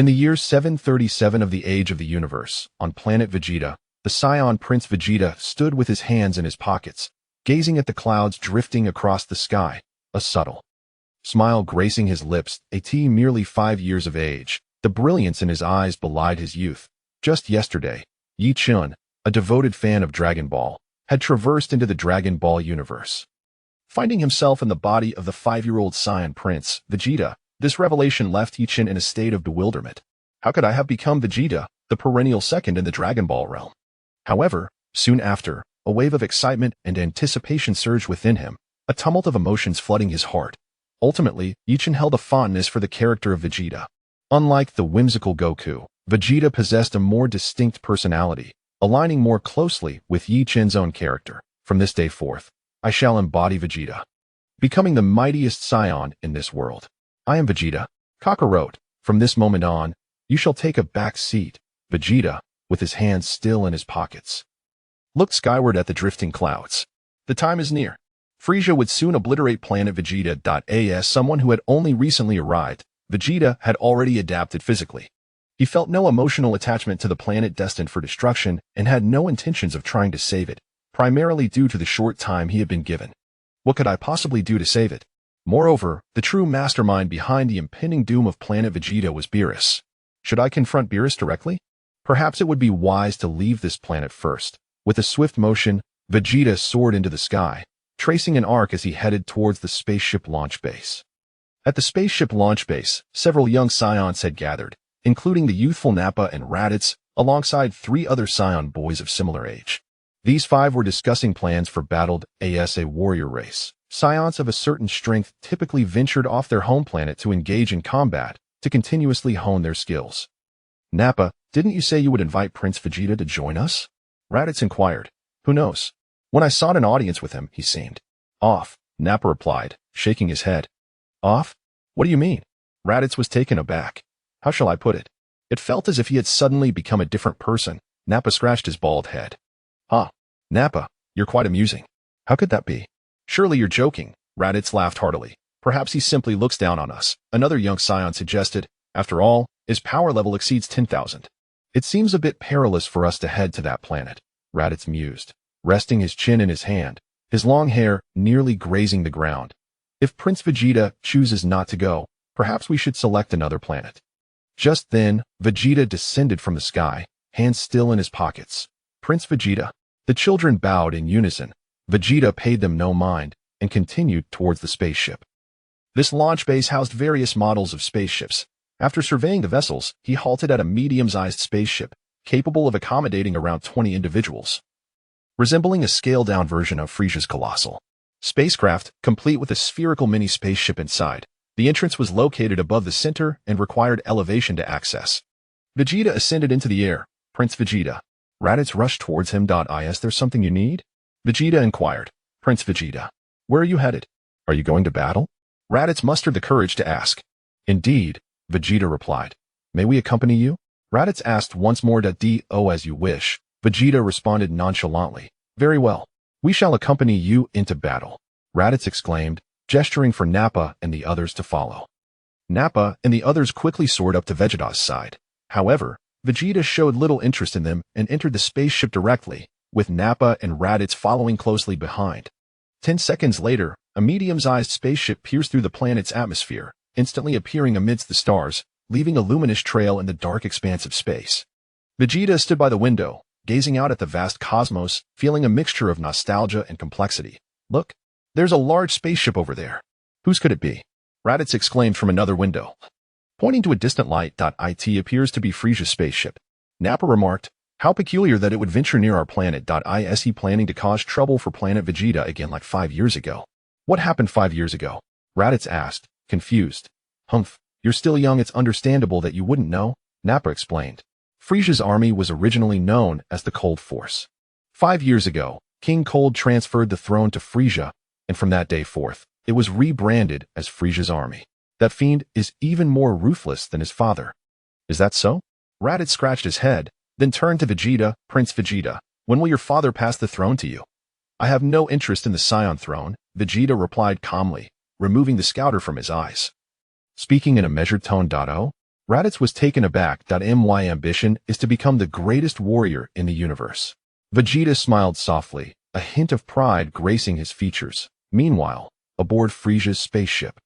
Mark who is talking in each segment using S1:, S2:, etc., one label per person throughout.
S1: In the year 737 of the age of the universe, on planet Vegeta, the Saiyan Prince Vegeta stood with his hands in his pockets, gazing at the clouds drifting across the sky, a subtle smile gracing his lips. Merely 5 years of age, the brilliance in his eyes belied his youth. Just yesterday, Yi Chun, a devoted fan of Dragon Ball, had traversed into the Dragon Ball universe. Finding himself in the body of the 5-year-old Saiyan Prince, Vegeta, this revelation left Yi Chun in a state of bewilderment. How could I have become Vegeta, the perennial second in the Dragon Ball realm? However, soon after, a wave of excitement and anticipation surged within him, a tumult of emotions flooding his heart. Ultimately, Yi Chun held a fondness for the character of Vegeta. Unlike the whimsical Goku, Vegeta possessed a more distinct personality, aligning more closely with Yi Chun's own character. From this day forth, I shall embody Vegeta, becoming the mightiest Saiyan in this world. I am Vegeta. Kakarot, from this moment on, you shall take a back seat. Vegeta, with his hands still in his pockets, looked skyward at the drifting clouds. The time is near. Frieza would soon obliterate planet Vegeta. As someone who had only recently arrived, Vegeta had already adapted physically. He felt no emotional attachment to the planet destined for destruction and had no intentions of trying to save it, primarily due to the short time he had been given. What could I possibly do to save it? Moreover, the true mastermind behind the impending doom of planet Vegeta was Beerus. Should I confront Beerus directly? Perhaps it would be wise to leave this planet first. With a swift motion, Vegeta soared into the sky, tracing an arc as he headed towards the spaceship launch base. At the spaceship launch base, several young Saiyans had gathered, including the youthful Nappa and Raditz, alongside 3 other Saiyan boys of similar age. These 5 were discussing plans for battle as a warrior race. Saiyans of a certain strength typically ventured off their home planet to engage in combat, to continuously hone their skills. Nappa, didn't you say you would invite Prince Vegeta to join us? Raditz inquired. Who knows? When I sought an audience with him, he seemed off, Nappa replied, shaking his head. Off? What do you mean? Raditz was taken aback. How shall I put it? It felt as if he had suddenly become a different person. Nappa scratched his bald head. Nappa, you're quite amusing. How could that be? Surely you're joking. Raditz laughed heartily. Perhaps he simply looks down on us. Another young Saiyan suggested. After all, his power level exceeds 10,000. It seems a bit perilous for us to head to that planet, Raditz mused, resting his chin in his hand, his long hair nearly grazing the ground. If Prince Vegeta chooses not to go, perhaps we should select another planet. Just then, Vegeta descended from the sky, hands still in his pockets. Prince Vegeta. The children bowed in unison. Vegeta paid them no mind and continued towards the spaceship. This launch base housed various models of spaceships. After surveying the vessels, he halted at a medium-sized spaceship, capable of accommodating around 20 individuals. Resembling a scaled-down version of Frieza's colossal spacecraft, complete with a spherical mini-spaceship inside, the entrance was located above the center and required elevation to access. Vegeta ascended into the air. Prince Vegeta. Raditz rushed towards him. Is there something you need? Vegeta inquired. Prince Vegeta. Where are you headed? Are you going to battle? Raditz mustered the courage to ask. Indeed, Vegeta replied. May we accompany you? Raditz asked once more. As you wish. Vegeta responded nonchalantly. Very well. We shall accompany you into battle. Raditz exclaimed, gesturing for Nappa and the others to follow. Nappa and the others quickly soared up to Vegeta's side. However, Vegeta showed little interest in them and entered the spaceship directly, with Nappa and Raditz following closely behind. 10 seconds later, a medium-sized spaceship pierced through the planet's atmosphere, instantly appearing amidst the stars, leaving a luminous trail in the dark expanse of space. Vegeta stood by the window, gazing out at the vast cosmos, feeling a mixture of nostalgia and complexity. Look, there's a large spaceship over there. Whose could it be? Raditz exclaimed from another window, pointing to a distant light. It appears to be Frieza's spaceship. Nappa remarked, how peculiar that it would venture near our planet. Is he planning to cause trouble for planet Vegeta again like 5 years ago? What happened 5 years ago? Raditz asked, confused. Humph, you're still young, it's understandable that you wouldn't know, Nappa explained. Frieza's army was originally known as the Cold Force. 5 years ago, King Cold transferred the throne to Frieza, and from that day forth, it was rebranded as Frieza's army. That fiend is even more ruthless than his father. Is that so? Raditz scratched his head, then turned to Vegeta. Prince Vegeta, when will your father pass the throne to you? I have no interest in the Saiyan throne, Vegeta replied calmly, removing the scouter from his eyes. Speaking in a measured tone. Raditz was taken aback. My ambition is to become the greatest warrior in the universe. Vegeta smiled softly, a hint of pride gracing his features. Meanwhile, aboard Frieza's spaceship,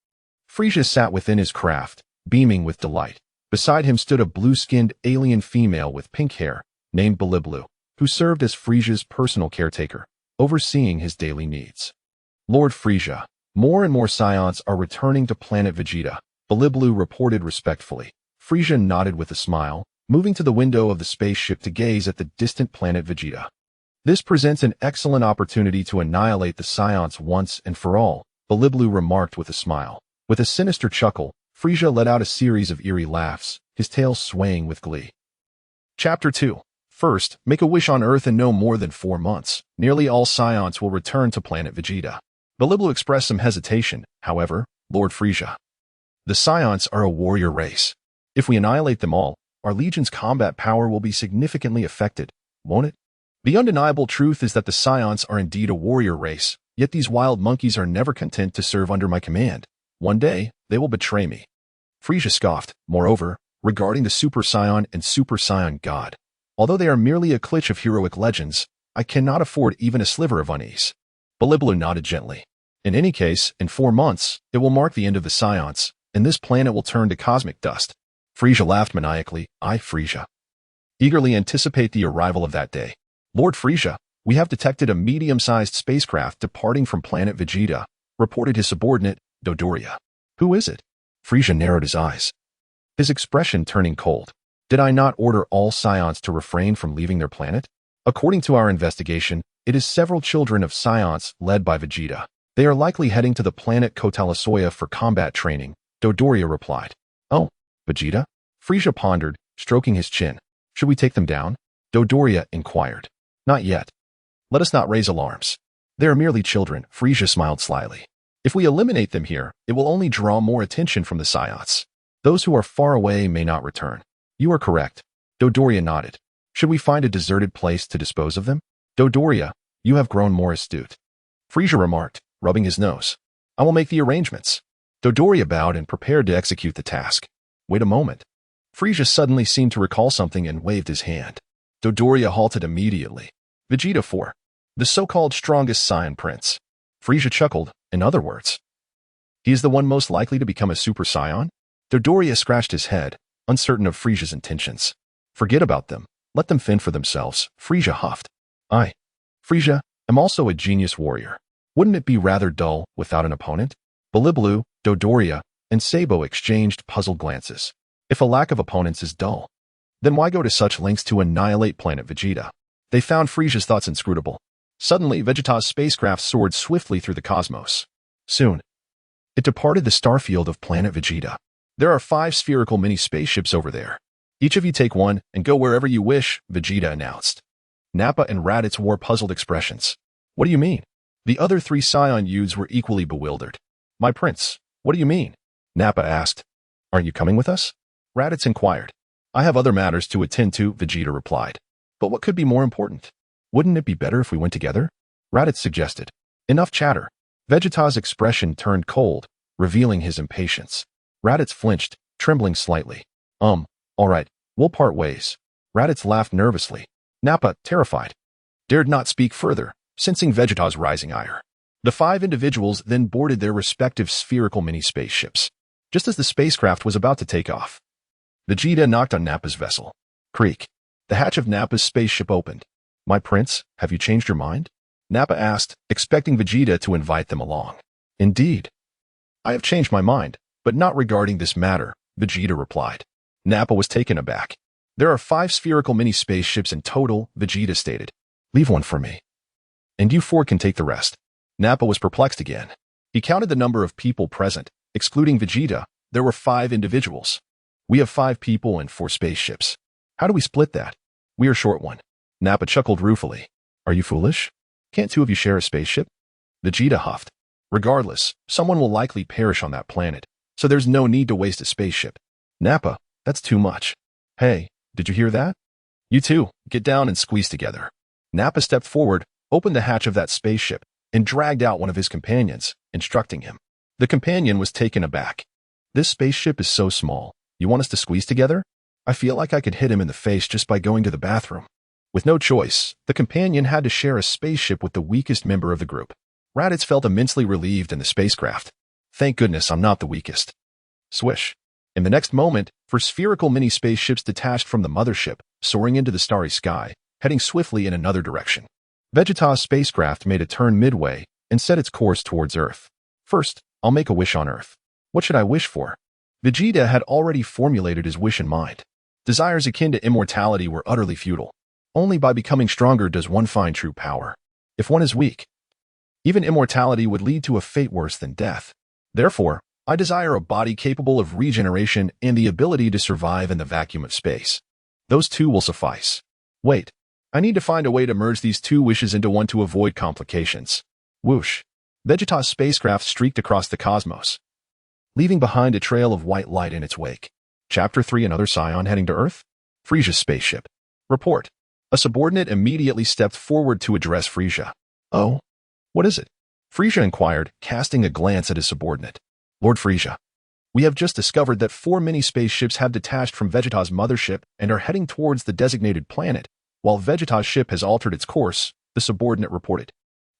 S1: Frieza sat within his craft, beaming with delight. Beside him stood a blue-skinned alien female with pink hair, named Deliberations, who served as Frieza's personal caretaker, overseeing his daily needs. Lord Frieza, more and more Saiyans are returning to planet Vegeta, Deliberations reported respectfully. Frieza nodded with a smile, moving to the window of the spaceship to gaze at the distant planet Vegeta. This presents an excellent opportunity to annihilate the Saiyans once and for all, Deliberations remarked with a smile. With a sinister chuckle, Frieza let out a series of eerie laughs, his tail swaying with glee. Chapter 2. First, make a wish on Earth in no more than 4 months. Nearly all Saiyans will return to planet Vegeta. Deliberations expressed some hesitation, however. Lord Frieza, the Saiyans are a warrior race. If we annihilate them all, our Legion's combat power will be significantly affected, won't it? The undeniable truth is that the Saiyans are indeed a warrior race, yet these wild monkeys are never content to serve under my command. One day, they will betray me. Frieza scoffed. Moreover, regarding the Super Saiyan and Super Saiyan God, although they are merely a cliché of heroic legends, I cannot afford even a sliver of unease. Deliberations nodded gently. In any case, in 4 months, it will mark the end of the Saiyans, and this planet will turn to cosmic dust. Frieza laughed maniacally. I, Frieza, eagerly anticipate the arrival of that day. Lord Frieza, we have detected a medium-sized spacecraft departing from planet Vegeta, reported his subordinate, Dodoria. Who is it? Frieza narrowed his eyes, his expression turning cold. Did I not order all Saiyans to refrain from leaving their planet? According to our investigation, it is several children of Saiyans led by Vegeta. They are likely heading to the planet Kotalasoya for combat training, Dodoria replied. Oh, Vegeta? Frieza pondered, stroking his chin. Should we take them down? Dodoria inquired. Not yet. Let us not raise alarms. They are merely children, Frieza smiled slyly. If we eliminate them here, it will only draw more attention from the Saiyans. Those who are far away may not return. You are correct. Dodoria nodded. Should we find a deserted place to dispose of them? Dodoria, you have grown more astute. Frieza remarked, rubbing his nose. I will make the arrangements. Dodoria bowed and prepared to execute the task. Wait a moment. Frieza suddenly seemed to recall something and waved his hand. Dodoria halted immediately. Vegeta 4. The so-called strongest Saiyan prince. Frieza chuckled. In other words, he is the one most likely to become a Super Saiyan? Dodoria scratched his head, uncertain of Frieza's intentions. Forget about them. Let them fend for themselves, Frieza huffed. I, Frieza, am also a genius warrior. Wouldn't it be rather dull without an opponent? Deliberations, Dodoria, and Sabo exchanged puzzled glances. If a lack of opponents is dull, then why go to such lengths to annihilate planet Vegeta? They found Frieza's thoughts inscrutable. Suddenly, Vegeta's spacecraft soared swiftly through the cosmos. Soon, it departed the starfield of planet Vegeta. There are 5 spherical mini-spaceships over there. Each of you take one and go wherever you wish, Vegeta announced. Nappa and Raditz wore puzzled expressions. What do you mean? The other 3 Saiyan youths were equally bewildered. My prince, what do you mean? Nappa asked. Aren't you coming with us? Raditz inquired. I have other matters to attend to, Vegeta replied. But what could be more important? Wouldn't it be better if we went together? Raditz suggested. Enough chatter. Vegeta's expression turned cold, revealing his impatience. Raditz flinched, trembling slightly. All right, we'll part ways. Raditz laughed nervously. Nappa, terrified, dared not speak further, sensing Vegeta's rising ire. The 5 individuals then boarded their respective spherical mini-spaceships. Just as the spacecraft was about to take off, Vegeta knocked on Nappa's vessel. Creak. The hatch of Nappa's spaceship opened. My prince, have you changed your mind? Nappa asked, expecting Vegeta to invite them along. Indeed. I have changed my mind, but not regarding this matter, Vegeta replied. Nappa was taken aback. There are 5 spherical mini-spaceships in total, Vegeta stated. Leave one for me. And you 4 can take the rest. Nappa was perplexed again. He counted the number of people present. Excluding Vegeta, there were 5 individuals. We have 5 people and 4 spaceships. How do we split that? We are short one. Nappa chuckled ruefully. Are you foolish? Can't 2 of you share a spaceship? Vegeta huffed. Regardless, someone will likely perish on that planet, so there's no need to waste a spaceship. Nappa, that's too much. Hey, did you hear that? You 2, get down and squeeze together. Nappa stepped forward, opened the hatch of that spaceship, and dragged out one of his companions, instructing him. The companion was taken aback. This spaceship is so small. You want us to squeeze together? I feel like I could hit him in the face just by going to the bathroom. With no choice, the companion had to share a spaceship with the weakest member of the group. Raditz felt immensely relieved in the spacecraft. Thank goodness I'm not the weakest. Swish. In the next moment, four spherical mini-spaceships detached from the mothership, soaring into the starry sky, heading swiftly in another direction. Vegeta's spacecraft made a turn midway and set its course towards Earth. First, I'll make a wish on Earth. What should I wish for? Vegeta had already formulated his wish in mind. Desires akin to immortality were utterly futile. Only by becoming stronger does one find true power. If one is weak, even immortality would lead to a fate worse than death. Therefore, I desire a body capable of regeneration and the ability to survive in the vacuum of space. Those two will suffice. Wait, I need to find a way to merge these two wishes into one to avoid complications. Whoosh. Vegeta's spacecraft streaked across the cosmos, leaving behind a trail of white light in its wake. Chapter 3. Another Saiyan heading to Earth? Frieza's spaceship. Report. A subordinate immediately stepped forward to address Frieza. Oh? What is it? Frieza inquired, casting a glance at his subordinate. Lord Frieza, we have just discovered that 4 mini-spaceships have detached from Vegeta's mothership and are heading towards the designated planet. While Vegeta's ship has altered its course, the subordinate reported.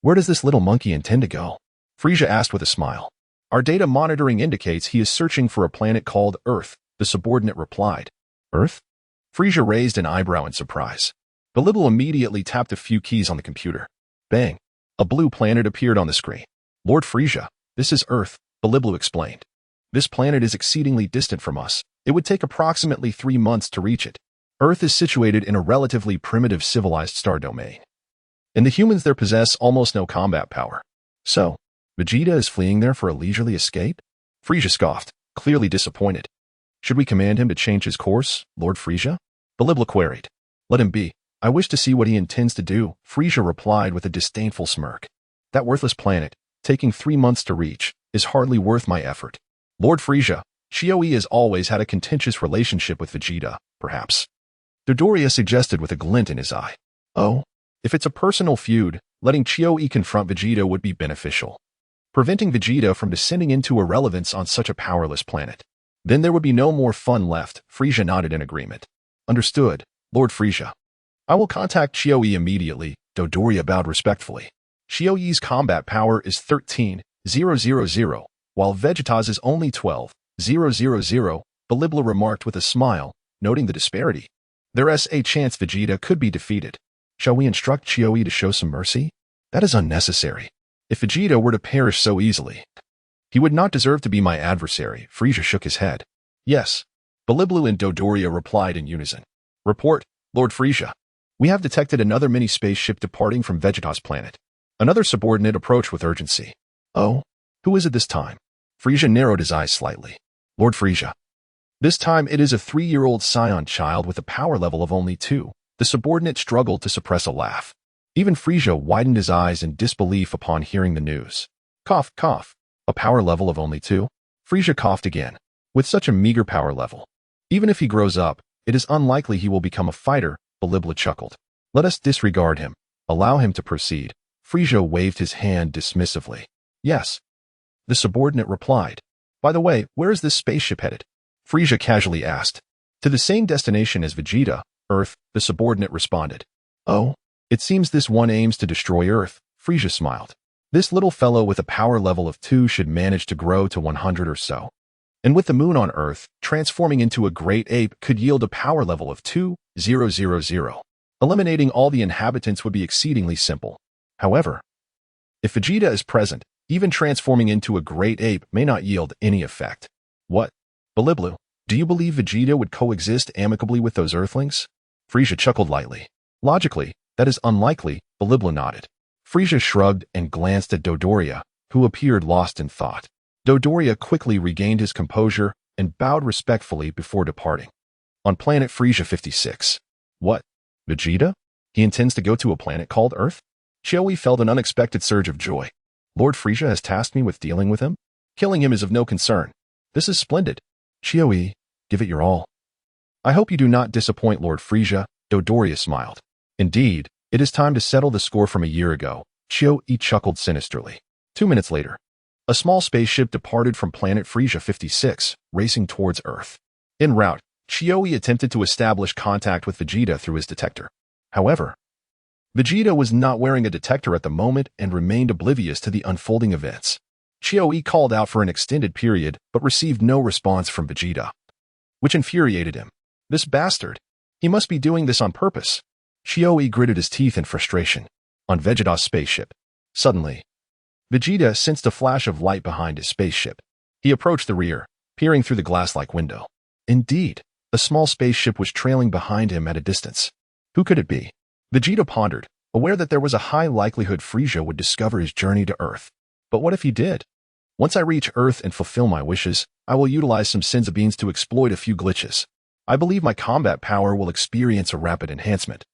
S1: Where does this little monkey intend to go? Frieza asked with a smile. Our data monitoring indicates he is searching for a planet called Earth, the subordinate replied. Earth? Frieza raised an eyebrow in surprise. Belibble immediately tapped a few keys on the computer. Bang! A blue planet appeared on the screen. Lord Frieza, this is Earth, Belibble explained. This planet is exceedingly distant from us. It would take approximately 3 months to reach it. Earth is situated in a relatively primitive civilized star domain. And the humans there possess almost no combat power. So, Vegeta is fleeing there for a leisurely escape? Frieza scoffed, clearly disappointed. Should we command him to change his course, Lord Frieza? Belibble queried. Let him be. I wish to see what he intends to do, Frieza replied with a disdainful smirk. That worthless planet, taking 3 months to reach, is hardly worth my effort. Lord Frieza, Chioe has always had a contentious relationship with Vegeta, perhaps. Dodoria suggested with a glint in his eye. Oh, if it's a personal feud, letting Chioe confront Vegeta would be beneficial, preventing Vegeta from descending into irrelevance on such a powerless planet. Then there would be no more fun left, Frieza nodded in agreement. Understood, Lord Frieza. I will contact Chioe immediately, Dodoria bowed respectfully. Chioe's combat power is 13,000, while Vegeta's is only 12,000, Belibble remarked with a smile, noting the disparity. There's a chance Vegeta could be defeated. Shall we instruct Chioe to show some mercy? That is unnecessary. If Vegeta were to perish so easily, he would not deserve to be my adversary, Frieza shook his head. Yes. Belibble and Dodoria replied in unison. Report, Lord Frieza. We have detected another mini-spaceship departing from Vegeta's planet. Another subordinate approached with urgency. Oh? Who is it this time? Frieza narrowed his eyes slightly. Lord Frieza. This time it is a 3-year-old Saiyan child with a power level of only 2. The subordinate struggled to suppress a laugh. Even Frieza widened his eyes in disbelief upon hearing the news. Cough, cough. A power level of only 2? Frieza coughed again. With such a meager power level, even if he grows up, it is unlikely he will become a fighter, Belibble chuckled. Let us disregard him. Allow him to proceed. Frieza waved his hand dismissively. Yes. The subordinate replied. By the way, where is this spaceship headed? Frieza casually asked. To the same destination as Vegeta, Earth, the subordinate responded. Oh? It seems this one aims to destroy Earth, Frieza smiled. This little fellow with a power level of 2 should manage to grow to 100 or so. And with the moon on Earth, transforming into a great ape could yield a power level of 2,000. Eliminating all the inhabitants would be exceedingly simple. However, if Vegeta is present, even transforming into a great ape may not yield any effect. What? Belibble, do you believe Vegeta would coexist amicably with those Earthlings? Frieza chuckled lightly. Logically, that is unlikely, Belibble nodded. Frieza shrugged and glanced at Dodoria, who appeared lost in thought. Dodoria quickly regained his composure and bowed respectfully before departing. On planet Frieza 56. What? Vegeta? He intends to go to a planet called Earth? Chioe felt an unexpected surge of joy. Lord Frieza has tasked me with dealing with him? Killing him is of no concern. This is splendid. Chioe, give it your all. I hope you do not disappoint Lord Frieza, Dodoria smiled. Indeed, it is time to settle the score from a year ago, Chioe chuckled sinisterly. 2 minutes later, a small spaceship departed from planet Frieza 56, racing towards Earth. En route, Chioi attempted to establish contact with Vegeta through his detector. However, Vegeta was not wearing a detector at the moment and remained oblivious to the unfolding events. Chioi called out for an extended period but received no response from Vegeta, which infuriated him. This bastard! He must be doing this on purpose. Chioi gritted his teeth in frustration. On Vegeta's spaceship. Suddenly, Vegeta sensed a flash of light behind his spaceship. He approached the rear, peering through the glass-like window. Indeed, a small spaceship was trailing behind him at a distance. Who could it be? Vegeta pondered, aware that there was a high likelihood Frieza would discover his journey to Earth. But what if he did? Once I reach Earth and fulfill my wishes, I will utilize some Senzu beans to exploit a few glitches. I believe my combat power will experience a rapid enhancement.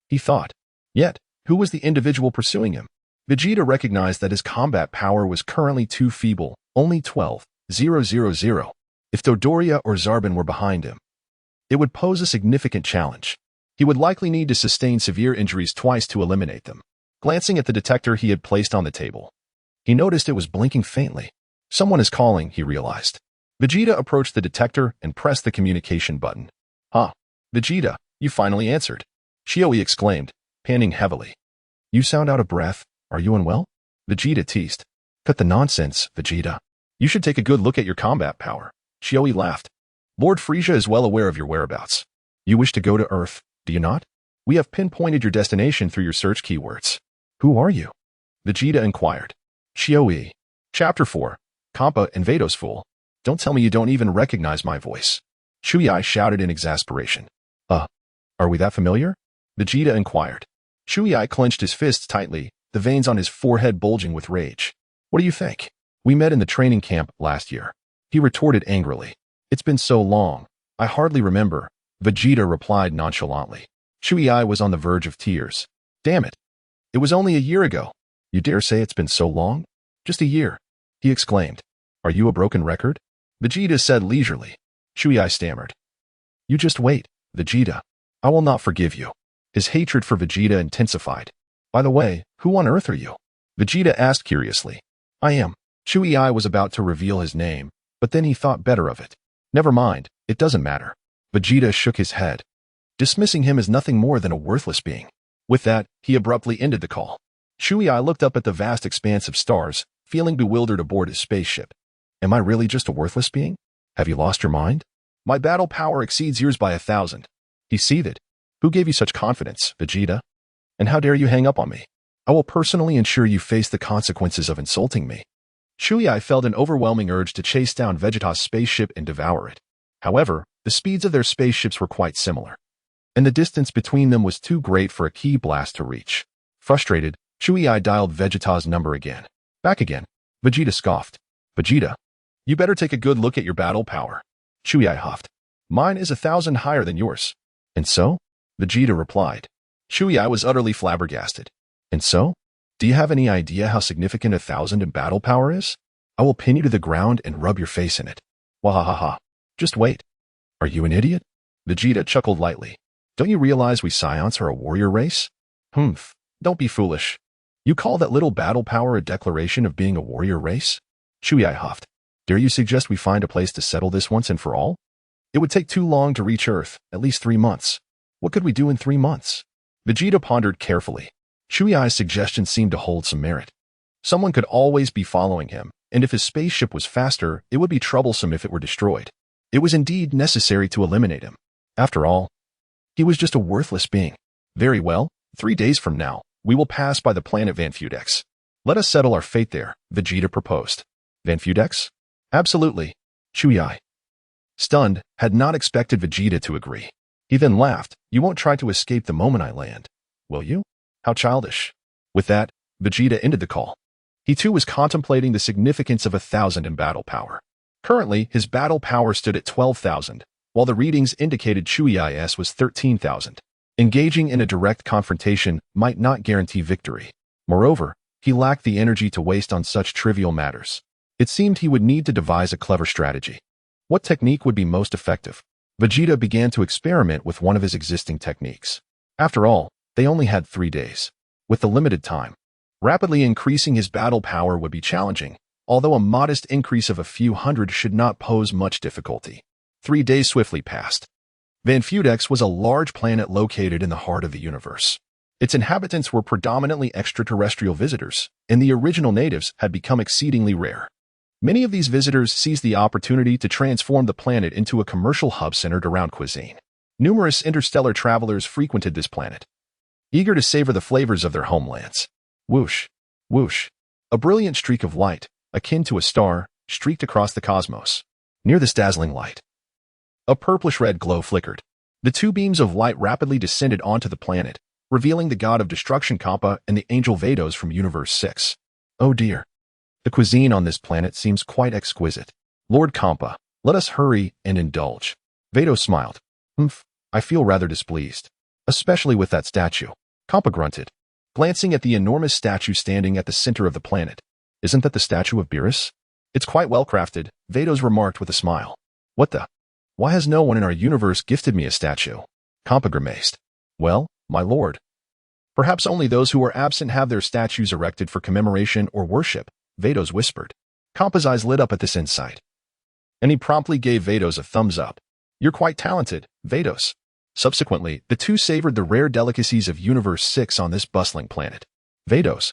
S1: He thought. Yet, who was the individual pursuing him? Vegeta recognized that his combat power was currently too feeble, only 12,000. If Dodoria or Zarbon were behind him, it would pose a significant challenge. He would likely need to sustain severe injuries twice to eliminate them. Glancing at the detector he had placed on the table, he noticed it was blinking faintly. Someone is calling, he realized. Vegeta approached the detector and pressed the communication button. "Huh, Vegeta, you finally answered," Chioi exclaimed, panting heavily. "You sound out of breath. Are you unwell?" Vegeta teased. "Cut the nonsense, Vegeta. You should take a good look at your combat power." Chioi laughed. "Lord Frieza is well aware of your whereabouts. You wish to go to Earth, do you not? We have pinpointed your destination through your search keywords." "Who are you?" Vegeta inquired. Chioi. Chapter 4. Compa and Vados fool. Don't tell me you don't even recognize my voice. Chioi shouted in exasperation. Are we that familiar?" Vegeta inquired. Chioi clenched his fists tightly, the veins on his forehead bulging with rage. "What do you think? We met in the training camp last year." He retorted angrily. "It's been so long. I hardly remember," Vegeta replied nonchalantly. Chioi was on the verge of tears. "Damn it. It was only a year ago. You dare say it's been so long? Just a year," he exclaimed. "Are you a broken record?" Vegeta said leisurely. Chioi stammered. "You just wait, Vegeta. I will not forgive you." His hatred for Vegeta intensified. "By the way, who on earth are you?" Vegeta asked curiously. "I am." Chioi was about to reveal his name, but then he thought better of it. "Never mind, it doesn't matter." Vegeta shook his head, dismissing him as nothing more than a worthless being. With that, he abruptly ended the call. Chioi looked up at the vast expanse of stars, feeling bewildered aboard his spaceship. "Am I really just a worthless being? Have you lost your mind? My battle power exceeds yours by 1,000. He seethed. "Who gave you such confidence, Vegeta? And how dare you hang up on me? I will personally ensure you face the consequences of insulting me." Chioi felt an overwhelming urge to chase down Vegeta's spaceship and devour it. However, the speeds of their spaceships were quite similar, and the distance between them was too great for a ki blast to reach. Frustrated, Chioi dialed Vegeta's number again. "Back again." Vegeta scoffed. "Vegeta, you better take a good look at your battle power." Chioi huffed. "Mine is 1,000 higher than yours." "And so?" Vegeta replied. Chioi was utterly flabbergasted. "And so? Do you have any idea how significant 1,000 in battle power is? I will pin you to the ground and rub your face in it. Wahahaha. Just wait." "Are you an idiot?" Vegeta chuckled lightly. "Don't you realize we Saiyans are a warrior race?" "Humph. Don't be foolish. You call that little battle power a declaration of being a warrior race?" Chioi huffed. "Dare you suggest we find a place to settle this once and for all? It would take too long to reach Earth, at least 3 months. What could we do in 3 months?" Vegeta pondered carefully. Chiyoi's suggestion seemed to hold some merit. Someone could always be following him, and if his spaceship was faster, it would be troublesome if it were destroyed. It was indeed necessary to eliminate him. After all, he was just a worthless being. "Very well, 3 days from now, we will pass by the planet Vanfudex. Let us settle our fate there," Vegeta proposed. "Vanfudex?" "Absolutely." Chioi, stunned, had not expected Vegeta to agree. He then laughed. "You won't try to escape the moment I land, will you? How childish." With that, Vegeta ended the call. He too was contemplating the significance of 1,000 in battle power. Currently, his battle power stood at 12,000, while the readings indicated Chiyoi's was 13,000. Engaging in a direct confrontation might not guarantee victory. Moreover, he lacked the energy to waste on such trivial matters. It seemed he would need to devise a clever strategy. What technique would be most effective? Vegeta began to experiment with one of his existing techniques. After all, they only had 3 days. With the limited time, rapidly increasing his battle power would be challenging, although a modest increase of a few hundred should not pose much difficulty. 3 days swiftly passed. Vanfudex was a large planet located in the heart of the universe. Its inhabitants were predominantly extraterrestrial visitors, and the original natives had become exceedingly rare. Many of these visitors seized the opportunity to transform the planet into a commercial hub centered around cuisine. Numerous interstellar travelers frequented this planet, eager to savor the flavors of their homelands. Whoosh, whoosh. A brilliant streak of light, akin to a star, streaked across the cosmos. Near this dazzling light, a purplish-red glow flickered. The two beams of light rapidly descended onto the planet, revealing the god of destruction Kappa and the angel Vados from Universe 6. Oh dear. The cuisine on this planet seems quite exquisite. Lord Kappa, let us hurry and indulge. Vados smiled. I feel rather displeased. Especially with that statue. Kappa grunted, glancing at the enormous statue standing at the center of the planet. Isn't that the statue of Beerus? It's quite well crafted, Vados remarked with a smile. What the? Why has no one in our universe gifted me a statue? Kappa grimaced. Well, my lord. Perhaps only those who are absent have their statues erected for commemoration or worship, Vados whispered. Kappa's eyes lit up at this insight, and he promptly gave Vados a thumbs up. You're quite talented, Vados. Subsequently, the two savored the rare delicacies of Universe 6 on this bustling planet. Vados.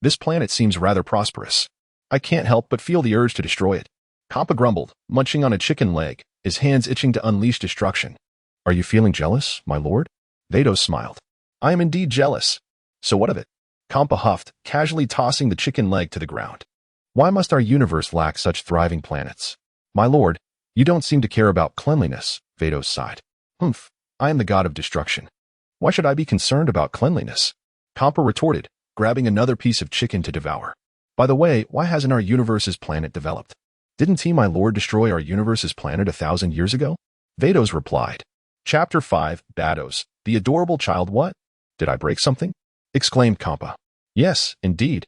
S1: This planet seems rather prosperous. I can't help but feel the urge to destroy it. Kappa grumbled, munching on a chicken leg, his hands itching to unleash destruction. Are you feeling jealous, my lord? Vados smiled. I am indeed jealous. So what of it? Kappa huffed, casually tossing the chicken leg to the ground. Why must our universe lack such thriving planets? My lord, you don't seem to care about cleanliness, Vados sighed. I am the god of destruction. Why should I be concerned about cleanliness? Kappa retorted, grabbing another piece of chicken to devour. By the way, why hasn't our universe's planet developed? Didn't he, my lord, destroy our universe's planet 1,000 years ago? Vados replied. Chapter 5, Vados, the adorable child. What? Did I break something? Exclaimed Kappa. Yes, indeed.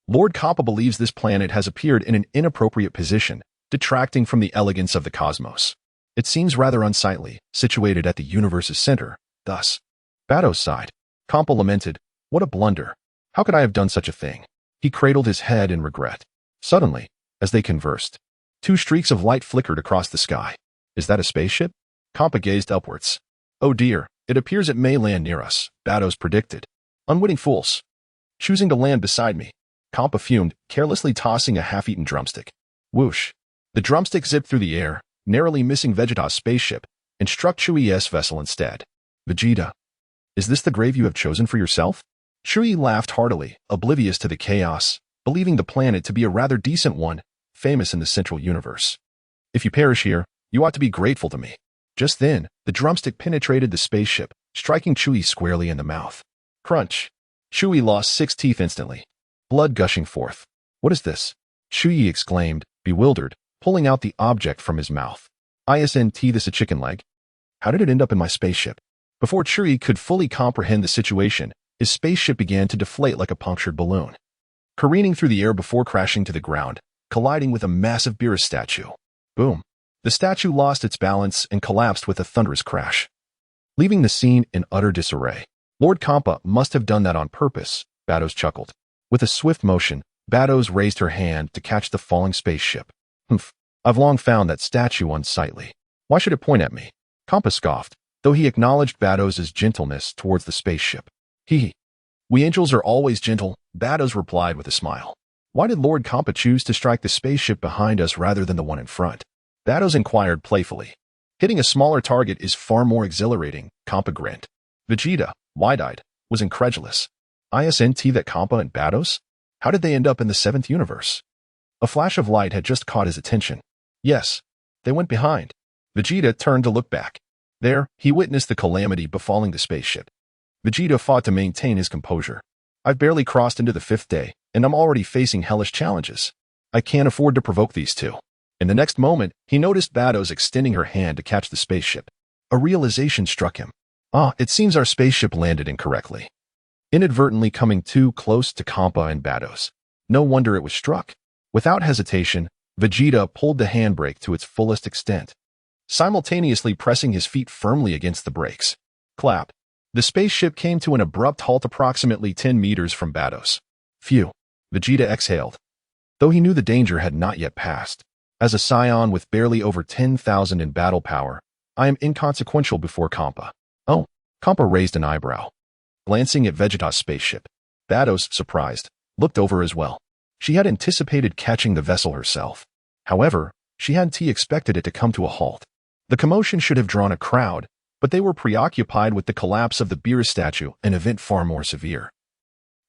S1: Lord Kappa believes this planet has appeared in an inappropriate position, detracting from the elegance of the cosmos. It seems rather unsightly, situated at the universe's center, thus. Vados sighed. Kappa lamented. What a blunder. How could I have done such a thing? He cradled his head in regret. Suddenly, as they conversed, 2 streaks of light flickered across the sky. Is that a spaceship? Kappa gazed upwards. Oh dear, it appears it may land near us, Vados predicted. Unwitting fools. Choosing to land beside me. Kappa fumed, carelessly tossing a half-eaten drumstick. Whoosh. The drumstick zipped through the air, narrowly missing Vegeta's spaceship, and struck Chui's vessel instead. Vegeta. Is this the grave you have chosen for yourself? Chui laughed heartily, oblivious to the chaos, believing the planet to be a rather decent one, famous in the central universe. If you perish here, you ought to be grateful to me. Just then, the drumstick penetrated the spaceship, striking Chui squarely in the mouth. Crunch. Chui lost 6 teeth instantly, blood gushing forth. What is this? Chui exclaimed, bewildered, pulling out the object from his mouth. Isn't this a chicken leg? How did it end up in my spaceship? Before Chui could fully comprehend the situation, his spaceship began to deflate like a punctured balloon, careening through the air before crashing to the ground, colliding with a massive Beerus statue. Boom. The statue lost its balance and collapsed with a thunderous crash, leaving the scene in utter disarray. Lord Kappa must have done that on purpose, Vados chuckled. With a swift motion, Vados raised her hand to catch the falling spaceship. I've long found that statue unsightly. Why should it point at me? Kappa scoffed, though he acknowledged Vados' gentleness towards the spaceship. We angels are always gentle, Vados replied with a smile. Why did Lord Kappa choose to strike the spaceship behind us rather than the one in front? Vados inquired playfully. Hitting a smaller target is far more exhilarating, Kappa grinned. Vegeta, wide-eyed, was incredulous. Isn't that Kappa and Vados? How did they end up in the 7th universe? A flash of light had just caught his attention. Yes, they went behind. Vegeta turned to look back. There, he witnessed the calamity befalling the spaceship. Vegeta fought to maintain his composure. I've barely crossed into the 5th day, and I'm already facing hellish challenges. I can't afford to provoke these two. In the next moment, he noticed Vados extending her hand to catch the spaceship. A realization struck him. It seems our spaceship landed incorrectly, inadvertently coming too close to Kappa and Vados. No wonder it was struck. Without hesitation, Vegeta pulled the handbrake to its fullest extent, simultaneously pressing his feet firmly against the brakes. Clap. The spaceship came to an abrupt halt approximately 10 meters from Vados. Phew. Vegeta exhaled, though he knew the danger had not yet passed. As a Saiyan with barely over 10,000 in battle power, I am inconsequential before Kampa. Oh, Kampa raised an eyebrow. Glancing at Vegeta's spaceship, Vados, surprised, looked over as well. She had anticipated catching the vessel herself. However, she hadn't expected it to come to a halt. The commotion should have drawn a crowd, but they were preoccupied with the collapse of the Beerus statue, an event far more severe.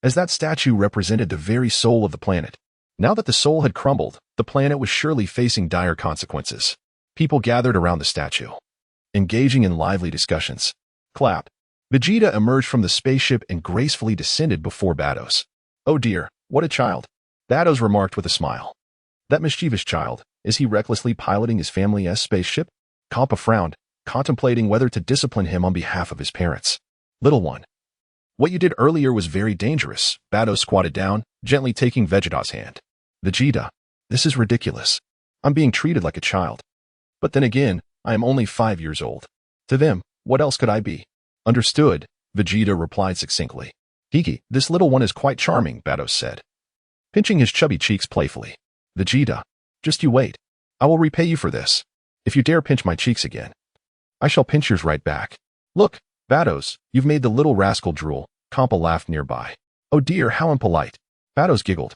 S1: As that statue represented the very soul of the planet. Now that the soul had crumbled, the planet was surely facing dire consequences. People gathered around the statue, engaging in lively discussions. Clap. Vegeta emerged from the spaceship and gracefully descended before Vados. Oh dear, what a child. Vados remarked with a smile. That mischievous child, is he recklessly piloting his family's spaceship? Kampa frowned, contemplating whether to discipline him on behalf of his parents. Little one. What you did earlier was very dangerous. Vados squatted down, gently taking Vegeta's hand. Vegeta, this is ridiculous. I'm being treated like a child. But then again, I am only 5 years old. To them, what else could I be? Understood, Vegeta replied succinctly. Kiki, this little one is quite charming, Vados said, pinching his chubby cheeks playfully. Vegeta, just you wait. I will repay you for this. If you dare pinch my cheeks again, I shall pinch yours right back. Look, Vados, you've made the little rascal drool. Kampa laughed nearby. Oh dear, how impolite. Vados giggled,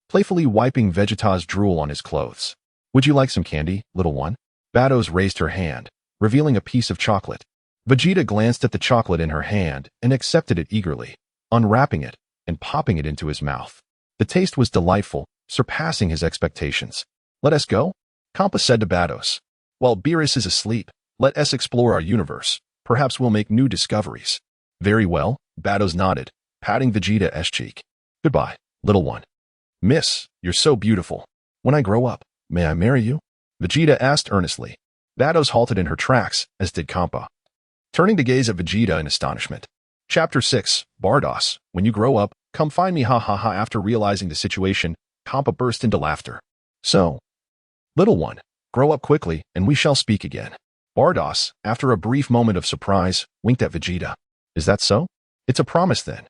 S1: playfully wiping Vegeta's drool on his clothes. Would you like some candy, little one? Vados raised her hand, revealing a piece of chocolate. Vegeta glanced at the chocolate in her hand and accepted it eagerly, unwrapping it and popping it into his mouth. The taste was delightful, surpassing his expectations. Let us go? Kampa said to Vados. While Beerus is asleep, let us explore our universe. Perhaps we'll make new discoveries. Very well, Vados nodded, patting Vegeta's cheek. Goodbye, little one. Miss, you're so beautiful. When I grow up, may I marry you? Vegeta asked earnestly. Vados halted in her tracks, as did Kampa, turning to gaze at Vegeta in astonishment. Chapter 6, Bardos, when you grow up, come find me, ha ha ha. After realizing the situation, Kampa burst into laughter. So, little one, grow up quickly, and we shall speak again. Bardos, after a brief moment of surprise, winked at Vegeta. Is that so? It's a promise then.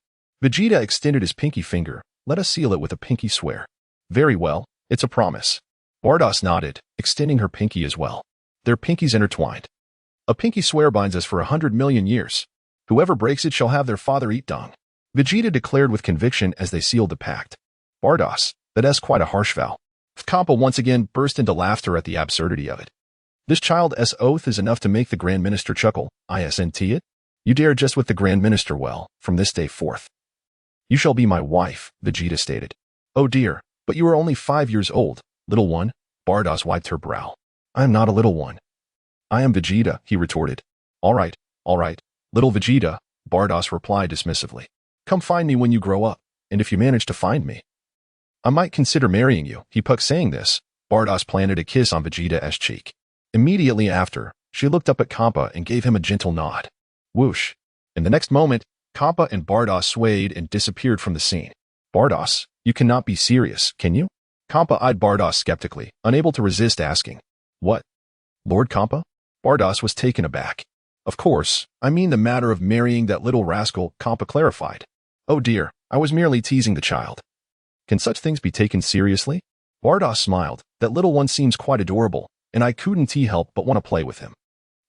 S1: Vegeta extended his pinky finger. Let us seal it with a pinky swear. Very well, it's a promise. Bardos nodded, extending her pinky as well. Their pinkies intertwined. A pinky swear binds us for 100 million years. Whoever breaks it shall have their father eat dung. Vegeta declared with conviction as they sealed the pact. Bardos, that's quite a harsh vow. Kampa once again burst into laughter at the absurdity of it. This child's oath is enough to make the Grand Minister chuckle. Isn't it? You dare jest with the Grand Minister. Well, from this day forth, you shall be my wife, Vegeta stated. Oh dear, but you are only 5 years old, little one. Bardos wiped her brow. I am not a little one. I am Vegeta, he retorted. All right, little Vegeta, Bardos replied dismissively. Come find me when you grow up, and if you manage to find me, I might consider marrying you. He pucked. Saying this, Bardos planted a kiss on Vegeta's cheek. Immediately after, she looked up at Kampa and gave him a gentle nod. Whoosh. In the next moment, Kampa and Bardos swayed and disappeared from the scene. Bardos, you cannot be serious, can you? Kampa eyed Bardos skeptically, unable to resist asking. What? Lord Kampa? Bardos was taken aback. Of course, I mean the matter of marrying that little rascal, Kampa clarified. Oh dear, I was merely teasing the child. Can such things be taken seriously? Bardos smiled. That little one seems quite adorable, and I couldn't help but want to play with him.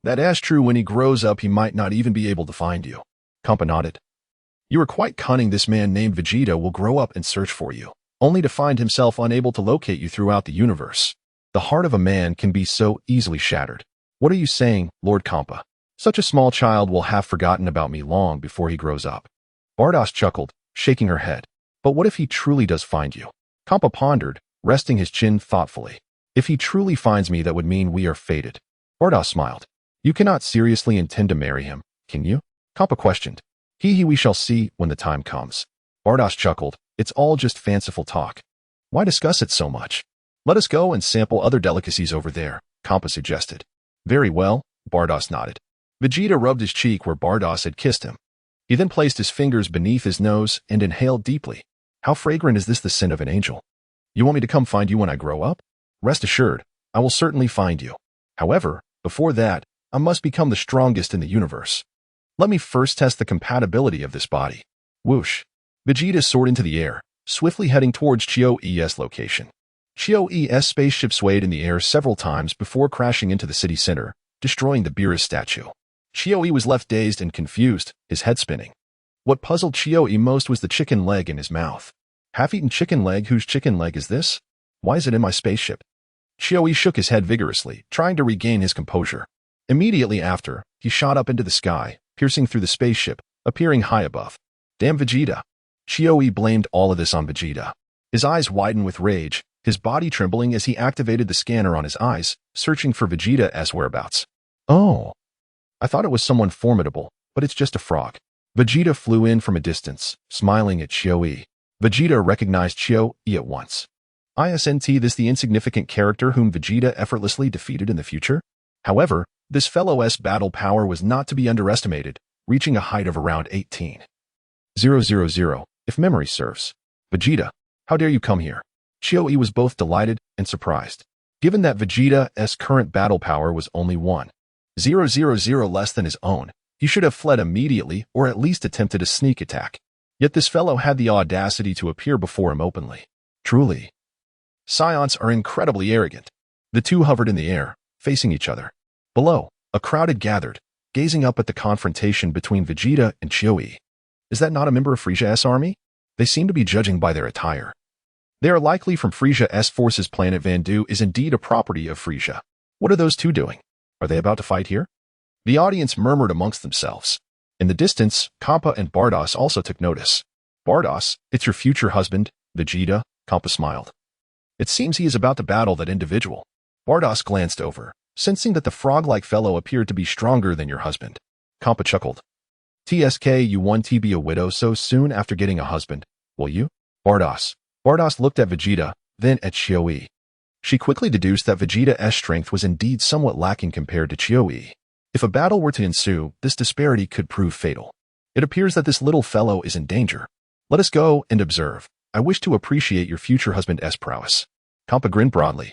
S1: That's true. When he grows up, he might not even be able to find you. Kampa nodded. You are quite cunning. This man named Vegeta will grow up and search for you, only to find himself unable to locate you throughout the universe. The heart of a man can be so easily shattered. What are you saying, Lord Kampa? Such a small child will have forgotten about me long before he grows up. Bardos chuckled, shaking her head. But what if he truly does find you? Kampa pondered, resting his chin thoughtfully. If he truly finds me, that would mean we are fated. Bardos smiled. You cannot seriously intend to marry him, can you? Kampa questioned. We shall see when the time comes. Bardos chuckled. It's all just fanciful talk. Why discuss it so much? Let us go and sample other delicacies over there, Kampa suggested. Very well, Bardos nodded. Vegeta rubbed his cheek where Bardos had kissed him. He then placed his fingers beneath his nose and inhaled deeply. How fragrant is this, the scent of an angel? You want me to come find you when I grow up? Rest assured, I will certainly find you. However, before that, I must become the strongest in the universe. Let me first test the compatibility of this body. Whoosh. Vegeta soared into the air, swiftly heading towards Chio's location. Chio's spaceship swayed in the air several times before crashing into the city center, destroying the Beerus statue. Chio was left dazed and confused, his head spinning. What puzzled Chio most was the chicken leg in his mouth. Half-eaten chicken leg? Whose chicken leg is this? Why is it in my spaceship? Chio shook his head vigorously, trying to regain his composure. Immediately after, he shot up into the sky, piercing through the spaceship, appearing high above. Damn Vegeta. Chio blamed all of this on Vegeta. His eyes widened with rage, his body trembling as he activated the scanner on his eyes, searching for Vegeta's whereabouts. Oh. I thought it was someone formidable, but it's just a frog. Vegeta flew in from a distance, smiling at Chio. Vegeta recognized Chio at once. Isn't this the insignificant character whom Vegeta effortlessly defeated in the future? However, this fellow's battle power was not to be underestimated, reaching a height of around 18,000, if memory serves. Vegeta, how dare you come here? Chio was both delighted and surprised. Given that Vegeta's current battle power was only 1,000 less than his own, he should have fled immediately or at least attempted a sneak attack. Yet this fellow had the audacity to appear before him openly. Truly, Saiyans are incredibly arrogant. The two hovered in the air, facing each other. Below, a crowd had gathered, gazing up at the confrontation between Vegeta and Chio. Is that not a member of Frieza's army? They seem to be judging by their attire. They are likely from Frieza's forces. Planet Vandu is indeed a property of Frieza. What are those two doing? Are they about to fight here? The audience murmured amongst themselves. In the distance, Kappa and Bardoss also took notice. Bardoss, it's your future husband, Vegeta, Kappa smiled. It seems he is about to battle that individual. Bardoss glanced over, sensing that the frog-like fellow appeared to be stronger than your husband. Kappa chuckled. TSK, you want to be a widow so soon after getting a husband, will you? Bardoss looked at Vegeta, then at Chio. She quickly deduced that Vegeta's strength was indeed somewhat lacking compared to Chio. If a battle were to ensue, this disparity could prove fatal. It appears that this little fellow is in danger. Let us go and observe. I wish to appreciate your future husband's prowess. Kappa grinned broadly,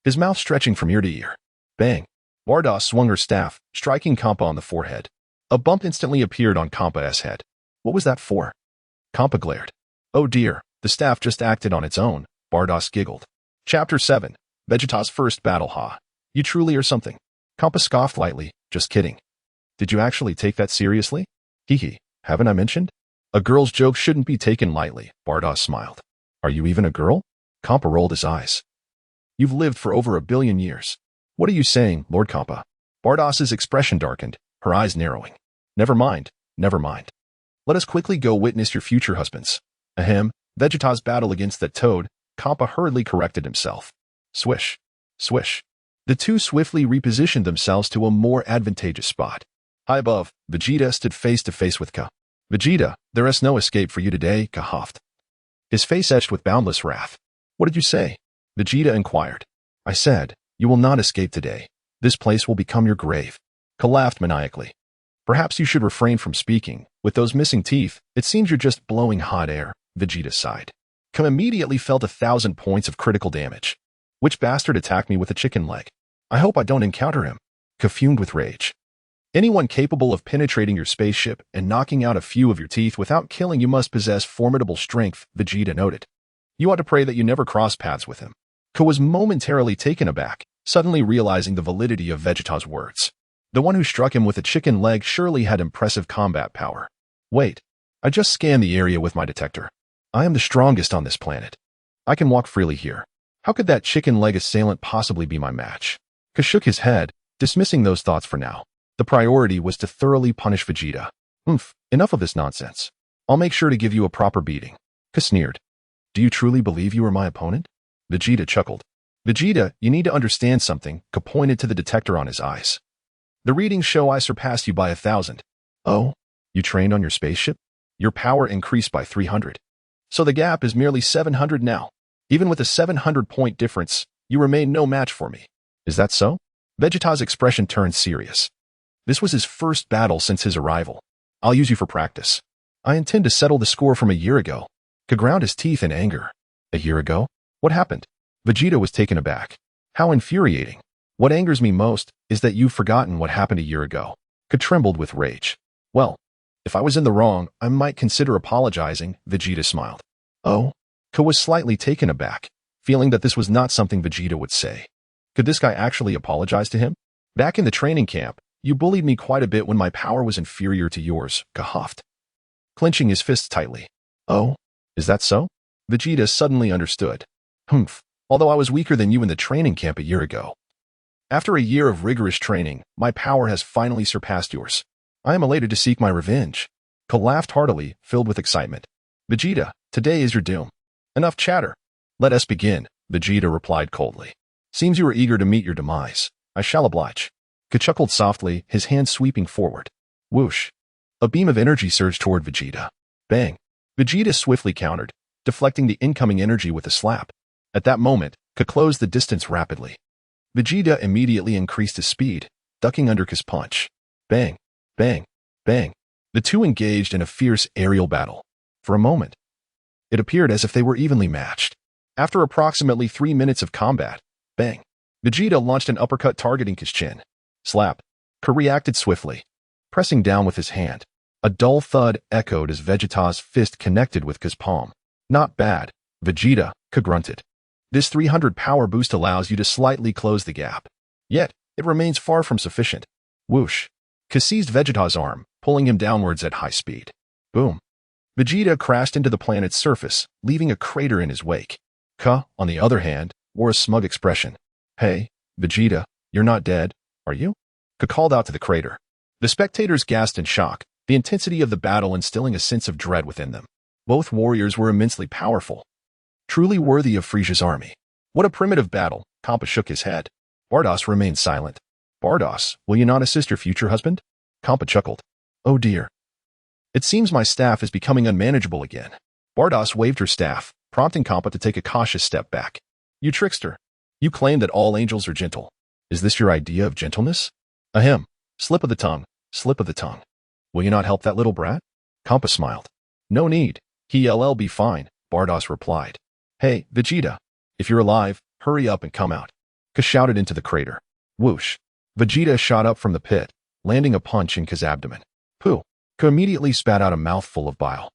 S1: his mouth stretching from ear to ear. Bang! Bardoss swung her staff, striking Kappa on the forehead. A bump instantly appeared on Kappa's head. What was that for? Kappa glared. Oh dear, the staff just acted on its own. Bardoss giggled. Chapter 7. Vegeta's first battle. Ha! You truly are something. Kappa scoffed lightly. Just kidding. Did you actually take that seriously? Hee, haven't I mentioned? A girl's joke shouldn't be taken lightly, Bardoss smiled. Are you even a girl? Kappa rolled his eyes. You've lived for over 1 billion years. What are you saying, Lord Kappa? Bardoss's expression darkened, her eyes narrowing. Never mind. Let us quickly go witness your future husbands. Ahem, Vegeta's battle against that toad. Kappa hurriedly corrected himself. Swish. Swish. The two swiftly repositioned themselves to a more advantageous spot. High above, Vegeta stood face to face with Ka. Vegeta, there is no escape for you today, Ka huffed. His face etched with boundless wrath. What did you say? Vegeta inquired. I said, you will not escape today. This place will become your grave. Ka laughed maniacally. Perhaps you should refrain from speaking. With those missing teeth, it seems you're just blowing hot air, Vegeta sighed. Ka immediately felt 1,000 points of critical damage. Which bastard attacked me with a chicken leg? I hope I don't encounter him. Ka fumed with rage. Anyone capable of penetrating your spaceship and knocking out a few of your teeth without killing you must possess formidable strength, Vegeta noted. You ought to pray that you never cross paths with him. Ka was momentarily taken aback, suddenly realizing the validity of Vegeta's words. The one who struck him with a chicken leg surely had impressive combat power. Wait, I just scanned the area with my detector. I am the strongest on this planet. I can walk freely here. How could that chicken leg assailant possibly be my match? Ka shook his head, dismissing those thoughts for now. The priority was to thoroughly punish Vegeta. Enough of this nonsense. I'll make sure to give you a proper beating. Ka sneered. Do you truly believe you are my opponent? Vegeta chuckled. Vegeta, you need to understand something. Ka pointed to the detector on his eyes. The readings show I surpassed you by 1,000. Oh? You trained on your spaceship? Your power increased by 300. So the gap is merely 700 now. Even with a 700-point difference, you remain no match for me. Is that so? Vegeta's expression turned serious. This was his first battle since his arrival. I'll use you for practice. I intend to settle the score from a year ago. Ka ground his teeth in anger. A year ago? What happened? Vegeta was taken aback. How infuriating. What angers me most is that you've forgotten what happened a year ago. Ka trembled with rage. Well, if I was in the wrong, I might consider apologizing, Vegeta smiled. Oh? Ka was slightly taken aback. feeling that this was not something Vegeta would say. Could this guy actually apologize to him? Back in the training camp, you bullied me quite a bit when my power was inferior to yours, Ka huffed, clenching his fists tightly. Oh, is that so? Vegeta suddenly understood. Humph, although I was weaker than you in the training camp a year ago. After a year of rigorous training, my power has finally surpassed yours. I am elated to seek my revenge. Ka laughed heartily, filled with excitement. Vegeta, today is your doom. Enough chatter. Let us begin, Vegeta replied coldly. Seems you are eager to meet your demise. I shall oblige. Ka chuckled softly, his hand sweeping forward. Whoosh. A beam of energy surged toward Vegeta. Bang. Vegeta swiftly countered, deflecting the incoming energy with a slap. At that moment, Ka closed the distance rapidly. Vegeta immediately increased his speed, ducking under Ka's punch. Bang. Bang. Bang. The two engaged in a fierce aerial battle. For a moment, it appeared as if they were evenly matched. After approximately 3 minutes of combat, bang, Vegeta launched an uppercut targeting Ka's chin. Slap. Ka reacted swiftly, pressing down with his hand. A dull thud echoed as Vegeta's fist connected with Ka's palm. Not bad, Vegeta, Ka grunted. This 300 power boost allows you to slightly close the gap. Yet, it remains far from sufficient. Whoosh. Ka seized Vegeta's arm, pulling him downwards at high speed. Boom. Vegeta crashed into the planet's surface, leaving a crater in his wake. Ka, on the other hand, wore a smug expression. Hey, Vegeta, you're not dead, are you? Ka called out to the crater. The spectators gasped in shock, the intensity of the battle instilling a sense of dread within them. Both warriors were immensely powerful. Truly worthy of Frieza's army. What a primitive battle, Kappa shook his head. Bardoss remained silent. Bardoss, will you not assist your future husband? Kappa chuckled. Oh dear. It seems my staff is becoming unmanageable again. Bardoss waved her staff, prompting Kappa to take a cautious step back. You trickster. You claim that all angels are gentle. Is this your idea of gentleness? Ahem. Slip of the tongue. Slip of the tongue. Will you not help that little brat? Kappa smiled. No need. He'll be fine, Bardoss replied. Hey, Vegeta. If you're alive, hurry up and come out. Ka shouted into the crater. Whoosh. Vegeta shot up from the pit, landing a punch in Ka's abdomen. Pooh. Ka immediately spat out a mouthful of bile.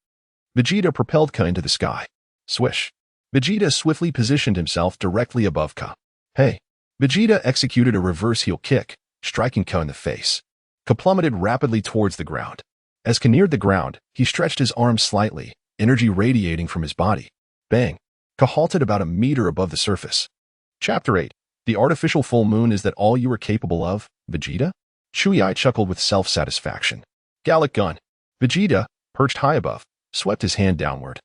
S1: Vegeta propelled Ka into the sky. Swish. Vegeta swiftly positioned himself directly above Ka. Hey. Vegeta executed a reverse heel kick, striking Ka in the face. Ka plummeted rapidly towards the ground. As Ka neared the ground, he stretched his arms slightly, energy radiating from his body. Bang. Ka halted about a meter above the surface. Chapter 8. The artificial full moon is that all you are capable of, Vegeta? Chuyi chuckled with self-satisfaction. Gallic gun. Vegeta, perched high above, swept his hand downward,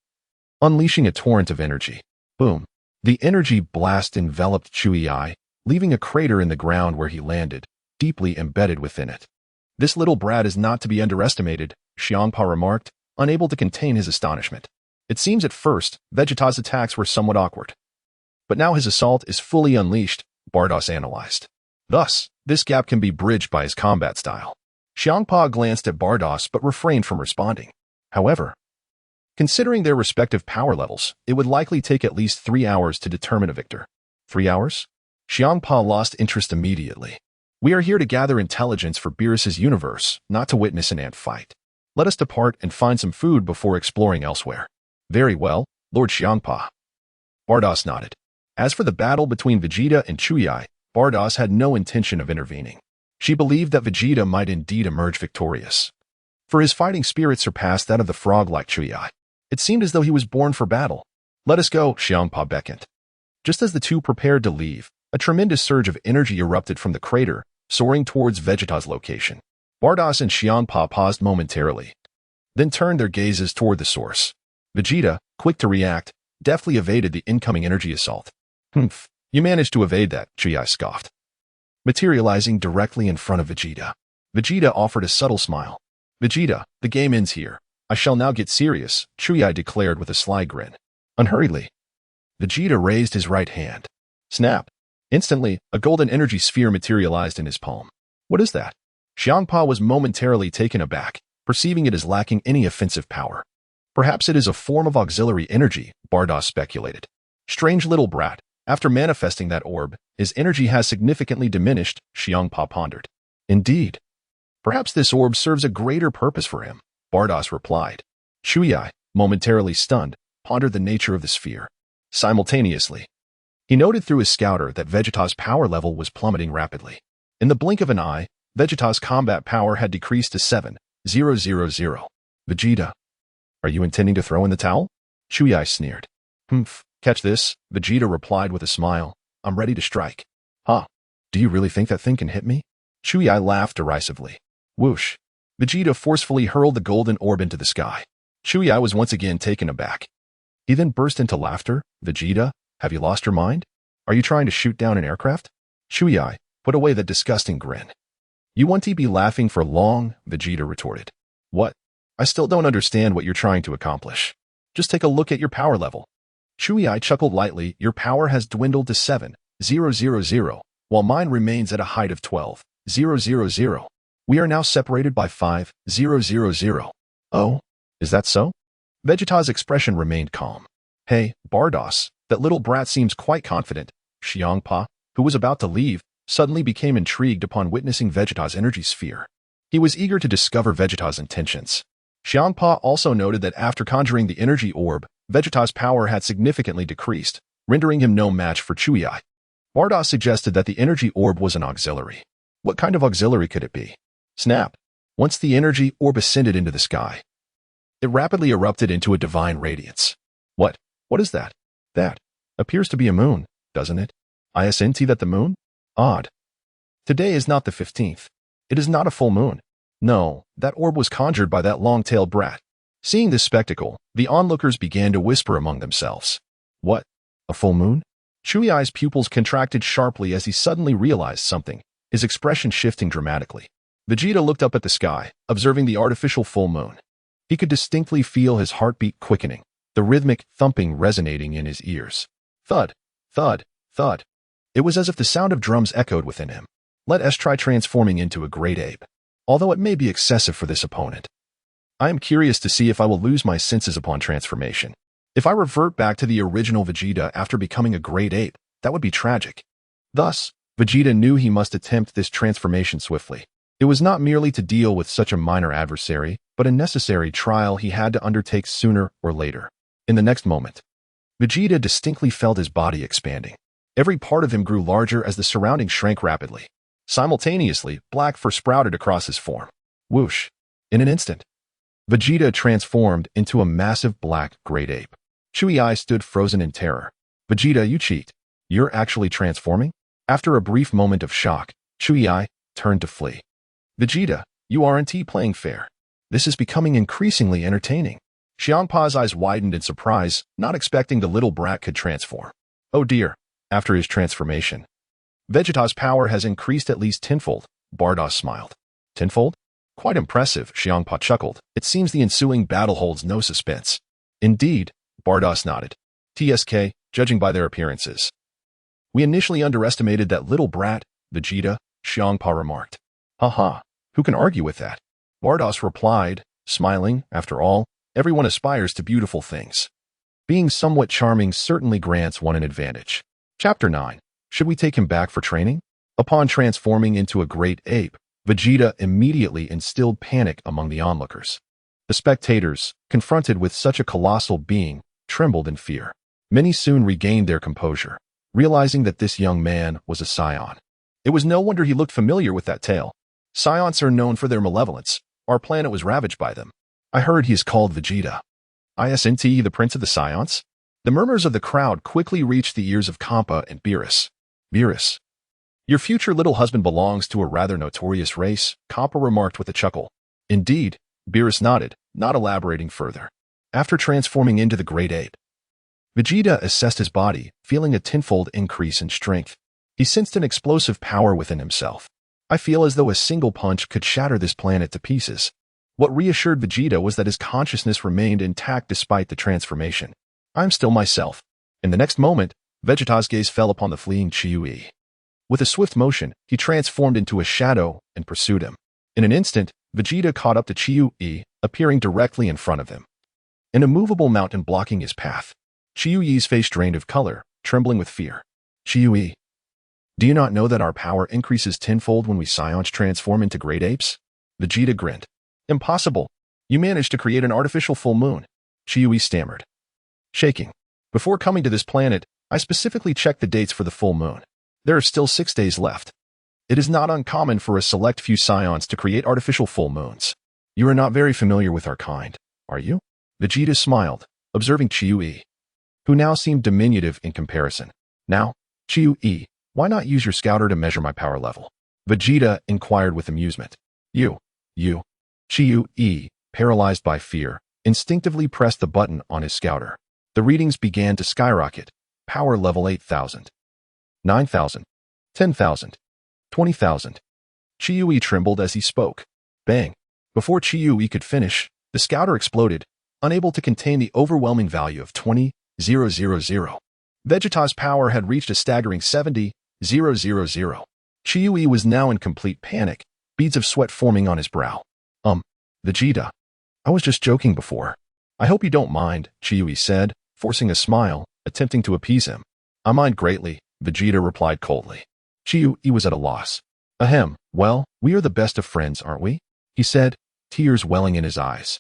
S1: unleashing a torrent of energy. Boom. The energy blast enveloped Chuyi, leaving a crater in the ground where he landed, deeply embedded within it. This little brat is not to be underestimated, Xiangpa remarked, unable to contain his astonishment. It seems at first, Vegeta's attacks were somewhat awkward. But now his assault is fully unleashed, Bardoss analyzed. Thus, this gap can be bridged by his combat style. Xiangpa glanced at Bardoss but refrained from responding. However, considering their respective power levels, it would likely take at least 3 hours to determine a victor. 3 hours? Xiangpa lost interest immediately. We are here to gather intelligence for Beerus's universe, not to witness an ant fight. Let us depart and find some food before exploring elsewhere. Very well, Lord Xiangpa. Bardoss nodded. As for the battle between Vegeta and Chuyi, Bardoss had no intention of intervening. She believed that Vegeta might indeed emerge victorious. For his fighting spirit surpassed that of the frog-like Chuyi. It seemed as though he was born for battle. Let us go, Xiangpa beckoned. Just as the two prepared to leave, a tremendous surge of energy erupted from the crater, soaring towards Vegeta's location. Bardoss and Xiangpa paused momentarily, then turned their gazes toward the source. Vegeta, quick to react, deftly evaded the incoming energy assault. Humph, you managed to evade that, Chuyi scoffed, materializing directly in front of Vegeta. Vegeta offered a subtle smile. Vegeta, the game ends here. I shall now get serious, Chuyi declared with a sly grin. Unhurriedly, Vegeta raised his right hand. Snap. Instantly, a golden energy sphere materialized in his palm. What is that? Xiangpa was momentarily taken aback, perceiving it as lacking any offensive power. Perhaps it is a form of auxiliary energy, Bardoss speculated. Strange little brat. After manifesting that orb, his energy has significantly diminished, Xiangpa pondered. Indeed. Perhaps this orb serves a greater purpose for him, Bardoss replied. Chuyi, momentarily stunned, pondered the nature of the sphere. Simultaneously, He noted through his scouter that Vegeta's power level was plummeting rapidly. In the blink of an eye, Vegeta's combat power had decreased to 7,000. Vegeta, are you intending to throw in the towel? Shuyi sneered. Humph, catch this, Vegeta replied with a smile. I'm ready to strike. Huh? Do you really think that thing can hit me? Shuyi laughed derisively. Whoosh. Vegeta forcefully hurled the golden orb into the sky. Shuyi was once again taken aback. He then burst into laughter. Vegeta, have you lost your mind? Are you trying to shoot down an aircraft? Shuyi, put away that disgusting grin. You won't be laughing for long, Vegeta retorted. What? I still don't understand what you're trying to accomplish. Just take a look at your power level. Shuyi chuckled lightly. Your power has dwindled to 7,000, while mine remains at a height of 12,000. We are now separated by 5,000. Oh, is that so? Vegeta's expression remained calm. Hey, Bardos, that little brat seems quite confident. Xiangpa, who was about to leave, suddenly became intrigued upon witnessing Vegeta's energy sphere. He was eager to discover Vegeta's intentions. Xiangpa also noted that after conjuring the energy orb, Vegeta's power had significantly decreased, rendering him no match for Shuyi. Bardos suggested that the energy orb was an auxiliary. What kind of auxiliary could it be? Snap! Once the energy orb ascended into the sky, it rapidly erupted into a divine radiance. What is that? That appears to be a moon, doesn't it? Isn't that the moon? Odd. Today is not the 15th. It is not a full moon. No, that orb was conjured by that long-tailed brat. Seeing this spectacle, the onlookers began to whisper among themselves. What? A full moon? Shuyi's pupils contracted sharply as he suddenly realized something, his expression shifting dramatically. Vegeta looked up at the sky, observing the artificial full moon. He could distinctly feel his heartbeat quickening, the rhythmic thumping resonating in his ears. Thud, thud, thud. It was as if the sound of drums echoed within him. Let us try transforming into a great ape. Although it may be excessive for this opponent. I am curious to see if I will lose my senses upon transformation. If I revert back to the original Vegeta after becoming a great ape, that would be tragic. Thus, Vegeta knew he must attempt this transformation swiftly. It was not merely to deal with such a minor adversary, but a necessary trial he had to undertake sooner or later. In the next moment, Vegeta distinctly felt his body expanding. Every part of him grew larger as the surroundings shrank rapidly. Simultaneously, black fur sprouted across his form. Whoosh! In an instant, Vegeta transformed into a massive black great ape. Shuyi stood frozen in terror. Vegeta, you cheat. You're actually transforming? After a brief moment of shock, Shuyi turned to flee. Vegeta, you aren't playing fair. This is becoming increasingly entertaining. Xiangpa's eyes widened in surprise, not expecting the little brat could transform. Oh dear, after his transformation, Vegeta's power has increased at least tenfold, Bardos smiled. Tenfold? Quite impressive, Xiangpa chuckled. It seems the ensuing battle holds no suspense. Indeed, Bardos nodded. TSK, judging by their appearances. We initially underestimated that little brat, Vegeta, Xiangpa remarked. Haha, who can argue with that? Bardos replied, smiling. After all, everyone aspires to beautiful things. Being somewhat charming certainly grants one an advantage. Chapter 9. Should we take him back for training? Upon transforming into a great ape, Vegeta immediately instilled panic among the onlookers. The spectators, confronted with such a colossal being, trembled in fear. Many soon regained their composure, realizing that this young man was a Saiyan. It was no wonder he looked familiar with that tail. Saiyans are known for their malevolence. Our planet was ravaged by them. I heard he is called Vegeta. Isn't he the prince of the Saiyans? The murmurs of the crowd quickly reached the ears of Kampa and Beerus. Beerus, your future little husband belongs to a rather notorious race, Kampa remarked with a chuckle. Indeed, Beerus nodded, not elaborating further. After transforming into the great ape, Vegeta assessed his body, feeling a tenfold increase in strength. He sensed an explosive power within himself. I feel as though a single punch could shatter this planet to pieces. What reassured Vegeta was that his consciousness remained intact despite the transformation. I'm still myself. In the next moment, Vegeta's gaze fell upon the fleeing Shuyi. With a swift motion, he transformed into a shadow and pursued him. In an instant, Vegeta caught up to Shuyi, appearing directly in front of him. An immovable mountain blocking his path. Shuyi's face drained of color, trembling with fear. Shuyi, do you not know that our power increases tenfold when we Saiyans transform into great apes? Vegeta grinned. Impossible. You managed to create an artificial full moon. Shuyi stammered. Shaking. Before coming to this planet, I specifically checked the dates for the full moon. There are still 6 days left. It is not uncommon for a select few Saiyans to create artificial full moons. You are not very familiar with our kind, are you? Vegeta smiled, observing Chiyu-E, who now seemed diminutive in comparison. Now, Chiyu-E, why not use your scouter to measure my power level? Vegeta inquired with amusement. You. Chiyu-E, paralyzed by fear, instinctively pressed the button on his scouter. The readings began to skyrocket. Power level 8,000. 9,000. 10,000. 20,000. Chiyu-E trembled as he spoke. Bang. Before Chiyu-E could finish, the scouter exploded, unable to contain the overwhelming value of 20,000. Vegeta's power had reached a staggering 70,000. Chiyu-E was now in complete panic, beads of sweat forming on his brow. Vegeta. I was just joking before. I hope you don't mind, Chiyu-E said, forcing a smile, attempting to appease him. I mind greatly, Vegeta replied coldly. Chiyu-E was at a loss. Ahem, well, we are the best of friends, aren't we? He said, tears welling in his eyes.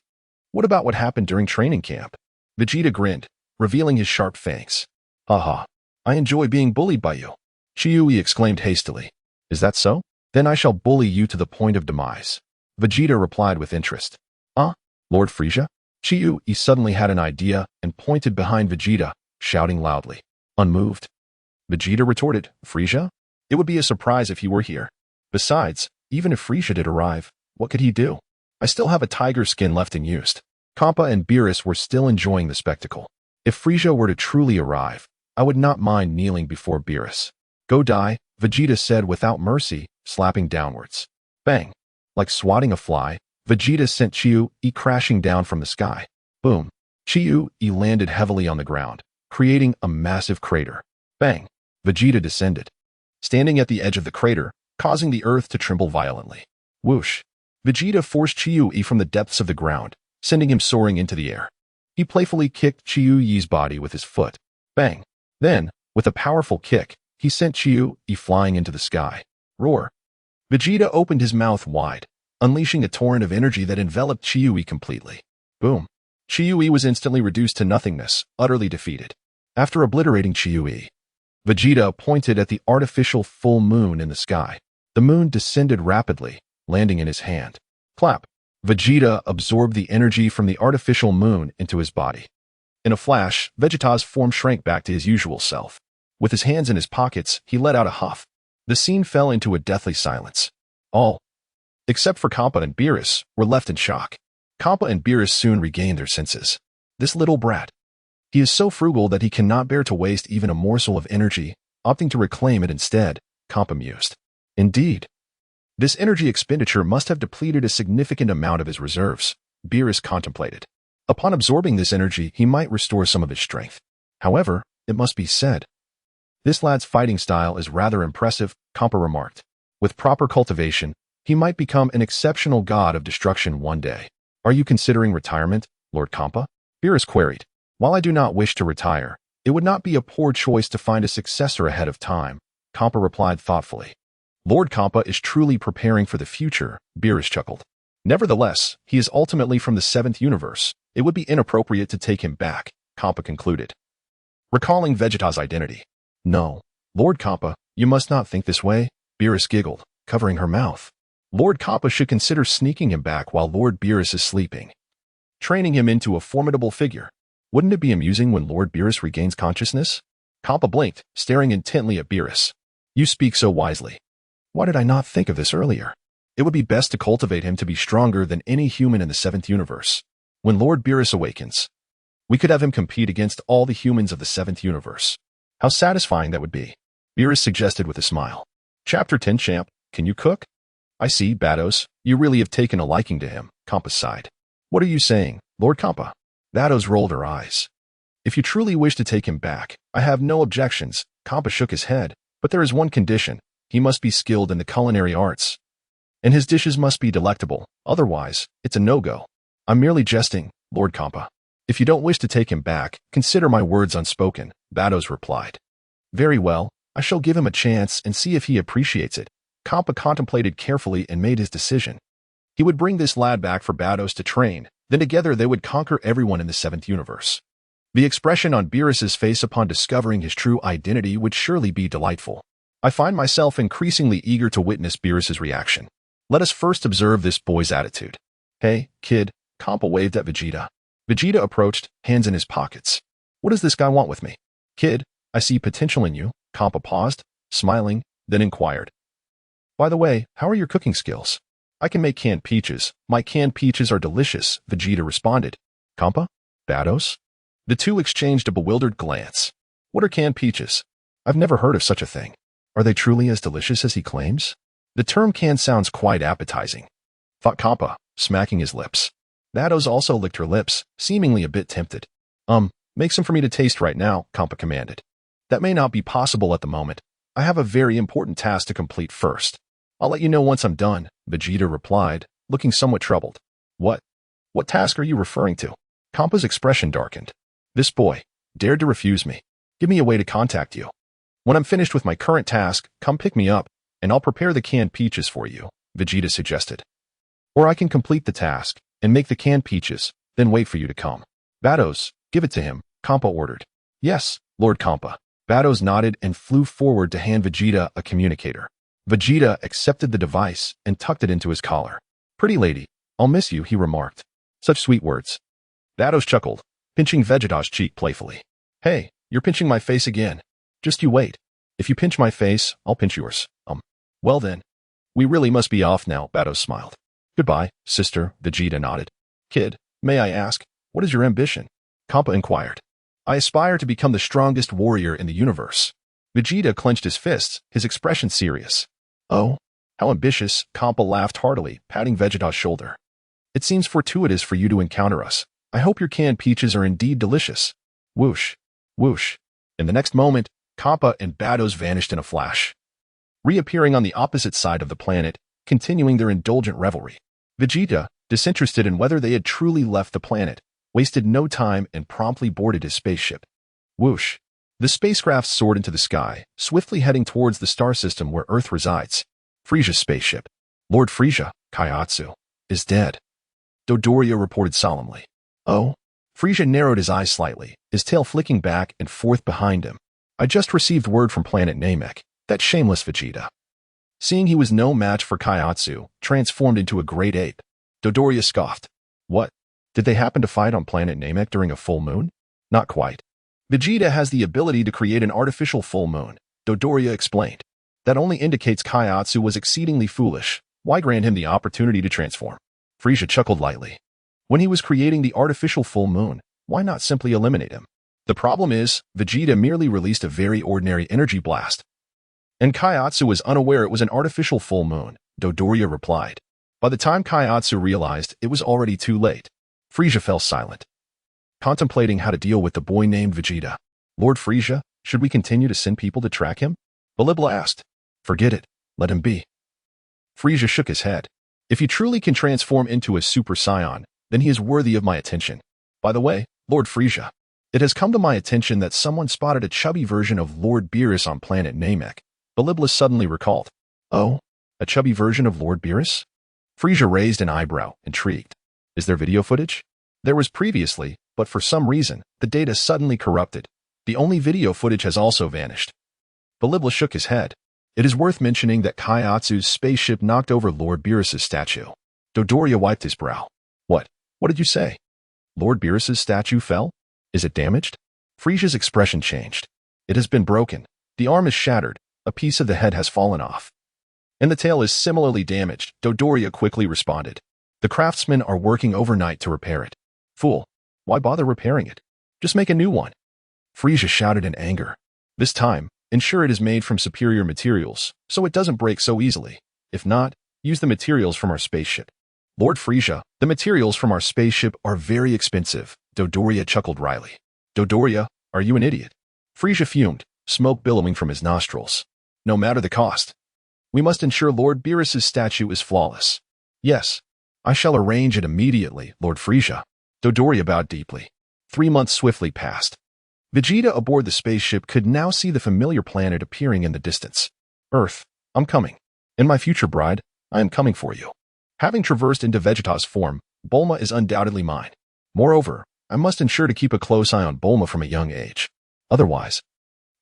S1: What about what happened during training camp? Vegeta grinned, revealing his sharp fangs. Haha, I enjoy being bullied by you. Chiyu-E exclaimed hastily. Is that so? Then I shall bully you to the point of demise. Vegeta replied with interest. Lord Frieza? Chiyu-E suddenly had an idea and pointed behind Vegeta, shouting loudly. Unmoved. Vegeta retorted, Frieza? It would be a surprise if he were here. Besides, even if Frieza did arrive, what could he do? I still have a tiger skin left unused. Kappa and Beerus were still enjoying the spectacle. If Frieza were to truly arrive, I would not mind kneeling before Beerus. Go die, Vegeta said without mercy, slapping downwards. Bang. Like swatting a fly, Vegeta sent Chiyu-E crashing down from the sky. Boom. Chiyu-E landed heavily on the ground, creating a massive crater. Bang. Vegeta descended, standing at the edge of the crater, causing the earth to tremble violently. Whoosh. Vegeta forced Chiyu-E from the depths of the ground, sending him soaring into the air. He playfully kicked Chiyu-E's body with his foot. Bang. Then, with a powerful kick, he sent Chiyu-E flying into the sky. Roar. Vegeta opened his mouth wide, unleashing a torrent of energy that enveloped Chiyu-E completely. Boom. Chiyu-E was instantly reduced to nothingness, utterly defeated. After obliterating Chiyu-E, Vegeta pointed at the artificial full moon in the sky. The moon descended rapidly, landing in his hand. Clap. Vegeta absorbed the energy from the artificial moon into his body. In a flash, Vegeta's form shrank back to his usual self. With his hands in his pockets, he let out a huff. The scene fell into a deathly silence. All, except for Kappa and Beerus, were left in shock. Kappa and Beerus soon regained their senses. This little brat. He is so frugal that he cannot bear to waste even a morsel of energy, opting to reclaim it instead, Kappa mused. Indeed. This energy expenditure must have depleted a significant amount of his reserves, Beerus contemplated. Upon absorbing this energy, he might restore some of his strength. However, it must be said, this lad's fighting style is rather impressive, Kappa remarked. With proper cultivation, he might become an exceptional god of destruction one day. Are you considering retirement, Lord Kappa? Beerus queried. While I do not wish to retire, it would not be a poor choice to find a successor ahead of time, Kappa replied thoughtfully. Lord Kappa is truly preparing for the future, Beerus chuckled. Nevertheless, he is ultimately from the 7th universe. It would be inappropriate to take him back, Kappa concluded. Recalling Vegeta's identity. No, Lord Kappa, you must not think this way, Beerus giggled, covering her mouth. Lord Kappa should consider sneaking him back while Lord Beerus is sleeping, training him into a formidable figure. Wouldn't it be amusing when Lord Beerus regains consciousness? Kappa blinked, staring intently at Beerus. You speak so wisely. Why did I not think of this earlier? It would be best to cultivate him to be stronger than any human in the 7th universe. When Lord Beerus awakens, we could have him compete against all the humans of the 7th universe. How satisfying that would be, Beerus suggested with a smile. Chapter 10 Champ, can you cook? I see, Vados, you really have taken a liking to him, Kappa sighed. What are you saying, Lord Kappa? Vados rolled her eyes. If you truly wish to take him back, I have no objections, Kappa shook his head, but there is one condition, he must be skilled in the culinary arts. And his dishes must be delectable, otherwise, it's a no-go. I'm merely jesting, Lord Kappa. If you don't wish to take him back, consider my words unspoken, Vados replied. Very well, I shall give him a chance and see if he appreciates it. Kappa contemplated carefully and made his decision. He would bring this lad back for Vados to train, then together they would conquer everyone in the 7th universe. The expression on Beerus's face upon discovering his true identity would surely be delightful. I find myself increasingly eager to witness Beerus's reaction. Let us first observe this boy's attitude. Hey, kid, Compa waved at Vegeta. Vegeta approached, hands in his pockets. What does this guy want with me? Kid, I see potential in you. Compa paused, smiling, then inquired. By the way, how are your cooking skills? I can make canned peaches. My canned peaches are delicious, Vegeta responded. Compa? Bados? The two exchanged a bewildered glance. What are canned peaches? I've never heard of such a thing. Are they truly as delicious as he claims? The term canned sounds quite appetizing, thought Compa, smacking his lips. Bados also licked her lips, seemingly a bit tempted. Make some for me to taste right now, Compa commanded. That may not be possible at the moment. I have a very important task to complete first. I'll let you know once I'm done, Vegeta replied, looking somewhat troubled. What task are you referring to? Compa's expression darkened. This boy dared to refuse me. Give me a way to contact you. When I'm finished with my current task, come pick me up, and I'll prepare the canned peaches for you, Vegeta suggested. Or I can complete the task and make the canned peaches, then wait for you to come. Bados, give it to him, Compa ordered. Yes, Lord Compa. Bados nodded and flew forward to hand Vegeta a communicator. Vegeta accepted the device and tucked it into his collar. Pretty lady, I'll miss you, he remarked. Such sweet words. Bados chuckled, pinching Vegeta's cheek playfully. Hey, you're pinching my face again. Just you wait. If you pinch my face, I'll pinch yours. Well then. We really must be off now, Bados smiled. Goodbye, sister, Vegeta nodded. Kid, may I ask, what is your ambition? Compa inquired. I aspire to become the strongest warrior in the universe. Vegeta clenched his fists, his expression serious. Oh, how ambitious, Compa laughed heartily, patting Vegeta's shoulder. It seems fortuitous for you to encounter us. I hope your canned peaches are indeed delicious. Whoosh, whoosh. In the next moment, Compa and Bados vanished in a flash, reappearing on the opposite side of the planet, continuing their indulgent revelry. Vegeta, disinterested in whether they had truly left the planet, wasted no time and promptly boarded his spaceship. Whoosh. The spacecraft soared into the sky, swiftly heading towards the star system where Earth resides. Frieza's spaceship. Lord Frieza, Kaiatsu, is dead, Dodoria reported solemnly. Oh? Frieza narrowed his eyes slightly, his tail flicking back and forth behind him. I just received word from planet Namek. That shameless Vegeta, seeing he was no match for Kaiatsu, transformed into a great ape. Dodoria scoffed. What? Did they happen to fight on planet Namek during a full moon? Not quite. Vegeta has the ability to create an artificial full moon, Dodoria explained. That only indicates Kaiatsu was exceedingly foolish. Why grant him the opportunity to transform? Frieza chuckled lightly. When he was creating the artificial full moon, why not simply eliminate him? The problem is, Vegeta merely released a very ordinary energy blast, and Kaiatsu was unaware it was an artificial full moon, Dodoria replied. By the time Kaiatsu realized, it was already too late. Frieza fell silent, contemplating how to deal with the boy named Vegeta. Lord Frieza, should we continue to send people to track him? Balibla asked. Forget it. Let him be. Frieza shook his head. If he truly can transform into a Super Saiyan, then he is worthy of my attention. By the way, Lord Frieza, it has come to my attention that someone spotted a chubby version of Lord Beerus on planet Namek. Balibla suddenly recalled. Oh, a chubby version of Lord Beerus? Frieza raised an eyebrow, intrigued. Is there video footage? There was previously, but for some reason, the data suddenly corrupted. The only video footage has also vanished. Balibla shook his head. It is worth mentioning that Kaiatsu's spaceship knocked over Lord Beerus's statue. Dodoria wiped his brow. What? What did you say? Lord Beerus's statue fell? Is it damaged? Frieza's expression changed. It has been broken. The arm is shattered. A piece of the head has fallen off. And the tail is similarly damaged, Dodoria quickly responded. The craftsmen are working overnight to repair it. Fool. Why bother repairing it? Just make a new one. Frieza shouted in anger. This time, ensure it is made from superior materials, so it doesn't break so easily. If not, use the materials from our spaceship. Lord Frieza, the materials from our spaceship are very expensive, Dodoria chuckled wryly. Dodoria, are you an idiot? Frieza fumed, smoke billowing from his nostrils. No matter the cost. We must ensure Lord Beerus's statue is flawless. Yes, I shall arrange it immediately, Lord Frieza. Dodoria bowed deeply. 3 months swiftly passed. Vegeta aboard the spaceship could now see the familiar planet appearing in the distance. Earth, I'm coming. And my future bride, I am coming for you. Having traversed into Vegeta's form, Bulma is undoubtedly mine. Moreover, I must ensure to keep a close eye on Bulma from a young age. Otherwise,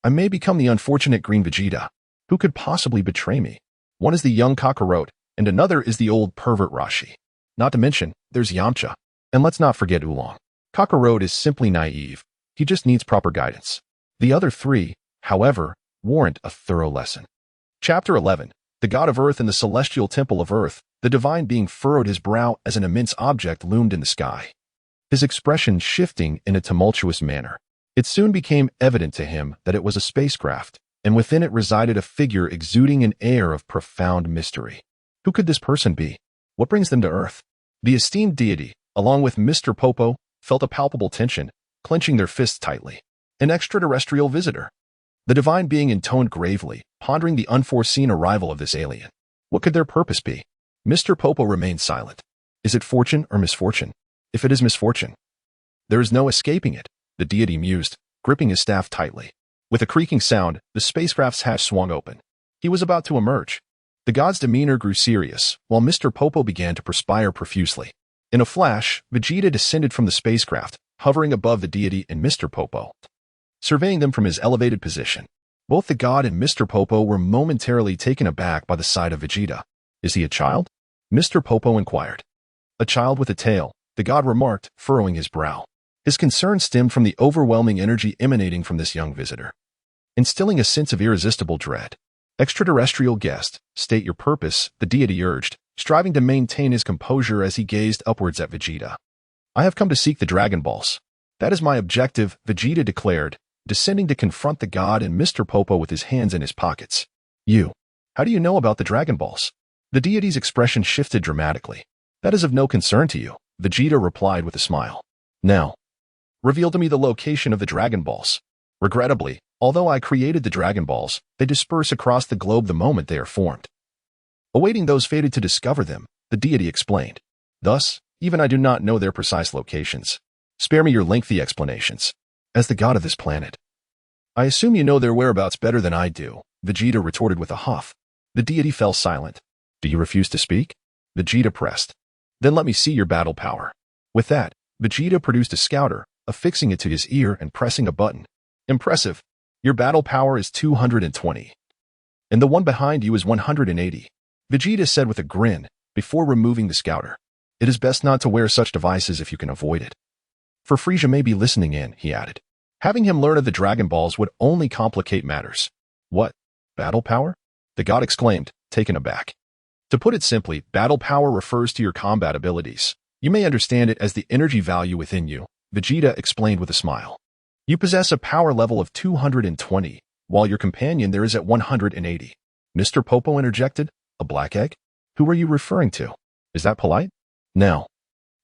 S1: I may become the unfortunate Green Vegeta. Who could possibly betray me? One is the young Kakarot, and another is the old pervert Roshi. Not to mention, there's Yamcha. And let's not forget Oolong. Kakarot is simply naive. He just needs proper guidance. The other three, however, warrant a thorough lesson. Chapter 11. The God of Earth in the Celestial Temple of Earth. The divine being furrowed his brow as an immense object loomed in the sky, his expression shifting in a tumultuous manner. It soon became evident to him that it was a spacecraft, and within it resided a figure exuding an air of profound mystery. Who could this person be? What brings them to Earth? The esteemed deity, along with Mr. Popo, felt a palpable tension, clenching their fists tightly. An extraterrestrial visitor. The divine being intoned gravely, pondering the unforeseen arrival of this alien. What could their purpose be? Mr. Popo remained silent. Is it fortune or misfortune? If it is misfortune, there is no escaping it, the deity mused, gripping his staff tightly. With a creaking sound, the spacecraft's hatch swung open. He was about to emerge. The god's demeanor grew serious, while Mr. Popo began to perspire profusely. In a flash, Vegeta descended from the spacecraft, hovering above the deity and Mr. Popo, surveying them from his elevated position. Both the god and Mr. Popo were momentarily taken aback by the sight of Vegeta. Is he a child? Mr. Popo inquired. A child with a tail, the god remarked, furrowing his brow. His concern stemmed from the overwhelming energy emanating from this young visitor, instilling a sense of irresistible dread. Extraterrestrial guest, state your purpose, the deity urged, striving to maintain his composure as he gazed upwards at Vegeta. I have come to seek the Dragon Balls. That is my objective, Vegeta declared, descending to confront the god and Mr. Popo with his hands in his pockets. How do you know about the Dragon Balls? The deity's expression shifted dramatically. That is of no concern to you, Vegeta replied with a smile. Now, reveal to me the location of the Dragon Balls. Regrettably, although I created the Dragon Balls, they disperse across the globe the moment they are formed. Awaiting those fated to discover them, the deity explained. Thus, even I do not know their precise locations. Spare me your lengthy explanations. As the god of this planet, I assume you know their whereabouts better than I do, Vegeta retorted with a huff. The deity fell silent. Do you refuse to speak? Vegeta pressed. Then let me see your battle power. With that, Vegeta produced a scouter, affixing it to his ear and pressing a button. Impressive. Your battle power is 220. And the one behind you is 180. Vegeta said with a grin, before removing the scouter. It is best not to wear such devices if you can avoid it. For Frieza may be listening in, he added. Having him learn of the Dragon Balls would only complicate matters. What? Battle power? The god exclaimed, taken aback. To put it simply, battle power refers to your combat abilities. You may understand it as the energy value within you, Vegeta explained with a smile. You possess a power level of 220, while your companion there is at 180. Mr. Popo interjected, a black egg? Who are you referring to? Is that polite? Now,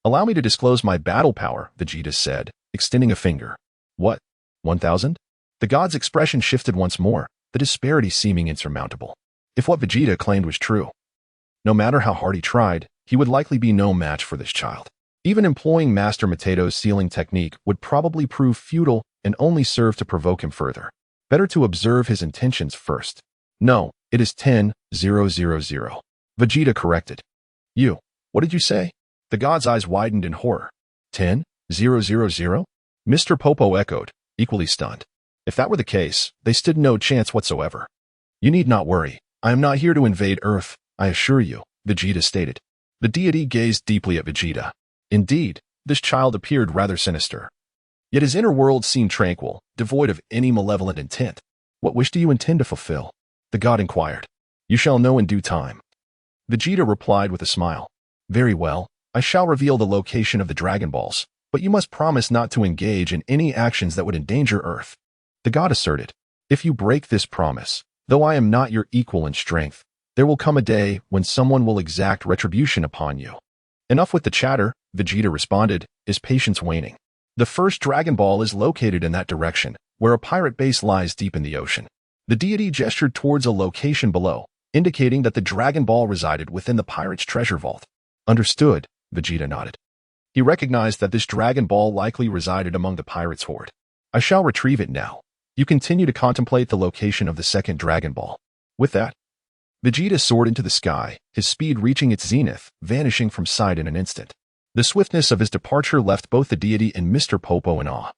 S1: allow me to disclose my battle power, Vegeta said, extending a finger. What? 1,000? The god's expression shifted once more, the disparity seeming insurmountable. If what Vegeta claimed was true, no matter how hard he tried, he would likely be no match for this child. Even employing Master Matato's sealing technique would probably prove futile and only serve to provoke him further. Better to observe his intentions first. No, it is 10,000. Vegeta corrected. What did you say? The god's eyes widened in horror. 10,000? Mr. Popo echoed, equally stunned. If that were the case, they stood no chance whatsoever. You need not worry. I am not here to invade Earth, I assure you, Vegeta stated. The deity gazed deeply at Vegeta. Indeed, this child appeared rather sinister. Yet his inner world seemed tranquil, devoid of any malevolent intent. What wish do you intend to fulfill? The god inquired. You shall know in due time. Vegeta replied with a smile. Very well, I shall reveal the location of the Dragon Balls, but you must promise not to engage in any actions that would endanger Earth. The god asserted. If you break this promise, though I am not your equal in strength, there will come a day when someone will exact retribution upon you. Enough with the chatter, Vegeta responded, his patience waning. The first Dragon Ball is located in that direction, where a pirate base lies deep in the ocean. The deity gestured towards a location below, indicating that the Dragon Ball resided within the pirate's treasure vault. Understood, Vegeta nodded. He recognized that this Dragon Ball likely resided among the pirate's hoard. I shall retrieve it now. You continue to contemplate the location of the second Dragon Ball. With that, Vegeta soared into the sky, his speed reaching its zenith, vanishing from sight in an instant. The swiftness of his departure left both the deity and Mr. Popo in awe.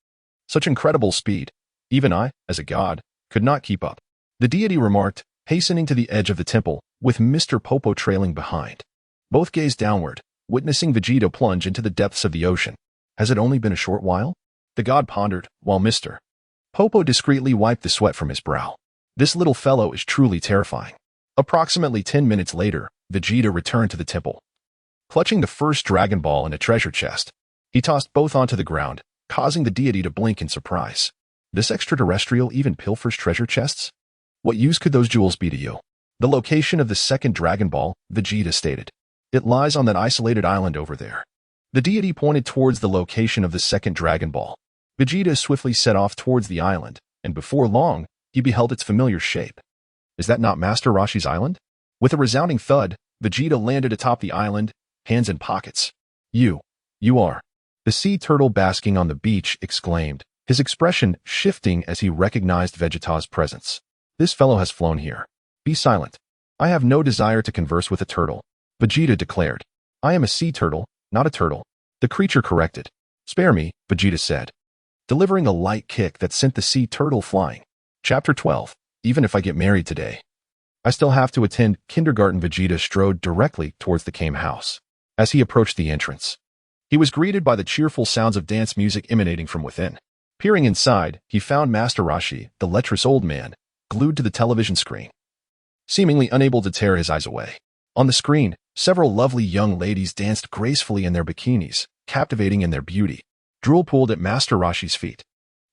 S1: Such incredible speed. Even I, as a god, could not keep up. The deity remarked, hastening to the edge of the temple, with Mr. Popo trailing behind. Both gazed downward, witnessing Vegeta plunge into the depths of the ocean. Has it only been a short while? The god pondered, while Mr. Popo discreetly wiped the sweat from his brow. This little fellow is truly terrifying. Approximately 10 minutes later, Vegeta returned to the temple. Clutching the first Dragon Ball in a treasure chest, he tossed both onto the ground, causing the deity to blink in surprise. This extraterrestrial even pilfers treasure chests? What use could those jewels be to you? The location of the second Dragon Ball, Vegeta stated. It lies on that isolated island over there. The deity pointed towards the location of the second Dragon Ball. Vegeta swiftly set off towards the island, and before long, he beheld its familiar shape. Is that not Master Roshi's island? With a resounding thud, Vegeta landed atop the island, hands in pockets. You are. The sea turtle basking on the beach exclaimed, his expression shifting as he recognized Vegeta's presence. This fellow has flown here. Be silent. I have no desire to converse with a turtle, Vegeta declared. I am a sea turtle, not a turtle. The creature corrected. Spare me, Vegeta said, delivering a light kick that sent the sea turtle flying. Chapter 12. Even if I get married today, I still have to attend kindergarten. Vegeta strode directly towards the Kame house. As he approached the entrance, he was greeted by the cheerful sounds of dance music emanating from within. Peering inside, he found Master Roshi, the lecherous old man, glued to the television screen, seemingly unable to tear his eyes away. On the screen, several lovely young ladies danced gracefully in their bikinis, captivating in their beauty. Drool pooled at Master Roshi's feet.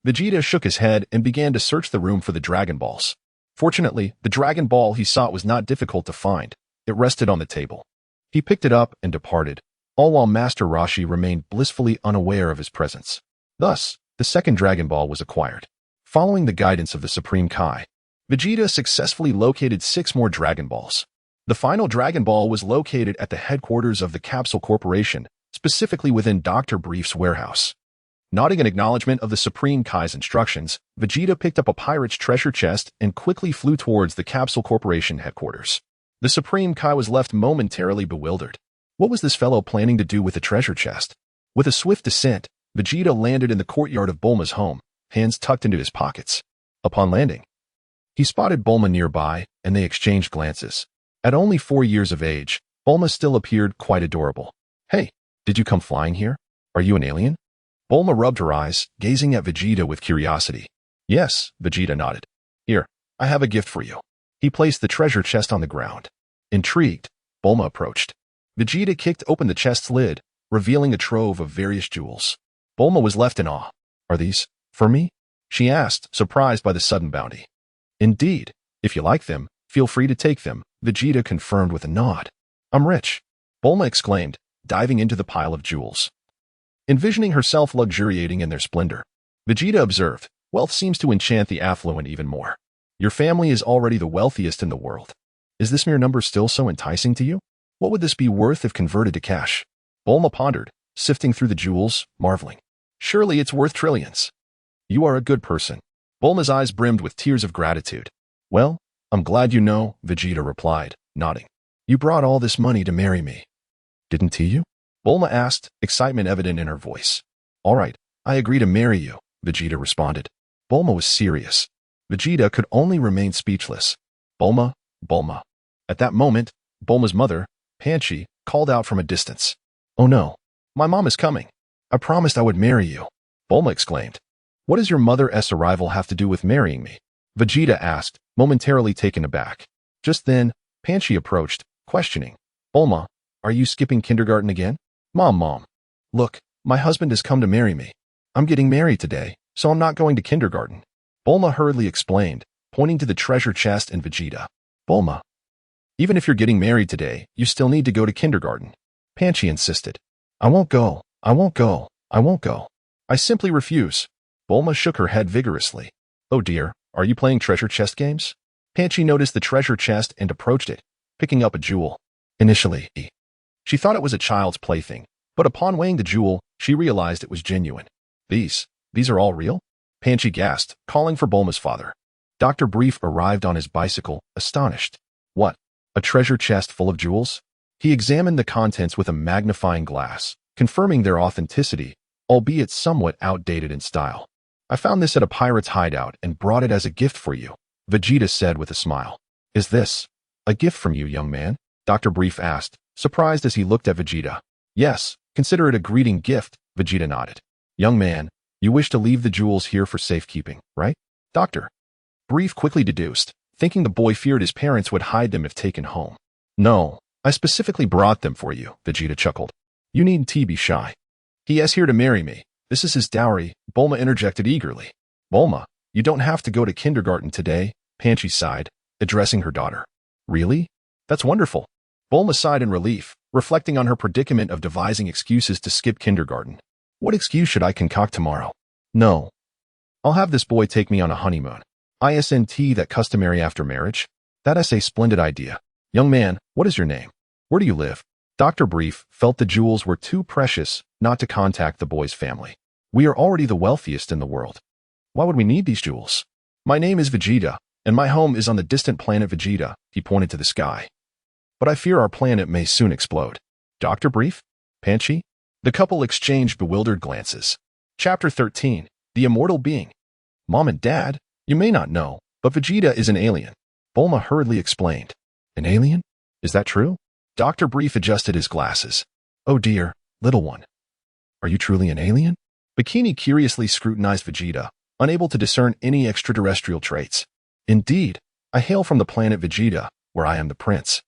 S1: Vegeta shook his head and began to search the room for the Dragon Balls. Fortunately, the Dragon Ball he sought was not difficult to find. It rested on the table. He picked it up and departed, all while Master Roshi remained blissfully unaware of his presence. Thus, the second Dragon Ball was acquired. Following the guidance of the Supreme Kai, Vegeta successfully located 6 more Dragon Balls. The final Dragon Ball was located at the headquarters of the Capsule Corporation, specifically within Dr. Brief's warehouse. Nodding in acknowledgement of the Supreme Kai's instructions, Vegeta picked up a pirate's treasure chest and quickly flew towards the Capsule Corporation headquarters. The Supreme Kai was left momentarily bewildered. What was this fellow planning to do with the treasure chest? With a swift descent, Vegeta landed in the courtyard of Bulma's home, hands tucked into his pockets. Upon landing, he spotted Bulma nearby, and they exchanged glances. At only 4 years of age, Bulma still appeared quite adorable. Hey, did you come flying here? Are you an alien? Bulma rubbed her eyes, gazing at Vegeta with curiosity. Yes, Vegeta nodded. Here, I have a gift for you. He placed the treasure chest on the ground. Intrigued, Bulma approached. Vegeta kicked open the chest's lid, revealing a trove of various jewels. Bulma was left in awe. Are these for me? She asked, surprised by the sudden bounty. Indeed. If you like them, feel free to take them, Vegeta confirmed with a nod. I'm rich, Bulma exclaimed, diving into the pile of jewels. Envisioning herself luxuriating in their splendor, Vegeta observed, wealth seems to enchant the affluent even more. Your family is already the wealthiest in the world. Is this mere number still so enticing to you? What would this be worth if converted to cash? Bulma pondered, sifting through the jewels, marveling. Surely it's worth trillions. You are a good person. Bulma's eyes brimmed with tears of gratitude. Well, I'm glad you know, Vegeta replied, nodding. You brought all this money to marry me. Didn't you? Bulma asked, excitement evident in her voice. All right, I agree to marry you, Vegeta responded. Bulma was serious. Vegeta could only remain speechless. Bulma, Bulma. At that moment, Bulma's mother, Panchi, called out from a distance. Oh no, my mom is coming. I promised I would marry you, Bulma exclaimed. What does your mother's arrival have to do with marrying me? Vegeta asked, momentarily taken aback. Just then, Panchi approached, questioning. Bulma, are you skipping kindergarten again? Mom. Look, my husband has come to marry me. I'm getting married today, so I'm not going to kindergarten. Bulma hurriedly explained, pointing to the treasure chest and Vegeta. Bulma, even if you're getting married today, you still need to go to kindergarten. Panchi insisted. I won't go. I simply refuse. Bulma shook her head vigorously. Oh dear, are you playing treasure chest games? Panchi noticed the treasure chest and approached it, picking up a jewel. Initially, she thought it was a child's plaything, but upon weighing the jewel, she realized it was genuine. These are all real? Panchi gasped, calling for Bulma's father. Dr. Brief arrived on his bicycle, astonished. What? A treasure chest full of jewels? He examined the contents with a magnifying glass, confirming their authenticity, albeit somewhat outdated in style. I found this at a pirate's hideout and brought it as a gift for you, Vegeta said with a smile. Is this a gift from you, young man? Dr. Brief asked, surprised as he looked at Vegeta. Yes, consider it a greeting gift, Vegeta nodded. Young man, you wish to leave the jewels here for safekeeping, right? Dr. Brief quickly deduced, thinking the boy feared his parents would hide them if taken home. No, I specifically brought them for you, Vegeta chuckled. You needn't be shy. He is here to marry me. This is his dowry, Bulma interjected eagerly. Bulma, you don't have to go to kindergarten today, Panchi sighed, addressing her daughter. Really? That's wonderful. Bulma sighed in relief, reflecting on her predicament of devising excuses to skip kindergarten. What excuse should I concoct tomorrow? No. I'll have this boy take me on a honeymoon. Isn't that customary after marriage? That is a splendid idea. Young man, what is your name? Where do you live? Dr. Brief felt the jewels were too precious not to contact the boy's family. We are already the wealthiest in the world. Why would we need these jewels? My name is Vegeta, and my home is on the distant planet Vegeta, he pointed to the sky. But I fear our planet may soon explode. Dr. Brief? Panchi? The couple exchanged bewildered glances. Chapter 13, The Immortal Being. Mom and Dad, you may not know, but Vegeta is an alien. Bulma hurriedly explained. An alien? Is that true? Dr. Brief adjusted his glasses. Oh dear, little one. Are you truly an alien? Bikini curiously scrutinized Vegeta, unable to discern any extraterrestrial traits. Indeed, I hail from the planet Vegeta, where I am the prince.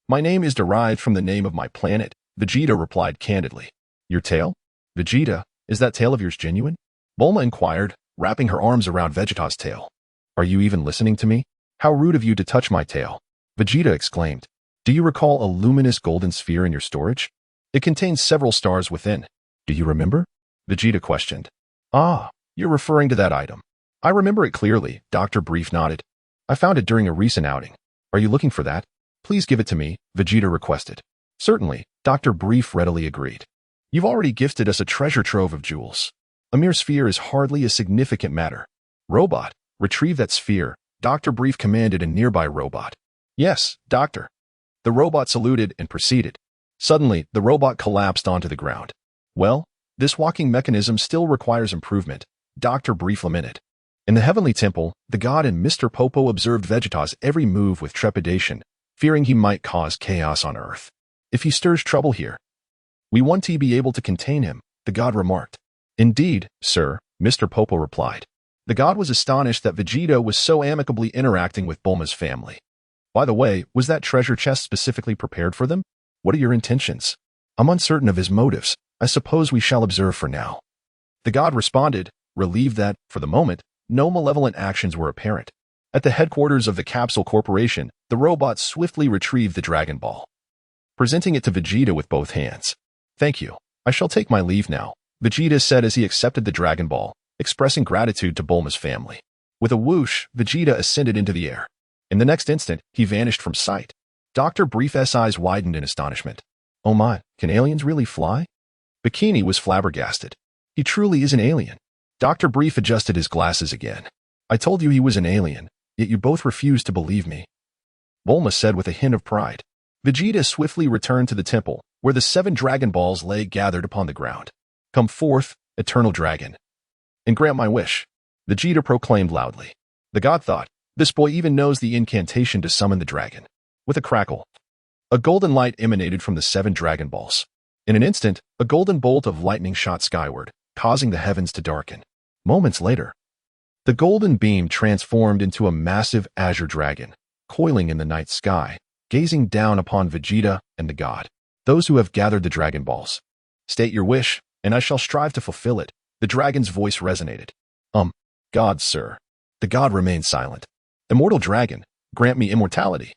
S1: My name is derived from the name of my planet, Vegeta replied candidly. Your tail? Vegeta, is that tail of yours genuine? Bulma inquired, wrapping her arms around Vegeta's tail. Are you even listening to me? How rude of you to touch my tail. Vegeta exclaimed. Do you recall a luminous golden sphere in your storage? It contains several stars within. Do you remember? Vegeta questioned. Ah, you're referring to that item. I remember it clearly, Dr. Brief nodded. I found it during a recent outing. Are you looking for that? Please give it to me, Vegeta requested. Certainly, Dr. Brief readily agreed. You've already gifted us a treasure trove of jewels. A mere sphere is hardly a significant matter. Robot, retrieve that sphere, Dr. Brief commanded a nearby robot. Yes, Doctor. The robot saluted and proceeded. Suddenly, the robot collapsed onto the ground. Well, this walking mechanism still requires improvement, Dr. Brief lamented. In the heavenly temple, the god and Mr. Popo observed Vegeta's every move with trepidation, fearing he might cause chaos on Earth. If he stirs trouble here, we want to be able to contain him, the god remarked. Indeed, sir, Mr. Popo replied. The god was astonished that Vegeta was so amicably interacting with Bulma's family. By the way, was that treasure chest specifically prepared for them? What are your intentions? I'm uncertain of his motives. I suppose we shall observe for now. The god responded, relieved that, for the moment, no malevolent actions were apparent. At the headquarters of the Capsule Corporation, the robot swiftly retrieved the Dragon Ball, presenting it to Vegeta with both hands. Thank you. I shall take my leave now, Vegeta said as he accepted the Dragon Ball, expressing gratitude to Bulma's family. With a whoosh, Vegeta ascended into the air. In the next instant, he vanished from sight. Dr. Brief's eyes widened in astonishment. Oh my, can aliens really fly? Bikini was flabbergasted. He truly is an alien. Dr. Brief adjusted his glasses again. I told you he was an alien, yet you both refused to believe me. Bulma said with a hint of pride. Vegeta swiftly returned to the temple, where the 7 Dragon Balls lay gathered upon the ground. Come forth, eternal dragon, and grant my wish, Vegeta proclaimed loudly. The god thought, this boy even knows the incantation to summon the dragon. With a crackle, a golden light emanated from the 7 Dragon Balls. In an instant, a golden bolt of lightning shot skyward, causing the heavens to darken. Moments later, the golden beam transformed into a massive azure dragon, coiling in the night sky, gazing down upon Vegeta and the god. Those who have gathered the Dragon Balls. State your wish, and I shall strive to fulfill it, the dragon's voice resonated. God, sir. The god remained silent. Immortal dragon, grant me immortality,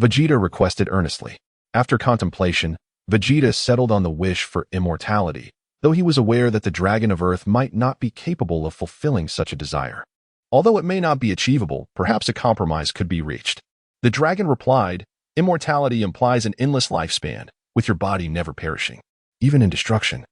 S1: Vegeta requested earnestly. After contemplation, Vegeta settled on the wish for immortality, though he was aware that the Dragon of Earth might not be capable of fulfilling such a desire. Although it may not be achievable, perhaps a compromise could be reached. The dragon replied, immortality implies an endless lifespan, with your body never perishing, even in destruction.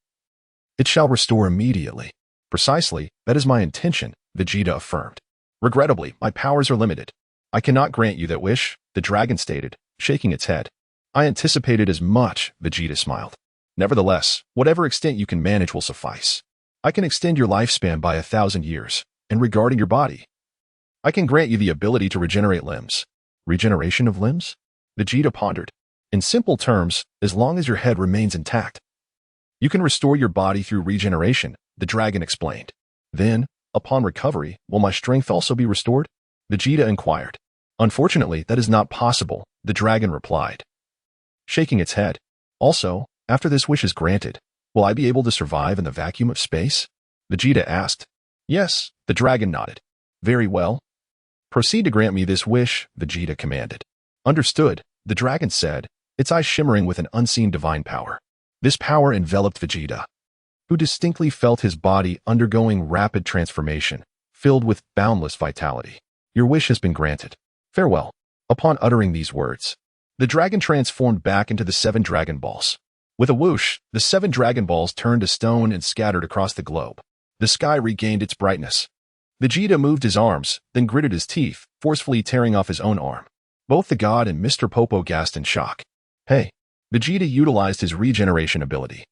S1: It shall restore immediately. Precisely, that is my intention, Vegeta affirmed. Regrettably, my powers are limited. I cannot grant you that wish, the dragon stated, shaking its head. I anticipated as much, Vegeta smiled. Nevertheless, whatever extent you can manage will suffice. I can extend your lifespan by 1,000 years, and regarding your body, I can grant you the ability to regenerate limbs. Regeneration of limbs? Vegeta pondered. In simple terms, as long as your head remains intact. You can restore your body through regeneration, the dragon explained. Then, upon recovery, will my strength also be restored? Vegeta inquired. Unfortunately, that is not possible, the dragon replied, shaking its head. Also, after this wish is granted, will I be able to survive in the vacuum of space? Vegeta asked. Yes, the dragon nodded. Very well. Proceed to grant me this wish, Vegeta commanded. Understood, the dragon said, its eyes shimmering with an unseen divine power. This power enveloped Vegeta, who distinctly felt his body undergoing rapid transformation, filled with boundless vitality. Your wish has been granted. Farewell. Upon uttering these words, the dragon transformed back into the 7 Dragon Balls. With a whoosh, the 7 Dragon Balls turned to stone and scattered across the globe. The sky regained its brightness. Vegeta moved his arms, then gritted his teeth, forcefully tearing off his own arm. Both the god and Mr. Popo gasped in shock. Hey! Vegeta utilized his regeneration ability.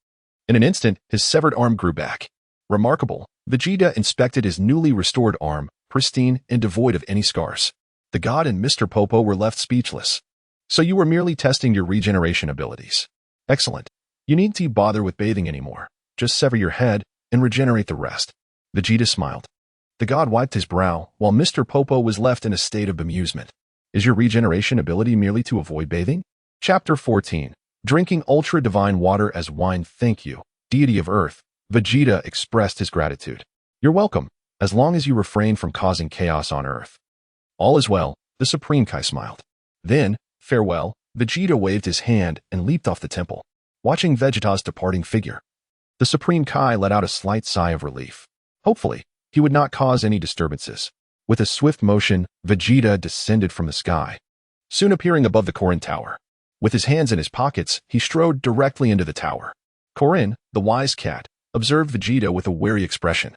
S1: In an instant, his severed arm grew back. Remarkable, Vegeta inspected his newly restored arm, pristine and devoid of any scars. The god and Mr. Popo were left speechless. So you were merely testing your regeneration abilities. Excellent. You needn't bother with bathing anymore. Just sever your head and regenerate the rest. Vegeta smiled. The god wiped his brow, while Mr. Popo was left in a state of bemusement. Is your regeneration ability merely to avoid bathing? Chapter 14. Drinking ultra-divine water as wine. Thank you, deity of earth. Vegeta expressed his gratitude. You're welcome, as long as you refrain from causing chaos on earth. All is well, the Supreme Kai smiled. Then, farewell, Vegeta waved his hand and leaped off the temple, watching Vegeta's departing figure. The Supreme Kai let out a slight sigh of relief. Hopefully, he would not cause any disturbances. With a swift motion, Vegeta descended from the sky, soon appearing above the Korin Tower. With his hands in his pockets, he strode directly into the tower. Korin, the wise cat, observed Vegeta with a wary expression.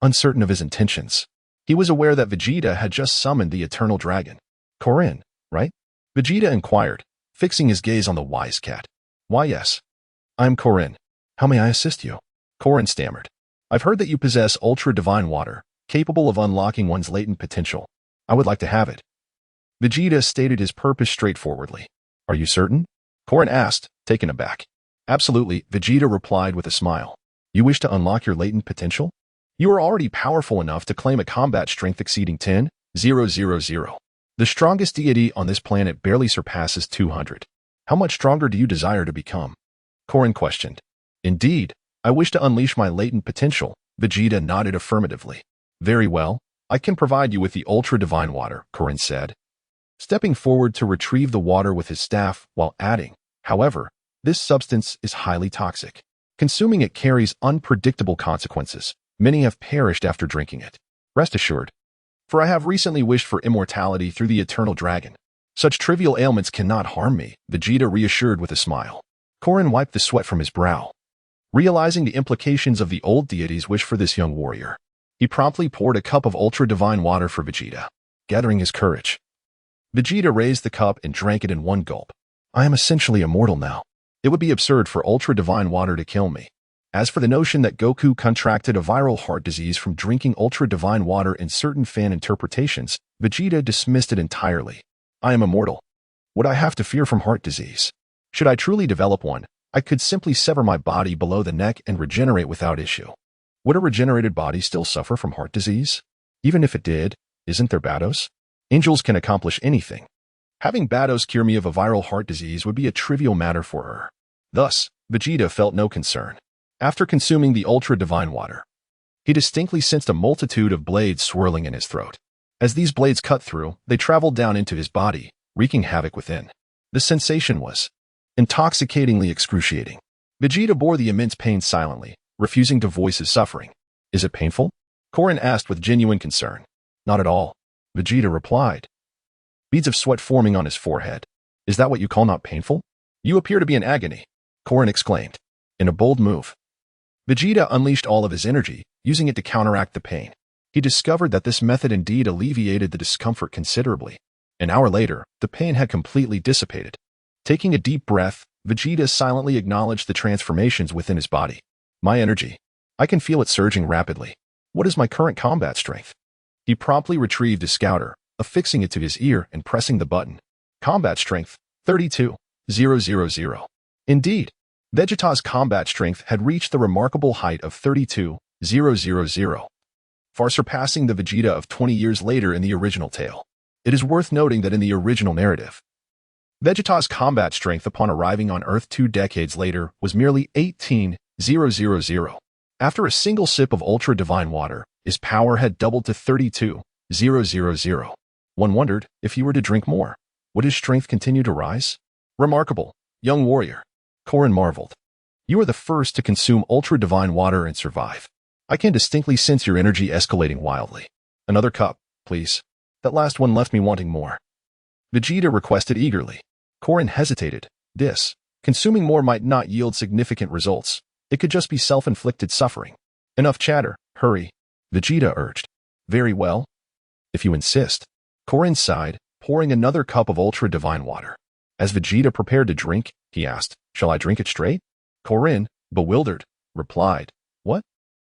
S1: Uncertain of his intentions, he was aware that Vegeta had just summoned the Eternal Dragon. Korin, right? Vegeta inquired, fixing his gaze on the wise cat. Why, yes. I'm Korin. How may I assist you? Korin stammered. I've heard that you possess ultra-divine water, capable of unlocking one's latent potential. I would like to have it. Vegeta stated his purpose straightforwardly. Are you certain? Korin asked, taken aback. Absolutely, Vegeta replied with a smile. You wish to unlock your latent potential? You are already powerful enough to claim a combat strength exceeding 10,000. The strongest deity on this planet barely surpasses 200. How much stronger do you desire to become? Korin questioned. Indeed, I wish to unleash my latent potential. Vegeta nodded affirmatively. Very well, I can provide you with the ultra-divine water, Korin said, stepping forward to retrieve the water with his staff while adding, however, this substance is highly toxic. Consuming it carries unpredictable consequences. Many have perished after drinking it. Rest assured, for I have recently wished for immortality through the Eternal Dragon. Such trivial ailments cannot harm me, Vegeta reassured with a smile. Korin wiped the sweat from his brow. Realizing the implications of the old deity's wish for this young warrior, he promptly poured a cup of ultra-divine water for Vegeta, gathering his courage. Vegeta raised the cup and drank it in one gulp. I am essentially immortal now. It would be absurd for ultra-divine water to kill me. As for the notion that Goku contracted a viral heart disease from drinking ultra-divine water in certain fan interpretations, Vegeta dismissed it entirely. I am immortal. Would I have to fear from heart disease? Should I truly develop one, I could simply sever my body below the neck and regenerate without issue. Would a regenerated body still suffer from heart disease? Even if it did, isn't there Bados? Angels can accomplish anything. Having Bados cure me of a viral heart disease would be a trivial matter for her. Thus, Vegeta felt no concern. After consuming the ultra-divine water, he distinctly sensed a multitude of blades swirling in his throat. As these blades cut through, they traveled down into his body, wreaking havoc within. The sensation was intoxicatingly excruciating. Vegeta bore the immense pain silently, refusing to voice his suffering. Is it painful? Korin asked with genuine concern. Not at all, Vegeta replied, beads of sweat forming on his forehead. Is that what you call not painful? You appear to be in agony, Korin exclaimed. In a bold move, Vegeta unleashed all of his energy, using it to counteract the pain. He discovered that this method indeed alleviated the discomfort considerably. An hour later, the pain had completely dissipated. Taking a deep breath, Vegeta silently acknowledged the transformations within his body. My energy. I can feel it surging rapidly. What is my current combat strength? He promptly retrieved his scouter, affixing it to his ear and pressing the button. Combat strength, 32,000. Indeed, Vegeta's combat strength had reached the remarkable height of 32,000, far surpassing the Vegeta of 20 years later in the original tale. It is worth noting that in the original narrative, Vegeta's combat strength upon arriving on Earth 2 decades later was merely 18,000. After a single sip of Ultra Divine Water, his power had doubled to 32,000. One wondered, if he were to drink more, would his strength continue to rise? Remarkable, young warrior. Korin marveled. You are the first to consume Ultra Divine Water and survive. I can distinctly sense your energy escalating wildly. Another cup, please. That last one left me wanting more. Vegeta requested eagerly. Korin hesitated. Consuming more might not yield significant results. It could just be self-inflicted suffering. Enough chatter, hurry. Vegeta urged. Very well. If you insist. Korin sighed, pouring another cup of Ultra Divine Water. As Vegeta prepared to drink, he asked, shall I drink it straight? Korin, bewildered, replied, what?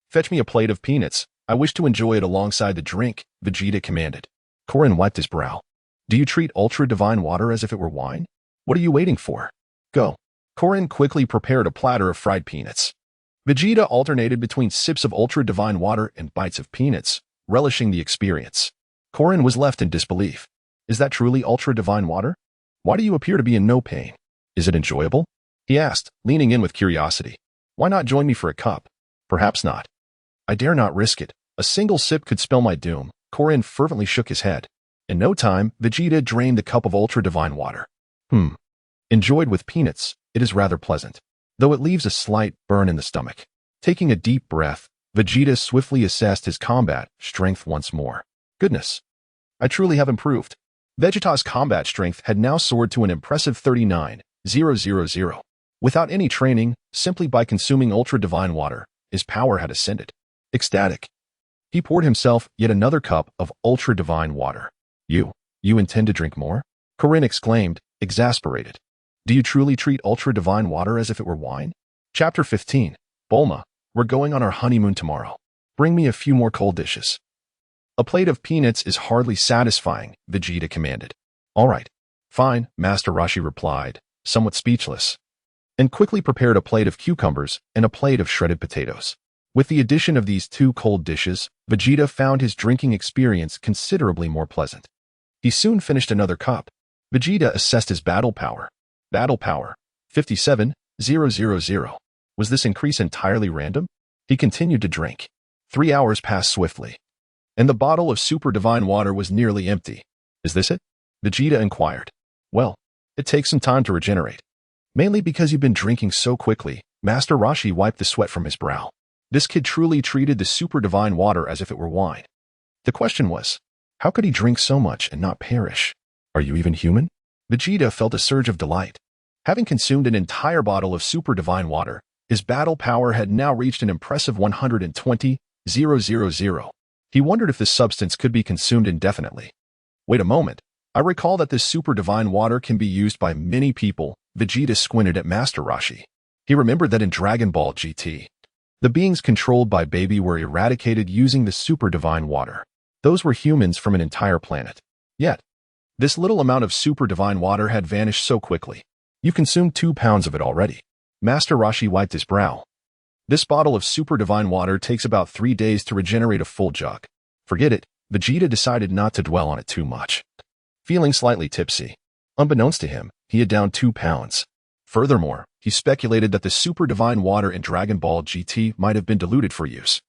S1: Fetch me a plate of peanuts. I wish to enjoy it alongside the drink, Vegeta commanded. Korin wiped his brow. Do you treat Ultra Divine Water as if it were wine? What are you waiting for? Go. Korin quickly prepared a platter of fried peanuts. Vegeta alternated between sips of Ultra Divine Water and bites of peanuts, relishing the experience. Korin was left in disbelief. Is that truly Ultra Divine Water? Why do you appear to be in no pain? Is it enjoyable? He asked, leaning in with curiosity. Why not join me for a cup? Perhaps not. I dare not risk it. A single sip could spell my doom. Korin fervently shook his head. In no time, Vegeta drained the cup of Ultra Divine Water. Enjoyed with peanuts, it is rather pleasant, though it leaves a slight burn in the stomach. Taking a deep breath, Vegeta swiftly assessed his combat strength once more. Goodness, I truly have improved. Vegeta's combat strength had now soared to an impressive 39,000. Without any training, simply by consuming Ultra Divine Water, his power had ascended. Ecstatic, he poured himself yet another cup of Ultra Divine Water. You intend to drink more? Korin exclaimed, exasperated. Do you truly treat Ultra Divine Water as if it were wine? Chapter 15. Bulma, we're going on our honeymoon tomorrow. Bring me a few more cold dishes. A plate of peanuts is hardly satisfying, Vegeta commanded. All right. Fine, Master Roshi replied, somewhat speechless, and quickly prepared a plate of cucumbers and a plate of shredded potatoes. With the addition of these two cold dishes, Vegeta found his drinking experience considerably more pleasant. He soon finished another cup. Vegeta assessed his battle power. Battle power, 57,000. Was this increase entirely random? He continued to drink. 3 hours passed swiftly, and the bottle of Super Divine Water was nearly empty. Is this it? Vegeta inquired. Well, it takes some time to regenerate. Mainly because you've been drinking so quickly, Master Roshi wiped the sweat from his brow. This kid truly treated the Super Divine Water as if it were wine. The question was, how could he drink so much and not perish? Are you even human? Vegeta felt a surge of delight. Having consumed an entire bottle of Super Divine Water, his battle power had now reached an impressive 120,000. He wondered if this substance could be consumed indefinitely. Wait a moment. I recall that this Super Divine Water can be used by many people. Vegeta squinted at Master Roshi. He remembered that in Dragon Ball GT, the beings controlled by Baby were eradicated using the Super Divine Water. Those were humans from an entire planet. Yet, this little amount of Super Divine Water had vanished so quickly. You consumed 2 pounds of it already. Master Roshi wiped his brow. This bottle of Super Divine Water takes about 3 days to regenerate a full jug. Forget it. Vegeta decided not to dwell on it too much. Feeling slightly tipsy, unbeknownst to him, he had downed 2 pounds. Furthermore, he speculated that the Super Divine Water in Dragon Ball GT might have been diluted for use.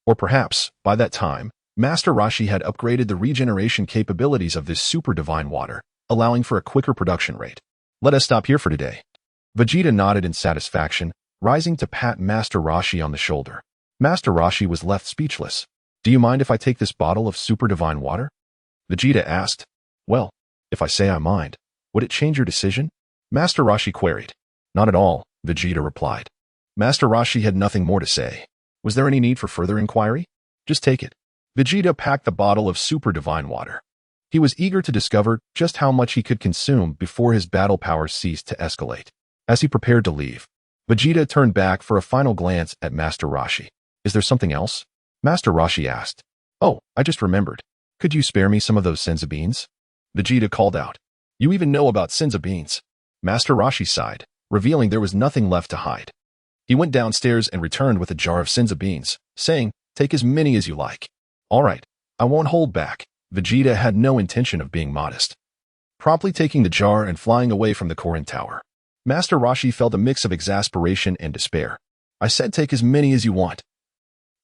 S1: Or perhaps, by that time, Master Roshi had upgraded the regeneration capabilities of this Super Divine Water, allowing for a quicker production rate. Let us stop here for today. Vegeta nodded in satisfaction, rising to pat Master Roshi on the shoulder. Master Roshi was left speechless. Do you mind if I take this bottle of Super Divine Water? Vegeta asked. Well, if I say I mind, would it change your decision? Master Roshi queried. Not at all, Vegeta replied. Master Roshi had nothing more to say. Was there any need for further inquiry? Just take it. Vegeta packed the bottle of Super Divine Water. He was eager to discover just how much he could consume before his battle power ceased to escalate. As he prepared to leave, Vegeta turned back for a final glance at Master Roshi. Is there something else? Master Roshi asked. Oh, I just remembered. Could you spare me some of those senzu beans? Vegeta called out. You even know about senzu beans? Master Roshi sighed, revealing there was nothing left to hide. He went downstairs and returned with a jar of senzu beans, saying, take as many as you like. All right, I won't hold back. Vegeta had no intention of being modest. Promptly taking the jar and flying away from the Korin Tower, Master Roshi felt a mix of exasperation and despair. I said take as many as you want.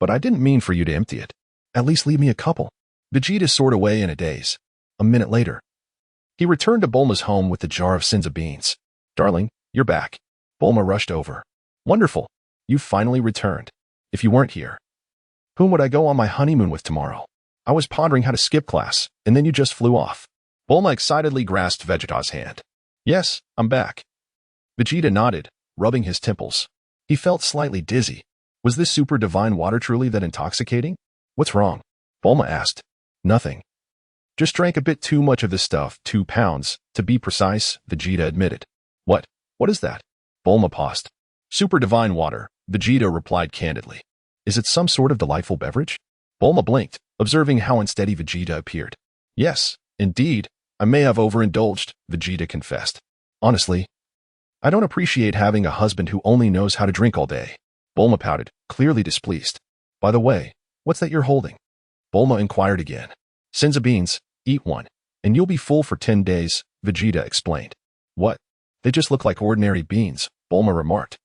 S1: But I didn't mean for you to empty it. At least leave me a couple. Vegeta soared away in a daze. A minute later, he returned to Bulma's home with the jar of senzu beans. Darling, you're back. Bulma rushed over. Wonderful. You finally returned. If you weren't here, whom would I go on my honeymoon with tomorrow? I was pondering how to skip class, and then you just flew off. Bulma excitedly grasped Vegeta's hand. Yes, I'm back. Vegeta nodded, rubbing his temples. He felt slightly dizzy. Was this super divine water truly that intoxicating? What's wrong? Bulma asked. Nothing. Just drank a bit too much of this stuff, 2 pounds, to be precise, Vegeta admitted. What? What is that? Bulma paused. Super divine water, Vegeta replied candidly. Is it some sort of delightful beverage? Bulma blinked, observing how unsteady Vegeta appeared. Yes, indeed, I may have overindulged, Vegeta confessed. Honestly, I don't appreciate having a husband who only knows how to drink all day. Bulma pouted, clearly displeased. By the way, what's that you're holding? Bulma inquired again. Senzu beans, eat one, and you'll be full for 10 days, Vegeta explained. What? They just look like ordinary beans, Bulma remarked.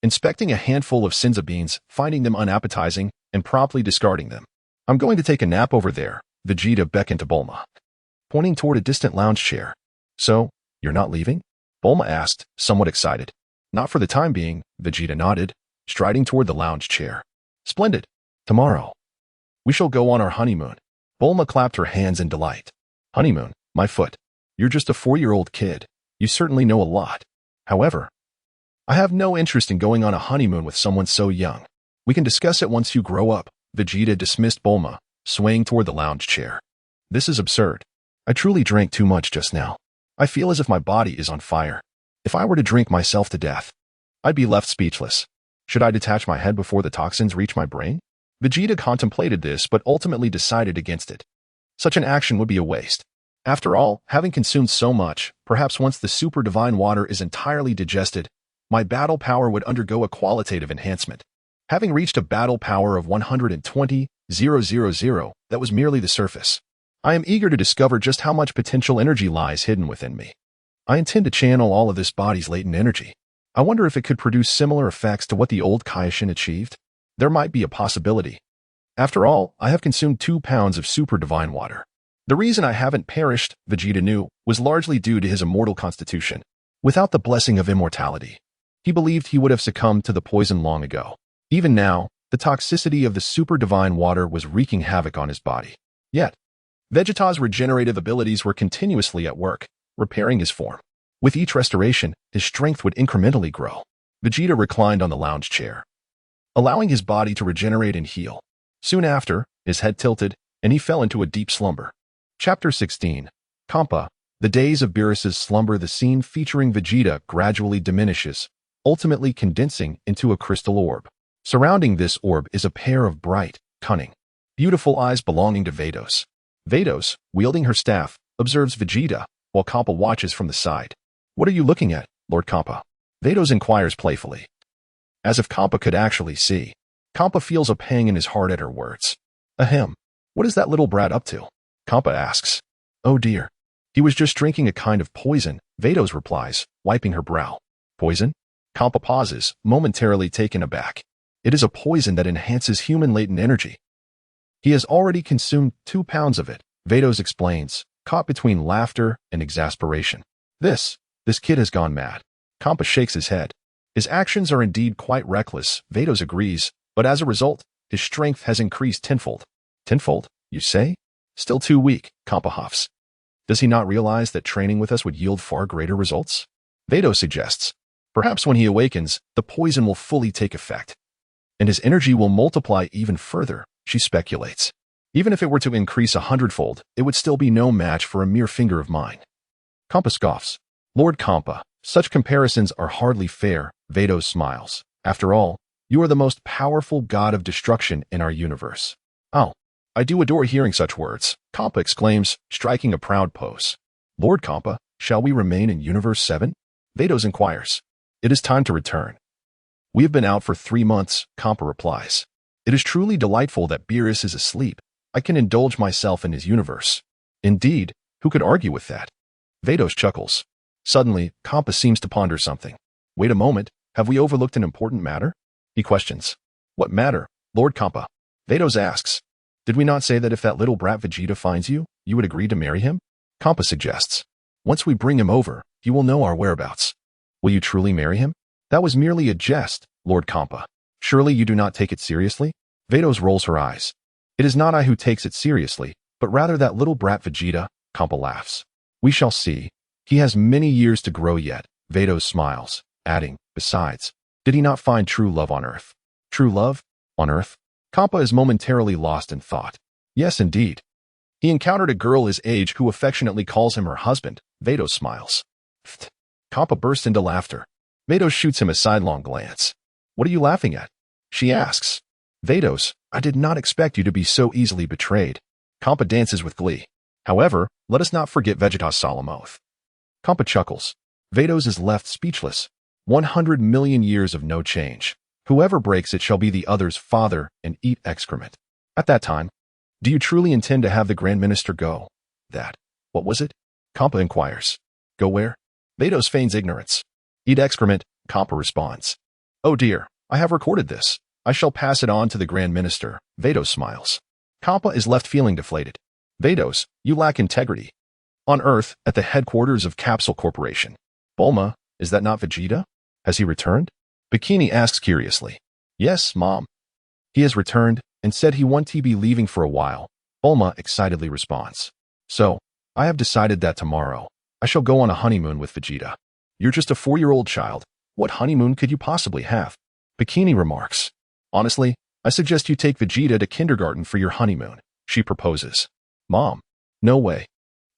S1: Inspecting a handful of senzu beans, finding them unappetizing, and promptly discarding them. I'm going to take a nap over there, Vegeta beckoned to Bulma, pointing toward a distant lounge chair. So, you're not leaving? Bulma asked, somewhat excited. Not for the time being, Vegeta nodded, striding toward the lounge chair. Splendid. Tomorrow, we shall go on our honeymoon. Bulma clapped her hands in delight. Honeymoon, my foot. You're just a 4-year-old kid. You certainly know a lot. However, I have no interest in going on a honeymoon with someone so young. We can discuss it once you grow up. Vegeta dismissed Bulma, swaying toward the lounge chair. This is absurd. I truly drank too much just now. I feel as if my body is on fire. If I were to drink myself to death, I'd be left speechless. Should I detach my head before the toxins reach my brain? Vegeta contemplated this but ultimately decided against it. Such an action would be a waste. After all, having consumed so much, perhaps once the super divine water is entirely digested, my battle power would undergo a qualitative enhancement. Having reached a battle power of 120,000, that was merely the surface. I am eager to discover just how much potential energy lies hidden within me. I intend to channel all of this body's latent energy. I wonder if it could produce similar effects to what the old Kaioshin achieved. There might be a possibility. After all, I have consumed 2 pounds of super divine water. The reason I haven't perished, Vegeta knew, was largely due to his immortal constitution. Without the blessing of immortality, he believed he would have succumbed to the poison long ago. Even now, the toxicity of the super divine water was wreaking havoc on his body. Yet, Vegeta's regenerative abilities were continuously at work, repairing his form. With each restoration, his strength would incrementally grow. Vegeta reclined on the lounge chair, allowing his body to regenerate and heal. Soon after, his head tilted, and he fell into a deep slumber. Chapter 16. Kampa. The days of Beerus's slumber. The scene featuring Vegeta gradually diminishes, ultimately condensing into a crystal orb. Surrounding this orb is a pair of bright, cunning, beautiful eyes belonging to Vados. Vados, wielding her staff, observes Vegeta, while Kampa watches from the side. What are you looking at, Lord Kampa? Vados inquires playfully. As if Kampa could actually see. Kampa feels a pang in his heart at her words. Ahem. What is that little brat up to? Kampa asks. Oh dear. He was just drinking a kind of poison, Vados replies, wiping her brow. Poison? Kampa pauses, momentarily taken aback. It is a poison that enhances human latent energy. He has already consumed 2 pounds of it, Vados explains, caught between laughter and exasperation. This kid has gone mad. Kampa shakes his head. His actions are indeed quite reckless, Vados agrees, but as a result, his strength has increased tenfold. Tenfold, you say? Still too weak, Kampa huffs. Does he not realize that training with us would yield far greater results? Vados suggests. Perhaps when he awakens, the poison will fully take effect, and his energy will multiply even further, she speculates. Even if it were to increase 100-fold, it would still be no match for a mere finger of mine. Kampa scoffs. Lord Kampa, Such comparisons are hardly fair, Vados smiles. After all, you are the most powerful god of destruction in our universe. Oh, I do adore hearing such words, Kampa exclaims, striking a proud pose. Lord Kampa, shall we remain in Universe 7? Vados inquires. It is time to return. We have been out for 3 months, Kampa replies. It is truly delightful that Beerus is asleep. I can indulge myself in his universe. Indeed, who could argue with that? Vados chuckles. Suddenly, Kampa seems to ponder something. Wait a moment, have we overlooked an important matter? He questions. What matter, Lord Kampa? Vados asks. Did we not say that if that little brat Vegeta finds you, you would agree to marry him? Kampa suggests. Once we bring him over, he will know our whereabouts. Will you truly marry him? That was merely a jest, Lord Kampa. Surely you do not take it seriously? Vados rolls her eyes. It is not I who takes it seriously, but rather that little brat Vegeta, Kampa laughs. We shall see. He has many years to grow yet, Vados smiles, adding, besides, did he not find true love on Earth? True love? On Earth? Kampa is momentarily lost in thought. Yes, indeed. He encountered a girl his age who affectionately calls him her husband, Vados smiles. Pfft. Kampa bursts into laughter. Vados shoots him a sidelong glance. What are you laughing at? She asks. Vados, I did not expect you to be so easily betrayed. Kampa dances with glee. However, let us not forget Vegeta's solemn oath. Kampa chuckles. Vados is left speechless. 100 million years of no change. Whoever breaks it shall be the other's father and eat excrement. At that time, do you truly intend to have the Grand Minister go? What was it? Kampa inquires. Go where? Vados feigns ignorance. Eat excrement, Kampa responds. Oh dear, I have recorded this. I shall pass it on to the Grand Minister, Vados smiles. Kampa is left feeling deflated. Vados, you lack integrity. On Earth, at the headquarters of Capsule Corporation. Bulma, is that not Vegeta? Has he returned? Bikini asks curiously. Yes, Mom. He has returned and said he won't be leaving for a while. Bulma excitedly responds. So, I have decided that tomorrow, I shall go on a honeymoon with Vegeta. You're just a 4-year-old child. What honeymoon could you possibly have? Bikini remarks. Honestly, I suggest you take Vegeta to kindergarten for your honeymoon, she proposes. Mom, no way.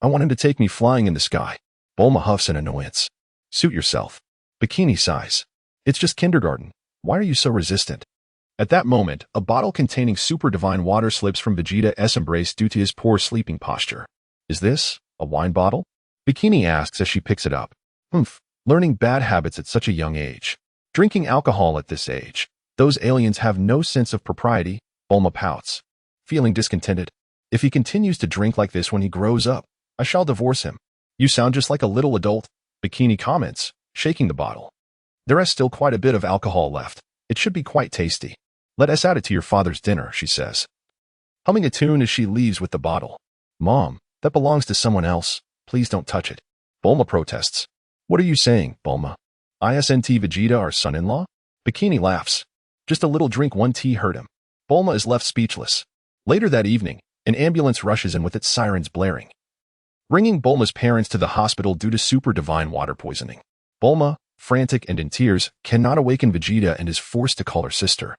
S1: I want him to take me flying in the sky. Bulma huffs in annoyance. Suit yourself. Bikini sighs. It's just kindergarten. Why are you so resistant? At that moment, a bottle containing super divine water slips from Vegeta's embrace due to his poor sleeping posture. Is this a wine bottle? Bikini asks as she picks it up. Learning bad habits at such a young age. Drinking alcohol at this age. Those aliens have no sense of propriety, Bulma pouts. Feeling discontented. If he continues to drink like this when he grows up, I shall divorce him. You sound just like a little adult, Bikini comments, shaking the bottle. There is still quite a bit of alcohol left. It should be quite tasty. Let us add it to your father's dinner, she says. Humming a tune as she leaves with the bottle. Mom, that belongs to someone else. Please don't touch it. Bulma protests. What are you saying, Bulma? Isn't Vegeta our son-in-law? Bikini laughs. Just a little drink one tea hurt him. Bulma is left speechless. Later that evening, an ambulance rushes in with its sirens blaring, bringing Bulma's parents to the hospital due to super divine water poisoning. Bulma, frantic and in tears, cannot awaken Vegeta and is forced to call her sister.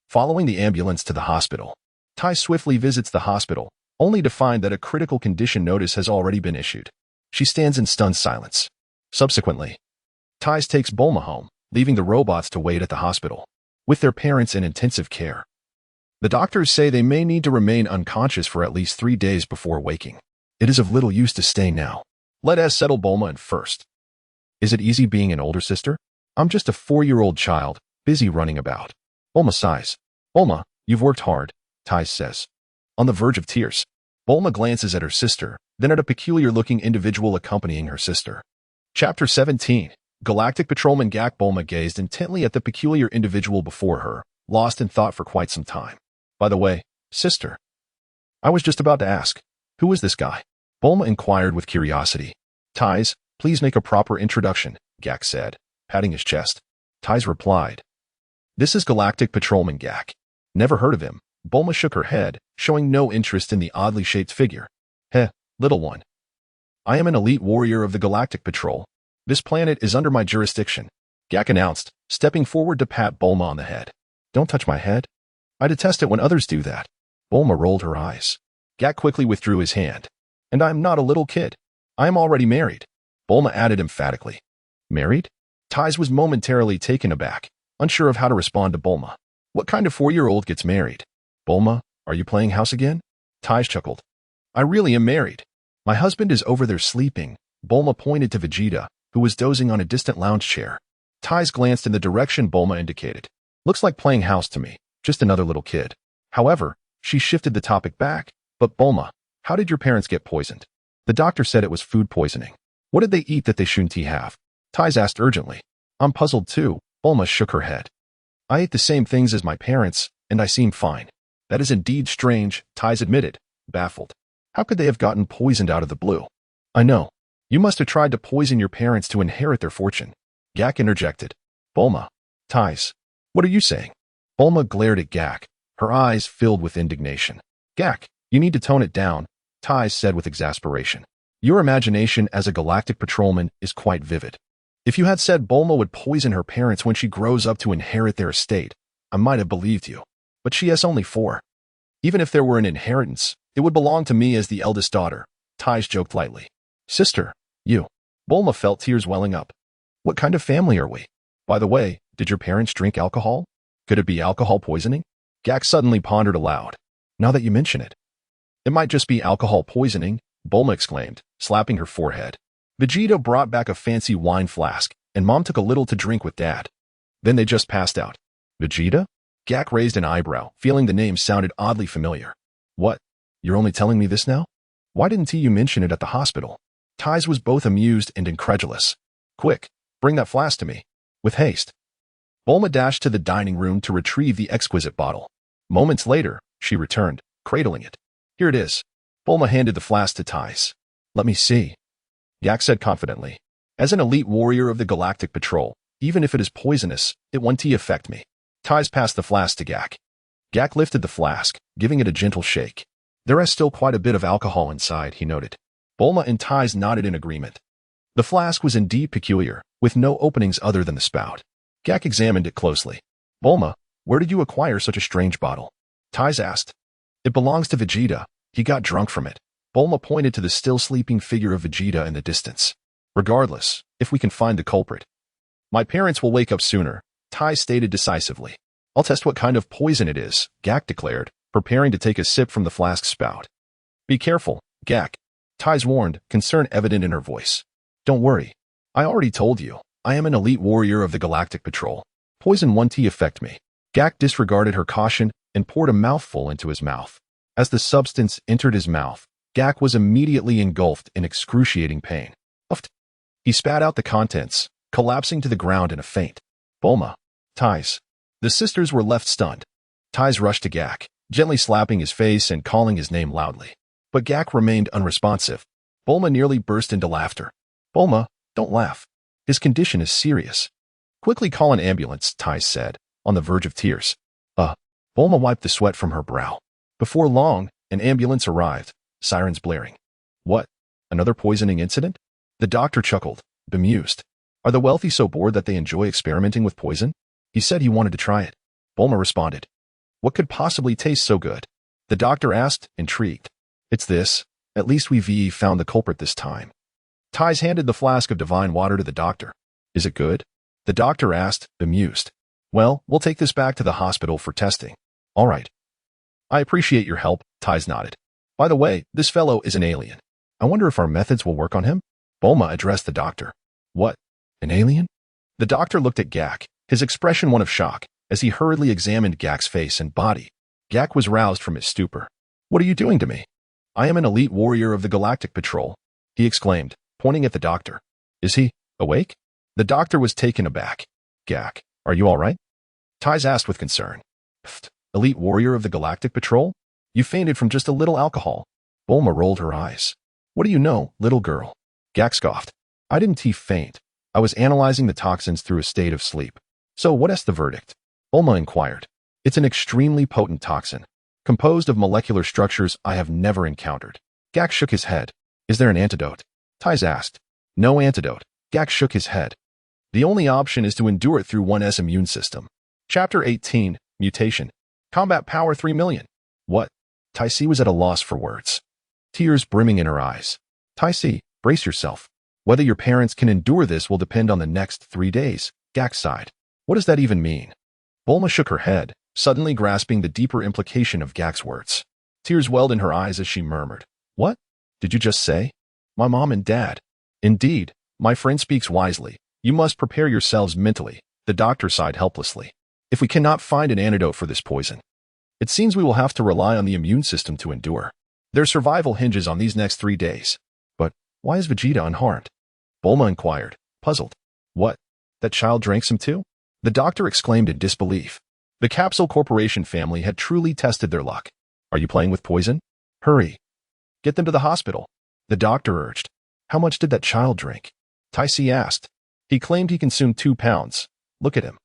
S1: Following the ambulance to the hospital, Tai swiftly visits the hospital, only to find that a critical condition notice has already been issued. She stands in stunned silence. Subsequently, Tai takes Bulma home, leaving the robots to wait at the hospital, with their parents in intensive care. The doctors say they may need to remain unconscious for at least 3 days before waking. It is of little use to stay now. Let us settle Bulma in first. Is it easy being an older sister? I'm just a 4-year-old child, busy running about. Bulma sighs. Bulma, you've worked hard, Tai says. On the verge of tears, Bulma glances at her sister, then at a peculiar-looking individual accompanying her sister. Chapter 17. Galactic Patrolman Gak. Bulma gazed intently at the peculiar individual before her, lost in thought for quite some time. By the way, sister, I was just about to ask, who is this guy? Bulma inquired with curiosity. Tais, please make a proper introduction, Gak said, patting his chest. Tais replied. This is Galactic Patrolman Gak. Never heard of him. Bulma shook her head, showing no interest in the oddly shaped figure. Heh, little one. I am an elite warrior of the Galactic Patrol. This planet is under my jurisdiction, Gak announced, stepping forward to pat Bulma on the head. Don't touch my head. I detest it when others do that. Bulma rolled her eyes. Gak quickly withdrew his hand. And I'm not a little kid. I am already married, Bulma added emphatically. Married? Tais was momentarily taken aback, unsure of how to respond to Bulma. What kind of 4-year-old gets married? Bulma, are you playing house again? Tais chuckled. I really am married. My husband is over there sleeping. Bulma pointed to Vegeta, who was dozing on a distant lounge chair. Tais glanced in the direction Bulma indicated. Looks like playing house to me, just another little kid. However, she shifted the topic back. But Bulma, how did your parents get poisoned? The doctor said it was food poisoning. What did they eat that they shouldn't have? Tais asked urgently. I'm puzzled too. Bulma shook her head. I ate the same things as my parents, and I seem fine. That is indeed strange, Tais admitted, baffled. How could they have gotten poisoned out of the blue? I know. You must have tried to poison your parents to inherit their fortune. Gak interjected. Bulma. Tais. What are you saying? Bulma glared at Gak, her eyes filled with indignation. Gak, you need to tone it down, Tais said with exasperation. Your imagination as a galactic patrolman is quite vivid. If you had said Bulma would poison her parents when she grows up to inherit their estate, I might have believed you. But she has only 4. Even if there were an inheritance, it would belong to me as the eldest daughter, Tais joked lightly. Sister, you. Bulma felt tears welling up. What kind of family are we? By the way, did your parents drink alcohol? Could it be alcohol poisoning? Gak suddenly pondered aloud. Now that you mention it. It might just be alcohol poisoning, Bulma exclaimed, slapping her forehead. Vegeta brought back a fancy wine flask, and Mom took a little to drink with Dad. Then they just passed out. Vegeta? Gak raised an eyebrow, feeling the name sounded oddly familiar. What? You're only telling me this now? Why didn't you mention it at the hospital? Tais was both amused and incredulous. Quick, bring that flask to me. With haste. Bulma dashed to the dining room to retrieve the exquisite bottle. Moments later, she returned, cradling it. Here it is. Bulma handed the flask to Tais. Let me see. Gak said confidently. As an elite warrior of the Galactic Patrol, even if it is poisonous, it won't affect me. Tais passed the flask to Gak. Gak lifted the flask, giving it a gentle shake. There is still quite a bit of alcohol inside, he noted. Bulma and Tais nodded in agreement. The flask was indeed peculiar, with no openings other than the spout. Gak examined it closely. Bulma, where did you acquire such a strange bottle? Tais asked. It belongs to Vegeta. He got drunk from it. Bulma pointed to the still sleeping figure of Vegeta in the distance. Regardless, if we can find the culprit. My parents will wake up sooner, Tais stated decisively. I'll test what kind of poison it is, Gak declared, preparing to take a sip from the flask spout. Be careful, Gak. Tais warned, concern evident in her voice. Don't worry. I already told you. I am an elite warrior of the Galactic Patrol. Poison won't affect me. Gak disregarded her caution and poured a mouthful into his mouth. As the substance entered his mouth, Gak was immediately engulfed in excruciating pain. Puffed. He spat out the contents, collapsing to the ground in a faint. Bulma. Tais. The sisters were left stunned. Tais rushed to Gak, gently slapping his face and calling his name loudly. But Gak remained unresponsive. Bulma nearly burst into laughter. Bulma, don't laugh. His condition is serious. Quickly call an ambulance, Tais said, on the verge of tears. Bulma wiped the sweat from her brow. Before long, an ambulance arrived, sirens blaring. What? Another poisoning incident? The doctor chuckled, bemused. Are the wealthy so bored that they enjoy experimenting with poison? He said he wanted to try it. Bulma responded. What could possibly taste so good? The doctor asked, intrigued. It's this. At least we've found the culprit this time. Tais handed the flask of divine water to the doctor. Is it good? The doctor asked, bemused. Well, we'll take this back to the hospital for testing. All right. I appreciate your help, Tais nodded. By the way, this fellow is an alien. I wonder if our methods will work on him? Bulma addressed the doctor. What? An alien? The doctor looked at Gak, his expression one of shock, as he hurriedly examined Gak's face and body. Gak was roused from his stupor. What are you doing to me? I am an elite warrior of the Galactic Patrol, he exclaimed, pointing at the doctor. Is he awake? The doctor was taken aback. Gak, are you all right? Tais asked with concern. Pfft, elite warrior of the Galactic Patrol? You fainted from just a little alcohol. Bulma rolled her eyes. What do you know, little girl? Gak scoffed. I didn't faint. I was analyzing the toxins through a state of sleep. So what is the verdict? Bulma inquired. It's an extremely potent toxin, composed of molecular structures I have never encountered. Gak shook his head. Is there an antidote? Tais asked. No antidote. Gak shook his head. The only option is to endure it through one's immune system. Chapter 18, Mutation. Combat Power 3 million. What? Tais was at a loss for words. Tears brimming in her eyes. Tais, brace yourself. Whether your parents can endure this will depend on the next 3 days, Gak sighed. What does that even mean? Bulma shook her head, suddenly grasping the deeper implication of Gak's words. Tears welled in her eyes as she murmured, "What did you just say? My mom and dad." "Indeed, my friend speaks wisely. You must prepare yourselves mentally," the doctor sighed helplessly. "If we cannot find an antidote for this poison, it seems we will have to rely on the immune system to endure. Their survival hinges on these next 3 days." "But why is Vegeta unharmed?" Bulma inquired, puzzled. "What? That child drank some too?" The doctor exclaimed in disbelief. The Capsule Corporation family had truly tested their luck. "Are you playing with poison? Hurry. Get them to the hospital," the doctor urged. "How much did that child drink?" Taisi asked. "He claimed he consumed 2 pounds. Look at him.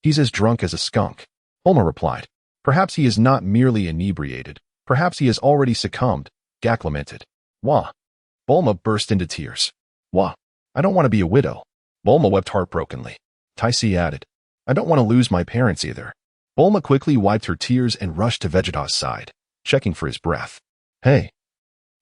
S1: He's as drunk as a skunk." Bulma replied. "Perhaps he is not merely inebriated. Perhaps he has already succumbed," Gak lamented. "Wah." Bulma burst into tears. "Wah. I don't want to be a widow." Bulma wept heartbrokenly. Taisi added, "I don't want to lose my parents either." Bulma quickly wiped her tears and rushed to Vegeta's side, checking for his breath. "Hey.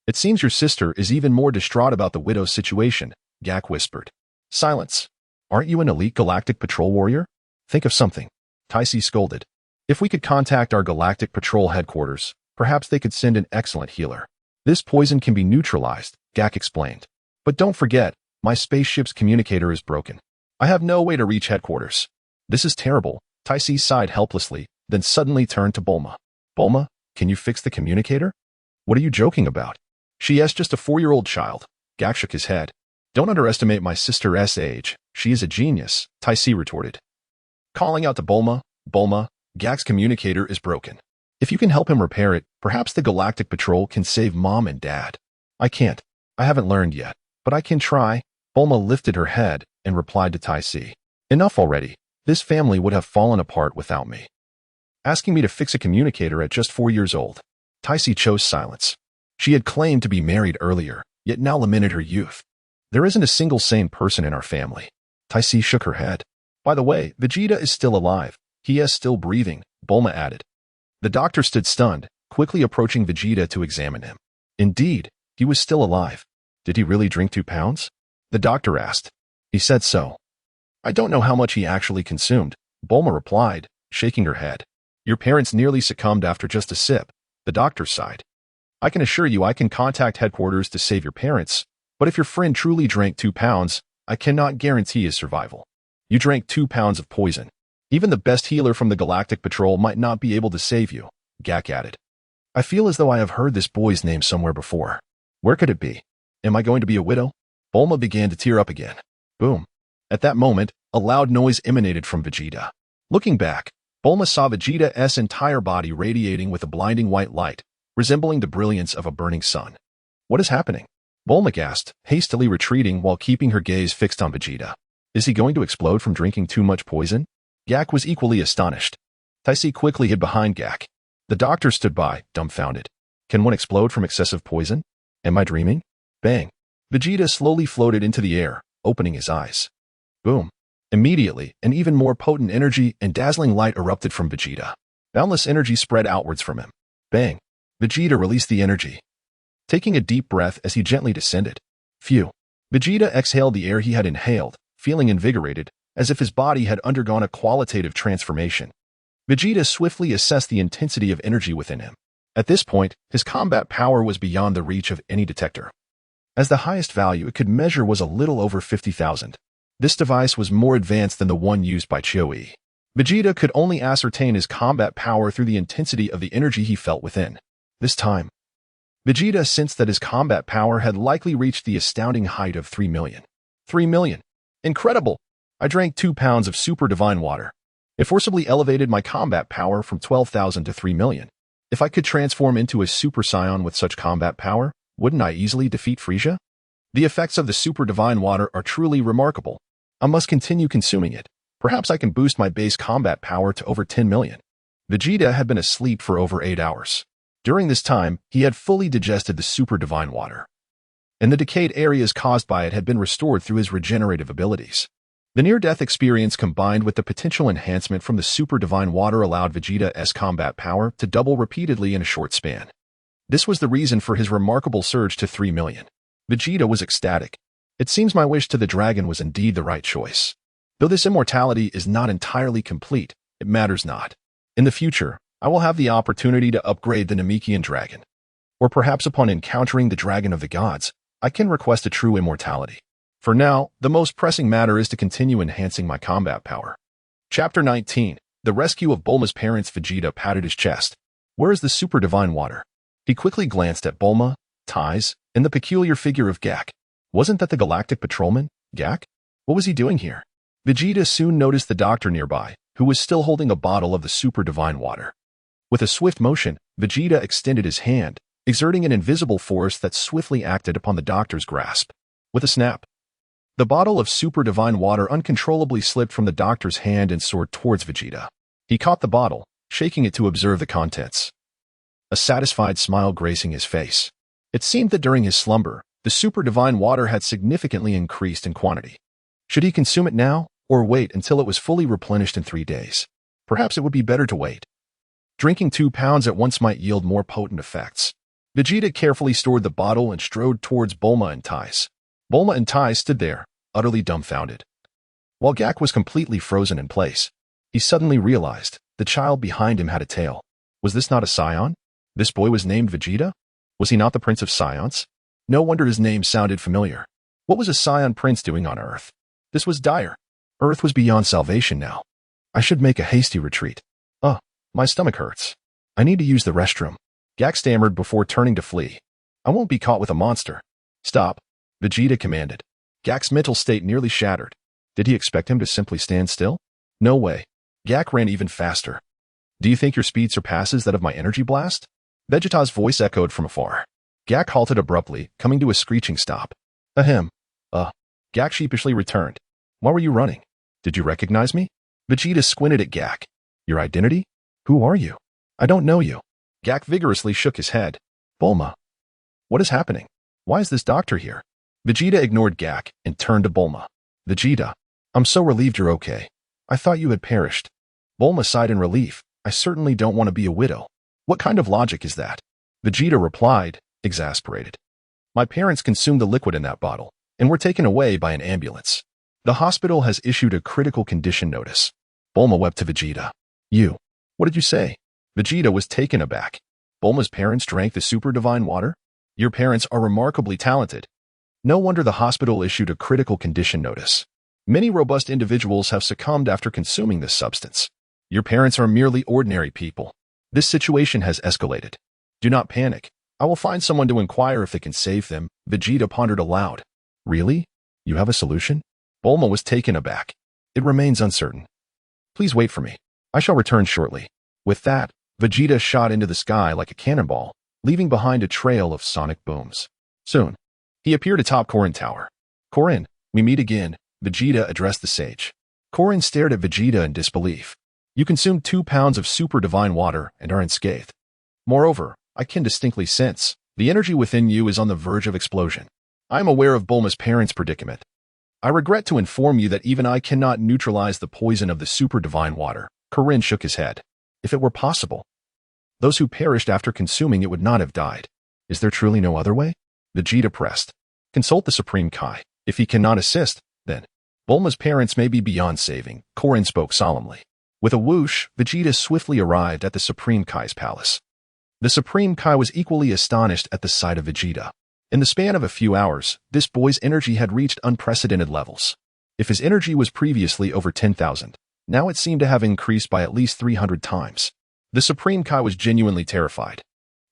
S1: It seems your sister is even more distraught about the widow's situation," Gak whispered. "Silence. Aren't you an elite galactic patrol warrior? Think of something," Taisi scolded. "If we could contact our galactic patrol headquarters, perhaps they could send an excellent healer. This poison can be neutralized," Gak explained. "But don't forget, my spaceship's communicator is broken. I have no way to reach headquarters." "This is terrible," Taisi sighed helplessly, then suddenly turned to Bulma. "Bulma, can you fix the communicator?" "What are you joking about? She is just a 4-year-old child." Gak shook his head. "Don't underestimate my sister's age. She is a genius," Taisi retorted. Calling out to Bulma, "Bulma, Gak's communicator is broken. If you can help him repair it, perhaps the Galactic Patrol can save Mom and Dad." "I can't. I haven't learned yet, but I can try." Bulma lifted her head and replied to Taisi. "Enough already. This family would have fallen apart without me. Asking me to fix a communicator at just 4 years old." Taisi chose silence. She had claimed to be married earlier, yet now lamented her youth. "There isn't a single sane person in our family." Taisi shook her head. "By the way, Vegeta is still alive. He is still breathing," Bulma added. The doctor stood stunned, quickly approaching Vegeta to examine him. Indeed, he was still alive. "Did he really drink 2 pounds?" the doctor asked. "He said so." "I don't know how much he actually consumed," Bulma replied, shaking her head. "Your parents nearly succumbed after just a sip," the doctor sighed. "I can assure you I can contact headquarters to save your parents, but if your friend truly drank 2 pounds, I cannot guarantee his survival. You drank 2 pounds of poison. Even the best healer from the Galactic Patrol might not be able to save you," Gak added. "I feel as though I have heard this boy's name somewhere before. Where could it be? Am I going to be a widow?" Bulma began to tear up again. Boom. At that moment, a loud noise emanated from Vegeta. Looking back, Bulma saw Vegeta's entire body radiating with a blinding white light, resembling the brilliance of a burning sun. "What is happening?" Bulma gasped, hastily retreating while keeping her gaze fixed on Vegeta. "Is he going to explode from drinking too much poison?" Gak was equally astonished. Taisi quickly hid behind Gak. The doctor stood by, dumbfounded. "Can one explode from excessive poison? Am I dreaming?" Bang. Vegeta slowly floated into the air, opening his eyes. Boom. Immediately, an even more potent energy and dazzling light erupted from Vegeta. Boundless energy spread outwards from him. Bang. Vegeta released the energy, taking a deep breath as he gently descended. Phew. Vegeta exhaled the air he had inhaled, feeling invigorated, as if his body had undergone a qualitative transformation. Vegeta swiftly assessed the intensity of energy within him. At this point, his combat power was beyond the reach of any detector, as the highest value it could measure was a little over 50,000. This device was more advanced than the one used by Choi. Vegeta could only ascertain his combat power through the intensity of the energy he felt within. This time, Vegeta sensed that his combat power had likely reached the astounding height of 3 million. 3 million. Incredible! I drank 2 pounds of super divine water. It forcibly elevated my combat power from 12,000 to 3 million. If I could transform into a Super Saiyan with such combat power, wouldn't I easily defeat Frieza? The effects of the super divine water are truly remarkable. I must continue consuming it. Perhaps I can boost my base combat power to over 10 million. Vegeta had been asleep for over 8 hours. During this time, he had fully digested the super divine water, and the decayed areas caused by it had been restored through his regenerative abilities. The near-death experience combined with the potential enhancement from the super divine water allowed Vegeta's combat power to double repeatedly in a short span. This was the reason for his remarkable surge to 3 million. Vegeta was ecstatic. It seems my wish to the dragon was indeed the right choice. Though this immortality is not entirely complete, it matters not. In the future, I will have the opportunity to upgrade the Namekian dragon. Or perhaps upon encountering the dragon of the gods, I can request a true immortality. For now, the most pressing matter is to continue enhancing my combat power. Chapter 19. The rescue of Bulma's parents. Vegeta patted his chest. Where is the super divine water? He quickly glanced at Bulma, Tais, and the peculiar figure of Gak. Wasn't that the galactic patrolman, Gak? What was he doing here? Vegeta soon noticed the doctor nearby, who was still holding a bottle of the super divine water. With a swift motion, Vegeta extended his hand, exerting an invisible force that swiftly acted upon the doctor's grasp. With a snap, the bottle of super divine water uncontrollably slipped from the doctor's hand and soared towards Vegeta. He caught the bottle, shaking it to observe the contents. A satisfied smile gracing his face. It seemed that during his slumber, the super divine water had significantly increased in quantity. Should he consume it now, or wait until it was fully replenished in 3 days? Perhaps it would be better to wait. Drinking 2 pounds at once might yield more potent effects. Vegeta carefully stored the bottle and strode towards Bulma and Tais. Bulma and Tais stood there, utterly dumbfounded. While Gak was completely frozen in place, he suddenly realized the child behind him had a tail. Was this not a Saiyan? This boy was named Vegeta? Was he not the Prince of Saiyans? No wonder his name sounded familiar. What was a Saiyan prince doing on Earth? This was dire. Earth was beyond salvation now. I should make a hasty retreat. My stomach hurts. I need to use the restroom. Gak stammered before turning to flee. I won't be caught with a monster. Stop, Vegeta commanded. Gak's mental state nearly shattered. Did he expect him to simply stand still? No way. Gak ran even faster. Do you think your speed surpasses that of my energy blast? Vegeta's voice echoed from afar. Gak halted abruptly, coming to a screeching stop. Ahem. Gak sheepishly returned. Why were you running? Did you recognize me? Vegeta squinted at Gak. Your identity? Who are you? I don't know you. Gak vigorously shook his head. Bulma. What is happening? Why is this doctor here? Vegeta ignored Gak and turned to Bulma. Vegeta, I'm so relieved you're okay. I thought you had perished. Bulma sighed in relief. I certainly don't want to be a widow. What kind of logic is that? Vegeta replied, exasperated. My parents consumed the liquid in that bottle and were taken away by an ambulance. The hospital has issued a critical condition notice. Bulma wept to Vegeta. What did you say? Vegeta was taken aback. Bulma's parents drank the super divine water? Your parents are remarkably talented. No wonder the hospital issued a critical condition notice. Many robust individuals have succumbed after consuming this substance. Your parents are merely ordinary people. This situation has escalated. Do not panic. I will find someone to inquire if they can save them. Vegeta pondered aloud. Really? You have a solution? Bulma was taken aback. It remains uncertain. Please wait for me. I shall return shortly. With that, Vegeta shot into the sky like a cannonball, leaving behind a trail of sonic booms. Soon, he appeared atop Korin Tower. Korin, we meet again, Vegeta addressed the sage. Korin stared at Vegeta in disbelief. You consumed 2 pounds of super divine water and are unscathed. Moreover, I can distinctly sense the energy within you is on the verge of explosion. I am aware of Bulma's parents' predicament. I regret to inform you that even I cannot neutralize the poison of the super divine water. Korin shook his head. If it were possible, those who perished after consuming it would not have died. Is there truly no other way? Vegeta pressed. Consult the Supreme Kai. If he cannot assist, then Bulma's parents may be beyond saving. Korin spoke solemnly. With a whoosh, Vegeta swiftly arrived at the Supreme Kai's palace. The Supreme Kai was equally astonished at the sight of Vegeta. In the span of a few hours, this boy's energy had reached unprecedented levels. If his energy was previously over 10,000, now it seemed to have increased by at least 300 times. The Supreme Kai was genuinely terrified.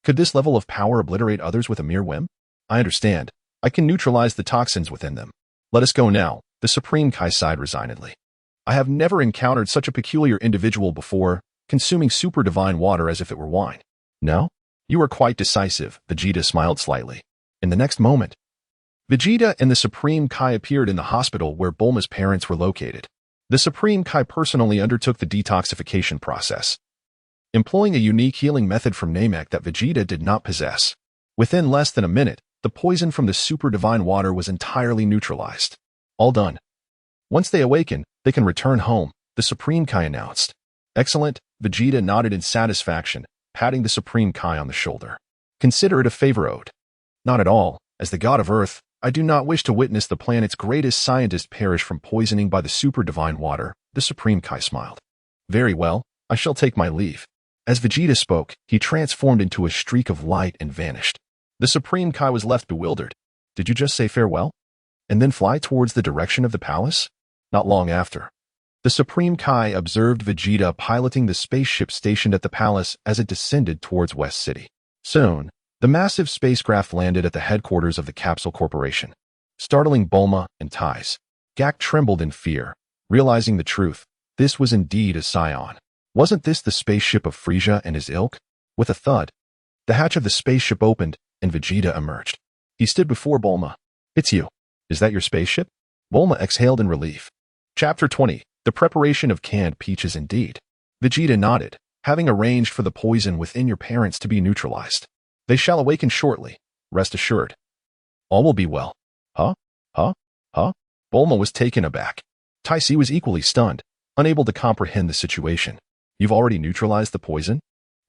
S1: Could this level of power obliterate others with a mere whim? I understand. I can neutralize the toxins within them. Let us go now, the Supreme Kai sighed resignedly. I have never encountered such a peculiar individual before, consuming super divine water as if it were wine. No? You are quite decisive, Vegeta smiled slightly. In the next moment, Vegeta and the Supreme Kai appeared in the hospital where Bulma's parents were located. The Supreme Kai personally undertook the detoxification process, employing a unique healing method from Namek that Vegeta did not possess. Within less than a minute, the poison from the super divine water was entirely neutralized. All done. Once they awaken, they can return home, the Supreme Kai announced. Excellent, Vegeta nodded in satisfaction, patting the Supreme Kai on the shoulder. Consider it a favor owed. Not at all. As the god of Earth, I do not wish to witness the planet's greatest scientist perish from poisoning by the super divine water, the Supreme Kai smiled. Very well, I shall take my leave. As Vegeta spoke, he transformed into a streak of light and vanished. The Supreme Kai was left bewildered. Did you just say farewell? And then fly towards the direction of the palace? Not long after, the Supreme Kai observed Vegeta piloting the spaceship stationed at the palace as it descended towards West City. Soon, the massive spacecraft landed at the headquarters of the Capsule Corporation. Startling Bulma and Tais, Gak trembled in fear, realizing the truth. This was indeed a Saiyan. Wasn't this the spaceship of Frieza and his ilk? With a thud, the hatch of the spaceship opened, and Vegeta emerged. He stood before Bulma. It's you. Is that your spaceship? Bulma exhaled in relief. Chapter 20. The preparation of canned peaches indeed. Vegeta nodded, having arranged for the poison within your parents to be neutralized. They shall awaken shortly, rest assured. All will be well. Huh? Bulma was taken aback. Taisi was equally stunned, unable to comprehend the situation. You've already neutralized the poison?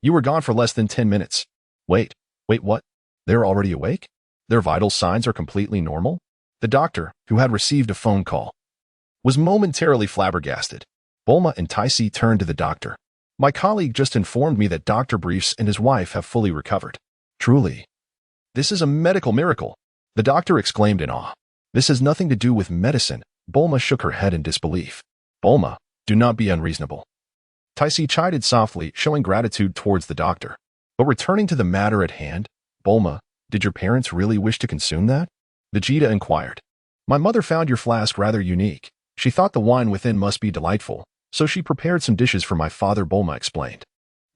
S1: You were gone for less than 10 minutes. Wait, what? They're already awake? Their vital signs are completely normal? The doctor, who had received a phone call, was momentarily flabbergasted. Bulma and Taisi turned to the doctor. My colleague just informed me that Dr. Briefs and his wife have fully recovered. Truly, this is a medical miracle, the doctor exclaimed in awe. This has nothing to do with medicine. Bulma shook her head in disbelief. Bulma, do not be unreasonable. Taisi chided softly, showing gratitude towards the doctor. But returning to the matter at hand, Bulma, did your parents really wish to consume that? Vegeta inquired. My mother found your flask rather unique. She thought the wine within must be delightful, so she prepared some dishes for my father, Bulma explained.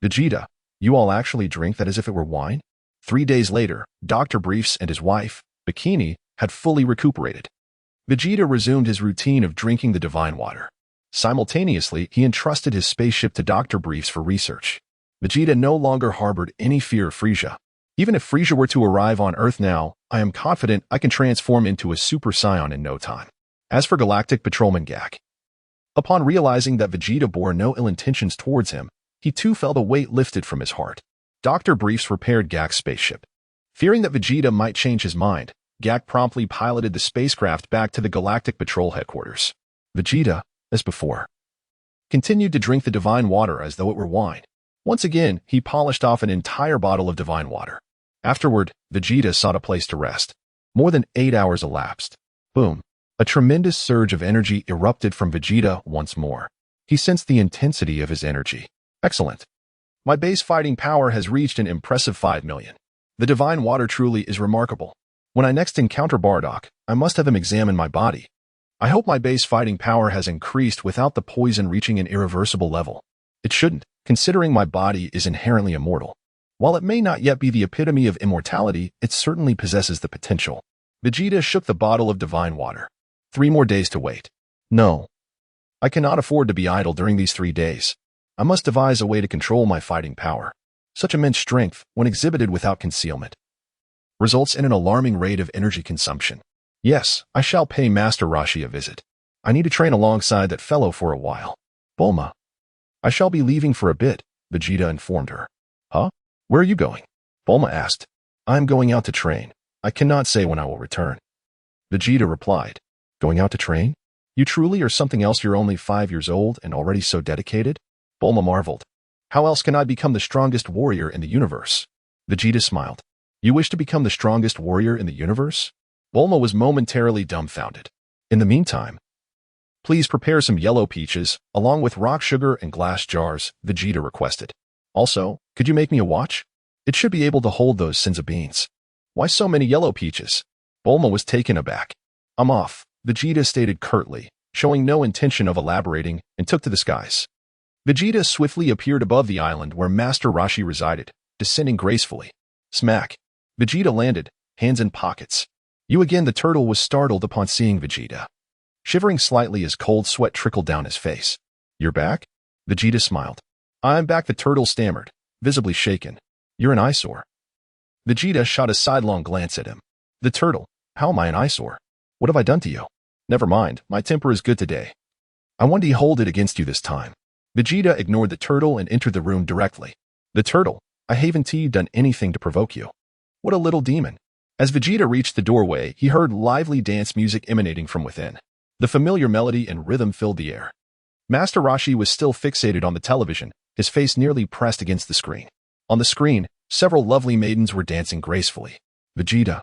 S1: Vegeta, you all actually drink that as if it were wine? 3 days later, Dr. Briefs and his wife, Bikini, had fully recuperated. Vegeta resumed his routine of drinking the divine water. Simultaneously, he entrusted his spaceship to Dr. Briefs for research. Vegeta no longer harbored any fear of Frieza. Even if Frieza were to arrive on Earth now, I am confident I can transform into a Super Saiyan in no time. As for Galactic Patrolman Gak, upon realizing that Vegeta bore no ill intentions towards him, he too felt a weight lifted from his heart. Dr. Briefs repaired Gak's spaceship. Fearing that Vegeta might change his mind, Gak promptly piloted the spacecraft back to the Galactic Patrol headquarters. Vegeta, as before, continued to drink the divine water as though it were wine. Once again, he polished off an entire bottle of divine water. Afterward, Vegeta sought a place to rest. More than 8 hours elapsed. Boom. A tremendous surge of energy erupted from Vegeta once more. He sensed the intensity of his energy. Excellent. My base fighting power has reached an impressive 5 million. The divine water truly is remarkable. When I next encounter Bardock, I must have him examine my body. I hope my base fighting power has increased without the poison reaching an irreversible level. It shouldn't, considering my body is inherently immortal. While it may not yet be the epitome of immortality, it certainly possesses the potential. Vegeta shook the bottle of divine water. 3 more days to wait. No. I cannot afford to be idle during these 3 days. I must devise a way to control my fighting power. Such immense strength, when exhibited without concealment, results in an alarming rate of energy consumption. Yes, I shall pay Master Roshi a visit. I need to train alongside that fellow for a while. Bulma. I shall be leaving for a bit, Vegeta informed her. Huh? Where are you going? Bulma asked. I am going out to train. I cannot say when I will return. Vegeta replied. Going out to train? You truly are something else. You're only 5 years old and already so dedicated? Bulma marveled. How else can I become the strongest warrior in the universe? Vegeta smiled. You wish to become the strongest warrior in the universe? Bulma was momentarily dumbfounded. In the meantime, please prepare some yellow peaches, along with rock sugar and glass jars, Vegeta requested. Also, could you make me a watch? It should be able to hold those Senza beans. Why so many yellow peaches? Bulma was taken aback. I'm off, Vegeta stated curtly, showing no intention of elaborating, and took to the skies. Vegeta swiftly appeared above the island where Master Roshi resided, descending gracefully. Smack. Vegeta landed, hands in pockets. You again. The turtle was startled upon seeing Vegeta, shivering slightly as cold sweat trickled down his face. You're back? Vegeta smiled. I'm back, the turtle stammered, visibly shaken. You're an eyesore. Vegeta shot a sidelong glance at him. The turtle, how am I an eyesore? What have I done to you? Never mind, my temper is good today. I want to hold it against you this time. Vegeta ignored the turtle and entered the room directly. The turtle, I haven't done anything to provoke you. What a little demon. As Vegeta reached the doorway, he heard lively dance music emanating from within. The familiar melody and rhythm filled the air. Master Roshi was still fixated on the television, his face nearly pressed against the screen. On the screen, several lovely maidens were dancing gracefully. Vegeta,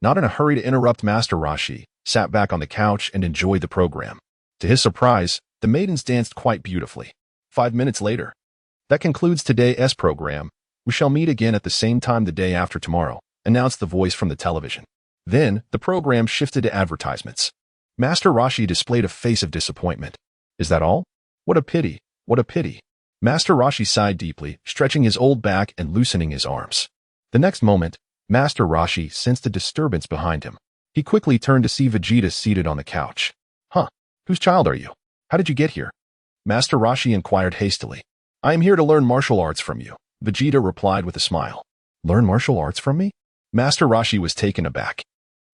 S1: not in a hurry to interrupt Master Roshi, sat back on the couch and enjoyed the program. To his surprise, the maidens danced quite beautifully. 5 minutes later. That concludes today's program. We shall meet again at the same time the day after tomorrow, announced the voice from the television. Then, the program shifted to advertisements. Master Roshi displayed a face of disappointment. Is that all? What a pity, what a pity. Master Roshi sighed deeply, stretching his old back and loosening his arms. The next moment, Master Roshi sensed a disturbance behind him. He quickly turned to see Vegeta seated on the couch. Huh, whose child are you? How did you get here? Master Roshi inquired hastily. I am here to learn martial arts from you, Vegeta replied with a smile. Learn martial arts from me? Master Roshi was taken aback.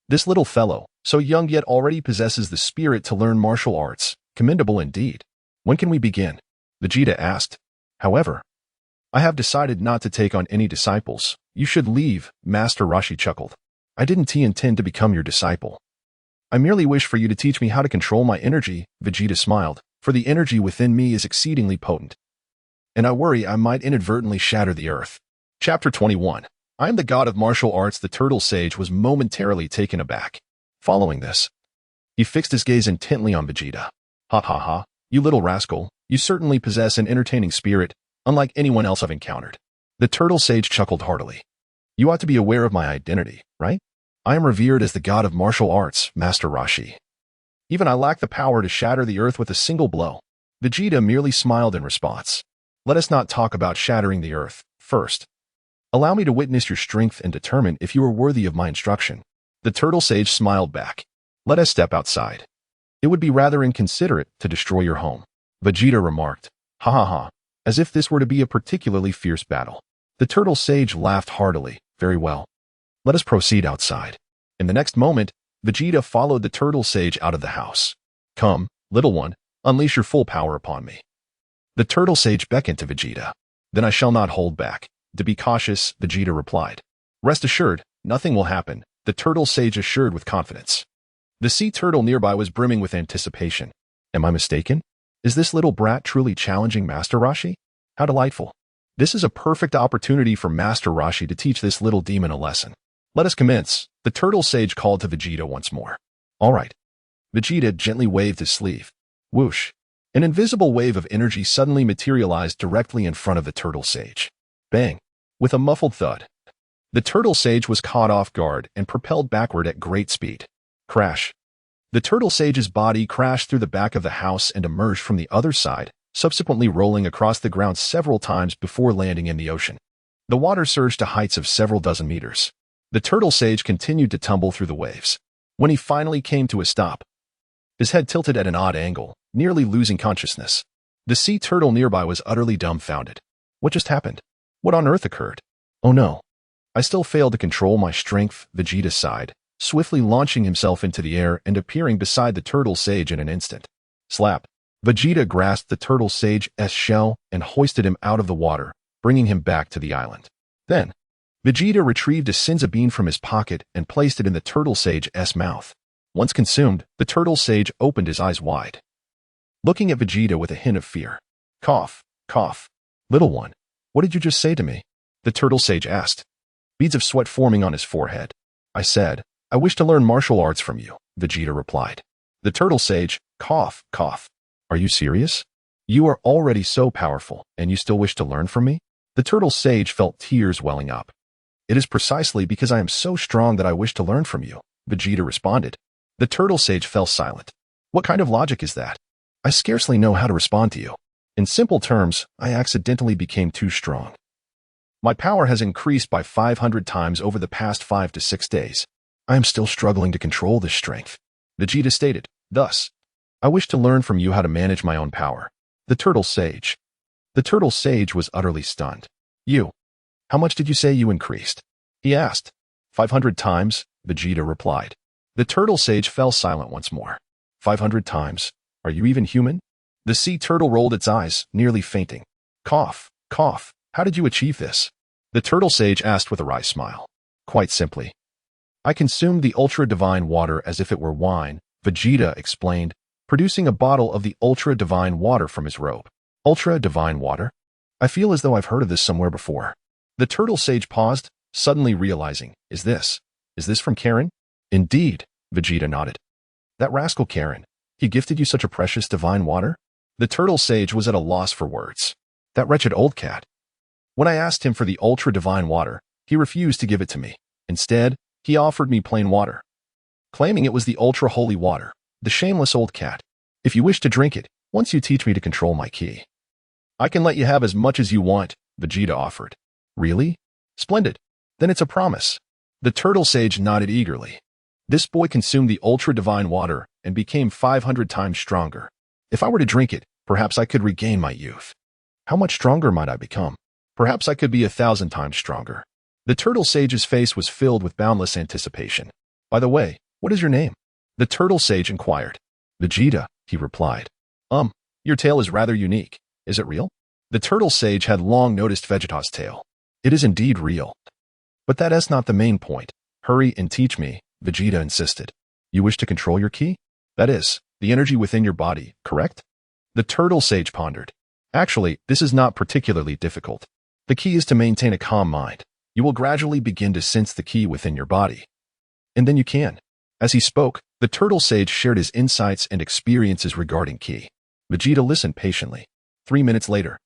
S1: This little fellow, so young yet already possesses the spirit to learn martial arts. Commendable indeed. When can we begin? Vegeta asked. However, I have decided not to take on any disciples. You should leave, Master Roshi chuckled. I didn't intend to become your disciple. I merely wish for you to teach me how to control my energy, Vegeta smiled, for the energy within me is exceedingly potent. And I worry I might inadvertently shatter the earth. Chapter 21. I am the god of martial arts. The turtle sage was momentarily taken aback. Following this, he fixed his gaze intently on Vegeta. Ha ha ha, you little rascal, you certainly possess an entertaining spirit, unlike anyone else I've encountered. The turtle sage chuckled heartily. You ought to be aware of my identity, right? I am revered as the god of martial arts, Master Roshi. Even I lack the power to shatter the earth with a single blow. Vegeta merely smiled in response. Let us not talk about shattering the earth. First, allow me to witness your strength and determine if you are worthy of my instruction. The turtle sage smiled back. Let us step outside. It would be rather inconsiderate to destroy your home. Vegeta remarked. Ha ha ha, as if this were to be a particularly fierce battle. The turtle sage laughed heartily. Very well. Let us proceed outside. In the next moment, Vegeta followed the turtle sage out of the house. Come, little one, unleash your full power upon me. The turtle sage beckoned to Vegeta. Then I shall not hold back. To be cautious, Vegeta replied. Rest assured, nothing will happen, the turtle sage assured with confidence. The sea turtle nearby was brimming with anticipation. Am I mistaken? Is this little brat truly challenging Master Roshi? How delightful. This is a perfect opportunity for Master Roshi to teach this little demon a lesson. Let us commence, the turtle sage called to Vegeta once more. All right. Vegeta gently waved his sleeve. Whoosh. An invisible wave of energy suddenly materialized directly in front of the turtle sage. Bang. With a muffled thud. The turtle sage was caught off guard and propelled backward at great speed. Crash. The turtle sage's body crashed through the back of the house and emerged from the other side, subsequently rolling across the ground several times before landing in the ocean. The water surged to heights of several dozen meters. The turtle sage continued to tumble through the waves. When he finally came to a stop, his head tilted at an odd angle, nearly losing consciousness. The sea turtle nearby was utterly dumbfounded. What just happened? What on earth occurred? Oh no. I still failed to control my strength, Vegeta sighed, swiftly launching himself into the air and appearing beside the turtle sage in an instant. Slap. Vegeta grasped the turtle sage's shell and hoisted him out of the water, bringing him back to the island. Then, Vegeta retrieved a Senzu bean from his pocket and placed it in the turtle sage's mouth. Once consumed, the turtle sage opened his eyes wide, looking at Vegeta with a hint of fear. Cough, cough. Little one, what did you just say to me? The turtle sage asked, beads of sweat forming on his forehead. I said, I wish to learn martial arts from you, Vegeta replied. The turtle sage, cough, cough. Are you serious? You are already so powerful, and you still wish to learn from me? The turtle sage felt tears welling up. It is precisely because I am so strong that I wish to learn from you, Vegeta responded. The turtle sage fell silent. What kind of logic is that? I scarcely know how to respond to you. In simple terms, I accidentally became too strong. My power has increased by 500 times over the past 5 to 6 days. I am still struggling to control this strength. Vegeta stated, thus, I wish to learn from you how to manage my own power. The turtle sage. The turtle sage was utterly stunned. You. How much did you say you increased? He asked. 500 times, Vegeta replied. The turtle sage fell silent once more. 500 times. Are you even human? The sea turtle rolled its eyes, nearly fainting. Cough, cough. How did you achieve this? The turtle sage asked with a wry smile. Quite simply. I consumed the ultra-divine water as if it were wine, Vegeta explained, producing a bottle of the ultra-divine water from his robe. Ultra-divine water? I feel as though I've heard of this somewhere before. The turtle sage paused, suddenly realizing, Is this from Karen? Indeed, Vegeta nodded. That rascal Karen, he gifted you such a precious divine water? The turtle sage was at a loss for words. That wretched old cat. When I asked him for the ultra-divine water, he refused to give it to me. Instead, he offered me plain water, claiming it was the ultra-holy water. The shameless old cat. If you wish to drink it, once you teach me to control my ki, I can let you have as much as you want, Vegeta offered. Really? Splendid. Then it's a promise. The turtle sage nodded eagerly. This boy consumed the ultra-divine water and became 500 times stronger. If I were to drink it, perhaps I could regain my youth. How much stronger might I become? Perhaps I could be 1,000 times stronger. The turtle sage's face was filled with boundless anticipation. By the way, what is your name? The turtle sage inquired. Vegeta, he replied. Your tail is rather unique. Is it real? The turtle sage had long noticed Vegeta's tail. It is indeed real. But that is not the main point. Hurry and teach me, Vegeta insisted. You wish to control your ki? That is, the energy within your body, correct? The turtle sage pondered. Actually, this is not particularly difficult. The key is to maintain a calm mind. You will gradually begin to sense the ki within your body. And then you can. As he spoke, the turtle sage shared his insights and experiences regarding ki. Vegeta listened patiently. 3 minutes later,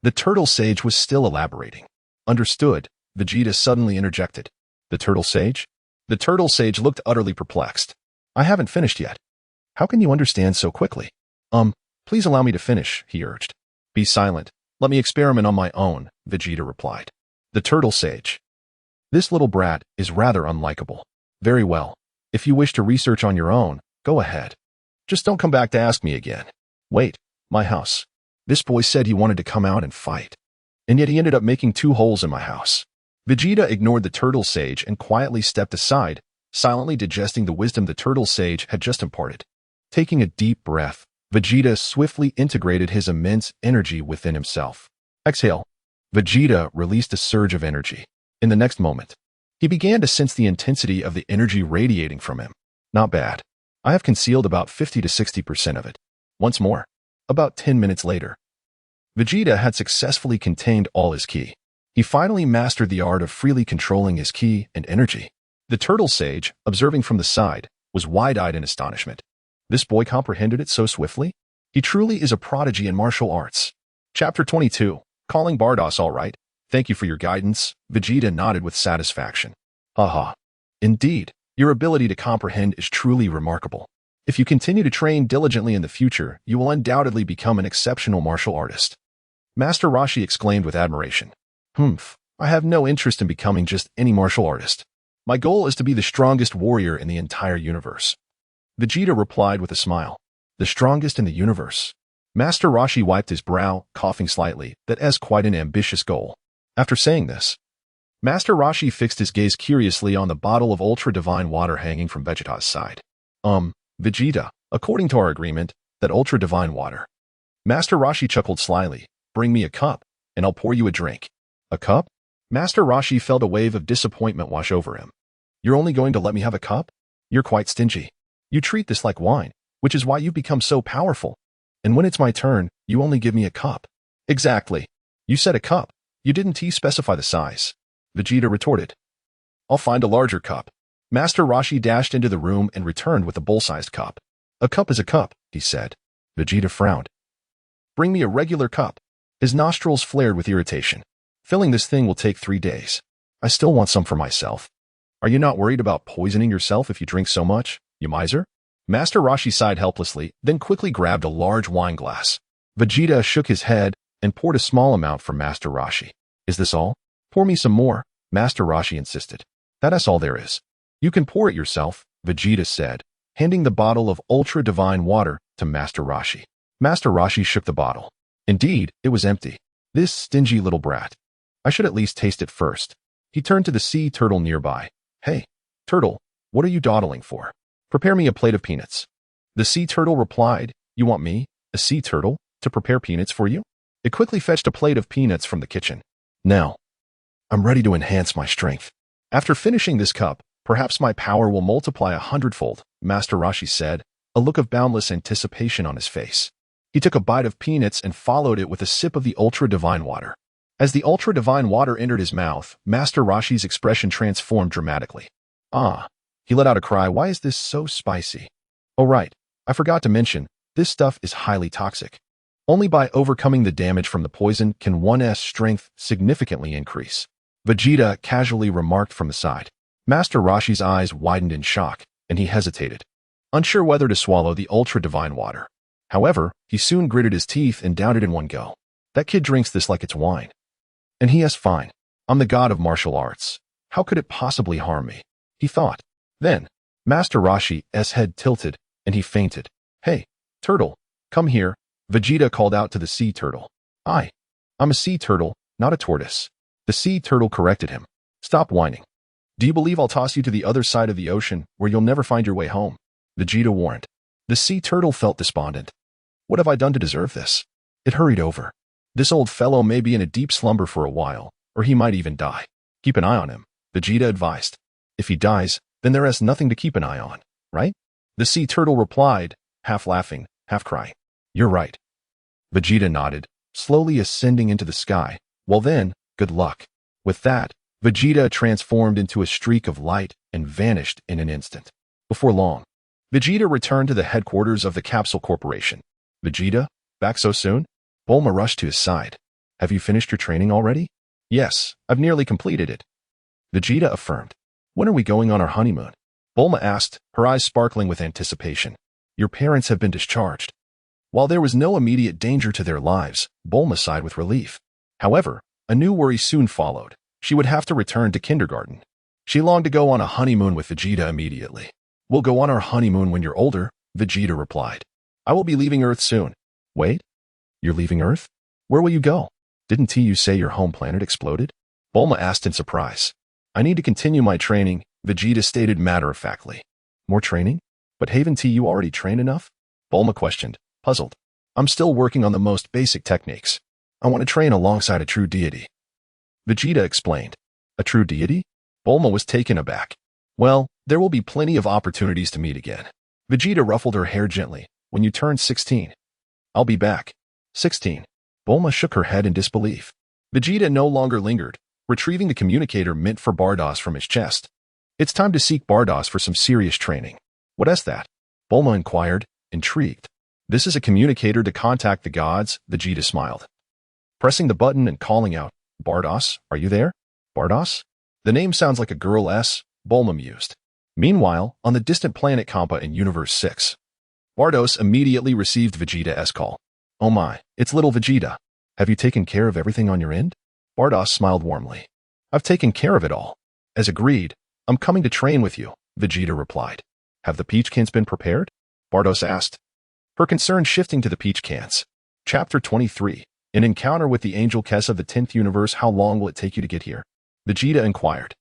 S1: the turtle sage was still elaborating. Understood, Vegeta suddenly interjected. The turtle sage? The turtle sage looked utterly perplexed. I haven't finished yet. How can you understand so quickly? Please allow me to finish, he urged. Be silent. Let me experiment on my own, Vegeta replied. The turtle sage. This little brat is rather unlikable. Very well. If you wish to research on your own, go ahead. Just don't come back to ask me again. Wait, my house. This boy said he wanted to come out and fight. And yet he ended up making 2 holes in my house. Vegeta ignored the turtle sage and quietly stepped aside, silently digesting the wisdom the turtle sage had just imparted. Taking a deep breath, Vegeta swiftly integrated his immense energy within himself. Exhale. Vegeta released a surge of energy. In the next moment, he began to sense the intensity of the energy radiating from him. Not bad. I have concealed about 50 to 60% of it. Once more. About 10 minutes later, Vegeta had successfully contained all his ki. He finally mastered the art of freely controlling his ki and energy. The turtle sage, observing from the side, was wide-eyed in astonishment. This boy comprehended it so swiftly? He truly is a prodigy in martial arts. Chapter 22. Calling Bardos all right. Thank you for your guidance. Vegeta nodded with satisfaction. Haha. Indeed, your ability to comprehend is truly remarkable. If you continue to train diligently in the future, you will undoubtedly become an exceptional martial artist. Master Roshi exclaimed with admiration. I have no interest in becoming just any martial artist. My goal is to be the strongest warrior in the entire universe. Vegeta replied with a smile. The strongest in the universe. Master Roshi wiped his brow, coughing slightly. That is quite an ambitious goal. After saying this, Master Roshi fixed his gaze curiously on the bottle of ultra-divine water hanging from Vegeta's side. Vegeta, according to our agreement, that ultra-divine water. Master Roshi chuckled slyly. Bring me a cup, and I'll pour you a drink. A cup? Master Roshi felt a wave of disappointment wash over him. You're only going to let me have a cup? You're quite stingy. You treat this like wine, which is why you've become so powerful. And when it's my turn, you only give me a cup. Exactly. You said a cup. You didn't specify the size. Vegeta retorted. I'll find a larger cup. Master Roshi dashed into the room and returned with a bowl-sized cup. A cup is a cup, he said. Vegeta frowned. Bring me a regular cup. His nostrils flared with irritation. Filling this thing will take 3 days. I still want some for myself. Are you not worried about poisoning yourself if you drink so much, you miser? Master Roshi sighed helplessly, then quickly grabbed a large wine glass. Vegeta shook his head and poured a small amount for Master Roshi. Is this all? Pour me some more, Master Roshi insisted. That's all there is. You can pour it yourself, Vegeta said, handing the bottle of ultra-divine water to Master Roshi. Master Roshi shook the bottle. Indeed, it was empty. This stingy little brat. I should at least taste it first. He turned to the sea turtle nearby. Hey, turtle, what are you dawdling for? Prepare me a plate of peanuts. The sea turtle replied, You want me, a sea turtle, to prepare peanuts for you? It quickly fetched a plate of peanuts from the kitchen. Now, I'm ready to enhance my strength. After finishing this cup, Perhaps my power will multiply 100-fold, Master Roshi said, a look of boundless anticipation on his face. He took a bite of peanuts and followed it with a sip of the ultra-divine water. As the ultra-divine water entered his mouth, Master Roshi's expression transformed dramatically. Ah! He let out a cry, why is this so spicy? Oh right, I forgot to mention, this stuff is highly toxic. Only by overcoming the damage from the poison can one's strength significantly increase. Vegeta casually remarked from the side. Master Roshi's eyes widened in shock, and he hesitated, unsure whether to swallow the ultra-divine water. However, he soon gritted his teeth and downed it in one go. That kid drinks this like it's wine. And he is fine. I'm the god of martial arts. How could it possibly harm me? He thought. Then, Master Roshi's head tilted, and he fainted. Hey, turtle, come here, Vegeta called out to the sea turtle. I'm a sea turtle, not a tortoise. The sea turtle corrected him. Stop whining. Do you believe I'll toss you to the other side of the ocean, where you'll never find your way home? Vegeta warned. The sea turtle felt despondent. What have I done to deserve this? It hurried over. This old fellow may be in a deep slumber for a while, or he might even die. Keep an eye on him, Vegeta advised. If he dies, then there is nothing to keep an eye on, right? The sea turtle replied, half laughing, half crying. You're right. Vegeta nodded, slowly ascending into the sky. Well then, good luck. With that, Vegeta transformed into a streak of light and vanished in an instant. Before long, Vegeta returned to the headquarters of the Capsule Corporation. Vegeta, back so soon? Bulma rushed to his side. Have you finished your training already? Yes, I've nearly completed it. Vegeta affirmed. When are we going on our honeymoon? Bulma asked, her eyes sparkling with anticipation. Your parents have been discharged. While there was no immediate danger to their lives, Bulma sighed with relief. However, a new worry soon followed. She would have to return to kindergarten. She longed to go on a honeymoon with Vegeta immediately. We'll go on our honeymoon when you're older, Vegeta replied. I will be leaving Earth soon. Wait? You're leaving Earth? Where will you go? Didn't you say your home planet exploded? Bulma asked in surprise. I need to continue my training, Vegeta stated matter-of-factly. More training? But haven't you already trained enough? Bulma questioned, puzzled. I'm still working on the most basic techniques. I want to train alongside a true deity. Vegeta explained. A true deity? Bulma was taken aback. Well, there will be plenty of opportunities to meet again. Vegeta ruffled her hair gently. When you turn 16. I'll be back. 16. Bulma shook her head in disbelief. Vegeta no longer lingered, retrieving the communicator meant for Bardoss from his chest. It's time to seek Bardoss for some serious training. What is that? Bulma inquired, intrigued. This is a communicator to contact the gods, Vegeta smiled. Pressing the button and calling out, Bardoss, are you there? Bardoss? The name sounds like a girl S, Bulma mused. Meanwhile, on the distant planet Kampa in Universe 6, Bardoss immediately received Vegeta's call. Oh my, it's little Vegeta. Have you taken care of everything on your end? Bardoss smiled warmly. I've taken care of it all. As agreed, I'm coming to train with you, Vegeta replied. Have the peach cans been prepared? Bardoss asked. Her concern shifting to the peach cans. Chapter 23. An encounter with the Angel Kess of the 10th universe. How long will it take you to get here? Vegeta inquired.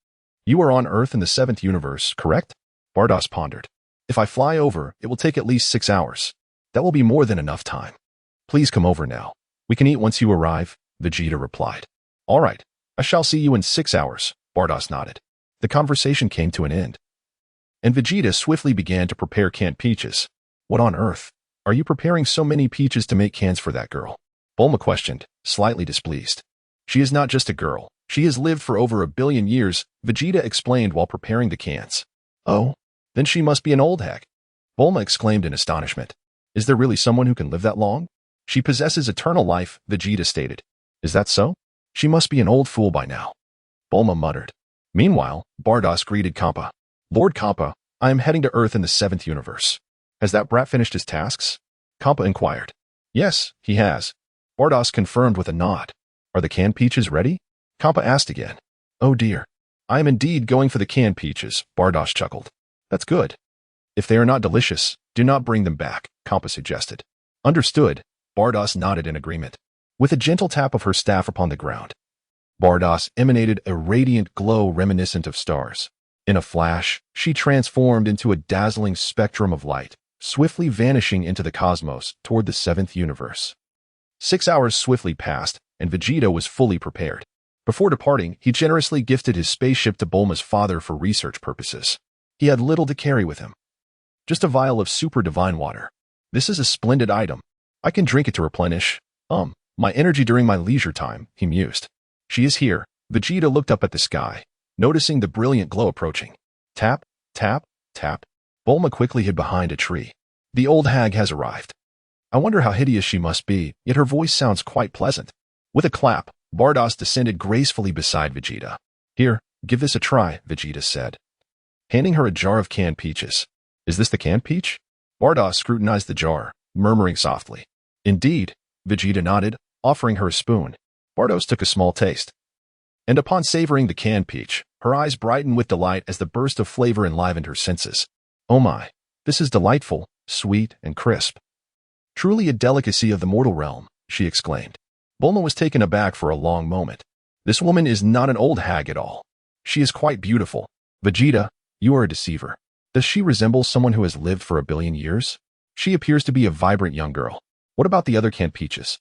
S1: You are on Earth in the 7th universe, correct? Bardoss pondered. If I fly over, it will take at least 6 hours. That will be more than enough time. Please come over now. We can eat once you arrive, Vegeta replied. All right, I shall see you in 6 hours, Bardoss nodded. The conversation came to an end. And Vegeta swiftly began to prepare canned peaches. What on earth? Are you preparing so many peaches to make cans for that girl? Bulma questioned, slightly displeased. She is not just a girl. She has lived for over 1 billion years, Vegeta explained while preparing the cans. Oh, then she must be an old hag. Bulma exclaimed in astonishment. Is there really someone who can live that long? She possesses eternal life, Vegeta stated. Is that so? She must be an old fool by now. Bulma muttered. Meanwhile, Bardoss greeted Kampa. Lord Kampa, I am heading to Earth in the 7th universe. Has that brat finished his tasks? Kampa inquired. Yes, he has. Bardoss confirmed with a nod. Are the canned peaches ready? Kampa asked again. Oh dear. I am indeed going for the canned peaches, Bardoss chuckled. That's good. If they are not delicious, do not bring them back, Kampa suggested. Understood, Bardoss nodded in agreement. With a gentle tap of her staff upon the ground, Bardoss emanated a radiant glow reminiscent of stars. In a flash, she transformed into a dazzling spectrum of light, swiftly vanishing into the cosmos toward the 7th universe. 6 hours swiftly passed, and Vegeta was fully prepared. Before departing, he generously gifted his spaceship to Bulma's father for research purposes. He had little to carry with him. Just a vial of super divine water. This is a splendid item. I can drink it to replenish, my energy during my leisure time, he mused. She is here. Vegeta looked up at the sky, noticing the brilliant glow approaching. Tap, tap, tap. Bulma quickly hid behind a tree. The old hag has arrived. I wonder how hideous she must be, yet her voice sounds quite pleasant. With a clap, Bardoss descended gracefully beside Vegeta. Here, give this a try, Vegeta said, handing her a jar of canned peaches. Is this the canned peach? Bardoss scrutinized the jar, murmuring softly. Indeed, Vegeta nodded, offering her a spoon. Bardoss took a small taste. And upon savoring the canned peach, her eyes brightened with delight as the burst of flavor enlivened her senses. Oh my, this is delightful, sweet, and crisp. Truly a delicacy of the mortal realm, she exclaimed. Bulma was taken aback for a long moment. This woman is not an old hag at all. She is quite beautiful. Vegeta, you are a deceiver. Does she resemble someone who has lived for 1 billion years? She appears to be a vibrant young girl. What about the other canned peaches?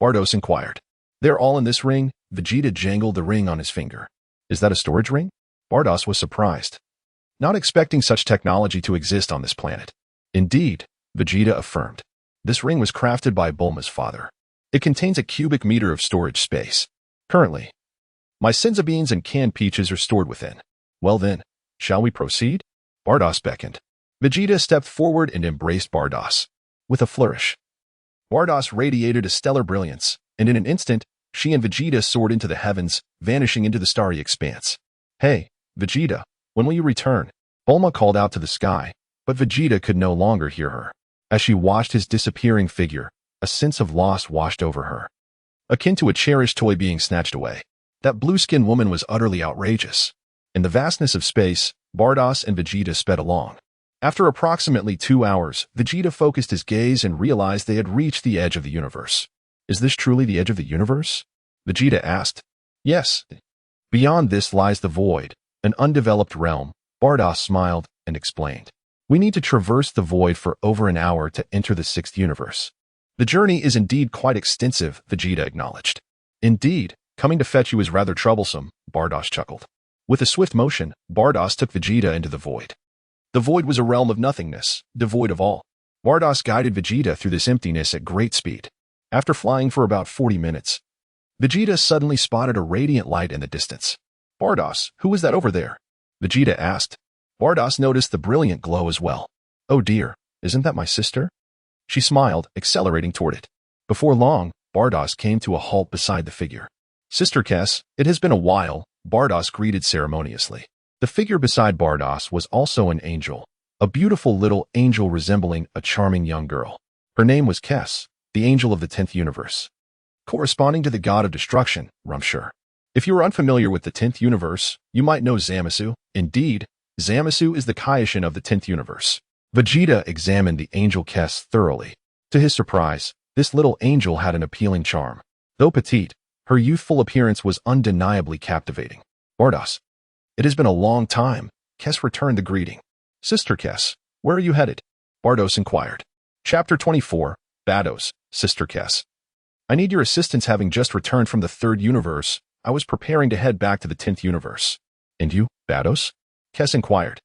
S1: Bardoss inquired. They're all in this ring. Vegeta jangled the ring on his finger. Is that a storage ring? Bardoss was surprised, not expecting such technology to exist on this planet. Indeed, Vegeta affirmed. This ring was crafted by Bulma's father. It contains a cubic meter of storage space. Currently, my senza beans and canned peaches are stored within. Well then, shall we proceed? Bardoss beckoned. Vegeta stepped forward and embraced Bardoss. With a flourish, Bardoss radiated a stellar brilliance, and in an instant, she and Vegeta soared into the heavens, vanishing into the starry expanse. Hey, Vegeta, when will you return? Bulma called out to the sky, but Vegeta could no longer hear her. As she watched his disappearing figure, a sense of loss washed over her, akin to a cherished toy being snatched away. That blue-skinned woman was utterly outrageous. In the vastness of space, Bardoss and Vegeta sped along. After approximately 2 hours, Vegeta focused his gaze and realized they had reached the edge of the universe. Is this truly the edge of the universe? Vegeta asked. Yes. Beyond this lies the void, an undeveloped realm. Bardoss smiled and explained. We need to traverse the void for over an hour to enter the 6th universe. The journey is indeed quite extensive, Vegeta acknowledged. Indeed, coming to fetch you is rather troublesome, Bardoss chuckled. With a swift motion, Bardoss took Vegeta into the void. The void was a realm of nothingness, devoid of all. Bardoss guided Vegeta through this emptiness at great speed. After flying for about 40 minutes, Vegeta suddenly spotted a radiant light in the distance. Bardoss, who was that over there? Vegeta asked. Bardoss noticed the brilliant glow as well. Oh dear, isn't that my sister? She smiled, accelerating toward it. Before long, Bardoss came to a halt beside the figure. Sister Kess, it has been a while, Bardoss greeted ceremoniously. The figure beside Bardoss was also an angel, a beautiful little angel resembling a charming young girl. Her name was Kess, the angel of the 10th universe, corresponding to the god of destruction, Rumshur. If you are unfamiliar with the 10th universe, you might know Zamasu. Indeed, Zamasu is the Kaioshin of the 10th universe. Vegeta examined the angel Kess thoroughly. To his surprise, this little angel had an appealing charm. Though petite, her youthful appearance was undeniably captivating. Bardoss. It has been a long time. Kess returned the greeting. Sister Kess, where are you headed? Bardoss inquired. Chapter 24, Bardoss, Sister Kess. I need your assistance having just returned from the 3rd universe. I was preparing to head back to the 10th universe. And you, Bardoss? Kess inquired.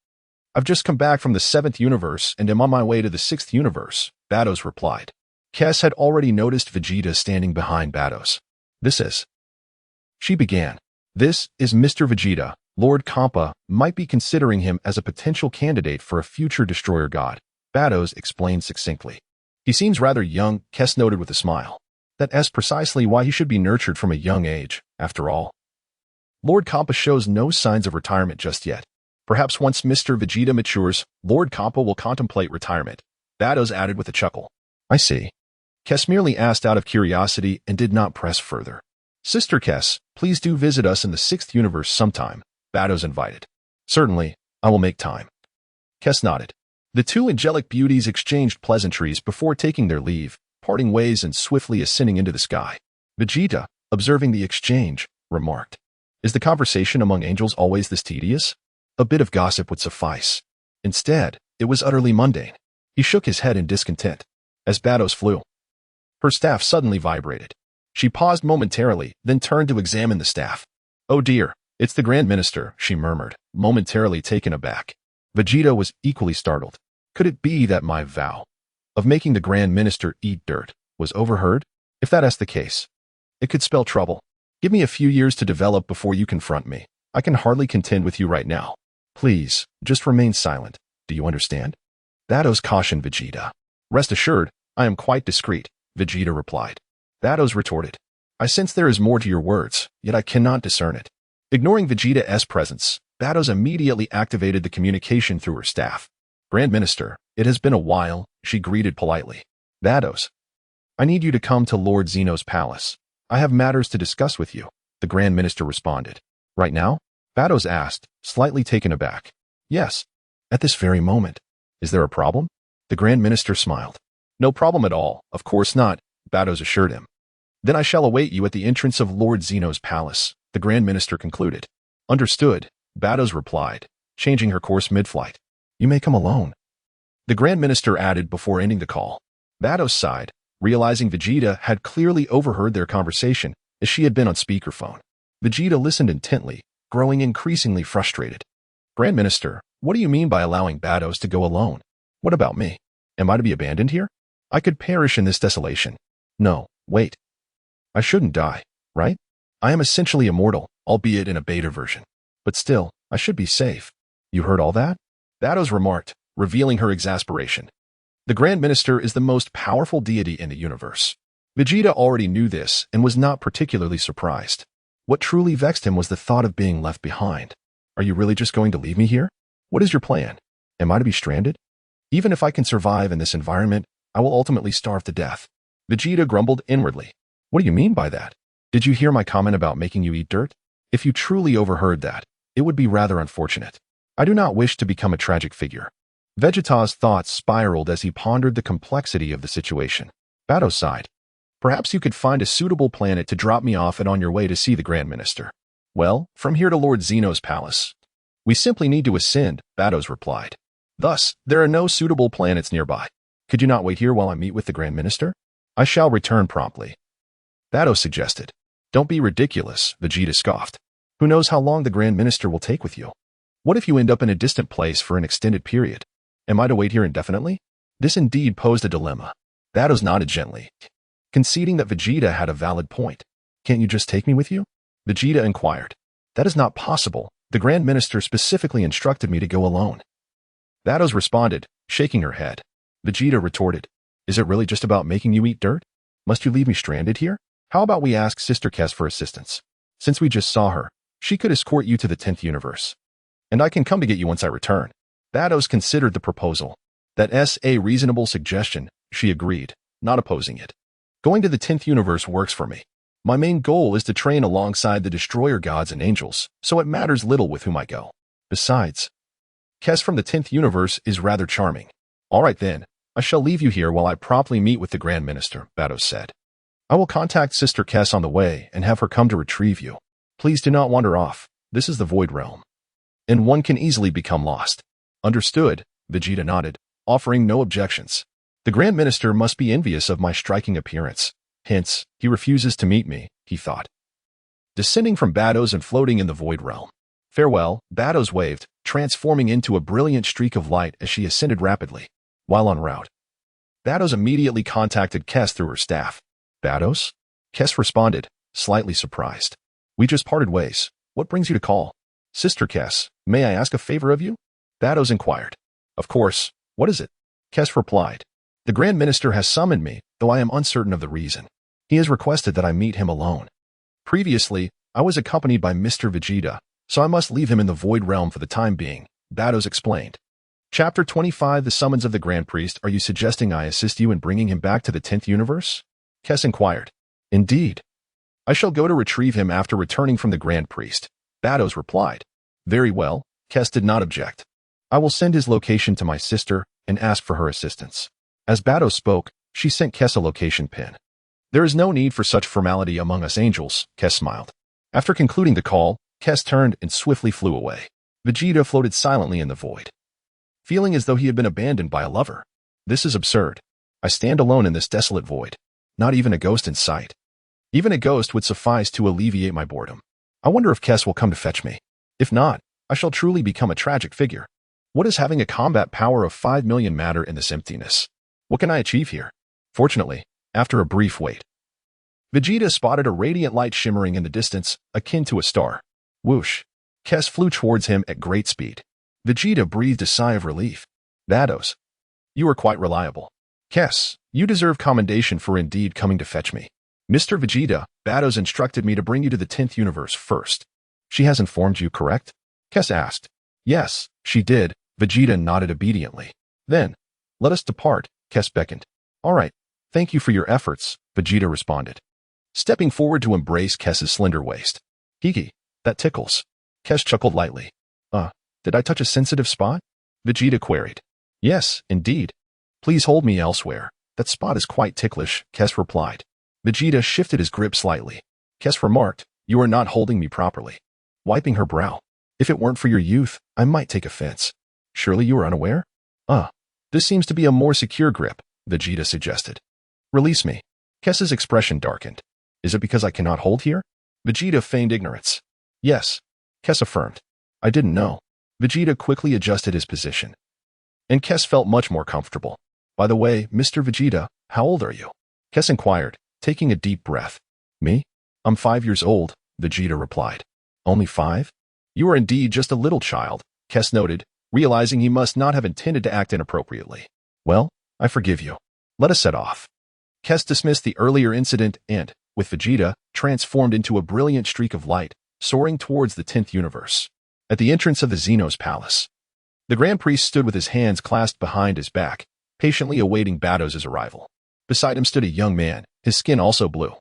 S1: I've just come back from the 7th universe and am on my way to the 6th universe, Bardoss replied. Kess had already noticed Vegeta standing behind Bardoss. She began. This is Mr. Vegeta. Lord Kampa might be considering him as a potential candidate for a future destroyer god, Bardoss explained succinctly. He seems rather young, Kess noted with a smile. That's precisely why he should be nurtured from a young age, after all. Lord Kampa shows no signs of retirement just yet. Perhaps once Mr. Vegeta matures, Lord Kampa will contemplate retirement, Bardoss added with a chuckle. I see. Kess merely asked out of curiosity and did not press further. Sister Kess, please do visit us in the 6th universe sometime, Bardoss invited. Certainly, I will make time. Kess nodded. The two angelic beauties exchanged pleasantries before taking their leave, parting ways and swiftly ascending into the sky. Vegeta, observing the exchange, remarked, Is the conversation among angels always this tedious? A bit of gossip would suffice. Instead, it was utterly mundane. He shook his head in discontent. As Bardoss flew, her staff suddenly vibrated. She paused momentarily, then turned to examine the staff. Oh dear, it's the Grand Minister, she murmured, momentarily taken aback. Vegeta was equally startled. Could it be that my vow of making the Grand Minister eat dirt was overheard? If that's the case, it could spell trouble. Give me a few years to develop before you confront me. I can hardly contend with you right now. Please, just remain silent. Do you understand? Vados cautioned Vegeta. Rest assured, I am quite discreet, Vegeta replied. Vados retorted. I sense there is more to your words, yet I cannot discern it. Ignoring Vegeta's presence, Vados immediately activated the communication through her staff. Grand Minister, it has been a while, she greeted politely. Vados, I need you to come to Lord Zeno's palace. I have matters to discuss with you, the Grand Minister responded. Right now? Vados asked, slightly taken aback. Yes, at this very moment. Is there a problem? The Grand Minister smiled. No problem at all, of course not, Vados assured him. Then I shall await you at the entrance of Lord Zeno's palace, the Grand Minister concluded. Understood, Vados replied, changing her course mid-flight. You may come alone. The Grand Minister added before ending the call. Vados sighed, realizing Vegeta had clearly overheard their conversation as she had been on speakerphone. Vegeta listened intently, growing increasingly frustrated. Grand Minister, what do you mean by allowing Vados to go alone? What about me? Am I to be abandoned here? I could perish in this desolation. No, wait. I shouldn't die, right? I am essentially immortal, albeit in a beta version. But still, I should be safe. You heard all that? Vados remarked, revealing her exasperation. The Grand Minister is the most powerful deity in the universe. Vegeta already knew this and was not particularly surprised. What truly vexed him was the thought of being left behind. Are you really just going to leave me here? What is your plan? Am I to be stranded? Even if I can survive in this environment, I will ultimately starve to death. Vegeta grumbled inwardly. What do you mean by that? Did you hear my comment about making you eat dirt? If you truly overheard that, it would be rather unfortunate. I do not wish to become a tragic figure. Vegeta's thoughts spiraled as he pondered the complexity of the situation. Vados sighed. Perhaps you could find a suitable planet to drop me off and on your way to see the Grand Minister. Well, from here to Lord Zeno's palace. We simply need to ascend, Vados replied. Thus, there are no suitable planets nearby. Could you not wait here while I meet with the Grand Minister? I shall return promptly. Vados suggested. Don't be ridiculous, Vegeta scoffed. Who knows how long the Grand Minister will take with you? What if you end up in a distant place for an extended period? Am I to wait here indefinitely? This indeed posed a dilemma. Vados nodded gently, conceding that Vegeta had a valid point. Can't you just take me with you? Vegeta inquired. That is not possible. The Grand Minister specifically instructed me to go alone. Vados responded, shaking her head. Vegeta retorted. Is it really just about making you eat dirt? Must you leave me stranded here? How about we ask Sister Kes for assistance? Since we just saw her, she could escort you to the 10th universe. And I can come to get you once I return. Vados considered the proposal. That's a reasonable suggestion, she agreed, not opposing it. Going to the 10th universe works for me. My main goal is to train alongside the destroyer gods and angels, so it matters little with whom I go. Besides, Kes from the 10th universe is rather charming. All right then, I shall leave you here while I promptly meet with the Grand Minister, Vados said. I will contact Sister Kes on the way and have her come to retrieve you. Please do not wander off. This is the Void Realm, and one can easily become lost. Understood, Vegeta nodded, offering no objections. The Grand Minister must be envious of my striking appearance. Hence, he refuses to meet me, he thought. Descending from Vados and floating in the Void Realm. Farewell, Vados waved, transforming into a brilliant streak of light as she ascended rapidly. While en route, Vados immediately contacted Kes through her staff. Vados? Kes responded, slightly surprised. We just parted ways. What brings you to call? Sister Kes, may I ask a favor of you? Vados inquired. Of course. What is it? Kes replied. The Grand Minister has summoned me, though I am uncertain of the reason. He has requested that I meet him alone. Previously, I was accompanied by Mr. Vegeta, so I must leave him in the Void Realm for the time being, Vados explained. Chapter 25 The Summons of the Grand Priest. Are you suggesting I assist you in bringing him back to the 10th universe? Kes inquired. Indeed. I shall go to retrieve him after returning from the Grand Priest, Vados replied. Very well, Kes did not object. I will send his location to my sister and ask for her assistance. As Vados spoke, she sent Kes a location pin. There is no need for such formality among us angels, Kes smiled. After concluding the call, Kes turned and swiftly flew away. Vegeta floated silently in the void, feeling as though he had been abandoned by a lover. This is absurd. I stand alone in this desolate void. Not even a ghost in sight. Even a ghost would suffice to alleviate my boredom. I wonder if Kess will come to fetch me. If not, I shall truly become a tragic figure. What does having a combat power of 5 million matter in this emptiness? What can I achieve here? Fortunately, after a brief wait, Vegeta spotted a radiant light shimmering in the distance, akin to a star. Whoosh! Kess flew towards him at great speed. Vegeta breathed a sigh of relief. Vados, you are quite reliable. Kess, you deserve commendation for indeed coming to fetch me. Mr. Vegeta, Vados instructed me to bring you to the 10th universe first. She has informed you, correct? Kess asked. Yes, she did. Vegeta nodded obediently. Then, let us depart, Kess beckoned. All right, thank you for your efforts, Vegeta responded, stepping forward to embrace Kess's slender waist. Hiki, that tickles. Kess chuckled lightly. Did I touch a sensitive spot? Vegeta queried. Yes, indeed. Please hold me elsewhere. That spot is quite ticklish, Kess replied. Vegeta shifted his grip slightly. Kess remarked, you are not holding me properly. Wiping her brow. If it weren't for your youth, I might take offense. Surely you are unaware? This seems to be a more secure grip, Vegeta suggested. Release me. Kess's expression darkened. Is it because I cannot hold here? Vegeta feigned ignorance. Yes, Kess affirmed. I didn't know. Vegeta quickly adjusted his position. And Kess felt much more comfortable. By the way, Mr. Vegeta, how old are you? Kess inquired, taking a deep breath. Me? I'm 5 years old, Vegeta replied. Only 5? You are indeed just a little child, Kess noted, realizing he must not have intended to act inappropriately. Well, I forgive you. Let us set off. Kess dismissed the earlier incident and, with Vegeta, transformed into a brilliant streak of light, soaring towards the 10th universe. At the entrance of the Xenos Palace, the Grand Priest stood with his hands clasped behind his back, patiently awaiting Vados' arrival. Beside him stood a young man, his skin also blue,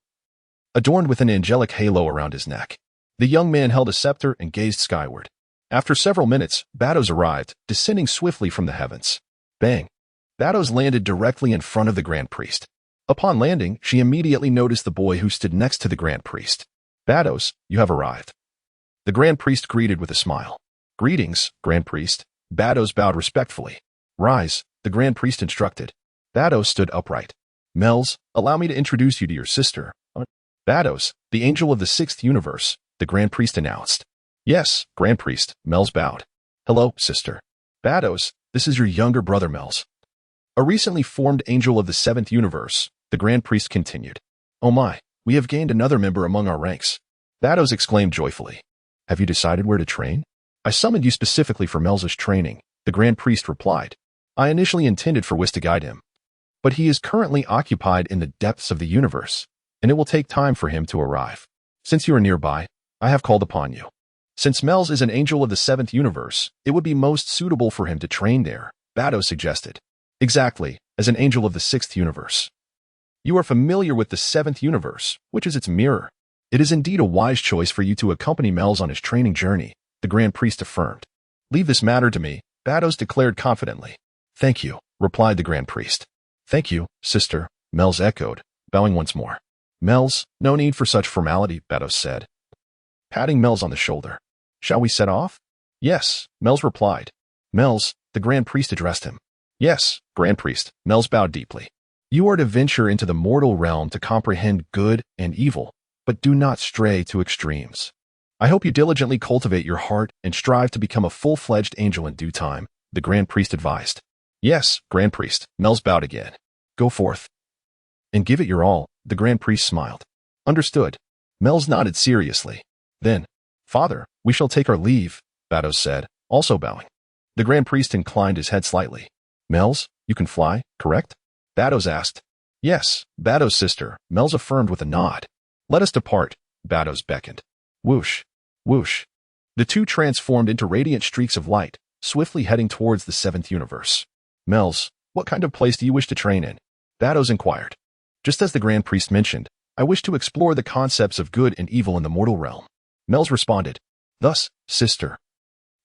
S1: adorned with an angelic halo around his neck. The young man held a scepter and gazed skyward. After several minutes, Vados arrived, descending swiftly from the heavens. Bang! Vados landed directly in front of the Grand Priest. Upon landing, she immediately noticed the boy who stood next to the Grand Priest. Vados, you have arrived. The Grand Priest greeted with a smile. Greetings, Grand Priest. Vados bowed respectfully. Rise, the Grand Priest instructed. Vados stood upright. Lam-Z, allow me to introduce you to your sister. Vados, the angel of the 6th universe, the Grand Priest announced. Yes, Grand Priest, Lam-Z bowed. Hello, sister. Vados, this is your younger brother Lam-Z. A recently formed angel of the 7th universe, the Grand Priest continued. Oh my, we have gained another member among our ranks. Vados exclaimed joyfully. Have you decided where to train? I summoned you specifically for Lam-Z's training, the Grand Priest replied. I initially intended for Whis to guide him, but he is currently occupied in the depths of the universe, and it will take time for him to arrive. Since you are nearby, I have called upon you. Since Lam-Z is an angel of the 7th universe, it would be most suitable for him to train there, Vados suggested. Exactly, as an angel of the 6th universe. You are familiar with the 7th universe, which is its mirror. It is indeed a wise choice for you to accompany Lam-Z on his training journey, the Grand Priest affirmed. Leave this matter to me, Vados declared confidently. Thank you, replied the Grand Priest. Thank you, sister, Lam-Z echoed, bowing once more. Lam-Z, no need for such formality, Vados said, patting Lam-Z on the shoulder. Shall we set off? Yes, Lam-Z replied. Lam-Z, the Grand Priest addressed him. Yes, Grand Priest, Lam-Z bowed deeply. You are to venture into the mortal realm to comprehend good and evil, but do not stray to extremes. I hope you diligently cultivate your heart and strive to become a full-fledged angel in due time, the Grand Priest advised. Yes, Grand Priest, Lam-Z bowed again. Go forth. And give it your all, the Grand Priest smiled. Understood. Lam-Z nodded seriously. Then, Father, we shall take our leave, Vados said, also bowing. The Grand Priest inclined his head slightly. Lam-Z, you can fly, correct? Vados asked. Yes, Vados' sister, Lam-Z affirmed with a nod. Let us depart, Vados beckoned. Whoosh, whoosh. The two transformed into radiant streaks of light, swiftly heading towards the 7th universe. Lam-Z, what kind of place do you wish to train in? Vados inquired. Just as the Grand Priest mentioned, I wish to explore the concepts of good and evil in the mortal realm. Lam-Z responded. Thus, sister,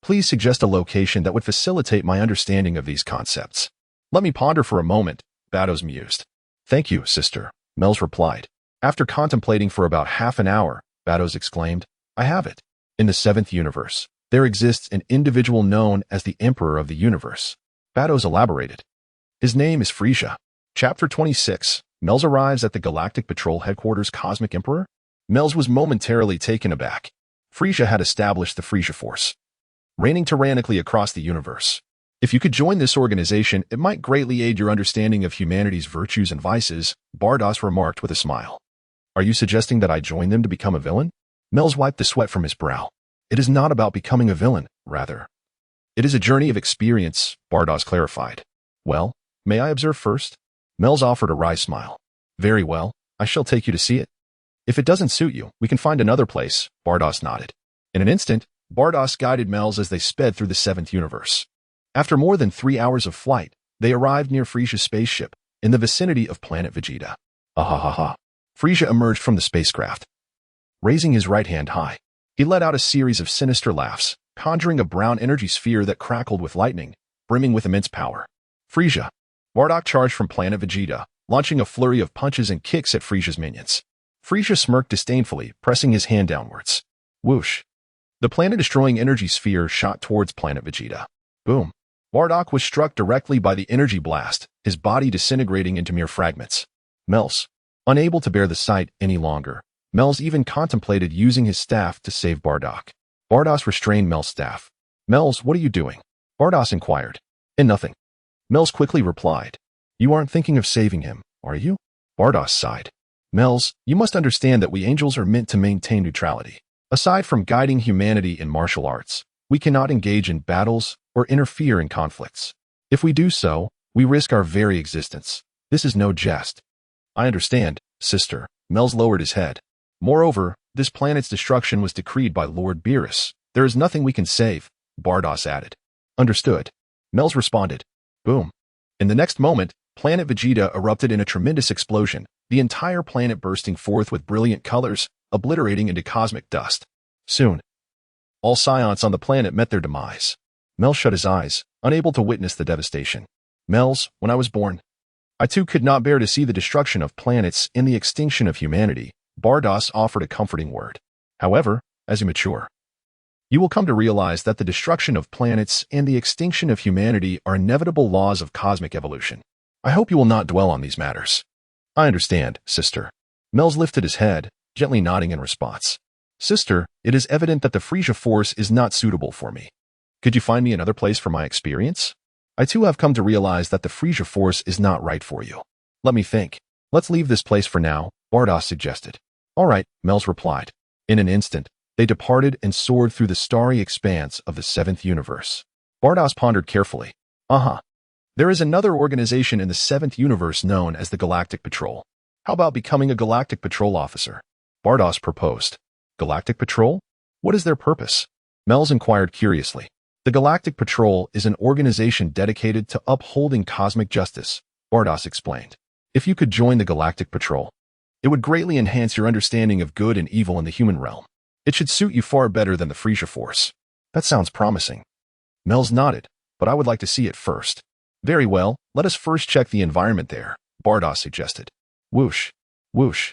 S1: please suggest a location that would facilitate my understanding of these concepts. Let me ponder for a moment, Vados mused. Thank you, sister, Lam-Z replied. After contemplating for about half an hour, Vados exclaimed, I have it. In the 7th universe, there exists an individual known as the Emperor of the Universe. Vados elaborated. His name is Frieza. Chapter 26, Lam-Z arrives at the Galactic Patrol Headquarters Cosmic Emperor? Lam-Z was momentarily taken aback. Frieza had established the Frieza Force, reigning tyrannically across the universe. If you could join this organization, it might greatly aid your understanding of humanity's virtues and vices, Bardoss remarked with a smile. Are you suggesting that I join them to become a villain? Mel's wiped the sweat from his brow. It is not about becoming a villain, rather. It is a journey of experience, Bardoss clarified. Well, may I observe first? Mel's offered a wry smile. Very well, I shall take you to see it. If it doesn't suit you, we can find another place, Bardoss nodded. In an instant, Bardoss guided Mel's as they sped through the 7th universe. After more than 3 hours of flight, they arrived near Frieza's spaceship, in the vicinity of planet Vegeta. Ah. Frieza emerged from the spacecraft. Raising his right hand high, he let out a series of sinister laughs, conjuring a brown energy sphere that crackled with lightning, brimming with immense power. Frieza. Bardock charged from planet Vegeta, launching a flurry of punches and kicks at Frieza's minions. Frieza smirked disdainfully, pressing his hand downwards. Whoosh. The planet-destroying energy sphere shot towards planet Vegeta. Boom. Bardock was struck directly by the energy blast, his body disintegrating into mere fragments. Mel's. Unable to bear the sight any longer, Mel's even contemplated using his staff to save Bardock. Bardoss restrained Mel's staff. Mel's, what are you doing? Bardoss inquired. Nothing. Mel's quickly replied. You aren't thinking of saving him, are you? Bardoss sighed. Mel's, you must understand that we angels are meant to maintain neutrality. Aside from guiding humanity in martial arts, we cannot engage in battles or interfere in conflicts. If we do so, we risk our very existence. This is no jest. I understand, sister. Mel's lowered his head. Moreover, this planet's destruction was decreed by Lord Beerus. There is nothing we can save, Bardoss added. Understood. Mel's responded. Boom. In the next moment, planet Vegeta erupted in a tremendous explosion, the entire planet bursting forth with brilliant colors, obliterating into cosmic dust. Soon, all Saiyans on the planet met their demise. Mel shut his eyes, unable to witness the devastation. Mel's, when I was born, I too could not bear to see the destruction of planets and the extinction of humanity. Bardoss offered a comforting word. However, as you mature, you will come to realize that the destruction of planets and the extinction of humanity are inevitable laws of cosmic evolution. I hope you will not dwell on these matters. I understand, sister. Mel's lifted his head, gently nodding in response. Sister, it is evident that the Frieza Force is not suitable for me. Could you find me another place for my experience? I too have come to realize that the Frieza Force is not right for you. Let me think. Let's leave this place for now, Bardoss suggested. All right, Mel's replied. In an instant, they departed and soared through the starry expanse of the 7th universe. Bardoss pondered carefully. There is another organization in the 7th universe known as the Galactic Patrol. How about becoming a Galactic Patrol officer? Bardoss proposed. Galactic Patrol? What is their purpose? Mel's inquired curiously. The Galactic Patrol is an organization dedicated to upholding cosmic justice, Bardoss explained. If you could join the Galactic Patrol, it would greatly enhance your understanding of good and evil in the human realm. It should suit you far better than the Frieza Force. That sounds promising. Mel's nodded, but I would like to see it first. Very well, let us first check the environment there, Bardoss suggested. Whoosh, whoosh.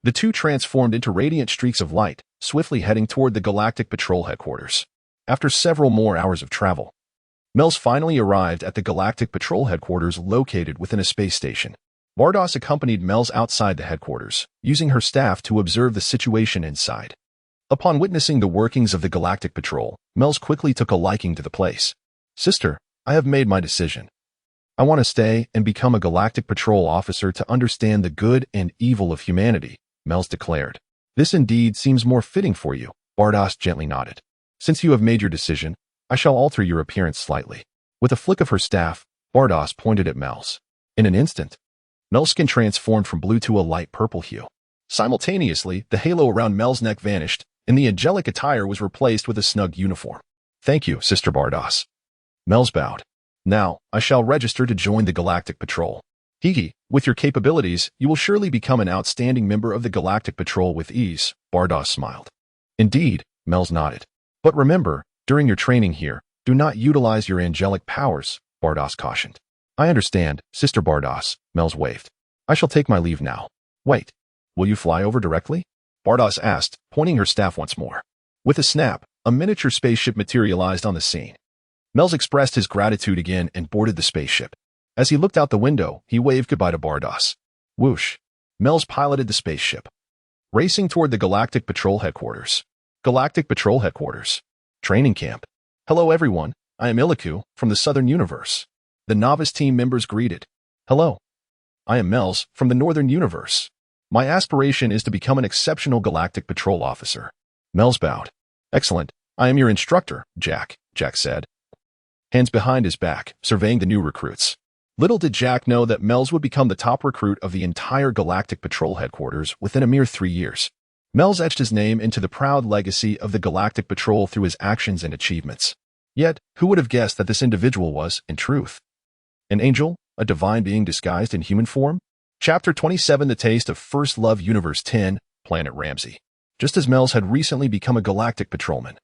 S1: The two transformed into radiant streaks of light, swiftly heading toward the Galactic Patrol headquarters. After several more hours of travel, Mel's finally arrived at the Galactic Patrol headquarters located within a space station. Bardoss accompanied Mel's outside the headquarters, using her staff to observe the situation inside. Upon witnessing the workings of the Galactic Patrol, Mel's quickly took a liking to the place. Sister, I have made my decision. I want to stay and become a Galactic Patrol officer to understand the good and evil of humanity, Mel's declared. This indeed seems more fitting for you, Bardoss gently nodded. Since you have made your decision, I shall alter your appearance slightly. With a flick of her staff, Bardoss pointed at Mel's. In an instant, Mel's skin transformed from blue to a light purple hue. Simultaneously, the halo around Mel's neck vanished, and the angelic attire was replaced with a snug uniform. Thank you, Sister Bardoss. Mel's bowed. Now, I shall register to join the Galactic Patrol. Higi, with your capabilities, you will surely become an outstanding member of the Galactic Patrol with ease, Bardoss smiled. Indeed, Mel's nodded. But remember, during your training here, do not utilize your angelic powers, Bardoss cautioned. I understand, Sister Bardoss, Mel's waved. I shall take my leave now. Wait, will you fly over directly? Bardoss asked, pointing her staff once more. With a snap, a miniature spaceship materialized on the scene. Mel's expressed his gratitude again and boarded the spaceship. As he looked out the window, he waved goodbye to Bardoss. Whoosh. Mel's piloted the spaceship, racing toward the Galactic Patrol headquarters. Galactic Patrol Headquarters. Training Camp. Hello everyone, I am Iliku from the Southern Universe. The novice team members greeted. Hello. I am Melz from the Northern Universe. My aspiration is to become an exceptional Galactic Patrol officer. Melz bowed. Excellent. I am your instructor, Jack said. Hands behind his back, surveying the new recruits. Little did Jack know that Melz would become the top recruit of the entire Galactic Patrol Headquarters within a mere 3 years. Melz etched his name into the proud legacy of the Galactic Patrol through his actions and achievements. Yet, who would have guessed that this individual was, in truth, an angel, a divine being disguised in human form? Chapter 27, The Taste of First Love, Universe 10, Planet Lam-Z. Just as Melz had recently become a Galactic Patrolman,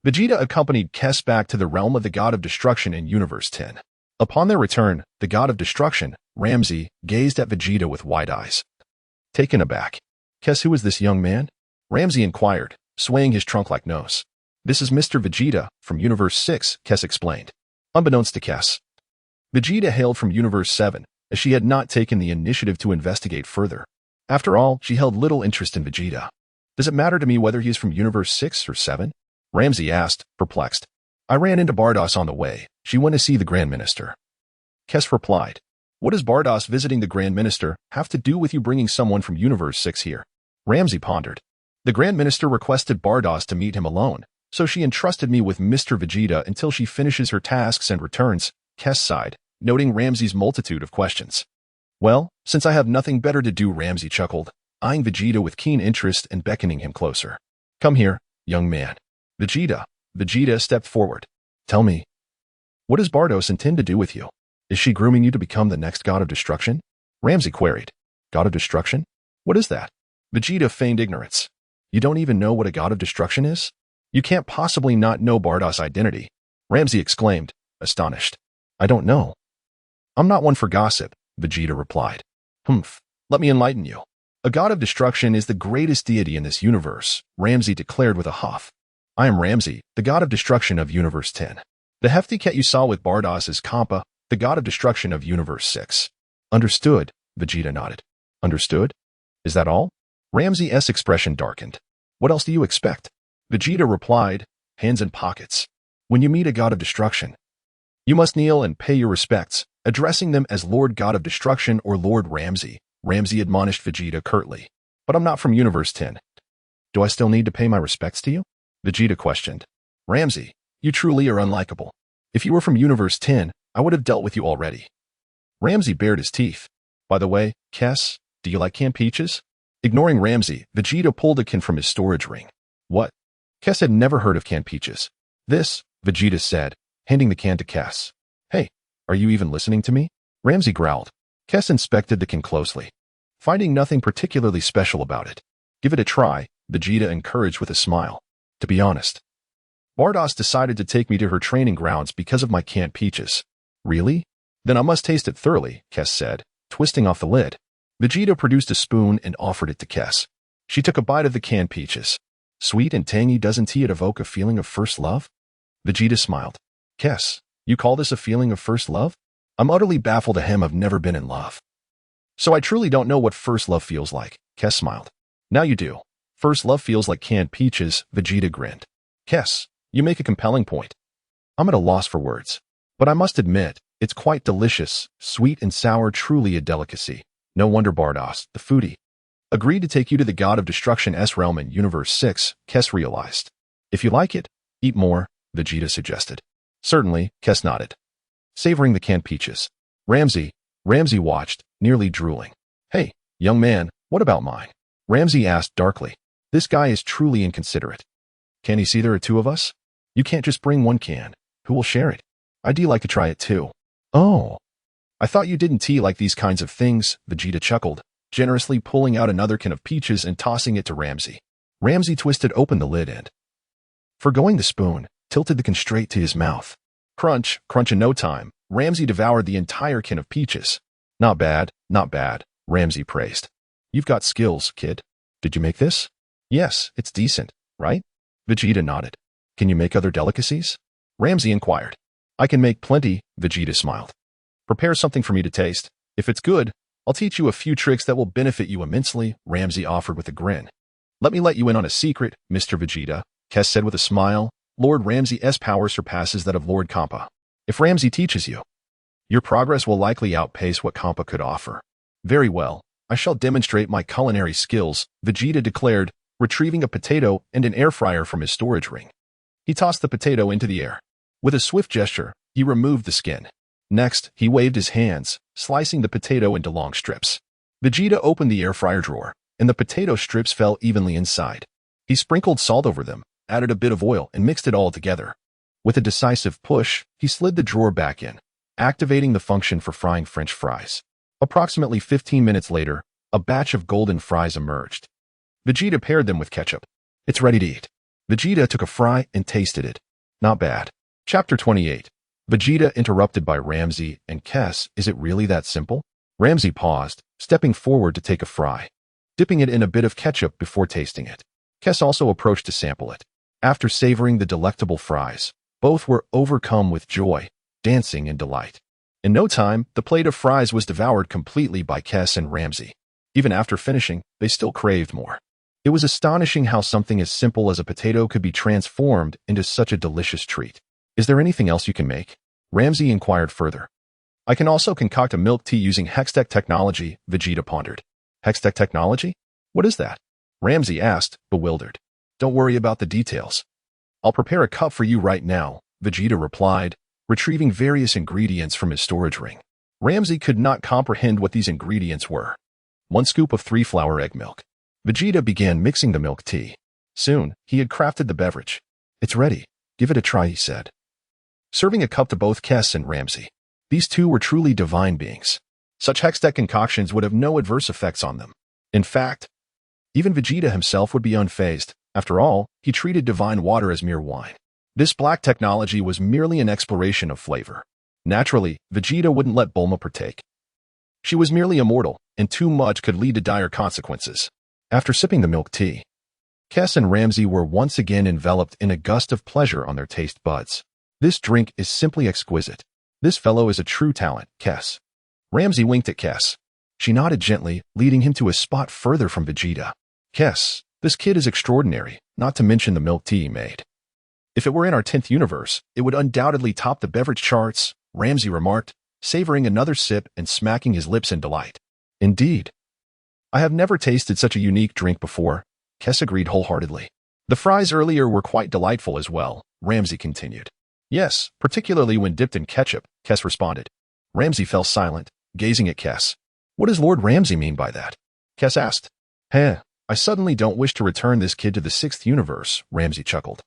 S1: Vegeta accompanied Kess back to the realm of the God of Destruction in Universe 10. Upon their return, the God of Destruction, Lam-Z, gazed at Vegeta with wide eyes. Taken aback. Kess, who is this young man? Lam-Z inquired, swaying his trunk-like nose. This is Mr. Vegeta, from Universe 6, Kess explained. Unbeknownst to Kess, Vegeta hailed from Universe 7, as she had not taken the initiative to investigate further. After all, she held little interest in Vegeta. Does it matter to me whether he is from Universe 6 or 7? Lam-Z asked, perplexed. I ran into Bardoss on the way. She went to see the Grand Minister. Kess replied. What does Bardoss visiting the Grand Minister have to do with you bringing someone from Universe 6 here? Lam-Z pondered. The Grand Minister requested Bardoss to meet him alone, so she entrusted me with Mr. Vegeta until she finishes her tasks and returns, Kess sighed, noting Lam-Z's multitude of questions. Well, since I have nothing better to do, Lam-Z chuckled, eyeing Vegeta with keen interest and beckoning him closer. Come here, young man. Vegeta stepped forward. Tell me, what does Bardoss intend to do with you? Is she grooming you to become the next God of Destruction? Lam-Z queried. God of Destruction? What is that? Vegeta feigned ignorance. You don't even know what a God of Destruction is? You can't possibly not know Bardoss' identity. Lam-Z exclaimed, astonished. I don't know. I'm not one for gossip, Vegeta replied. Humph, let me enlighten you. A God of Destruction is the greatest deity in this universe, Lam-Z declared with a huff. I am Lam-Z, the God of Destruction of Universe 10. The hefty cat you saw with Bardoss is Kampa, the God of Destruction of Universe 6. Understood, Vegeta nodded. Understood? Is that all? Lam-Z's expression darkened. What else do you expect? Vegeta replied, hands in pockets. When you meet a God of Destruction, you must kneel and pay your respects, addressing them as Lord God of Destruction or Lord Lam-Z. Lam-Z admonished Vegeta curtly. But I'm not from Universe 10. Do I still need to pay my respects to you? Vegeta questioned. Lam-Z, you truly are unlikable. If you were from Universe 10, I would have dealt with you already. Lam-Z bared his teeth. By the way, Kess, do you like canned peaches? Ignoring Lam-Z, Vegeta pulled a can from his storage ring. What? Kess had never heard of canned peaches. This, Vegeta said, handing the can to Kess. Hey, are you even listening to me? Lam-Z growled. Kess inspected the can closely, finding nothing particularly special about it. Give it a try, Vegeta encouraged with a smile. To be honest, Bardoss decided to take me to her training grounds because of my canned peaches. Really? Then I must taste it thoroughly, Kess said, twisting off the lid. Vegeta produced a spoon and offered it to Kess. She took a bite of the canned peaches. Sweet and tangy, doesn't it evoke a feeling of first love? Vegeta smiled. Kess, you call this a feeling of first love? I'm utterly baffled. I've never been in love. So I truly don't know what first love feels like, Kess smiled. Now you do. First love feels like canned peaches, Vegeta grinned. Kess, you make a compelling point. I'm at a loss for words. But I must admit, it's quite delicious, sweet and sour, truly a delicacy. No wonder Bardoss, the foodie, agreed to take you to the God of Destruction's realm in Universe 6, Kess realized. If you like it, eat more, Vegeta suggested. Certainly, Kess nodded, savoring the canned peaches. Lam-Z watched, nearly drooling. Hey, young man, what about mine? Lam-Z asked darkly. This guy is truly inconsiderate. Can he see there are two of us? You can't just bring one can. Who will share it? I'd like to try it too. Oh. I thought you didn't like these kinds of things, Vegeta chuckled, generously pulling out another can of peaches and tossing it to Lam-Z. Lam-Z twisted open the lid and, forgoing the spoon, tilted the can straight to his mouth. Crunch in no time, Lam-Z devoured the entire can of peaches. Not bad, Lam-Z praised. You've got skills, kid. Did you make this? Yes, it's decent, right? Vegeta nodded. Can you make other delicacies? Lam-Z inquired. I can make plenty, Vegeta smiled. Prepare something for me to taste. If it's good, I'll teach you a few tricks that will benefit you immensely, Lam-Z offered with a grin. Let me let you in on a secret, Mr. Vegeta, Kes said with a smile. Lord Ram-Z's power surpasses that of Lord Kampa. If Ram-Z teaches you, your progress will likely outpace what Kampa could offer. Very well, I shall demonstrate my culinary skills, Vegeta declared, retrieving a potato and an air fryer from his storage ring. He tossed the potato into the air. With a swift gesture, he removed the skin. Next, he waved his hands, slicing the potato into long strips. Vegeta opened the air fryer drawer, and the potato strips fell evenly inside. He sprinkled salt over them, added a bit of oil, and mixed it all together. With a decisive push, he slid the drawer back in, activating the function for frying French fries. Approximately 15 minutes later, a batch of golden fries emerged. Vegeta paired them with ketchup. It's ready to eat. Vegeta took a fry and tasted it. Not bad. Chapter 28. Vegeta interrupted by Ram-Z and Kes. Is it really that simple? Ram-Z paused, stepping forward to take a fry, dipping it in a bit of ketchup before tasting it. Kes also approached to sample it. After savoring the delectable fries, both were overcome with joy, dancing in delight. In no time, the plate of fries was devoured completely by Kes and Ram-Z. Even after finishing, they still craved more. It was astonishing how something as simple as a potato could be transformed into such a delicious treat. Is there anything else you can make? Ram-Z inquired further. I can also concoct a milk tea using Hextech technology, Vegeta pondered. Hextech technology? What is that? Ram-Z asked, bewildered. Don't worry about the details. I'll prepare a cup for you right now, Vegeta replied, retrieving various ingredients from his storage ring. Ram-Z could not comprehend what these ingredients were. 1 scoop of 3-flour egg milk. Vegeta began mixing the milk tea. Soon, he had crafted the beverage. It's ready. Give it a try, he said, serving a cup to both Kes and Ram-Z. These two were truly divine beings. Such Hextech concoctions would have no adverse effects on them. In fact, even Vegeta himself would be unfazed. After all, he treated divine water as mere wine. This black technology was merely an exploration of flavor. Naturally, Vegeta wouldn't let Bulma partake. She was merely immortal, and too much could lead to dire consequences. After sipping the milk tea, Kes and Ram-Z were once again enveloped in a gust of pleasure on their taste buds. This drink is simply exquisite. This fellow is a true talent, Kes. Ram-Z winked at Kes. She nodded gently, leading him to a spot further from Vegeta. Kes, this kid is extraordinary, not to mention the milk tea he made. If it were in our 10th universe, it would undoubtedly top the beverage charts, Ram-Z remarked, savoring another sip and smacking his lips in delight. Indeed. I have never tasted such a unique drink before, Kes agreed wholeheartedly. The fries earlier were quite delightful as well, Ram-Z continued. Yes, particularly when dipped in ketchup, Kes responded. Ram-Z fell silent, gazing at Kes. What does Lord Ram-Z mean by that? Kes asked. I suddenly don't wish to return this kid to the 6th universe, Ram-Z chuckled.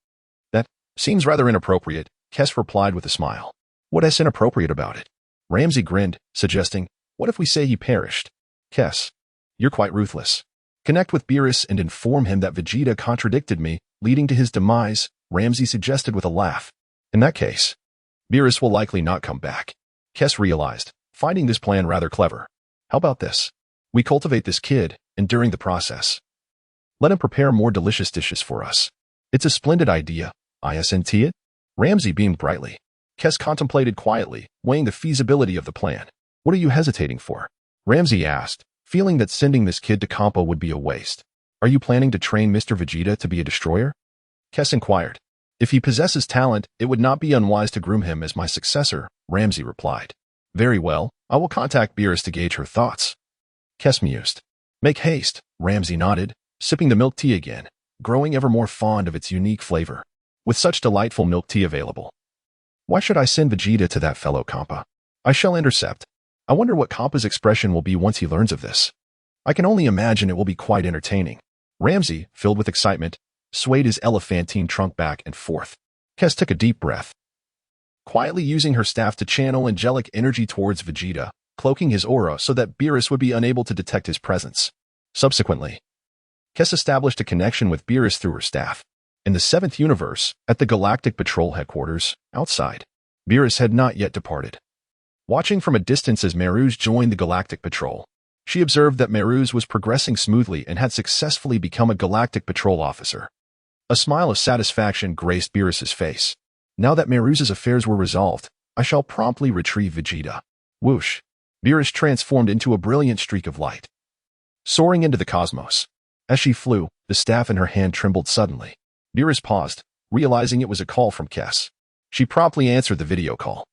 S1: That seems rather inappropriate, Kes replied with a smile. What is inappropriate about it? Ram-Z grinned, suggesting, what if we say he perished? Kes, you're quite ruthless. Connect with Beerus and inform him that Vegeta contradicted me, leading to his demise, Ram-Z suggested with a laugh. In that case, Beerus will likely not come back. Kes realized, finding this plan rather clever. How about this? We cultivate this kid, and during the process, let him prepare more delicious dishes for us. It's a splendid idea, isn't it? Ram-Z beamed brightly. Kes contemplated quietly, weighing the feasibility of the plan. What are you hesitating for? Ram-Z asked, feeling that sending this kid to Kampa would be a waste. Are you planning to train Mr. Vegeta to be a destroyer? Kes inquired. If he possesses talent, it would not be unwise to groom him as my successor, Ram-Z replied. Very well, I will contact Beerus to gauge her thoughts. Kes mused. Make haste, Ram-Z nodded, sipping the milk tea again, growing ever more fond of its unique flavor. With such delightful milk tea available, why should I send Vegeta to that fellow Kampa? I shall intercept. I wonder what Kampa's expression will be once he learns of this. I can only imagine it will be quite entertaining. Ram-Z, filled with excitement, swayed his elephantine trunk back and forth. Kes took a deep breath, quietly using her staff to channel angelic energy towards Vegeta, cloaking his aura so that Beerus would be unable to detect his presence. Subsequently, Kes established a connection with Beerus through her staff. In the 7th universe, at the Galactic Patrol headquarters, outside, Beerus had not yet departed. Watching from a distance as Meruz joined the Galactic Patrol, she observed that Meruz was progressing smoothly and had successfully become a Galactic Patrol officer. A smile of satisfaction graced Beerus's face. Now that Meruz's affairs were resolved, I shall promptly retrieve Vegeta. Whoosh! Beerus transformed into a brilliant streak of light, soaring into the cosmos. As she flew, The staff in her hand trembled suddenly. Beerus paused, realizing it was a call from Kess. She promptly answered the video call.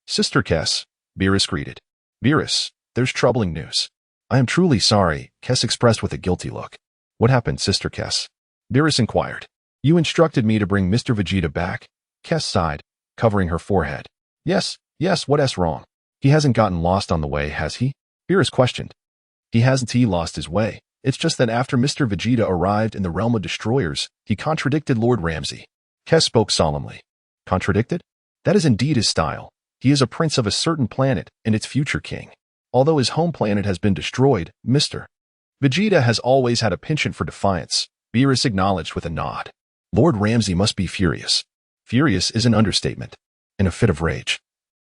S1: "Sister Kess," Beerus greeted. "Beerus, there's troubling news." "I am truly sorry," Kess expressed with a guilty look. "What happened, Sister Kess?" Beerus inquired. "You instructed me to bring Mr. Vegeta back," Kess sighed, covering her forehead. Yes, what's wrong? He hasn't gotten lost on the way, has he?" Beerus questioned. "He hasn't lost his way. It's just that after Mr. Vegeta arrived in the realm of destroyers, he contradicted Lord Lam-Z." Kess spoke solemnly. "Contradicted? That is indeed his style. He is a prince of a certain planet and its future king. Although his home planet has been destroyed, Mr. Vegeta has always had a penchant for defiance," Beerus acknowledged with a nod. "Lord Lam-Z must be furious." "Furious is an understatement." "In a fit of rage."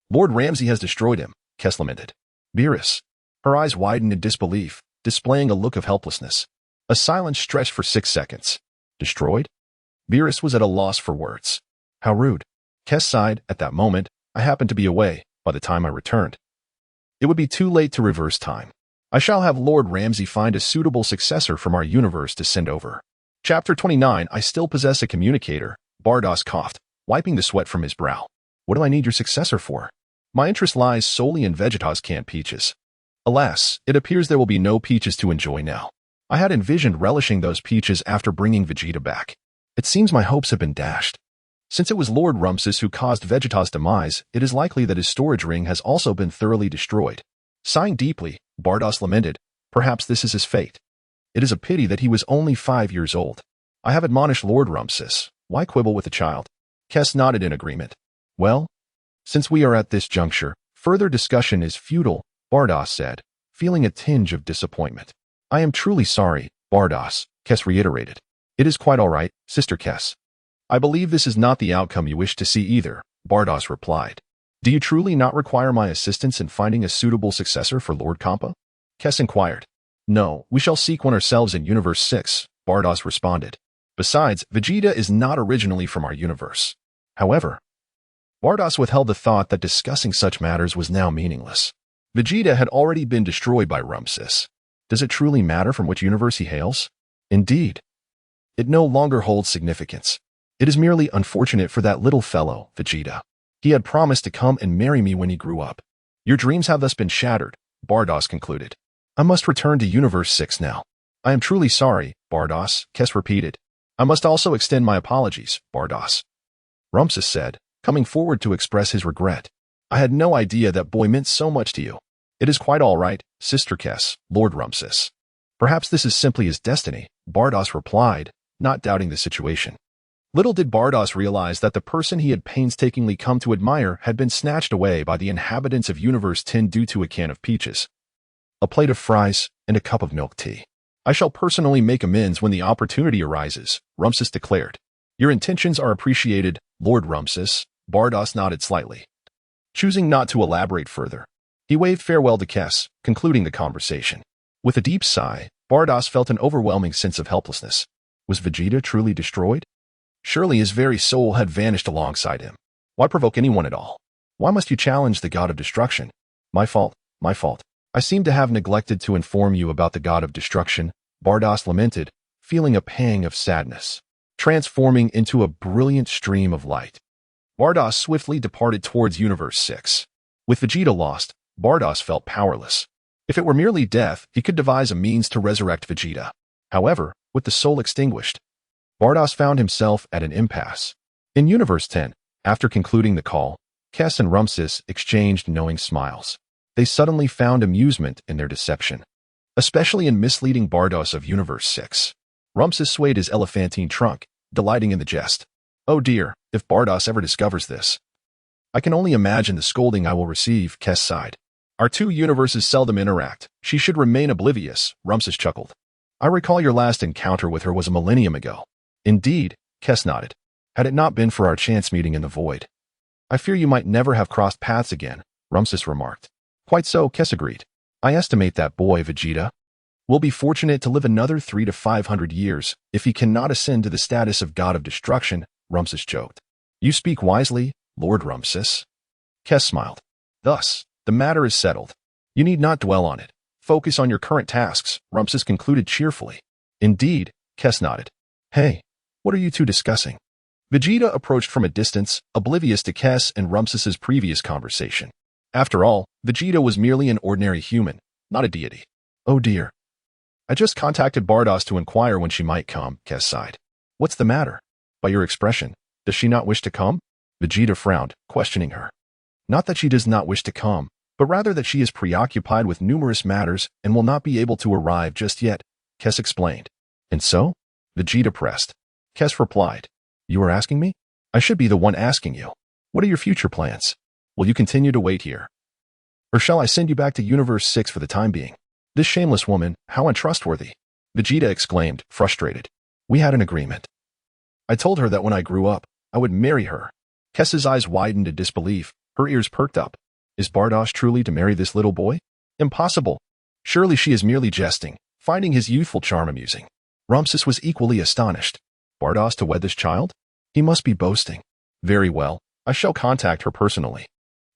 S1: "Lord Lam-Z has destroyed him," Kess lamented. Beerus. Her eyes widened in disbelief, displaying a look of helplessness. A silence stretched for 6 seconds. "Destroyed?" Beerus was at a loss for words. "How rude." Kess sighed. "At that moment, I happened to be away. By the time I returned, it would be too late to reverse time. I shall have Lord Lam-Z find a suitable successor from our universe to send over." Chapter 29. I still possess a communicator, Bardoss coughed, wiping the sweat from his brow. "What do I need your successor for? My interest lies solely in Vegeta's canned peaches. Alas, it appears there will be no peaches to enjoy now. I had envisioned relishing those peaches after bringing Vegeta back. It seems my hopes have been dashed. Since it was Lord Rumsus who caused Vegeta's demise, it is likely that his storage ring has also been thoroughly destroyed." Sighing deeply, Bardoss lamented, "Perhaps this is his fate. It is a pity that he was only 5 years old. I have admonished Lord Rumsus. Why quibble with a child?" Kess nodded in agreement. "Well, since we are at this juncture, further discussion is futile," Bardoss said, feeling a tinge of disappointment. "I am truly sorry, Bardoss," Kess reiterated. "It is quite all right, Sister Kess." "I believe this is not the outcome you wish to see either," Bardoss replied. "Do you truly not require my assistance in finding a suitable successor for Lord Kampa?" Kess inquired. "No, we shall seek one ourselves in Universe 6, Bardoss responded. "Besides, Vegeta is not originally from our universe." However, Bardoss withheld the thought that discussing such matters was now meaningless. Vegeta had already been destroyed by Rumsus. Does it truly matter from which universe he hails? Indeed, it no longer holds significance. It is merely unfortunate for that little fellow, Vegeta. He had promised to come and marry me when he grew up. Your dreams have thus been shattered, Bardoss concluded. I must return to Universe 6 now. I am truly sorry, Bardoss, Kess repeated. I must also extend my apologies, Bardoss. Rumsus said, coming forward to express his regret. I had no idea that boy meant so much to you. It is quite all right, Sister Kess, Lord Rumsus. Perhaps this is simply his destiny, Bardoss replied, not doubting the situation. Little did Bardoss realize that the person he had painstakingly come to admire had been snatched away by the inhabitants of Universe 10 due to a can of peaches, a plate of fries, and a cup of milk tea. I shall personally make amends when the opportunity arises, Rumsus declared. Your intentions are appreciated, Lord Rumsus, Bardoss nodded slightly. Choosing not to elaborate further, he waved farewell to Kess, concluding the conversation. With a deep sigh, Bardoss felt an overwhelming sense of helplessness. Was Vegeta truly destroyed? Surely his very soul had vanished alongside him. Why provoke anyone at all? Why must you challenge the god of destruction? My fault, my fault. I seem to have neglected to inform you about the god of destruction, Bardoss lamented, feeling a pang of sadness, transforming into a brilliant stream of light. Bardoss swiftly departed towards Universe 6. With Vegeta lost, Bardoss felt powerless. If it were merely death, he could devise a means to resurrect Vegeta. However, with the soul extinguished, Bardoss found himself at an impasse. In Universe 10, after concluding the call, Kess and Rumsus exchanged knowing smiles. They suddenly found amusement in their deception, especially in misleading Bardoss of Universe 6. Rumsus swayed his elephantine trunk, delighting in the jest. Oh dear, if Bardoss ever discovers this. I can only imagine the scolding I will receive, Kess sighed. Our two universes seldom interact. She should remain oblivious, Rumsus chuckled. I recall your last encounter with her was a millennium ago. Indeed, Kess nodded. Had it not been for our chance meeting in the void, I fear you might never have crossed paths again, Rumsus remarked. Quite so, Kess agreed. I estimate that boy, Vegeta, will be fortunate to live another 300 to 500 years if he cannot ascend to the status of god of destruction, Rumsus joked. You speak wisely, Lord Rumsus. Kess smiled. Thus, the matter is settled. You need not dwell on it. Focus on your current tasks, Rumsus concluded cheerfully. Indeed, Kess nodded. Hey, what are you two discussing? Vegeta approached from a distance, oblivious to Kess and Rumsis's previous conversation. After all, Vegeta was merely an ordinary human, not a deity. Oh dear. I just contacted Bardos to inquire when she might come, Kess sighed. What's the matter? By your expression, does she not wish to come? Vegeta frowned, questioning her. Not that she does not wish to come, but rather that she is preoccupied with numerous matters and will not be able to arrive just yet, Kess explained. And so? Vegeta pressed. Kess replied. You are asking me? I should be the one asking you. What are your future plans? Will you continue to wait here? Or shall I send you back to Universe 6 for the time being? This shameless woman, how untrustworthy. Vegeta exclaimed, frustrated. We had an agreement. I told her that when I grew up, I would marry her. Kess's eyes widened in disbelief. Her ears perked up. Is Bardosh truly to marry this little boy? Impossible. Surely she is merely jesting, finding his youthful charm amusing. Rumsis was equally astonished. Bardosh to wed this child? He must be boasting. Very well, I shall contact her personally.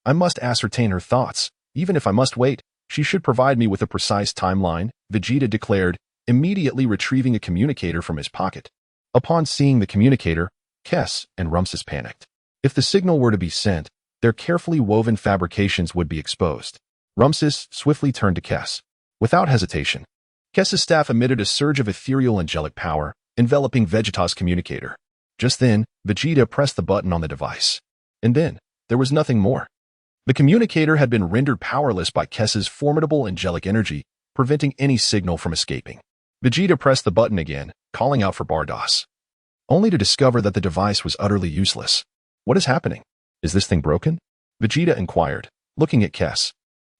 S1: I must ascertain her thoughts. Even if I must wait, she should provide me with a precise timeline, Vegeta declared, immediately retrieving a communicator from his pocket. Upon seeing the communicator, Kess and Rumsis panicked. If the signal were to be sent, their carefully woven fabrications would be exposed. Rumsis swiftly turned to Kess. Without hesitation, Kess's staff emitted a surge of ethereal angelic power, enveloping Vegeta's communicator. Just then, Vegeta pressed the button on the device. And then, there was nothing more. The communicator had been rendered powerless by Kess's formidable angelic energy, preventing any signal from escaping. Vegeta pressed the button again, calling out for Bardos, only to discover that the device was utterly useless. What is happening? Is this thing broken? Vegeta inquired, looking at Kess.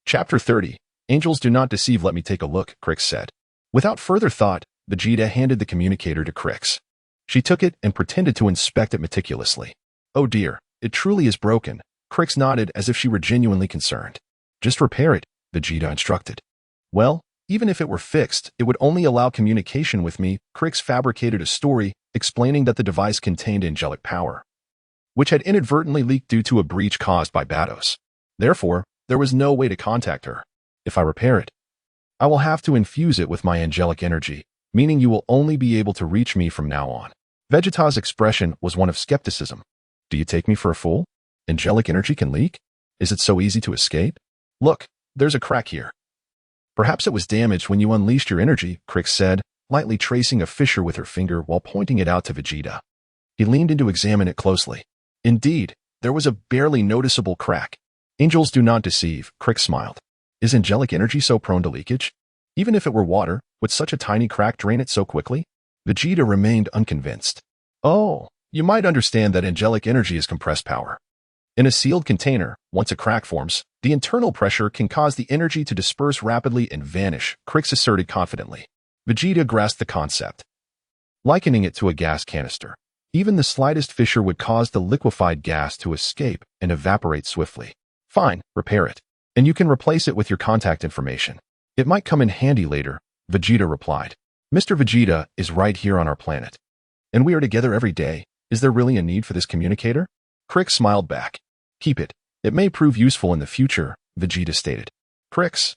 S1: Chapter 30, Angels do not deceive, let me take a look, Krix said. Without further thought, Vegeta handed the communicator to Krix. She took it and pretended to inspect it meticulously. Oh dear, it truly is broken. Krix nodded as if she were genuinely concerned. Just repair it, Vegeta instructed. Well, even if it were fixed, it would only allow communication with me. Krix fabricated a story explaining that the device contained angelic power, which had inadvertently leaked due to a breach caused by Bardos. Therefore, there was no way to contact her. If I repair it, I will have to infuse it with my angelic energy, meaning you will only be able to reach me from now on. Vegeta's expression was one of skepticism. Do you take me for a fool? Angelic energy can leak? Is it so easy to escape? Look, there's a crack here. Perhaps it was damaged when you unleashed your energy, Krix said, lightly tracing a fissure with her finger while pointing it out to Vegeta. He leaned in to examine it closely. Indeed, there was a barely noticeable crack. Angels do not deceive, Krix smiled. Is angelic energy so prone to leakage? Even if it were water, would such a tiny crack drain it so quickly? Vegeta remained unconvinced. Oh, you might understand that angelic energy is compressed power. In a sealed container, once a crack forms, the internal pressure can cause the energy to disperse rapidly and vanish, Krix asserted confidently. Vegeta grasped the concept, likening it to a gas canister. Even the slightest fissure would cause the liquefied gas to escape and evaporate swiftly. Fine, repair it, and you can replace it with your contact information. It might come in handy later, Vegeta replied. Mr. Vegeta is right here on our planet, and we are together every day. Is there really a need for this communicator? Krix smiled back. Keep it. It may prove useful in the future, Vegeta stated. Krix,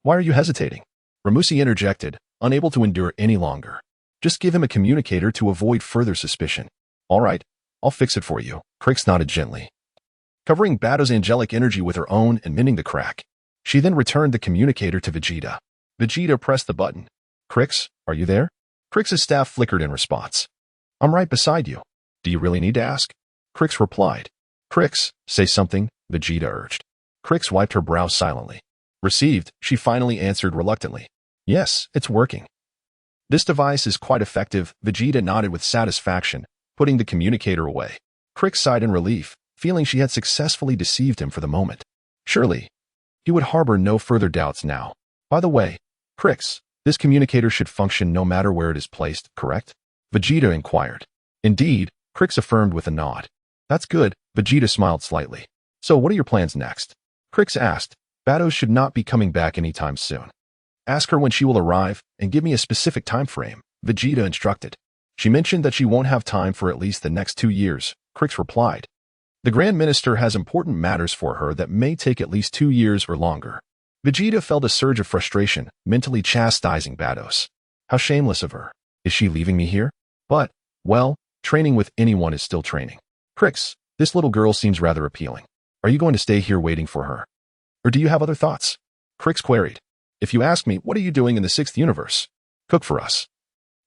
S1: why are you hesitating? Ramusi interjected, unable to endure any longer. Just give him a communicator to avoid further suspicion. All right, I'll fix it for you, Krix nodded gently, covering Bardos' angelic energy with her own and mending the crack. She then returned the communicator to Vegeta. Vegeta pressed the button. Krix, are you there? Krix's staff flickered in response. I'm right beside you. Do you really need to ask? Krix replied. Krix, say something, Vegeta urged. Krix wiped her brow silently. Received, she finally answered reluctantly. Yes, it's working. This device is quite effective, Vegeta nodded with satisfaction, putting the communicator away. Krix sighed in relief, feeling she had successfully deceived him for the moment. Surely, he would harbor no further doubts now. By the way, Krix, this communicator should function no matter where it is placed, correct? Vegeta inquired. Indeed, Krix affirmed with a nod. That's good, Vegeta smiled slightly. So what are your plans next? Krix asked. Bardos should not be coming back anytime soon. Ask her when she will arrive, and give me a specific time frame, Vegeta instructed. She mentioned that she won't have time for at least the next 2 years, Krix replied. The Grand Minister has important matters for her that may take at least 2 years or longer. Vegeta felt a surge of frustration, mentally chastising Bardos. How shameless of her. Is she leaving me here? But, well, training with anyone is still training. Crix, this little girl seems rather appealing. Are you going to stay here waiting for her? Or do you have other thoughts? Crix queried. If you ask me, what are you doing in the 6th universe? Cook for us.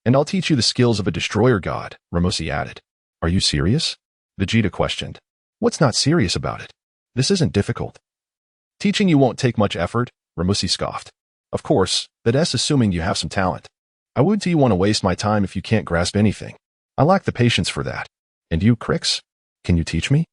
S1: And I'll teach you the skills of a destroyer god, Ramosi added. Are you serious? Vegeta questioned. What's not serious about it? This isn't difficult. Teaching you won't take much effort, Ramosi scoffed. Of course, that's assuming you have some talent. I wouldn't you want to waste my time if you can't grasp anything. I lack the patience for that. And you, Crix? Can you teach me?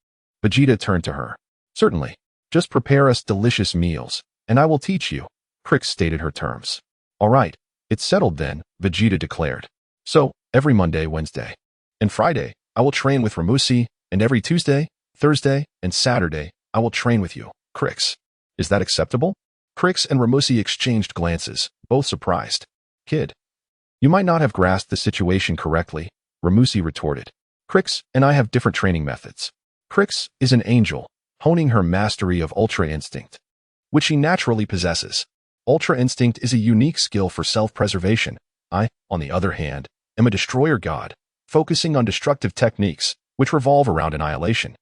S1: Vegeta turned to her. Certainly. Just prepare us delicious meals, and I will teach you, Crix stated her terms. All right, it's settled then, Vegeta declared. So, every Monday, Wednesday, and Friday, I will train with Ramosi, and every Tuesday, Thursday, and Saturday, I will train with you, Crix. Is that acceptable? Crix and Ramosi exchanged glances, both surprised. Kid, you might not have grasped the situation correctly, Ramosi retorted. Crix and I have different training methods. Crix is an angel, honing her mastery of Ultra Instinct, which she naturally possesses. Ultra Instinct is a unique skill for self-preservation. I, on the other hand, am a destroyer god, focusing on destructive techniques, which revolve around annihilation.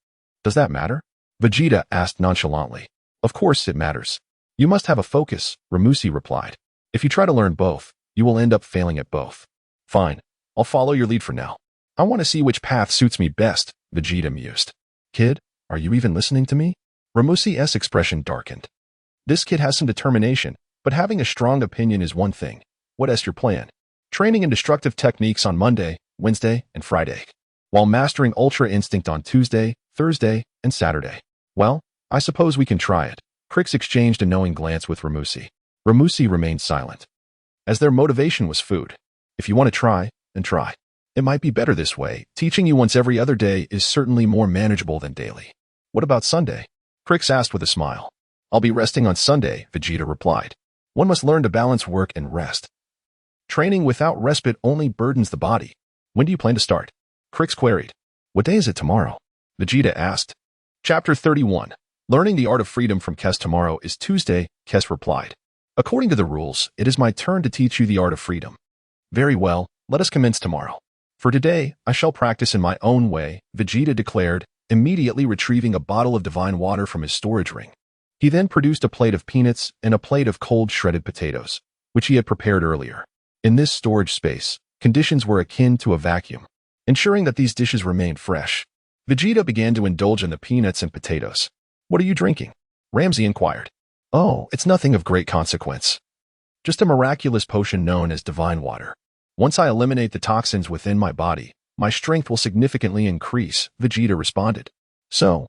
S1: Does that matter? Vegeta asked nonchalantly. Of course it matters. You must have a focus, Ramosi replied. If you try to learn both, you will end up failing at both. Fine, I'll follow your lead for now. I want to see which path suits me best, Vegeta mused. Kid, are you even listening to me? Ramosi's expression darkened. This kid has some determination, but having a strong opinion is one thing. What is your plan? Training in destructive techniques on Monday, Wednesday, and Friday, while mastering Ultra Instinct on Tuesday, Thursday, and Saturday. Well, I suppose we can try it. Crix exchanged a knowing glance with Ramosi. Ramosi remained silent, as their motivation was food. If you want to try, then try. It might be better this way. Teaching you once every other day is certainly more manageable than daily. What about Sunday? Crix asked with a smile. I'll be resting on Sunday, Vegeta replied. One must learn to balance work and rest. Training without respite only burdens the body. When do you plan to start? Crix queried. What day is it tomorrow? Vegeta asked. Chapter 31. Learning the Art of Freedom from Kes tomorrow is Tuesday, Kes replied. According to the rules, it is my turn to teach you the Art of Freedom. Very well, let us commence tomorrow. For today, I shall practice in my own way, Vegeta declared, immediately retrieving a bottle of divine water from his storage ring. He then produced a plate of peanuts and a plate of cold shredded potatoes, which he had prepared earlier. In this storage space, conditions were akin to a vacuum, ensuring that these dishes remained fresh. Vegeta began to indulge in the peanuts and potatoes. What are you drinking? Lam-Z inquired. Oh, it's nothing of great consequence. Just a miraculous potion known as divine water. Once I eliminate the toxins within my body, my strength will significantly increase, Vegeta responded. So,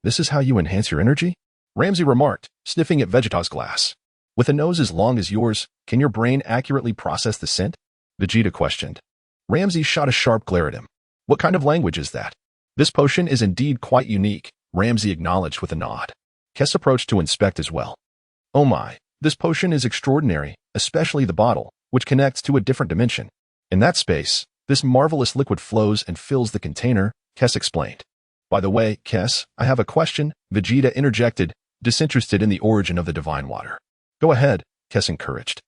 S1: this is how you enhance your energy? Lam-Z remarked, sniffing at Vegeta's glass. With a nose as long as yours, can your brain accurately process the scent? Vegeta questioned. Lam-Z shot a sharp glare at him. What kind of language is that? This potion is indeed quite unique, Lam-Z acknowledged with a nod. Kes approached to inspect as well. Oh my, this potion is extraordinary, especially the bottle, which connects to a different dimension. In that space, this marvelous liquid flows and fills the container, Kes explained. By the way, Kes, I have a question, Vegeta interjected, disinterested in the origin of the divine water. Go ahead, Kes encouraged.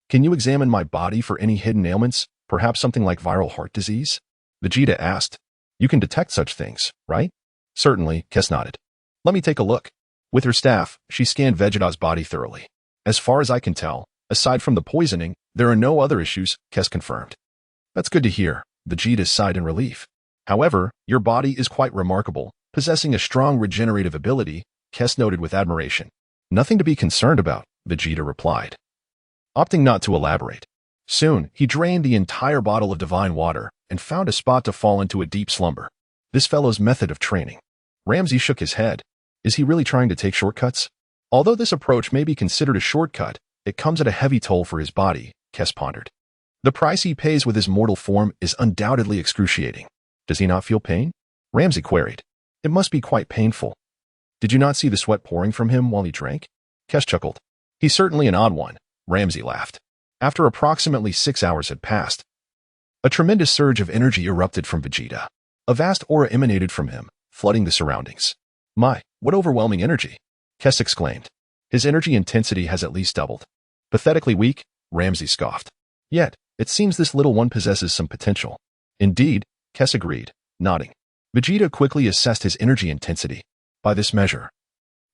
S1: Can you examine my body for any hidden ailments, perhaps something like viral heart disease? Vegeta asked. You can detect such things, right? Certainly, Kes nodded. Let me take a look. With her staff, she scanned Vegeta's body thoroughly. As far as I can tell, aside from the poisoning, there are no other issues, Kes confirmed. That's good to hear, Vegeta sighed in relief. However, your body is quite remarkable, possessing a strong regenerative ability, Kes noted with admiration. Nothing to be concerned about, Vegeta replied, opting not to elaborate. Soon, he drained the entire bottle of divine water and found a spot to fall into a deep slumber. This fellow's method of training. Lam-Z shook his head. Is he really trying to take shortcuts? Although this approach may be considered a shortcut, it comes at a heavy toll for his body, Kes pondered. The price he pays with his mortal form is undoubtedly excruciating. Does he not feel pain? Lam-Z queried. It must be quite painful. Did you not see the sweat pouring from him while he drank? Kes chuckled. He's certainly an odd one, Lam-Z laughed. After approximately 6 hours had passed, a tremendous surge of energy erupted from Vegeta. A vast aura emanated from him, flooding the surroundings. My, what overwhelming energy! Kes exclaimed. His energy intensity has at least doubled. Pathetically weak, Lam-Z scoffed. Yet, it seems this little one possesses some potential. Indeed, Kess agreed, nodding. Vegeta quickly assessed his energy intensity. By this measure,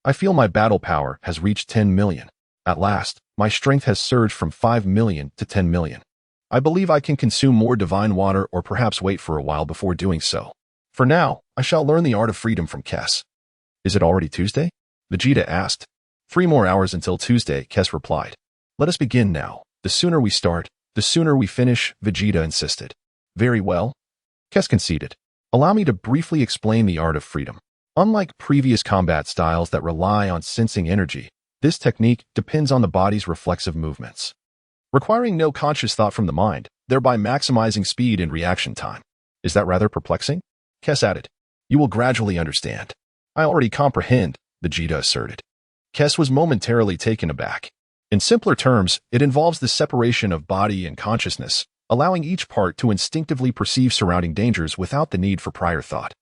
S1: I feel my battle power has reached 10 million. At last, my strength has surged from 5 million to 10 million. I believe I can consume more divine water or perhaps wait for a while before doing so. For now, I shall learn the art of freedom from Kess. Is it already Tuesday? Vegeta asked. 3 more hours until Tuesday, Kess replied. Let us begin now. The sooner we start, the sooner we finish, Vegeta insisted. Very well. Kess conceded. Allow me to briefly explain the art of freedom. Unlike previous combat styles that rely on sensing energy, this technique depends on the body's reflexive movements, requiring no conscious thought from the mind, thereby maximizing speed and reaction time. Is that rather perplexing? Kess added. You will gradually understand. I already comprehend, Vegeta asserted. Kess was momentarily taken aback. In simpler terms, it involves the separation of body and consciousness, allowing each part to instinctively perceive surrounding dangers without the need for prior thought.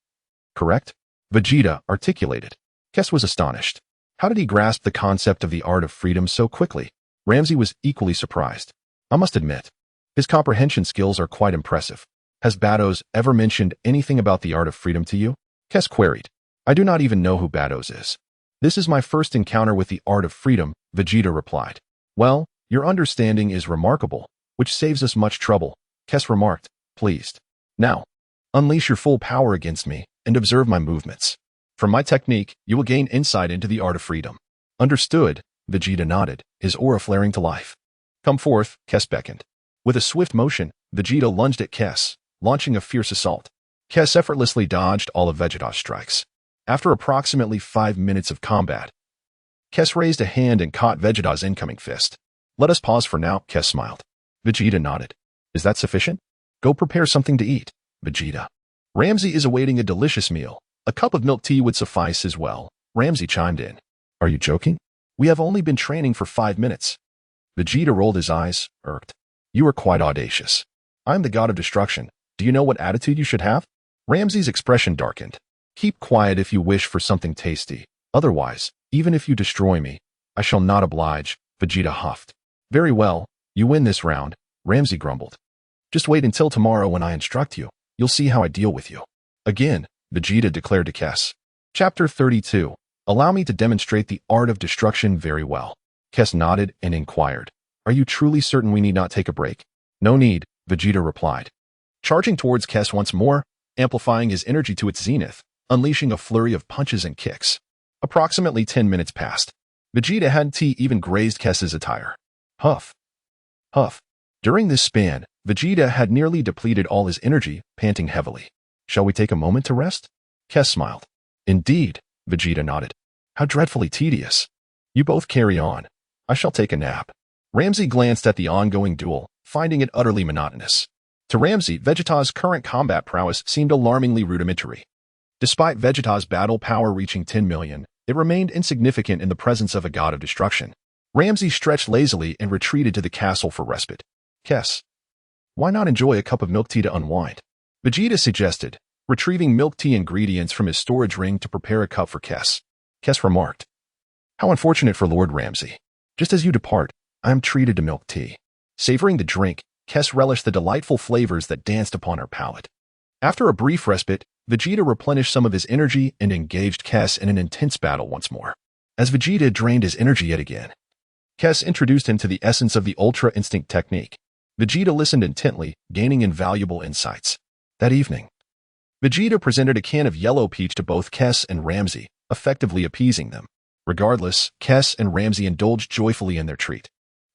S1: Correct? Vegeta articulated. Kess was astonished. How did he grasp the concept of the art of freedom so quickly? Lam-Z was equally surprised. I must admit, his comprehension skills are quite impressive. Has Bados ever mentioned anything about the art of freedom to you? Kess queried. I do not even know who Bados is. This is my first encounter with the art of freedom, Vegeta replied. Well, your understanding is remarkable, which saves us much trouble, Kess remarked, pleased. Now, unleash your full power against me and observe my movements. From my technique, you will gain insight into the art of freedom. Understood, Vegeta nodded, his aura flaring to life. Come forth, Kess beckoned. With a swift motion, Vegeta lunged at Kess, launching a fierce assault. Kess effortlessly dodged all of Vegeta's strikes. After approximately 5 minutes of combat, Kess raised a hand and caught Vegeta's incoming fist. Let us pause for now, Kess smiled. Vegeta nodded. Is that sufficient? Go prepare something to eat, Vegeta. Lam-Z is awaiting a delicious meal. A cup of milk tea would suffice as well, Lam-Z chimed in. Are you joking? We have only been training for 5 minutes. Vegeta rolled his eyes, irked. You are quite audacious. I am the god of destruction. Do you know what attitude you should have? Lam-Z's expression darkened. Keep quiet if you wish for something tasty. Otherwise, even if you destroy me, I shall not oblige, Vegeta huffed. Very well, you win this round, Lam-Z grumbled. Just wait until tomorrow when I instruct you. You'll see how I deal with you. Again, Vegeta declared to Kess. Chapter 32. Allow me to demonstrate the art of destruction very well. Kess nodded and inquired. Are you truly certain we need not take a break? No need, Vegeta replied. Charging towards Kess once more, amplifying his energy to its zenith, unleashing a flurry of punches and kicks. Approximately 10 minutes passed. Vegeta hadn't even grazed Kess's attire. Huff. Huff. During this span, Vegeta had nearly depleted all his energy, panting heavily. Shall we take a moment to rest? Kess smiled. Indeed, Vegeta nodded. How dreadfully tedious. You both carry on. I shall take a nap. Lam-Z glanced at the ongoing duel, finding it utterly monotonous. To Lam-Z, Vegeta's current combat prowess seemed alarmingly rudimentary. Despite Vegeta's battle power reaching 10 million, it remained insignificant in the presence of a god of destruction. Lam-Z stretched lazily and retreated to the castle for respite. Kess. Why not enjoy a cup of milk tea to unwind? Vegeta suggested, retrieving milk tea ingredients from his storage ring to prepare a cup for Kess. Kess remarked. How unfortunate for Lord Lam-Z. Just as you depart, I am treated to milk tea. Savoring the drink, Kess relished the delightful flavors that danced upon her palate. After a brief respite, Vegeta replenished some of his energy and engaged Kess in an intense battle once more. As Vegeta drained his energy yet again, Kess introduced him to the essence of the Ultra Instinct technique. Vegeta listened intently, gaining invaluable insights. That evening, Vegeta presented a can of yellow peach to both Kess and Lam-Z, effectively appeasing them. Regardless, Kess and Lam-Z indulged joyfully in their treat.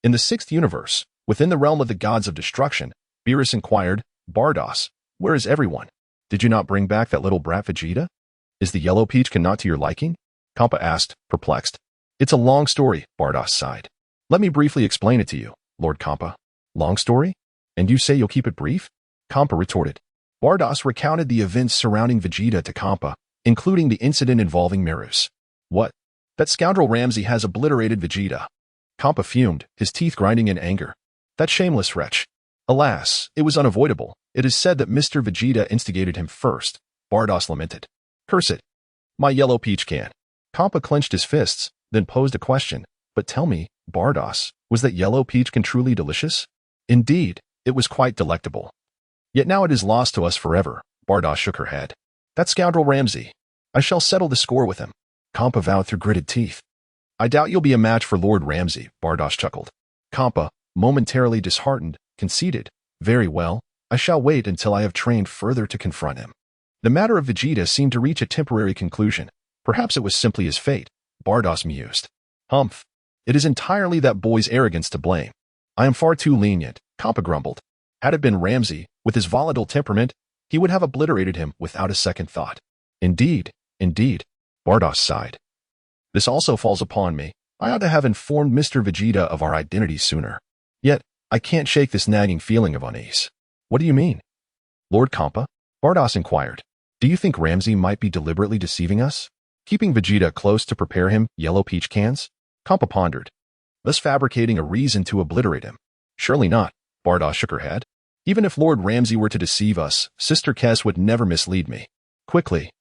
S1: In the 6th universe, within the realm of the gods of destruction, Beerus inquired, Bardos, where is everyone? Did you not bring back that little brat Vegeta? Is the yellow peach not to your liking? Kampa asked, perplexed. It's a long story, Bardos sighed. Let me briefly explain it to you, Lord Kampa. Long story? And you say you'll keep it brief? Kampa retorted. Bardos recounted the events surrounding Vegeta to Kampa, including the incident involving Mirus. What? That scoundrel Lam-Z has obliterated Vegeta. Kampa fumed, his teeth grinding in anger. That shameless wretch. Alas, it was unavoidable. It is said that Mr. Vegeta instigated him first, Bardos lamented. Curse it. My yellow peach can. Kampa clenched his fists, then posed a question. But tell me, Bardos, was that yellow peach truly delicious? Indeed, it was quite delectable. Yet now it is lost to us forever. Bardoss shook her head. That scoundrel Lam-Z. I shall settle the score with him. Kampa vowed through gritted teeth. I doubt you'll be a match for Lord Lam-Z, Bardoss chuckled. Kampa, momentarily disheartened, conceded. Very well, I shall wait until I have trained further to confront him. The matter of Vegeta seemed to reach a temporary conclusion. Perhaps it was simply his fate, Bardoss mused. Humph. It is entirely that boy's arrogance to blame. I am far too lenient, Kampa grumbled. Had it been Lam-Z, with his volatile temperament, he would have obliterated him without a second thought. Indeed, Bardoss sighed. This also falls upon me. I ought to have informed Mr. Vegeta of our identity sooner. Yet, I can't shake this nagging feeling of unease. What do you mean? Lord Kampa? Bardoss inquired. Do you think Lam-Z might be deliberately deceiving us? Keeping Vegeta close to prepare him yellow peach cans? Kampa pondered. Thus fabricating a reason to obliterate him. Surely not, Bardoss shook her head. Even if Lord Lam-Z were to deceive us, Sister Kess would never mislead me. Quickly.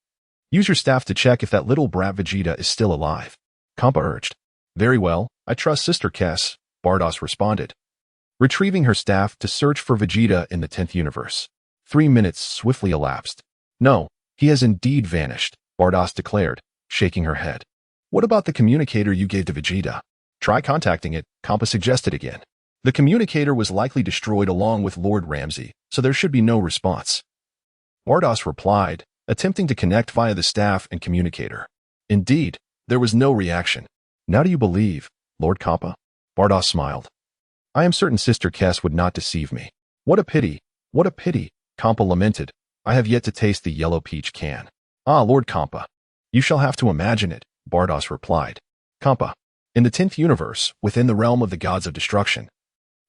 S1: Use your staff to check if that little brat Vegeta is still alive. Kampa urged. Very well, I trust Sister Kess, Bardoss responded. Retrieving her staff to search for Vegeta in the 10th universe. 3 minutes swiftly elapsed. No, he has indeed vanished, Bardoss declared, shaking her head. What about the communicator you gave to Vegeta? Try contacting it, Kampa suggested again. The communicator was likely destroyed along with Lord Lam-Z, so there should be no response. Bardoss replied, attempting to connect via the staff and communicator. Indeed, there was no reaction. Now do you believe, Lord Kampa? Bardoss smiled. I am certain Sister Kess would not deceive me. What a pity, Kampa lamented. I have yet to taste the yellow peach can. Ah, Lord Kampa. You shall have to imagine it, Bardoss replied. Kampa. In the 10th universe, within the realm of the gods of destruction.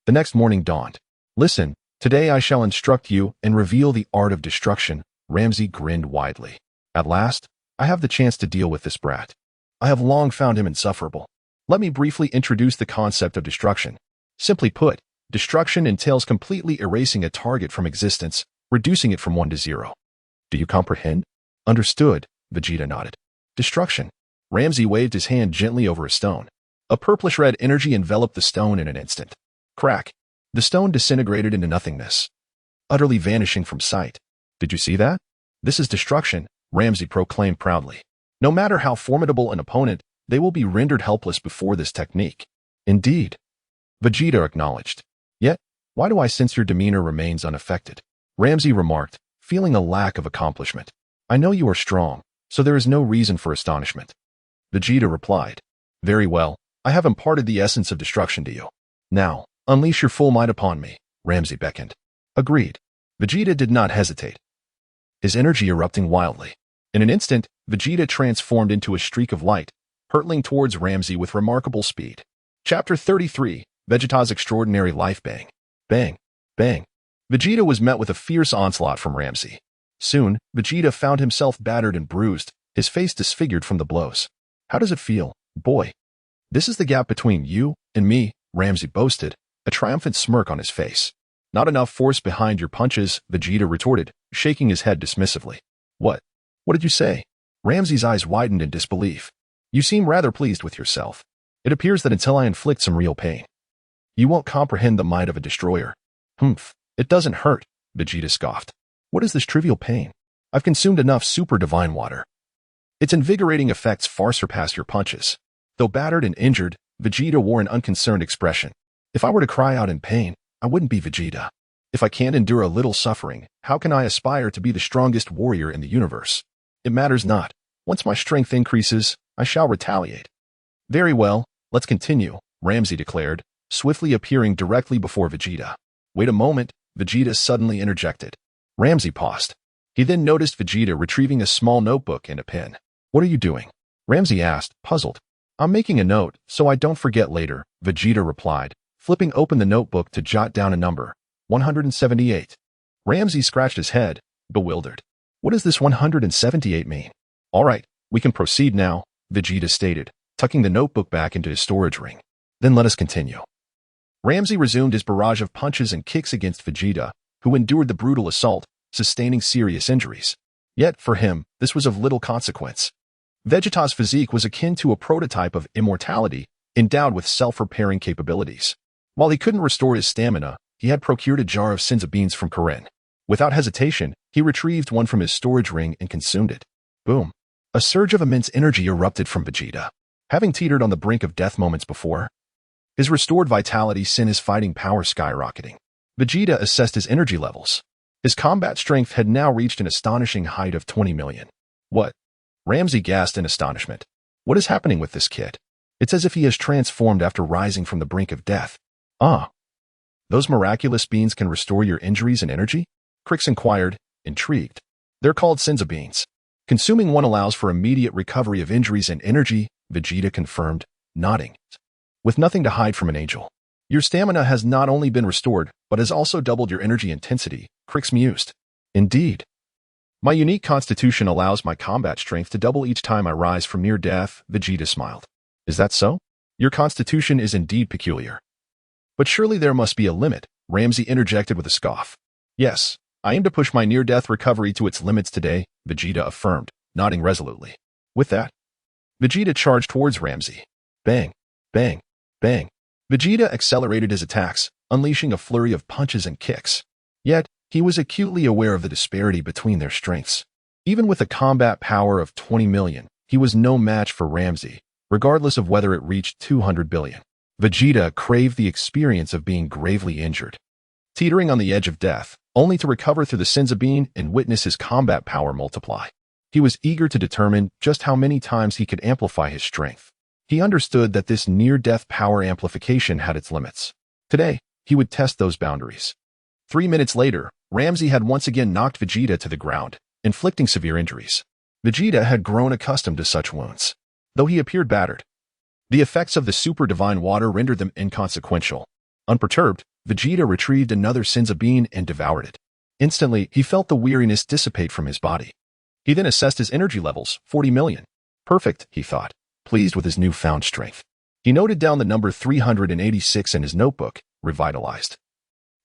S1: The next morning dawned. Listen, today I shall instruct you and reveal the art of destruction. Lam-Z grinned widely. At last, I have the chance to deal with this brat. I have long found him insufferable. Let me briefly introduce the concept of destruction. Simply put, destruction entails completely erasing a target from existence, reducing it from 1 to 0. Do you comprehend? Understood, Vegeta nodded. Destruction. Lam-Z waved his hand gently over a stone. A purplish-red energy enveloped the stone in an instant. Crack. The stone disintegrated into nothingness, utterly vanishing from sight. Did you see that? This is destruction, Lam-Z proclaimed proudly. No matter how formidable an opponent, they will be rendered helpless before this technique. Indeed. Vegeta acknowledged. Yet, why do I sense your demeanor remains unaffected? Lam-Z remarked, feeling a lack of accomplishment. I know you are strong, so there is no reason for astonishment. Vegeta replied. Very well, I have imparted the essence of destruction to you. Now, unleash your full might upon me, Lam-Z beckoned. Agreed. Vegeta did not hesitate, his energy erupting wildly. In an instant, Vegeta transformed into a streak of light, hurtling towards Lam-Z with remarkable speed. Chapter 33, Vegeta's Extraordinary Life Bang. Bang. Bang. Vegeta was met with a fierce onslaught from Lam-Z. Soon, Vegeta found himself battered and bruised, his face disfigured from the blows. How does it feel, boy? This is the gap between you and me, Lam-Z boasted, a triumphant smirk on his face. Not enough force behind your punches, Vegeta retorted, shaking his head dismissively. What? What did you say? Lam-Z's eyes widened in disbelief. You seem rather pleased with yourself. It appears that until I inflict some real pain, you won't comprehend the might of a destroyer. Humph, it doesn't hurt, Vegeta scoffed. What is this trivial pain? I've consumed enough super divine water. Its invigorating effects far surpass your punches. Though battered and injured, Vegeta wore an unconcerned expression. If I were to cry out in pain, I wouldn't be Vegeta. If I can't endure a little suffering, how can I aspire to be the strongest warrior in the universe? It matters not. Once my strength increases, I shall retaliate. Very well, let's continue, Lam-Z declared, swiftly appearing directly before Vegeta. Wait a moment, Vegeta suddenly interjected. Lam-Z paused. He then noticed Vegeta retrieving a small notebook and a pen. What are you doing? Lam-Z asked, puzzled. I'm making a note, so I don't forget later, Vegeta replied, flipping open the notebook to jot down a number. 178. Lam-Z scratched his head, bewildered. What does this 178 mean? All right, we can proceed now, Vegeta stated, tucking the notebook back into his storage ring. Then let us continue. Lam-Z resumed his barrage of punches and kicks against Vegeta, who endured the brutal assault, sustaining serious injuries. Yet, for him, this was of little consequence. Vegeta's physique was akin to a prototype of immortality, endowed with self-repairing capabilities. While he couldn't restore his stamina, he had procured a jar of Sinza beans from Karin. Without hesitation, he retrieved one from his storage ring and consumed it. Boom. A surge of immense energy erupted from Vegeta. Having teetered on the brink of death moments before, his restored vitality sent his fighting power skyrocketing. Vegeta assessed his energy levels. His combat strength had now reached an astonishing height of 20 million. What? Lam-Z gasped in astonishment. What is happening with this kid? It's as if he has transformed after rising from the brink of death. Ah. Those miraculous beans can restore your injuries and energy? Crix inquired, intrigued. They're called Sinza beans. Consuming one allows for immediate recovery of injuries and energy, Vegeta confirmed, nodding. With nothing to hide from an angel. Your stamina has not only been restored, but has also doubled your energy intensity, Crix mused. Indeed. My unique constitution allows my combat strength to double each time I rise from near death, Vegeta smiled. Is that so? Your constitution is indeed peculiar. But surely there must be a limit, Lam-Z interjected with a scoff. Yes, I aim to push my near-death recovery to its limits today, Vegeta affirmed, nodding resolutely. With that, Vegeta charged towards Lam-Z. Bang, bang, bang. Vegeta accelerated his attacks, unleashing a flurry of punches and kicks. Yet, he was acutely aware of the disparity between their strengths. Even with a combat power of 20 million, he was no match for Lam-Z, regardless of whether it reached 200 billion. Vegeta craved the experience of being gravely injured, teetering on the edge of death, only to recover through the Sinza bean and witness his combat power multiply. He was eager to determine just how many times he could amplify his strength. He understood that this near-death power amplification had its limits. Today, he would test those boundaries. 3 minutes later, Lam-Z had once again knocked Vegeta to the ground, inflicting severe injuries. Vegeta had grown accustomed to such wounds. Though he appeared battered, the effects of the super divine water rendered them inconsequential. Unperturbed, Vegeta retrieved another Sinza bean and devoured it. Instantly, he felt the weariness dissipate from his body. He then assessed his energy levels, 40 million. Perfect, he thought, pleased with his newfound strength. He noted down the number 386 in his notebook, revitalized,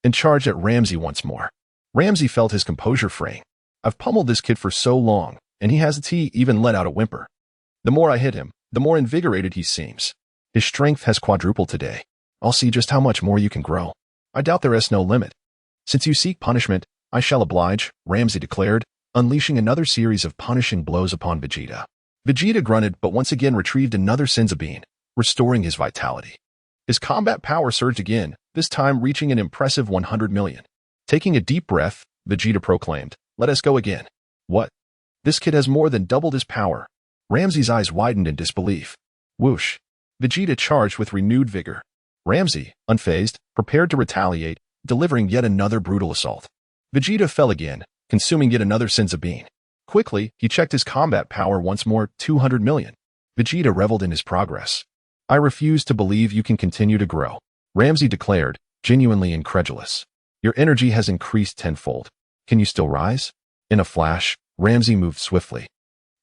S1: and charged at Lam-Z once more. Lam-Z felt his composure fraying. I've pummeled this kid for so long, and he even let out a whimper. The more I hit him, the more invigorated he seems. His strength has quadrupled today. I'll see just how much more you can grow. I doubt there is no limit. Since you seek punishment, I shall oblige, Lam-Z declared, unleashing another series of punishing blows upon Vegeta. Vegeta grunted but once again retrieved another Sinza bean, restoring his vitality. His combat power surged again, this time reaching an impressive 100 million. Taking a deep breath, Vegeta proclaimed, let us go again. What? This kid has more than doubled his power. Lam-Z's eyes widened in disbelief. Whoosh. Vegeta charged with renewed vigor. Lam-Z, unfazed, prepared to retaliate, delivering yet another brutal assault. Vegeta fell again, consuming yet another Sinza bean. Quickly, he checked his combat power once more, 200 million. Vegeta reveled in his progress. I refuse to believe you can continue to grow, Lam-Z declared, genuinely incredulous. Your energy has increased tenfold. Can you still rise? In a flash, Lam-Z moved swiftly,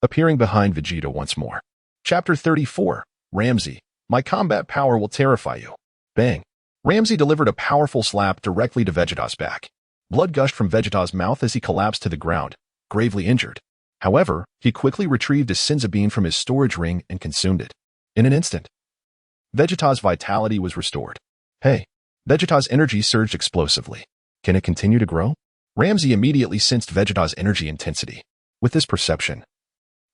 S1: appearing behind Vegeta once more. Chapter 34, Lam-Z, my combat power will terrify you. Bang. Lam-Z delivered a powerful slap directly to Vegeta's back. Blood gushed from Vegeta's mouth as he collapsed to the ground, gravely injured. However, he quickly retrieved a Sinza bean from his storage ring and consumed it. In an instant, Vegeta's vitality was restored. Hey, Vegeta's energy surged explosively. Can it continue to grow? Lam-Z immediately sensed Vegeta's energy intensity. With this perception,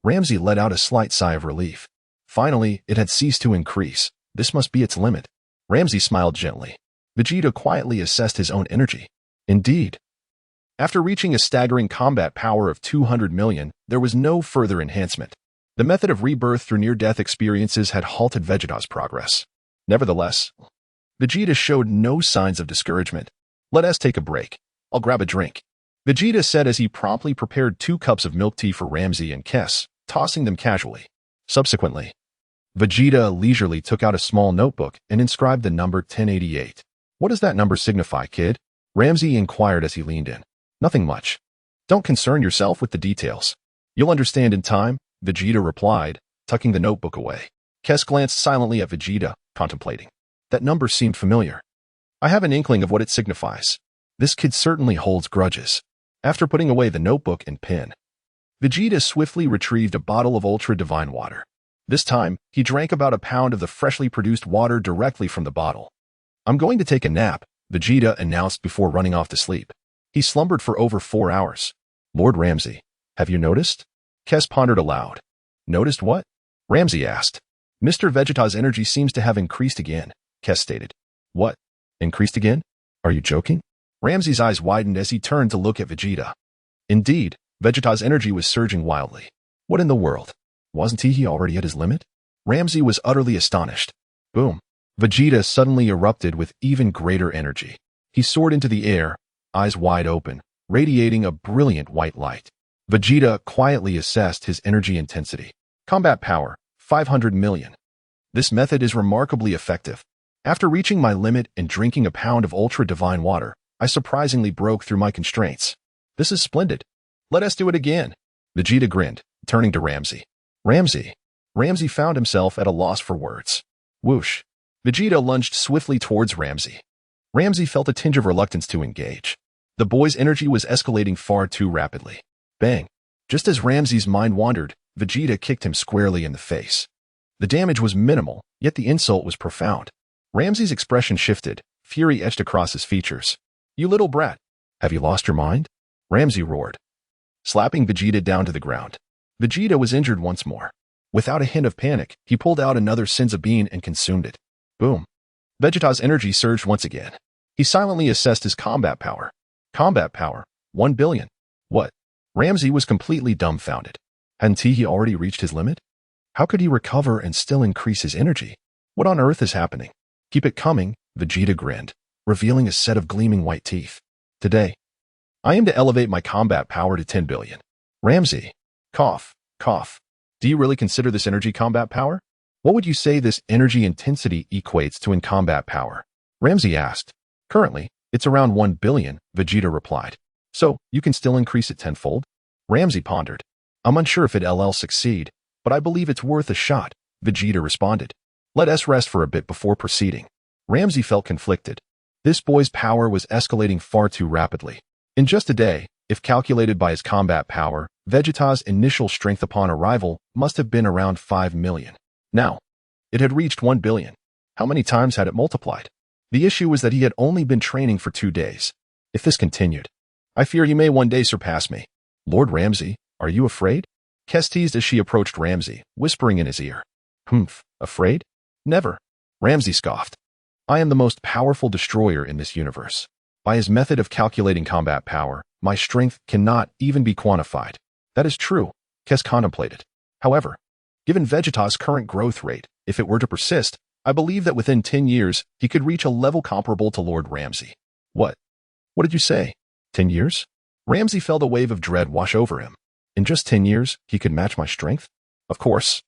S1: Lam-Z let out a slight sigh of relief. Finally, it had ceased to increase. This must be its limit. Lam-Z smiled gently. Vegeta quietly assessed his own energy. Indeed. After reaching a staggering combat power of 200 million, there was no further enhancement. The method of rebirth through near-death experiences had halted Vegeta's progress. Nevertheless, Vegeta showed no signs of discouragement. Let us take a break. I'll grab a drink, Vegeta said as he promptly prepared 2 cups of milk tea for Lam-Z and Kess, tossing them casually. Subsequently, Vegeta leisurely took out a small notebook and inscribed the number 1088. What does that number signify, kid? Lam-Z inquired as he leaned in. Nothing much. Don't concern yourself with the details. You'll understand in time, Vegeta replied, tucking the notebook away. Kess glanced silently at Vegeta, contemplating. That number seemed familiar. I have an inkling of what it signifies. This kid certainly holds grudges. After putting away the notebook and pen, Vegeta swiftly retrieved a bottle of ultra-divine water. This time, he drank about a pound of the freshly produced water directly from the bottle. I'm going to take a nap, Vegeta announced before running off to sleep. He slumbered for over 4 hours. Lord Lam-Z, have you noticed? Kes pondered aloud. Noticed what? Lam-Z asked. Mr. Vegeta's energy seems to have increased again, Kes stated. What? Increased again? Are you joking? Lam-Z's eyes widened as he turned to look at Vegeta. Indeed, Vegeta's energy was surging wildly. What in the world? Wasn't he already at his limit? Lam-Z was utterly astonished. Boom. Vegeta suddenly erupted with even greater energy. He soared into the air, eyes wide open, radiating a brilliant white light. Vegeta quietly assessed his energy intensity. Combat power, 500 million. This method is remarkably effective. After reaching my limit and drinking a pound of ultra-divine water, I surprisingly broke through my constraints. This is splendid. Let us do it again. Vegeta grinned, turning to Lam-Z. Lam-Z found himself at a loss for words. Whoosh. Vegeta lunged swiftly towards Lam-Z. Lam-Z felt a tinge of reluctance to engage. The boy's energy was escalating far too rapidly. Bang. Just as Lam-Z's mind wandered, Vegeta kicked him squarely in the face. The damage was minimal, yet the insult was profound. Lam-Z's expression shifted, fury etched across his features. You little brat. Have you lost your mind? Lam-Z roared, slapping Vegeta down to the ground. Vegeta was injured once more. Without a hint of panic, he pulled out another Senzu bean and consumed it. Boom. Vegeta's energy surged once again. He silently assessed his combat power. Combat power, 1 billion. What? Lam-Z was completely dumbfounded. Hadn't he already reached his limit? How could he recover and still increase his energy? What on earth is happening? Keep it coming, Vegeta grinned, revealing a set of gleaming white teeth. Today, I aim to elevate my combat power to 10 billion. Lam-Z. Cough. Do you really consider this energy combat power? What would you say this energy intensity equates to in combat power? Lam-Z asked. Currently, it's around 1 billion, Vegeta replied. So, you can still increase it tenfold? Lam-Z pondered. I'm unsure if it'll succeed, but I believe it's worth a shot, Vegeta responded. Let us rest for a bit before proceeding. Lam-Z felt conflicted. This boy's power was escalating far too rapidly. In just a day, if calculated by his combat power, Vegeta's initial strength upon arrival must have been around 5 million. Now, it had reached 1 billion. How many times had it multiplied? The issue was that he had only been training for 2 days. If this continued, I fear he may one day surpass me. Lord Lam-Z, are you afraid? Kes teased as she approached Lam-Z, whispering in his ear. Afraid? Never. Lam-Z scoffed. I am the most powerful destroyer in this universe. By his method of calculating combat power, my strength cannot even be quantified. That is true, Kes contemplated. However, given Vegeta's current growth rate, if it were to persist, I believe that within 10 years, he could reach a level comparable to Lord Lam-Z. What? What did you say? 10 years? Lam-Z felt a wave of dread wash over him. In just 10 years, he could match my strength? Of course.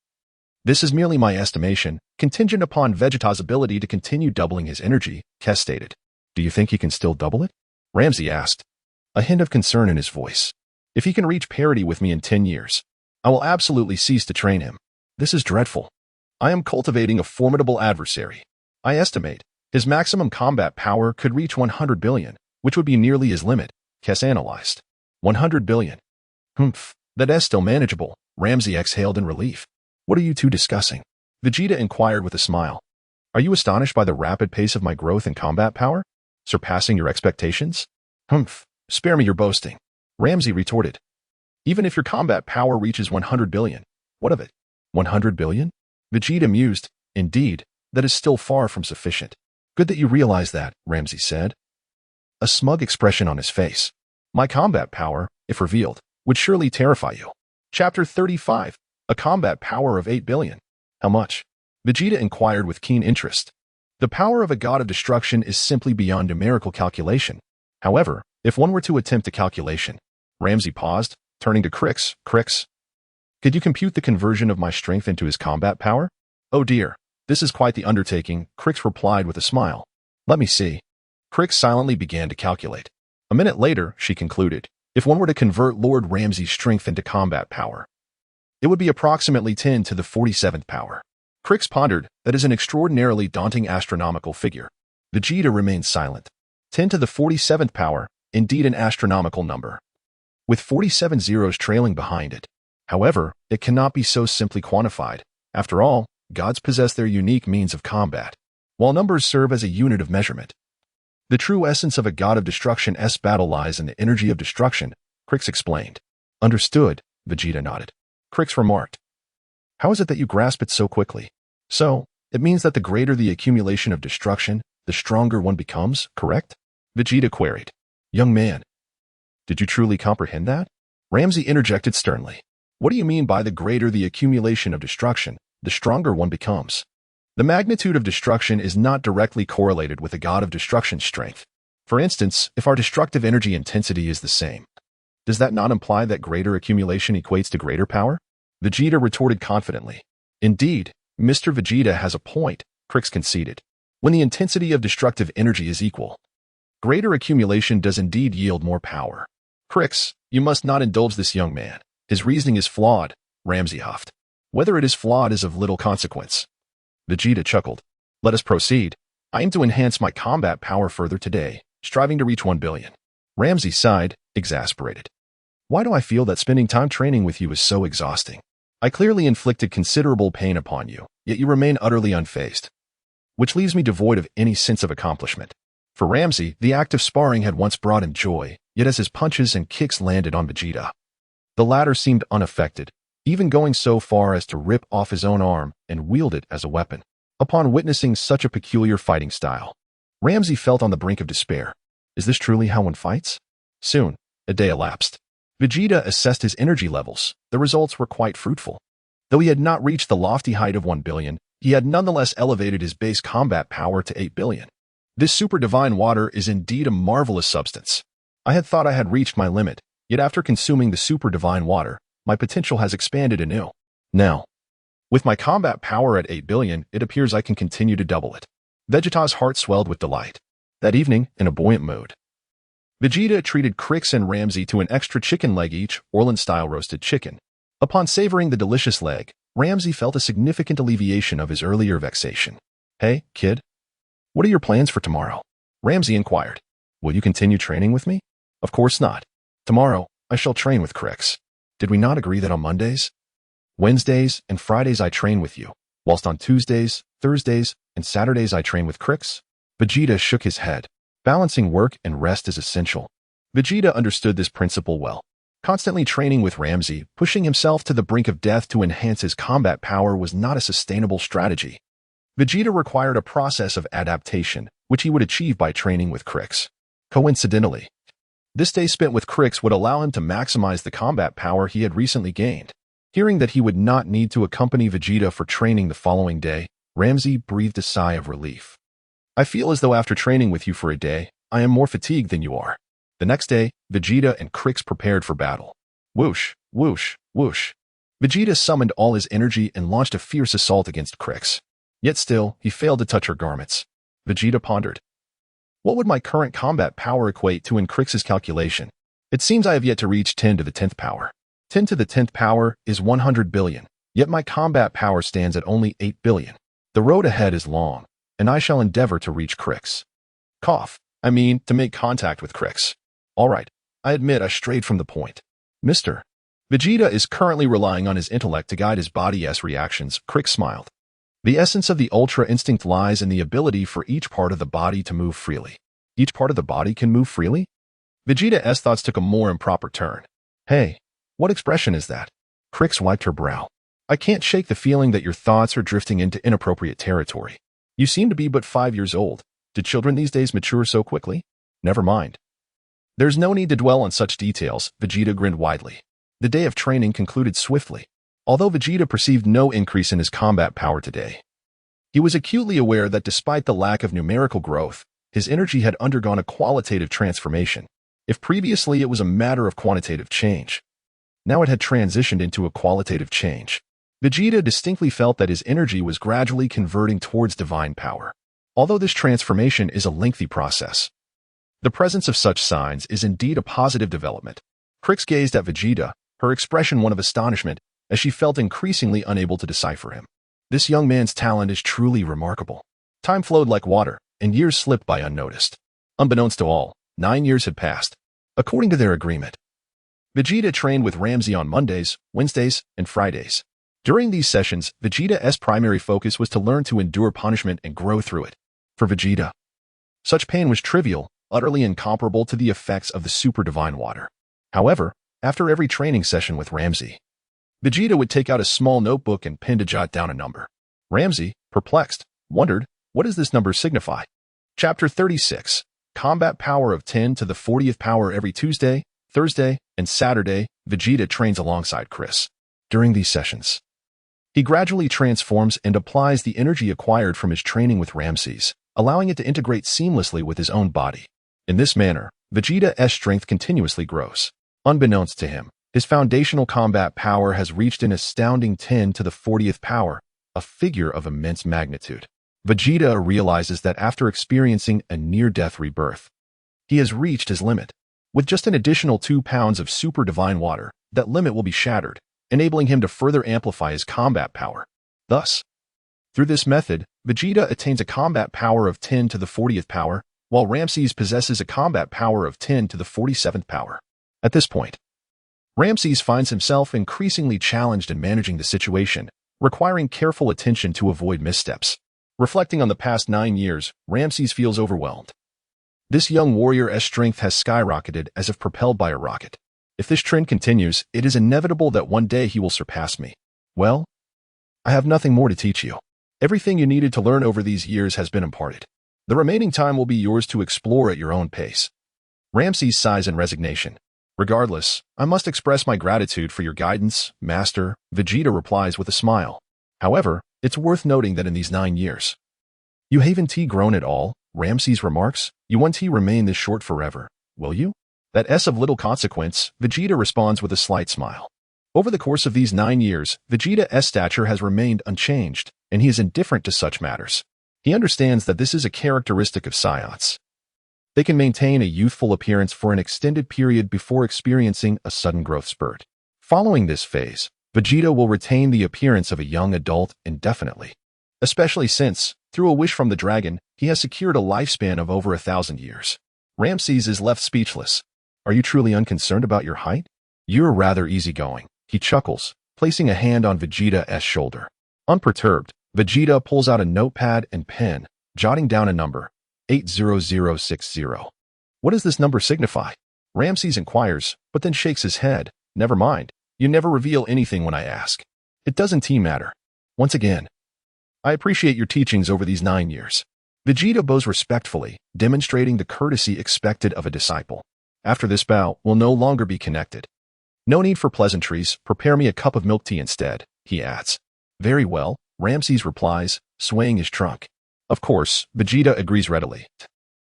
S1: This is merely my estimation, contingent upon Vegeta's ability to continue doubling his energy, Kes stated. Do you think he can still double it? Lam-Z asked, a hint of concern in his voice. If he can reach parity with me in 10 years, I will absolutely cease to train him. This is dreadful. I am cultivating a formidable adversary. I estimate his maximum combat power could reach 100 billion, which would be nearly his limit, Kes analyzed. 100 billion. That is still manageable, Lam-Z exhaled in relief. What are you two discussing? Vegeta inquired with a smile. Are you astonished by the rapid pace of my growth in combat power? Surpassing your expectations? Spare me your boasting. Lam-Z retorted. Even if your combat power reaches 100 billion, what of it? 100 billion? Vegeta mused. Indeed, that is still far from sufficient. Good that you realize that, Lam-Z said, a smug expression on his face. My combat power, if revealed, would surely terrify you. Chapter 35. A combat power of 8 billion. How much? Vegeta inquired with keen interest. The power of a god of destruction is simply beyond numerical calculation. However, if one were to attempt a calculation, Lam-Z paused, turning to Krix. Krix, could you compute the conversion of my strength into his combat power? Oh dear, this is quite the undertaking, Krix replied with a smile. Let me see. Krix silently began to calculate. A minute later, she concluded, if one were to convert Lord Lam-Z's strength into combat power, it would be approximately 10 to the 47th power. Krix pondered, that is an extraordinarily daunting astronomical figure. Vegeta remained silent. 10 to the 47th power, indeed an astronomical number, with 47 zeros trailing behind it. However, it cannot be so simply quantified. After all, gods possess their unique means of combat, while numbers serve as a unit of measurement. The true essence of a god of destruction's battle lies in the energy of destruction, Krix explained. Understood, Vegeta nodded. Krix remarked. How is it that you grasp it so quickly? So, it means that the greater the accumulation of destruction, the stronger one becomes, correct? Vegeta queried. Young man, did you truly comprehend that? Lam-Z interjected sternly. What do you mean by the greater the accumulation of destruction, the stronger one becomes? The magnitude of destruction is not directly correlated with a god of destruction's strength. For instance, if our destructive energy intensity is the same, does that not imply that greater accumulation equates to greater power? Vegeta retorted confidently. Indeed, Mr. Vegeta has a point, Krix conceded. When the intensity of destructive energy is equal, greater accumulation does indeed yield more power. Krix, you must not indulge this young man. His reasoning is flawed, Lam-Z huffed. Whether it is flawed is of little consequence. Vegeta chuckled. Let us proceed. I aim to enhance my combat power further today, striving to reach 1 billion. Lam-Z sighed, exasperated. Why do I feel that spending time training with you is so exhausting? I clearly inflicted considerable pain upon you, yet you remain utterly unfazed, which leaves me devoid of any sense of accomplishment. For Lam-Z, the act of sparring had once brought him joy, yet as his punches and kicks landed on Vegeta, the latter seemed unaffected, even going so far as to rip off his own arm and wield it as a weapon. Upon witnessing such a peculiar fighting style, Lam-Z felt on the brink of despair. Is this truly how one fights? Soon, a day elapsed. Vegeta assessed his energy levels. The results were quite fruitful. Though he had not reached the lofty height of 1 billion, he had nonetheless elevated his base combat power to 8 billion. This super divine water is indeed a marvelous substance. I had thought I had reached my limit, yet after consuming the super divine water, my potential has expanded anew. Now, with my combat power at 8 billion, it appears I can continue to double it. Vegeta's heart swelled with delight. That evening, in a buoyant mood, Vegeta treated Krix and Lam-Z to an extra chicken leg each, Orlan-style roasted chicken. Upon savoring the delicious leg, Lam-Z felt a significant alleviation of his earlier vexation. Hey, kid, what are your plans for tomorrow? Lam-Z inquired. Will you continue training with me? Of course not. Tomorrow, I shall train with Krix. Did we not agree that on Mondays, Wednesdays, and Fridays I train with you, whilst on Tuesdays, Thursdays, and Saturdays I train with Krix? Vegeta shook his head. Balancing work and rest is essential. Vegeta understood this principle well. Constantly training with Lam-Z, pushing himself to the brink of death to enhance his combat power was not a sustainable strategy. Vegeta required a process of adaptation, which he would achieve by training with Krix. Coincidentally, this day spent with Krix would allow him to maximize the combat power he had recently gained. Hearing that he would not need to accompany Vegeta for training the following day, Lam-Z breathed a sigh of relief. I feel as though after training with you for a day, I am more fatigued than you are. The next day, Vegeta and Krix prepared for battle. Whoosh, whoosh, whoosh. Vegeta summoned all his energy and launched a fierce assault against Krix. Yet still, he failed to touch her garments. Vegeta pondered. What would my current combat power equate to in Krix's calculation? It seems I have yet to reach 10 to the 10th power. 10 to the 10th power is 100 billion, yet my combat power stands at only 8 billion. The road ahead is long, and I shall endeavor to reach Krix. To make contact with Krix. All right, I admit I strayed from the point. Mr. Vegeta is currently relying on his intellect to guide his body's reactions, Krix smiled. The essence of the Ultra Instinct lies in the ability for each part of the body to move freely. Each part of the body can move freely? Vegeta's thoughts took a more improper turn. Hey, what expression is that? Krix wiped her brow. I can't shake the feeling that your thoughts are drifting into inappropriate territory. You seem to be but 5 years old. Did children these days mature so quickly? Never mind. There's no need to dwell on such details, Vegeta grinned widely. The day of training concluded swiftly. Although Vegeta perceived no increase in his combat power today, he was acutely aware that despite the lack of numerical growth, his energy had undergone a qualitative transformation. If previously it was a matter of quantitative change, now it had transitioned into a qualitative change. Vegeta distinctly felt that his energy was gradually converting towards divine power. Although this transformation is a lengthy process, the presence of such signs is indeed a positive development. Krix gazed at Vegeta, her expression one of astonishment, as she felt increasingly unable to decipher him. This young man's talent is truly remarkable. Time flowed like water, and years slipped by unnoticed. Unbeknownst to all, 9 years had passed. According to their agreement, Vegeta trained with Lam-Z on Mondays, Wednesdays, and Fridays. During these sessions, Vegeta's primary focus was to learn to endure punishment and grow through it. For Vegeta, Such pain was trivial, utterly incomparable to the effects of the super divine water. However, after every training session with Lam-Z, Vegeta would take out a small notebook and pen to jot down a number. Lam-Z, perplexed, wondered, what does this number signify? Chapter 36. Combat power of 10 to the 40th power every Tuesday, Thursday, and Saturday. Vegeta trains alongside Chris. During these sessions, he gradually transforms and applies the energy acquired from his training with Lam-Z, allowing it to integrate seamlessly with his own body. In this manner, Vegeta's strength continuously grows. Unbeknownst to him, his foundational combat power has reached an astounding 10 to the 40th power, a figure of immense magnitude. Vegeta realizes that after experiencing a near-death rebirth, he has reached his limit. With just an additional 2 pounds of super divine water, that limit will be shattered, enabling him to further amplify his combat power. Thus, through this method, Vegeta attains a combat power of 10 to the 40th power, while Lam-Z possesses a combat power of 10 to the 47th power. At this point, Lam-Z finds himself increasingly challenged in managing the situation, requiring careful attention to avoid missteps. Reflecting on the past 9 years, Lam-Z feels overwhelmed. This young warrior's strength has skyrocketed as if propelled by a rocket. If this trend continues, it is inevitable that one day he will surpass me. Well, I have nothing more to teach you. Everything you needed to learn over these years has been imparted. The remaining time will be yours to explore at your own pace. Lam-Z sighs in resignation. Regardless, I must express my gratitude for your guidance, Master, Vegeta replies with a smile. However, it's worth noting that in these 9 years, you haven't grown at all, Lam-Z remarks. You won't remain this short forever, will you? That S of little consequence, Vegeta responds with a slight smile. Over the course of these 9 years, Vegeta's stature has remained unchanged, and he is indifferent to such matters. He understands that this is a characteristic of Saiyans. They can maintain a youthful appearance for an extended period before experiencing a sudden growth spurt. Following this phase, Vegeta will retain the appearance of a young adult indefinitely, especially since, through a wish from the dragon, he has secured a lifespan of over 1,000 years. Lam-Z is left speechless. Are you truly unconcerned about your height? You're rather easygoing, he chuckles, placing a hand on Vegeta's shoulder. Unperturbed, Vegeta pulls out a notepad and pen, jotting down a number, 80060. What does this number signify? Lam-Z inquires, but then shakes his head. Never mind, you never reveal anything when I ask. It doesn't matter. Once again, I appreciate your teachings over these 9 years. Vegeta bows respectfully, demonstrating the courtesy expected of a disciple. After this bow, we'll no longer be connected. No need for pleasantries, prepare me a cup of milk tea instead, he adds. Very well, Lam-Z replies, swaying his trunk. Of course, Vegeta agrees readily,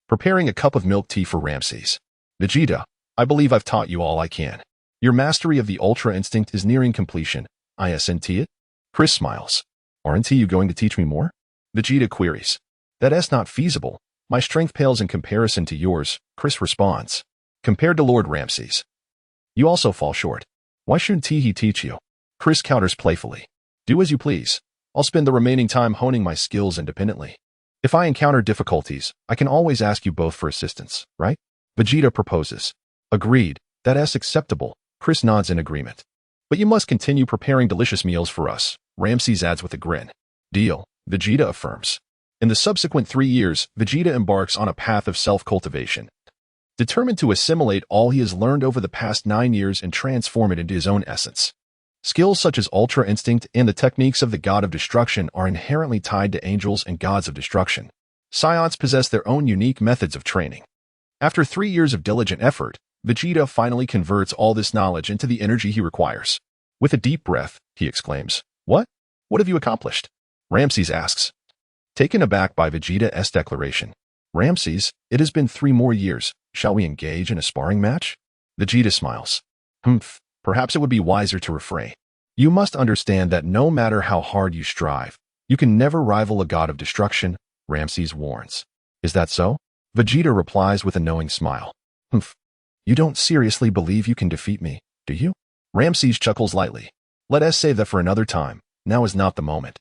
S1: preparing a cup of milk tea for Lam-Z. Vegeta, I believe I've taught you all I can. Your mastery of the Ultra Instinct is nearing completion. Isn't it? Chris smiles. Aren't you going to teach me more? Vegeta queries. That's not feasible. My strength pales in comparison to yours, Chris responds. Compared to Lord Lam-Z, you also fall short. Why shouldn't he teach you? Chris counters playfully. Do as you please. I'll spend the remaining time honing my skills independently. If I encounter difficulties, I can always ask you both for assistance, right? Vegeta proposes. Agreed. That's acceptable. Chris nods in agreement. But you must continue preparing delicious meals for us, Lam-Z adds with a grin. Deal, Vegeta affirms. In the subsequent 3 years, Vegeta embarks on a path of self-cultivation, determined to assimilate all he has learned over the past 9 years and transform it into his own essence. Skills such as Ultra Instinct and the techniques of the God of Destruction are inherently tied to angels and gods of destruction. Saiyans possess their own unique methods of training. After 3 years of diligent effort, Vegeta finally converts all this knowledge into the energy he requires. With a deep breath, he exclaims, What? What have you accomplished? Lam-Z asks. Taken aback by Vegeta's declaration, Lam-Z, it has been 3 more years. Shall we engage in a sparring match? Vegeta smiles. Perhaps it would be wiser to refrain. You must understand that no matter how hard you strive, you can never rival a god of destruction, Lam-Z warns. Is that so? Vegeta replies with a knowing smile. You don't seriously believe you can defeat me, do you? Lam-Z chuckles lightly. Let us save that for another time. Now is not the moment.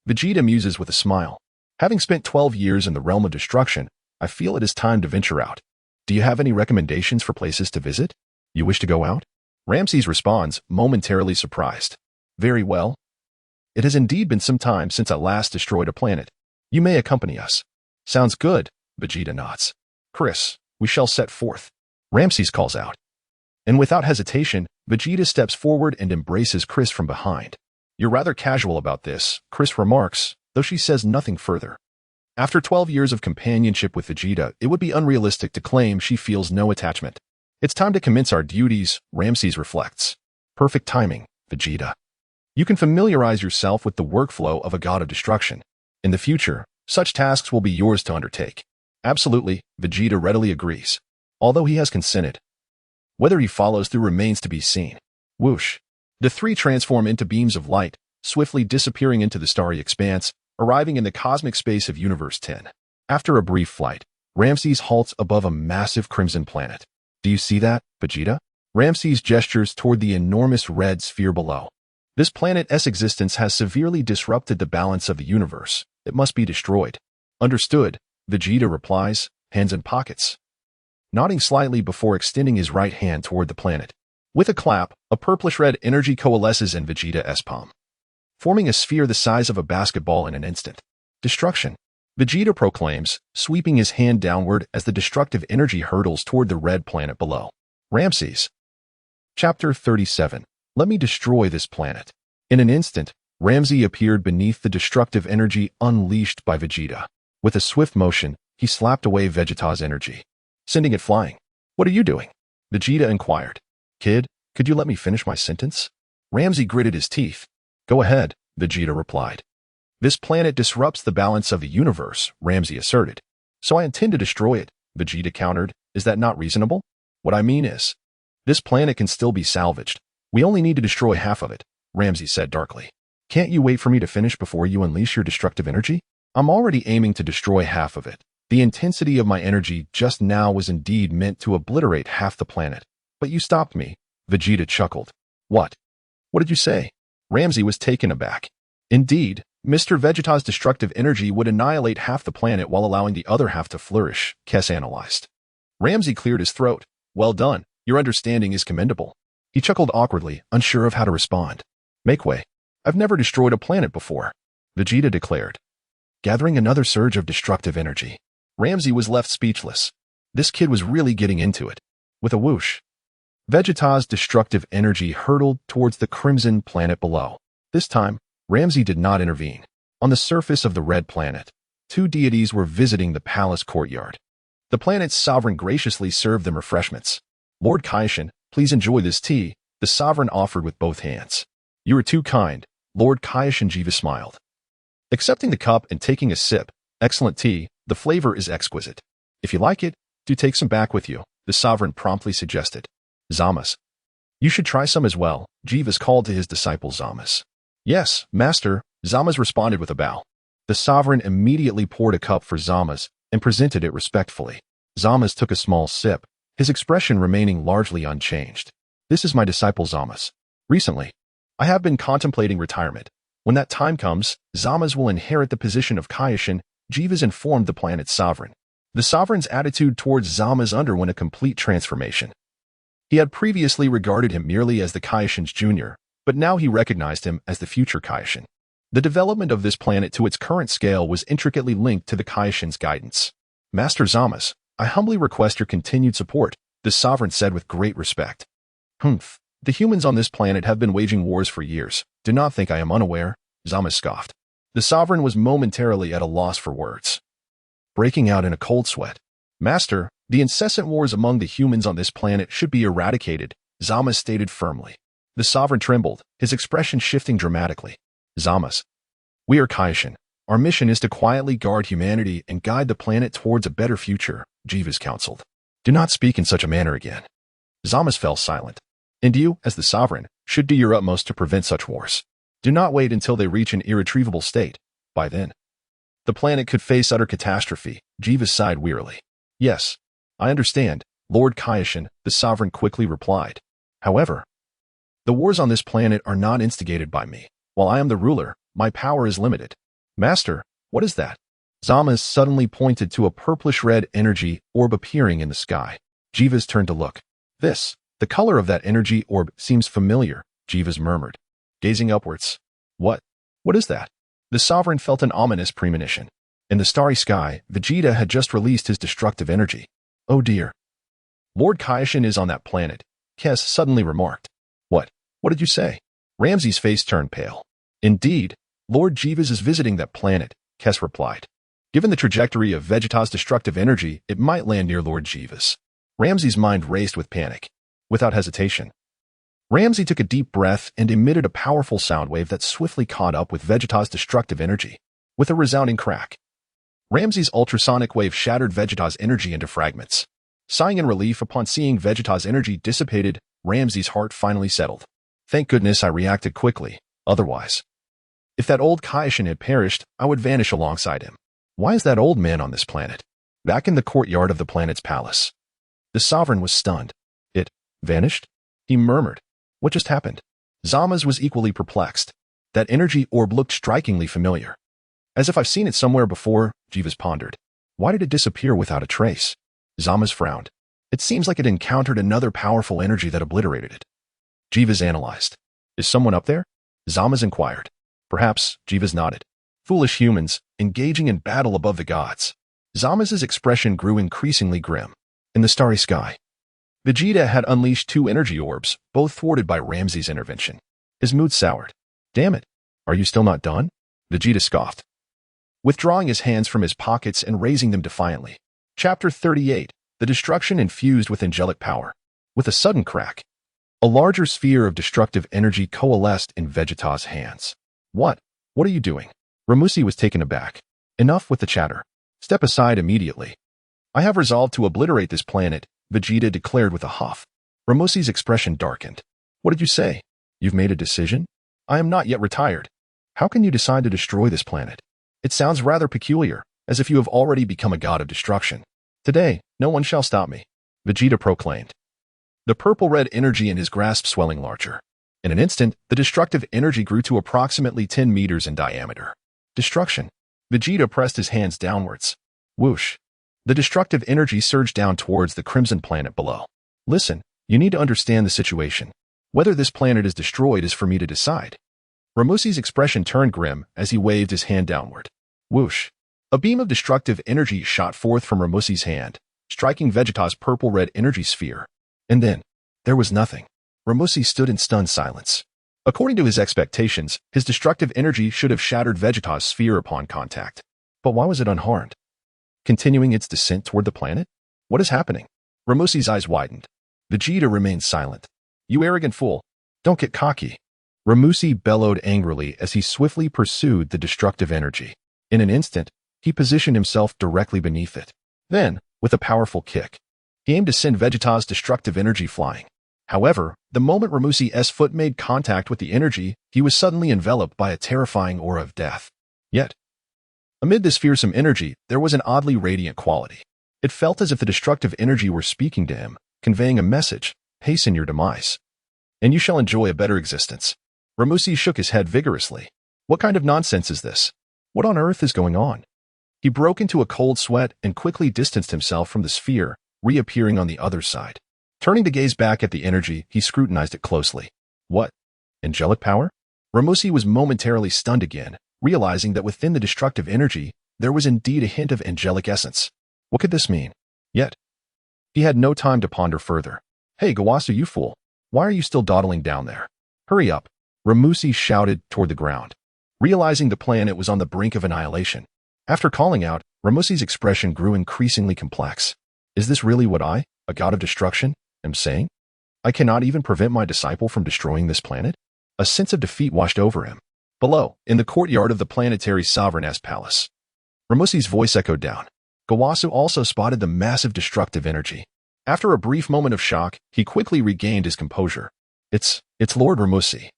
S1: Vegeta muses with a smile. Having spent 12 years in the realm of destruction, I feel it is time to venture out. Do you have any recommendations for places to visit? You wish to go out? Lam-Z responds, momentarily surprised. Very well. It has indeed been some time since I last destroyed a planet. You may accompany us. Sounds good, Vegeta nods. Chris, we shall set forth. Ramses calls out. And without hesitation, Vegeta steps forward and embraces Chris from behind. You're rather casual about this, Chris remarks, though she says nothing further. After 12 years of companionship with Vegeta, it would be unrealistic to claim she feels no attachment. It's time to commence our duties, Ramses reflects. Perfect timing, Vegeta. You can familiarize yourself with the workflow of a god of destruction. In the future, such tasks will be yours to undertake. Absolutely, Vegeta readily agrees. Although he has consented. Whether he follows through remains to be seen. Whoosh. The three transform into beams of light, swiftly disappearing into the starry expanse, arriving in the cosmic space of Universe 10. After a brief flight, Ramses halts above a massive crimson planet. Do you see that, Vegeta? Ramses gestures toward the enormous red sphere below. This planet's existence has severely disrupted the balance of the universe. It must be destroyed. Understood, Vegeta replies, hands in pockets. Nodding slightly before extending his right hand toward the planet. With a clap, a purplish-red energy coalesces in Vegeta's palm, forming a sphere the size of a basketball in an instant. Destruction. Vegeta proclaims, sweeping his hand downward as the destructive energy hurtles toward the red planet below. Ramses. Chapter 37. Let me destroy this planet. In an instant, Ramses appeared beneath the destructive energy unleashed by Vegeta. With a swift motion, he slapped away Vegeta's energy, sending it flying. What are you doing? Vegeta inquired. Kid, could you let me finish my sentence? Ramses gritted his teeth. Go ahead, Vegeta replied. This planet disrupts the balance of the universe, Ramses asserted. So I intend to destroy it, Vegeta countered. Is that not reasonable? What I mean is, this planet can still be salvaged. We only need to destroy half of it, Ramses said darkly. Can't you wait for me to finish before you unleash your destructive energy? I'm already aiming to destroy half of it. The intensity of my energy just now was indeed meant to obliterate half the planet. But you stopped me, Vegeta chuckled. What? What did you say? Ramses was taken aback. Indeed, Mr. Vegeta's destructive energy would annihilate half the planet while allowing the other half to flourish, Kess analyzed. Ramses cleared his throat. Well done, your understanding is commendable. He chuckled awkwardly, unsure of how to respond. Make way. I've never destroyed a planet before, Vegeta declared, gathering another surge of destructive energy. Ramses was left speechless. This kid was really getting into it. With a whoosh, Vegeta's destructive energy hurtled towards the crimson planet below. This time, Ramses did not intervene. On the surface of the red planet, two deities were visiting the palace courtyard. The planet's sovereign graciously served them refreshments. Lord Kaishin, please enjoy this tea, the sovereign offered with both hands. You are too kind, Lord Kaishin. Jiva smiled. Accepting the cup and taking a sip, excellent tea, the flavor is exquisite. If you like it, do take some back with you, the sovereign promptly suggested. Zamas. You should try some as well, Jiva's called to his disciple Zamas. Yes, master, Zamas responded with a bow. The sovereign immediately poured a cup for Zamas and presented it respectfully. Zamas took a small sip, his expression remaining largely unchanged. This is my disciple Zamas. Recently, I have been contemplating retirement. When that time comes, Zamas will inherit the position of Kaishin. Jiva's informed the planet's sovereign. The sovereign's attitude towards Zamas underwent a complete transformation. He had previously regarded him merely as the Kaishin's junior, but now he recognized him as the future Kaishin. The development of this planet to its current scale was intricately linked to the Kaishin's guidance. Master Zamas, I humbly request your continued support, the sovereign said with great respect. Humph. The humans on this planet have been waging wars for years. Do not think I am unaware, Zamas scoffed. The sovereign was momentarily at a loss for words, breaking out in a cold sweat. Master, the incessant wars among the humans on this planet should be eradicated, Zamas stated firmly. The sovereign trembled, his expression shifting dramatically. Zamas. We are Kaishin. Our mission is to quietly guard humanity and guide the planet towards a better future, Jiva's counseled. Do not speak in such a manner again. Zamas fell silent. And you, as the sovereign, should do your utmost to prevent such wars. Do not wait until they reach an irretrievable state. By then, the planet could face utter catastrophe, Jiva sighed wearily. Yes, I understand, Lord Kaishin, the sovereign quickly replied. However, the wars on this planet are not instigated by me. While I am the ruler, my power is limited. Master, what is that? Zamas suddenly pointed to a purplish-red energy orb appearing in the sky. Jiva's turned to look. The color of that energy orb seems familiar, Jiva's murmured, gazing upwards. What is that? The sovereign felt an ominous premonition. In the starry sky, Vegeta had just released his destructive energy. Oh dear. Lord Kaioshin is on that planet, Kes suddenly remarked. What? What did you say? Lam-Z's face turned pale. Indeed, Lord Jeevas is visiting that planet, Kes replied. Given the trajectory of Vegeta's destructive energy, it might land near Lord Jeevas. Lam-Z's mind raced with panic. Without hesitation, Lam-Z took a deep breath and emitted a powerful sound wave that swiftly caught up with Vegeta's destructive energy. With a resounding crack, Lam-Z's ultrasonic wave shattered Vegeta's energy into fragments. Sighing in relief upon seeing Vegeta's energy dissipated, Lam-Z's heart finally settled. Thank goodness I reacted quickly, otherwise, if that old Kaioshin had perished, I would vanish alongside him. Why is that old man on this planet? Back in the courtyard of the planet's palace, the sovereign was stunned. It vanished? He murmured. What just happened? Zama's was equally perplexed. That energy orb looked strikingly familiar. As if I've seen it somewhere before, Jeevas pondered. Why did it disappear without a trace? Zama's frowned. It seems like it encountered another powerful energy that obliterated it. Jeevas analyzed. Is someone up there? Zama's inquired. Perhaps, Jeevas nodded. Foolish humans, engaging in battle above the gods. Zama's expression grew increasingly grim. In the starry sky, Vegeta had unleashed two energy orbs, both thwarted by Lam-Z's intervention. His mood soured. Damn it. Are you still not done? Vegeta scoffed, withdrawing his hands from his pockets and raising them defiantly. Chapter 38. The destruction infused with angelic power. With a sudden crack, a larger sphere of destructive energy coalesced in Vegeta's hands. What? What are you doing? Ramusi was taken aback. Enough with the chatter. Step aside immediately. I have resolved to obliterate this planet, Vegeta declared with a huff. Ramusi's expression darkened. What did you say? You've made a decision? I am not yet retired. How can you decide to destroy this planet? It sounds rather peculiar, as if you have already become a god of destruction. Today, no one shall stop me, Vegeta proclaimed, the purple-red energy in his grasp swelling larger. In an instant, the destructive energy grew to approximately 10 meters in diameter. Destruction. Vegeta pressed his hands downwards. Whoosh. The destructive energy surged down towards the crimson planet below. Listen, you need to understand the situation. Whether this planet is destroyed is for me to decide. Ramusi's expression turned grim as he waved his hand downward. Whoosh. A beam of destructive energy shot forth from Ramusi's hand, striking Vegeta's purple-red energy sphere. And then, there was nothing. Ramusi stood in stunned silence. According to his expectations, his destructive energy should have shattered Vegeta's sphere upon contact. But why was it unharmed? Continuing its descent toward the planet? What is happening? Ramusi's eyes widened. Vegeta remained silent. You arrogant fool. Don't get cocky. Ramusi bellowed angrily as he swiftly pursued the destructive energy. In an instant, he positioned himself directly beneath it. Then, with a powerful kick, he aimed to send Vegeta's destructive energy flying. However, the moment Ramusi's foot made contact with the energy, he was suddenly enveloped by a terrifying aura of death. Yet, amid this fearsome energy, there was an oddly radiant quality. It felt as if the destructive energy were speaking to him, conveying a message: hasten your demise, and you shall enjoy a better existence. Ramusi shook his head vigorously. What kind of nonsense is this? What on earth is going on? He broke into a cold sweat and quickly distanced himself from the sphere, reappearing on the other side. Turning to gaze back at the energy, he scrutinized it closely. What? Angelic power? Ramusi was momentarily stunned again, realizing that within the destructive energy, there was indeed a hint of angelic essence. What could this mean? Yet, he had no time to ponder further. Hey, Gawasu, you fool. Why are you still dawdling down there? Hurry up, Ramusi shouted toward the ground, realizing the planet was on the brink of annihilation. After calling out, Ramusi's expression grew increasingly complex. Is this really what I, a god of destruction, am saying? I cannot even prevent my disciple from destroying this planet? A sense of defeat washed over him. Below, in the courtyard of the planetary sovereign's palace, Ramusi's voice echoed down. Gawasu also spotted the massive destructive energy. After a brief moment of shock, he quickly regained his composure. It's Lord Ramusi.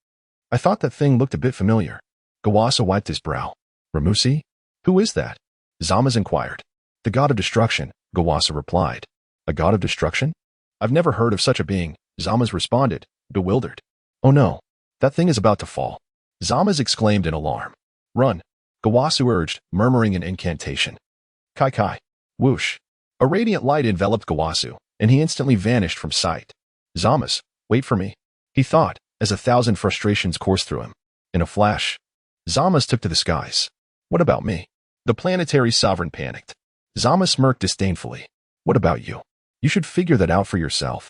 S1: I thought that thing looked a bit familiar. Gawasu wiped his brow. Ramusi? Who is that? Zama's inquired. The god of destruction, Gawasu replied. A god of destruction? I've never heard of such a being, Zama's responded, bewildered. Oh no, that thing is about to fall. Zama's exclaimed in alarm. Run, Gawasu urged, murmuring an incantation. Kai Kai. Whoosh. A radiant light enveloped Gawasu, and he instantly vanished from sight. Zama's, wait for me, he thought, as 1,000 frustrations coursed through him. In a flash, Zama's took to the skies. What about me? The planetary sovereign panicked. Zama smirked disdainfully. What about you? You should figure that out for yourself.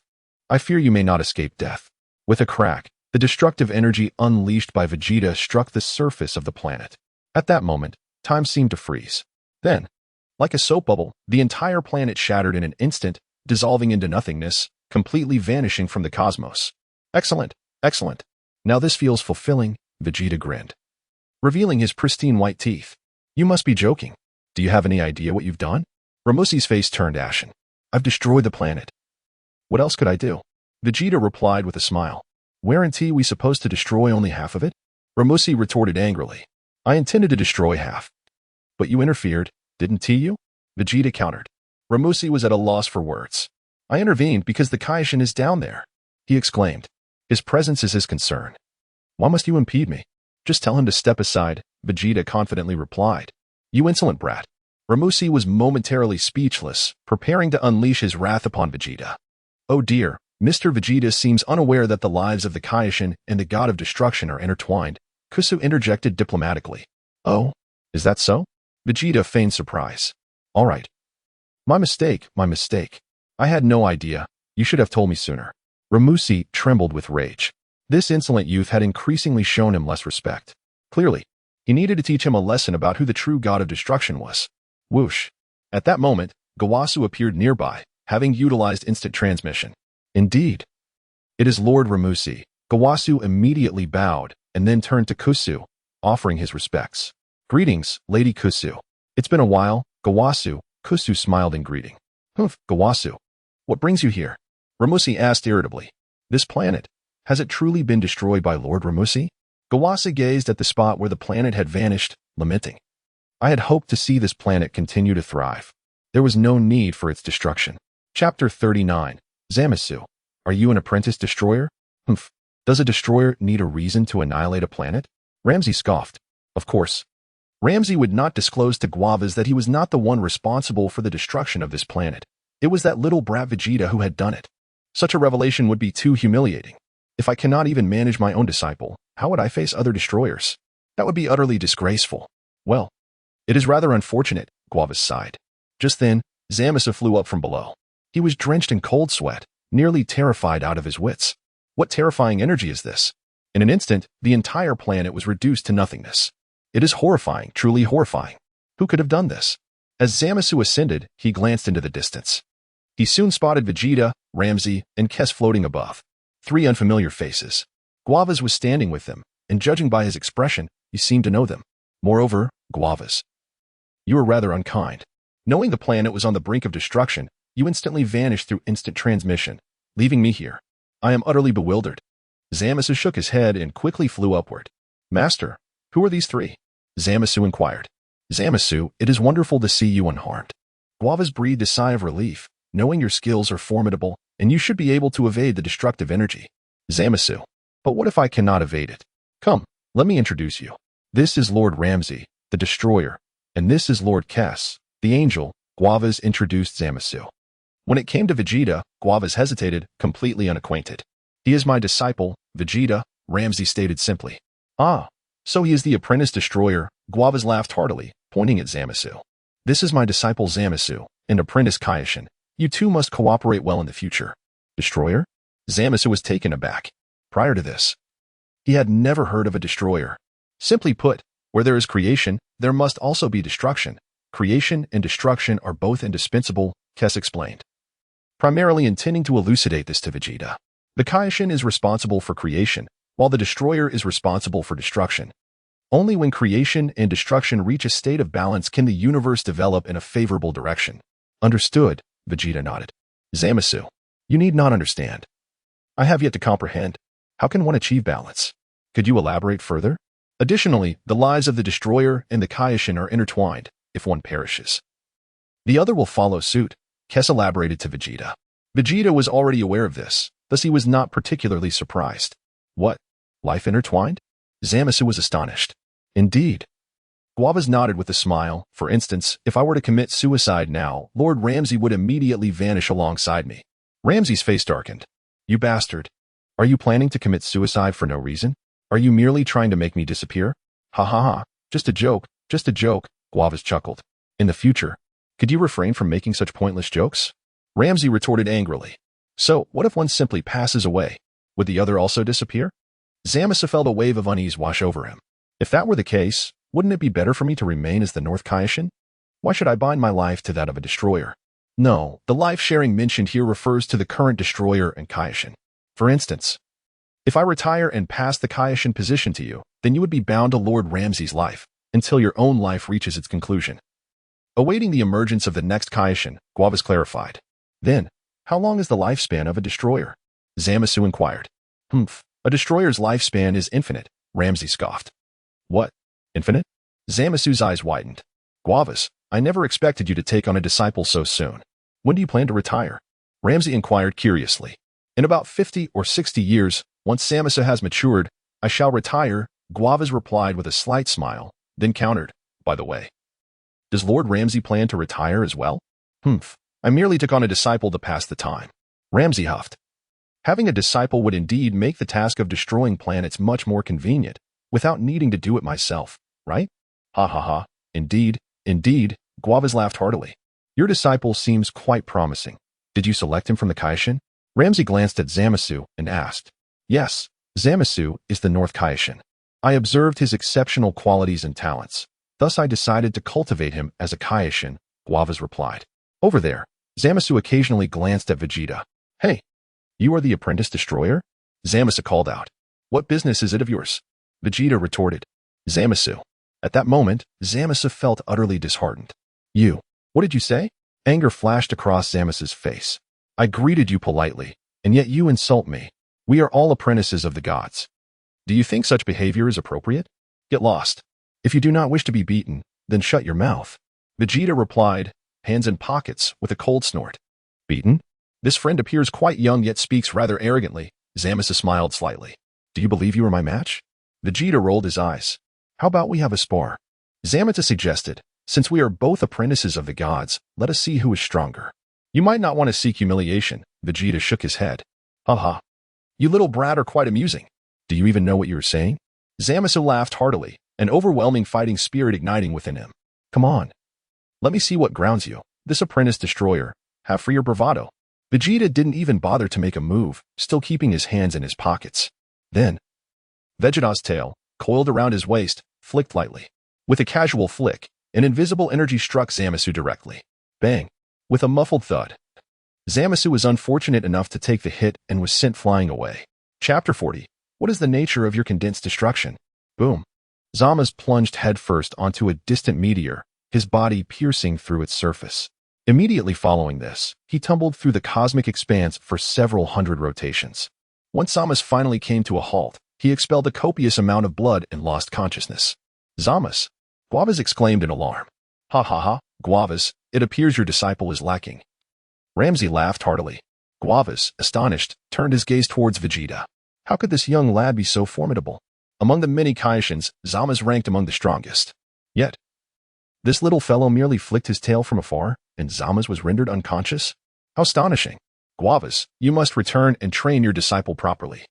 S1: I fear you may not escape death. With a crack, the destructive energy unleashed by Vegeta struck the surface of the planet. At that moment, time seemed to freeze. Then, like a soap bubble, the entire planet shattered in an instant, dissolving into nothingness, completely vanishing from the cosmos. Excellent, excellent. Now this feels fulfilling, Vegeta grinned, revealing his pristine white teeth. You must be joking. Do you have any idea what you've done? Ramosi's face turned ashen. I've destroyed the planet. What else could I do? Vegeta replied with a smile. Weren't we supposed to destroy only half of it? Ramosi retorted angrily. I intended to destroy half. But you interfered, didn't you? Vegeta countered. Ramosi was at a loss for words. I intervened because the Kaishin is down there, he exclaimed. His presence is his concern. Why must you impede me? Just tell him to step aside, Vegeta confidently replied. You insolent brat. Ramosi was momentarily speechless, preparing to unleash his wrath upon Vegeta. Oh dear, Mr. Vegeta seems unaware that the lives of the Kaishin and the God of Destruction are intertwined, Kusu interjected diplomatically. Oh, is that so? Vegeta feigned surprise. All right. My mistake, my mistake. I had no idea. You should have told me sooner. Ramusi trembled with rage. This insolent youth had increasingly shown him less respect. Clearly, he needed to teach him a lesson about who the true God of Destruction was. Whoosh. At that moment, Gawasu appeared nearby, having utilized instant transmission. Indeed. It is Lord Ramusi. Gawasu immediately bowed and then turned to Kusu, offering his respects. Greetings, Lady Kusu. It's been a while, Gawasu. Kusu smiled in greeting. Humph, Gawasu. What brings you here? Ramusi asked irritably. This planet. Has it truly been destroyed by Lord Ramusi? Gawasu gazed at the spot where the planet had vanished, lamenting. I had hoped to see this planet continue to thrive. There was no need for its destruction. Chapter 39. Zamasu. Are you an apprentice destroyer? Humph. Does a destroyer need a reason to annihilate a planet? Ramsey scoffed. Of course. Ramsey would not disclose to Guavas that he was not the one responsible for the destruction of this planet. It was that little brat Vegeta who had done it. Such a revelation would be too humiliating. If I cannot even manage my own disciple, how would I face other destroyers? That would be utterly disgraceful. Well, it is rather unfortunate, Guavas sighed. Just then, Zamasu flew up from below. He was drenched in cold sweat, nearly terrified out of his wits. What terrifying energy is this? In an instant, the entire planet was reduced to nothingness. It is horrifying, truly horrifying. Who could have done this? As Zamasu ascended, he glanced into the distance. He soon spotted Vegeta, Ramsey, and Kes floating above. 3 unfamiliar faces. Guavas was standing with them, and judging by his expression, he seemed to know them. Moreover, Guavas. You were rather unkind. Knowing the planet was on the brink of destruction, you instantly vanished through instant transmission, leaving me here. I am utterly bewildered. Zamasu shook his head and quickly flew upward. Master, who are these 3? Zamasu inquired. Zamasu, it is wonderful to see you unharmed. Guavas breathed a sigh of relief, knowing your skills are formidable, and you should be able to evade the destructive energy. Zamasu, but what if I cannot evade it? Come, let me introduce you. This is Lord Ramsey, the Destroyer, and this is Lord Kes, the Angel. Guavas introduced Zamasu. When it came to Vegeta, Guavas hesitated, completely unacquainted. He is my disciple, Vegeta, Ramsey stated simply. Ah, so he is the apprentice destroyer. Guavas laughed heartily, pointing at Zamasu. This is my disciple Zamasu, and apprentice Kaioshin. You two must cooperate well in the future. Destroyer? Zamasu was taken aback. Prior to this, he had never heard of a destroyer. Simply put, where there is creation, there must also be destruction. Creation and destruction are both indispensable, Kes explained, primarily intending to elucidate this to Vegeta. The Kaioshin is responsible for creation, while the destroyer is responsible for destruction. Only when creation and destruction reach a state of balance can the universe develop in a favorable direction. Understood, Vegeta nodded. Zamasu, you need not understand. I have yet to comprehend. How can one achieve balance? Could you elaborate further? Additionally, the lives of the destroyer and the Kaioshin are intertwined. If one perishes, the other will follow suit, Kes elaborated to Vegeta. Vegeta was already aware of this, thus he was not particularly surprised. What? Life intertwined? Zamasu was astonished. Indeed. Guavas nodded with a smile. For instance, if I were to commit suicide now, Lord Ramsey would immediately vanish alongside me. Ramsey's face darkened. You bastard. Are you planning to commit suicide for no reason? Are you merely trying to make me disappear? Ha ha ha. Just a joke, just a joke, Guavas chuckled. In the future, could you refrain from making such pointless jokes? Lam-Z retorted angrily. So, what if one simply passes away? Would the other also disappear? Zamasu felt a wave of unease wash over him. If that were the case, wouldn't it be better for me to remain as the North Kaishin? Why should I bind my life to that of a destroyer? No, the life-sharing mentioned here refers to the current destroyer and Kaishin. For instance, if I retire and pass the Kaishin position to you, then you would be bound to Lord Lam-Z's life, until your own life reaches its conclusion. Awaiting the emergence of the next Kaishin, Guavas clarified. Then, how long is the lifespan of a destroyer? Zamasu inquired. A destroyer's lifespan is infinite, Lam-Z scoffed. What? Infinite? Zamasu's eyes widened. Guavas, I never expected you to take on a disciple so soon. When do you plan to retire? Lam-Z inquired curiously. In about 50 or 60 years, once Zamasu has matured, I shall retire, Guavas replied with a slight smile, then countered, by the way. Does Lord Lam-Z plan to retire as well? I merely took on a disciple to pass the time. Lam-Z huffed. Having a disciple would indeed make the task of destroying planets much more convenient, without needing to do it myself, right? Ha ha ha, indeed, Guavas laughed heartily. Your disciple seems quite promising. Did you select him from the Kaishin? Lam-Z glanced at Zamasu and asked. Yes, Zamasu is the North Kaishin. I observed his exceptional qualities and talents. Thus I decided to cultivate him as a Kaishin, Guavas replied. Over there, Zamasu occasionally glanced at Vegeta. Hey, you are the apprentice destroyer? Zamasu called out. What business is it of yours? Vegeta retorted. Zamasu. At that moment, Zamasu felt utterly disheartened. You, what did you say? Anger flashed across Zamasu's face. I greeted you politely, and yet you insult me. We are all apprentices of the gods. Do you think such behavior is appropriate? Get lost. If you do not wish to be beaten, then shut your mouth. Vegeta replied, hands in pockets, with a cold snort. Beaten? This friend appears quite young yet speaks rather arrogantly. Zamasu smiled slightly. Do you believe you are my match? Vegeta rolled his eyes. How about we have a spar? Zamasu suggested, since we are both apprentices of the gods, let us see who is stronger. You might not want to seek humiliation. Vegeta shook his head. Ha. You little brat are quite amusing. Do you even know what you are saying? Zamasu laughed heartily, an overwhelming fighting spirit igniting within him. Come on. Let me see what grounds you, this apprentice destroyer. Have for your bravado. Vegeta didn't even bother to make a move, still keeping his hands in his pockets. Then, Vegeta's tail, coiled around his waist, flicked lightly. With a casual flick, an invisible energy struck Zamasu directly. Bang! With a muffled thud. Zamasu was unfortunate enough to take the hit and was sent flying away. Chapter 40. What is the nature of your condensed destruction? Boom. Zamasu plunged headfirst onto a distant meteor, his body piercing through its surface. Immediately following this, he tumbled through the cosmic expanse for several hundred rotations. Once Zamasu finally came to a halt, he expelled a copious amount of blood and lost consciousness. Zamasu! Guavas exclaimed in alarm. Ha, Guavas, it appears your disciple is lacking. Lam-Z laughed heartily. Guavas, astonished, turned his gaze towards Vegeta. How could this young lad be so formidable? Among the many Kaishins, Zamasu ranked among the strongest. Yet, this little fellow merely flicked his tail from afar, and Zamasu was rendered unconscious? How astonishing! Guavas, you must return and train your disciple properly.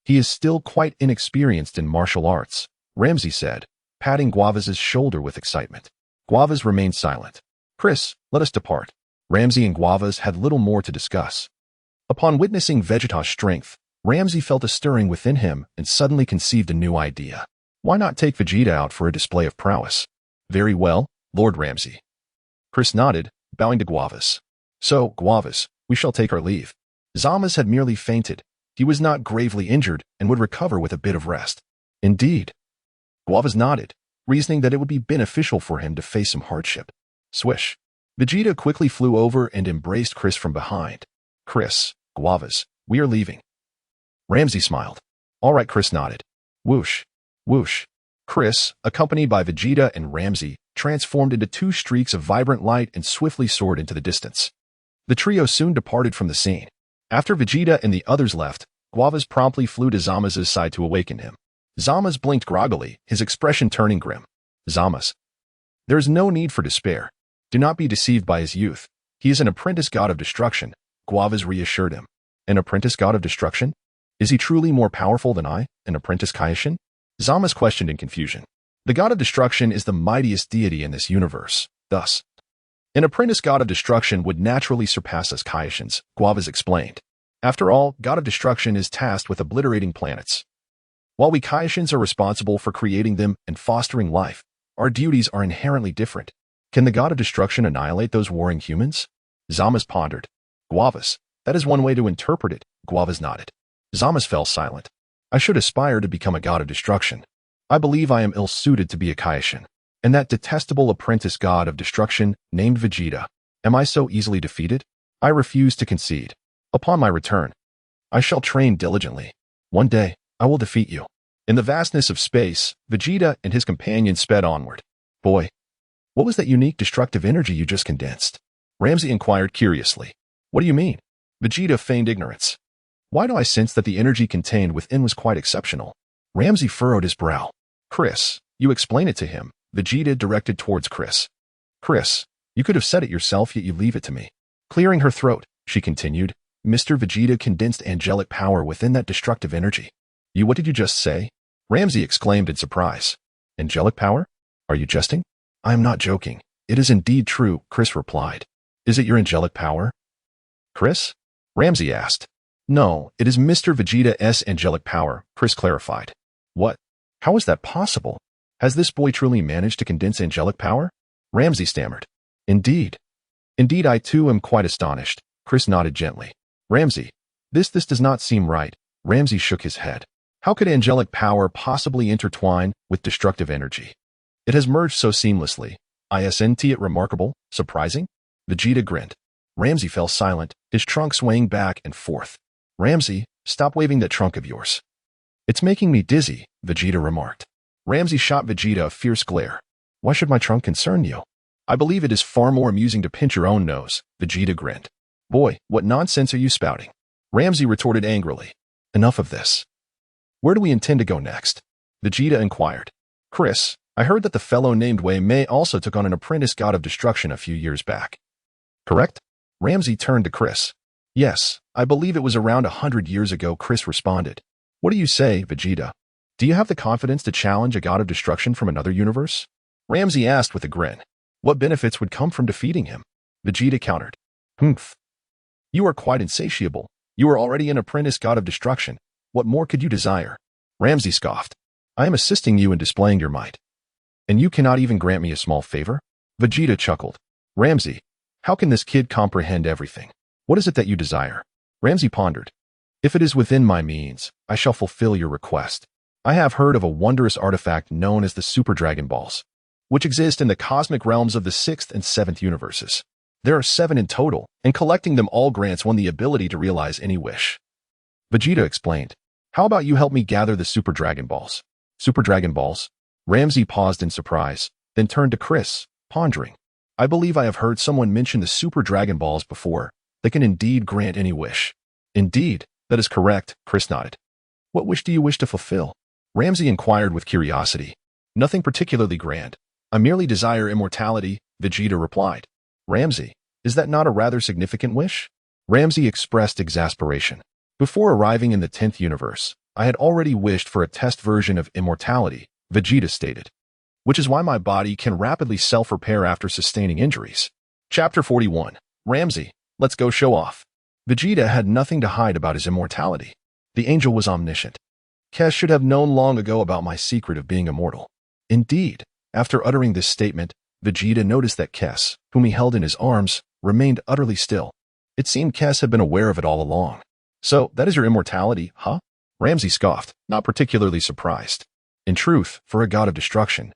S1: He is still quite inexperienced in martial arts, Lam-Z said, patting Guavas' shoulder with excitement. Guavas remained silent. Chris, let us depart. Lam-Z and Guavas had little more to discuss. Upon witnessing Vegeta's strength, Lam-Z felt a stirring within him and suddenly conceived a new idea. Why not take Vegeta out for a display of prowess? Very well, Lord Lam-Z. Chris nodded, bowing to Guavas. So, Guavas, we shall take our leave. Zamasu had merely fainted. He was not gravely injured and would recover with a bit of rest. Indeed. Guavas nodded, reasoning that it would be beneficial for him to face some hardship. Swish. Vegeta quickly flew over and embraced Chris from behind. Chris, Guavas, we are leaving. Lam-Z smiled. All right, Chris nodded. Whoosh. Whoosh. Chris, accompanied by Vegeta and Lam-Z, transformed into two streaks of vibrant light and swiftly soared into the distance. The trio soon departed from the scene. After Vegeta and the others left, Guavas promptly flew to Zamasu's side to awaken him. Zamasu blinked groggily, his expression turning grim. Zamasu. There is no need for despair. Do not be deceived by his youth. He is an apprentice god of destruction, Guavas reassured him. An apprentice god of destruction? Is he truly more powerful than I, an apprentice Kaishin? Zamasu questioned in confusion. The god of destruction is the mightiest deity in this universe. Thus, an apprentice god of destruction would naturally surpass us Kaishans, Guavas explained. After all, god of destruction is tasked with obliterating planets. While we Kaishans are responsible for creating them and fostering life, our duties are inherently different. Can the god of destruction annihilate those warring humans? Zama's pondered. Guavas, that is one way to interpret it. Guavas nodded. Zama's fell silent. I should aspire to become a god of destruction. I believe I am ill-suited to be a Kaishan. And that detestable apprentice god of destruction named Vegeta. Am I so easily defeated? I refuse to concede. Upon my return, I shall train diligently. One day, I will defeat you. In the vastness of space, Vegeta and his companions sped onward. Boy, what was that unique destructive energy you just condensed? Lam-Z inquired curiously. What do you mean? Vegeta feigned ignorance. Why do I sense that the energy contained within was quite exceptional? Lam-Z furrowed his brow. Chris, you explain it to him. Vegeta directed towards Chris. Chris, you could have said it yourself, yet you leave it to me. Clearing her throat, she continued. Mr. Vegeta condensed angelic power within that destructive energy. What did you just say? Lam-Z exclaimed in surprise. Angelic power? Are you jesting? I am not joking. It is indeed true, Chris replied. Is it your angelic power? Chris? Lam-Z asked. No, it is Mr. Vegeta's angelic power, Chris clarified. What? How is that possible? Has this boy truly managed to condense angelic power? Lam-Z stammered. Indeed. Indeed, I too am quite astonished. Chris nodded gently. Lam-Z, this does not seem right. Lam-Z shook his head. How could angelic power possibly intertwine with destructive energy? It has merged so seamlessly. Isn't it remarkable? Surprising? Vegeta grinned. Lam-Z fell silent, his trunk swaying back and forth. Lam-Z, stop waving that trunk of yours. It's making me dizzy, Vegeta remarked. Lam-Z shot Vegeta a fierce glare. Why should my trunk concern you? I believe it is far more amusing to pinch your own nose, Vegeta grinned. Boy, what nonsense are you spouting? Lam-Z retorted angrily. Enough of this. Where do we intend to go next? Vegeta inquired. Chris, I heard that the fellow named Wei Mei also took on an apprentice god of destruction a few years back. Correct? Lam-Z turned to Chris. Yes, I believe it was around 100 years ago, Chris responded. What do you say, Vegeta? Do you have the confidence to challenge a god of destruction from another universe? Lam-Z asked with a grin. What benefits would come from defeating him? Vegeta countered. Humph. You are quite insatiable. You are already an apprentice god of destruction. What more could you desire? Lam-Z scoffed. I am assisting you in displaying your might. And you cannot even grant me a small favor? Vegeta chuckled. Lam-Z, how can this kid comprehend everything? What is it that you desire? Lam-Z pondered. If it is within my means, I shall fulfill your request. I have heard of a wondrous artifact known as the Super Dragon Balls, which exist in the cosmic realms of the 6th and 7th universes. There are 7 in total, and collecting them all grants one the ability to realize any wish. Vegeta explained. How about you help me gather the Super Dragon Balls? Super Dragon Balls? Lam-Z paused in surprise, then turned to Chris, pondering. I believe I have heard someone mention the Super Dragon Balls before. They can indeed grant any wish. Indeed, that is correct, Chris nodded. What wish do you wish to fulfill? Lam-Z inquired with curiosity. Nothing particularly grand. I merely desire immortality, Vegeta replied. Lam-Z, is that not a rather significant wish? Lam-Z expressed exasperation. Before arriving in the 10th universe, I had already wished for a test version of immortality, Vegeta stated, which is why my body can rapidly self-repair after sustaining injuries. Chapter 41. Lam-Z, let's go show off. Vegeta had nothing to hide about his immortality. The angel was omniscient. Kes should have known long ago about my secret of being immortal. Indeed, after uttering this statement, Vegeta noticed that Kes, whom he held in his arms, remained utterly still. It seemed Kes had been aware of it all along. So, that is your immortality, huh? Lam-Z scoffed, not particularly surprised. In truth, for a god of destruction,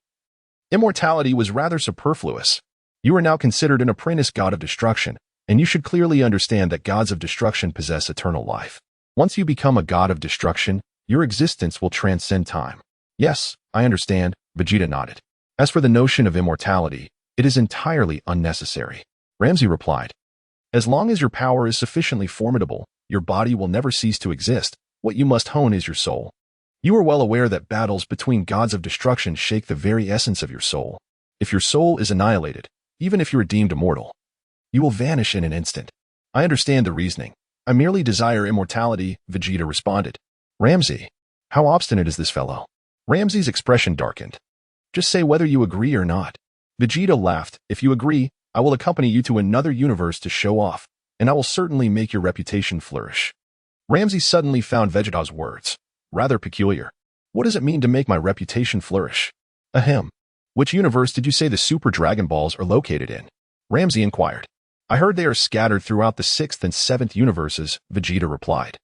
S1: immortality was rather superfluous. You are now considered an apprentice god of destruction, and you should clearly understand that gods of destruction possess eternal life. Once you become a god of destruction, your existence will transcend time. Yes, I understand, Vegeta nodded. As for the notion of immortality, it is entirely unnecessary. Lam-Z replied. As long as your power is sufficiently formidable, your body will never cease to exist. What you must hone is your soul. You are well aware that battles between gods of destruction shake the very essence of your soul. If your soul is annihilated, even if you are deemed immortal, you will vanish in an instant. I understand the reasoning. I merely desire immortality, Vegeta responded. Lam-Z, how obstinate is this fellow? Lam-Z's expression darkened. Just say whether you agree or not. Vegeta laughed. If you agree, I will accompany you to another universe to show off, and I will certainly make your reputation flourish. Lam-Z suddenly found Vegeta's words rather peculiar. What does it mean to make my reputation flourish? Ahem. Which universe did you say the Super Dragon Balls are located in? Lam-Z inquired. I heard they are scattered throughout the 6th and 7th universes, Vegeta replied.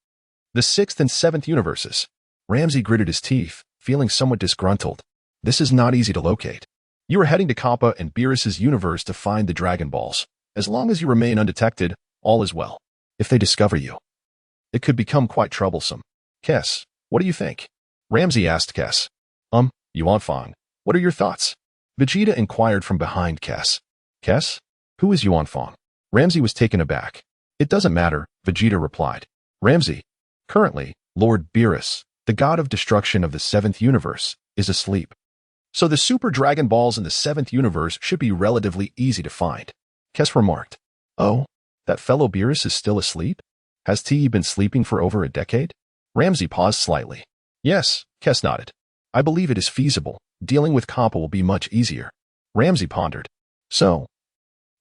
S1: The 6th and 7th universes. Lam-Z gritted his teeth, feeling somewhat disgruntled. This is not easy to locate. You are heading to Kappa and Beerus's universe to find the Dragon Balls. As long as you remain undetected, all is well. If they discover you, it could become quite troublesome. Kess, what do you think? Lam-Z asked Kess. Yuan Fong, what are your thoughts? Vegeta inquired from behind Kess. Kess? Who is Yuan Fong? Lam-Z was taken aback. It doesn't matter, Vegeta replied. Lam-Z, currently, Lord Beerus, the god of destruction of the 7th universe, is asleep. So the Super Dragon Balls in the 7th universe should be relatively easy to find. Kess remarked. Oh, that fellow Beerus is still asleep? Has T been sleeping for over a decade? Lam-Z paused slightly. Yes, Kess nodded. I believe it is feasible. Dealing with Kappa will be much easier. Lam-Z pondered. So,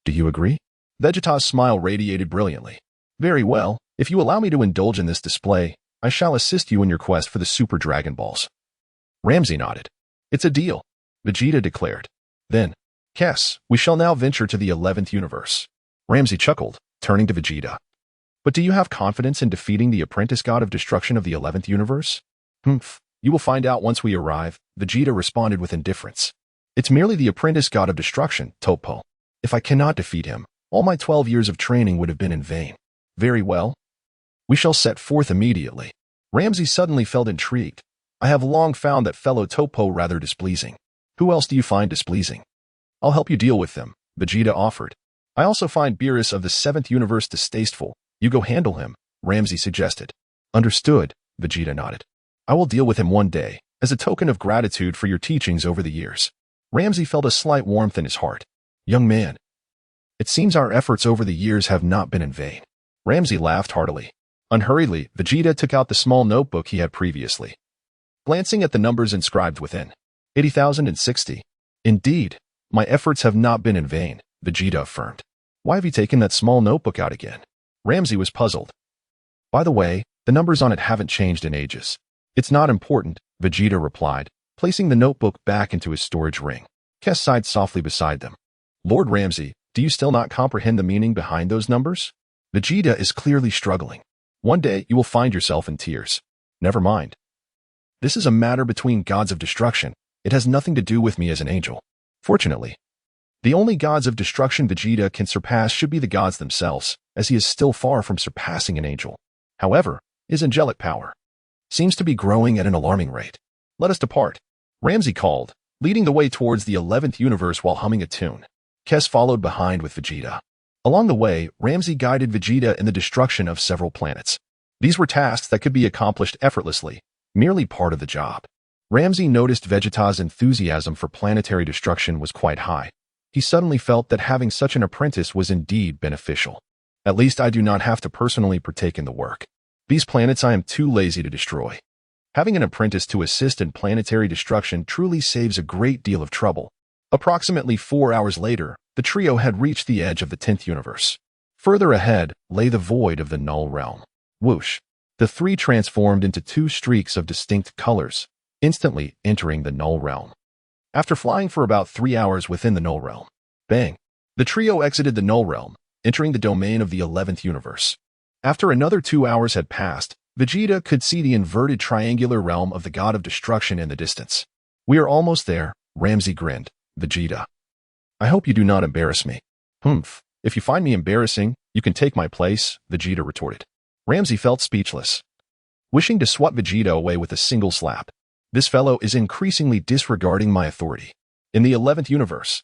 S1: do you agree? Vegeta's smile radiated brilliantly. Very well, if you allow me to indulge in this display, I shall assist you in your quest for the Super Dragon Balls. Lam-Z nodded. It's a deal, Vegeta declared. Then, Kess, we shall now venture to the 11th universe. Lam-Z chuckled, turning to Vegeta. But do you have confidence in defeating the apprentice god of destruction of the 11th universe? Humph, you will find out once we arrive, Vegeta responded with indifference. It's merely the apprentice god of destruction, Topo. If I cannot defeat him, all my 12 years of training would have been in vain. Very well. We shall set forth immediately. Lam-Z suddenly felt intrigued. I have long found that fellow Topo rather displeasing. Who else do you find displeasing? I'll help you deal with them, Vegeta offered. I also find Beerus of the 7th universe distasteful. You go handle him, Lam-Z suggested. Understood, Vegeta nodded. I will deal with him one day, as a token of gratitude for your teachings over the years. Lam-Z felt a slight warmth in his heart. Young man, it seems our efforts over the years have not been in vain. Lam-Z laughed heartily. Unhurriedly, Vegeta took out the small notebook he had previously. Glancing at the numbers inscribed within. 80,060. Indeed, my efforts have not been in vain, Vegeta affirmed. Why have you taken that small notebook out again? Lam-Z was puzzled. By the way, the numbers on it haven't changed in ages. It's not important, Vegeta replied, placing the notebook back into his storage ring. Kess sighed softly beside them. Lord Lam-Z, do you still not comprehend the meaning behind those numbers? Vegeta is clearly struggling. One day you will find yourself in tears. Never mind. This is a matter between gods of destruction. It has nothing to do with me as an angel. Fortunately, the only gods of destruction Vegeta can surpass should be the gods themselves, as he is still far from surpassing an angel. However, his angelic power seems to be growing at an alarming rate. Let us depart. Lam-Z called, leading the way towards the 11th universe while humming a tune. Kess followed behind with Vegeta. Along the way, Lam-Z guided Vegeta in the destruction of several planets. These were tasks that could be accomplished effortlessly, merely part of the job. Lam-Z noticed Vegeta's enthusiasm for planetary destruction was quite high. He suddenly felt that having such an apprentice was indeed beneficial. At least I do not have to personally partake in the work. These planets I am too lazy to destroy. Having an apprentice to assist in planetary destruction truly saves a great deal of trouble. Approximately 4 hours later, the trio had reached the edge of the 10th universe. Further ahead lay the void of the null realm. Whoosh! The three transformed into two streaks of distinct colors, instantly entering the null realm. After flying for about 3 hours within the null realm, bang! The trio exited the null realm, entering the domain of the 11th universe. After another 2 hours had passed, Vegeta could see the inverted triangular realm of the god of destruction in the distance. We are almost there, Lam-Z grinned. Vegeta, I hope you do not embarrass me. Humph, if you find me embarrassing, you can take my place, Vegeta retorted. Lam-Z felt speechless, wishing to swat Vegeta away with a single slap. This fellow is increasingly disregarding my authority. In the 11th universe,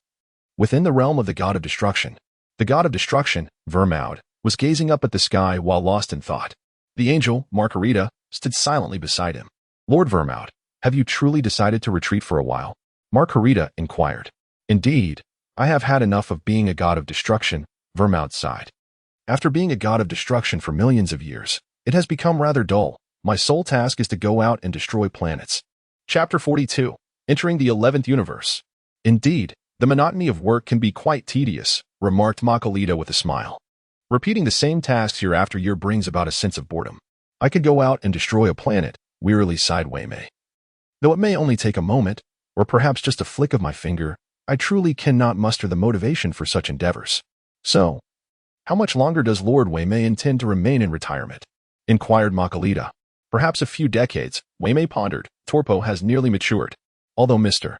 S1: within the realm of the god of destruction, the god of destruction, Vermaud, was gazing up at the sky while lost in thought. The angel, Margarita, stood silently beside him. Lord Vermaud, have you truly decided to retreat for a while? Margarita inquired. Indeed, I have had enough of being a god of destruction, Vermaud sighed. After being a god of destruction for millions of years, it has become rather dull. My sole task is to go out and destroy planets. Chapter 42. entering the 11th universe. Indeed, the monotony of work can be quite tedious, remarked Makalita with a smile. Repeating the same tasks year after year brings about a sense of boredom. I could go out and destroy a planet, wearily sighed Waymay. Though it may only take a moment, or perhaps just a flick of my finger, I truly cannot muster the motivation for such endeavors. So, how much longer does Lord Waymay intend to remain in retirement? Inquired Makalita. Perhaps a few decades, Waymay pondered. Torpo has nearly matured. Although Mr.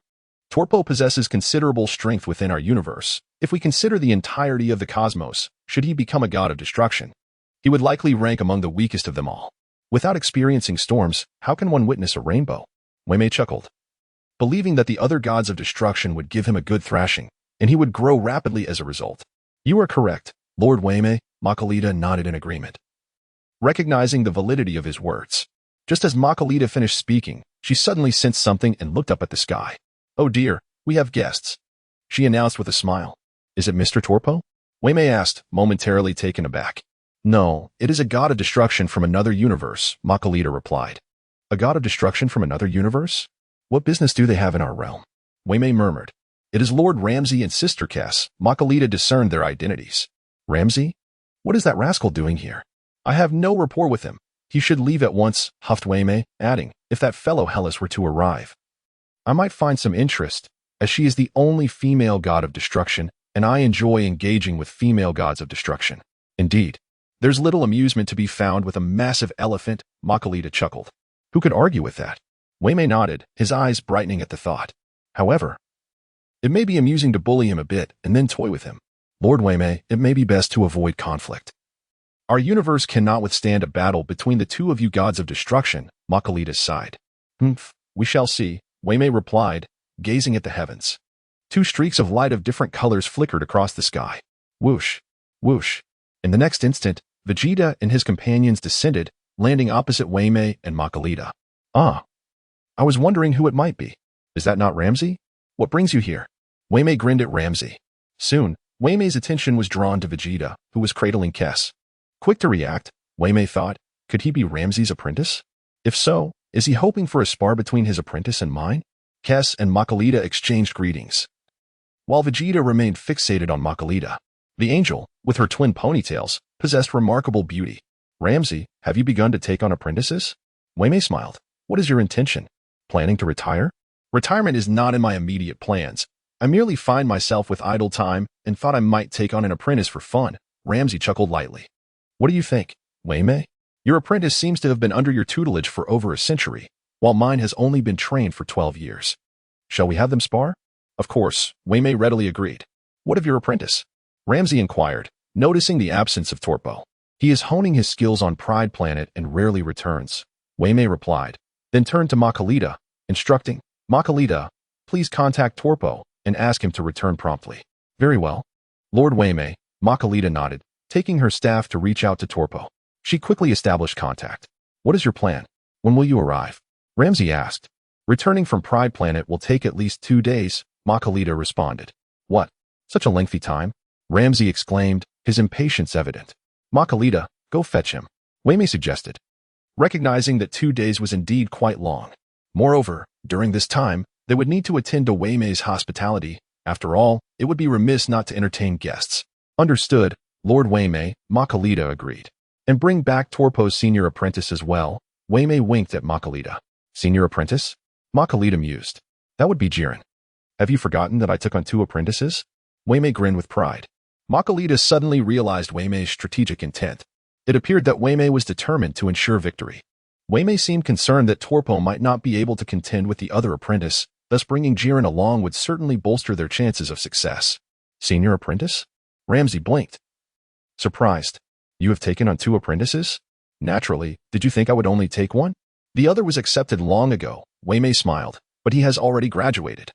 S1: Torpo possesses considerable strength within our universe, if we consider the entirety of the cosmos, should he become a god of destruction, he would likely rank among the weakest of them all. Without experiencing storms, how can one witness a rainbow? Waymay chuckled, believing that the other gods of destruction would give him a good thrashing, and he would grow rapidly as a result. You are correct, Lord Waymay, Makalita nodded in agreement, recognizing the validity of his words. Just as Makalita finished speaking, she suddenly sensed something and looked up at the sky. Oh dear, we have guests, she announced with a smile. Is it Mr. Torpo? Waymay asked, momentarily taken aback. No, it is a god of destruction from another universe, Makalita replied. A god of destruction from another universe? What business do they have in our realm? Waymay murmured. It is Lord Lam-Z and Sister Cass. Makalita discerned their identities. Lam-Z? What is that rascal doing here? I have no rapport with him. He should leave at once, huffed Waymay, adding, if that fellow Hellas were to arrive, I might find some interest, as she is the only female god of destruction, and I enjoy engaging with female gods of destruction. Indeed, there's little amusement to be found with a massive elephant, Makalita chuckled. Who could argue with that? Waymay nodded, his eyes brightening at the thought. However, it may be amusing to bully him a bit and then toy with him. Lord Waymay, it may be best to avoid conflict. Our universe cannot withstand a battle between the two of you gods of destruction, Makalita sighed. We shall see, Waymay replied, gazing at the heavens. Two streaks of light of different colors flickered across the sky. Whoosh, whoosh. In the next instant, Vegeta and his companions descended, landing opposite Waymay and Makalita. Ah, I was wondering who it might be. Is that not Lam-Z? What brings you here? Waymay grinned at Lam-Z. Soon, Waymay's attention was drawn to Vegeta, who was cradling Kess. Quick to react, Waymay thought, could he be Lam-Z's apprentice? If so, is he hoping for a spar between his apprentice and mine? Kess and Makalita exchanged greetings, while Vegeta remained fixated on Makalita. The angel, with her twin ponytails, possessed remarkable beauty. Lam-Z, have you begun to take on apprentices? Waymay smiled. What is your intention? Planning to retire? Retirement is not in my immediate plans. I merely find myself with idle time and thought I might take on an apprentice for fun. Lam-Z chuckled lightly. What do you think, Waymay? Your apprentice seems to have been under your tutelage for over a century, while mine has only been trained for 12 years. Shall we have them spar? Of course, Waymay readily agreed. What of your apprentice? Lam-Z inquired, noticing the absence of Torpo. He is honing his skills on Pride Planet and rarely returns, Waymay replied, then turned to Makalita, instructing, Makalita, please contact Torpo and ask him to return promptly. Very well. Lord Waymay, Makalita nodded, taking her staff to reach out to Torpo. She quickly established contact. What is your plan? When will you arrive? Lam-Z asked. Returning from Pride Planet will take at least 2 days, Makalita responded. What? Such a lengthy time? Lam-Z exclaimed, his impatience evident. Makalita, go fetch him, Waymay suggested, recognizing that 2 days was indeed quite long. Moreover, during this time, they would need to attend to Waymay's hospitality. After all, it would be remiss not to entertain guests. Understood, Lord Waymay, Makalita agreed. And bring back Torpo's senior apprentice as well. Waymay winked at Makalita. Senior apprentice? Makalita mused. That would be Jiren. Have you forgotten that I took on 2 apprentices? Waymay grinned with pride. Makalita suddenly realized Waymay's strategic intent. It appeared that Waymay was determined to ensure victory. Waymay seemed concerned that Torpo might not be able to contend with the other apprentice, thus bringing Jiren along would certainly bolster their chances of success. Senior apprentice? Lam-Z blinked, surprised. You have taken on 2 apprentices? Naturally, did you think I would only take one? The other was accepted long ago, Waymay smiled, but he has already graduated.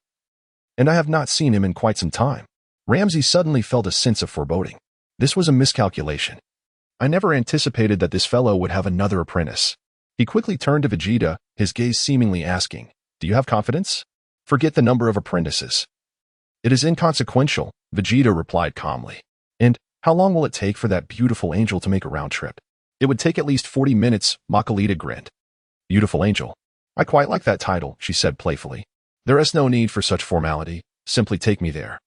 S1: And I have not seen him in quite some time. Lam-Z suddenly felt a sense of foreboding. This was a miscalculation. I never anticipated that this fellow would have another apprentice. He quickly turned to Vegeta, his gaze seemingly asking, do you have confidence? Forget the number of apprentices. It is inconsequential, Vegeta replied calmly. And how long will it take for that beautiful angel to make a round trip? It would take at least 40 minutes, Makalita grinned. Beautiful angel. I quite like that title, she said playfully. There is no need for such formality. Simply take me there.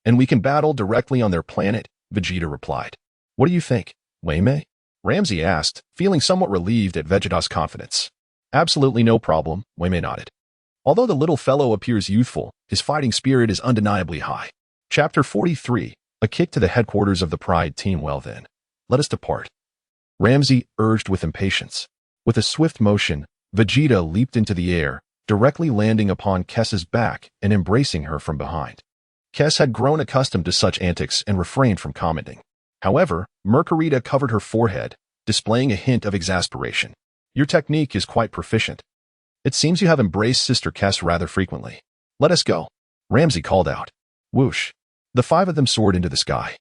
S1: And we can battle directly on their planet, Vegeta replied. What do you think, Wei-Mei? Lam-Z asked, feeling somewhat relieved at Vegeta's confidence. Absolutely no problem, Wei-Mei nodded. Although the little fellow appears youthful, his fighting spirit is undeniably high. Chapter 43, A Kick to the Headquarters of the Pride Team. Well then, let us depart. Lam-Z urged with impatience. With a swift motion, Vegeta leaped into the air, directly landing upon Kessa's back and embracing her from behind. Kess had grown accustomed to such antics and refrained from commenting. However, Mercurita covered her forehead, displaying a hint of exasperation. Your technique is quite proficient. It seems you have embraced Sister Kess rather frequently. Let us go, Lam-Z called out. Whoosh. The five of them soared into the sky,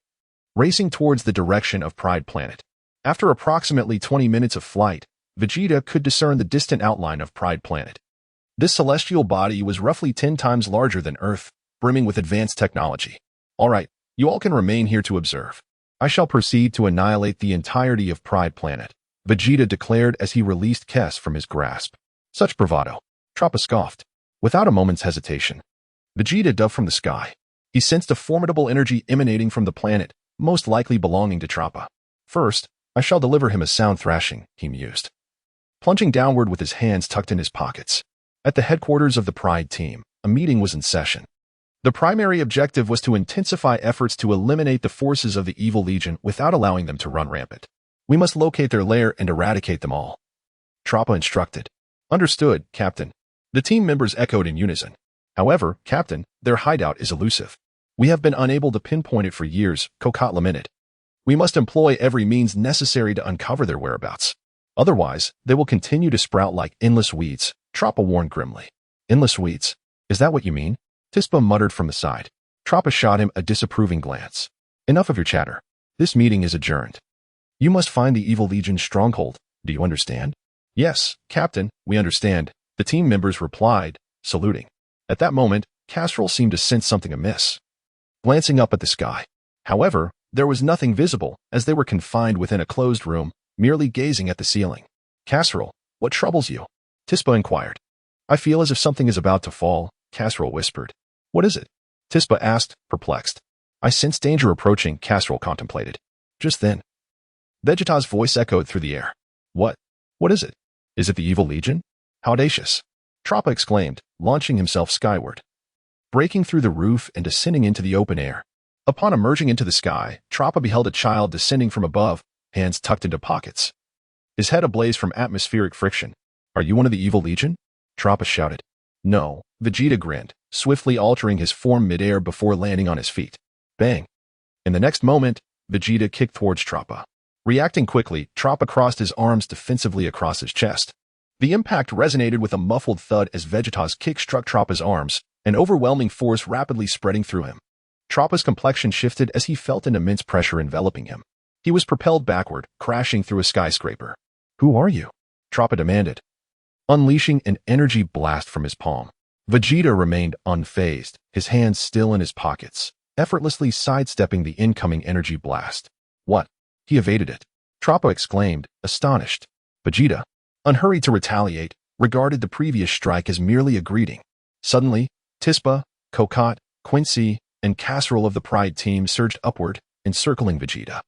S1: racing towards the direction of Pride Planet. After approximately 20 minutes of flight, Vegeta could discern the distant outline of Pride Planet. This celestial body was roughly 10 times larger than Earth, brimming with advanced technology. All right, you all can remain here to observe. I shall proceed to annihilate the entirety of Pride Planet, Vegeta declared as he released Kess from his grasp. Such bravado. Trappa scoffed. Without a moment's hesitation, Vegeta dove from the sky. He sensed a formidable energy emanating from the planet, most likely belonging to Trappa. First, I shall deliver him a sound thrashing, he mused, plunging downward with his hands tucked in his pockets. At the headquarters of the Pride Team, a meeting was in session. The primary objective was to intensify efforts to eliminate the forces of the Evil Legion without allowing them to run rampant. We must locate their lair and eradicate them all, Trappa instructed. Understood, Captain. The team members echoed in unison. However, Captain, their hideout is elusive. We have been unable to pinpoint it for years, Kakarot lamented. We must employ every means necessary to uncover their whereabouts. Otherwise, they will continue to sprout like endless weeds, Trappa warned grimly. Endless weeds? Is that what you mean? Tispa muttered from the side. Trappa shot him a disapproving glance. Enough of your chatter. This meeting is adjourned. You must find the Evil Legion's stronghold. Do you understand? Yes, Captain, we understand, the team members replied, saluting. At that moment, Castrol seemed to sense something amiss, glancing up at the sky. However, there was nothing visible, as they were confined within a closed room, merely gazing at the ceiling. Castrol, what troubles you? Tispa inquired. I feel as if something is about to fall, Castrol whispered. What is it? Tispa asked, perplexed. I sense danger approaching, Castrol contemplated. Just then, Vegeta's voice echoed through the air. What? What is it? Is it the Evil Legion? How audacious! Trappa exclaimed, launching himself skyward, breaking through the roof and descending into the open air. Upon emerging into the sky, Trappa beheld a child descending from above, hands tucked into pockets, his head ablaze from atmospheric friction. Are you one of the Evil Legion? Trappa shouted. No, Vegeta grinned, swiftly altering his form midair before landing on his feet. Bang! In the next moment, Vegeta kicked towards Trappa. Reacting quickly, Trappa crossed his arms defensively across his chest. The impact resonated with a muffled thud as Vegeta's kick struck Trappa's arms, an overwhelming force rapidly spreading through him. Trappa's complexion shifted as he felt an immense pressure enveloping him. He was propelled backward, crashing through a skyscraper. Who are you? Trappa demanded, unleashing an energy blast from his palm. Vegeta remained unfazed, his hands still in his pockets, effortlessly sidestepping the incoming energy blast. What? He evaded it. Trappa exclaimed, astonished. Vegeta, unhurried to retaliate, regarded the previous strike as merely a greeting. Suddenly, Tispa, Kakarot, Quincy, and Casserole of the Pride Team surged upward, encircling Vegeta.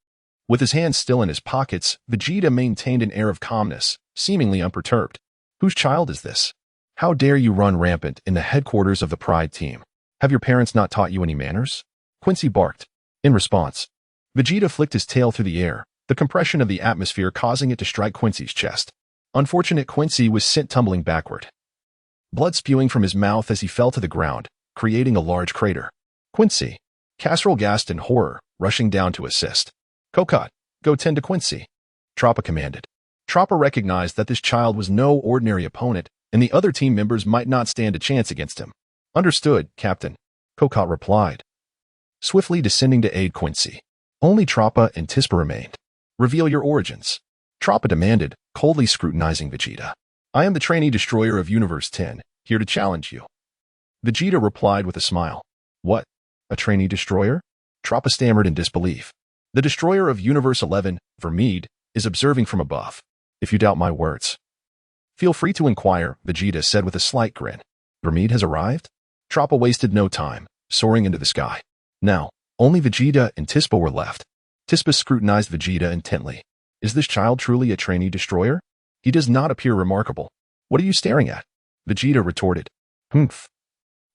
S1: With his hands still in his pockets, Vegeta maintained an air of calmness, seemingly unperturbed. Whose child is this? How dare you run rampant in the headquarters of the Pride Team? Have your parents not taught you any manners? Quincy barked. In response, Vegeta flicked his tail through the air, the compression of the atmosphere causing it to strike Quincy's chest. Unfortunate Quincy was sent tumbling backward, blood spewing from his mouth as he fell to the ground, creating a large crater. Quincy! Casserole gasped in horror, rushing down to assist. Kakarot, go tend to Quincy, Trappa commanded. Trappa recognized that this child was no ordinary opponent, and the other team members might not stand a chance against him. Understood, Captain, Kakarot replied, swiftly descending to aid Quincy. Only Trappa and Tispa remained. Reveal your origins, Trappa demanded, coldly scrutinizing Vegeta. I am the trainee destroyer of Universe 10, here to challenge you. Vegeta replied with a smile. What? A trainee destroyer? Trappa stammered in disbelief. The destroyer of Universe 11, Vermeed, is observing from above. If you doubt my words, feel free to inquire, Vegeta said with a slight grin. Vermeed has arrived? Troppa wasted no time, soaring into the sky. Now, only Vegeta and Tispa were left. Tispa scrutinized Vegeta intently. Is this child truly a trainee destroyer? He does not appear remarkable. What are you staring at? Vegeta retorted. Humph.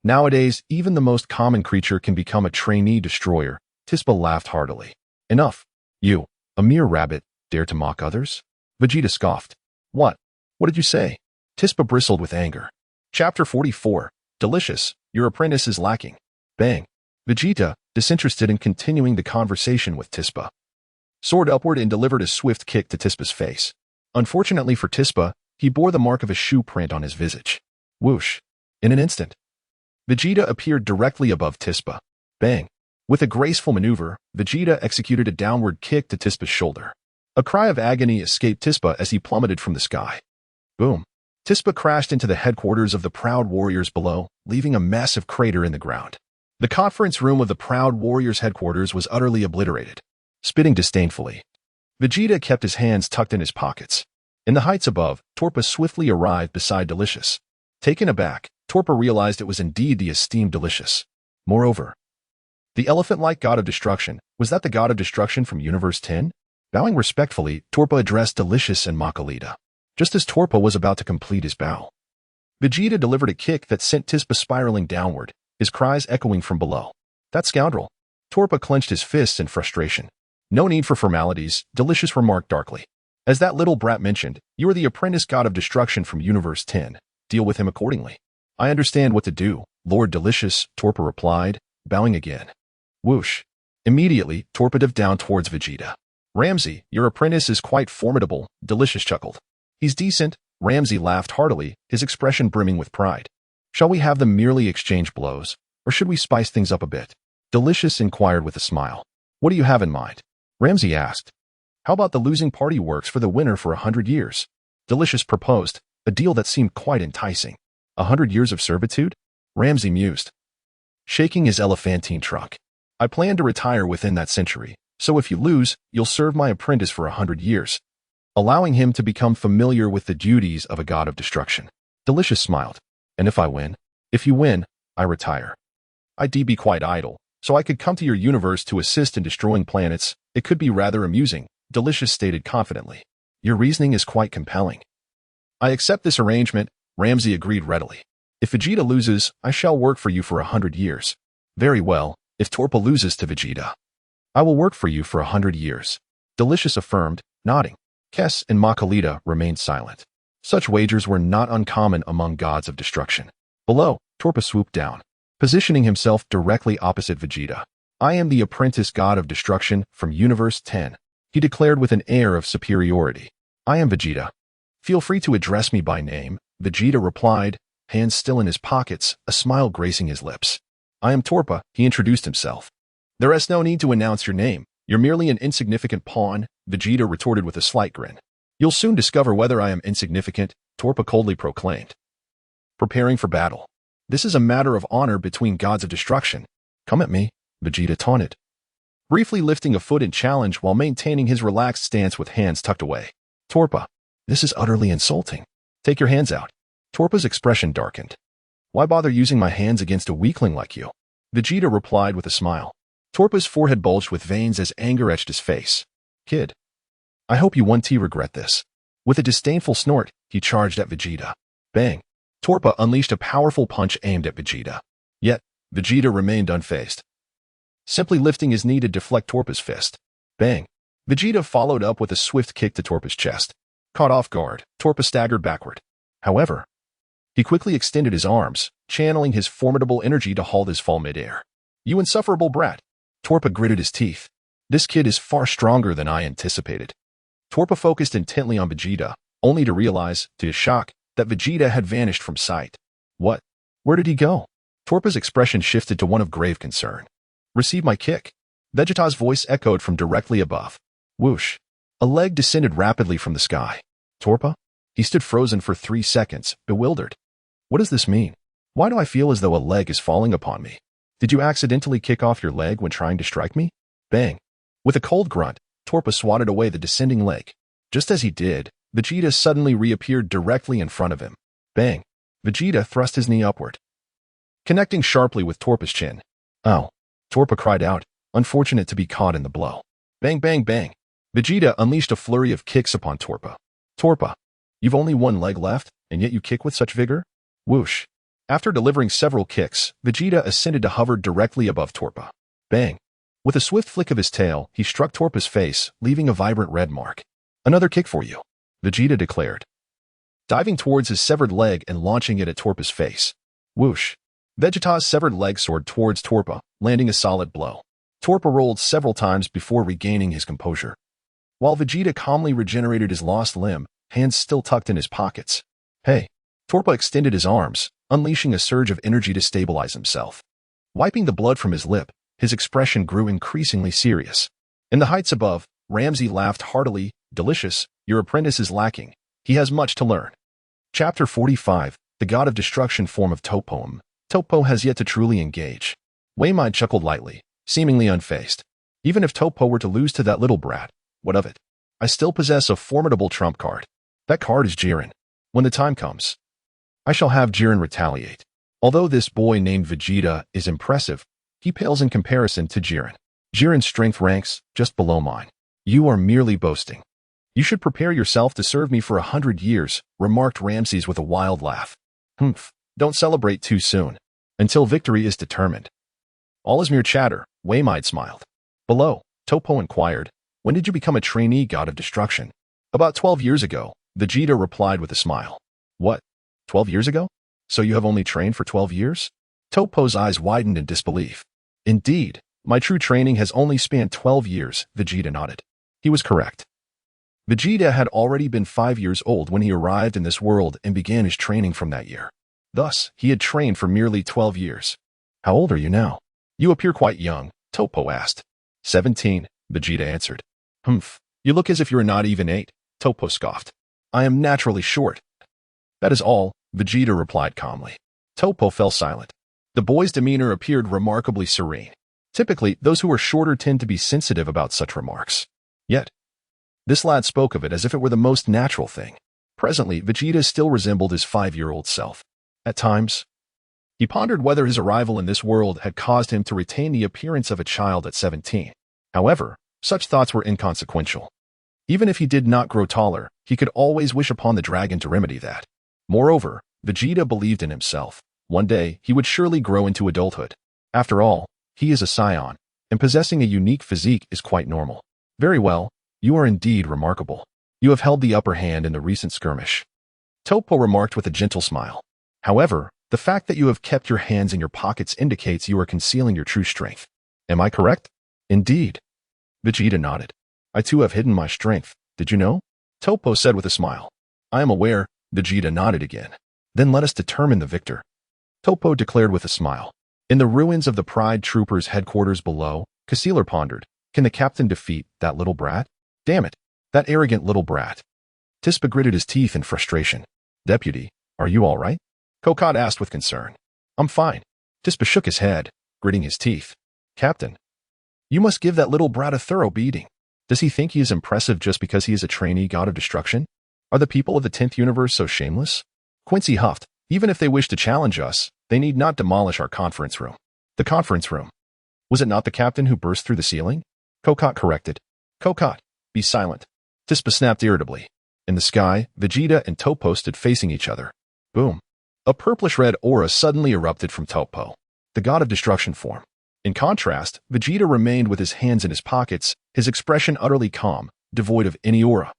S1: Nowadays, even the most common creature can become a trainee destroyer. Tispa laughed heartily. Enough. You, a mere rabbit, dare to mock others? Vegeta scoffed. What? What did you say? Tispa bristled with anger. Chapter 44. Delicious. Your apprentice is lacking. Bang. Vegeta, disinterested in continuing the conversation with Tispa, soared upward and delivered a swift kick to Tispa's face. Unfortunately for Tispa, he bore the mark of a shoe print on his visage. Whoosh. In an instant, Vegeta appeared directly above Tispa. Bang. With a graceful maneuver, Vegeta executed a downward kick to Tispa's shoulder. A cry of agony escaped Tispa as he plummeted from the sky. Boom. Tispa crashed into the headquarters of the Proud Warriors below, leaving a massive crater in the ground. The conference room of the Proud Warriors' headquarters was utterly obliterated. Spitting disdainfully, Vegeta kept his hands tucked in his pockets. In the heights above, Torpa swiftly arrived beside Delicious. Taken aback, Torpa realized it was indeed the esteemed Delicious. Moreover, the elephant-like god of destruction, was that the god of destruction from Universe 10? Bowing respectfully, Torpa addressed Delicious and Makalita. Just as Torpa was about to complete his bow, Vegeta delivered a kick that sent Tispa spiraling downward, his cries echoing from below. That scoundrel! Torpa clenched his fists in frustration. No need for formalities, Delicious remarked darkly. As that little brat mentioned, you are the apprentice god of destruction from Universe 10. Deal with him accordingly. I understand what to do, Lord Delicious, Torpa replied, bowing again. Whoosh. Immediately, Torpa dived down towards Vegeta. Lam-Z, your apprentice is quite formidable, Delicious chuckled. He's decent, Lam-Z laughed heartily, his expression brimming with pride. Shall we have them merely exchange blows, or should we spice things up a bit? Delicious inquired with a smile. What do you have in mind? Lam-Z asked. How about the losing party works for the winner for 100 years? Delicious proposed, a deal that seemed quite enticing. 100 years of servitude? Lam-Z mused, shaking his elephantine trunk. I plan to retire within that century, so if you lose, you'll serve my apprentice for 100 years, allowing him to become familiar with the duties of a god of destruction. Delicious smiled. And if I win? If you win, I retire. I'd be quite idle, so I could come to your universe to assist in destroying planets. It could be rather amusing, Delicious stated confidently. Your reasoning is quite compelling. I accept this arrangement, Lam-Z agreed readily. If Vegeta loses, I shall work for you for 100 years. Very well, if Torpa loses to Vegeta, I will work for you for 100 years. Delicious affirmed, nodding. Kes and Makalita remained silent. Such wagers were not uncommon among gods of destruction. Below, Torpa swooped down, positioning himself directly opposite Vegeta. I am the apprentice god of destruction from Universe 10, he declared with an air of superiority. I am Vegeta. Feel free to address me by name, Vegeta replied, hands still in his pockets, a smile gracing his lips. I am Torpa, he introduced himself. There is no need to announce your name. You're merely an insignificant pawn, Vegeta retorted with a slight grin. You'll soon discover whether I am insignificant, Torpa coldly proclaimed. Preparing for battle. This is a matter of honor between gods of destruction. Come at me, Vegeta taunted, briefly lifting a foot in challenge while maintaining his relaxed stance with hands tucked away. Torpa, this is utterly insulting. Take your hands out. Torpa's expression darkened. Why bother using my hands against a weakling like you? Vegeta replied with a smile. Torpa's forehead bulged with veins as anger etched his face. Kid, I hope you won't regret this. With a disdainful snort, he charged at Vegeta. Bang. Torpa unleashed a powerful punch aimed at Vegeta. Yet, Vegeta remained unfazed, simply lifting his knee to deflect Torpa's fist. Bang. Vegeta followed up with a swift kick to Torpa's chest. Caught off guard, Torpa staggered backward. However, he quickly extended his arms, channeling his formidable energy to halt his fall midair. You insufferable brat. Torpa gritted his teeth. This kid is far stronger than I anticipated. Torpa focused intently on Vegeta, only to realize, to his shock, that Vegeta had vanished from sight. What? Where did he go? Torpa's expression shifted to one of grave concern. Receive my kick. Vegeta's voice echoed from directly above. Whoosh. A leg descended rapidly from the sky. Torpa? He stood frozen for 3 seconds, bewildered. What does this mean? Why do I feel as though a leg is falling upon me? Did you accidentally kick off your leg when trying to strike me? Bang. With a cold grunt, Torpa swatted away the descending leg. Just as he did, Vegeta suddenly reappeared directly in front of him. Bang. Vegeta thrust his knee upward, connecting sharply with Torpa's chin. "Ow!" Torpa cried out, unfortunate to be caught in the blow. Bang, bang, bang. Vegeta unleashed a flurry of kicks upon Torpa. "Torpa, you've only one leg left, and yet you kick with such vigor?" Whoosh. After delivering several kicks, Vegeta ascended to hover directly above Torpa. Bang. With a swift flick of his tail, he struck Torpa's face, leaving a vibrant red mark. "Another kick for you," Vegeta declared, diving towards his severed leg and launching it at Torpa's face. Whoosh. Vegeta's severed leg soared towards Torpa, landing a solid blow. Torpa rolled several times before regaining his composure. While Vegeta calmly regenerated his lost limb, hands still tucked in his pockets. "Hey." Torpa extended his arms, unleashing a surge of energy to stabilize himself. Wiping the blood from his lip, his expression grew increasingly serious. In the heights above, Lam-Z laughed heartily. "Delicious, your apprentice is lacking. He has much to learn." Chapter 45, The God of Destruction Form of Toppo. Toppo has yet to truly engage. Waymide chuckled lightly, seemingly unfazed. "Even if Toppo were to lose to that little brat, what of it? I still possess a formidable trump card. That card is Jiren. When the time comes, I shall have Jiren retaliate. Although this boy named Vegeta is impressive, he pales in comparison to Jiren. Jiren's strength ranks just below mine. You are merely boasting. You should prepare yourself to serve me for 100 years, remarked Ramses with a wild laugh. Humph, don't celebrate too soon, until victory is determined. All is mere chatter, Waymide smiled. Below, Toppo inquired, when did you become a trainee god of destruction? About 12 years ago, Vegeta replied with a smile. What? 12 years ago? So you have only trained for 12 years? Toppo's eyes widened in disbelief. Indeed, my true training has only spanned 12 years, Vegeta nodded. He was correct. Vegeta had already been 5 years old when he arrived in this world and began his training from that year. Thus, he had trained for merely 12 years. How old are you now? You appear quite young, Toppo asked. 17, Vegeta answered. Humph, you look as if you are not even 8, Toppo scoffed. I am naturally short. That is all, Vegeta replied calmly. Toppo fell silent. The boy's demeanor appeared remarkably serene. Typically, those who are shorter tend to be sensitive about such remarks. Yet, this lad spoke of it as if it were the most natural thing. Presently, Vegeta still resembled his 5-year-old self. At times, he pondered whether his arrival in this world had caused him to retain the appearance of a child at 17. However, such thoughts were inconsequential. Even if he did not grow taller, he could always wish upon the dragon to remedy that. Moreover, Vegeta believed in himself. One day, he would surely grow into adulthood. After all, he is a Saiyan, and possessing a unique physique is quite normal. Very well, you are indeed remarkable. You have held the upper hand in the recent skirmish. Toppo remarked with a gentle smile. However, the fact that you have kept your hands in your pockets indicates you are concealing your true strength. Am I correct? Indeed. Vegeta nodded. I too have hidden my strength. Did you know? Toppo said with a smile. I am aware. Vegeta nodded again. Then let us determine the victor. Toppo declared with a smile. In the ruins of the Pride Troopers' headquarters below, Cassiler pondered. Can the captain defeat that little brat? Damn it, that arrogant little brat. Tispa gritted his teeth in frustration. Deputy, are you all right? Kakarot asked with concern. I'm fine. Tispa shook his head, gritting his teeth. Captain, you must give that little brat a thorough beating. Does he think he is impressive just because he is a trainee god of destruction? Are the people of the 10th universe so shameless? Quincy huffed. Even if they wish to challenge us, they need not demolish our conference room. The conference room. Was it not the captain who burst through the ceiling? Kakarot corrected. Kakarot, be silent. Tispa snapped irritably. In the sky, Vegeta and Toppo stood facing each other. Boom. A purplish-red aura suddenly erupted from Toppo, the god of destruction form. In contrast, Vegeta remained with his hands in his pockets, his expression utterly calm, devoid of any aura.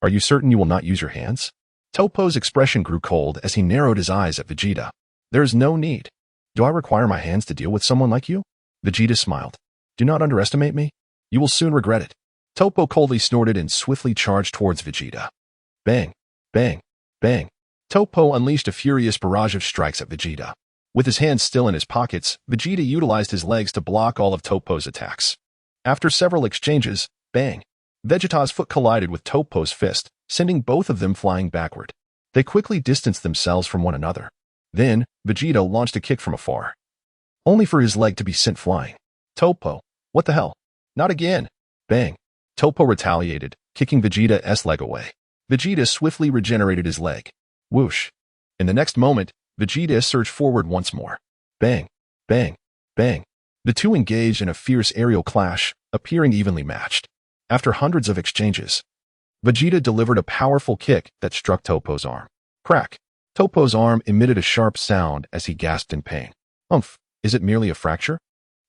S1: Are you certain you will not use your hands? Toppo's expression grew cold as he narrowed his eyes at Vegeta. There is no need. Do I require my hands to deal with someone like you? Vegeta smiled. Do not underestimate me. You will soon regret it. Toppo coldly snorted and swiftly charged towards Vegeta. Bang, bang, bang. Toppo unleashed a furious barrage of strikes at Vegeta. With his hands still in his pockets, Vegeta utilized his legs to block all of Toppo's attacks. After several exchanges, bang, Vegeta's foot collided with Toppo's fist, sending both of them flying backward. They quickly distanced themselves from one another. Then, Vegeta launched a kick from afar, only for his leg to be sent flying. Toppo, what the hell? Not again. Bang. Toppo retaliated, kicking Vegeta's leg away. Vegeta swiftly regenerated his leg. Whoosh. In the next moment, Vegeta surged forward once more. Bang, bang, bang. The two engaged in a fierce aerial clash, appearing evenly matched. After hundreds of exchanges, Vegeta delivered a powerful kick that struck Toppo's arm. Crack! Toppo's arm emitted a sharp sound as he gasped in pain. Umph, is it merely a fracture?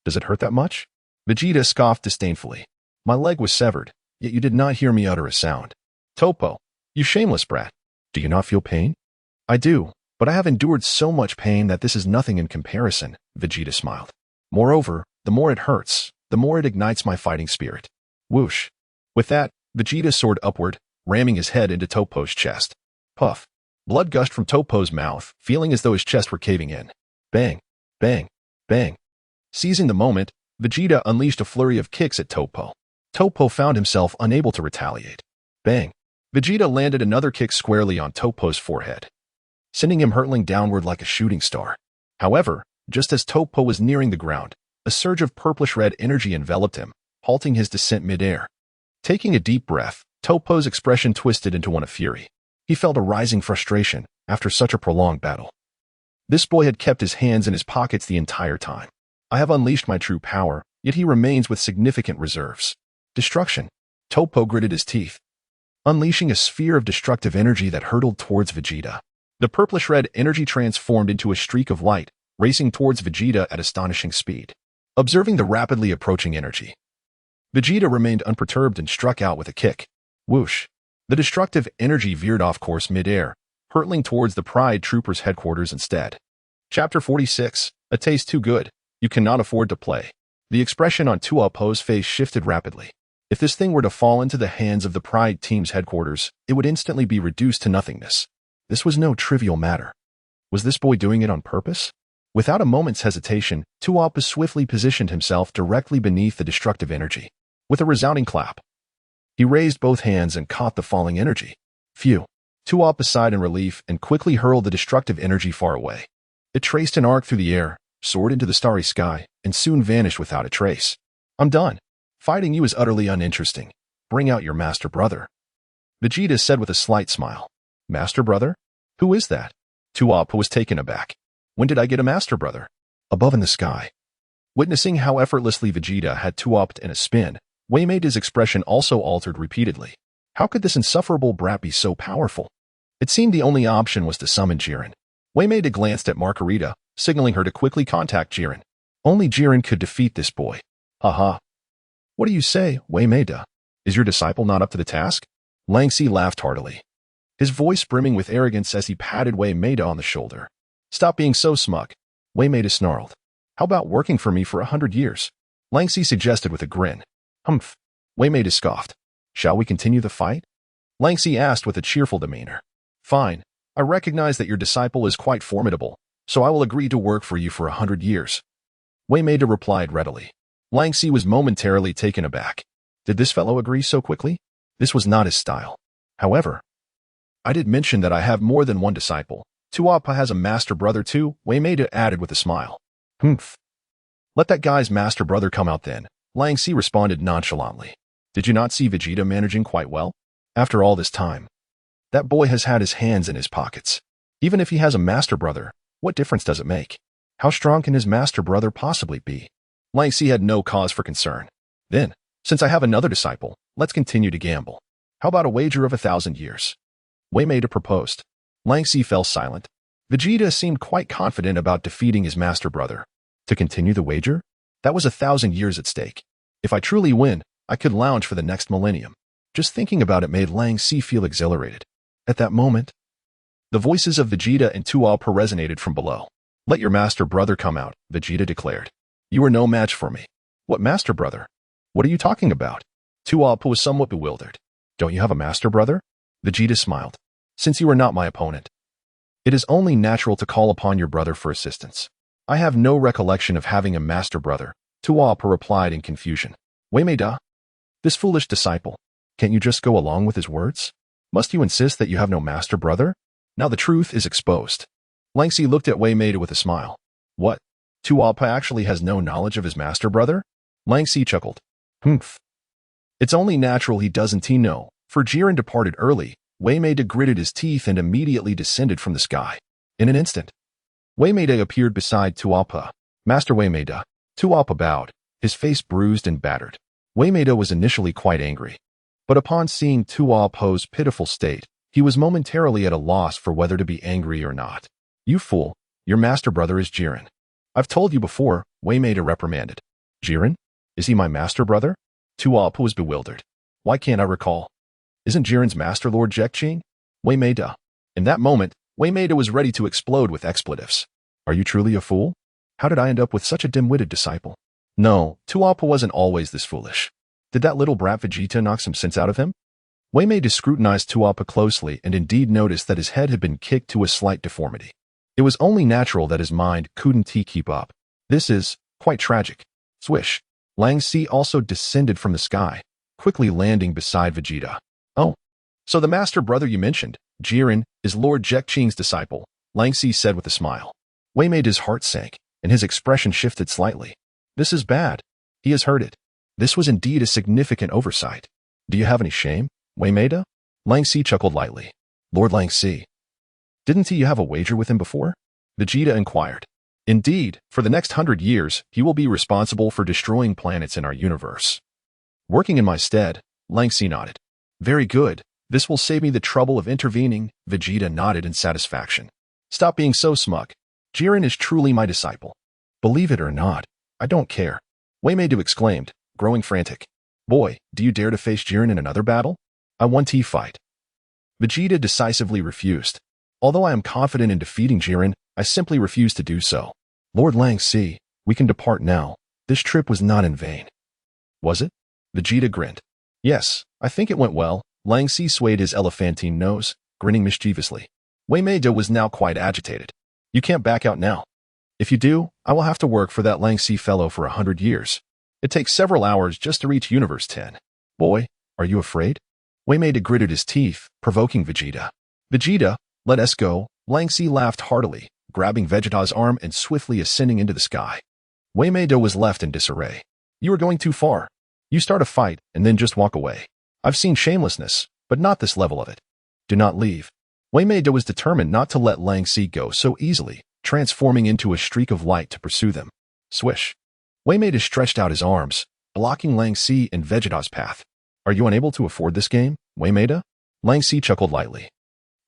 S1: Does it hurt that much? Vegeta scoffed disdainfully. My leg was severed, yet you did not hear me utter a sound. Toppo, you shameless brat. Do you not feel pain? I do, but I have endured so much pain that this is nothing in comparison, Vegeta smiled. Moreover, the more it hurts, the more it ignites my fighting spirit. Whoosh. With that, Vegeta soared upward, ramming his head into Toppo's chest. Puff. Blood gushed from Toppo's mouth, feeling as though his chest were caving in. Bang, bang, bang. Seizing the moment, Vegeta unleashed a flurry of kicks at Toppo. Toppo found himself unable to retaliate. Bang. Vegeta landed another kick squarely on Toppo's forehead, sending him hurtling downward like a shooting star. However, just as Toppo was nearing the ground, a surge of purplish-red energy enveloped him, halting his descent mid-air. Taking a deep breath, Toppo's expression twisted into one of fury. He felt a rising frustration after such a prolonged battle. This boy had kept his hands in his pockets the entire time. I have unleashed my true power, yet he remains with significant reserves. Destruction. Toppo gritted his teeth, unleashing a sphere of destructive energy that hurtled towards Vegeta. The purplish-red energy transformed into a streak of light, racing towards Vegeta at astonishing speed. Observing the rapidly approaching energy, Vegeta remained unperturbed and struck out with a kick. Whoosh. The destructive energy veered off course mid-air, hurtling towards the Pride Troopers' headquarters instead. Chapter 46. A taste too good. You cannot afford to play. The expression on Toppo's face shifted rapidly. If this thing were to fall into the hands of the Pride team's headquarters, it would instantly be reduced to nothingness. This was no trivial matter. Was this boy doing it on purpose? Without a moment's hesitation, Toppo swiftly positioned himself directly beneath the destructive energy. With a resounding clap, he raised both hands and caught the falling energy. Phew. Toppo sighed in relief and quickly hurled the destructive energy far away. It traced an arc through the air, soared into the starry sky, and soon vanished without a trace. I'm done. Fighting you is utterly uninteresting. Bring out your master brother. Vegeta said with a slight smile. Master brother? Who is that? Toppo was taken aback. When did I get a master brother? Above in the sky. Witnessing how effortlessly Vegeta had Toppo in a spin, Waymaida's expression also altered repeatedly. How could this insufferable brat be so powerful? It seemed the only option was to summon Jiren. Waymaida glanced at Margarita, signaling her to quickly contact Jiren. Only Jiren could defeat this boy. Haha. What do you say, Waymaida? Is your disciple not up to the task? Lam-Z laughed heartily, his voice brimming with arrogance as he patted Waymaida on the shoulder. Stop being so smug. Waymaida snarled. How about working for me for 100 years? Lam-Z suggested with a grin. Humph. Waymaida scoffed. Shall we continue the fight? Lam-Z asked with a cheerful demeanor. Fine. I recognize that your disciple is quite formidable, so I will agree to work for you for 100 years. Waymaida replied readily. Lam-Z was momentarily taken aback. Did this fellow agree so quickly? This was not his style. However, I did mention that I have more than one disciple. Toppo has a master brother too, Waymaida added with a smile. Humph. Let that guy's master brother come out then. Lam-Z responded nonchalantly. Did you not see Vegeta managing quite well? After all this time, that boy has had his hands in his pockets. Even if he has a master brother, what difference does it make? How strong can his master brother possibly be? Lam-Z had no cause for concern. Then, since I have another disciple, let's continue to gamble. How about a wager of 1,000 years? Waymaida proposed. Lam-Z fell silent. Vegeta seemed quite confident about defeating his master brother. To continue the wager? That was 1,000 years at stake. If I truly win, I could lounge for the next millennium. Just thinking about it made Lam-Z feel exhilarated. At that moment, the voices of Vegeta and Toppo resonated from below. Let your master brother come out, Vegeta declared. You are no match for me. What master brother? What are you talking about? Toppo was somewhat bewildered. Don't you have a master brother? Vegeta smiled. Since you are not my opponent, it is only natural to call upon your brother for assistance. I have no recollection of having a master brother, Toppo replied in confusion. Waymaida, this foolish disciple, can't you just go along with his words? Must you insist that you have no master brother? Now the truth is exposed. Lam-Z looked at Waymaida with a smile. What? Toppo actually has no knowledge of his master brother? Lam-Z chuckled. Humph. It's only natural he doesn't know, for Jiren departed early. Waymaida gritted his teeth and immediately descended from the sky. In an instant, Waymeda appeared beside Tuapa. Master Waymeda. Tuapa bowed, his face bruised and battered. Waymeda was initially quite angry. But upon seeing Tuapa's pitiful state, he was momentarily at a loss for whether to be angry or not. You fool, your master brother is Jiren. I've told you before, Waymeda reprimanded. Jiren? Is he my master brother? Tuapa was bewildered. Why can't I recall? Isn't Jiren's master Lord Jekching? Waymeda. In that moment, Waymeda was ready to explode with expletives. Are you truly a fool? How did I end up with such a dim-witted disciple? No, Tuapa wasn't always this foolish. Did that little brat Vegeta knock some sense out of him? Waymeda scrutinized Tuapa closely and indeed noticed that his head had been kicked to a slight deformity. It was only natural that his mind couldn't keep up. This is quite tragic. Swish. Lam-Z also descended from the sky, quickly landing beside Vegeta. Oh, so the master brother you mentioned, Jiren, is Lord Jekching's disciple, Lam-Z said with a smile. Waymeda's heart sank, and his expression shifted slightly. This is bad. He has heard it. This was indeed a significant oversight. Do you have any shame, Waymeda? Lam-Z chuckled lightly. Lord Lam-Z. Didn't you have a wager with him before? Vegeta inquired. Indeed, for the next 100 years, he will be responsible for destroying planets in our universe. Working in my stead, Lam-Z nodded. Very good. This will save me the trouble of intervening, Vegeta nodded in satisfaction. Stop being so smug. Jiren is truly my disciple. Believe it or not, I don't care. Waymeda exclaimed, growing frantic. Boy, do you dare to face Jiren in another battle? I want to fight. Vegeta decisively refused. Although I am confident in defeating Jiren, I simply refuse to do so. Lord Lam-Z, we can depart now. This trip was not in vain. Was it? Vegeta grinned. Yes, I think it went well. Lam-Z swayed his elephantine nose, grinning mischievously. Waymeda was now quite agitated. You can't back out now. If you do, I will have to work for that Lam-Z fellow for 100 years. It takes several hours just to reach Universe 10. Boy, are you afraid? Waymeda gritted his teeth, provoking Vegeta. Vegeta, let us go. Lam-Z laughed heartily, grabbing Vegeta's arm and swiftly ascending into the sky. Waymeda was left in disarray. You are going too far. You start a fight and then just walk away. I've seen shamelessness, but not this level of it. Do not leave. Waymeda was determined not to let Lam-Z go so easily, transforming into a streak of light to pursue them. Swish. Waymeda stretched out his arms, blocking Lam-Z and Vegeta's path. Are you unable to afford this game, Waymeda? Lam-Z chuckled lightly.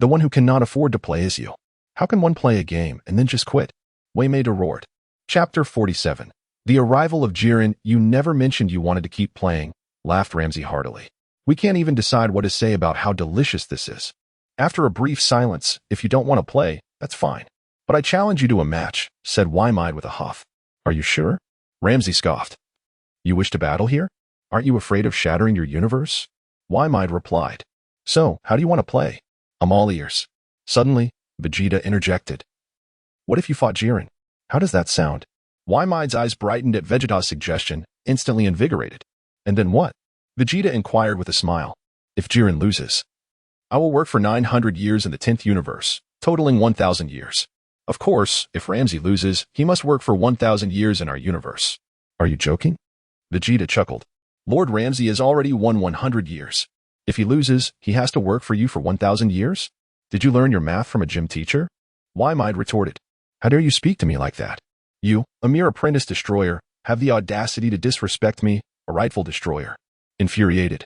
S1: The one who cannot afford to play is you. How can one play a game and then just quit? Waymeda roared. Chapter 47. The arrival of Jiren. You never mentioned you wanted to keep playing, laughed Lam-Z heartily. We can't even decide what to say about how delicious this is. After a brief silence, if you don't want to play, that's fine. But I challenge you to a match, said Waymeda with a huff. Are you sure? Lam-Z scoffed. You wish to battle here? Aren't you afraid of shattering your universe? Waymeda replied. So, how do you want to play? I'm all ears. Suddenly, Vegeta interjected. What if you fought Jiren? How does that sound? Waymeda's eyes brightened at Vegeta's suggestion, instantly invigorated. And then what? Vegeta inquired with a smile. If Jiren loses, I will work for 900 years in the 10th universe, totaling 1,000 years. Of course, if Lam-Z loses, he must work for 1,000 years in our universe. Are you joking? Vegeta chuckled. Lord Lam-Z has already won 100 years. If he loses, he has to work for you for 1,000 years? Did you learn your math from a gym teacher? Waymeda retorted. How dare you speak to me like that? You, a mere apprentice destroyer, have the audacity to disrespect me, a rightful destroyer. Infuriated,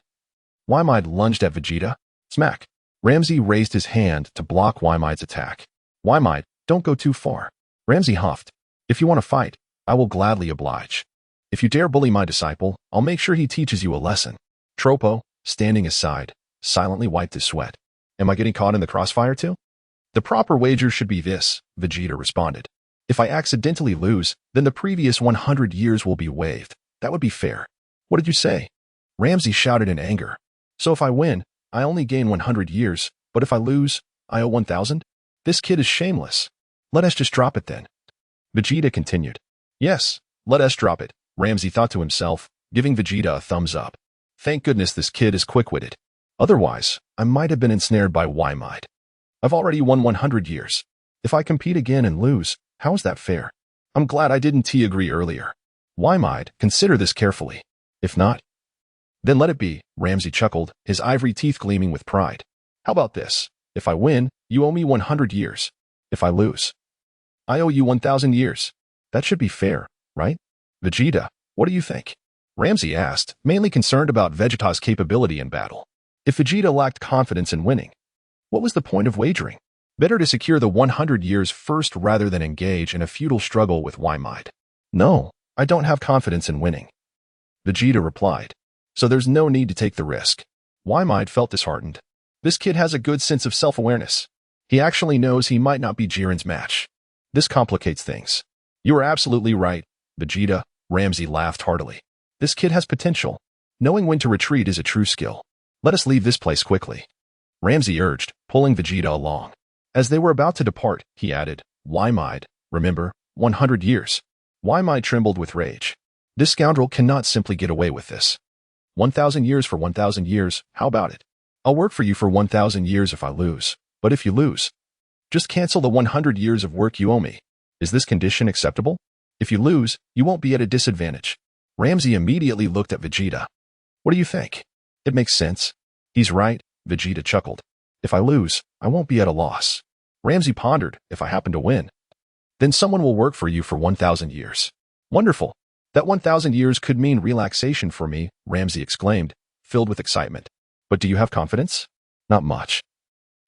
S1: Waymeda lunged at Vegeta. Smack. Lam-Z raised his hand to block Waymeda's attack. Waymeda, don't go too far. Lam-Z huffed. If you want to fight, I will gladly oblige. If you dare bully my disciple, I'll make sure he teaches you a lesson. Tropo, standing aside, silently wiped his sweat. Am I getting caught in the crossfire too? The proper wager should be this, Vegeta responded. If I accidentally lose, then the previous 100 years will be waived. That would be fair. What did you say? Lam-Z shouted in anger. So if I win, I only gain 100 years, but if I lose, I owe 1,000? This kid is shameless. Let us just drop it then. Vegeta continued. Yes, let us drop it, Lam-Z thought to himself, giving Vegeta a thumbs up. Thank goodness this kid is quick-witted. Otherwise, I might have been ensnared by Waymeda. I've already won 100 years. If I compete again and lose, how is that fair? I'm glad I didn't agree earlier. Waymeda, consider this carefully. If not, then let it be, Lam-Z chuckled, his ivory teeth gleaming with pride. How about this? If I win, you owe me 100 years. If I lose, I owe you 1,000 years. That should be fair, right? Vegeta, what do you think? Lam-Z asked, mainly concerned about Vegeta's capability in battle. If Vegeta lacked confidence in winning, what was the point of wagering? Better to secure the 100 years first rather than engage in a futile struggle with Y-Might. No, I don't have confidence in winning. Vegeta replied. So there's no need to take the risk. Y-Might felt disheartened. This kid has a good sense of self-awareness. He actually knows he might not be Jiren's match. This complicates things. You are absolutely right, Vegeta. Lam-Z laughed heartily. This kid has potential. Knowing when to retreat is a true skill. Let us leave this place quickly. Lam-Z urged, pulling Vegeta along. As they were about to depart, he added, Y-Might, remember, 100 years. Y-Might trembled with rage. This scoundrel cannot simply get away with this. 1,000 years for 1,000 years, how about it? I'll work for you for 1,000 years if I lose. But if you lose, just cancel the 100 years of work you owe me. Is this condition acceptable? If you lose, you won't be at a disadvantage. Lam-Z immediately looked at Vegeta. What do you think? It makes sense. He's right, Vegeta chuckled. If I lose, I won't be at a loss. Lam-Z pondered, if I happen to win, then someone will work for you for 1,000 years. Wonderful. That 1,000 years could mean relaxation for me, Lam-Z exclaimed, filled with excitement. But do you have confidence? Not much.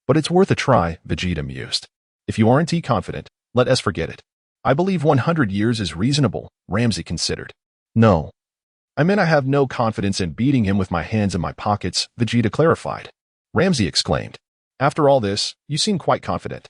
S1: But it's worth a try, Vegeta mused. If you aren't confident, let us forget it. I believe 100 years is reasonable, Lam-Z considered. No. I meant I have no confidence in beating him with my hands in my pockets, Vegeta clarified. Lam-Z exclaimed. After all this, you seem quite confident.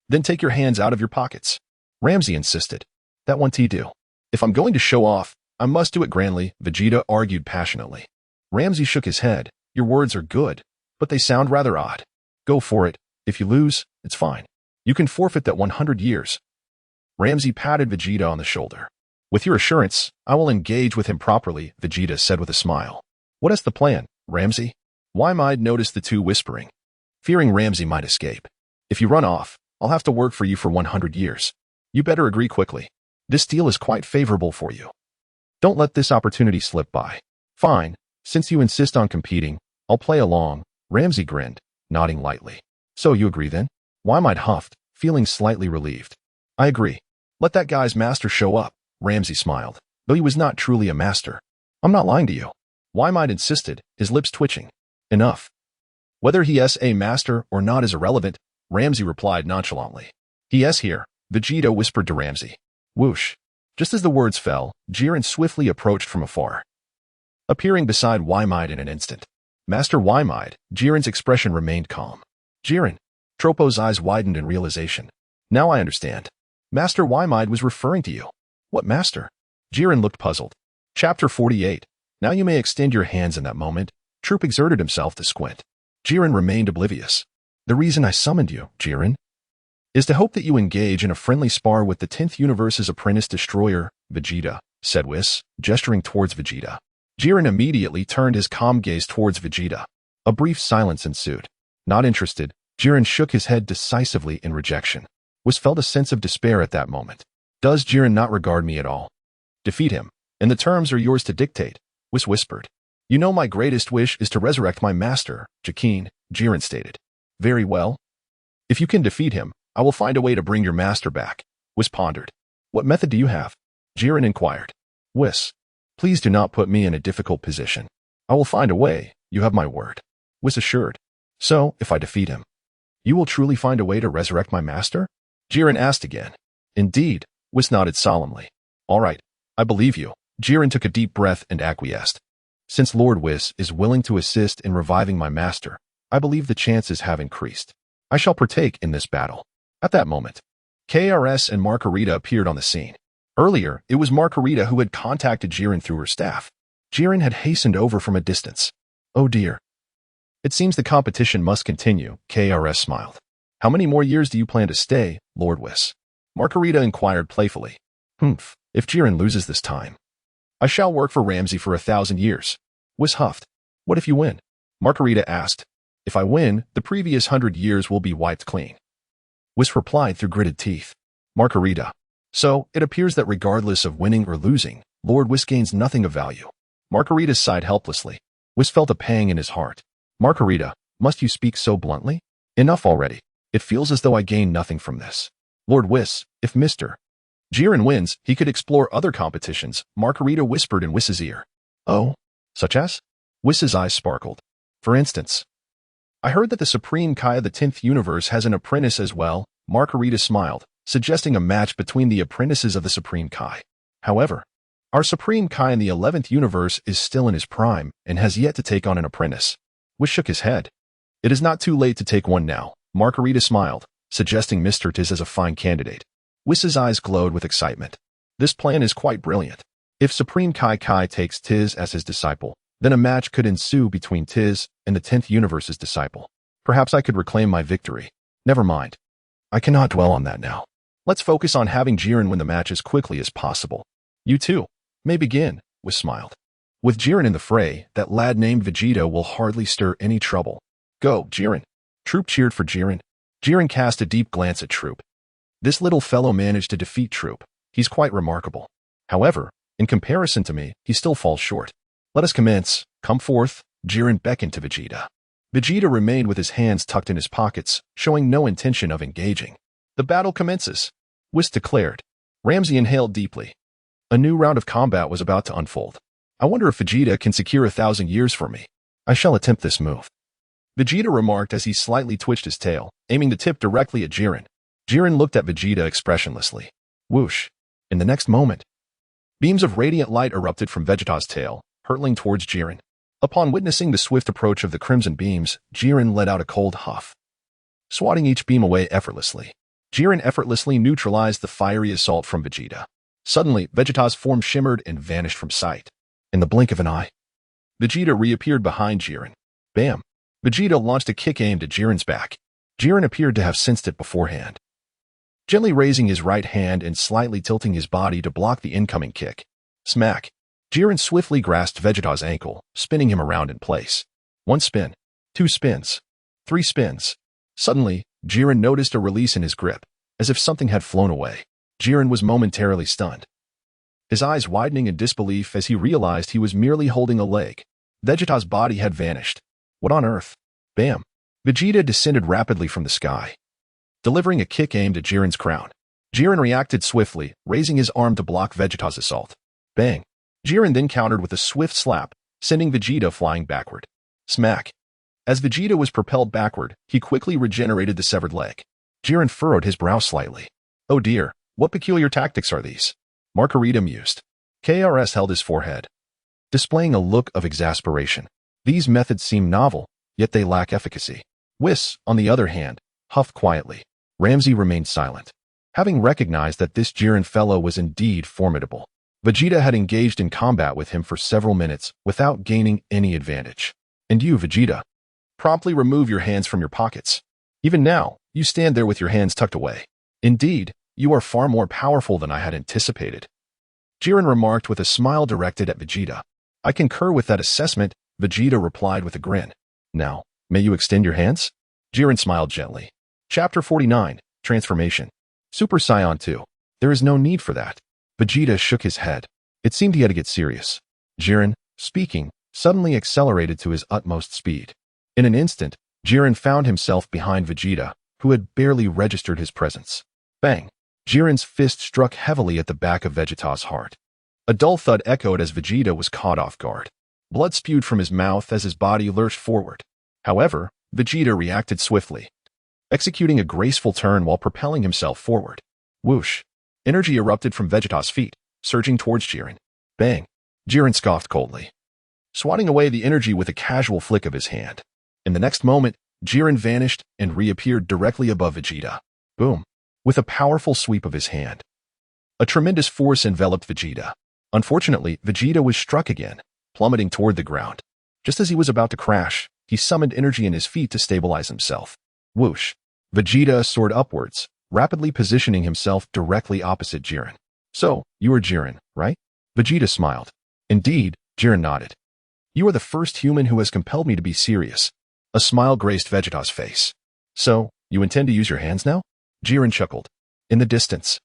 S1: Then take your hands out of your pockets. Lam-Z insisted. That won't do. If I'm going to show off, I must do it grandly, Vegeta argued passionately. Lam-Z shook his head. Your words are good, but they sound rather odd. Go for it. If you lose, it's fine. You can forfeit that 100 years. Lam-Z patted Vegeta on the shoulder. With your assurance, I will engage with him properly, Vegeta said with a smile. What is the plan, Lam-Z? Y-Might noticed the two whispering, fearing Lam-Z might escape. If you run off, I'll have to work for you for 100 years. You better agree quickly. This deal is quite favorable for you. Don't let this opportunity slip by. Fine, since you insist on competing, I'll play along, Lam-Z grinned, nodding lightly. So you agree then? Y-Might huffed, feeling slightly relieved. I agree. Let that guy's master show up, Lam-Z smiled, though he was not truly a master. I'm not lying to you. Y-Might insisted, his lips twitching. Enough. Whether he is a master or not is irrelevant, Lam-Z replied nonchalantly. He is here, Vegeta whispered to Lam-Z. Whoosh. Just as the words fell, Jiren swiftly approached from afar, appearing beside Y-Might in an instant. Master Y-Might, Jiren's expression remained calm. Jiren. Tropo's eyes widened in realization. Now I understand. Master Y-Might was referring to you. What master? Jiren looked puzzled. Chapter 48. Now you may extend your hands in that moment. Troop exerted himself to squint. Jiren remained oblivious. The reason I summoned you, Jiren, is to hope that you engage in a friendly spar with the 10th Universe's apprentice destroyer, Vegeta, said Whis, gesturing towards Vegeta. Jiren immediately turned his calm gaze towards Vegeta. A brief silence ensued. Not interested, Jiren shook his head decisively in rejection. Whis felt a sense of despair at that moment. Does Jiren not regard me at all? Defeat him, and the terms are yours to dictate, Whis whispered. You know my greatest wish is to resurrect my master, Jakeen, Jiren stated. Very well. If you can defeat him, I will find a way to bring your master back, Whis pondered. What method do you have? Jiren inquired. Whis, please do not put me in a difficult position. I will find a way, you have my word, Whis assured. So, if I defeat him, you will truly find a way to resurrect my master? Jiren asked again. Indeed, Whis nodded solemnly. All right, I believe you. Jiren took a deep breath and acquiesced. Since Lord Whis is willing to assist in reviving my master, I believe the chances have increased. I shall partake in this battle. At that moment, KRS and Margarita appeared on the scene. Earlier, it was Margarita who had contacted Jiren through her staff. Jiren had hastened over from a distance. Oh dear. It seems the competition must continue, KRS smiled. How many more years do you plan to stay, Lord Whis? Margarita inquired playfully. If Jiren loses this time, I shall work for Lam-Z for 1,000 years. Whis huffed. What if you win? Margarita asked. If I win, the previous 100 years will be wiped clean. Whis replied through gritted teeth. Margarita. So, it appears that regardless of winning or losing, Lord Whis gains nothing of value. Margarita sighed helplessly. Whis felt a pang in his heart. Margarita, must you speak so bluntly? Enough already. It feels as though I gain nothing from this. Lord Whis, If Mr. Jiren wins, he could explore other competitions, Margarita whispered in Whis' ear. Oh, such as? Whis' eyes sparkled. For instance, I heard that the Supreme Kai of the 10th universe has an apprentice as well. Margarita smiled, suggesting a match between the apprentices of the Supreme Kai. However, our Supreme Kai in the 11th universe is still in his prime and has yet to take on an apprentice. Whis shook his head. It is not too late to take one now. Margarita smiled, suggesting Mr. Tiz as a fine candidate. Whis' eyes glowed with excitement. This plan is quite brilliant. If Supreme Kai takes Tiz as his disciple, then a match could ensue between Tiz and the 10th universe's disciple. Perhaps I could reclaim my victory. Never mind. I cannot dwell on that now. Let's focus on having Jiren win the match as quickly as possible. You too may begin, Whis smiled. With Jiren in the fray, that lad named Vegeta will hardly stir any trouble. Go, Jiren. Troop cheered for Jiren. Jiren cast a deep glance at Troop. This little fellow managed to defeat Troop. He's quite remarkable. However, in comparison to me, he still falls short. Let us commence. Come forth. Jiren beckoned to Vegeta. Vegeta remained with his hands tucked in his pockets, showing no intention of engaging. The battle commences, Whis declared. Lam-Z inhaled deeply. A new round of combat was about to unfold. I wonder if Vegeta can secure 1,000 years for me. I shall attempt this move. Vegeta remarked as he slightly twitched his tail, aiming the tip directly at Jiren. Jiren looked at Vegeta expressionlessly. Whoosh. In the next moment, beams of radiant light erupted from Vegeta's tail, hurtling towards Jiren. Upon witnessing the swift approach of the crimson beams, Jiren let out a cold huff, swatting each beam away effortlessly. Jiren effortlessly neutralized the fiery assault from Vegeta. Suddenly, Vegeta's form shimmered and vanished from sight. In the blink of an eye, Vegeta reappeared behind Jiren. Bam! Vegeta launched a kick aimed at Jiren's back. Jiren appeared to have sensed it beforehand, gently raising his right hand and slightly tilting his body to block the incoming kick. Smack! Jiren swiftly grasped Vegeta's ankle, spinning him around in place. 1 spin, 2 spins, 3 spins. Suddenly, Jiren noticed a release in his grip, as if something had flown away. Jiren was momentarily stunned, his eyes widening in disbelief as he realized he was merely holding a leg. Vegeta's body had vanished. What on earth? Bam! Vegeta descended rapidly from the sky, delivering a kick aimed at Jiren's crown. Jiren reacted swiftly, raising his arm to block Vegeta's assault. Bang! Jiren then countered with a swift slap, sending Vegeta flying backward. Smack! As Vegeta was propelled backward, he quickly regenerated the severed leg. Jiren furrowed his brow slightly. Oh dear, what peculiar tactics are these? Margarita mused. KRS held his forehead, displaying a look of exasperation. These methods seem novel, yet they lack efficacy. Whis, on the other hand, huffed quietly. Lam-Z remained silent, having recognized that this Jiren fellow was indeed formidable. Vegeta had engaged in combat with him for several minutes without gaining any advantage. And you, Vegeta, promptly remove your hands from your pockets. Even now, you stand there with your hands tucked away. Indeed, you are far more powerful than I had anticipated. Jiren remarked with a smile directed at Vegeta. I concur with that assessment, Vegeta replied with a grin. Now, may you extend your hands? Jiren smiled gently. Chapter 49, Transformation. Super Saiyan 2. There is no need for that. Vegeta shook his head. It seemed he had to get serious. Jiren, speaking, suddenly accelerated to his utmost speed. In an instant, Jiren found himself behind Vegeta, who had barely registered his presence. Bang! Jiren's fist struck heavily at the back of Vegeta's heart. A dull thud echoed as Vegeta was caught off guard. Blood spewed from his mouth as his body lurched forward. However, Vegeta reacted swiftly, executing a graceful turn while propelling himself forward. Whoosh! Energy erupted from Vegeta's feet, surging towards Jiren. Bang! Jiren scoffed coldly, swatting away the energy with a casual flick of his hand. In the next moment, Jiren vanished and reappeared directly above Vegeta. Boom! With a powerful sweep of his hand, a tremendous force enveloped Vegeta. Unfortunately, Vegeta was struck again, plummeting toward the ground. Just as he was about to crash, he summoned energy in his feet to stabilize himself. Whoosh! Vegeta soared upwards, rapidly positioning himself directly opposite Jiren. So, you are Jiren, right? Vegeta smiled. Indeed, Jiren nodded. You are the first human who has compelled me to be serious. A smile graced Vegeta's face. So, you intend to use your hands now? Jiren chuckled. In the distance.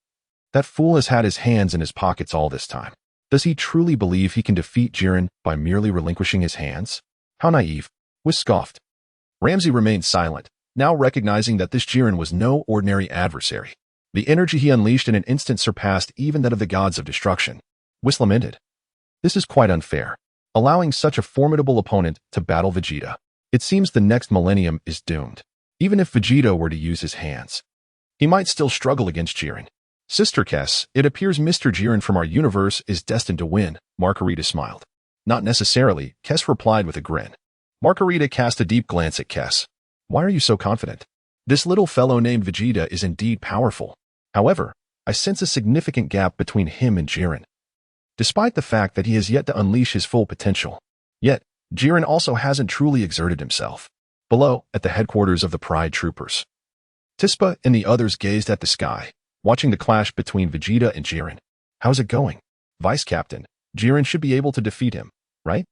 S1: That fool has had his hands in his pockets all this time. Does he truly believe he can defeat Jiren by merely relinquishing his hands? How naive. Whis scoffed. Lam-Z remained silent, now recognizing that this Jiren was no ordinary adversary. The energy he unleashed in an instant surpassed even that of the gods of destruction. Whis lamented. This is quite unfair, allowing such a formidable opponent to battle Vegeta. It seems the next millennium is doomed. Even if Vegeta were to use his hands, he might still struggle against Jiren. Sister Kess, it appears Mr. Jiren from our universe is destined to win, Margarita smiled. Not necessarily, Kess replied with a grin. Margarita cast a deep glance at Kess. Why are you so confident? This little fellow named Vegeta is indeed powerful. However, I sense a significant gap between him and Jiren. Despite the fact that he has yet to unleash his full potential, yet, Jiren also hasn't truly exerted himself. Below, at the headquarters of the Pride Troopers, Tispa and the others gazed at the sky, watching the clash between Vegeta and Jiren. How's it going? Vice Captain, Jiren should be able to defeat him, right?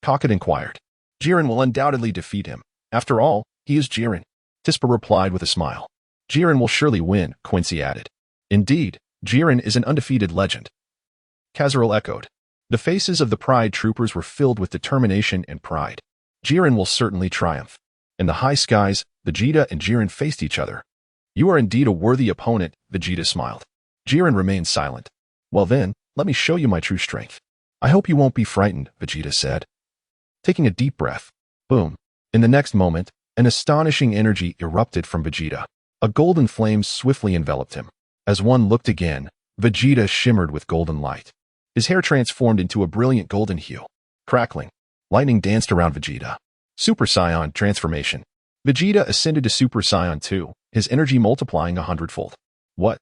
S1: Kakarot inquired. Jiren will undoubtedly defeat him. After all, he is Jiren. Tispa replied with a smile. Jiren will surely win, Quincy added. Indeed, Jiren is an undefeated legend. Kazaril echoed. The faces of the Pride Troopers were filled with determination and pride. Jiren will certainly triumph. In the high skies, Vegeta and Jiren faced each other. You are indeed a worthy opponent, Vegeta smiled. Jiren remained silent. Well then, let me show you my true strength. I hope you won't be frightened, Vegeta said. Taking a deep breath. Boom. In the next moment, an astonishing energy erupted from Vegeta. A golden flame swiftly enveloped him. As one looked again, Vegeta shimmered with golden light. His hair transformed into a brilliant golden hue. Crackling. Lightning danced around Vegeta. Super Saiyan transformation. Vegeta ascended to Super Saiyan 2, his energy multiplying 100-fold. What?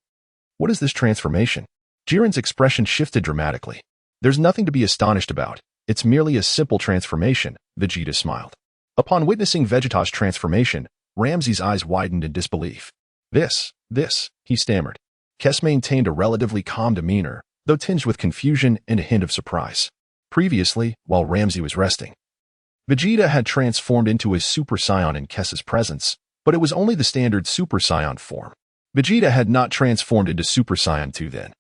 S1: What is this transformation? Jiren's expression shifted dramatically. There's nothing to be astonished about. It's merely a simple transformation, Vegeta smiled. Upon witnessing Vegeta's transformation, Lam-Z's eyes widened in disbelief. This, he stammered. Kess maintained a relatively calm demeanor, though tinged with confusion and a hint of surprise. Previously, while Lam-Z was resting, Vegeta had transformed into a Super Saiyan in Kess's presence, but it was only the standard Super Saiyan form. Vegeta had not transformed into Super Saiyan 2 then,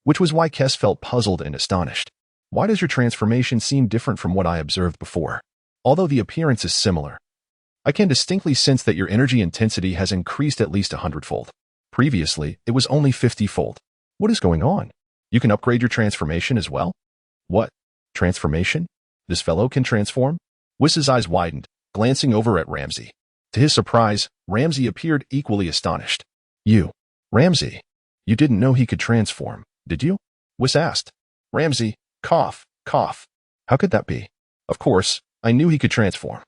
S1: which was why Kess felt puzzled and astonished. Why does your transformation seem different from what I observed before? Although the appearance is similar, I can distinctly sense that your energy intensity has increased at least 100-fold. Previously, it was only 50-fold. What is going on? You can upgrade your transformation as well? What? Transformation? This fellow can transform? Whis' eyes widened, glancing over at Lam-Z. To his surprise, Lam-Z appeared equally astonished. You, Lam-Z, you didn't know he could transform, did you? Whis asked. Lam-Z, cough. How could that be? Of course, I knew he could transform.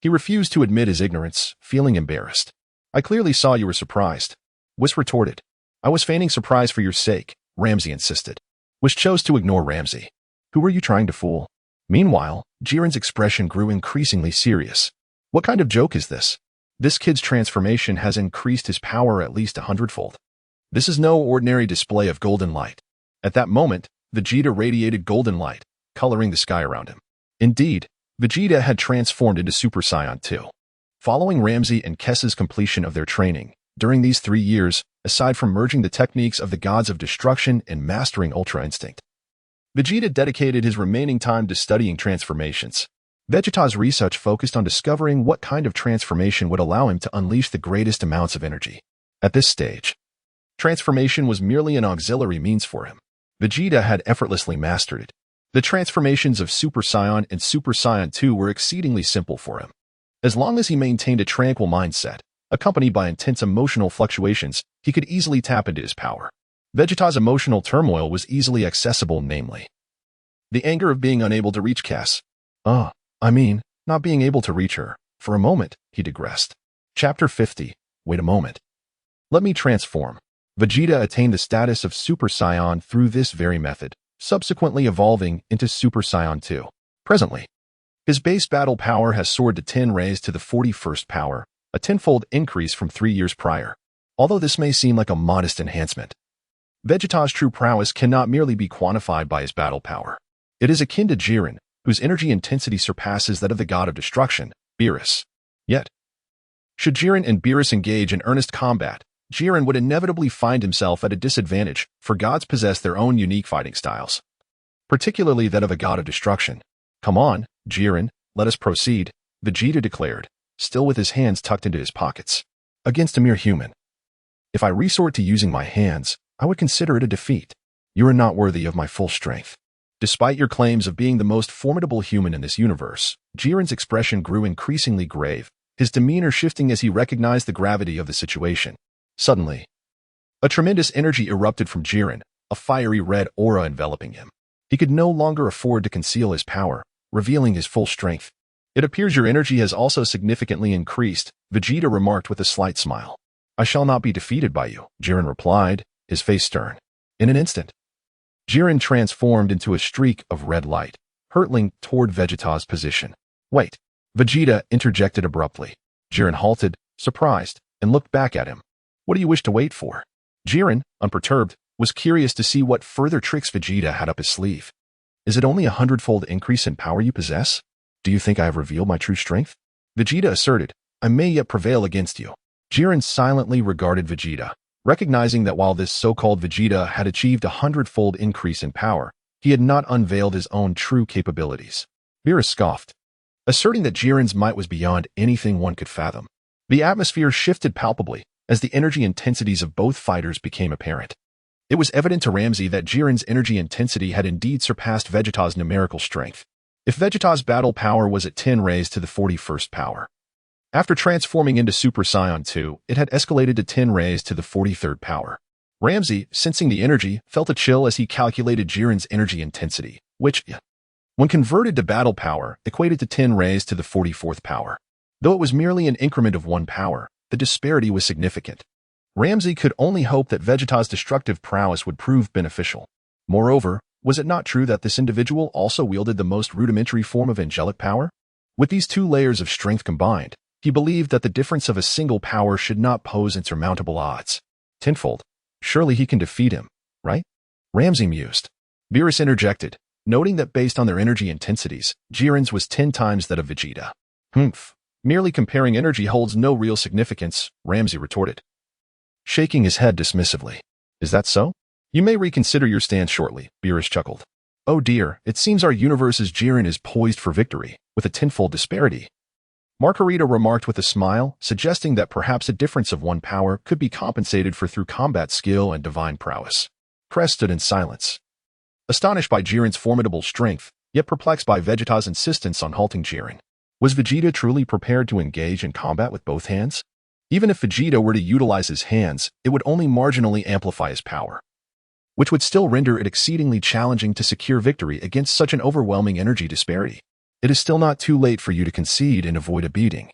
S1: He refused to admit his ignorance, feeling embarrassed. I clearly saw you were surprised. Whis retorted. I was feigning surprise for your sake, Lam-Z insisted. Whis chose to ignore Lam-Z. Who were you trying to fool? Meanwhile, Jiren's expression grew increasingly serious. What kind of joke is this? This kid's transformation has increased his power at least 100-fold. This is no ordinary display of golden light. At that moment, Vegeta radiated golden light, coloring the sky around him. Indeed, Vegeta had transformed into Super Saiyan 2. Following Lam-Z and Kess's completion of their training, during these 3 years, aside from merging the techniques of the gods of destruction and mastering Ultra Instinct, Vegeta dedicated his remaining time to studying transformations. Vegeta's research focused on discovering what kind of transformation would allow him to unleash the greatest amounts of energy. At this stage, transformation was merely an auxiliary means for him. Vegeta had effortlessly mastered it. The transformations of Super Saiyan and Super Saiyan 2 were exceedingly simple for him. As long as he maintained a tranquil mindset, accompanied by intense emotional fluctuations, he could easily tap into his power. Vegeta's emotional turmoil was easily accessible, namely the anger of being unable to reach Kess. Not being able to reach her. For a moment, he digressed. Chapter 50. Wait a moment. Let me transform. Vegeta attained the status of Super Saiyan through this very method, subsequently evolving into Super Saiyan 2. Presently, his base battle power has soared to 10 raised to the 41st power, a 10-fold increase from 3 years prior. Although this may seem like a modest enhancement, Vegeta's true prowess cannot merely be quantified by his battle power. It is akin to Jiren, whose energy intensity surpasses that of the god of destruction, Beerus. Yet, should Jiren and Beerus engage in earnest combat, Jiren would inevitably find himself at a disadvantage, for gods possess their own unique fighting styles, particularly that of a god of destruction. Come on, Jiren, let us proceed, Vegeta declared, still with his hands tucked into his pockets. Against a mere human. If I resort to using my hands, I would consider it a defeat. You are not worthy of my full strength. Despite your claims of being the most formidable human in this universe, Jiren's expression grew increasingly grave, his demeanor shifting as he recognized the gravity of the situation. Suddenly, a tremendous energy erupted from Jiren, a fiery red aura enveloping him. He could no longer afford to conceal his power, revealing his full strength. It appears your energy has also significantly increased, Vegeta remarked with a slight smile. I shall not be defeated by you, Jiren replied, his face stern. In an instant, Jiren transformed into a streak of red light, hurtling toward Vegeta's position. Wait, Vegeta interjected abruptly. Jiren halted, surprised, and looked back at him. What do you wish to wait for? Jiren, unperturbed, was curious to see what further tricks Vegeta had up his sleeve. Is it only 100-fold increase in power you possess? Do you think I have revealed my true strength? Vegeta asserted, I may yet prevail against you. Jiren silently regarded Vegeta, recognizing that while this so-called Vegeta had achieved 100-fold increase in power, he had not unveiled his own true capabilities. Beerus scoffed, asserting that Jiren's might was beyond anything one could fathom. The atmosphere shifted palpably as the energy intensities of both fighters became apparent. It was evident to Lam-Z that Jiren's energy intensity had indeed surpassed Vegeta's numerical strength. If Vegeta's battle power was at 10 raised to the 41st power, after transforming into Super Saiyan 2, it had escalated to 10 raised to the 43rd power. Lam-Z, sensing the energy, felt a chill as he calculated Jiren's energy intensity, which, when converted to battle power, equated to 10 raised to the 44th power. Though it was merely an increment of 1 power, the disparity was significant. Lam-Z could only hope that Vegeta's destructive prowess would prove beneficial. Moreover, was it not true that this individual also wielded the most rudimentary form of angelic power? With these 2 layers of strength combined, he believed that the difference of a single power should not pose insurmountable odds. Tenfold. Surely he can defeat him, right? Lam-Z mused. Beerus interjected, noting that based on their energy intensities, Jiren's was 10 times that of Vegeta. Humph. Merely comparing energy holds no real significance, Lam-Z retorted, shaking his head dismissively. Is that so? You may reconsider your stance shortly, Beerus chuckled. Oh dear, it seems our universe's Jiren is poised for victory, with a tenfold disparity. Margarita remarked with a smile, suggesting that perhaps a difference of 1 power could be compensated for through combat skill and divine prowess. Crest stood in silence, astonished by Jiren's formidable strength, yet perplexed by Vegeta's insistence on halting Jiren. Was Vegeta truly prepared to engage in combat with both hands? Even if Vegeta were to utilize his hands, it would only marginally amplify his power, which would still render it exceedingly challenging to secure victory against such an overwhelming energy disparity. It is still not too late for you to concede and avoid a beating,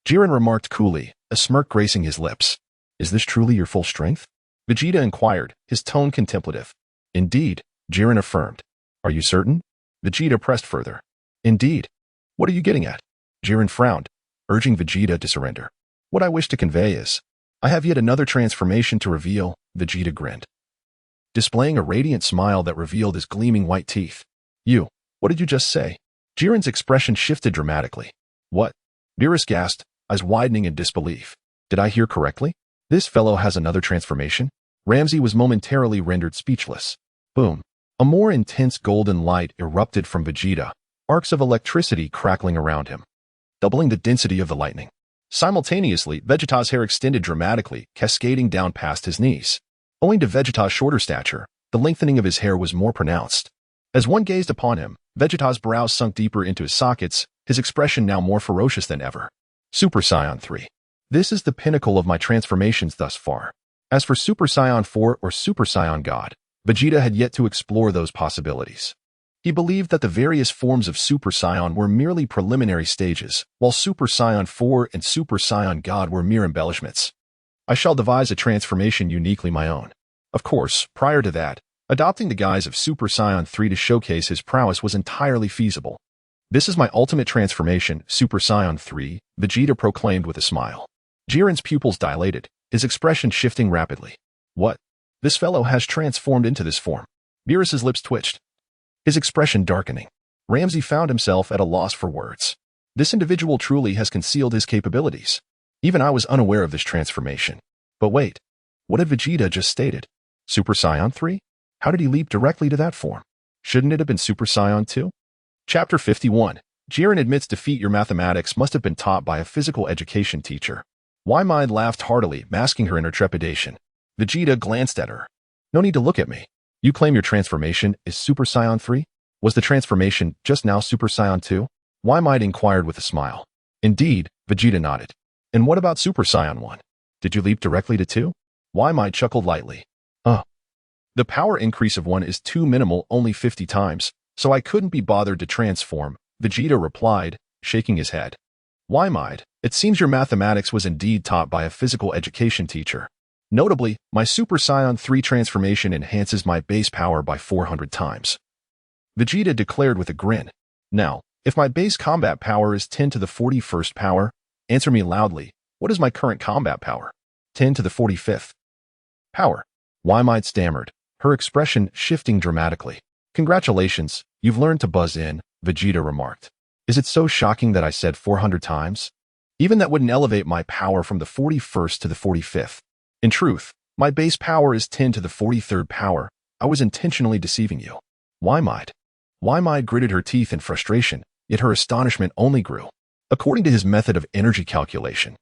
S1: Jiren remarked coolly, a smirk gracing his lips. Is this truly your full strength? Vegeta inquired, his tone contemplative. Indeed, Jiren affirmed. Are you certain? Vegeta pressed further. Indeed. What are you getting at? Jiren frowned, urging Vegeta to surrender. What I wish to convey is, I have yet another transformation to reveal, Vegeta grinned, displaying a radiant smile that revealed his gleaming white teeth. What did you just say? Jiren's expression shifted dramatically. What? Beerus gasped, eyes widening in disbelief. Did I hear correctly? This fellow has another transformation? Lam-Z was momentarily rendered speechless. Boom. A more intense golden light erupted from Vegeta, arcs of electricity crackling around him, doubling the density of the lightning. Simultaneously, Vegeta's hair extended dramatically, cascading down past his knees. Owing to Vegeta's shorter stature, the lengthening of his hair was more pronounced. As one gazed upon him, Vegeta's brows sunk deeper into his sockets, his expression now more ferocious than ever. Super Saiyan 3. This is the pinnacle of my transformations thus far. As for Super Saiyan 4 or Super Saiyan God, Vegeta had yet to explore those possibilities. He believed that the various forms of Super Saiyan were merely preliminary stages, while Super Saiyan 4 and Super Saiyan God were mere embellishments. I shall devise a transformation uniquely my own. Of course, prior to that, adopting the guise of Super Saiyan 3 to showcase his prowess was entirely feasible. This is my ultimate transformation, Super Saiyan 3, Vegeta proclaimed with a smile. Jiren's pupils dilated, his expression shifting rapidly. What? This fellow has transformed into this form. Beerus's lips twitched, his expression darkening. Lam-Z found himself at a loss for words. This individual truly has concealed his capabilities. Even I was unaware of this transformation. But wait, what had Vegeta just stated? Super Saiyan 3? How did he leap directly to that form? Shouldn't it have been Super Saiyan 2? Chapter 51. Jiren admits defeat. Your mathematics must have been taught by a physical education teacher. Why-Mind laughed heartily, masking her inner trepidation. Vegeta glanced at her. No need to look at me. You claim your transformation is Super Saiyan 3? Was the transformation just now Super Saiyan 2? Why-Mind inquired with a smile. Indeed, Vegeta nodded. And what about Super Saiyan 1? Did you leap directly to 2? Why-Mind chuckled lightly. The power increase of 1 is too minimal, only 50 times, so I couldn't be bothered to transform, Vegeta replied, shaking his head. Why-Mind, it seems your mathematics was indeed taught by a physical education teacher. Notably, my Super Saiyan 3 transformation enhances my base power by 400 times. Vegeta declared with a grin. Now, if my base combat power is 10 to the 41st power, answer me loudly, what is my current combat power? 10 to the 45th power. Why-Mind stammered, her expression shifting dramatically. Congratulations, you've learned to buzz in, Vegeta remarked. Is it so shocking that I said 400 times? Even that wouldn't elevate my power from the 41st to the 45th. In truth, my base power is 10 to the 43rd power. I was intentionally deceiving you. Why-Mind? Why-Mind gritted her teeth in frustration, yet her astonishment only grew. According to his method of energy calculation,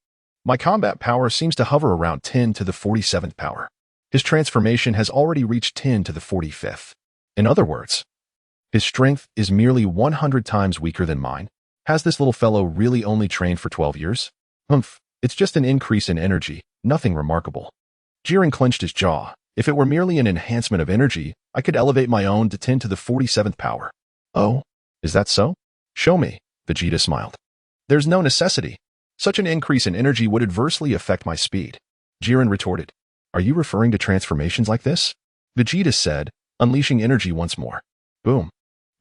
S1: my combat power seems to hover around 10 to the 47th power. His transformation has already reached 10 to the 45th. In other words, his strength is merely 100 times weaker than mine. Has this little fellow really only trained for 12 years? It's just an increase in energy, nothing remarkable. Jiren clenched his jaw. If it were merely an enhancement of energy, I could elevate my own to 10 to the 47th power. Oh, is that so? Show me, Vegeta smiled. There's no necessity. Such an increase in energy would adversely affect my speed. Jiren retorted. Are you referring to transformations like this? Vegeta said, unleashing energy once more. Boom.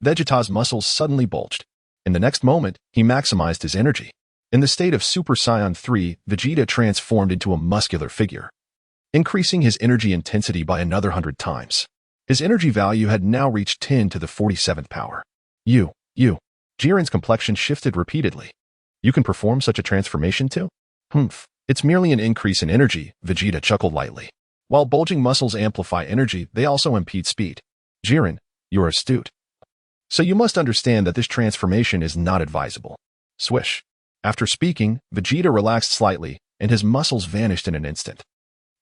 S1: Vegeta's muscles suddenly bulged. In the next moment, he maximized his energy. In the state of Super Saiyan 3, Vegeta transformed into a muscular figure, increasing his energy intensity by another 100 times. His energy value had now reached 10 to the 47th power. You. Jiren's complexion shifted repeatedly. You can perform such a transformation too? It's merely an increase in energy, Vegeta chuckled lightly. While bulging muscles amplify energy, they also impede speed. Jiren, you're astute. So you must understand that this transformation is not advisable. Swish. After speaking, Vegeta relaxed slightly, and his muscles vanished in an instant.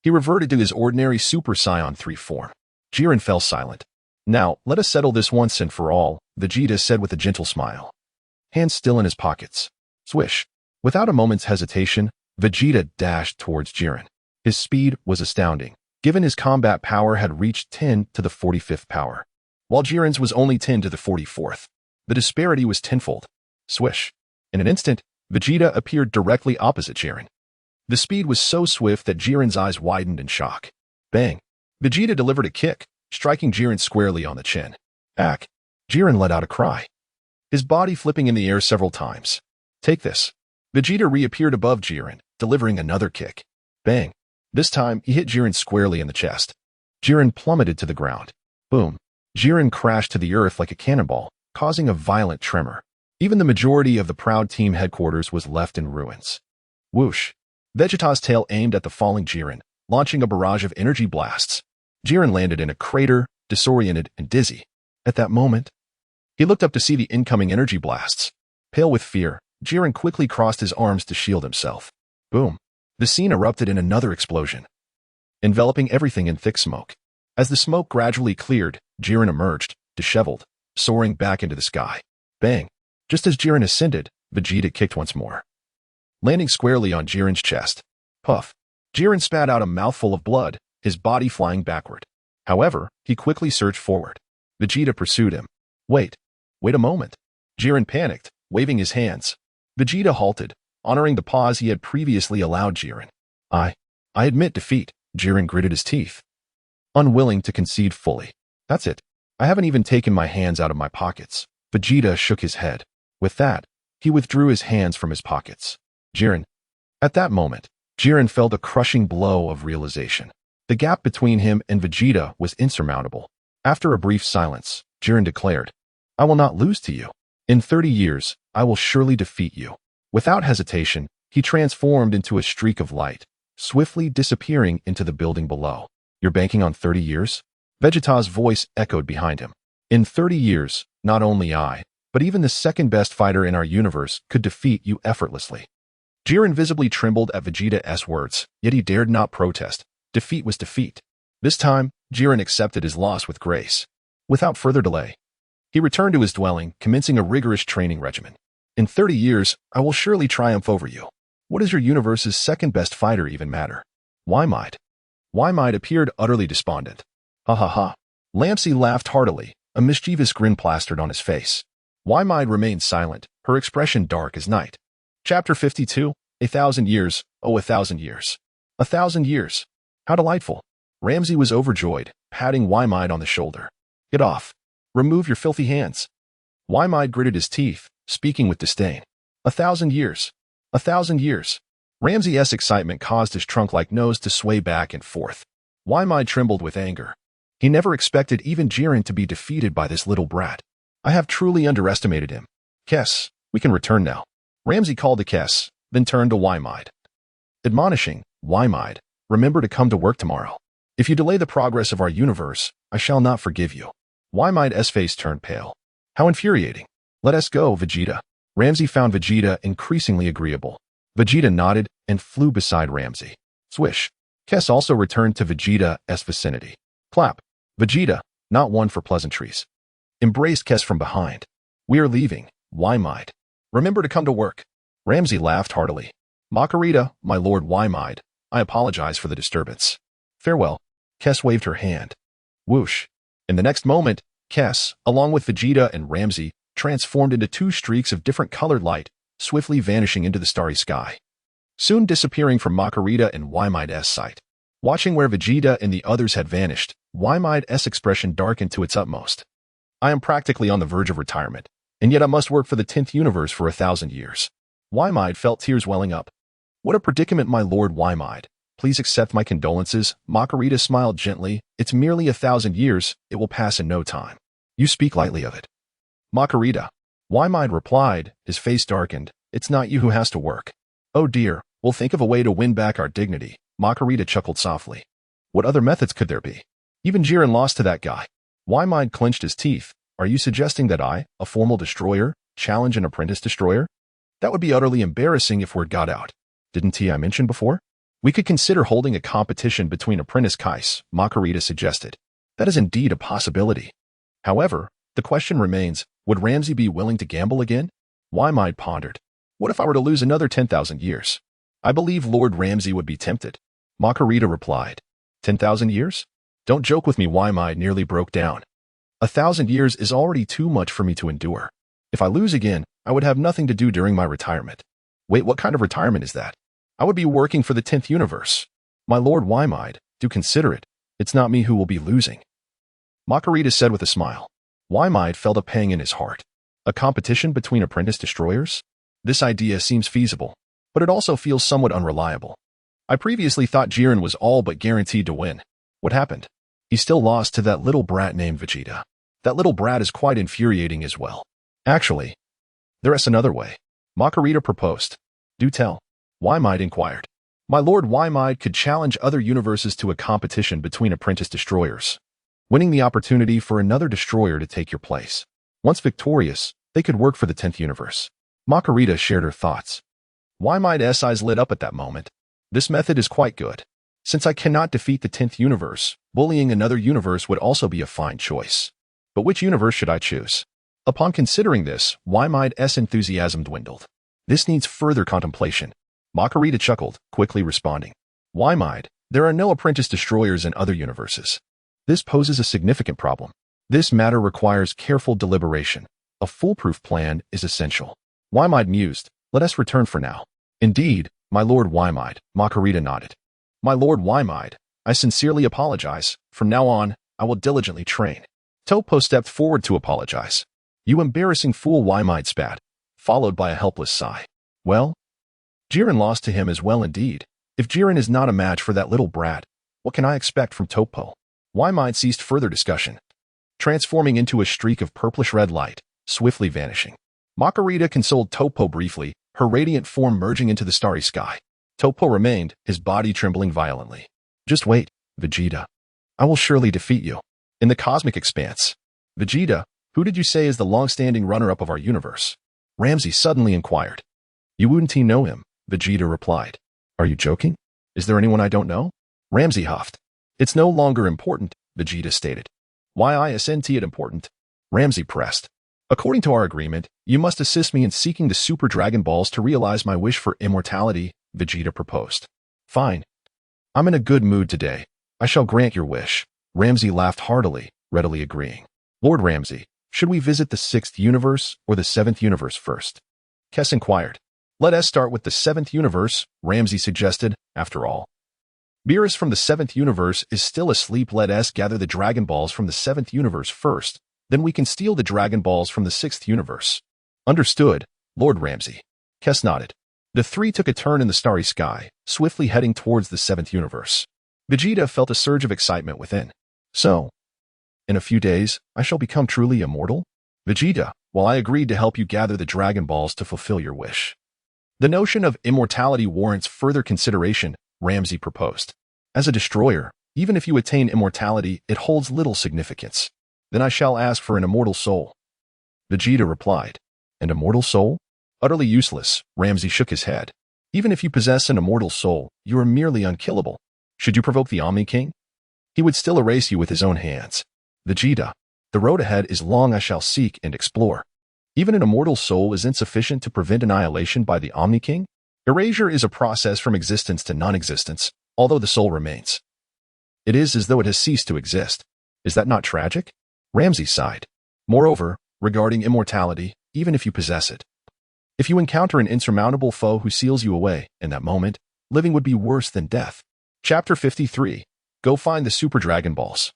S1: He reverted to his ordinary Super Saiyan 3 form. Jiren fell silent. Now, let us settle this once and for all, Vegeta said with a gentle smile. Hands still in his pockets. Swish. Without a moment's hesitation, Vegeta dashed towards Jiren. His speed was astounding, given his combat power had reached 10 to the 45th power, while Jiren's was only 10 to the 44th. The disparity was tenfold. Swish. In an instant, Vegeta appeared directly opposite Jiren. The speed was so swift that Jiren's eyes widened in shock. Bang. Vegeta delivered a kick, striking Jiren squarely on the chin. Ack. Jiren let out a cry, his body flipping in the air several times. Take this. Vegeta reappeared above Jiren, delivering another kick. Bang. This time, he hit Jiren squarely in the chest. Jiren plummeted to the ground. Boom. Jiren crashed to the earth like a cannonball, causing a violent tremor. Even the majority of the Proud Team headquarters was left in ruins. Whoosh. Vegeta's tail aimed at the falling Jiren, launching a barrage of energy blasts. Jiren landed in a crater, disoriented and dizzy. At that moment, he looked up to see the incoming energy blasts. Pale with fear, Jiren quickly crossed his arms to shield himself. Boom. The scene erupted in another explosion, enveloping everything in thick smoke. As the smoke gradually cleared, Jiren emerged, disheveled, soaring back into the sky. Bang. Just as Jiren ascended, Vegeta kicked once more, landing squarely on Jiren's chest. Puff. Jiren spat out a mouthful of blood, his body flying backward. However, he quickly surged forward. Vegeta pursued him. Wait a moment. Jiren panicked, waving his hands. Vegeta halted, honoring the pause he had previously allowed Jiren. I admit defeat, Jiren gritted his teeth, unwilling to concede fully. That's it. I haven't even taken my hands out of my pockets. Vegeta shook his head. With that, he withdrew his hands from his pockets. Jiren. At that moment, Jiren felt a crushing blow of realization. The gap between him and Vegeta was insurmountable. After a brief silence, Jiren declared, I will not lose to you. In 30 years, I will surely defeat you. Without hesitation, he transformed into a streak of light, swiftly disappearing into the building below. You're banking on 30 years? Vegeta's voice echoed behind him. In 30 years, not only I, but even the second best fighter in our universe could defeat you effortlessly. Jiren visibly trembled at Vegeta's words, yet he dared not protest. Defeat was defeat. This time, Jiren accepted his loss with grace. Without further delay, he returned to his dwelling, commencing a rigorous training regimen. In 30 years, I will surely triumph over you. What does your universe's second-best fighter even matter? Why might? Why might appeared utterly despondent. Ha ha ha. Lam-Z laughed heartily, a mischievous grin plastered on his face. Why might remained silent, her expression dark as night. Chapter 52, 1,000 years, oh 1,000 years. 1,000 years. How delightful. Lam-Z was overjoyed, patting Why-Might on the shoulder. Get off. Remove your filthy hands. Why-Might gritted his teeth, speaking with disdain. 1,000 years. 1,000 years. Lam-Z's excitement caused his trunk-like nose to sway back and forth. Why-Might trembled with anger. He never expected even Jiren to be defeated by this little brat. I have truly underestimated him. Kess, we can return now. Lam-Z called to Kess, then turned to Why-Might. Admonishing, Why-Might, remember to come to work tomorrow. If you delay the progress of our universe, I shall not forgive you. Why-Might's face turned pale. How infuriating. Let us go, Vegeta. Lam-Z found Vegeta increasingly agreeable. Vegeta nodded and flew beside Lam-Z. Swish. Kess also returned to Vegeta's vicinity. Clap. Vegeta, not one for pleasantries. Embraced Kess from behind. We are leaving, Why-Might. Remember to come to work. Lam-Z laughed heartily. Makarita, my lord Why-Might, I apologize for the disturbance. Farewell. Kess waved her hand. Whoosh. In the next moment, Kess, along with Vegeta and Lam-Z, transformed into two streaks of different colored light, swiftly vanishing into the starry sky. Soon disappearing from Makarita and Why-Might's sight. Watching where Vegeta and the others had vanished, Why-Might's expression darkened to its utmost. I am practically on the verge of retirement, and yet I must work for the 10th universe for 1,000 years. Why-Might felt tears welling up. What a predicament, my lord Why-Might. Please accept my condolences. Makarita smiled gently. It's merely 1,000 years. It will pass in no time. You speak lightly of it. Makarita. Why-Might replied, his face darkened. It's not you who has to work. Oh dear, we'll think of a way to win back our dignity. Makarita chuckled softly. What other methods could there be? Even Jiren lost to that guy. Why-Might clenched his teeth. Are you suggesting that I, a formal destroyer, challenge an apprentice destroyer? That would be utterly embarrassing if word got out. Didn't I mention before? We could consider holding a competition between apprentice Kais, Makarita suggested. That is indeed a possibility. However, the question remains, would Lam-Z be willing to gamble again? Why-Might pondered. What if I were to lose another 10,000 years? I believe Lord Lam-Z would be tempted. Makarita replied. 10,000 years? Don't joke with me. Why-Might nearly broke down. 1,000 years is already too much for me to endure. If I lose again, I would have nothing to do during my retirement. Wait, what kind of retirement is that? I would be working for the 10th universe. My lord Why-Might, do consider it. It's not me who will be losing. Makarita said with a smile. Why-Might felt a pang in his heart. A competition between apprentice destroyers? This idea seems feasible, but it also feels somewhat unreliable. I previously thought Jiren was all but guaranteed to win. What happened? He still lost to that little brat named Vegeta. That little brat is quite infuriating as well. Actually, there is another way. Makarita proposed. Do tell. Why-Might inquired. My lord Why-Might could challenge other universes to a competition between apprentice destroyers, winning the opportunity for another destroyer to take your place. Once victorious, they could work for the 10th universe. Makarita shared her thoughts. Why-Might's eyes lit up at that moment. This method is quite good. Since I cannot defeat the 10th universe, bullying another universe would also be a fine choice. But which universe should I choose? Upon considering this, Why-Might's enthusiasm dwindled. This needs further contemplation. Makarita chuckled, quickly responding. Why-Might, there are no apprentice destroyers in other universes. This poses a significant problem. This matter requires careful deliberation. A foolproof plan is essential. Why-Might mused. Let us return for now. Indeed, my lord Why-Might, Makarita nodded. My lord Why-Might, I sincerely apologize. From now on, I will diligently train. Toppo stepped forward to apologize. You embarrassing fool, Why-Might spat, followed by a helpless sigh. Well? Jiren lost to him as well indeed. If Jiren is not a match for that little brat, what can I expect from Toppo? Why-Might ceased further discussion, transforming into a streak of purplish-red light, swiftly vanishing. Makarita consoled Toppo briefly, her radiant form merging into the starry sky. Toppo remained, his body trembling violently. Just wait, Vegeta. I will surely defeat you. In the cosmic expanse. Vegeta, who did you say is the long-standing runner-up of our universe? Lam-Z suddenly inquired. You wouldn't know him, Vegeta replied. Are you joking? Is there anyone I don't know? Lam-Z huffed. It's no longer important, Vegeta stated. Why isn't it important? Lam-Z pressed. According to our agreement, you must assist me in seeking the Super Dragon Balls to realize my wish for immortality, Vegeta proposed. Fine. I'm in a good mood today. I shall grant your wish. Lam-Z laughed heartily, readily agreeing. Lord Lam-Z, should we visit the 6th universe or the 7th universe first? Kess inquired. Let us start with the 7th universe, Lam-Z suggested. After all, Beerus from the 7th universe is still asleep. Let us gather the Dragon Balls from the 7th universe first, then we can steal the Dragon Balls from the 6th universe. Understood, Lord Lam-Z. Kess nodded. The three took a turn in the starry sky, swiftly heading towards the 7th universe. Vegeta felt a surge of excitement within. So, in a few days, I shall become truly immortal? Vegeta, while I agreed to help you gather the Dragon Balls to fulfill your wish. The notion of immortality warrants further consideration, Lam-Z proposed. As a destroyer, even if you attain immortality, it holds little significance. Then I shall ask for an immortal soul. Vegeta replied. An immortal soul? Utterly useless, Lam-Z shook his head. Even if you possess an immortal soul, you are merely unkillable. Should you provoke the Omni King? He would still erase you with his own hands. Vegeta, the road ahead is long. I shall seek and explore. Even an immortal soul is insufficient to prevent annihilation by the Omni King? Erasure is a process from existence to non-existence, although the soul remains. It is as though it has ceased to exist. Is that not tragic? Lam-Z sighed. Moreover, regarding immortality, even if you possess it, if you encounter an insurmountable foe who seals you away, in that moment, living would be worse than death. Chapter 53. Go find the Super Dragon Balls.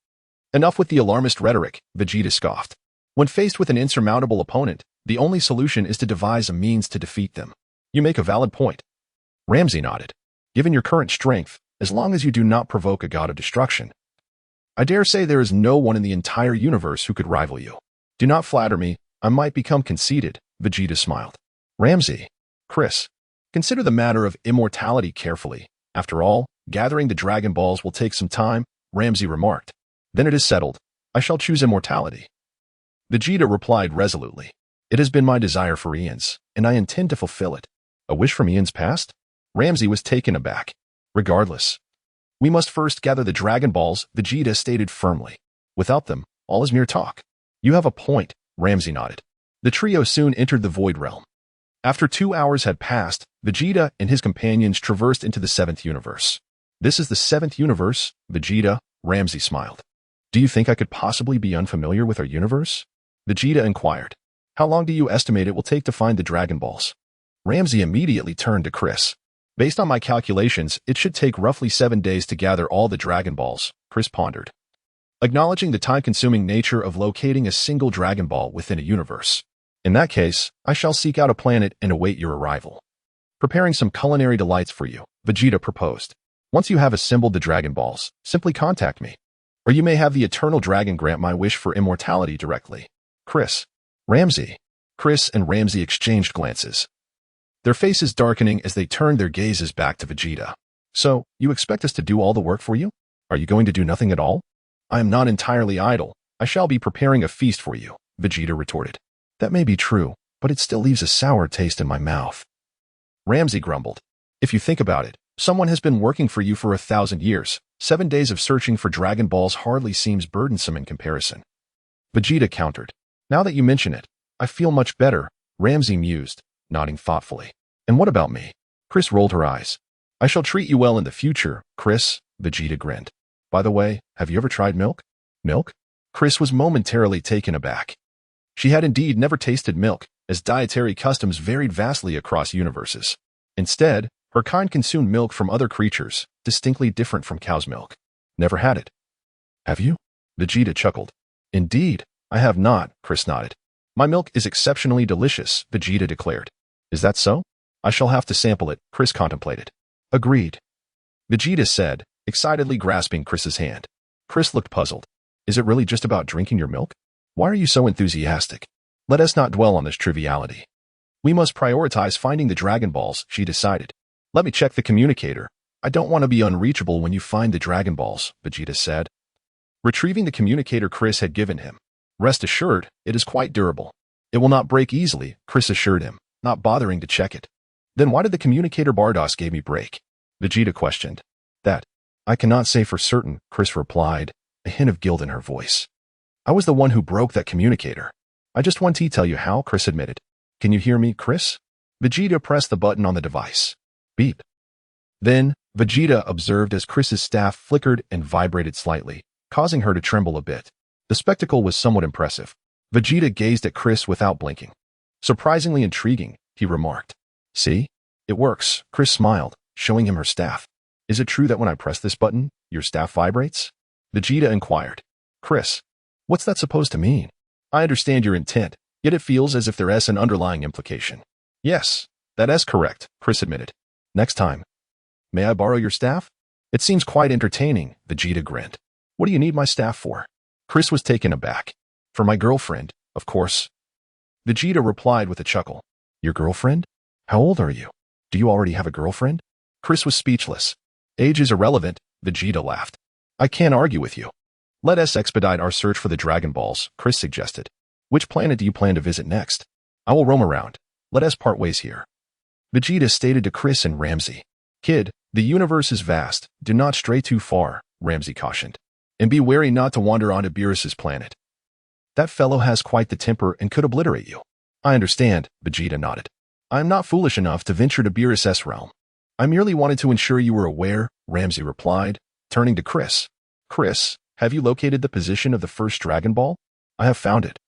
S1: Enough with the alarmist rhetoric, Vegeta scoffed. When faced with an insurmountable opponent, the only solution is to devise a means to defeat them. You make a valid point. Lam-Z nodded. Given your current strength, as long as you do not provoke a god of destruction, I dare say there is no one in the entire universe who could rival you. Do not flatter me, I might become conceited, Vegeta smiled. Lam-Z, Chris, consider the matter of immortality carefully. After all, gathering the Dragon Balls will take some time, Lam-Z remarked. Then it is settled. I shall choose immortality. Vegeta replied resolutely. It has been my desire for eons, and I intend to fulfill it. A wish from eons past? Lam-Z was taken aback. Regardless, we must first gather the Dragon Balls, Vegeta stated firmly. Without them, all is mere talk. You have a point, Lam-Z nodded. The trio soon entered the Void Realm. After 2 hours had passed, Vegeta and his companions traversed into the 7th universe. This is the 7th universe, Vegeta, Lam-Z smiled. Do you think I could possibly be unfamiliar with our universe? Vegeta inquired. How long do you estimate it will take to find the Dragon Balls? Lam-Z immediately turned to Chris. Based on my calculations, it should take roughly 7 days to gather all the Dragon Balls, Chris pondered. Acknowledging the time-consuming nature of locating a single Dragon Ball within a universe. In that case, I shall seek out a planet and await your arrival. Preparing some culinary delights for you, Vegeta proposed. Once you have assembled the Dragon Balls, simply contact me. Or you may have the Eternal Dragon grant my wish for immortality directly. Chris. Lam-Z. Chris and Lam-Z exchanged glances, their faces darkening as they turned their gazes back to Vegeta. So, you expect us to do all the work for you? Are you going to do nothing at all? I am not entirely idle. I shall be preparing a feast for you, Vegeta retorted. That may be true, but it still leaves a sour taste in my mouth. Lam-Z grumbled. If you think about it, someone has been working for you for 1,000 years. 7 days of searching for Dragon Balls hardly seems burdensome in comparison. Vegeta countered. Now that you mention it, I feel much better, Lam-Z mused, nodding thoughtfully. And what about me? Chris rolled her eyes. I shall treat you well in the future, Chris, Vegeta grinned. By the way, have you ever tried milk? Milk? Chris was momentarily taken aback. She had indeed never tasted milk, as dietary customs varied vastly across universes. Instead, her kind consumed milk from other creatures, distinctly different from cow's milk. Never had it. Have you? Vegeta chuckled. Indeed, I have not, Chris nodded. My milk is exceptionally delicious, Vegeta declared. Is that so? I shall have to sample it, Chris contemplated. Agreed. Vegeta said, excitedly grasping Chris's hand. Chris looked puzzled. Is it really just about drinking your milk? Why are you so enthusiastic? Let us not dwell on this triviality. We must prioritize finding the Dragon Balls, she decided. Let me check the communicator. I don't want to be unreachable when you find the Dragon Balls, Vegeta said. Retrieving the communicator Chris had given him. Rest assured, it is quite durable. It will not break easily, Chris assured him, not bothering to check it. Then why did the communicator Bardos gave me break? Vegeta questioned. That, I cannot say for certain, Chris replied, a hint of guilt in her voice. I was the one who broke that communicator. I just want to tell you how, Chris admitted. Can you hear me, Chris? Vegeta pressed the button on the device. Beep. Then, Vegeta observed as Chris's staff flickered and vibrated slightly, causing her to tremble a bit. The spectacle was somewhat impressive. Vegeta gazed at Chris without blinking. Surprisingly intriguing, he remarked. See? It works, Chris smiled, showing him her staff. Is it true that when I press this button, your staff vibrates? Vegeta inquired. Chris, what's that supposed to mean? I understand your intent, yet it feels as if there is an underlying implication. Yes, that is correct, Chris admitted. Next time. May I borrow your staff? It seems quite entertaining, Vegeta grinned. What do you need my staff for? Chris was taken aback. For my girlfriend, of course. Vegeta replied with a chuckle. Your girlfriend? How old are you? Do you already have a girlfriend? Chris was speechless. Age is irrelevant, Vegeta laughed. I can't argue with you. Let us expedite our search for the Dragon Balls, Chris suggested. Which planet do you plan to visit next? I will roam around. Let us part ways here. Vegeta stated to Chris and Lam-Z. Kid, the universe is vast. Do not stray too far, Lam-Z cautioned. And be wary not to wander onto Beerus's planet. That fellow has quite the temper and could obliterate you. I understand, Vegeta nodded. I am not foolish enough to venture to Beerus's realm. I merely wanted to ensure you were aware, Lam-Z replied, turning to Chris. Chris, have you located the position of the first Dragon Ball? I have found it.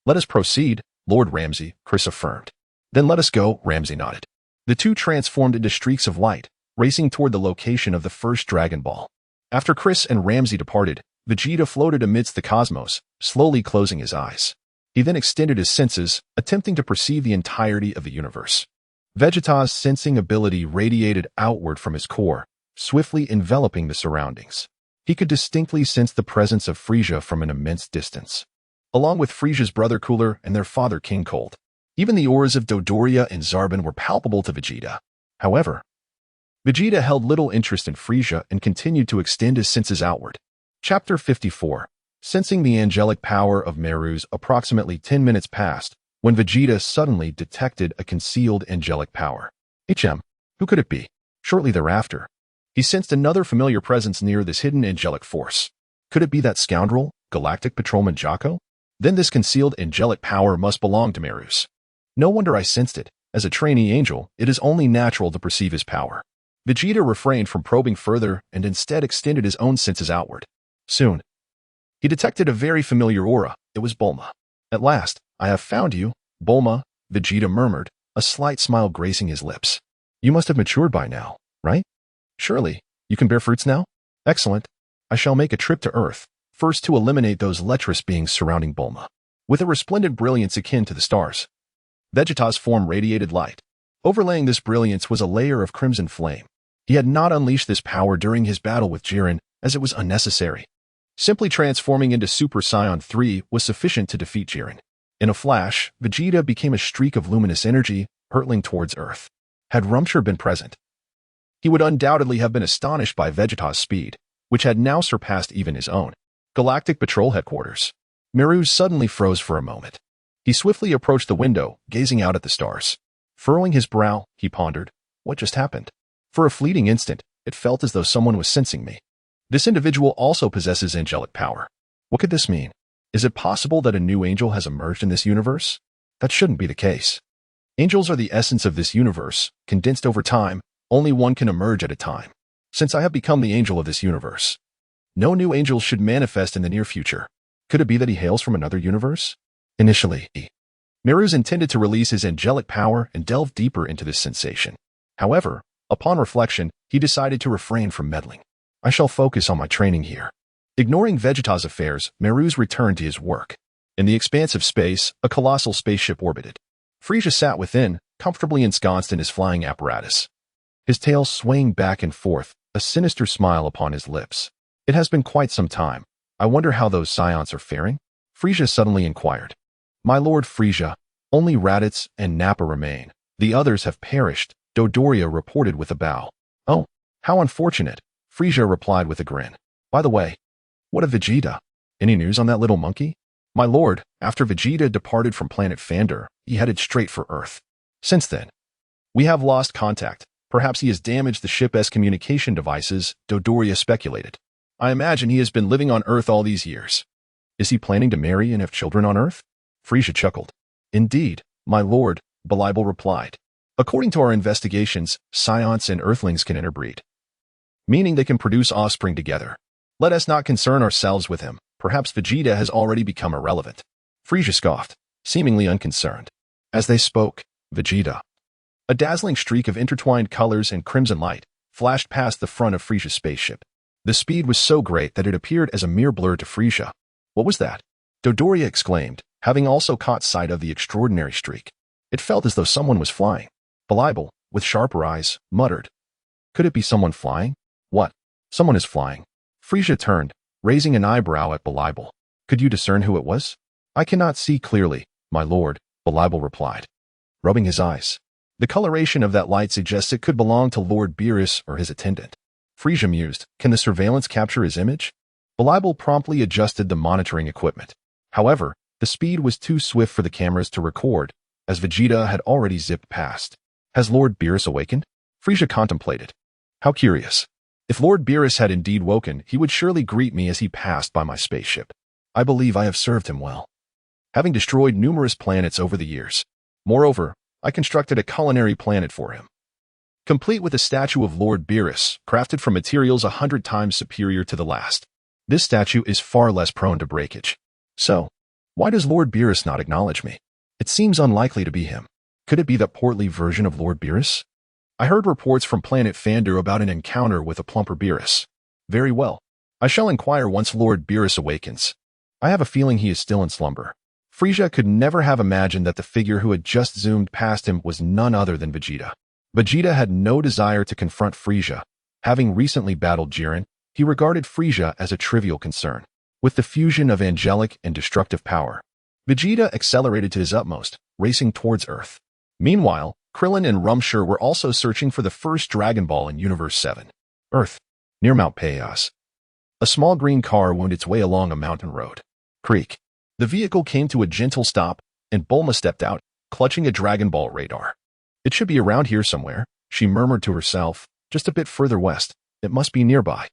S1: Let us proceed, Lord Lam-Z, Chris affirmed. Then let us go, Lam-Z nodded. The two transformed into streaks of light, racing toward the location of the first Dragon Ball. After Chris and Lam-Z departed, Vegeta floated amidst the cosmos, slowly closing his eyes. He then extended his senses, attempting to perceive the entirety of the universe. Vegeta's sensing ability radiated outward from his core, swiftly enveloping the surroundings. He could distinctly sense the presence of Frieza from an immense distance, along with Frieza's brother Cooler and their father King Cold. Even the auras of Dodoria and Zarbon were palpable to Vegeta. However, Vegeta held little interest in Frieza and continued to extend his senses outward. Chapter 54. Sensing the angelic power of Meru's, approximately 10 minutes passed when Vegeta suddenly detected a concealed angelic power. Who could it be? Shortly thereafter, he sensed another familiar presence near this hidden angelic force. Could it be that scoundrel, Galactic Patrolman Jocko? Then this concealed angelic power must belong to Meru's. No wonder I sensed it. As a trainee angel, it is only natural to perceive his power. Vegeta refrained from probing further and instead extended his own senses outward. Soon, he detected a very familiar aura. It was Bulma. At last, I have found you, Bulma, Vegeta murmured, a slight smile gracing his lips. You must have matured by now, right? Surely, you can bear fruits now? Excellent. I shall make a trip to Earth, first to eliminate those lecherous beings surrounding Bulma. With a resplendent brilliance akin to the stars, Vegeta's form radiated light. Overlaying this brilliance was a layer of crimson flame. He had not unleashed this power during his battle with Jiren, as it was unnecessary. Simply transforming into Super Saiyan 3 was sufficient to defeat Jiren. In a flash, Vegeta became a streak of luminous energy, hurtling towards Earth. Had Rumture been present, he would undoubtedly have been astonished by Vegeta's speed, which had now surpassed even his own. Galactic Patrol Headquarters. Meru suddenly froze for a moment. He swiftly approached the window, gazing out at the stars. Furrowing his brow, he pondered, what just happened? For a fleeting instant, it felt as though someone was sensing me. This individual also possesses angelic power. What could this mean? Is it possible that a new angel has emerged in this universe? That shouldn't be the case. Angels are the essence of this universe, condensed over time. Only one can emerge at a time. Since I have become the angel of this universe, no new angels should manifest in the near future. Could it be that he hails from another universe? Initially, Meru's intended to release his angelic power and delve deeper into this sensation. However, upon reflection, he decided to refrain from meddling. I shall focus on my training here. Ignoring Vegeta's affairs, Meru's returned to his work. In the expanse of space, a colossal spaceship orbited. Frieza sat within, comfortably ensconced in his flying apparatus. His tail swaying back and forth, a sinister smile upon his lips. It has been quite some time. I wonder how those Saiyans are faring? Frieza suddenly inquired. My lord Frieza, only Raditz and Nappa remain. The others have perished, Dodoria reported with a bow. Oh, how unfortunate, Frieza replied with a grin. By the way, what of Vegeta? Any news on that little monkey? My lord, after Vegeta departed from planet Fandor, he headed straight for Earth. Since then, We have lost contact. Perhaps he has damaged the ship's communication devices, Dodoria speculated. I imagine he has been living on Earth all these years. Is he planning to marry and have children on Earth? Frieza chuckled. Indeed, my lord, Belial replied. According to our investigations, Saiyans and Earthlings can interbreed, meaning they can produce offspring together. Let us not concern ourselves with him. Perhaps Vegeta has already become irrelevant. Frieza scoffed, seemingly unconcerned. As they spoke, Vegeta, a dazzling streak of intertwined colors and crimson light, flashed past the front of Frieza's spaceship. The speed was so great that it appeared as a mere blur to Frieza. What was that? Dodoria exclaimed, having also caught sight of the extraordinary streak. It felt as though someone was flying. Belial, with sharper eyes, muttered. Could it be someone flying? What? Someone is flying. Frieza turned, raising an eyebrow at Belial. Could you discern who it was? I cannot see clearly, my lord, Belial replied, rubbing his eyes. The coloration of that light suggests it could belong to Lord Beerus or his attendant. Frieza mused, can the surveillance capture his image? Belial promptly adjusted the monitoring equipment. However, the speed was too swift for the cameras to record, as Vegeta had already zipped past. Has Lord Beerus awakened? Frieza contemplated. How curious. If Lord Beerus had indeed woken, he would surely greet me as he passed by my spaceship. I believe I have served him well, having destroyed numerous planets over the years. Moreover, I constructed a culinary planet for him, complete with a statue of Lord Beerus, crafted from materials 100 times superior to the last. This statue is far less prone to breakage. So, why does Lord Beerus not acknowledge me? It seems unlikely to be him. Could it be that portly version of Lord Beerus? I heard reports from Planet Fandur about an encounter with a plumper Beerus. Very well. I shall inquire once Lord Beerus awakens. I have a feeling he is still in slumber. Frieza could never have imagined that the figure who had just zoomed past him was none other than Vegeta. Vegeta had no desire to confront Frieza. Having recently battled Jiren, he regarded Frieza as a trivial concern. With the fusion of angelic and destructive power, Vegeta accelerated to his utmost, racing towards Earth. Meanwhile, Krillin and Rumshur were also searching for the first Dragon Ball in Universe 7. Earth, near Mount Payas. A small green car wound its way along a mountain road. Creak. The vehicle came to a gentle stop, and Bulma stepped out, clutching a Dragon Ball radar. It should be around here somewhere, she murmured to herself, just a bit further west. It must be nearby.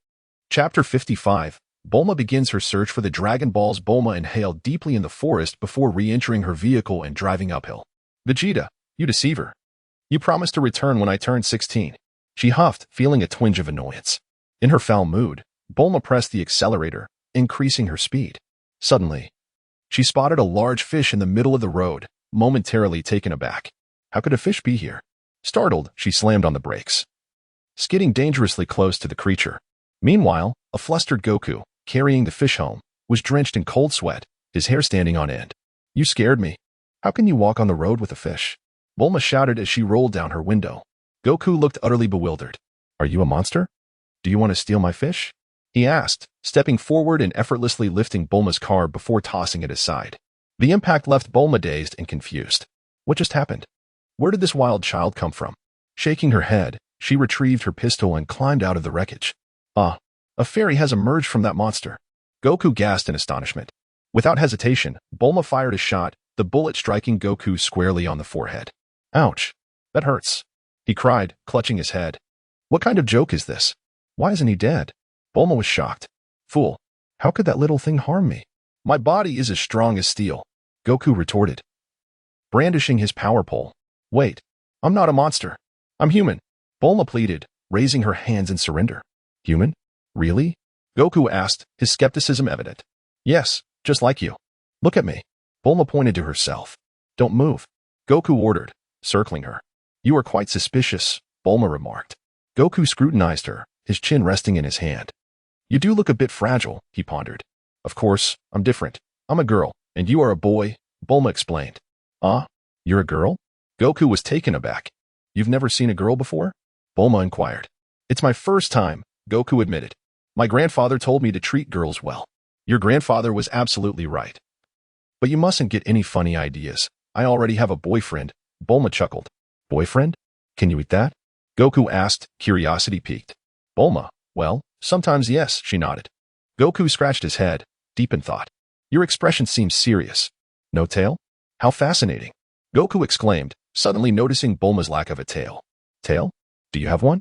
S1: Chapter 55. Bulma begins her search for the Dragon Balls. Bulma inhaled deeply in the forest before re-entering her vehicle and driving uphill. Vegeta, you deceiver. You promised to return when I turned 16. She huffed, feeling a twinge of annoyance. In her foul mood, Bulma pressed the accelerator, increasing her speed. Suddenly, she spotted a large fish in the middle of the road, momentarily taken aback. How could a fish be here? Startled, she slammed on the brakes, skidding dangerously close to the creature. Meanwhile, a flustered Goku, carrying the fish home, was drenched in cold sweat, his hair standing on end. You scared me. How can you walk on the road with a fish? Bulma shouted as she rolled down her window. Goku looked utterly bewildered. Are you a monster? Do you want to steal my fish? He asked, stepping forward and effortlessly lifting Bulma's car before tossing it aside. The impact left Bulma dazed and confused. What just happened? Where did this wild child come from? Shaking her head, she retrieved her pistol and climbed out of the wreckage. Ah, a fairy has emerged from that monster. Goku gasped in astonishment. Without hesitation, Bulma fired a shot, the bullet striking Goku squarely on the forehead. Ouch. That hurts, he cried, clutching his head. What kind of joke is this? Why isn't he dead? Bulma was shocked. Fool. How could that little thing harm me? My body is as strong as steel, Goku retorted, brandishing his power pole. Wait, I'm not a monster. I'm human, Bulma pleaded, raising her hands in surrender. Human? Really? Goku asked, his skepticism evident. Yes, just like you. Look at me. Bulma pointed to herself. Don't move, Goku ordered, circling her. You are quite suspicious, Bulma remarked. Goku scrutinized her, his chin resting in his hand. You do look a bit fragile, he pondered. Of course, I'm different. I'm a girl, and you are a boy, Bulma explained. Ah, you're a girl? Goku was taken aback. You've never seen a girl before? Bulma inquired. It's my first time, Goku admitted. My grandfather told me to treat girls well. Your grandfather was absolutely right. But you mustn't get any funny ideas. I already have a boyfriend, Bulma chuckled. Boyfriend? Can you eat that? Goku asked, curiosity piqued. Bulma, well, sometimes yes, she nodded. Goku scratched his head, deep in thought. Your expression seems serious. No tail? How fascinating. Goku exclaimed, suddenly noticing Bulma's lack of a tail. Tail? Do you have one?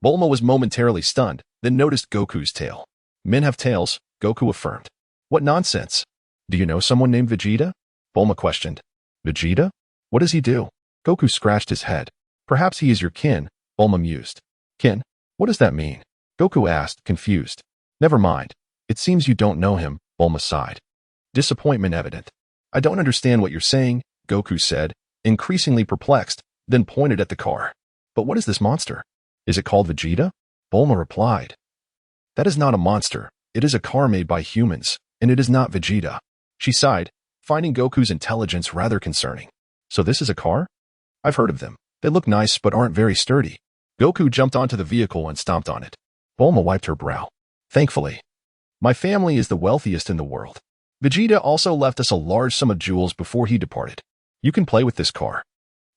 S1: Bulma was momentarily stunned, then noticed Goku's tail. Men have tails, Goku affirmed. What nonsense? Do you know someone named Vegeta? Bulma questioned. Vegeta? What does he do? Goku scratched his head. Perhaps he is your kin, Bulma mused. Kin? What does that mean? Goku asked, confused. Never mind. It seems you don't know him, Bulma sighed. Disappointment evident. I don't understand what you're saying, Goku said, increasingly perplexed, then pointed at the car. But what is this monster? Is it called Vegeta? Bulma replied. That is not a monster. It is a car made by humans, and it is not Vegeta. She sighed, finding Goku's intelligence rather concerning. So this is a car? I've heard of them. They look nice but aren't very sturdy. Goku jumped onto the vehicle and stomped on it. Bulma wiped her brow. Thankfully. My family is the wealthiest in the world. Vegeta also left us a large sum of jewels before he departed. You can play with this car.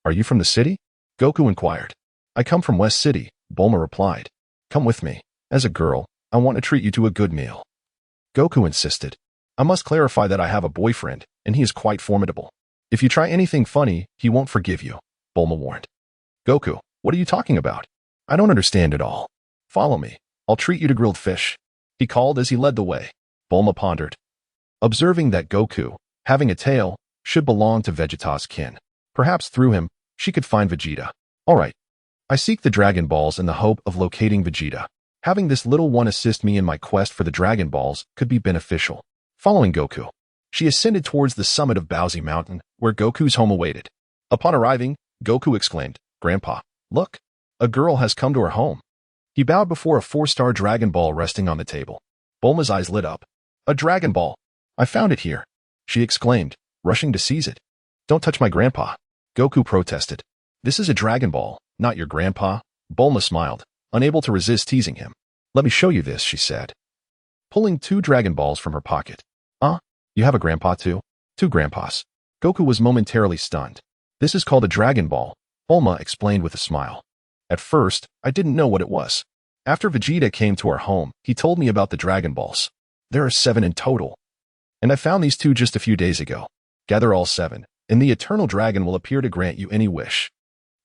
S1: Are you from the city? Goku inquired. I come from West City, Bulma replied. Come with me. As a girl, I want to treat you to a good meal. Goku insisted. I must clarify that I have a boyfriend, and he is quite formidable. If you try anything funny, he won't forgive you, Bulma warned. Goku, what are you talking about? I don't understand at all. Follow me. I'll treat you to grilled fish, he called as he led the way. Bulma pondered. Observing that Goku, having a tail, should belong to Vegeta's kin. Perhaps through him, she could find Vegeta. All right. I seek the Dragon Balls in the hope of locating Vegeta. Having this little one assist me in my quest for the Dragon Balls could be beneficial. Following Goku, she ascended towards the summit of Bowsy Mountain, where Goku's home awaited. Upon arriving, Goku exclaimed, Grandpa, look, a girl has come to our home. He bowed before a 4-star Dragon Ball resting on the table. Bulma's eyes lit up. A Dragon Ball. I found it here, she exclaimed, rushing to seize it. Don't touch my grandpa, Goku protested. This is a Dragon Ball, not your grandpa. Bulma smiled, unable to resist teasing him. Let me show you this, she said, pulling 2 Dragon Balls from her pocket. You have a grandpa too? 2 grandpas. Goku was momentarily stunned. This is called a Dragon Ball, Bulma explained with a smile. At first, I didn't know what it was. After Vegeta came to our home, he told me about the Dragon Balls. There are 7 in total. And I found these 2 just a few days ago. Gather all 7, and the Eternal Dragon will appear to grant you any wish.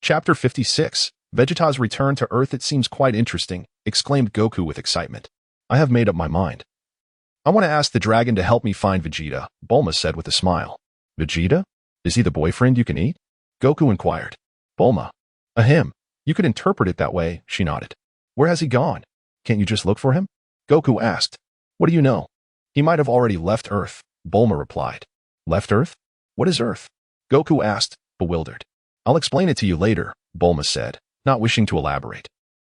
S1: Chapter 56, Vegeta's Return to Earth. It seems quite interesting, exclaimed Goku with excitement. I have made up my mind. I want to ask the dragon to help me find Vegeta, Bulma said with a smile. Vegeta? Is he the boyfriend you can eat? Goku inquired. Bulma. Ahem. You could interpret it that way, she nodded. Where has he gone? Can't you just look for him? Goku asked. What do you know? He might have already left Earth, Bulma replied. Left Earth? What is Earth? Goku asked, bewildered. I'll explain it to you later, Bulma said, not wishing to elaborate.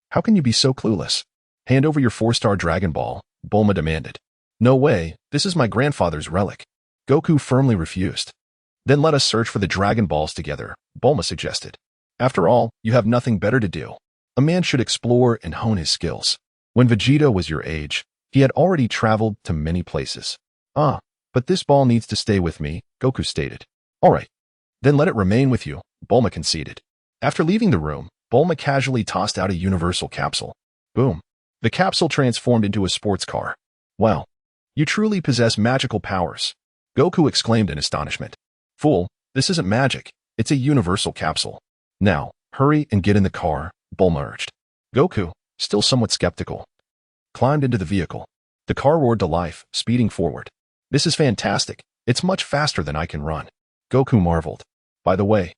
S1: How can you be so clueless? Hand over your 4-star Dragon Ball, Bulma demanded. No way, this is my grandfather's relic. Goku firmly refused. Then let us search for the Dragon Balls together, Bulma suggested. After all, you have nothing better to do. A man should explore and hone his skills. When Vegeta was your age, he had already traveled to many places. But this ball needs to stay with me, Goku stated. All right. Then let it remain with you, Bulma conceded. After leaving the room, Bulma casually tossed out a universal capsule. Boom. The capsule transformed into a sports car. Wow. You truly possess magical powers, Goku exclaimed in astonishment. Fool, this isn't magic, it's a universal capsule. Now, hurry and get in the car, Bulma urged. Goku, still somewhat skeptical, climbed into the vehicle. The car roared to life, speeding forward. This is fantastic. It's much faster than I can run. Goku marveled. By the way,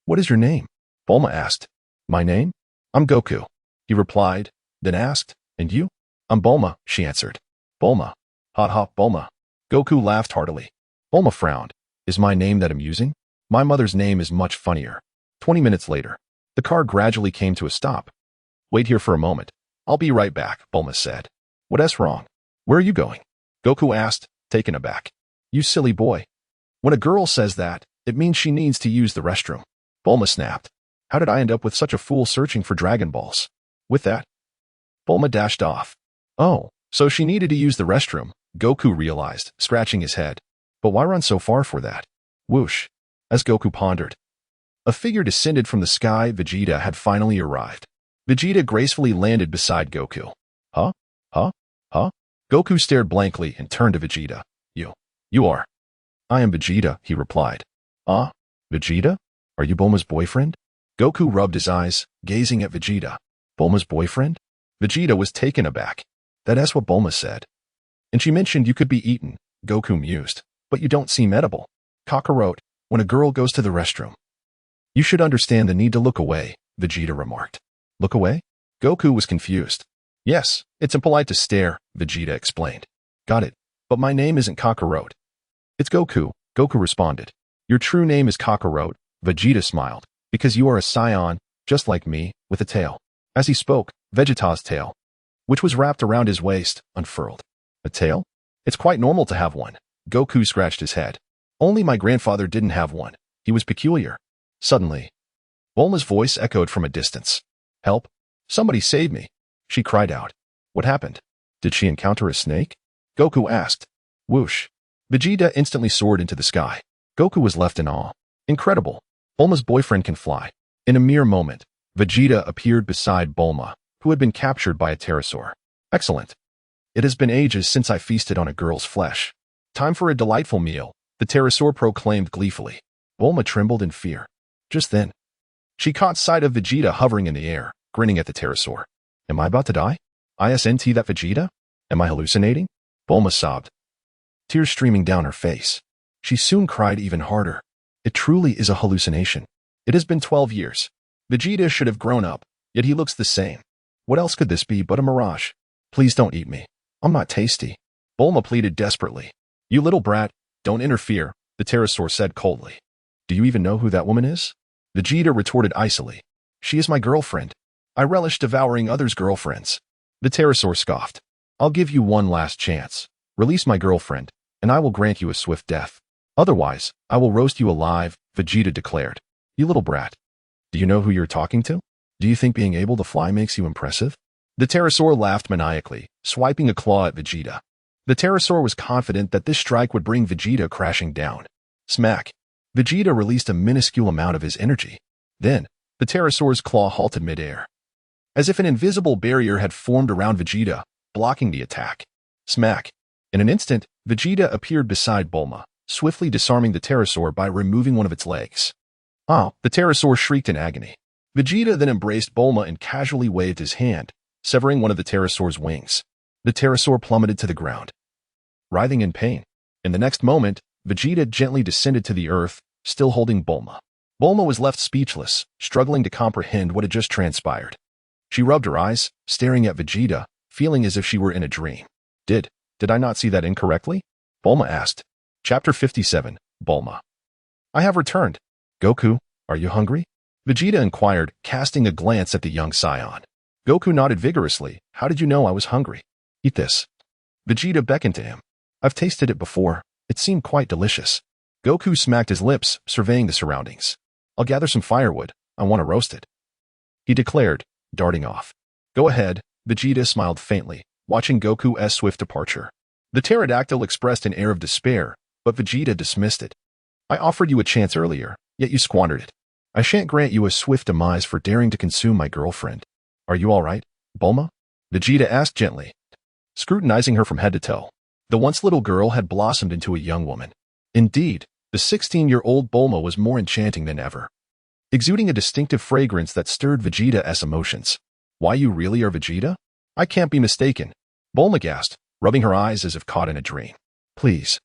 S1: what is your name? Bulma asked. My name? I'm Goku, he replied, then asked, and you? I'm Bulma, she answered. Bulma. Hot hot Bulma. Goku laughed heartily. Bulma frowned. Is my name that amusing? My mother's name is much funnier. 20 minutes later, the car gradually came to a stop. Wait here for a moment. I'll be right back, Bulma said. What's wrong? Where are you going? Goku asked, taken aback. You silly boy. When a girl says that, it means she needs to use the restroom. Bulma snapped. How did I end up with such a fool searching for Dragon Balls? With that, Bulma dashed off. Oh, so she needed to use the restroom, Goku realized, scratching his head. But why run so far for that? Whoosh. As Goku pondered, a figure descended from the sky. Vegeta had finally arrived. Vegeta gracefully landed beside Goku. Huh? Goku stared blankly and turned to Vegeta. You are. I am Vegeta, he replied. Vegeta? Are you Bulma's boyfriend? Goku rubbed his eyes, gazing at Vegeta. Bulma's boyfriend? Vegeta was taken aback. That's what Bulma said. And she mentioned you could be eaten, Goku mused. But you don't seem edible. Kakarot, when a girl goes to the restroom, you should understand the need to look away, Vegeta remarked. Look away? Goku was confused. Yes, it's impolite to stare, Vegeta explained. Got it. But my name isn't Kakarot. It's Goku, Goku responded. Your true name is Kakarot, Vegeta smiled, because you are a Saiyan, just like me, with a tail. As he spoke, Vegeta's tail, which was wrapped around his waist, unfurled. A tail? It's quite normal to have one. Goku scratched his head. Only my grandfather didn't have one. He was peculiar. Suddenly, Bulma's voice echoed from a distance. Help! Somebody save me! She cried out. What happened? Did she encounter a snake? Goku asked. Whoosh! Vegeta instantly soared into the sky. Goku was left in awe. Incredible! Bulma's boyfriend can fly. In a mere moment, Vegeta appeared beside Bulma, who had been captured by a pterosaur. Excellent! It has been ages since I feasted on a girl's flesh. Time for a delightful meal, the pterosaur proclaimed gleefully. Bulma trembled in fear. Just then, she caught sight of Vegeta hovering in the air, grinning at the pterosaur. Am I about to die? Isn't that Vegeta? Am I hallucinating? Bulma sobbed, tears streaming down her face. She soon cried even harder. It truly is a hallucination. It has been 12 years. Vegeta should have grown up, yet he looks the same. What else could this be but a mirage? Please don't eat me. I'm not tasty. Bulma pleaded desperately. You little brat, don't interfere, the pterosaur said coldly. Do you even know who that woman is? Vegeta retorted icily. She is my girlfriend. I relish devouring others' girlfriends. The pterosaur scoffed. I'll give you one last chance. Release my girlfriend, and I will grant you a swift death. Otherwise, I will roast you alive, Vegeta declared. You little brat. Do you know who you're talking to? Do you think being able to fly makes you impressive? The pterosaur laughed maniacally, swiping a claw at Vegeta. The pterosaur was confident that this strike would bring Vegeta crashing down. Smack! Vegeta released a minuscule amount of his energy. Then, the pterosaur's claw halted midair, as if an invisible barrier had formed around Vegeta, blocking the attack. Smack! In an instant, Vegeta appeared beside Bulma, swiftly disarming the pterosaur by removing one of its legs. Ah! The pterosaur shrieked in agony. Vegeta then embraced Bulma and casually waved his hand, severing one of the pterosaur's wings. The pterosaur plummeted to the ground, writhing in pain. In the next moment, Vegeta gently descended to the earth, still holding Bulma. Bulma was left speechless, struggling to comprehend what had just transpired. She rubbed her eyes, staring at Vegeta, feeling as if she were in a dream. Did I not see that incorrectly? Bulma asked. Chapter 57, Bulma. I have returned. Goku, are you hungry? Vegeta inquired, casting a glance at the young Saiyan. Goku nodded vigorously. How did you know I was hungry? Eat this. Vegeta beckoned to him. I've tasted it before. It seemed quite delicious. Goku smacked his lips, surveying the surroundings. I'll gather some firewood. I want to roast it, he declared, darting off. Go ahead, Vegeta smiled faintly, watching Goku's swift departure. The pterodactyl expressed an air of despair, but Vegeta dismissed it. I offered you a chance earlier, yet you squandered it. I shan't grant you a swift demise for daring to consume my girlfriend. Are you all right, Bulma? Vegeta asked gently, scrutinizing her from head to toe. The once little girl had blossomed into a young woman. Indeed, the 16-year-old Bulma was more enchanting than ever, exuding a distinctive fragrance that stirred Vegeta's emotions. Why, you really are Vegeta? I can't be mistaken, Bulma gasped, rubbing her eyes as if caught in a dream. Please,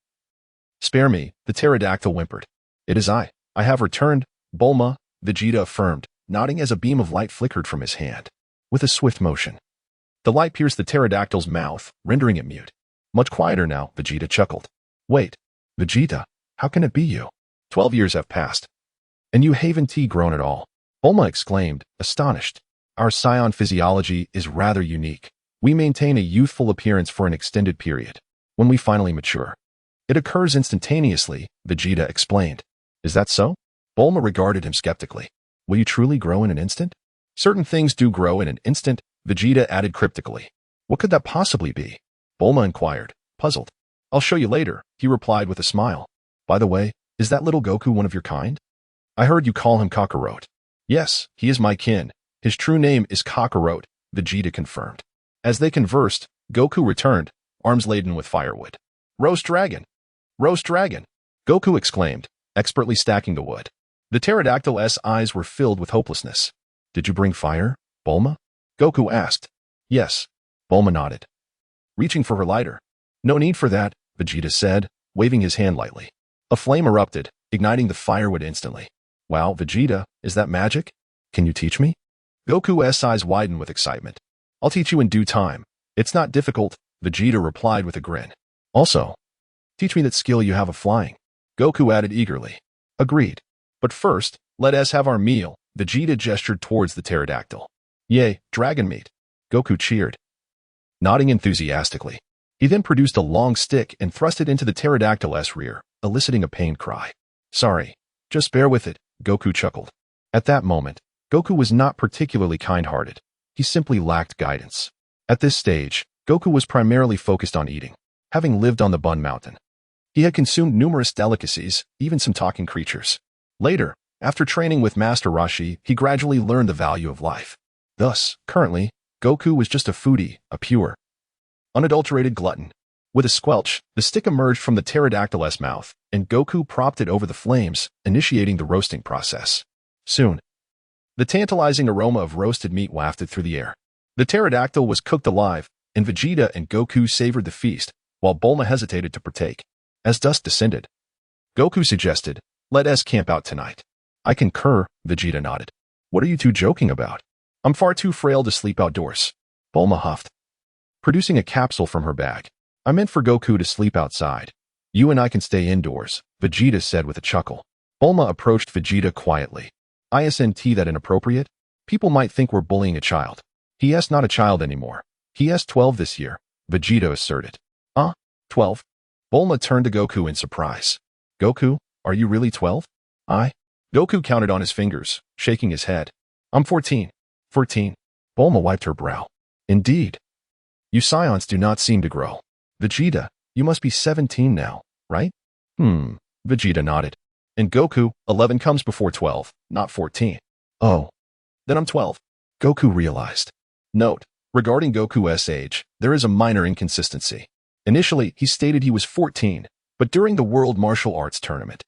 S1: spare me, the pterodactyl whimpered. It is I have returned, Bulma, Vegeta affirmed, nodding as a beam of light flickered from his hand. With a swift motion, the light pierced the pterodactyl's mouth, rendering it mute. Much quieter now, Vegeta chuckled. Wait, Vegeta, how can it be you? 12 years have passed, and you haven't grown at all, Bulma exclaimed, astonished. Our Saiyan physiology is rather unique. We maintain a youthful appearance for an extended period. When we finally mature, it occurs instantaneously, Vegeta explained. Is that so? Bulma regarded him skeptically. Will you truly grow in an instant? Certain things do grow in an instant, Vegeta added cryptically. What could that possibly be? Bulma inquired, puzzled. I'll show you later, he replied with a smile. By the way, is that little Goku one of your kind? I heard you call him Kakarot. Yes, he is my kin. His true name is Kakarot, Vegeta confirmed. As they conversed, Goku returned, arms laden with firewood. Roast dragon! Roast dragon! Goku exclaimed, expertly stacking the wood. The pterodactyl's eyes were filled with hopelessness. Did you bring fire, Bulma? Goku asked. Yes. Bulma nodded, reaching for her lighter. No need for that, Vegeta said, waving his hand lightly. A flame erupted, igniting the firewood instantly. Wow, Vegeta, is that magic? Can you teach me? Goku's eyes widened with excitement. I'll teach you in due time. It's not difficult, Vegeta replied with a grin. Also, teach me that skill you have of flying. Goku added eagerly. Agreed. But first, let us have our meal. Vegeta gestured towards the pterodactyl. Yay, dragon meat. Goku cheered, nodding enthusiastically. He then produced a long stick and thrust it into the pterodactyl's rear, eliciting a pained cry. Sorry, just bear with it, Goku chuckled. At that moment, Goku was not particularly kind-hearted. He simply lacked guidance. At this stage, Goku was primarily focused on eating, having lived on the Bun Mountain. He had consumed numerous delicacies, even some talking creatures. Later, after training with Master Roshi, he gradually learned the value of life. Thus, currently, Goku was just a foodie, a pure, unadulterated glutton. With a squelch, the stick emerged from the pterodactyl's mouth, and Goku propped it over the flames, initiating the roasting process. Soon, the tantalizing aroma of roasted meat wafted through the air. The pterodactyl was cooked alive, and Vegeta and Goku savored the feast, while Bulma hesitated to partake. As dusk descended, Goku suggested, let us camp out tonight. I concur, Vegeta nodded. What are you two joking about? I'm far too frail to sleep outdoors. Bulma huffed, producing a capsule from her bag. I meant for Goku to sleep outside. You and I can stay indoors, Vegeta said with a chuckle. Bulma approached Vegeta quietly. Isn't that inappropriate? People might think we're bullying a child. He is not a child anymore. He is 12 this year, Vegeta asserted. 12? Bulma turned to Goku in surprise. Goku, are you really 12? Goku counted on his fingers, shaking his head. I'm 14. 14. Bulma wiped her brow. Indeed. You Saiyans do not seem to grow. Vegeta, you must be 17 now, right? Vegeta nodded. And Goku, 11 comes before 12, not 14. Oh. Then I'm 12. Goku realized. Note, regarding Goku's age, there is a minor inconsistency. Initially, he stated he was 14, but during the World Martial Arts Tournament,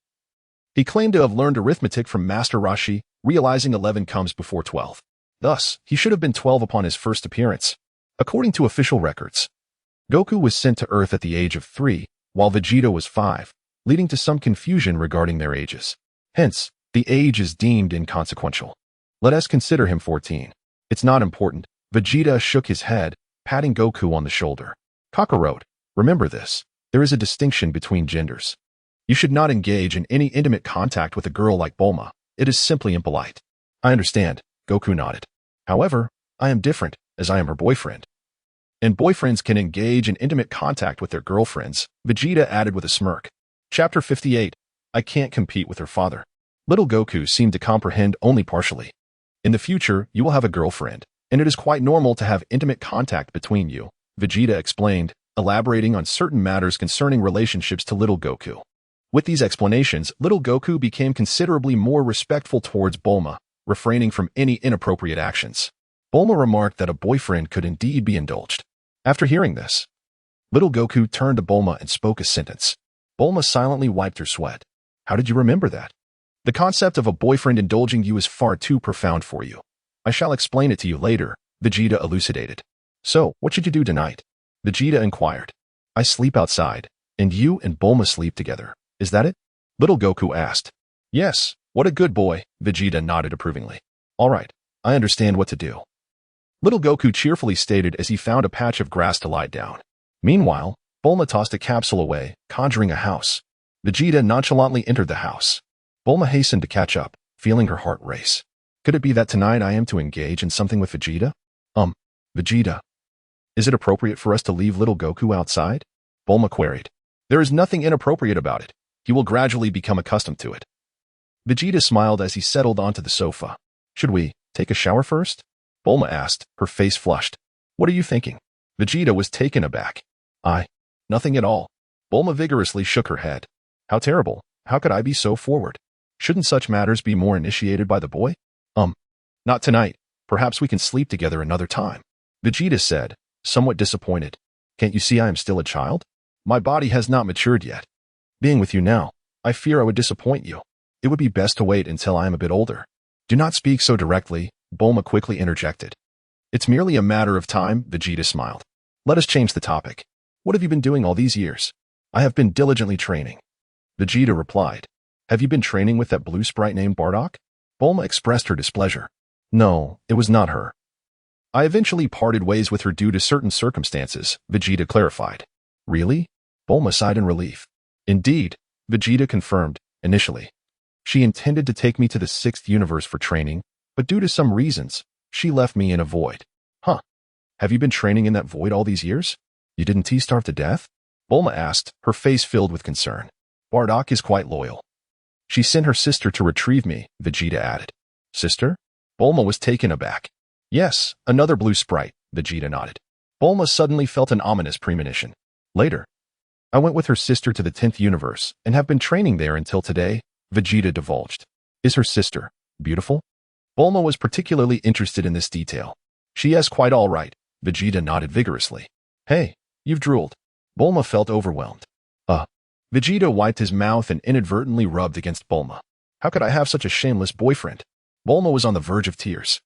S1: he claimed to have learned arithmetic from Master Roshi, realizing 11 comes before 12. Thus, he should have been 12 upon his first appearance. According to official records, Goku was sent to Earth at the age of 3, while Vegeta was 5, leading to some confusion regarding their ages. Hence, the age is deemed inconsequential. Let us consider him 14. It's not important. Vegeta shook his head, patting Goku on the shoulder. Kakarot, remember this. There is a distinction between genders. You should not engage in any intimate contact with a girl like Bulma. It is simply impolite. I understand, Goku nodded. However, I am different, as I am her boyfriend. And boyfriends can engage in intimate contact with their girlfriends, Vegeta added with a smirk. Chapter 58. I can't compete with her father. Little Goku seemed to comprehend only partially. In the future, you will have a girlfriend, and it is quite normal to have intimate contact between you, Vegeta explained, elaborating on certain matters concerning relationships to little Goku. With these explanations, little Goku became considerably more respectful towards Bulma, refraining from any inappropriate actions. Bulma remarked that a boyfriend could indeed be indulged. After hearing this, little Goku turned to Bulma and spoke a sentence. Bulma silently wiped her sweat. How did you remember that? The concept of a boyfriend indulging you is far too profound for you. I shall explain it to you later, Vegeta elucidated. So, what should you do tonight? Vegeta inquired. I sleep outside, and you and Bulma sleep together. Is that it? Little Goku asked. Yes, what a good boy, Vegeta nodded approvingly. All right, I understand what to do. Little Goku cheerfully stated as he found a patch of grass to lie down. Meanwhile, Bulma tossed a capsule away, conjuring a house. Vegeta nonchalantly entered the house. Bulma hastened to catch up, feeling her heart race. Could it be that tonight I am to engage in something with Vegeta? Vegeta. Is it appropriate for us to leave little Goku outside? Bulma queried. There is nothing inappropriate about it. He will gradually become accustomed to it. Vegeta smiled as he settled onto the sofa. Should we take a shower first? Bulma asked, her face flushed. What are you thinking? Vegeta was taken aback. Nothing at all. Bulma vigorously shook her head. How terrible. How could I be so forward? Shouldn't such matters be more initiated by the boy? Not tonight. Perhaps we can sleep together another time. Vegeta said, somewhat disappointed. Can't you see I am still a child? My body has not matured yet. Being with you now, I fear I would disappoint you. It would be best to wait until I am a bit older. Do not speak so directly, Bulma quickly interjected. It's merely a matter of time, Vegeta smiled. Let us change the topic. What have you been doing all these years? I have been diligently training. Vegeta replied. Have you been training with that blue sprite named Bardock? Bulma expressed her displeasure. No, it was not her. I eventually parted ways with her due to certain circumstances, Vegeta clarified. Really? Bulma sighed in relief. Indeed, Vegeta confirmed, initially. She intended to take me to the 6th universe for training, but due to some reasons, she left me in a void. Huh. Have you been training in that void all these years? You didn't T-starve to death? Bulma asked, her face filled with concern. Bardock is quite loyal. She sent her sister to retrieve me, Vegeta added. Sister? Bulma was taken aback. Yes, another blue sprite, Vegeta nodded. Bulma suddenly felt an ominous premonition. Later, I went with her sister to the 10th universe and have been training there until today, Vegeta divulged. Is her sister beautiful? Bulma was particularly interested in this detail. She is quite all right, Vegeta nodded vigorously. Hey, you've drooled. Bulma felt overwhelmed. Vegeta wiped his mouth and inadvertently rubbed against Bulma. How could I have such a shameless boyfriend? Bulma was on the verge of tears.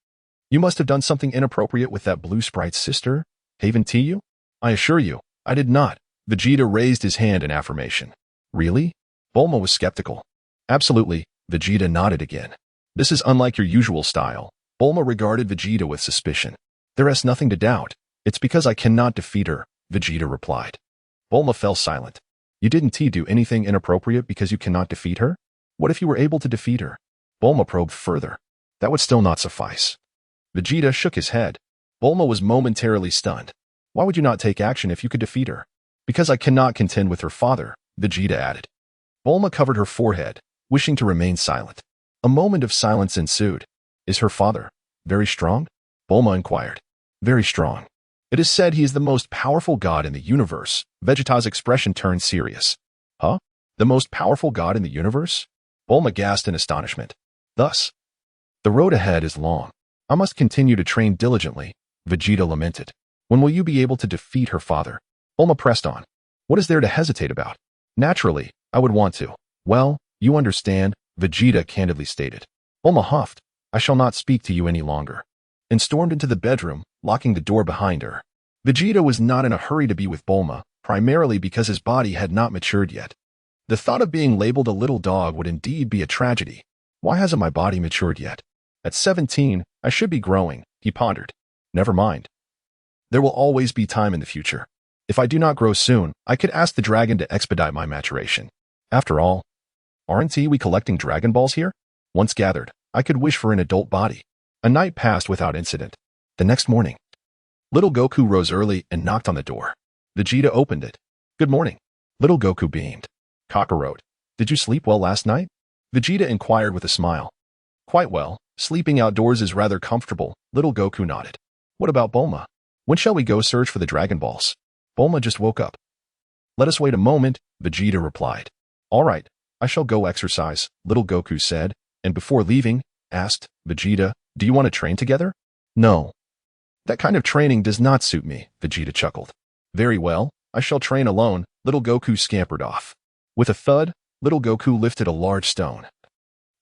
S1: You must have done something inappropriate with that blue sprite's sister, Haven T.U.? I assure you, I did not. Vegeta raised his hand in affirmation. Really? Bulma was skeptical. Absolutely, Vegeta nodded again. This is unlike your usual style. Bulma regarded Vegeta with suspicion. There is nothing to doubt. It's because I cannot defeat her, Vegeta replied. Bulma fell silent. You didn't do anything inappropriate because you cannot defeat her? What if you were able to defeat her? Bulma probed further. That would still not suffice. Vegeta shook his head. Bulma was momentarily stunned. Why would you not take action if you could defeat her? Because I cannot contend with her father, Vegeta added. Bulma covered her forehead, wishing to remain silent. A moment of silence ensued. Is her father very strong? Bulma inquired. Very strong. It is said he is the most powerful god in the universe. Vegeta's expression turned serious. Huh? The most powerful god in the universe? Bulma gasped in astonishment. Thus, the road ahead is long. I must continue to train diligently, Vegeta lamented. When will you be able to defeat her father? Bulma pressed on. What is there to hesitate about? Naturally, I would want to. Well, you understand, Vegeta candidly stated. Bulma huffed. I shall not speak to you any longer, and stormed into the bedroom, locking the door behind her. Vegeta was not in a hurry to be with Bulma, primarily because his body had not matured yet. The thought of being labeled a little dog would indeed be a tragedy. Why hasn't my body matured yet? At 17, I should be growing, he pondered. Never mind. There will always be time in the future. If I do not grow soon, I could ask the dragon to expedite my maturation. After all, aren't we collecting Dragon Balls here? Once gathered, I could wish for an adult body. A night passed without incident. The next morning, little Goku rose early and knocked on the door. Vegeta opened it. Good morning. Little Goku beamed. Kakarot, did you sleep well last night? Vegeta inquired with a smile. Quite well. Sleeping outdoors is rather comfortable, little Goku nodded. What about Bulma? When shall we go search for the Dragon Balls? Bulma just woke up. Let us wait a moment, Vegeta replied. All right, I shall go exercise, little Goku said, and before leaving, asked, Vegeta, do you want to train together? No. That kind of training does not suit me, Vegeta chuckled. Very well, I shall train alone, little Goku scampered off. With a thud, little Goku lifted a large stone,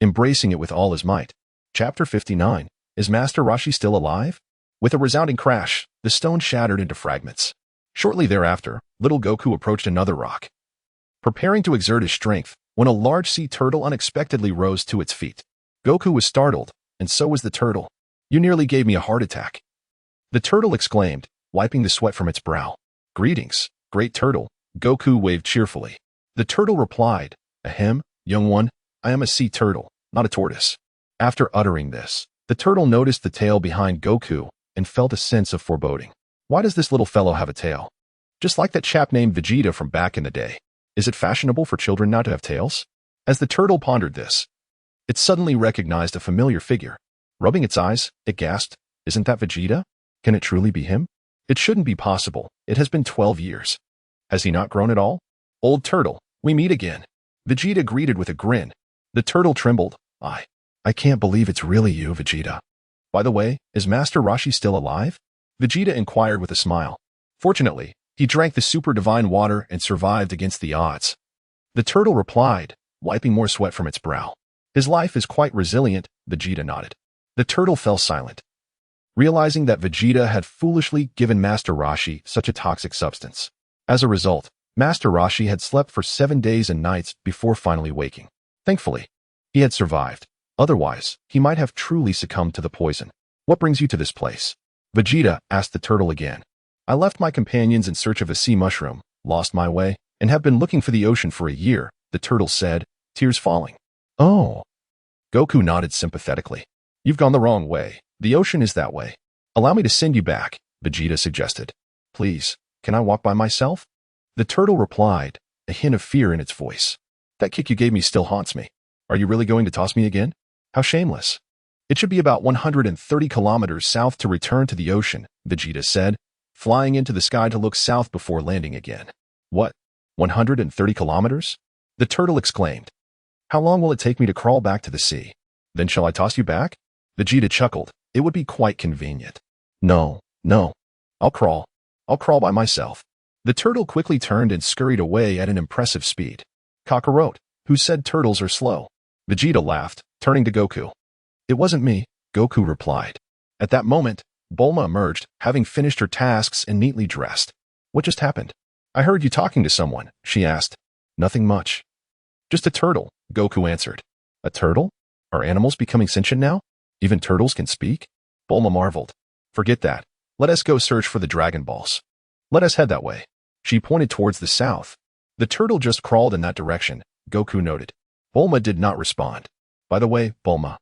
S1: embracing it with all his might. Chapter 59. Is Master Roshi still alive? With a resounding crash, the stone shattered into fragments. Shortly thereafter, little Goku approached another rock, preparing to exert his strength, when a large sea turtle unexpectedly rose to its feet. Goku was startled, and so was the turtle. You nearly gave me a heart attack, the turtle exclaimed, wiping the sweat from its brow. Greetings, great turtle, Goku waved cheerfully. The turtle replied, Ahem, young one, I am a sea turtle, not a tortoise. After uttering this, the turtle noticed the tail behind Goku and felt a sense of foreboding. Why does this little fellow have a tail? Just like that chap named Vegeta from back in the day. Is it fashionable for children not to have tails? As the turtle pondered this, it suddenly recognized a familiar figure. Rubbing its eyes, it gasped, Isn't that Vegeta? Can it truly be him? It shouldn't be possible. It has been 12 years. Has he not grown at all? Old turtle, we meet again. Vegeta greeted with a grin. The turtle trembled. I can't believe it's really you, Vegeta. By the way, is Master Roshi still alive? Vegeta inquired with a smile. Fortunately, he drank the super divine water and survived against the odds. The turtle replied, wiping more sweat from its brow. His life is quite resilient, Vegeta nodded. The turtle fell silent, realizing that Vegeta had foolishly given Master Roshi such a toxic substance. As a result, Master Roshi had slept for 7 days and nights before finally waking. Thankfully, he had survived. Otherwise, he might have truly succumbed to the poison. What brings you to this place? Vegeta asked the turtle again. I left my companions in search of a sea mushroom, lost my way, and have been looking for the ocean for a year, the turtle said, tears falling. Oh. Goku nodded sympathetically. You've gone the wrong way. The ocean is that way. Allow me to send you back, Vegeta suggested. Please, can I walk by myself? The turtle replied, a hint of fear in its voice. That kick you gave me still haunts me. Are you really going to toss me again? How shameless. It should be about 130 kilometers south to return to the ocean, Vegeta said, flying into the sky to look south before landing again. What? 130 kilometers? The turtle exclaimed. How long will it take me to crawl back to the sea? Then shall I toss you back? Vegeta chuckled. It would be quite convenient. No. I'll crawl by myself. The turtle quickly turned and scurried away at an impressive speed. Kakarot, who said turtles are slow. Vegeta laughed, turning to Goku. It wasn't me, Goku replied. At that moment, Bulma emerged, having finished her tasks and neatly dressed. What just happened? I heard you talking to someone, she asked. Nothing much. Just a turtle, Goku answered. A turtle? Are animals becoming sentient now? Even turtles can speak? Bulma marveled. Forget that. Let us go search for the Dragon Balls. Let us head that way. She pointed towards the south. The turtle just crawled in that direction, Goku noted. Bulma did not respond. By the way, Bulma,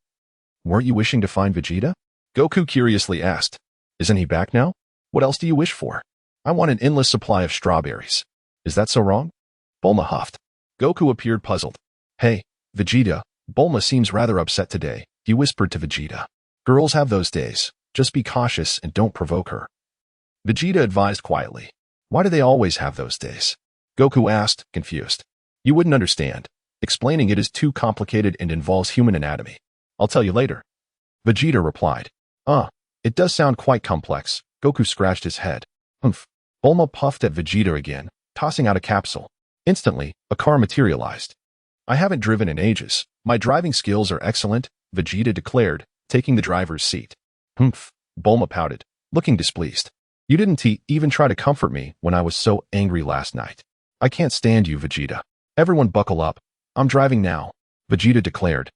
S1: weren't you wishing to find Vegeta? Goku curiously asked. Isn't he back now? What else do you wish for? I want an endless supply of strawberries. Is that so wrong? Bulma huffed. Goku appeared puzzled. Hey, Vegeta, Bulma seems rather upset today, he whispered to Vegeta. Girls have those days. Just be cautious and don't provoke her. Vegeta advised quietly. Why do they always have those days? Goku asked, confused. You wouldn't understand. Explaining it is too complicated and involves human anatomy. I'll tell you later. Vegeta replied. It does sound quite complex. Goku scratched his head. Humph. Bulma puffed at Vegeta again, tossing out a capsule. Instantly, a car materialized. I haven't driven in ages. My driving skills are excellent, Vegeta declared, taking the driver's seat. Humph. Bulma pouted, looking displeased. You didn't even try to comfort me when I was so angry last night. I can't stand you, Vegeta. Everyone buckle up. I'm driving now, Vegeta declared,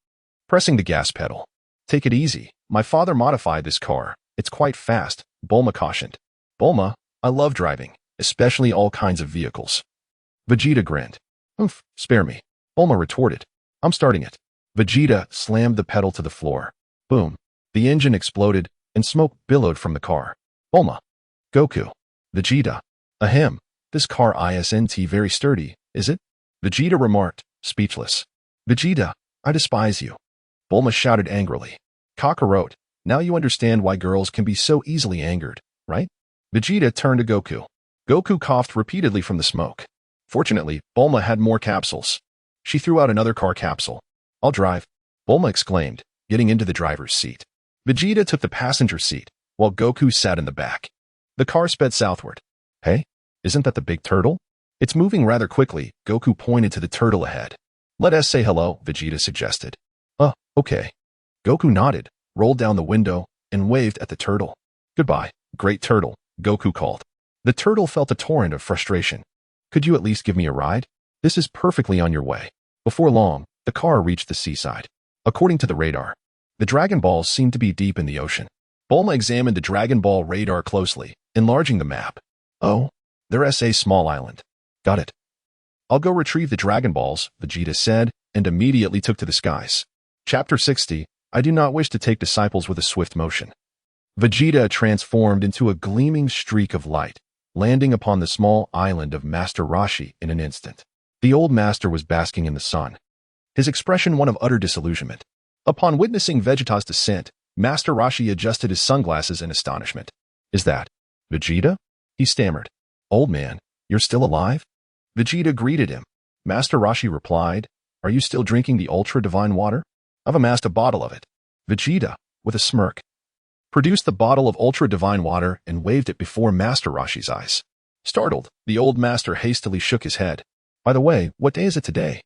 S1: pressing the gas pedal. Take it easy. My father modified this car. It's quite fast, Bulma cautioned. Bulma, I love driving, especially all kinds of vehicles. Vegeta grinned. Oof, spare me. Bulma retorted. I'm starting it. Vegeta slammed the pedal to the floor. Boom. The engine exploded, and smoke billowed from the car. Bulma. Goku. Vegeta. Ahem. This car isn't very sturdy, is it? Vegeta remarked, speechless. Vegeta, I despise you. Bulma shouted angrily. Kakarot, now you understand why girls can be so easily angered, right? Vegeta turned to Goku. Goku coughed repeatedly from the smoke. Fortunately, Bulma had more capsules. She threw out another car capsule. I'll drive, Bulma exclaimed, getting into the driver's seat. Vegeta took the passenger seat, while Goku sat in the back. The car sped southward. Hey, isn't that the big turtle? It's moving rather quickly, Goku pointed to the turtle ahead. Let us say hello, Vegeta suggested. Okay. Goku nodded, rolled down the window, and waved at the turtle. Goodbye, great turtle, Goku called. The turtle felt a torrent of frustration. Could you at least give me a ride? This is perfectly on your way. Before long, the car reached the seaside. According to the radar, the Dragon Balls seemed to be deep in the ocean. Bulma examined the Dragon Ball radar closely, enlarging the map. Oh, there's a small island. Got it. I'll go retrieve the Dragon Balls, Vegeta said, and immediately took to the skies. Chapter 60, I do not wish to take disciples with a swift motion. Vegeta transformed into a gleaming streak of light, landing upon the small island of Master Roshi in an instant. The old master was basking in the sun, his expression one of utter disillusionment. Upon witnessing Vegeta's descent, Master Roshi adjusted his sunglasses in astonishment. Is that Vegeta? He stammered. Old man, you're still alive? Vegeta greeted him. Master Roshi replied, Are you still drinking the ultra-divine water? I've amassed a bottle of it. Vegeta, with a smirk, produced the bottle of ultra-divine water and waved it before Master Roshi's eyes. Startled, the old master hastily shook his head. By the way, what day is it today?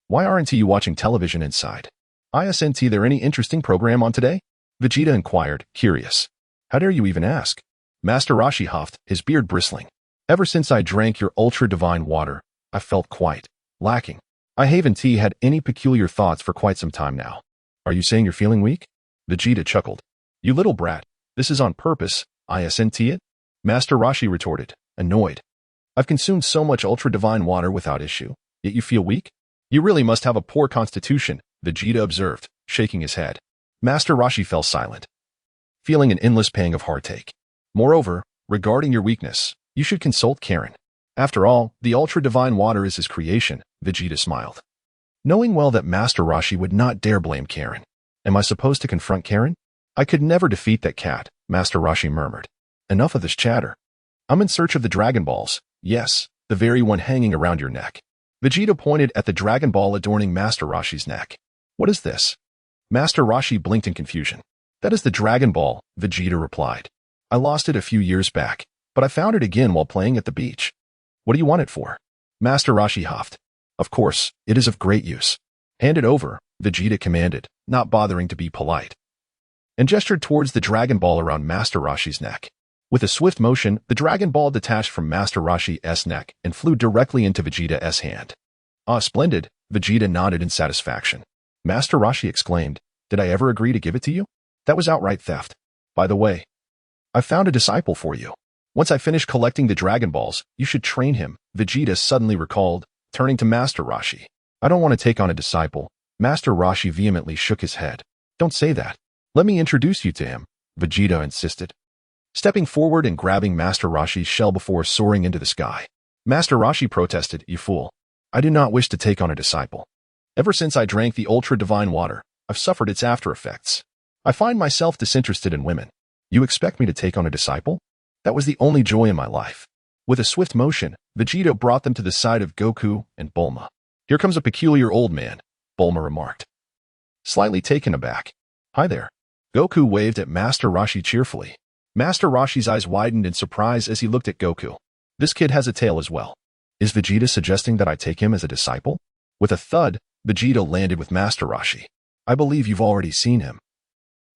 S1: Why aren't you watching television inside? Isn't there any interesting program on today? Vegeta inquired, curious. How dare you even ask? Master Roshi huffed, his beard bristling. Ever since I drank your ultra-divine water, I felt quite lacking. I haven't had any peculiar thoughts for quite some time now. Are you saying you're feeling weak? Vegeta chuckled. You little brat, this is on purpose, isn't it? Master Roshi retorted, annoyed. I've consumed so much ultra-divine water without issue, yet you feel weak? You really must have a poor constitution, Vegeta observed, shaking his head. Master Roshi fell silent, feeling an endless pang of heartache. Moreover, regarding your weakness, you should consult Karen. After all, the ultra-divine water is his creation, Vegeta smiled. Knowing well that Master Roshi would not dare blame Karen. Am I supposed to confront Karen? I could never defeat that cat, Master Roshi murmured. Enough of this chatter. I'm in search of the Dragon Balls. Yes, the very one hanging around your neck. Vegeta pointed at the Dragon Ball adorning Master Roshi's neck. What is this? Master Roshi blinked in confusion. That is the Dragon Ball, Vegeta replied. I lost it a few years back, but I found it again while playing at the beach. What do you want it for? Master Roshi huffed. Of course, it is of great use. Hand it over, Vegeta commanded, not bothering to be polite, and gestured towards the Dragon Ball around Master Roshi's neck. With a swift motion, the Dragon Ball detached from Master Roshi's neck and flew directly into Vegeta's hand. Ah, splendid, Vegeta nodded in satisfaction. Master Roshi exclaimed, Did I ever agree to give it to you? That was outright theft. By the way, I found a disciple for you. Once I finish collecting the Dragon Balls, you should train him, Vegeta suddenly recalled, turning to Master Roshi. I don't want to take on a disciple. Master Roshi vehemently shook his head. Don't say that. Let me introduce you to him, Vegeta insisted, stepping forward and grabbing Master Roshi's shell before soaring into the sky. Master Roshi protested, You fool. I do not wish to take on a disciple. Ever since I drank the ultra-divine water, I've suffered its after-effects. I find myself disinterested in women. You expect me to take on a disciple? That was the only joy in my life. With a swift motion, Vegeta brought them to the side of Goku and Bulma. Here comes a peculiar old man, Bulma remarked, slightly taken aback. Hi there. Goku waved at Master Roshi cheerfully. Master Roshi's eyes widened in surprise as he looked at Goku. This kid has a tail as well. Is Vegeta suggesting that I take him as a disciple? With a thud, Vegeta landed with Master Roshi. I believe you've already seen him.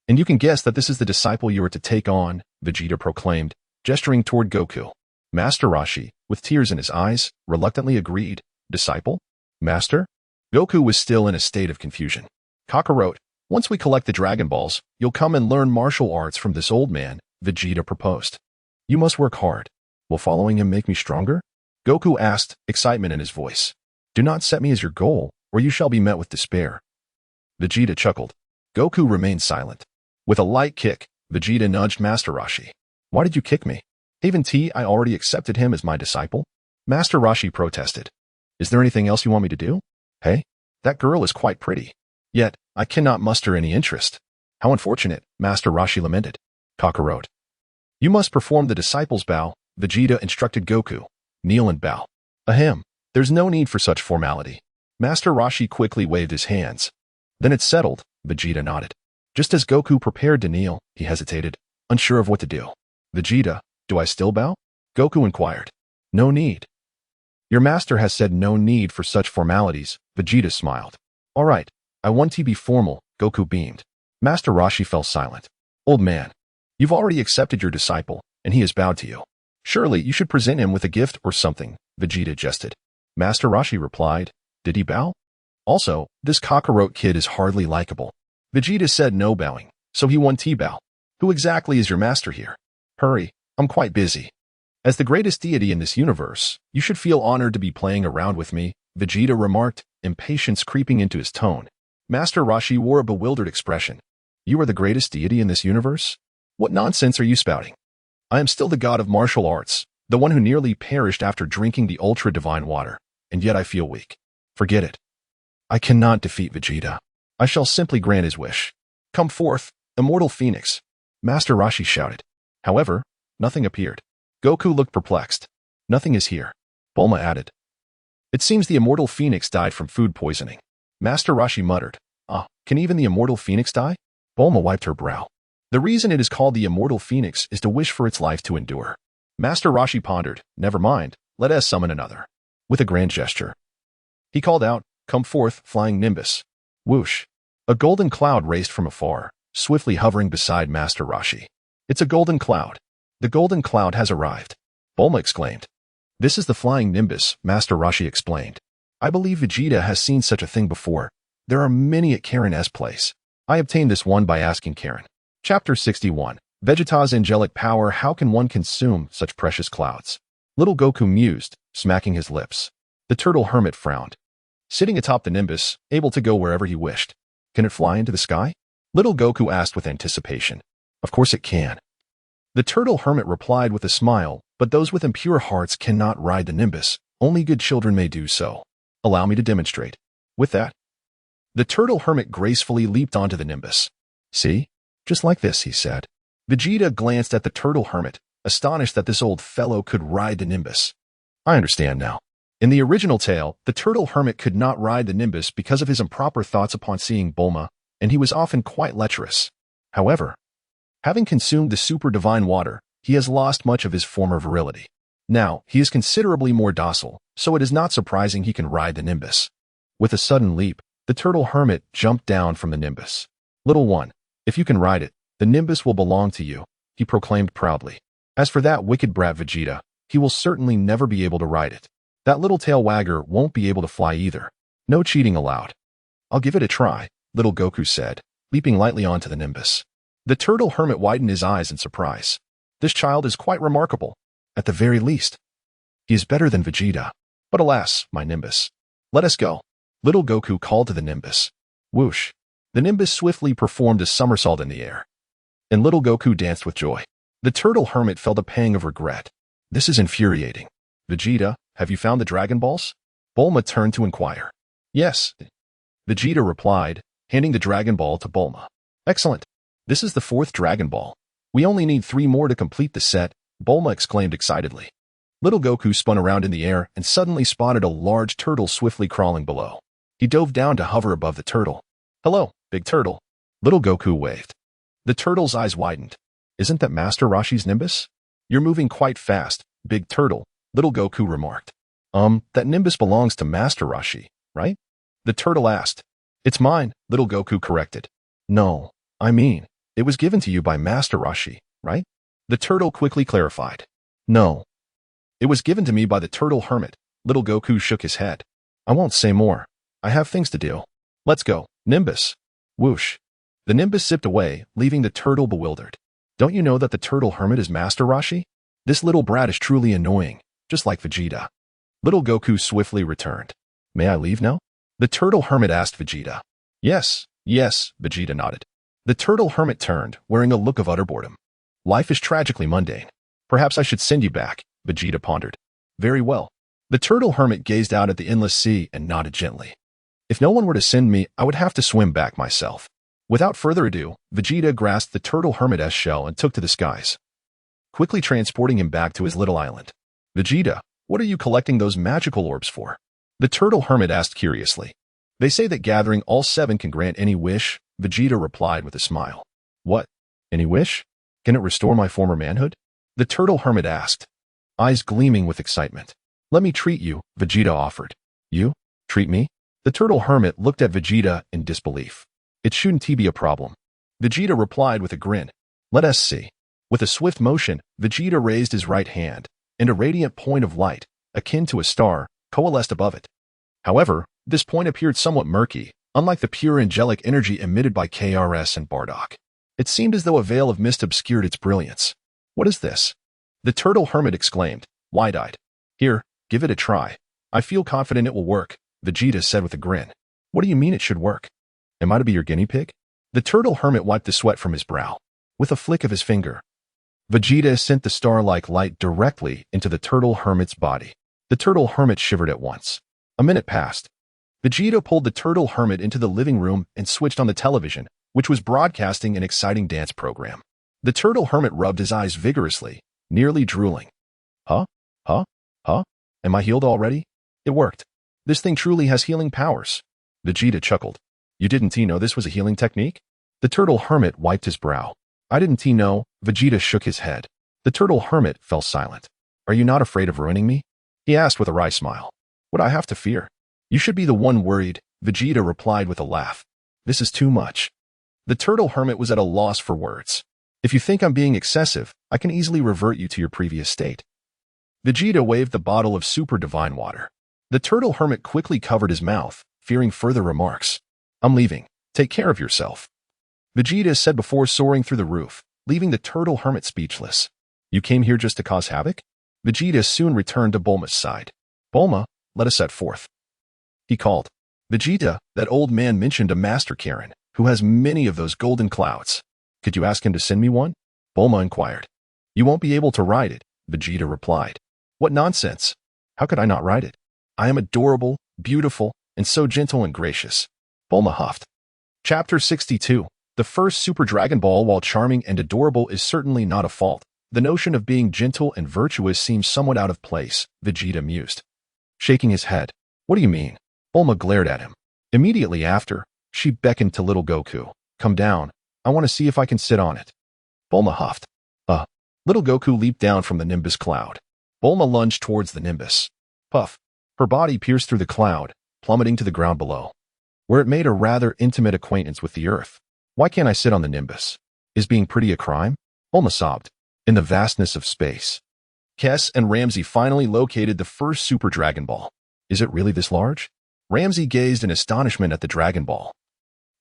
S1: And you can guess that this is the disciple you are to take on, Vegeta proclaimed, gesturing toward Goku. Master Roshi, with tears in his eyes, reluctantly agreed. Disciple? Master? Goku was still in a state of confusion. Kakarot, once we collect the Dragon Balls, you'll come and learn martial arts from this old man, Vegeta proposed. You must work hard. Will following him make me stronger? Goku asked, excitement in his voice. Do not set me as your goal, or you shall be met with despair. Vegeta chuckled. Goku remained silent. With a light kick, Vegeta nudged Master Roshi. Why did you kick me? Haven't I already accepted him as my disciple? Master Roshi protested. Is there anything else you want me to do? Hey, that girl is quite pretty. Yet, I cannot muster any interest. How unfortunate, Master Roshi lamented. Kakarot. You must perform the disciple's bow, Vegeta instructed Goku. Kneel and bow. Ahem, there's no need for such formality. Master Roshi quickly waved his hands. Then it's settled, Vegeta nodded. Just as Goku prepared to kneel, he hesitated, unsure of what to do. Vegeta, do I still bow? Goku inquired. No need. Your master has said no need for such formalities, Vegeta smiled. All right, I want to be formal, Goku beamed. Master Roshi fell silent. Old man, you've already accepted your disciple, and he has bowed to you. Surely you should present him with a gift or something, Vegeta jested. Master Roshi replied, Did he bow? Also, this Kakarot kid is hardly likable. Vegeta said no bowing, so he won T-bow. Who exactly is your master here? Hurry, I'm quite busy. As the greatest deity in this universe, you should feel honored to be playing around with me, Vegeta remarked, impatience creeping into his tone. Master Roshi wore a bewildered expression. You are the greatest deity in this universe? What nonsense are you spouting? I am still the god of martial arts, the one who nearly perished after drinking the ultra-divine water, and yet I feel weak. Forget it. I cannot defeat Vegeta. I shall simply grant his wish. Come forth, immortal phoenix, Master Roshi shouted. However, nothing appeared. Goku looked perplexed. Nothing is here, Bulma added. It seems the immortal phoenix died from food poisoning. Master Roshi muttered. Can even the immortal phoenix die? Bulma wiped her brow. The reason it is called the immortal phoenix is to wish for its life to endure. Master Roshi pondered. Never mind, let us summon another. With a grand gesture, he called out, Come forth, flying Nimbus. Whoosh. A golden cloud raced from afar, swiftly hovering beside Master Roshi. It's a golden cloud. The golden cloud has arrived, Bulma exclaimed. This is the flying Nimbus, Master Roshi explained. I believe Vegeta has seen such a thing before. There are many at Karen's place. I obtained this one by asking Karen. Chapter 61. Vegeta's angelic power. How can one consume such precious clouds? Little Goku mused, smacking his lips. The turtle hermit frowned. Sitting atop the Nimbus, able to go wherever he wished. Can it fly into the sky? Little Goku asked with anticipation. Of course it can. The turtle hermit replied with a smile, but those with impure hearts cannot ride the Nimbus. Only good children may do so. Allow me to demonstrate. With that, the turtle hermit gracefully leaped onto the Nimbus. See? Just like this, he said. Vegeta glanced at the turtle hermit, astonished that this old fellow could ride the Nimbus. I understand now. In the original tale, the turtle hermit could not ride the Nimbus because of his improper thoughts upon seeing Bulma, and he was often quite lecherous. However, having consumed the super divine water, he has lost much of his former virility. Now, he is considerably more docile, so it is not surprising he can ride the Nimbus. With a sudden leap, the turtle hermit jumped down from the Nimbus. Little one, if you can ride it, the Nimbus will belong to you, he proclaimed proudly. As for that wicked brat Vegeta, he will certainly never be able to ride it. That little tail wagger won't be able to fly either. No cheating allowed. I'll give it a try, little Goku said, leaping lightly onto the Nimbus. The turtle hermit widened his eyes in surprise. This child is quite remarkable. At the very least, he is better than Vegeta. But alas, my Nimbus. Let us go. Little Goku called to the Nimbus. Whoosh. The Nimbus swiftly performed a somersault in the air. And little Goku danced with joy. The turtle hermit felt a pang of regret. This is infuriating. Vegeta, have you found the Dragon Balls? Bulma turned to inquire. Yes. Vegeta replied, handing the Dragon Ball to Bulma. Excellent. This is the 4th Dragon Ball. We only need 3 more to complete the set, Bulma exclaimed excitedly. Little Goku spun around in the air and suddenly spotted a large turtle swiftly crawling below. He dove down to hover above the turtle. Hello, big turtle. Little Goku waved. The turtle's eyes widened. Isn't that Master Roshi's Nimbus? You're moving quite fast, big turtle, little Goku remarked. That Nimbus belongs to Master Roshi, right? The turtle asked. It's mine, little Goku corrected. No, I mean, it was given to you by Master Roshi, right? The turtle quickly clarified. No. It was given to me by the turtle hermit, little Goku shook his head. I won't say more. I have things to do. Let's go, Nimbus. Whoosh. The Nimbus zipped away, leaving the turtle bewildered. Don't you know that the turtle hermit is Master Roshi? This little brat is truly annoying, just like Vegeta. Little Goku swiftly returned. May I leave now? The turtle hermit asked Vegeta. Yes, Vegeta nodded. The turtle hermit turned, wearing a look of utter boredom. Life is tragically mundane. Perhaps I should send you back, Vegeta pondered. Very well. The turtle hermit gazed out at the endless sea and nodded gently. If no one were to send me, I would have to swim back myself. Without further ado, Vegeta grasped the turtle hermit's shell and took to the skies, quickly transporting him back to his little island. Vegeta, what are you collecting those magical orbs for? The turtle hermit asked curiously. They say that gathering all 7 can grant any wish, Vegeta replied with a smile. What? Any wish? Can it restore my former manhood? The turtle hermit asked, eyes gleaming with excitement. Let me treat you, Vegeta offered. You? Treat me? The turtle hermit looked at Vegeta in disbelief. It shouldn't be a problem. Vegeta replied with a grin. Let us see. With a swift motion, Vegeta raised his right hand, and a radiant point of light, akin to a star, coalesced above it. However, this point appeared somewhat murky, unlike the pure angelic energy emitted by KRS and Bardock. It seemed as though a veil of mist obscured its brilliance. What is this? The turtle hermit exclaimed, wide-eyed. Here, give it a try. I feel confident it will work, Vegeta said with a grin. What do you mean it should work? Am I to be your guinea pig? The turtle hermit wiped the sweat from his brow. With a flick of his finger, Vegeta sent the star-like light directly into the turtle hermit's body. The turtle hermit shivered at once. A minute passed. Vegeta pulled the turtle hermit into the living room and switched on the television, which was broadcasting an exciting dance program. The turtle hermit rubbed his eyes vigorously, nearly drooling. Huh? Am I healed already? It worked. This thing truly has healing powers. Vegeta chuckled. You didn't know this was a healing technique? The turtle hermit wiped his brow. I didn't know, Vegeta shook his head. The turtle hermit fell silent. Are you not afraid of ruining me? He asked with a wry smile. What I have to fear? You should be the one worried, Vegeta replied with a laugh. This is too much. The turtle hermit was at a loss for words. If you think I'm being excessive, I can easily revert you to your previous state. Vegeta waved the bottle of super divine water. The turtle hermit quickly covered his mouth, fearing further remarks. I'm leaving. Take care of yourself. Vegeta said before soaring through the roof, leaving the turtle hermit speechless. You came here just to cause havoc? Vegeta soon returned to Bulma's side. Bulma, let us set forth. He called. Vegeta, that old man mentioned a master Karen, who has many of those golden clouds. Could you ask him to send me one? Bulma inquired. You won't be able to ride it, Vegeta replied. What nonsense! How could I not ride it? I am adorable, beautiful, and so gentle and gracious. Bulma huffed. Chapter 62. The first Super Dragon Ball, while charming and adorable, is certainly not a fault. The notion of being gentle and virtuous seems somewhat out of place, Vegeta mused. Shaking his head. What do you mean? Bulma glared at him. Immediately after, she beckoned to little Goku. Come down. I want to see if I can sit on it. Bulma huffed. Little Goku leaped down from the Nimbus cloud. Bulma lunged towards the Nimbus. Puff. Her body pierced through the cloud, plummeting to the ground below, where it made a rather intimate acquaintance with the earth. Why can't I sit on the Nimbus? Is being pretty a crime? Bulma sobbed. In the vastness of space, Kess and Lam-Z finally located the first Super Dragon Ball. Is it really this large? Lam-Z gazed in astonishment at the Dragon Ball,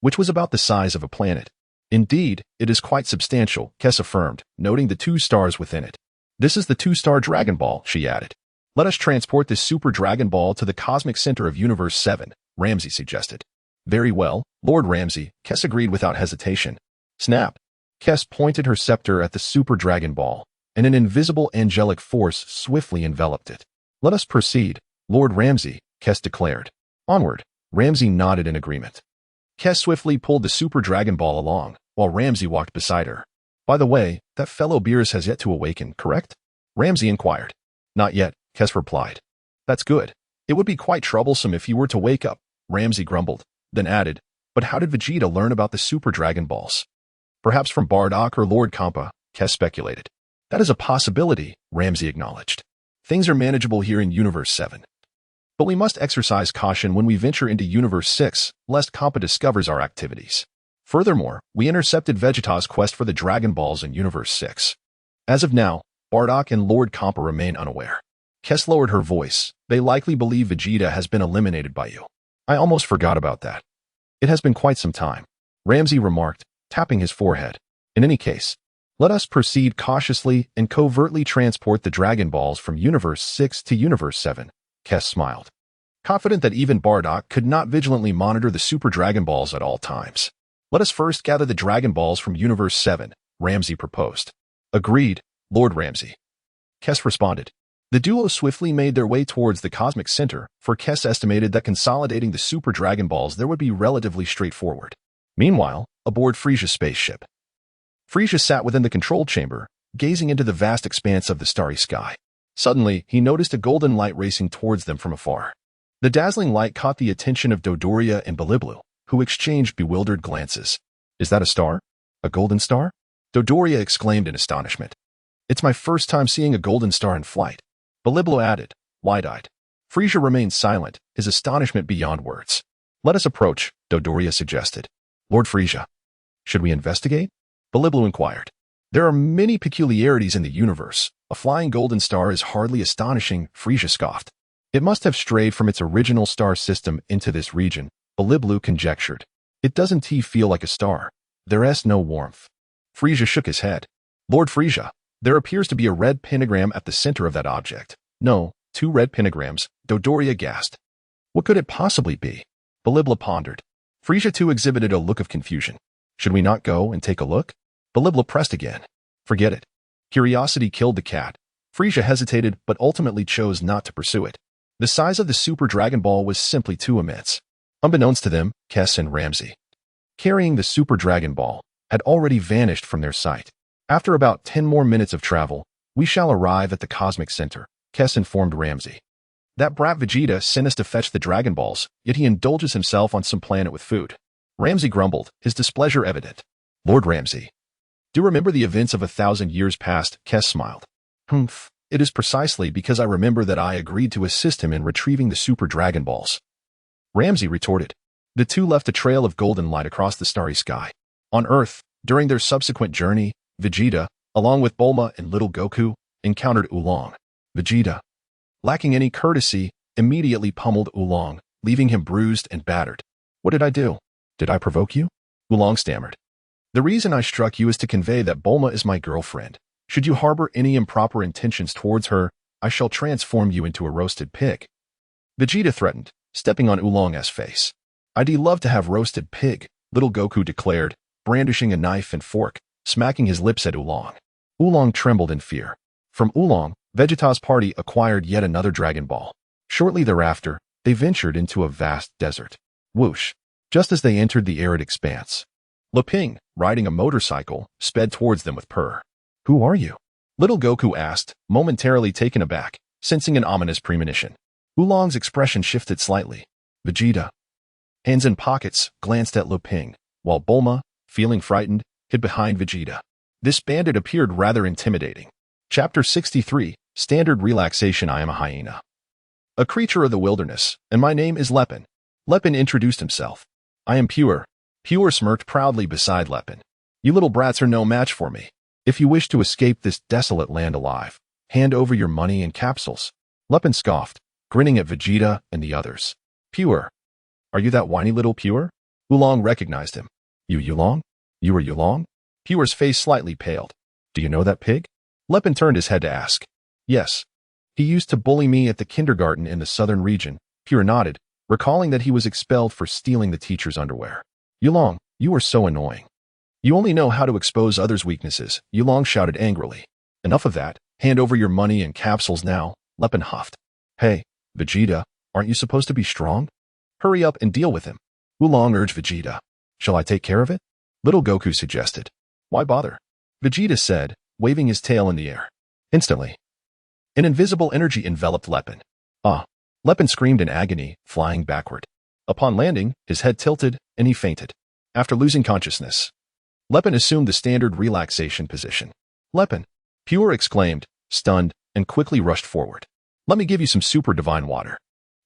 S1: which was about the size of a planet. Indeed, it is quite substantial, Kess affirmed, noting the 2 stars within it. This is the 2-star Dragon Ball, she added. Let us transport this Super Dragon Ball to the cosmic center of Universe 7, Lam-Z suggested. Very well, Lord Lam-Z, Kess agreed without hesitation. Snap! Kess pointed her scepter at the Super Dragon Ball, and an invisible angelic force swiftly enveloped it. Let us proceed, Lord Lam-Z, Kess declared. Onward, Lam-Z nodded in agreement. Kess swiftly pulled the Super Dragon Ball along, while Lam-Z walked beside her. By the way, that fellow Beerus has yet to awaken, correct? Lam-Z inquired. Not yet, Kess replied. That's good. It would be quite troublesome if he were to wake up, Lam-Z grumbled, then added, but how did Vegeta learn about the Super Dragon Balls? Perhaps from Bardock or Lord Kampa, Kess speculated. That is a possibility, Lam-Z acknowledged. Things are manageable here in Universe 7. But we must exercise caution when we venture into Universe 6, lest Kampa discovers our activities. Furthermore, we intercepted Vegeta's quest for the Dragon Balls in Universe 6. As of now, Bardock and Lord Kampa remain unaware. Kess lowered her voice. They likely believe Vegeta has been eliminated by you. I almost forgot about that. It has been quite some time, Lam-Z remarked, tapping his forehead. In any case, let us proceed cautiously and covertly transport the Dragon Balls from Universe 6 to Universe 7. Kess smiled, confident that even Bardock could not vigilantly monitor the Super Dragon Balls at all times. Let us first gather the Dragon Balls from Universe 7, Lam-Z proposed. Agreed, Lord Lam-Z. Kess responded. The duo swiftly made their way towards the cosmic center, for Kess estimated that consolidating the Super Dragon Balls there would be relatively straightforward. Meanwhile, aboard Frieza's spaceship, Frieza sat within the control chamber, gazing into the vast expanse of the starry sky. Suddenly, he noticed a golden light racing towards them from afar. The dazzling light caught the attention of Dodoria and Biliblu, who exchanged bewildered glances. Is that a star? A golden star? Dodoria exclaimed in astonishment. It's my first time seeing a golden star in flight. Biliblu added, wide-eyed. Frieza remained silent, his astonishment beyond words. Let us approach, Dodoria suggested. Lord Frieza. Should we investigate? Biliblu inquired. There are many peculiarities in the universe. A flying golden star is hardly astonishing, Frieza scoffed. It must have strayed from its original star system into this region, Biliblu conjectured. It doesn't feel like a star. There's no warmth. Frieza shook his head. Lord Frieza, there appears to be a red pentagram at the center of that object. No, 2 red pentagrams, Dodoria gasped. What could it possibly be? Biliblu pondered. Frieza too exhibited a look of confusion. Should we not go and take a look? Biliblu pressed again. Forget it. Curiosity killed the cat. Frieza hesitated but ultimately chose not to pursue it. The size of the Super Dragon Ball was simply too immense. Unbeknownst to them, Kess and Lam-Z, carrying the Super Dragon Ball, had already vanished from their sight. After about 10 more minutes of travel, we shall arrive at the cosmic center, Kess informed Lam-Z. That brat Vegeta sent us to fetch the Dragon Balls, yet he indulges himself on some planet with food. Lam-Z grumbled, his displeasure evident. Lord Lam-Z. Do you remember the events of 1,000 years past? Kess smiled. Humph. It is precisely because I remember that I agreed to assist him in retrieving the Super Dragon Balls. Lam-Z retorted. The two left a trail of golden light across the starry sky. On Earth, during their subsequent journey, Vegeta, along with Bulma and little Goku, encountered Oolong. Vegeta, lacking any courtesy, immediately pummeled Oolong, leaving him bruised and battered. "What did I do? Did I provoke you?" Oolong stammered. "The reason I struck you is to convey that Bulma is my girlfriend. Should you harbor any improper intentions towards her, I shall transform you into a roasted pig." Vegeta threatened, stepping on Oolong's face. "I'd love to have roasted pig," little Goku declared, brandishing a knife and fork, smacking his lips at Oolong. Oolong trembled in fear. From Oolong, Vegeta's party acquired yet another Dragon Ball. Shortly thereafter, they ventured into a vast desert. Whoosh! Just as they entered the arid expanse, Leping, riding a motorcycle, sped towards them with purr. "Who are you?" little Goku asked, momentarily taken aback, sensing an ominous premonition. Oolong's expression shifted slightly. Vegeta, hands in pockets, glanced at Leping, while Bulma, feeling frightened, hid behind Vegeta. This bandit appeared rather intimidating. Chapter 63, Standard Relaxation. I am a hyena, a creature of the wilderness, and my name is Lepin. Lepin introduced himself. "I am Pure." Pure smirked proudly beside Lepin. "You little brats are no match for me. If you wish to escape this desolate land alive, hand over your money and capsules." Lepin scoffed, grinning at Vegeta and the others. "Pure, are you that whiny little Pure?" Oolong recognized him. "You Oolong? You are Oolong?" Pure's face slightly paled. "Do you know that pig?" Lepin turned his head to ask. "Yes. He used to bully me at the kindergarten in the southern region." Pure nodded, recalling that he was expelled for stealing the teacher's underwear. "Oolong, you are so annoying. You only know how to expose others' weaknesses," Oolong shouted angrily. "Enough of that. Hand over your money and capsules now," Lepin huffed. "Hey, Vegeta, aren't you supposed to be strong? Hurry up and deal with him," Oolong urged Vegeta. "Shall I take care of it?" little Goku suggested. "Why bother?" Vegeta said, waving his tail in the air. Instantly, an invisible energy enveloped Lepin. "Ah!" Lepin screamed in agony, flying backward. Upon landing, his head tilted, and he fainted. After losing consciousness, Lepin assumed the standard relaxation position. "Lepin!" Pure exclaimed, stunned, and quickly rushed forward. "Let me give you some super divine water."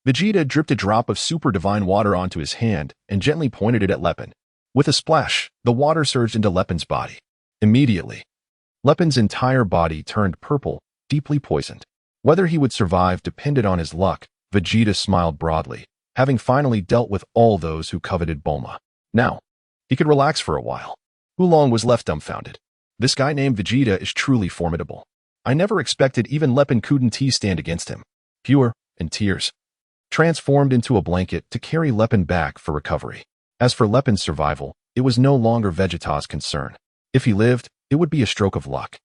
S1: Vegeta dripped a drop of super divine water onto his hand and gently pointed it at Lepin. With a splash, the water surged into Lepin's body. Immediately, Lepin's entire body turned purple, deeply poisoned. Whether he would survive depended on his luck. Vegeta smiled broadly, having finally dealt with all those who coveted Bulma. Now, he could relax for a while. Oolong was left dumbfounded. "This guy named Vegeta is truly formidable. I never expected even Lepin couldn't stand against him." Pure, in tears, transformed into a blanket to carry Lepin back for recovery. As for Lepin's survival, it was no longer Vegeta's concern. If he lived, it would be a stroke of luck.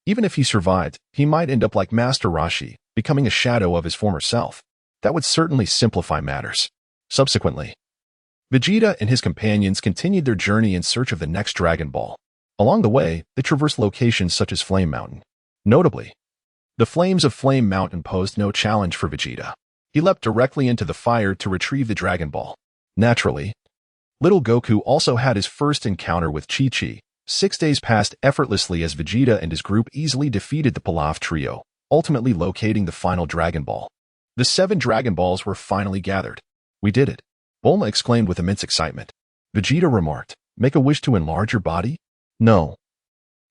S1: Even if he survived, he might end up like Master Roshi, becoming a shadow of his former self. That would certainly simplify matters. Subsequently, Vegeta and his companions continued their journey in search of the next Dragon Ball. Along the way, they traversed locations such as Flame Mountain. Notably, the flames of Flame Mountain posed no challenge for Vegeta. He leapt directly into the fire to retrieve the Dragon Ball. Naturally, little Goku also had his first encounter with Chi-Chi. 6 days passed effortlessly as Vegeta and his group easily defeated the Pilaf trio, ultimately locating the final Dragon Ball. The 7 Dragon Balls were finally gathered. "We did it," Bulma exclaimed with immense excitement. Vegeta remarked, "Make a wish to enlarge your body?" "No.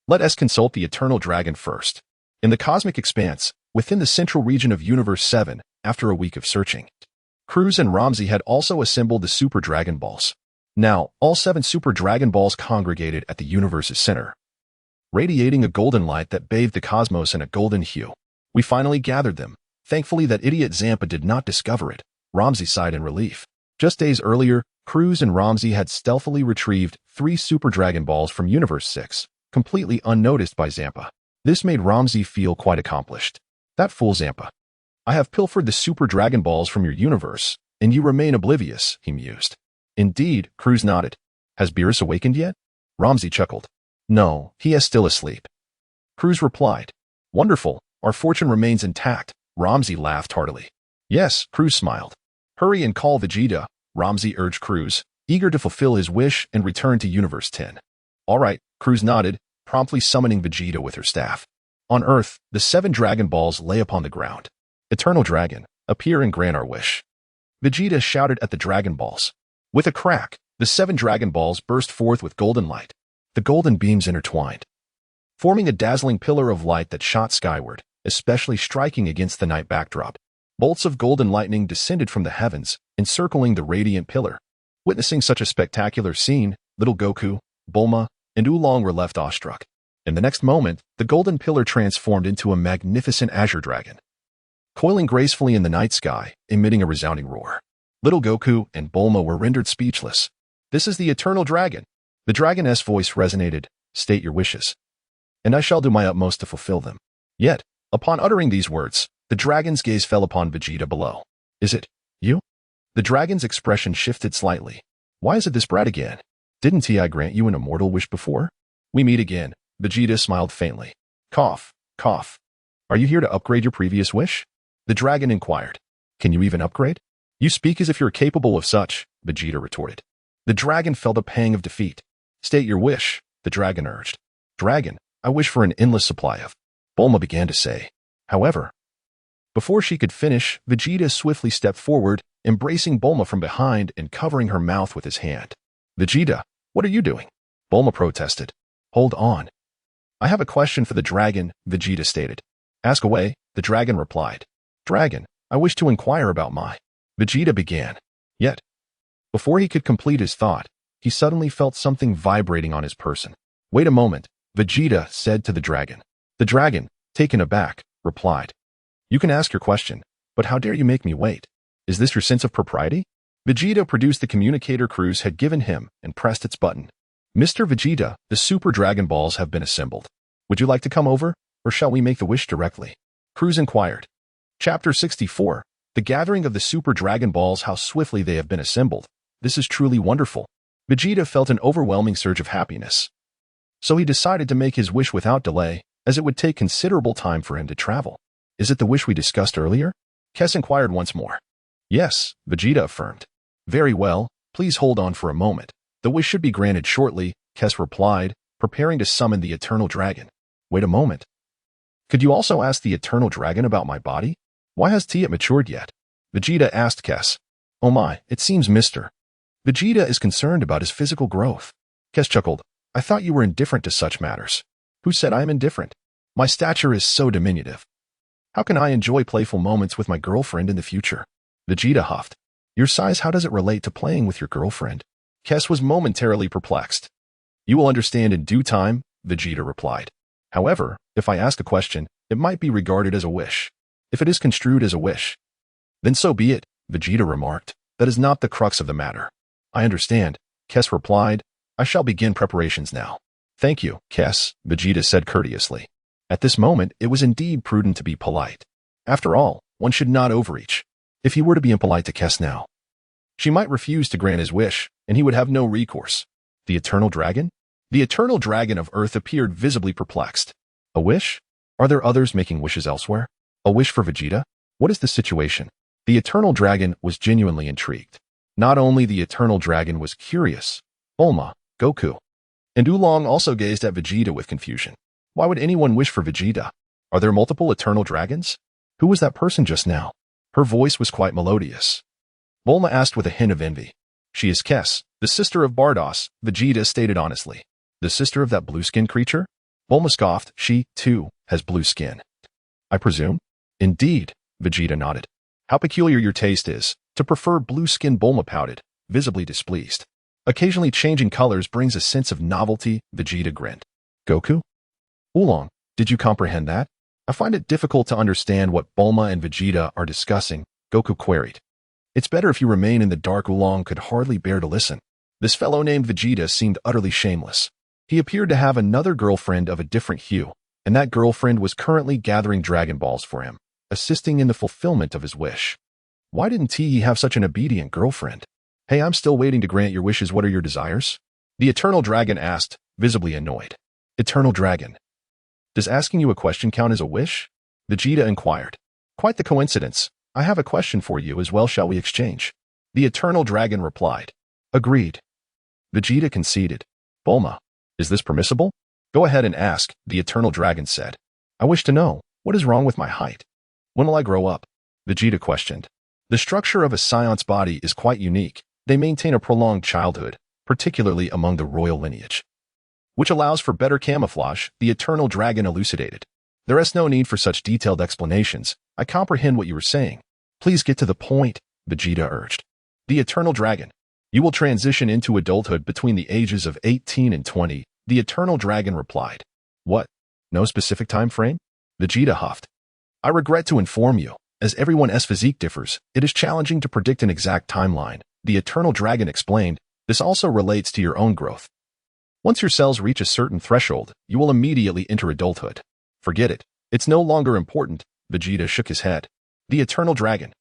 S1: Let us consult the Eternal Dragon first." In the cosmic expanse, within the central region of Universe 7, after a week of searching, Cruz and Lam-Z had also assembled the Super Dragon Balls. Now, all 7 Super Dragon Balls congregated at the universe's center, radiating a golden light that bathed the cosmos in a golden hue. "We finally gathered them. Thankfully that idiot Zampa did not discover it," Lam-Z sighed in relief. Just days earlier, Cruz and Lam-Z had stealthily retrieved 3 Super Dragon Balls from Universe 6, completely unnoticed by Zampa. This made Lam-Z feel quite accomplished. "That fool Zampa. I have pilfered the Super Dragon Balls from your universe, and you remain oblivious," he mused. "Indeed," Cruz nodded. "Has Beerus awakened yet?" Lam-Z chuckled. "No, he is still asleep." Cruz replied. "Wonderful, our fortune remains intact." Lam-Z laughed heartily. "Yes," Cruz smiled. "Hurry and call Vegeta," Lam-Z urged Cruz, eager to fulfill his wish and return to Universe 10. "All right," Cruz nodded, promptly summoning Vegeta with her staff. On Earth, the 7 Dragon Balls lay upon the ground. "Eternal Dragon, appear and grant our wish." Vegeta shouted at the Dragon Balls. With a crack, the 7 Dragon Balls burst forth with golden light. The golden beams intertwined, forming a dazzling pillar of light that shot skyward, especially striking against the night backdrop. Bolts of golden lightning descended from the heavens, encircling the radiant pillar. Witnessing such a spectacular scene, little Goku, Bulma, and Oolong were left awestruck. In the next moment, the golden pillar transformed into a magnificent azure dragon, coiling gracefully in the night sky, emitting a resounding roar. Little Goku and Bulma were rendered speechless. This is the eternal dragon. The dragoness voice resonated. State your wishes, and I shall do my utmost to fulfill them. Yet, upon uttering these words, the dragon's gaze fell upon Vegeta below. Is it you? The dragon's expression shifted slightly. Why is it this brat again? Didn't I grant you an immortal wish before? We meet again. Vegeta smiled faintly. Cough, cough. Are you here to upgrade your previous wish? The dragon inquired. Can you even upgrade? You speak as if you're capable of such, Vegeta retorted. The dragon felt a pang of defeat. State your wish, the dragon urged. Dragon, I wish for an endless supply of... Bulma began to say. However, before she could finish, Vegeta swiftly stepped forward, embracing Bulma from behind and covering her mouth with his hand. Vegeta, what are you doing? Bulma protested. Hold on. I have a question for the dragon, Vegeta stated. Ask away, the dragon replied. Dragon, I wish to inquire about my... Vegeta began. Yet, before he could complete his thought, he suddenly felt something vibrating on his person. Wait a moment, Vegeta said to the dragon. The dragon, taken aback, replied. You can ask your question, but how dare you make me wait? Is this your sense of propriety? Vegeta produced the communicator Cruz had given him and pressed its button. Mr. Vegeta, the Super Dragon Balls have been assembled. Would you like to come over, or shall we make the wish directly? Cruz inquired. Chapter 64. The gathering of the Super Dragon Balls, how swiftly they have been assembled. This is truly wonderful. Vegeta felt an overwhelming surge of happiness. So he decided to make his wish without delay, as it would take considerable time for him to travel. Is it the wish we discussed earlier? Kes inquired once more. Yes, Vegeta affirmed. Very well, please hold on for a moment. The wish should be granted shortly, Kes replied, preparing to summon the Eternal Dragon. Wait a moment. Could you also ask the Eternal Dragon about my body? Why has it matured yet? Vegeta asked Kes. Oh my, it seems Mr. Vegeta is concerned about his physical growth. Kes chuckled. I thought you were indifferent to such matters. Who said I am indifferent? My stature is so diminutive. How can I enjoy playful moments with my girlfriend in the future? Vegeta huffed. Your size, how does it relate to playing with your girlfriend? Kes was momentarily perplexed. You will understand in due time, Vegeta replied. However, if I ask a question, it might be regarded as a wish. If it is construed as a wish, then so be it, Vegeta remarked. That is not the crux of the matter. I understand, Kes replied. I shall begin preparations now. Thank you, Kes, Vegeta said courteously. At this moment, it was indeed prudent to be polite. After all, one should not overreach. If he were to be impolite to Kes now, she might refuse to grant his wish, and he would have no recourse. The Eternal Dragon? The Eternal Dragon of Earth appeared visibly perplexed. A wish? Are there others making wishes elsewhere? A wish for Vegeta? What is the situation? The Eternal Dragon was genuinely intrigued. Not only the Eternal Dragon was curious, Bulma, Goku, and Oolong also gazed at Vegeta with confusion. Why would anyone wish for Vegeta? Are there multiple Eternal Dragons? Who was that person just now? Her voice was quite melodious. Bulma asked with a hint of envy. She is Kes, the sister of Bardos, Vegeta stated honestly. The sister of that blue-skinned creature? Bulma scoffed. She, too, has blue skin. I presume? Indeed, Vegeta nodded. How peculiar your taste is, to prefer blue skin, Bulma pouted, visibly displeased. Occasionally changing colors brings a sense of novelty, Vegeta grinned. Goku? Oolong, did you comprehend that? I find it difficult to understand what Bulma and Vegeta are discussing, Goku queried. It's better if you remain in the dark. Oolong could hardly bear to listen. This fellow named Vegeta seemed utterly shameless. He appeared to have another girlfriend of a different hue, and that girlfriend was currently gathering Dragon Balls for him, assisting in the fulfillment of his wish. Why didn't he have such an obedient girlfriend? Hey, I'm still waiting to grant your wishes. What are your desires? The Eternal Dragon asked, visibly annoyed. Eternal Dragon. Does asking you a question count as a wish? Vegeta inquired. Quite the coincidence. I have a question for you as well. Shall we exchange? The Eternal Dragon replied. Agreed. Vegeta conceded. Bulma, is this permissible? Go ahead and ask, the Eternal Dragon said. I wish to know, what is wrong with my height? When will I grow up? Vegeta questioned. The structure of a Saiyan's body is quite unique, They maintain a prolonged childhood, particularly among the royal lineage, which allows for better camouflage, the eternal dragon elucidated. There is no need for such detailed explanations. I comprehend what you were saying. Please get to the point, Vegeta urged. The eternal dragon. You will transition into adulthood between the ages of 18 and 20, the eternal dragon replied. What? No specific time frame? Vegeta huffed. I regret to inform you, as everyone's physique differs, it is challenging to predict an exact timeline, the eternal dragon explained. This also relates to your own growth. Once your cells reach a certain threshold, you will immediately enter adulthood. Forget it. It's no longer important. Vegeta shook his head. The eternal dragon.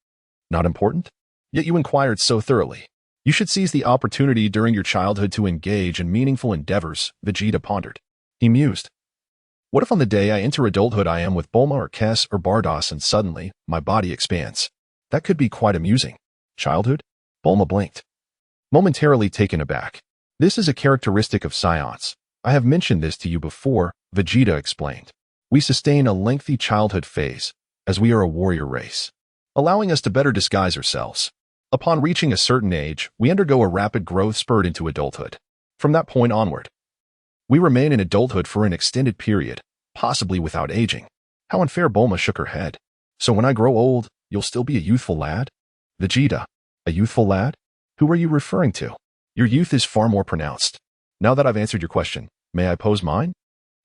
S1: Not important? Yet you inquired so thoroughly. You should seize the opportunity during your childhood to engage in meaningful endeavors, Vegeta pondered. He mused. What if on the day I enter adulthood I am with Bulma or Kess or Bardoss and suddenly, my body expands? That could be quite amusing. Childhood? Bulma blinked, momentarily taken aback. This is a characteristic of Saiyans. I have mentioned this to you before, Vegeta explained. We sustain a lengthy childhood phase, as we are a warrior race, allowing us to better disguise ourselves. Upon reaching a certain age, we undergo a rapid growth spurt into adulthood. From that point onward, we remain in adulthood for an extended period, possibly without aging. How unfair. Bulma shook her head. So when I grow old, you'll still be a youthful lad? Vegeta. A youthful lad? Who are you referring to? Your youth is far more pronounced. Now that I've answered your question, may I pose mine?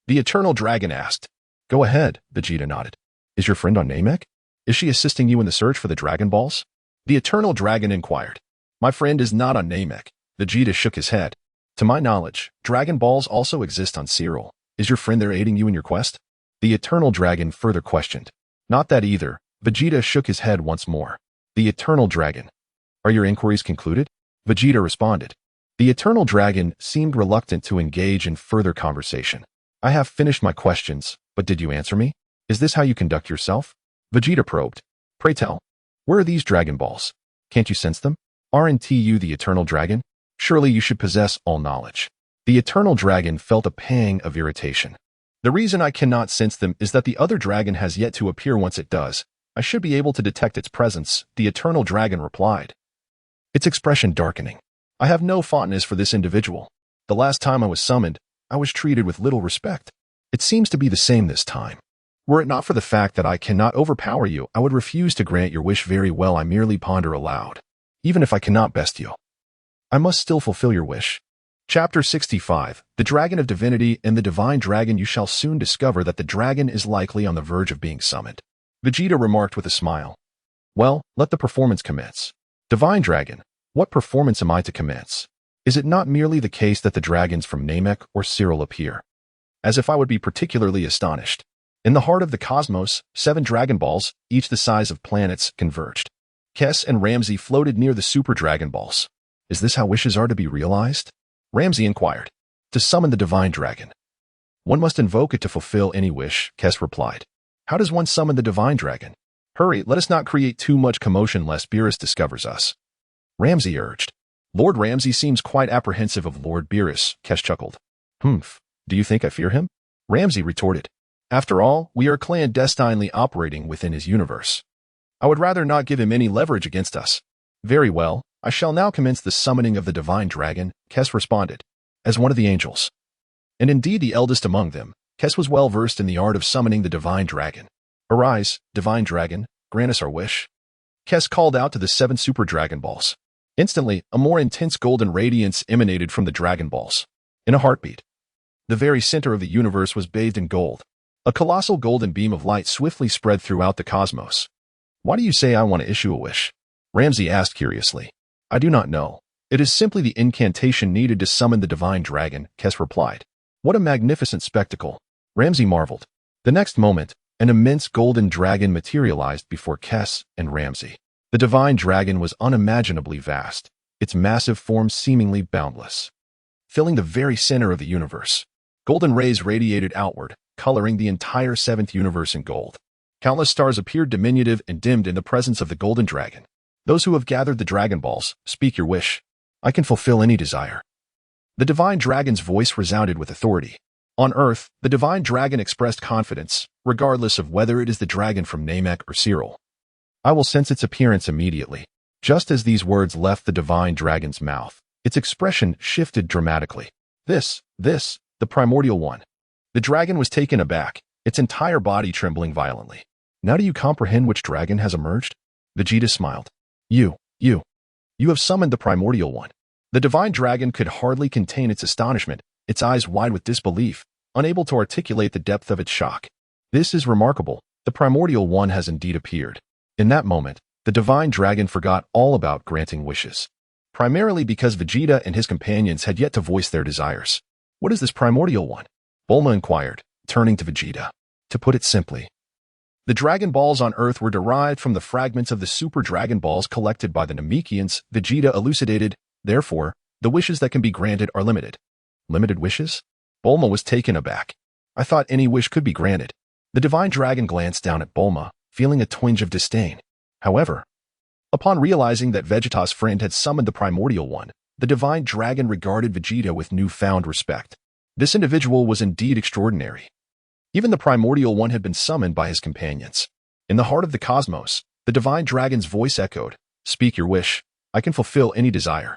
S1: The eternal dragon asked. Go ahead, Vegeta nodded. Is your friend on Namek? Is she assisting you in the search for the Dragon Balls? The eternal dragon inquired. My friend is not on Namek. Vegeta shook his head. To my knowledge, Dragon Balls also exist on Cyril. Is your friend there aiding you in your quest? The eternal dragon further questioned. Not that either. Vegeta shook his head once more. The eternal dragon. Are your inquiries concluded? Vegeta responded. The eternal dragon seemed reluctant to engage in further conversation. I have finished my questions, but did you answer me? Is this how you conduct yourself? Vegeta probed. Pray tell, where are these Dragon Balls? Can't you sense them? Aren't you the eternal dragon? Surely you should possess all knowledge. The eternal dragon felt a pang of irritation. The reason I cannot sense them is that the other dragon has yet to appear. Once it does, I should be able to detect its presence, the eternal dragon replied, its expression darkening. I have no fondness for this individual. The last time I was summoned, I was treated with little respect. It seems to be the same this time. Were it not for the fact that I cannot overpower you, I would refuse to grant your wish. Very well, I merely ponder aloud. Even if I cannot best you, I must still fulfill your wish. Chapter 65, The Dragon of Divinity and the Divine Dragon. You shall soon discover that the dragon is likely on the verge of being summoned. Vegeta remarked with a smile. Well, let the performance commence. Divine Dragon, what performance am I to commence? Is it not merely the case that the dragons from Namek or Cyril appear? As if I would be particularly astonished. In the heart of the cosmos, 7 Dragon Balls, each the size of planets, converged. Kess and Lam-Z floated near the Super Dragon Balls. Is this how wishes are to be realized? Lam-Z inquired. To summon the Divine Dragon. One must invoke it to fulfill any wish, Kess replied. How does one summon the Divine Dragon? Hurry, let us not create too much commotion lest Beerus discovers us. Lam-Z urged. Lord Lam-Z seems quite apprehensive of Lord Beerus, Kess chuckled. Humph, do you think I fear him? Lam-Z retorted. After all, we are clandestinely operating within his universe. I would rather not give him any leverage against us. Very well, I shall now commence the summoning of the Divine Dragon, Kess responded, as one of the angels. And indeed the eldest among them, Kess was well versed in the art of summoning the Divine Dragon. Arise, Divine Dragon, grant us our wish. Kess called out to the 7 Super Dragon Balls. Instantly, a more intense golden radiance emanated from the Dragon Balls. In a heartbeat, the very center of the universe was bathed in gold. A colossal golden beam of light swiftly spread throughout the cosmos. Why do you say I want to issue a wish? Lam-Z asked curiously. I do not know. It is simply the incantation needed to summon the Divine Dragon, Kess replied. What a magnificent spectacle. Lam-Z marveled. The next moment, an immense golden dragon materialized before Kess and Lam-Z. The Divine Dragon was unimaginably vast, its massive form seemingly boundless. Filling the very center of the universe, golden rays radiated outward, coloring the entire 7th universe in gold. Countless stars appeared diminutive and dimmed in the presence of the golden dragon. Those who have gathered the Dragon Balls, speak your wish. I can fulfill any desire. The Divine Dragon's voice resounded with authority. On Earth, the Divine Dragon expressed confidence, regardless of whether it is the dragon from Namek or Cyril. I will sense its appearance immediately. Just as these words left the divine dragon's mouth, its expression shifted dramatically. The primordial one. The dragon was taken aback, its entire body trembling violently. Now do you comprehend which dragon has emerged? Vegeta smiled. You have summoned the primordial one. The divine dragon could hardly contain its astonishment, its eyes wide with disbelief, unable to articulate the depth of its shock. This is remarkable. The primordial one has indeed appeared. In that moment, the divine dragon forgot all about granting wishes. Primarily because Vegeta and his companions had yet to voice their desires. What is this primordial one? Bulma inquired, turning to Vegeta. To put it simply, the Dragon Balls on Earth were derived from the fragments of the Super Dragon Balls collected by the Namekians, Vegeta elucidated. Therefore, the wishes that can be granted are limited. Limited wishes? Bulma was taken aback. I thought any wish could be granted. The divine dragon glanced down at Bulma, feeling a twinge of disdain. However, upon realizing that Vegeta's friend had summoned the primordial one, the divine dragon regarded Vegeta with newfound respect. This individual was indeed extraordinary. Even the primordial one had been summoned by his companions. In the heart of the cosmos, the divine dragon's voice echoed, "Speak your wish. I can fulfill any desire."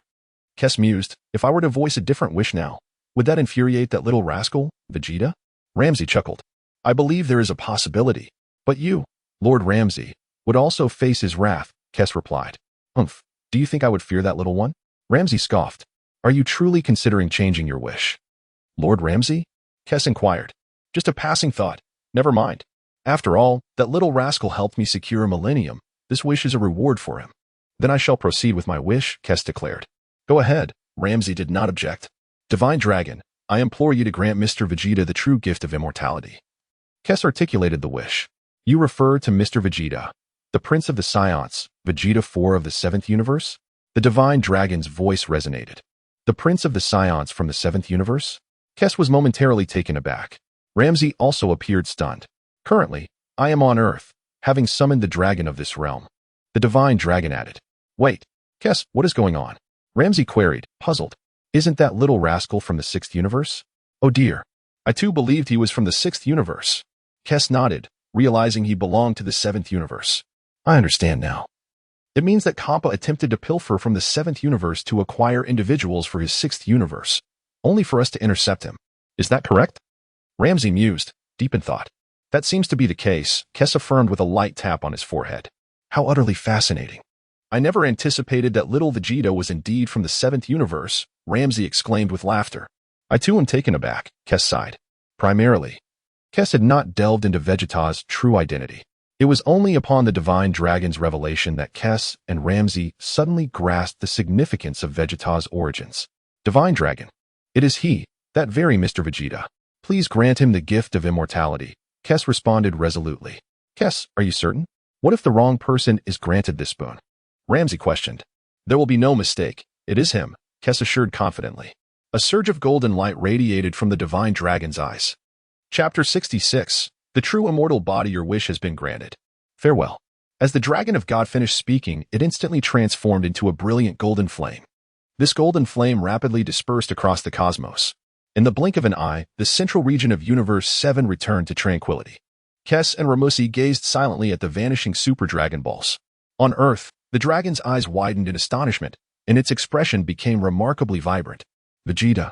S1: Kes mused, if I were to voice a different wish now, would that infuriate that little rascal, Vegeta? Lam-Z chuckled. I believe there is a possibility. But you, Lord Lam-Z, would also face his wrath, Kes replied. Humph, do you think I would fear that little one? Lam-Z scoffed. Are you truly considering changing your wish? Lord Lam-Z? Kes inquired. Just a passing thought. Never mind. After all, that little rascal helped me secure a millennium. This wish is a reward for him. Then I shall proceed with my wish, Kes declared. Go ahead. Lam-Z did not object. Divine Dragon, I implore you to grant Mr. Vegeta the true gift of immortality. Kes articulated the wish. You refer to Mr. Vegeta, the Prince of the Saiyans, Vegeta 4 of the 7th universe? The Divine Dragon's voice resonated. The Prince of the Saiyans from the 7th universe? Kes was momentarily taken aback. Lam-Z also appeared stunned. Currently, I am on Earth, having summoned the dragon of this realm. The Divine Dragon added. Wait, Kes, what is going on? Lam-Z queried, puzzled. Isn't that little rascal from the 6th universe? Oh dear. I too believed he was from the 6th universe. Kes nodded, realizing he belonged to the 7th universe. I understand now. It means that Kappa attempted to pilfer from the 7th universe to acquire individuals for his 6th universe, only for us to intercept him. Is that correct? Lam-Z mused, deep in thought. That seems to be the case, Kes affirmed with a light tap on his forehead. How utterly fascinating. I never anticipated that little Vegeta was indeed from the 7th universe, Lam-Z exclaimed with laughter. I too am taken aback, Kes sighed. Primarily, Kes had not delved into Vegeta's true identity. It was only upon the Divine Dragon's revelation that Kes and Lam-Z suddenly grasped the significance of Vegeta's origins. Divine Dragon. It is he, that very Mr. Vegeta. Please grant him the gift of immortality, Kes responded resolutely. Kes, are you certain? What if the wrong person is granted this boon? Lam-Z questioned. There will be no mistake. It is him, Kes assured confidently. A surge of golden light radiated from the Divine Dragon's eyes. Chapter 66. The true immortal body, your wish has been granted. Farewell. As the Dragon of God finished speaking, it instantly transformed into a brilliant golden flame. This golden flame rapidly dispersed across the cosmos. In the blink of an eye, the central region of Universe 7 returned to tranquility. Kes and Ramusi gazed silently at the vanishing Super Dragon Balls. On Earth, the dragon's eyes widened in astonishment, and its expression became remarkably vibrant. Vegeta.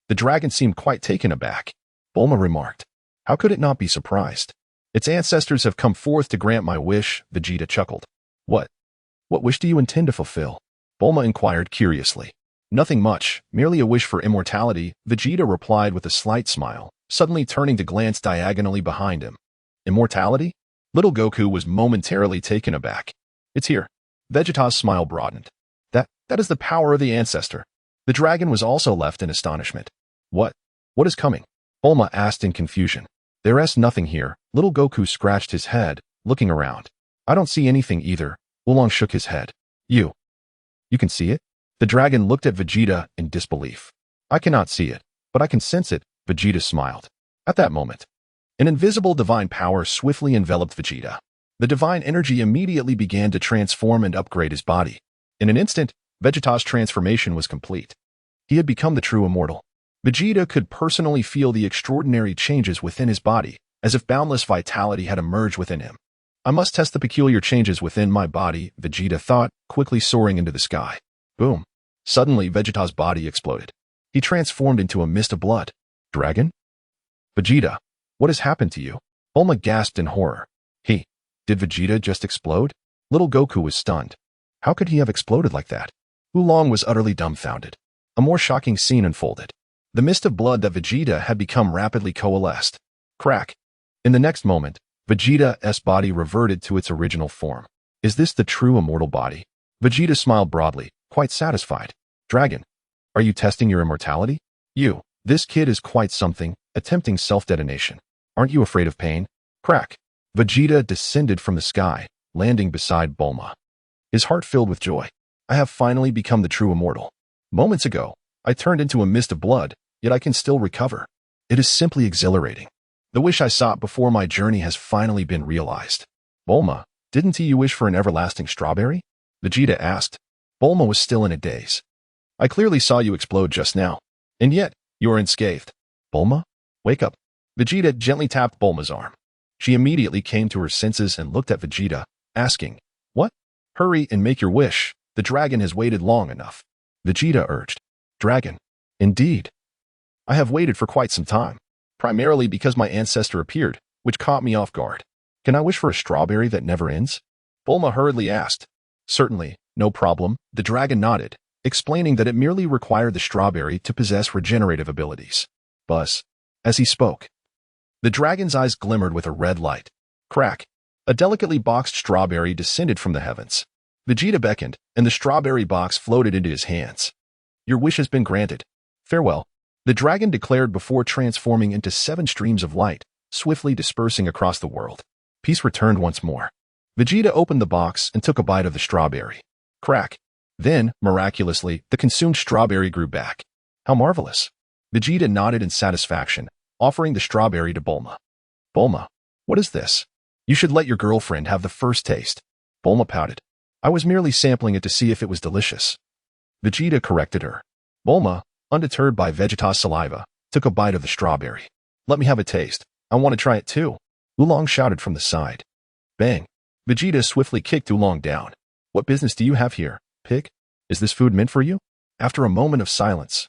S1: The dragon seemed quite taken aback. Bulma remarked. How could it not be surprised? Its ancestors have come forth to grant my wish, Vegeta chuckled. What wish do you intend to fulfill? Bulma inquired curiously. Nothing much, merely a wish for immortality, Vegeta replied with a slight smile, suddenly turning to glance diagonally behind him. Immortality? Little Goku was momentarily taken aback. It's here. Vegeta's smile broadened. That is the power of the ancestor. The dragon was also left in astonishment. What is coming? Bulma asked in confusion. There's nothing here. Little Goku scratched his head, looking around. I don't see anything either. Oolong shook his head. You can see it? The dragon looked at Vegeta in disbelief. I cannot see it, but I can sense it, Vegeta smiled. At that moment, an invisible divine power swiftly enveloped Vegeta. The divine energy immediately began to transform and upgrade his body. In an instant, Vegeta's transformation was complete. He had become the true immortal. Vegeta could personally feel the extraordinary changes within his body, as if boundless vitality had emerged within him. I must test the peculiar changes within my body, Vegeta thought, quickly soaring into the sky. Boom. Suddenly, Vegeta's body exploded. He transformed into a mist of blood. Dragon? Vegeta, what has happened to you? Bulma gasped in horror. Did Vegeta just explode? Little Goku was stunned. How could he have exploded like that? Oolong was utterly dumbfounded. A more shocking scene unfolded. The mist of blood that Vegeta had become rapidly coalesced. Crack. In the next moment, Vegeta's body reverted to its original form. Is this the true immortal body? Vegeta smiled broadly, quite satisfied. Dragon, are you testing your immortality? This kid is quite something, attempting self-detonation. Aren't you afraid of pain? Crack. Vegeta descended from the sky, landing beside Bulma. His heart filled with joy. I have finally become the true immortal. Moments ago, I turned into a mist of blood, yet I can still recover. It is simply exhilarating. The wish I sought before my journey has finally been realized. Bulma, didn't you wish for an everlasting strawberry? Vegeta asked. Bulma was still in a daze. I clearly saw you explode just now. And yet, you are unscathed. Bulma? Wake up. Vegeta gently tapped Bulma's arm. She immediately came to her senses and looked at Vegeta, asking, What? Hurry and make your wish. The dragon has waited long enough. Vegeta urged. Dragon? Indeed. I have waited for quite some time, primarily because my ancestor appeared, which caught me off guard. Can I wish for a strawberry that never ends? Bulma hurriedly asked. Certainly, no problem. The dragon nodded, explaining that it merely required the strawberry to possess regenerative abilities. Buzz. As he spoke, the dragon's eyes glimmered with a red light. Crack. A delicately boxed strawberry descended from the heavens. Vegeta beckoned, and the strawberry box floated into his hands. Your wish has been granted. Farewell. The dragon declared before transforming into 7 streams of light, swiftly dispersing across the world. Peace returned once more. Vegeta opened the box and took a bite of the strawberry. Crack. Then, miraculously, the consumed strawberry grew back. How marvelous. Vegeta nodded in satisfaction, offering the strawberry to Bulma. Bulma, what is this? You should let your girlfriend have the first taste. Bulma pouted. I was merely sampling it to see if it was delicious. Vegeta corrected her. Bulma, undeterred by Vegeta's saliva, took a bite of the strawberry. Let me have a taste. I want to try it too. Oolong shouted from the side. Bang. Vegeta swiftly kicked Oolong down. What business do you have here, pig? Is this food meant for you? After a moment of silence,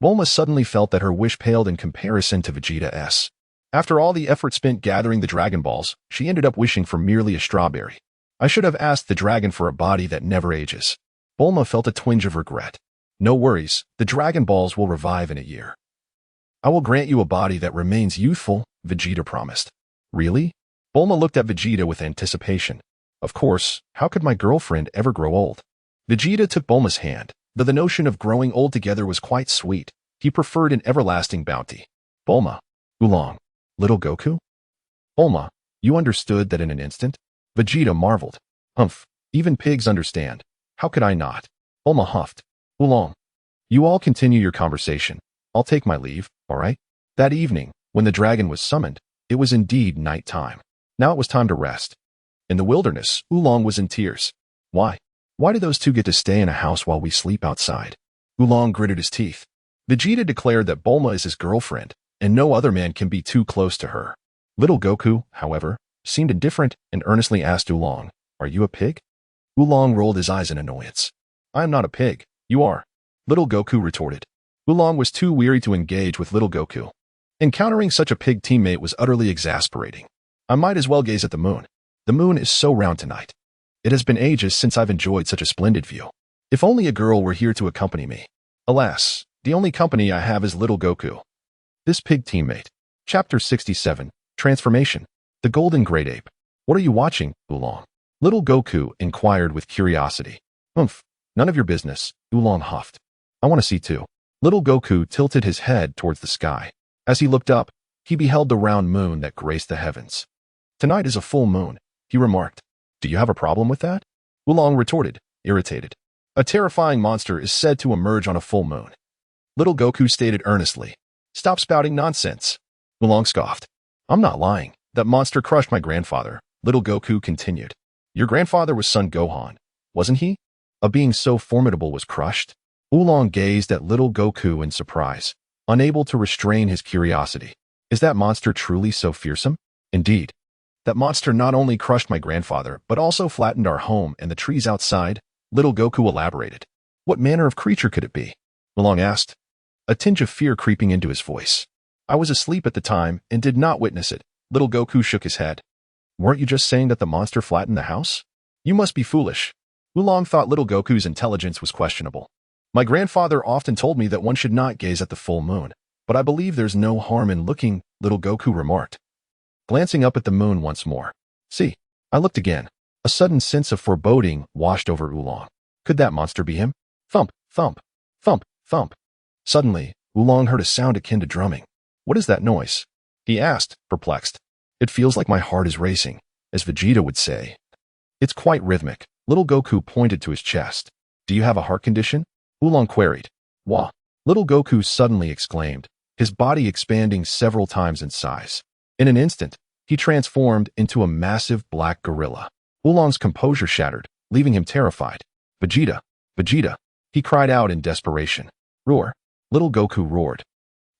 S1: Bulma suddenly felt that her wish paled in comparison to Vegeta's. After all the effort spent gathering the Dragon Balls, she ended up wishing for merely a strawberry. I should have asked the dragon for a body that never ages. Bulma felt a twinge of regret. No worries, the Dragon Balls will revive in a year. I will grant you a body that remains youthful, Vegeta promised. Really? Bulma looked at Vegeta with anticipation. Of course, how could my girlfriend ever grow old? Vegeta took Bulma's hand. Though the notion of growing old together was quite sweet, he preferred an everlasting bounty. Bulma. Oolong. Little Goku? Bulma, you understood that in an instant? Vegeta marveled. Humph, even pigs understand. How could I not? Bulma huffed. Oolong. You all continue your conversation. I'll take my leave, all right? That evening, when the dragon was summoned, it was indeed night time. Now it was time to rest. In the wilderness, Oolong was in tears. Why? Why do those two get to stay in a house while we sleep outside? Oolong gritted his teeth. Vegeta declared that Bulma is his girlfriend, and no other man can be too close to her. Little Goku, however, seemed indifferent and earnestly asked Oolong, Are you a pig? Oolong rolled his eyes in annoyance. I am not a pig. You are. Little Goku retorted. Oolong was too weary to engage with Little Goku. Encountering such a pig teammate was utterly exasperating. I might as well gaze at the moon. The moon is so round tonight. It has been ages since I've enjoyed such a splendid view. If only a girl were here to accompany me. Alas, the only company I have is Little Goku. This pig teammate. Chapter 67, Transformation. The Golden Great Ape. What are you watching, Oolong? Little Goku inquired with curiosity. Humph, none of your business, Oolong huffed. I want to see too. Little Goku tilted his head towards the sky. As he looked up, he beheld the round moon that graced the heavens. Tonight is a full moon, he remarked. Do you have a problem with that? Oolong retorted, irritated. A terrifying monster is said to emerge on a full moon. Little Goku stated earnestly. Stop spouting nonsense. Oolong scoffed. I'm not lying. That monster crushed my grandfather. Little Goku continued. Your grandfather was Son Gohan, wasn't he? A being so formidable was crushed? Oolong gazed at Little Goku in surprise, unable to restrain his curiosity. Is that monster truly so fearsome? Indeed. That monster not only crushed my grandfather, but also flattened our home and the trees outside, little Goku elaborated. What manner of creature could it be? Oolong asked, a tinge of fear creeping into his voice. I was asleep at the time and did not witness it. Little Goku shook his head. Weren't you just saying that the monster flattened the house? You must be foolish. Oolong thought little Goku's intelligence was questionable. My grandfather often told me that one should not gaze at the full moon, but I believe there's no harm in looking, little Goku remarked, glancing up at the moon once more. See, I looked again. A sudden sense of foreboding washed over Oolong. Could that monster be him? Thump, thump, thump, thump. Suddenly, Oolong heard a sound akin to drumming. What is that noise? He asked, perplexed. It feels like my heart is racing, as Vegeta would say. It's quite rhythmic. Little Goku pointed to his chest. Do you have a heart condition? Oolong queried. Wah! Little Goku suddenly exclaimed, his body expanding several times in size. In an instant, he transformed into a massive black gorilla. Oolong's composure shattered, leaving him terrified. Vegeta! Vegeta! He cried out in desperation. Roar! Little Goku roared,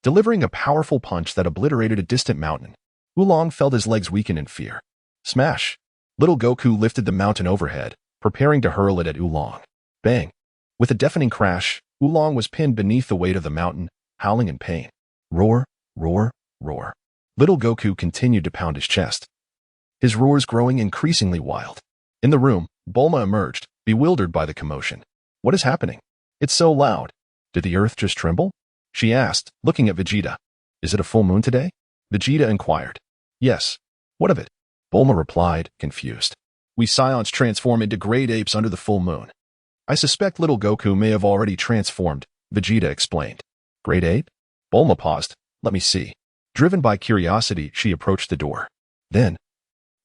S1: delivering a powerful punch that obliterated a distant mountain. Oolong felt his legs weaken in fear. Smash! Little Goku lifted the mountain overhead, preparing to hurl it at Oolong. Bang! With a deafening crash, Oolong was pinned beneath the weight of the mountain, howling in pain. Roar! Roar! Roar! Little Goku continued to pound his chest, his roars growing increasingly wild. In the room, Bulma emerged, bewildered by the commotion. What is happening? It's so loud. Did the earth just tremble? She asked, looking at Vegeta. Is it a full moon today? Vegeta inquired. Yes. What of it? Bulma replied, confused. We Saiyans transform into great apes under the full moon. I suspect little Goku may have already transformed, Vegeta explained. Great ape? Bulma paused. Let me see. Driven by curiosity, she approached the door. Then,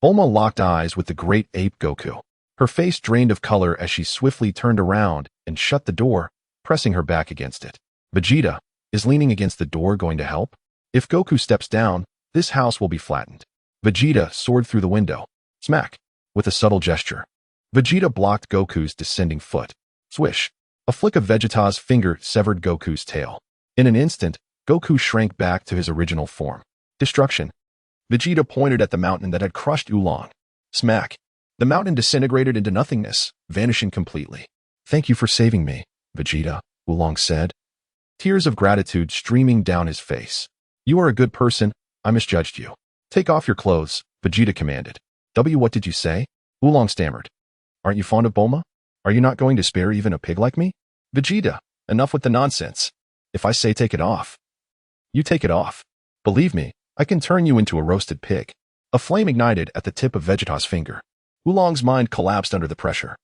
S1: Bulma locked eyes with the great ape Goku. Her face drained of color as she swiftly turned around and shut the door, pressing her back against it. Vegeta, is leaning against the door going to help? If Goku steps down, this house will be flattened. Vegeta soared through the window. Smack! With a subtle gesture, Vegeta blocked Goku's descending foot. Swish! A flick of Vegeta's finger severed Goku's tail. In an instant, Goku shrank back to his original form. Destruction. Vegeta pointed at the mountain that had crushed Oolong. Smack! The mountain disintegrated into nothingness, vanishing completely. Thank you for saving me, Vegeta, Oolong said, tears of gratitude streaming down his face. You are a good person. I misjudged you. Take off your clothes, Vegeta commanded. What did you say? Oolong stammered. Aren't you fond of Bulma? Are you not going to spare even a pig like me? Vegeta, enough with the nonsense. If I say take it off, you take it off. Believe me, I can turn you into a roasted pig. A flame ignited at the tip of Vegeta's finger. Oolong's mind collapsed under the pressure.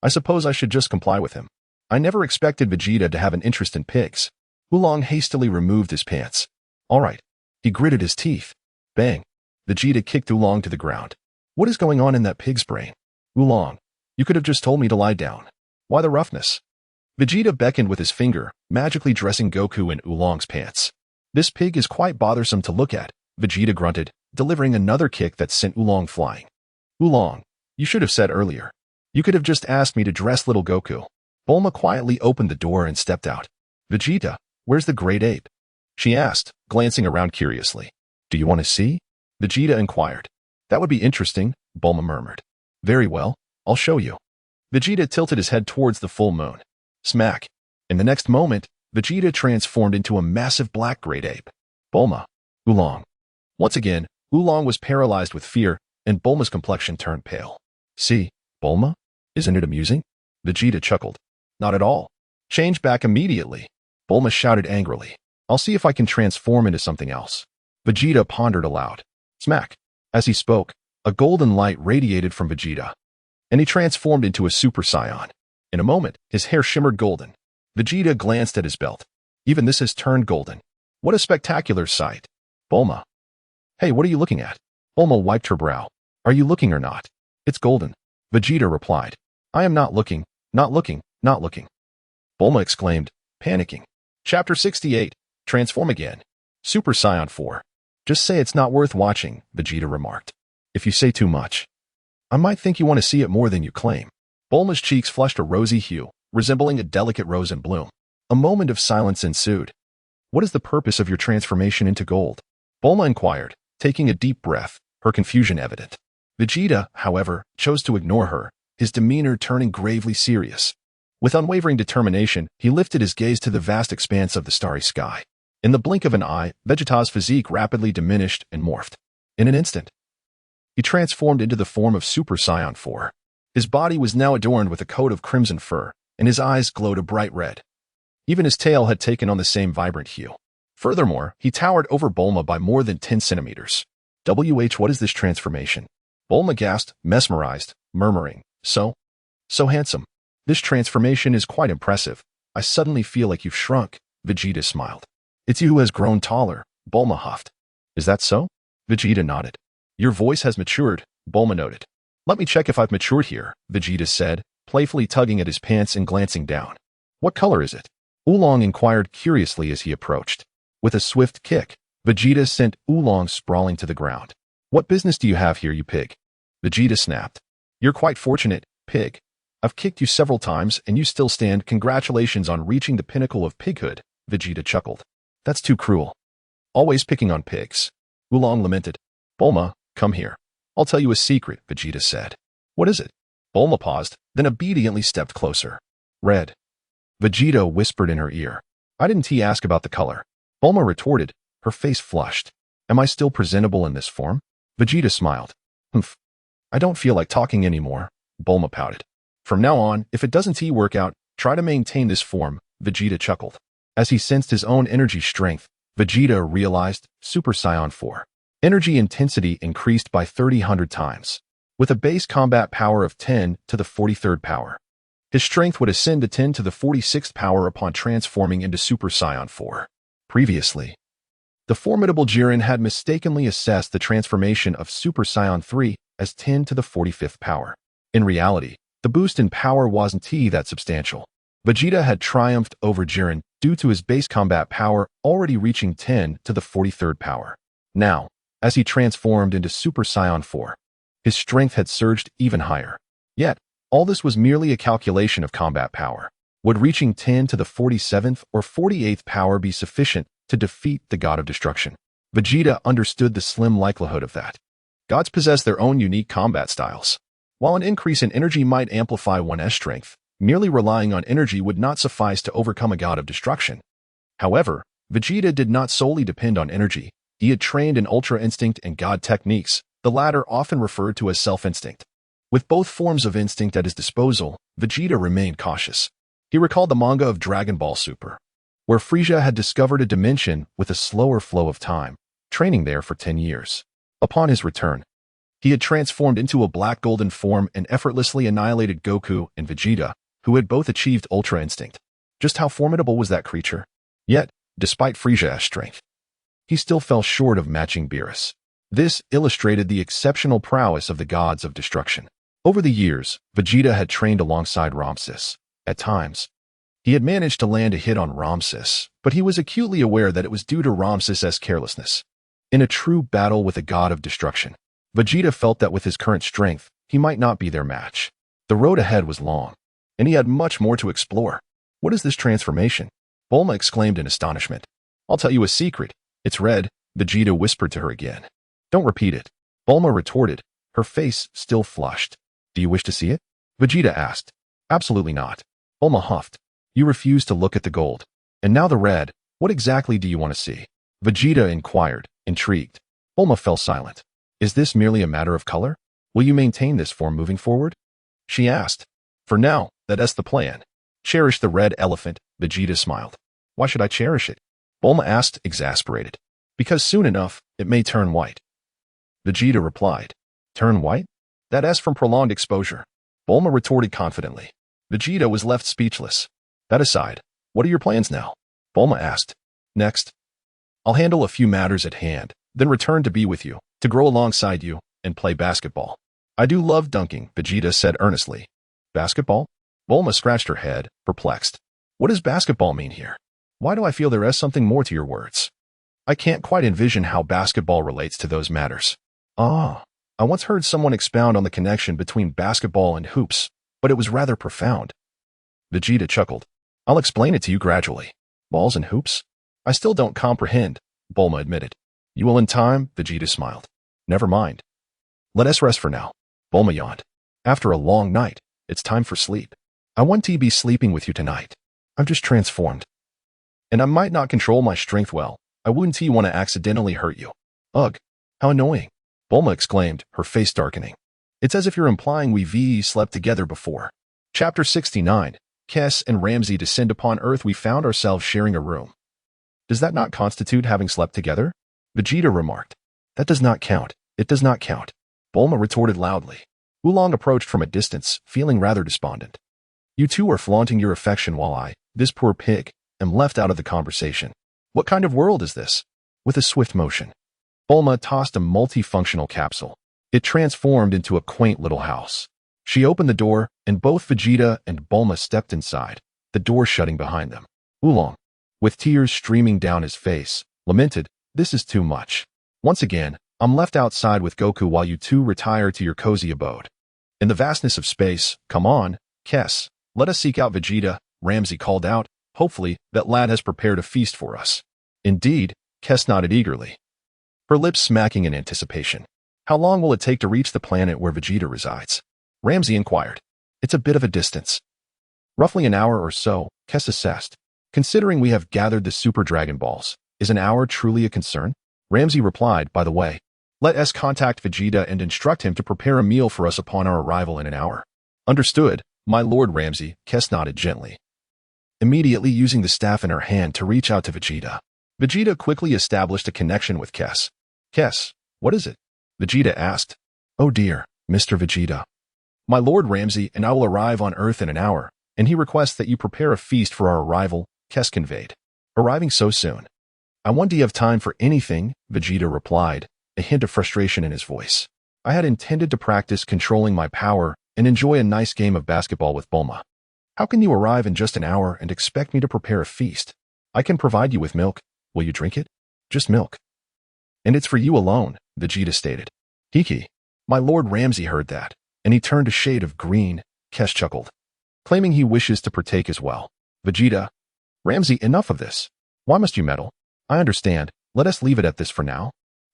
S1: I suppose I should just comply with him. I never expected Vegeta to have an interest in pigs. Oolong hastily removed his pants. All right. He gritted his teeth. Bang. Vegeta kicked Oolong to the ground. What is going on in that pig's brain? Oolong, you could have just told me to lie down. Why the roughness? Vegeta beckoned with his finger, magically dressing Goku in Oolong's pants. This pig is quite bothersome to look at, Vegeta grunted, delivering another kick that sent Oolong flying. Oolong, you should have said earlier. You could have just asked me to dress little Goku. Bulma quietly opened the door and stepped out. Vegeta, where's the great ape? She asked, glancing around curiously. Do you want to see? Vegeta inquired. That would be interesting, Bulma murmured. Very well, I'll show you. Vegeta tilted his head towards the full moon. Smack. In the next moment, Vegeta transformed into a massive black great ape. Bulma. Oolong. Once again, Oolong was paralyzed with fear, and Bulma's complexion turned pale. See, Bulma? Isn't it amusing? Vegeta chuckled. Not at all. Change back immediately. Bulma shouted angrily. I'll see if I can transform into something else. Vegeta pondered aloud. Smack. As he spoke, a golden light radiated from Vegeta, and he transformed into a Super Saiyan. In a moment, his hair shimmered golden. Vegeta glanced at his belt. Even this has turned golden. What a spectacular sight. Bulma. Hey, what are you looking at? Bulma wiped her brow. Are you looking or not? It's golden. Vegeta replied. I am not looking, not looking, not looking. Bulma exclaimed, panicking. Chapter 68. Transform again. Super Saiyan 4. Just say it's not worth watching, Vegeta remarked. If you say too much, I might think you want to see it more than you claim. Bulma's cheeks flushed a rosy hue, resembling a delicate rose in bloom. A moment of silence ensued. What is the purpose of your transformation into gold? Bulma inquired, taking a deep breath, her confusion evident. Vegeta, however, chose to ignore her, his demeanor turning gravely serious. With unwavering determination, he lifted his gaze to the vast expanse of the starry sky. In the blink of an eye, Vegeta's physique rapidly diminished and morphed. In an instant, he transformed into the form of Super Saiyan 4. His body was now adorned with a coat of crimson fur, and his eyes glowed a bright red. Even his tail had taken on the same vibrant hue. Furthermore, he towered over Bulma by more than 10 centimeters. What is this transformation? Bulma gasped, mesmerized, murmuring, So handsome. This transformation is quite impressive. I suddenly feel like you've shrunk. Vegeta smiled. It's you who has grown taller, Bulma huffed. Is that so? Vegeta nodded. Your voice has matured, Bulma noted. Let me check if I've matured here, Vegeta said, playfully tugging at his pants and glancing down. What color is it? Oolong inquired curiously as he approached. With a swift kick, Vegeta sent Oolong sprawling to the ground. What business do you have here, you pig? Vegeta snapped. You're quite fortunate, pig. I've kicked you several times and you still stand. Congratulations on reaching the pinnacle of pighood, Vegeta chuckled. That's too cruel. Always picking on pigs. Oolong lamented. Bulma, come here. I'll tell you a secret, Vegeta said. What is it? Bulma paused, then obediently stepped closer. Red. Vegeta whispered in her ear. Why didn't he ask about the color? Bulma retorted, her face flushed. Am I still presentable in this form? Vegeta smiled. Humph. I don't feel like talking anymore, Bulma pouted. From now on, if it doesn't work out, try to maintain this form, Vegeta chuckled. As he sensed his own energy strength, Vegeta realized Super Saiyan 4. Energy intensity increased by 300 times. With a base combat power of 10 to the 43rd power. His strength would ascend to 10 to the 46th power upon transforming into Super Saiyan 4. Previously, the formidable Jiren had mistakenly assessed the transformation of Super Saiyan 3 as 10 to the 45th power. In reality, the boost in power wasn't that substantial. Vegeta had triumphed over Jiren due to his base combat power already reaching 10 to the 43rd power. Now, as he transformed into Super Saiyan 4, his strength had surged even higher. Yet, all this was merely a calculation of combat power. Would reaching 10 to the 47th or 48th power be sufficient to defeat the God of Destruction? Vegeta understood the slim likelihood of that. Gods possess their own unique combat styles. While an increase in energy might amplify one's strength, merely relying on energy would not suffice to overcome a God of Destruction. However, Vegeta did not solely depend on energy. He had trained in Ultra Instinct and God techniques, the latter often referred to as self-instinct. With both forms of instinct at his disposal, Vegeta remained cautious. He recalled the manga of Dragon Ball Super, where Frieza had discovered a dimension with a slower flow of time, training there for 10 years. Upon his return, he had transformed into a black golden form and effortlessly annihilated Goku and Vegeta, who had both achieved Ultra Instinct. Just how formidable was that creature? Yet, despite Frieza's strength, he still fell short of matching Beerus. This illustrated the exceptional prowess of the gods of destruction. Over the years, Vegeta had trained alongside Ramses. At times, he had managed to land a hit on Ramses, but he was acutely aware that it was due to Ramses' carelessness. In a true battle with a god of destruction, Vegeta felt that with his current strength, he might not be their match. The road ahead was long, and he had much more to explore. What is this transformation? Bulma exclaimed in astonishment. I'll tell you a secret. It's red, Vegeta whispered to her again. Don't repeat it. Bulma retorted, her face still flushed. Do you wish to see it? Vegeta asked. Absolutely not. Bulma huffed. You refuse to look at the gold. And now the red, what exactly do you want to see? Vegeta inquired, intrigued. Bulma fell silent. Is this merely a matter of color? Will you maintain this form moving forward? She asked. For now, that's the plan. Cherish the red elephant, Vegeta smiled. Why should I cherish it? Bulma asked, exasperated. Because soon enough, it may turn white. Vegeta replied. Turn white? That's from prolonged exposure. Bulma retorted confidently. Vegeta was left speechless. That aside, what are your plans now? Bulma asked. Next, I'll handle a few matters at hand, then return to be with you, to grow alongside you, and play basketball. I do love dunking, Vegeta said earnestly. Basketball? Bulma scratched her head, perplexed. What does basketball mean here? Why do I feel there is something more to your words? I can't quite envision how basketball relates to those matters. I once heard someone expound on the connection between basketball and hoops, but it was rather profound. Vegeta chuckled. I'll explain it to you gradually. Balls and hoops? I still don't comprehend, Bulma admitted. You will in time, Vegeta smiled. Never mind. Let us rest for now. Bulma yawned. After a long night, it's time for sleep. I want to be sleeping with you tonight. I'm just transformed. And I might not control my strength well. I wouldn't want to accidentally hurt you. Ugh, how annoying. Bulma exclaimed, her face darkening. It's as if you're implying we slept together before. Chapter 69. Kess and Lam-Z descend upon Earth. We found ourselves sharing a room. Does that not constitute having slept together? Vegeta remarked. That does not count. It does not count. Bulma retorted loudly. Oolong approached from a distance, feeling rather despondent. You two are flaunting your affection while I, this poor pig, am left out of the conversation. What kind of world is this? With a swift motion, Bulma tossed a multifunctional capsule. It transformed into a quaint little house. She opened the door, and both Vegeta and Bulma stepped inside, the door shutting behind them. Oolong, with tears streaming down his face, lamented, "This is too much. Once again, I'm left outside with Goku while you two retire to your cozy abode. In the vastness of space, come on, Kess, let us seek out Vegeta," Lam-Z called out. "Hopefully, that lad has prepared a feast for us." Indeed, Kess nodded eagerly, her lips smacking in anticipation. How long will it take to reach the planet where Vegeta resides? Lam-Z inquired. It's a bit of a distance. Roughly an hour or so, Kess assessed. Considering we have gathered the Super Dragon Balls, is an hour truly a concern? Lam-Z replied, by the way, let us contact Vegeta and instruct him to prepare a meal for us upon our arrival in an hour. Understood, my lord Lam-Z, Kess nodded gently, immediately using the staff in her hand to reach out to Vegeta. Vegeta quickly established a connection with Kess. Kess, what is it? Vegeta asked. Oh dear, Mr. Vegeta. My lord Lam-Z and I will arrive on Earth in an hour, and he requests that you prepare a feast for our arrival, Kess conveyed. Arriving so soon? I wonder you have time for anything, Vegeta replied, a hint of frustration in his voice. I had intended to practice controlling my power and enjoy a nice game of basketball with Bulma. How can you arrive in just an hour and expect me to prepare a feast? I can provide you with milk. Will you drink it? Just milk. And it's for you alone, Vegeta stated. Hiki. My lord Lam-Z heard that, and he turned a shade of green. Kess chuckled, claiming he wishes to partake as well. Vegeta. Lam-Z, enough of this. Why must you meddle? I understand. Let us leave it at this for now.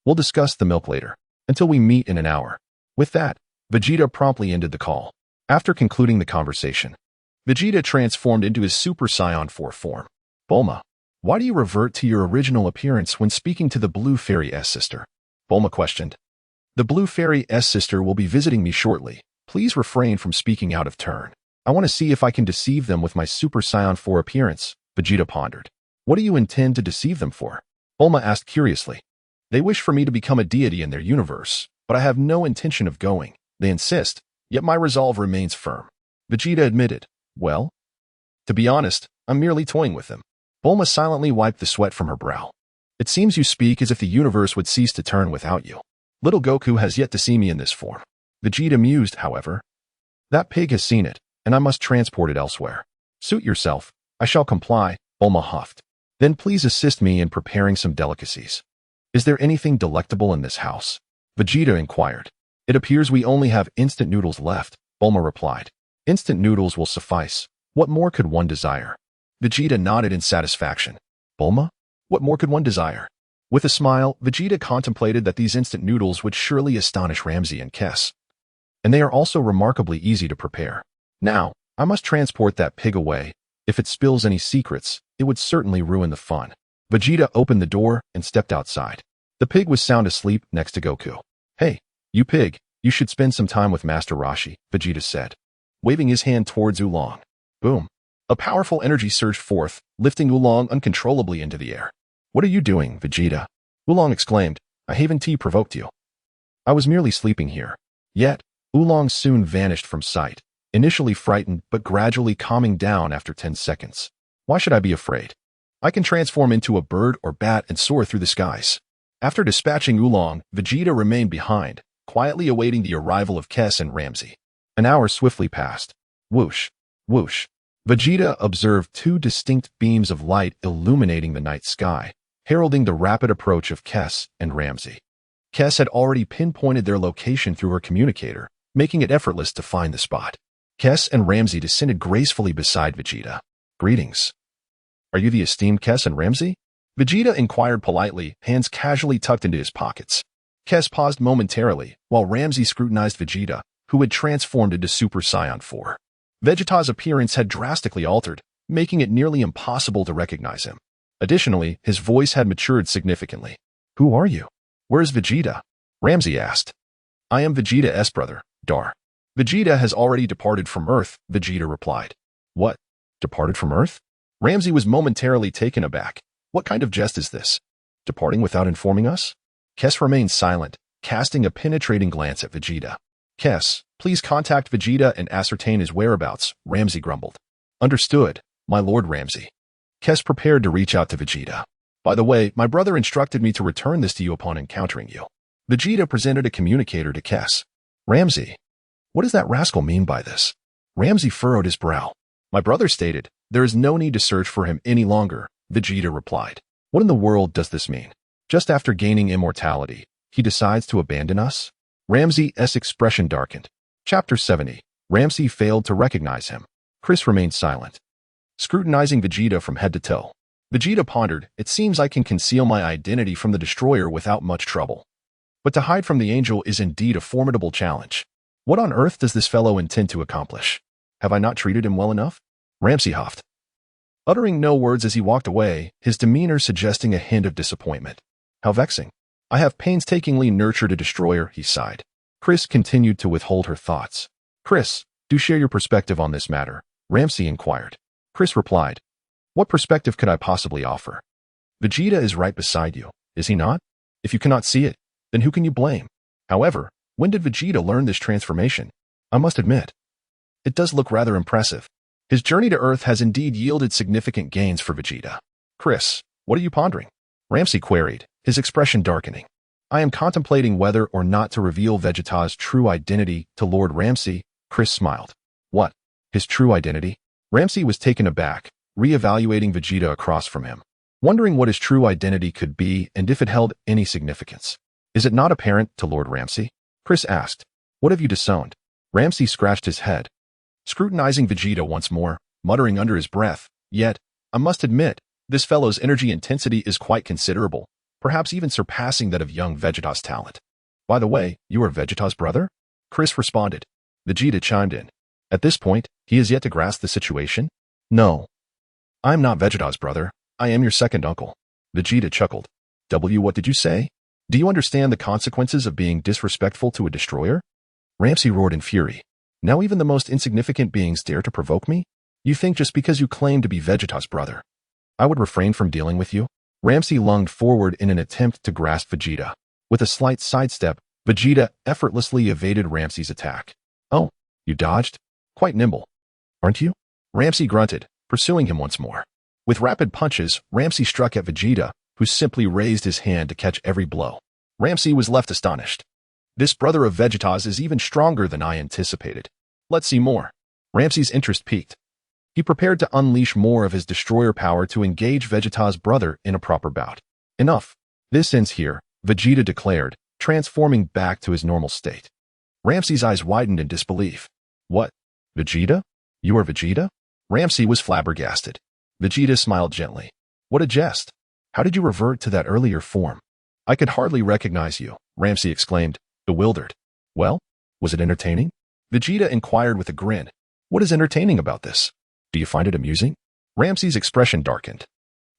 S1: We'll discuss the milk later, until we meet in an hour. With that, Vegeta promptly ended the call. After concluding the conversation, Vegeta transformed into his Super Saiyan 4 form. Bulma, why do you revert to your original appearance when speaking to the Blue Fairy S-Sister? Bulma questioned. The Blue Fairy S-Sister will be visiting me shortly. Please refrain from speaking out of turn. I want to see if I can deceive them with my Super Saiyan 4 appearance, Vegeta pondered. What do you intend to deceive them for? Bulma asked curiously. They wish for me to become a deity in their universe, but I have no intention of going. They insist, yet my resolve remains firm. Vegeta admitted, well, to be honest, I'm merely toying with them. Bulma silently wiped the sweat from her brow. It seems you speak as if the universe would cease to turn without you. Little Goku has yet to see me in this form. Vegeta mused, however. That pig has seen it, and I must transport it elsewhere. Suit yourself. I shall comply, Bulma huffed. Then please assist me in preparing some delicacies. Is there anything delectable in this house? Vegeta inquired. It appears we only have instant noodles left, Bulma replied. Instant noodles will suffice. What more could one desire? Vegeta nodded in satisfaction. Bulma? What more could one desire? With a smile, Vegeta contemplated that these instant noodles would surely astonish Lam-Z and Kess. And they are also remarkably easy to prepare. Now, I must transport that pig away. If it spills any secrets, it would certainly ruin the fun. Vegeta opened the door and stepped outside. The pig was sound asleep next to Goku. Hey, you pig, you should spend some time with Master Roshi, Vegeta said, waving his hand towards Oolong. Boom. A powerful energy surged forth, lifting Oolong uncontrollably into the air. What are you doing, Vegeta? Oolong exclaimed. I haven't provoked you. I was merely sleeping here. Yet, Oolong soon vanished from sight, initially frightened but gradually calming down after 10 seconds. Why should I be afraid? I can transform into a bird or bat and soar through the skies. After dispatching Oolong, Vegeta remained behind, quietly awaiting the arrival of Kess and Lam-Z. An hour swiftly passed. Whoosh, whoosh. Vegeta observed two distinct beams of light illuminating the night sky, heralding the rapid approach of Kess and Lam-Z. Kess had already pinpointed their location through her communicator, making it effortless to find the spot. Kess and Lam-Z descended gracefully beside Vegeta. Greetings. Are you the esteemed Kess and Lam-Z? Vegeta inquired politely, hands casually tucked into his pockets. Kes paused momentarily while Lam-Z scrutinized Vegeta, who had transformed into Super Saiyan 4. Vegeta's appearance had drastically altered, making it nearly impossible to recognize him. Additionally, his voice had matured significantly. "Who are you? Where's Vegeta?" Lam-Z asked. "I am Vegeta's brother, Dar." "Vegeta has already departed from Earth," Vegeta replied. "What? Departed from Earth?" Lam-Z was momentarily taken aback. What kind of jest is this? Departing without informing us? Kes remained silent, casting a penetrating glance at Vegeta. "Kes, please contact Vegeta and ascertain his whereabouts," Lam-Z grumbled. "Understood, my lord Lam-Z." Kes prepared to reach out to Vegeta. "By the way, my brother instructed me to return this to you upon encountering you." Vegeta presented a communicator to Kes. "Lam-Z, what does that rascal mean by this?" Lam-Z furrowed his brow. "My brother stated, there is no need to search for him any longer," Vegeta replied. "What in the world does this mean? Just after gaining immortality, he decides to abandon us?" Lam-Z's expression darkened. Chapter 70. Lam-Z failed to recognize him. Chris remained silent, scrutinizing Vegeta from head to toe. Vegeta pondered, "It seems I can conceal my identity from the destroyer without much trouble. But to hide from the angel is indeed a formidable challenge. What on earth does this fellow intend to accomplish? Have I not treated him well enough?" Lam-Z huffed, uttering no words as he walked away, his demeanor suggesting a hint of disappointment. "How vexing. I have painstakingly nurtured a destroyer," he sighed. Chris continued to withhold her thoughts. "Chris, do share your perspective on this matter," Lam-Z inquired. Chris replied, "What perspective could I possibly offer? Vegeta is right beside you, is he not? If you cannot see it, then who can you blame? However, when did Vegeta learn this transformation? I must admit, it does look rather impressive. His journey to Earth has indeed yielded significant gains for Vegeta." "Chris, what are you pondering?" Lam-Z queried, his expression darkening. "I am contemplating whether or not to reveal Vegeta's true identity to Lord Lam-Z." Chris smiled. "What? His true identity?" Lam-Z was taken aback, re-evaluating Vegeta across from him, wondering what his true identity could be and if it held any significance. "Is it not apparent to Lord Lam-Z?" Chris asked. "What have you disowned?" Lam-Z scratched his head, scrutinizing Vegeta once more, muttering under his breath, "Yet, I must admit, this fellow's energy intensity is quite considerable, perhaps even surpassing that of young Vegeta's talent." "By the way, you are Vegeta's brother?" Chris responded. Vegeta chimed in. At this point, he has yet to grasp the situation. "No, I am not Vegeta's brother. I am your second uncle." Vegeta chuckled. What did you say? Do you understand the consequences of being disrespectful to a destroyer?" Lam-Z roared in fury. "Now even the most insignificant beings dare to provoke me? You think just because you claim to be Vegeta's brother, I would refrain from dealing with you?" Lam-Z lunged forward in an attempt to grasp Vegeta. With a slight sidestep, Vegeta effortlessly evaded Lam-Z's attack. "Oh, you dodged? Quite nimble, aren't you?" Lam-Z grunted, pursuing him once more. With rapid punches, Lam-Z struck at Vegeta, who simply raised his hand to catch every blow. Lam-Z was left astonished. This brother of Vegeta's is even stronger than I anticipated. Let's see more. Lam-Z's interest peaked. He prepared to unleash more of his destroyer power to engage Vegeta's brother in a proper bout. "Enough. This ends here," Vegeta declared, transforming back to his normal state. Lam-Z's eyes widened in disbelief. "What? Vegeta? You are Vegeta?" Lam-Z was flabbergasted. Vegeta smiled gently. "What a jest. How did you revert to that earlier form?" "I could hardly recognize you," Lam-Z exclaimed, bewildered. "Well, was it entertaining?" Vegeta inquired with a grin. "What is entertaining about this? Do you find it amusing?" Lam-Z's expression darkened.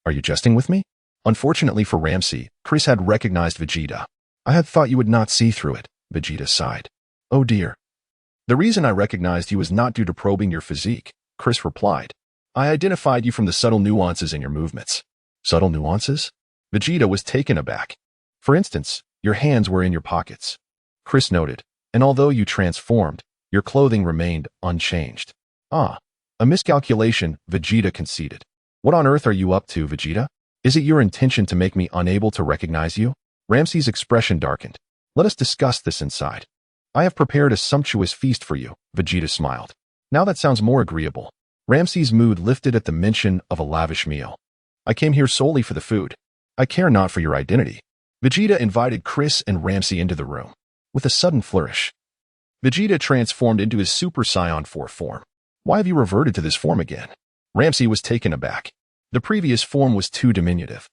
S1: "Are you jesting with me?" Unfortunately for Lam-Z, Chris had recognized Vegeta. "I had thought you would not see through it," Vegeta sighed. "Oh dear. The reason I recognized you was not due to probing your physique," Chris replied. "I identified you from the subtle nuances in your movements." "Subtle nuances?" Vegeta was taken aback. "For instance, your hands were in your pockets," Chris noted, "and although you transformed, your clothing remained unchanged." "Ah, a miscalculation," Vegeta conceded. "What on earth are you up to, Vegeta? Is it your intention to make me unable to recognize you?" Lam-Z's expression darkened. "Let us discuss this inside. I have prepared a sumptuous feast for you," Vegeta smiled. "Now that sounds more agreeable." Lam-Z's mood lifted at the mention of a lavish meal. "I came here solely for the food. I care not for your identity." Vegeta invited Chris and Lam-Z into the room. With a sudden flourish, Vegeta transformed into his Super Saiyan 4 form. "Why have you reverted to this form again?" Lam-Z was taken aback. "The previous form was too diminutive,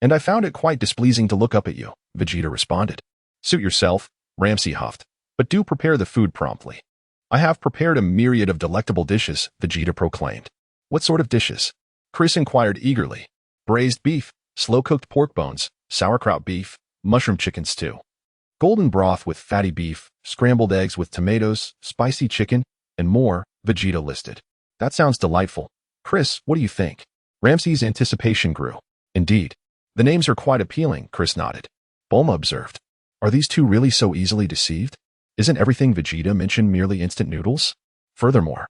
S1: and I found it quite displeasing to look up at you," Vegeta responded. Suit yourself, Lam-Z huffed, but do prepare the food promptly. I have prepared a myriad of delectable dishes, Vegeta proclaimed. What sort of dishes? Chris inquired eagerly. Braised beef, slow-cooked pork bones, sauerkraut beef, mushroom chicken stew. Golden broth with fatty beef, scrambled eggs with tomatoes, spicy chicken, and more, Vegeta listed. That sounds delightful. Chris, what do you think? Lam-Z's anticipation grew. Indeed. The names are quite appealing, Chris nodded. Bulma observed. Are these two really so easily deceived? Isn't everything Vegeta mentioned merely instant noodles? Furthermore,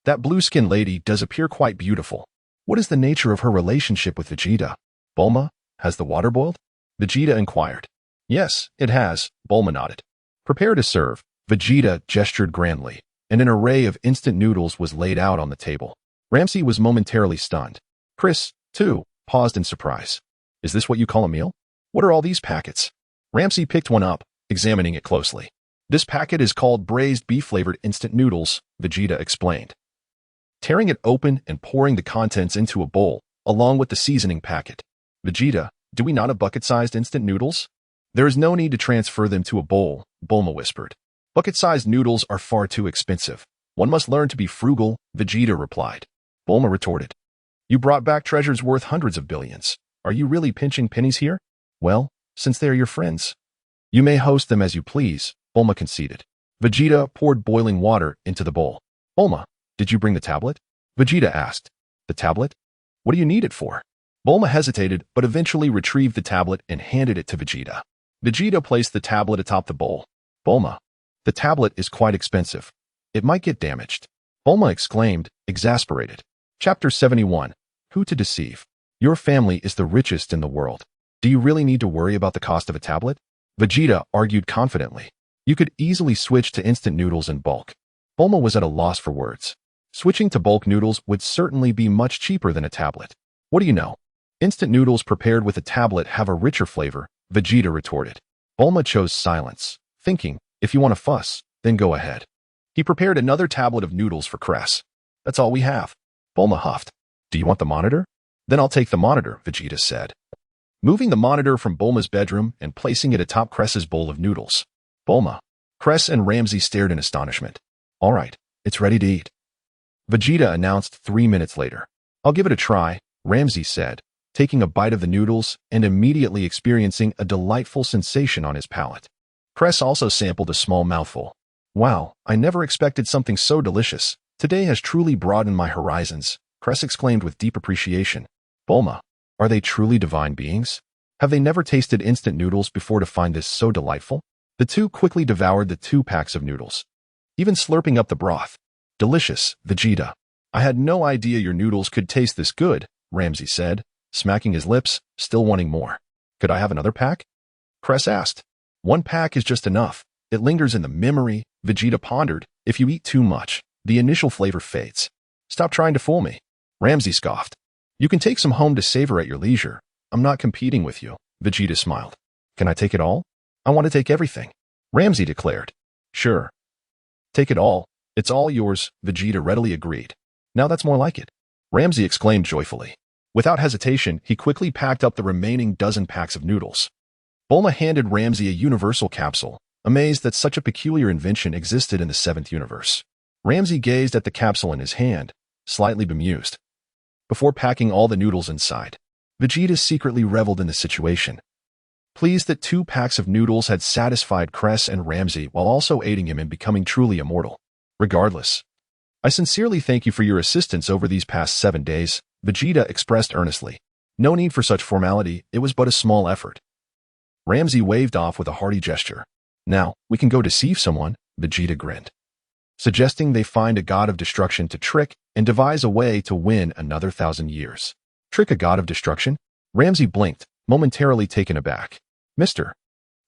S1: that blue-skinned lady does appear quite beautiful. What is the nature of her relationship with Vegeta? Bulma, has the water boiled? Vegeta inquired. Yes, it has, Bulma nodded. Prepare to serve, Vegeta gestured grandly, and an array of instant noodles was laid out on the table. Lam-Z was momentarily stunned. Chris, too, paused in surprise. Is this what you call a meal? What are all these packets? Lam-Z picked one up, examining it closely. This packet is called braised beef-flavored instant noodles, Vegeta explained. Tearing it open and pouring the contents into a bowl, along with the seasoning packet. Vegeta, do we not have bucket-sized instant noodles? There is no need to transfer them to a bowl, Bulma whispered. Bucket-sized noodles are far too expensive. One must learn to be frugal, Vegeta replied. Bulma retorted. You brought back treasures worth hundreds of billions. Are you really pinching pennies here? Well, since they are your friends. You may host them as you please, Bulma conceded. Vegeta poured boiling water into the bowl. Bulma, did you bring the tablet? Vegeta asked. The tablet? What do you need it for? Bulma hesitated, but eventually retrieved the tablet and handed it to Vegeta. Vegeta placed the tablet atop the bowl. Bulma, the tablet is quite expensive. It might get damaged. Bulma exclaimed, exasperated. Chapter 71. Who to deceive? Your family is the richest in the world. Do you really need to worry about the cost of a tablet? Vegeta argued confidently. You could easily switch to instant noodles in bulk. Bulma was at a loss for words. Switching to bulk noodles would certainly be much cheaper than a tablet. What do you know? Instant noodles prepared with a tablet have a richer flavor, Vegeta retorted. Bulma chose silence, thinking, if you want to fuss, then go ahead. He prepared another tablet of noodles for Cress. That's all we have. Bulma huffed. Do you want the monitor? Then I'll take the monitor, Vegeta said. Moving the monitor from Bulma's bedroom and placing it atop Cress's bowl of noodles. Bulma. Cress and Lam-Z stared in astonishment. All right, it's ready to eat. Vegeta announced 3 minutes later. I'll give it a try, Lam-Z said, taking a bite of the noodles and immediately experiencing a delightful sensation on his palate. Cress also sampled a small mouthful. Wow, I never expected something so delicious. Today has truly broadened my horizons, Cress exclaimed with deep appreciation. Bulma, are they truly divine beings? Have they never tasted instant noodles before to find this so delightful? The two quickly devoured the 2 packs of noodles, even slurping up the broth. Delicious, Vegeta. I had no idea your noodles could taste this good, Lam-Z said, smacking his lips, still wanting more. Could I have another pack? Cress asked. 1 pack is just enough. It lingers in the memory, Vegeta pondered. If you eat too much, the initial flavor fades. Stop trying to fool me. Lam-Z scoffed. You can take some home to savor at your leisure. I'm not competing with you, Vegeta smiled. Can I take it all? I want to take everything, Lam-Z declared. Sure. Take it all. It's all yours, Vegeta readily agreed. Now that's more like it, Lam-Z exclaimed joyfully. Without hesitation, he quickly packed up the remaining dozen packs of noodles. Bulma handed Lam-Z a universal capsule, amazed that such a peculiar invention existed in the 7th universe. Lam-Z gazed at the capsule in his hand, slightly bemused. Before packing all the noodles inside, Vegeta secretly reveled in the situation. Pleased that 2 packs of noodles had satisfied Cress and Lam-Z while also aiding him in becoming truly immortal. Regardless, I sincerely thank you for your assistance over these past 7 days, Vegeta expressed earnestly. No need for such formality, it was but a small effort. Lam-Z waved off with a hearty gesture. Now, we can go deceive someone, Vegeta grinned, suggesting they find a god of destruction to trick and devise a way to win another 1,000 years. Trick a god of destruction? Lam-Z blinked, momentarily taken aback. Mr.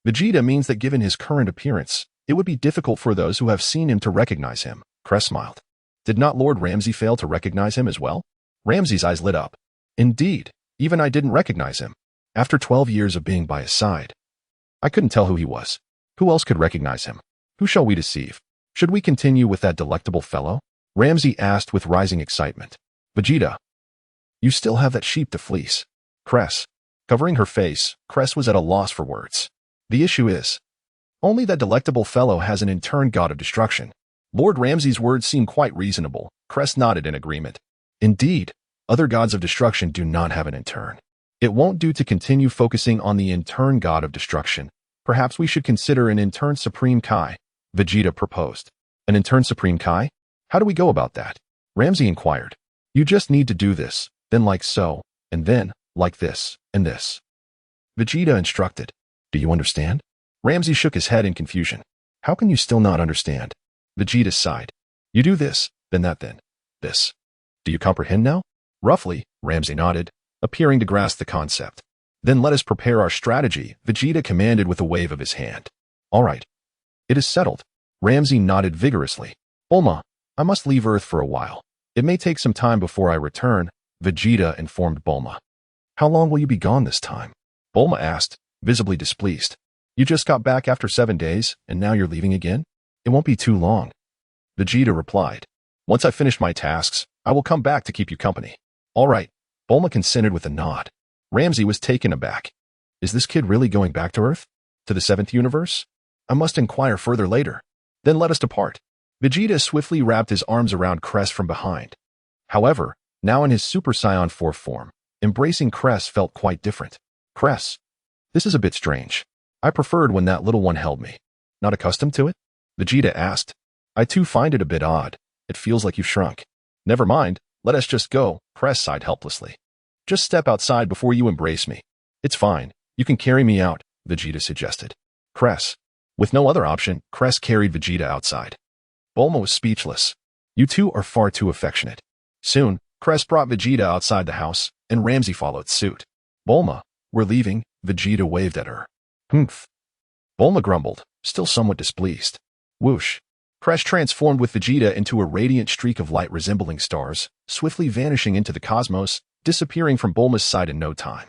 S1: Vegeta means that given his current appearance, it would be difficult for those who have seen him to recognize him, Cress smiled. Did not Lord Lam-Z fail to recognize him as well? Lam-Z's eyes lit up. Indeed, even I didn't recognize him. After 12 years of being by his side, I couldn't tell who he was. Who else could recognize him? Who shall we deceive? Should we continue with that delectable fellow? Lam-Z asked with rising excitement. Vegeta, you still have that sheep to fleece. Cress. Covering her face, Cress was at a loss for words. The issue is, only that delectable fellow has an in-turn god of destruction. Lord Ramsey's words seem quite reasonable. Crest nodded in agreement. Indeed, other gods of destruction do not have an in-turn. It won't do to continue focusing on the in-turn god of destruction. Perhaps we should consider an in-turn Supreme Kai, Vegeta proposed. An in-turn Supreme Kai? How do we go about that? Ramsey inquired. You just need to do this, then like so, and then like this, and this. Vegeta instructed. Do you understand? Ramsey shook his head in confusion. How can you still not understand? Vegeta sighed. You do this, then that, then this. Do you comprehend now? Roughly, Ramsey nodded, appearing to grasp the concept. Then let us prepare our strategy, Vegeta commanded with a wave of his hand. All right. It is settled. Ramsey nodded vigorously. Bulma, I must leave Earth for a while. It may take some time before I return, Vegeta informed Bulma. How long will you be gone this time? Bulma asked, visibly displeased. You just got back after 7 days, and now you're leaving again? It won't be too long. Vegeta replied. Once I finish my tasks, I will come back to keep you company. All right. Bulma consented with a nod. Ramsey was taken aback. Is this kid really going back to Earth? To the 7th universe? I must inquire further later. Then let us depart. Vegeta swiftly wrapped his arms around Crest from behind. However, now in his Super Saiyan 4 form, embracing Crest felt quite different. Crest, this is a bit strange. I preferred when that little one held me. Not accustomed to it? Vegeta asked. I too find it a bit odd. It feels like you've shrunk. Never mind, let us just go, Crest sighed helplessly. Just step outside before you embrace me. It's fine, you can carry me out, Vegeta suggested. Crest. With no other option, Crest carried Vegeta outside. Bulma was speechless. You two are far too affectionate. Soon, Crest brought Vegeta outside the house, and Ramsey followed suit. Bulma, we're leaving, Vegeta waved at her. Humph. Bulma grumbled, still somewhat displeased. Whoosh. Crest transformed with Vegeta into a radiant streak of light resembling stars, swiftly vanishing into the cosmos, disappearing from Bulma's sight in no time.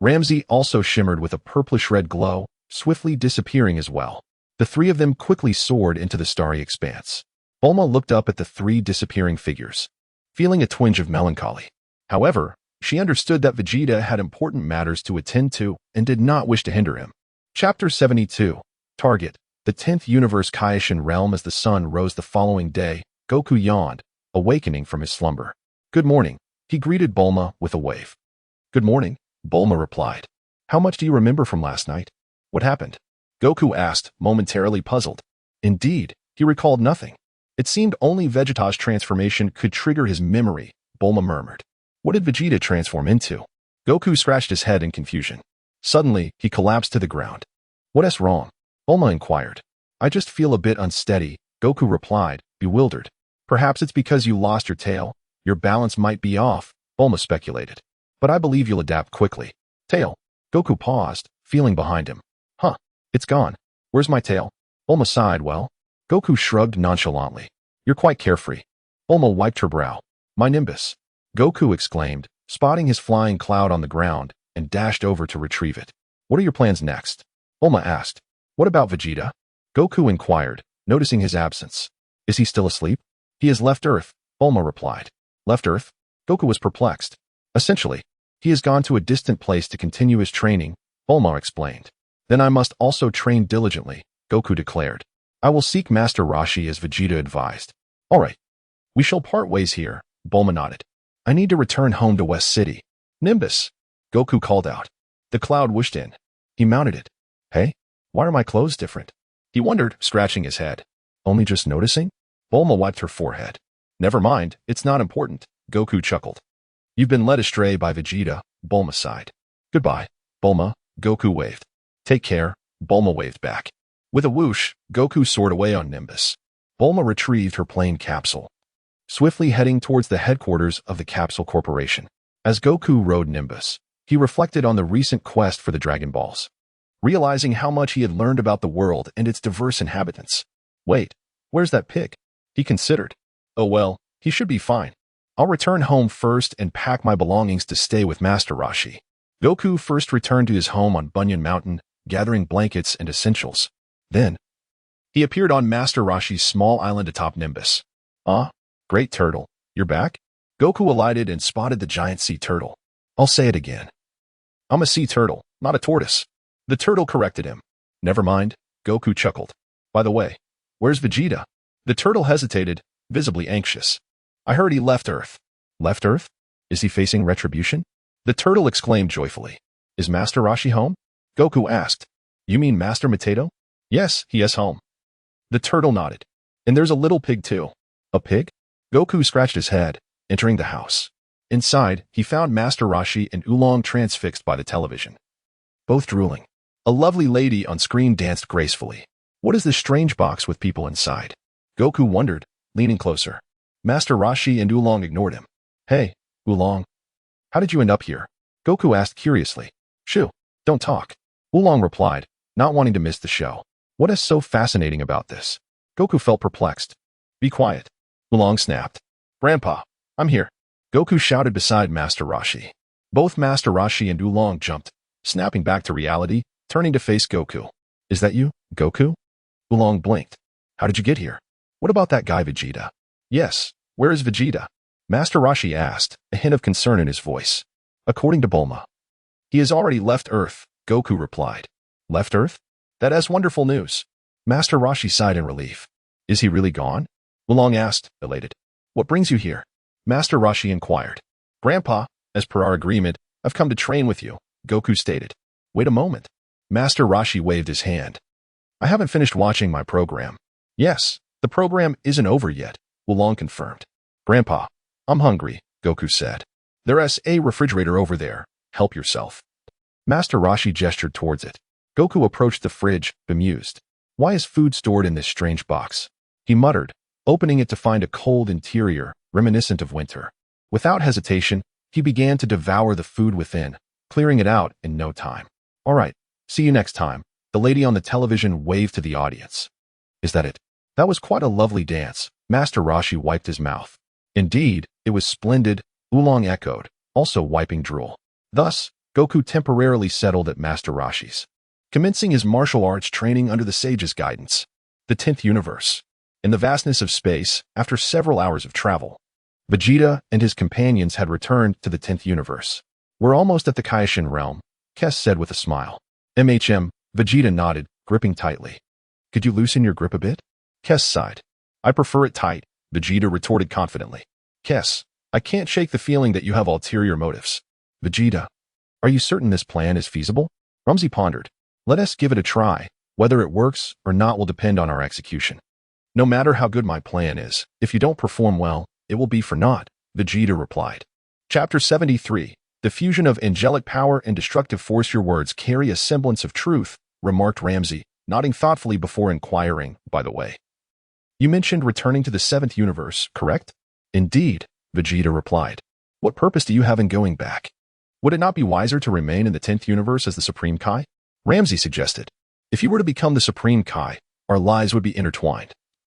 S1: Ramsey also shimmered with a purplish-red glow, swiftly disappearing as well. The three of them quickly soared into the starry expanse. Bulma looked up at the three disappearing figures, feeling a twinge of melancholy. However, she understood that Vegeta had important matters to attend to and did not wish to hinder him. Chapter 72. Target. The 10th Universe Kaioshin Realm. As the sun rose the following day, Goku yawned, awakening from his slumber. Good morning, he greeted Bulma with a wave. Good morning, Bulma replied. How much do you remember from last night? What happened? Goku asked, momentarily puzzled. Indeed, he recalled nothing. It seemed only Vegeta's transformation could trigger his memory, Bulma murmured. What did Vegeta transform into? Goku scratched his head in confusion. Suddenly, he collapsed to the ground. What's wrong? Bulma inquired. I just feel a bit unsteady, Goku replied, bewildered. Perhaps it's because you lost your tail. Your balance might be off, Bulma speculated. But I believe you'll adapt quickly. Tail. Goku paused, feeling behind him. Huh, it's gone. Where's my tail? Bulma sighed. Well, Goku shrugged nonchalantly. You're quite carefree. Bulma wiped her brow. My Nimbus. Goku exclaimed, spotting his flying cloud on the ground, and dashed over to retrieve it. What are your plans next? Bulma asked. What about Vegeta? Goku inquired, noticing his absence. Is he still asleep? He has left Earth, Bulma replied. Left Earth? Goku was perplexed. Essentially, he has gone to a distant place to continue his training, Bulma explained. Then I must also train diligently, Goku declared. I will seek Master Roshi as Vegeta advised. All right. We shall part ways here, Bulma nodded. I need to return home to West City. Nimbus, Goku called out. The cloud whooshed in. He mounted it. Hey, why are my clothes different? He wondered, scratching his head. Only just noticing? Bulma wiped her forehead. Never mind, it's not important, Goku chuckled. You've been led astray by Vegeta, Bulma sighed. Goodbye, Bulma, Goku waved. Take care, Bulma waved back. With a whoosh, Goku soared away on Nimbus. Bulma retrieved her plane capsule, swiftly heading towards the headquarters of the Capsule Corporation. As Goku rode Nimbus, he reflected on the recent quest for the Dragon Balls, realizing how much he had learned about the world and its diverse inhabitants. Wait, where's that pig? He considered. Oh well, he should be fine. I'll return home first and pack my belongings to stay with Master Roshi. Goku first returned to his home on Bunyan Mountain, gathering blankets and essentials. Then, he appeared on Master Roshi's small island atop Nimbus. Ah, great turtle, you're back? Goku alighted and spotted the giant sea turtle. I'll say it again. I'm a sea turtle, not a tortoise. The turtle corrected him. Never mind, Goku chuckled. By the way, where's Vegeta? The turtle hesitated, visibly anxious. I heard he left Earth. Left Earth? Is he facing retribution? The turtle exclaimed joyfully. Is Master Roshi home? Goku asked. You mean Master Mateto? Yes, he is home. The turtle nodded. And there's a little pig too. A pig? Goku scratched his head, entering the house. Inside, he found Master Roshi and Oolong transfixed by the television. Both drooling. A lovely lady on screen danced gracefully. What is this strange box with people inside? Goku wondered, leaning closer. Master Roshi and Oolong ignored him. Hey, Oolong. How did you end up here? Goku asked curiously. Shoo, don't talk. Oolong replied, not wanting to miss the show. What is so fascinating about this? Goku felt perplexed. Be quiet. Oolong snapped. Grandpa, I'm here. Goku shouted beside Master Roshi. Both Master Roshi and Oolong jumped, snapping back to reality, turning to face Goku. Is that you, Goku? Oolong blinked. How did you get here? What about that guy Vegeta? Yes, where is Vegeta? Master Roshi asked, a hint of concern in his voice. According to Bulma. He has already left Earth, Goku replied. Left Earth? That is wonderful news. Master Roshi sighed in relief. Is he really gone? Oolong asked, elated. What brings you here? Master Roshi inquired. Grandpa, as per our agreement, I've come to train with you, Goku stated. Wait a moment. Master Roshi waved his hand. I haven't finished watching my program. Yes, the program isn't over yet, Oolong confirmed. Grandpa, I'm hungry, Goku said. There's a refrigerator over there. Help yourself. Master Roshi gestured towards it. Goku approached the fridge, bemused. Why is food stored in this strange box? He muttered, opening it to find a cold interior, reminiscent of winter. Without hesitation, he began to devour the food within, clearing it out in no time. All right, see you next time. The lady on the television waved to the audience. Is that it? That was quite a lovely dance. Master Roshi wiped his mouth. Indeed, it was splendid, Oolong echoed, also wiping drool. Thus, Goku temporarily settled at Master Roshi's, commencing his martial arts training under the sage's guidance. The 10th universe. In the vastness of space, after several hours of travel, Vegeta and his companions had returned to the 10th universe. We're almost at the Kaioshin realm, Kes said with a smile. Vegeta nodded, gripping tightly. Could you loosen your grip a bit? Kes sighed. I prefer it tight, Vegeta retorted confidently. Kes, I can't shake the feeling that you have ulterior motives. Vegeta, are you certain this plan is feasible? Lam-Z pondered. Let us give it a try. Whether it works or not will depend on our execution. No matter how good my plan is, if you don't perform well, it will be for naught, Vegeta replied. Chapter 73. The fusion of angelic power and destructive force. Your words carry a semblance of truth, remarked Lam-Z, nodding thoughtfully before inquiring, by the way. You mentioned returning to the 7th universe, correct? Indeed, Vegeta replied. What purpose do you have in going back? Would it not be wiser to remain in the 10th universe as the Supreme Kai? Lam-Z suggested. If you were to become the Supreme Kai, our lives would be intertwined,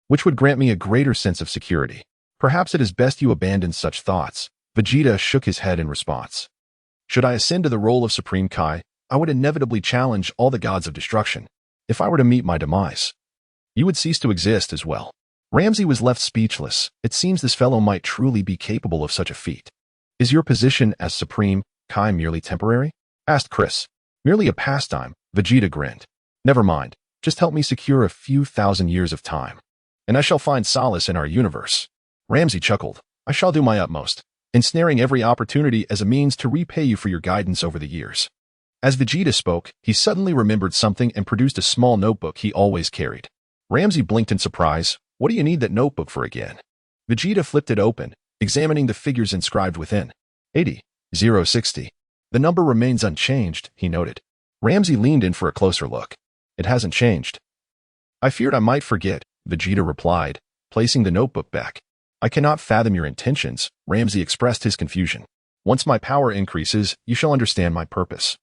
S1: which would grant me a greater sense of security. Perhaps it is best you abandon such thoughts. Vegeta shook his head in response. Should I ascend to the role of Supreme Kai, I would inevitably challenge all the gods of destruction. If I were to meet my demise, you would cease to exist as well. Lam-Z was left speechless. It seems this fellow might truly be capable of such a feat. Is your position as Supreme Kai merely temporary? Asked Chris. Merely a pastime, Vegeta grinned. Never mind, just help me secure a few thousand years of time, and I shall find solace in our universe. Lam-Z chuckled. I shall do my utmost, ensnaring every opportunity as a means to repay you for your guidance over the years. As Vegeta spoke, he suddenly remembered something and produced a small notebook he always carried. Lam-Z blinked in surprise. What do you need that notebook for again? Vegeta flipped it open, examining the figures inscribed within. 80, 060. The number remains unchanged, he noted. Lam-Z leaned in for a closer look. It hasn't changed. I feared I might forget, Vegeta replied, placing the notebook back. I cannot fathom your intentions, Lam-Z expressed his confusion. Once my power increases, you shall understand my purpose.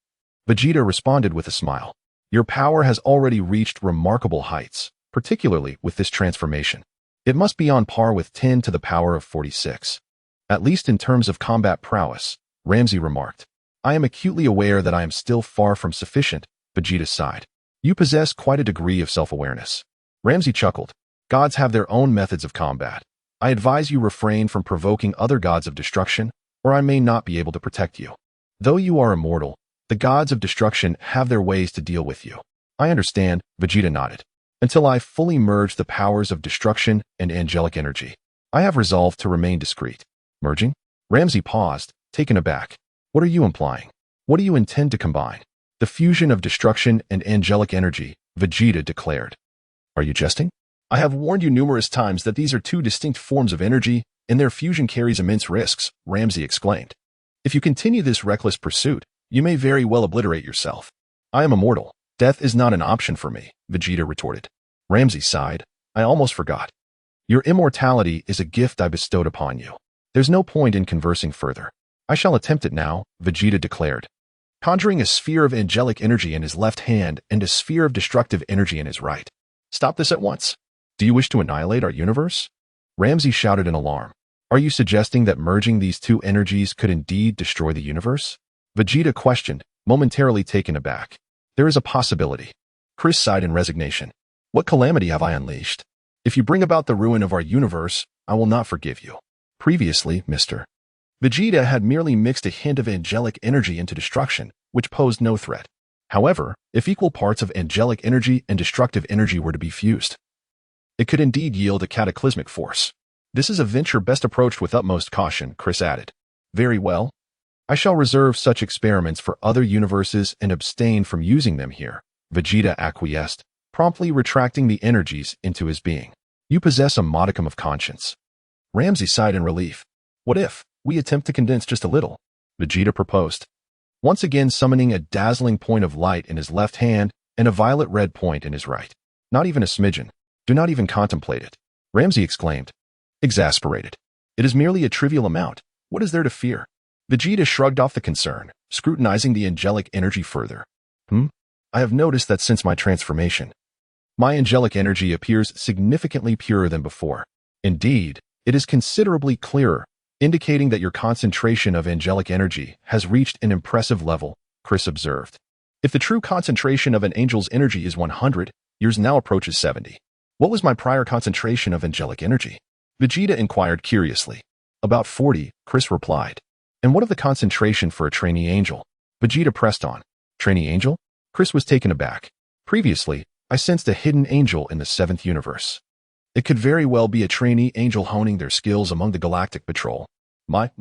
S1: Vegeta responded with a smile. Your power has already reached remarkable heights, particularly with this transformation. It must be on par with 10 to the power of 46. At least in terms of combat prowess, Lam-Z remarked. I am acutely aware that I am still far from sufficient, Vegeta sighed. You possess quite a degree of self-awareness. Lam-Z chuckled. Gods have their own methods of combat. I advise you refrain from provoking other gods of destruction, or I may not be able to protect you. Though you are immortal, the gods of destruction have their ways to deal with you. I understand, Vegeta nodded. Until I fully merge the powers of destruction and angelic energy, I have resolved to remain discreet. Merging? Lam-Z paused, taken aback. What are you implying? What do you intend to combine? The fusion of destruction and angelic energy, Vegeta declared. Are you jesting? I have warned you numerous times that these are two distinct forms of energy, and their fusion carries immense risks, Lam-Z exclaimed. If you continue this reckless pursuit, you may very well obliterate yourself. I am immortal. Death is not an option for me, Vegeta retorted. Lam-Z sighed. I almost forgot. Your immortality is a gift I bestowed upon you. There's no point in conversing further. I shall attempt it now, Vegeta declared, conjuring a sphere of angelic energy in his left hand and a sphere of destructive energy in his right. Stop this at once. Do you wish to annihilate our universe? Lam-Z shouted in alarm. Are you suggesting that merging these two energies could indeed destroy the universe? Vegeta questioned, momentarily taken aback. There is a possibility. Chris sighed in resignation. What calamity have I unleashed? If you bring about the ruin of our universe, I will not forgive you. Previously, Mr. Vegeta had merely mixed a hint of angelic energy into destruction, which posed no threat. However, if equal parts of angelic energy and destructive energy were to be fused, it could indeed yield a cataclysmic force. This is a venture best approached with utmost caution, Chris added. Very well. I shall reserve such experiments for other universes and abstain from using them here, Vegeta acquiesced, promptly retracting the energies into his being. You possess a modicum of conscience. Lam-Z sighed in relief. What if we attempt to condense just a little? Vegeta proposed, once again summoning a dazzling point of light in his left hand and a violet-red point in his right. Not even a smidgen. Do not even contemplate it, Lam-Z exclaimed, exasperated. It is merely a trivial amount. What is there to fear? Vegeta shrugged off the concern, scrutinizing the angelic energy further. I have noticed that since my transformation, my angelic energy appears significantly purer than before. Indeed, it is considerably clearer, indicating that your concentration of angelic energy has reached an impressive level, Chris observed. If the true concentration of an angel's energy is 100, yours now approaches 70. What was my prior concentration of angelic energy? Vegeta inquired curiously. About 40, Chris replied. And what of the concentration for a trainee angel? Vegeta pressed on. Trainee angel? Chris was taken aback. Previously, I sensed a hidden angel in the 7th universe. It could very well be a trainee angel honing their skills among the Galactic Patrol. My,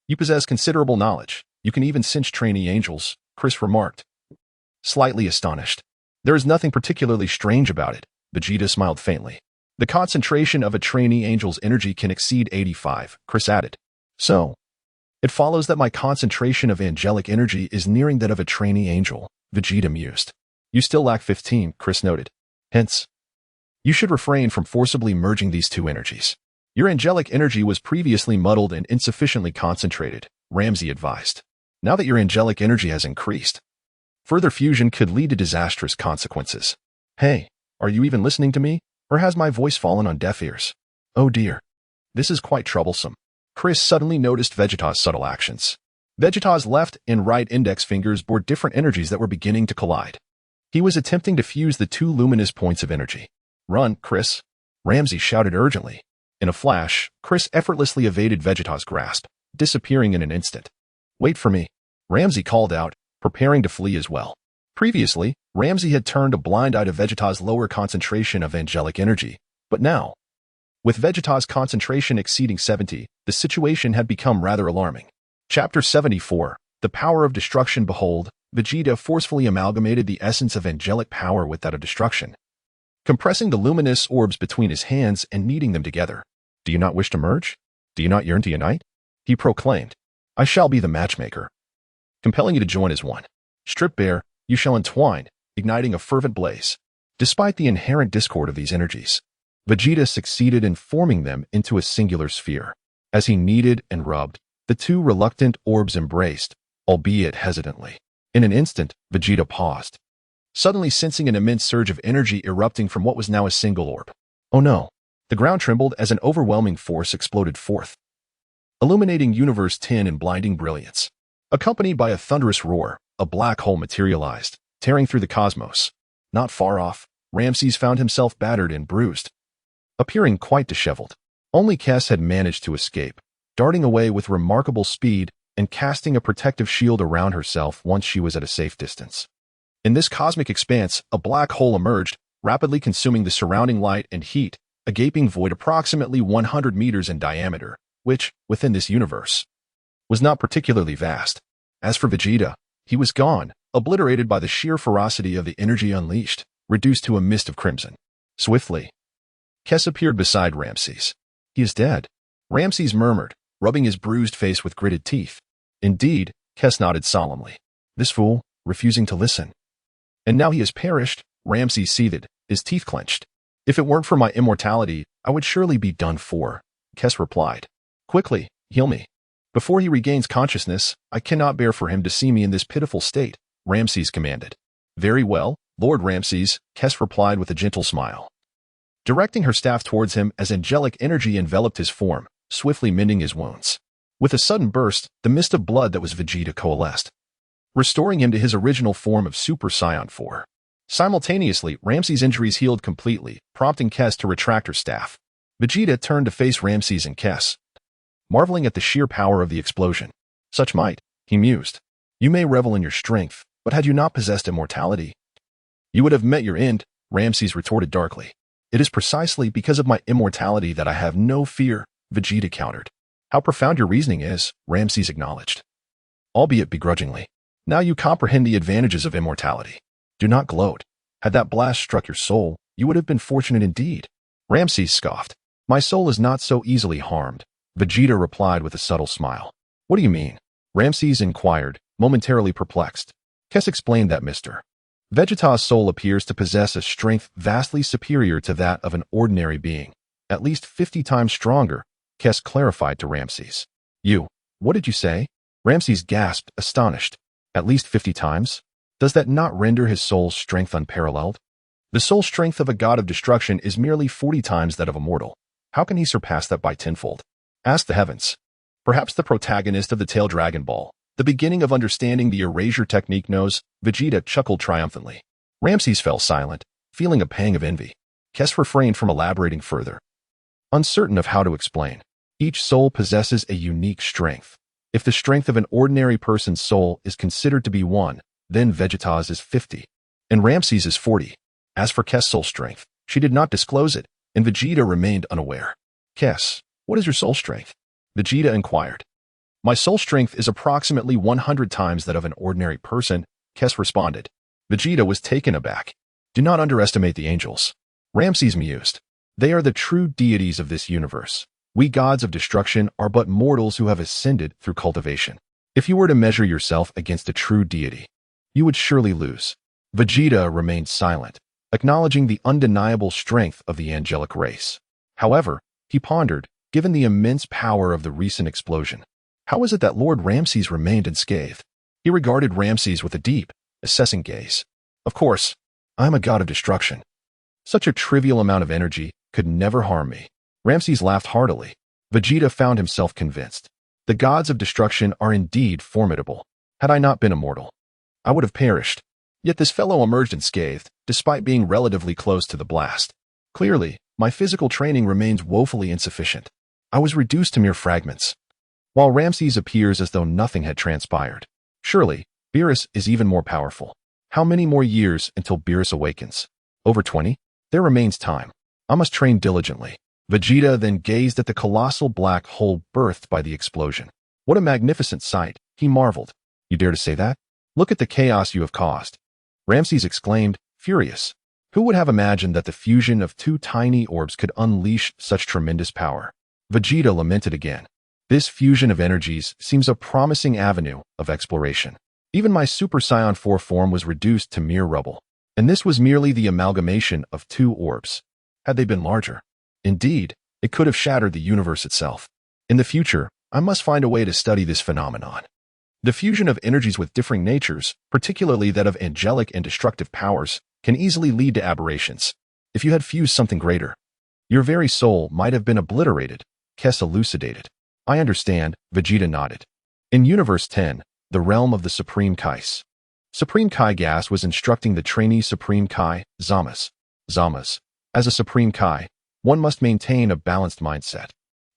S1: you possess considerable knowledge. You can even cinch trainee angels, Chris remarked, slightly astonished. There is nothing particularly strange about it, Vegeta smiled faintly. The concentration of a trainee angel's energy can exceed 85, Chris added. So, it follows that my concentration of angelic energy is nearing that of a trainee angel, Vegeta mused. You still lack 15, Chris noted. Hence, you should refrain from forcibly merging these two energies. Your angelic energy was previously muddled and insufficiently concentrated, Lam-Z advised. Now that your angelic energy has increased, further fusion could lead to disastrous consequences. Hey, are you even listening to me? Or has my voice fallen on deaf ears? Oh dear. This is quite troublesome. Chris suddenly noticed Vegeta's subtle actions. Vegeta's left and right index fingers bore different energies that were beginning to collide. He was attempting to fuse the two luminous points of energy. Run, Chris. Lam-Z shouted urgently. In a flash, Chris effortlessly evaded Vegeta's grasp, disappearing in an instant. Wait for me. Lam-Z called out, preparing to flee as well. Previously, Lam-Z had turned a blind eye to Vegeta's lower concentration of angelic energy, but now, with Vegeta's concentration exceeding 70, the situation had become rather alarming. Chapter 74, The Power of Destruction. Behold, Vegeta forcefully amalgamated the essence of angelic power with that of destruction, compressing the luminous orbs between his hands and kneading them together. Do you not wish to merge? Do you not yearn to unite? He proclaimed. I shall be the matchmaker, compelling you to join as one. Stripped bare, you shall entwine, igniting a fervent blaze. Despite the inherent discord of these energies, Vegeta succeeded in forming them into a singular sphere. As he kneaded and rubbed, the two reluctant orbs embraced, albeit hesitantly. In an instant, Vegeta paused, suddenly sensing an immense surge of energy erupting from what was now a single orb. Oh no! The ground trembled as an overwhelming force exploded forth, illuminating Universe 10 in blinding brilliance. Accompanied by a thunderous roar, a black hole materialized, tearing through the cosmos. Not far off, Ramses found himself battered and bruised, appearing quite disheveled. Only Kes had managed to escape, darting away with remarkable speed and casting a protective shield around herself once she was at a safe distance. In this cosmic expanse, a black hole emerged, rapidly consuming the surrounding light and heat, a gaping void approximately 100 meters in diameter, which, within this universe, was not particularly vast. As for Vegeta, he was gone, obliterated by the sheer ferocity of the energy unleashed, reduced to a mist of crimson. Swiftly, Kess appeared beside Ramses. He is dead, Ramses murmured, rubbing his bruised face with gritted teeth. Indeed, Kess nodded solemnly. This fool, refusing to listen. And now he has perished, Ramses seethed, his teeth clenched. If it weren't for my immortality, I would surely be done for, Kess replied. Quickly, heal me. Before he regains consciousness, I cannot bear for him to see me in this pitiful state, Ramses commanded. Very well, Lord Ramses, Kess replied with a gentle smile, directing her staff towards him as angelic energy enveloped his form, swiftly mending his wounds. With a sudden burst, the mist of blood that was Vegeta coalesced, restoring him to his original form of Super Saiyan 4. Simultaneously, Ramses' injuries healed completely, prompting Kess to retract her staff. Vegeta turned to face Ramses and Kess, marveling at the sheer power of the explosion. Such might, he mused. You may revel in your strength, but had you not possessed immortality, you would have met your end, Ramses retorted darkly. It is precisely because of my immortality that I have no fear, Vegeta countered. How profound your reasoning is, Ramses acknowledged, albeit begrudgingly. Now you comprehend the advantages of immortality. Do not gloat. Had that blast struck your soul, you would have been fortunate indeed. Ramses scoffed. My soul is not so easily harmed, Vegeta replied with a subtle smile. What do you mean? Ramses inquired, momentarily perplexed. Kess explained that Mr. Vegeta's soul appears to possess a strength vastly superior to that of an ordinary being, at least 50 times stronger, Kess clarified to Ramses. What did you say? Ramses gasped, astonished. At least 50 times? Does that not render his soul's strength unparalleled? The soul strength of a god of destruction is merely 40 times that of a mortal. How can he surpass that by tenfold? Ask the heavens. Perhaps the protagonist of the Tail Dragon Ball, the beginning of understanding the erasure technique knows, Vegeta chuckled triumphantly. Ramses fell silent, feeling a pang of envy. Kess refrained from elaborating further, uncertain of how to explain. Each soul possesses a unique strength. If the strength of an ordinary person's soul is considered to be 1, then Vegeta's is 50, and Ramses is 40. As for Kess' soul strength, she did not disclose it, and Vegeta remained unaware. Kess, what is your soul strength? Vegeta inquired. My soul strength is approximately 100 times that of an ordinary person, Kess responded. Vegeta was taken aback. Do not underestimate the angels, Ramses mused. They are the true deities of this universe. We gods of destruction are but mortals who have ascended through cultivation. If you were to measure yourself against a true deity, you would surely lose. Vegeta remained silent, acknowledging the undeniable strength of the angelic race. However, he pondered, given the immense power of the recent explosion, how is it that Lord Ramses remained unscathed? He regarded Ramses with a deep, assessing gaze. Of course, I am a god of destruction. Such a trivial amount of energy could never harm me. Ramses laughed heartily. Vegeta found himself convinced. The gods of destruction are indeed formidable. Had I not been immortal, I would have perished. Yet this fellow emerged unscathed, despite being relatively close to the blast. Clearly, my physical training remains woefully insufficient. I was reduced to mere fragments. While Ramses appears as though nothing had transpired. Surely, Beerus is even more powerful. How many more years until Beerus awakens? Over 20? There remains time. I must train diligently. Vegeta then gazed at the colossal black hole birthed by the explosion. What a magnificent sight, he marveled. You dare to say that? Look at the chaos you have caused. Ramses exclaimed, furious. Who would have imagined that the fusion of 2 tiny orbs could unleash such tremendous power? Vegeta lamented again. This fusion of energies seems a promising avenue of exploration. Even my Super Saiyan 4 form was reduced to mere rubble. And this was merely the amalgamation of 2 orbs. Had they been larger, indeed, it could have shattered the universe itself. In the future, I must find a way to study this phenomenon. The fusion of energies with differing natures, particularly that of angelic and destructive powers, can easily lead to aberrations. If you had fused something greater, your very soul might have been obliterated, Kess elucidated. I understand, Vegeta nodded. In Universe 10, the realm of the Supreme Kais, Supreme Kai Gas was instructing the trainee Supreme Kai, Zamas. As a Supreme Kai, one must maintain a balanced mindset.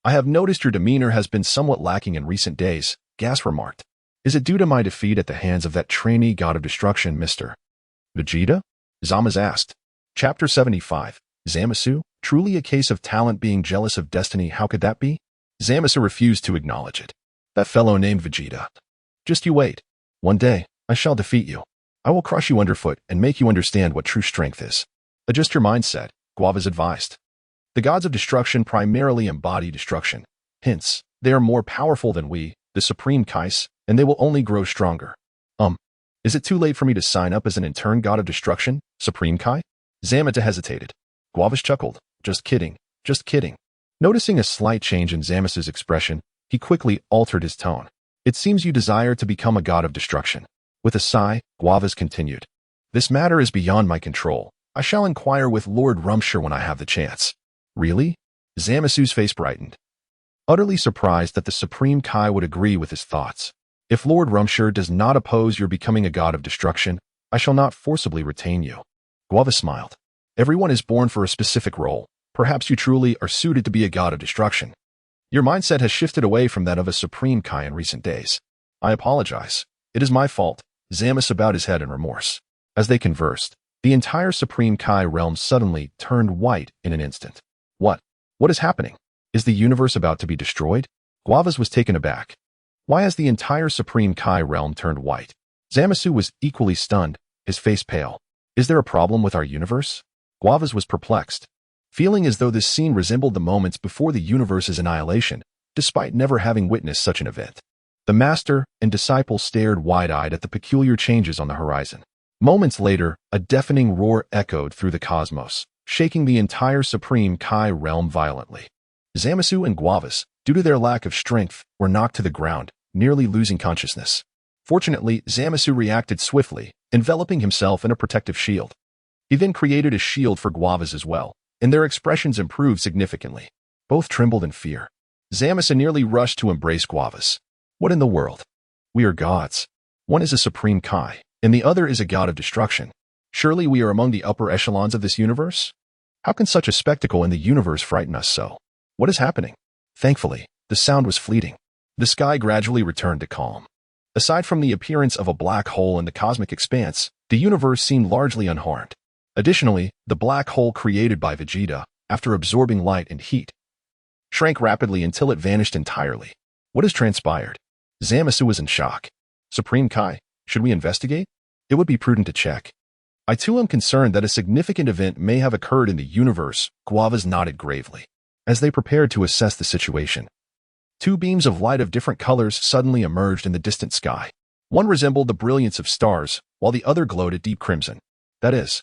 S1: I have noticed your demeanor has been somewhat lacking in recent days, Gas remarked. Is it due to my defeat at the hands of that trainee god of destruction, Mr. Vegeta? Zamasu asked. Chapter 75. Zamasu? Truly a case of talent being jealous of destiny, how could that be? Zamasu refused to acknowledge it. That fellow named Vegeta. Just you wait. One day, I shall defeat you. I will crush you underfoot and make you understand what true strength is. Adjust your mindset, Guavas advised. The gods of destruction primarily embody destruction. Hence, they are more powerful than we, the Supreme Kais, and they will only grow stronger. Is it too late for me to sign up as an intern god of destruction, Supreme Kai? Zamasu hesitated. Guavas chuckled. Just kidding, just kidding. Noticing a slight change in Zamasu's expression, he quickly altered his tone. It seems you desire to become a god of destruction. With a sigh, Guavas continued. This matter is beyond my control. I shall inquire with Lord Rumshire when I have the chance. Really? Zamasu's face brightened. Utterly surprised that the Supreme Kai would agree with his thoughts. If Lord Rumshire does not oppose your becoming a god of destruction, I shall not forcibly retain you. Guava smiled. Everyone is born for a specific role. Perhaps you truly are suited to be a god of destruction. Your mindset has shifted away from that of a Supreme Kai in recent days. I apologize. It is my fault. Zamasu bowed his head in remorse. As they conversed, the entire Supreme Kai realm suddenly turned white in an instant. What? What is happening? Is the universe about to be destroyed? Guavas was taken aback. Why has the entire Supreme Kai realm turned white? Zamasu was equally stunned, his face pale. Is there a problem with our universe? Guavas was perplexed, feeling as though this scene resembled the moments before the universe's annihilation, despite never having witnessed such an event. The master and disciple stared wide-eyed at the peculiar changes on the horizon. Moments later, a deafening roar echoed through the cosmos, shaking the entire Supreme Kai realm violently. Zamasu and Guavas, due to their lack of strength, were knocked to the ground, nearly losing consciousness. Fortunately, Zamasu reacted swiftly, enveloping himself in a protective shield. He then created a shield for Guavas as well, and their expressions improved significantly. Both trembled in fear. Zamasu nearly rushed to embrace Guavas. What in the world? We are gods. One is a Supreme Kai, and the other is a god of destruction. Surely we are among the upper echelons of this universe? How can such a spectacle in the universe frighten us so? What is happening? Thankfully, the sound was fleeting. The sky gradually returned to calm. Aside from the appearance of a black hole in the cosmic expanse, the universe seemed largely unharmed. Additionally, the black hole created by Vegeta, after absorbing light and heat, shrank rapidly until it vanished entirely. What has transpired? Zamasu was in shock. Supreme Kai, should we investigate? It would be prudent to check. I too am concerned that a significant event may have occurred in the universe. Guavas nodded gravely. As they prepared to assess the situation, two beams of light of different colors suddenly emerged in the distant sky. One resembled the brilliance of stars, while the other glowed a deep crimson. That is.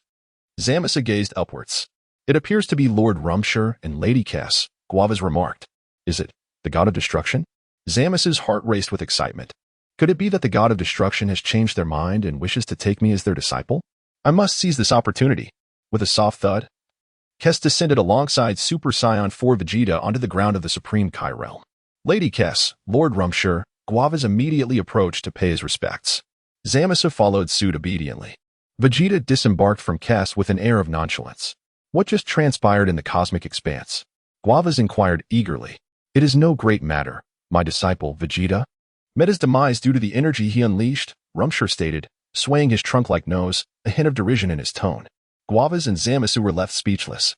S1: Zamasu gazed upwards. It appears to be Lord Rumshire and Lady Cass, Guavas remarked. Is it the god of destruction? Zamasu's heart raced with excitement. Could it be that the god of destruction has changed their mind and wishes to take me as their disciple? I must seize this opportunity. With a soft thud, Cass descended alongside Super Saiyan 4 Vegeta onto the ground of the Supreme Kai realm. Lady Cass, Lord Rumshire, Guavas immediately approached to pay his respects. Zamasu followed suit obediently. Vegeta disembarked from Cass with an air of nonchalance. What just transpired in the cosmic expanse? Guavas inquired eagerly. It is no great matter, my disciple Vegeta. Met his demise due to the energy he unleashed, Rumshire stated, swaying his trunk-like nose, a hint of derision in his tone. Guavas and Zamasu were left speechless.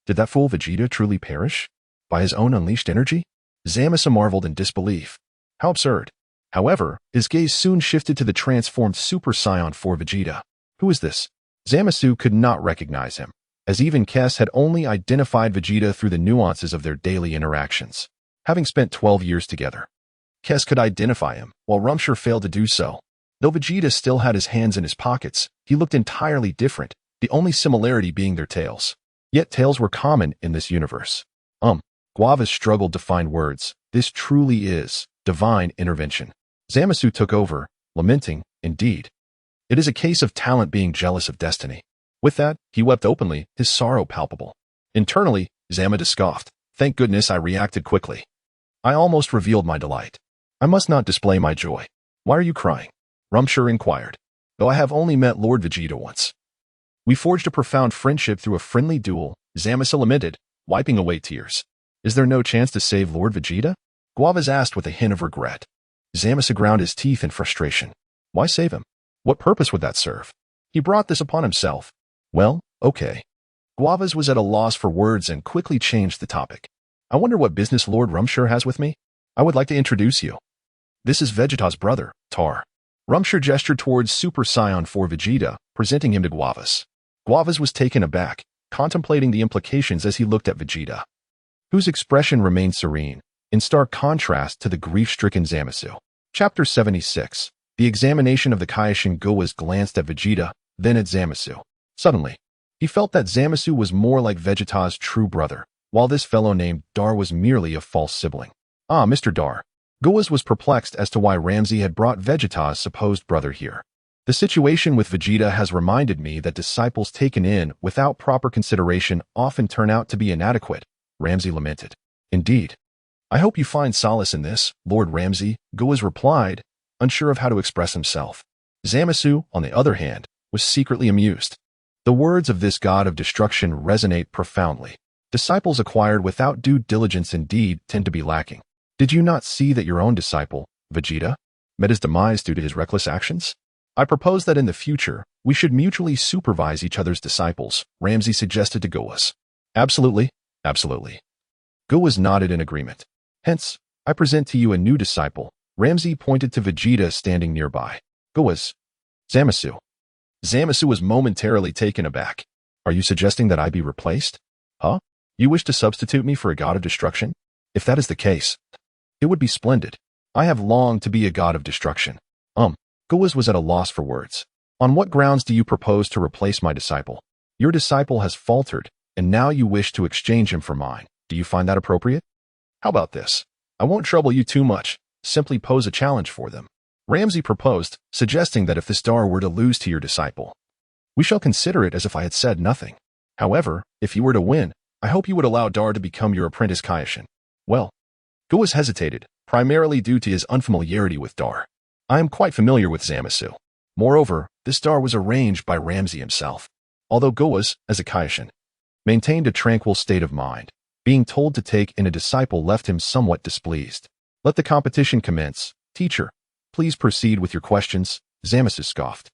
S1: Did that fool Vegeta truly perish? By his own unleashed energy? Zamasu marveled in disbelief. How absurd. However, his gaze soon shifted to the transformed Super Saiyan 4 Vegeta. Who is this? Zamasu could not recognize him, as even Cass had only identified Vegeta through the nuances of their daily interactions. Having spent 12 years together, Cass could identify him, while Rumshire failed to do so. Though Vegeta still had his hands in his pockets, he looked entirely different, the only similarity being their tails. Yet tails were common in this universe. Guavas struggled to find words. This truly is divine intervention. Zamasu took over, lamenting, indeed. It is a case of talent being jealous of destiny. With that, he wept openly, his sorrow palpable. Internally, Zamasu scoffed. Thank goodness I reacted quickly. I almost revealed my delight. I must not display my joy. Why are you crying? Rumshire inquired. Though I have only met Lord Vegeta once. We forged a profound friendship through a friendly duel, Zamasu lamented, wiping away tears. Is there no chance to save Lord Vegeta? Guavas asked with a hint of regret. Zamasu ground his teeth in frustration. Why save him? What purpose would that serve? He brought this upon himself. Well, okay. Guavas was at a loss for words and quickly changed the topic. I wonder what business Lord Rumshire has with me? I would like to introduce you. This is Vegeta's brother, Tar. Rumshire gestured towards Super Saiyan 4 Vegeta, presenting him to Guavas. Guavas was taken aback, contemplating the implications as he looked at Vegeta, whose expression remained serene, in stark contrast to the grief-stricken Zamasu. Chapter 76. The examination of the Kaioshin. Guavas glanced at Vegeta, then at Zamasu. Suddenly, he felt that Zamasu was more like Vegeta's true brother, while this fellow named Dar was merely a false sibling. Ah, Mr. Dar. Guavas was perplexed as to why Lam-Z had brought Vegeta's supposed brother here. The situation with Vegeta has reminded me that disciples taken in without proper consideration often turn out to be inadequate, Lam-Z lamented. Indeed. I hope you find solace in this, Lord Lam-Z, Guavas replied, unsure of how to express himself. Zamasu, on the other hand, was secretly amused. The words of this god of destruction resonate profoundly. Disciples acquired without due diligence indeed tend to be lacking. Did you not see that your own disciple, Vegeta, met his demise due to his reckless actions? I propose that in the future, we should mutually supervise each other's disciples, Lam-Z suggested to Guavas. Absolutely, absolutely. Guavas nodded in agreement. Hence, I present to you a new disciple. Lam-Z pointed to Vegeta standing nearby. Guavas. Zamasu. Zamasu was momentarily taken aback. Are you suggesting that I be replaced? Huh? You wish to substitute me for a god of destruction? If that is the case, it would be splendid. I have longed to be a god of destruction. Guavas was at a loss for words. On what grounds do you propose to replace my disciple? Your disciple has faltered, and now you wish to exchange him for mine. Do you find that appropriate? How about this? I won't trouble you too much. Simply pose a challenge for them. Lam-Z proposed, suggesting that if this Dar were to lose to your disciple, we shall consider it as if I had said nothing. However, if you were to win, I hope you would allow Dar to become your apprentice Kaioshin. Well, Guavas hesitated, primarily due to his unfamiliarity with Dar. I am quite familiar with Zamasu. Moreover, this Dar was arranged by Lam-Z himself. Although Guavas, as a Kaioshin, maintained a tranquil state of mind, being told to take in a disciple left him somewhat displeased. Let the competition commence. Teacher, please proceed with your questions, Zamasu scoffed.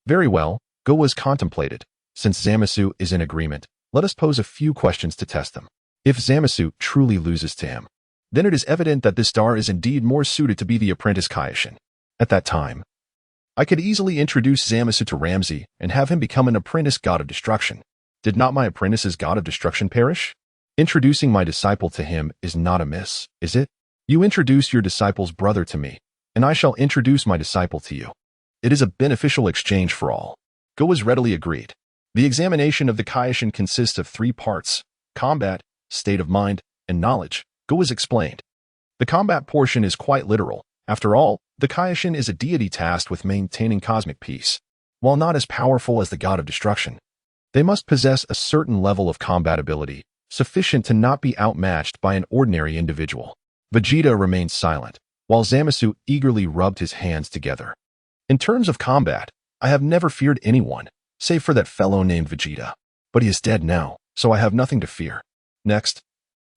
S1: Very well, Guavas contemplated. Since Zamasu is in agreement, let us pose a few questions to test them. If Zamasu truly loses to him, then it is evident that this Dar is indeed more suited to be the apprentice Kaioshin. At that time, I could easily introduce Zamasu to Lam-Z and have him become an apprentice god of destruction. Did not my apprentice's god of destruction perish? Introducing my disciple to him is not amiss, is it? You introduce your disciple's brother to me, and I shall introduce my disciple to you. It is a beneficial exchange for all. Guavas readily agreed. The examination of the Kaioshin consists of 3 parts: combat, state of mind, and knowledge, Guavas explained. The combat portion is quite literal. After all, the Kaioshin is a deity tasked with maintaining cosmic peace. While not as powerful as the god of destruction, they must possess a certain level of combat ability, sufficient to not be outmatched by an ordinary individual. Vegeta remained silent, while Zamasu eagerly rubbed his hands together. In terms of combat, I have never feared anyone, save for that fellow named Vegeta. But he is dead now, so I have nothing to fear. Next,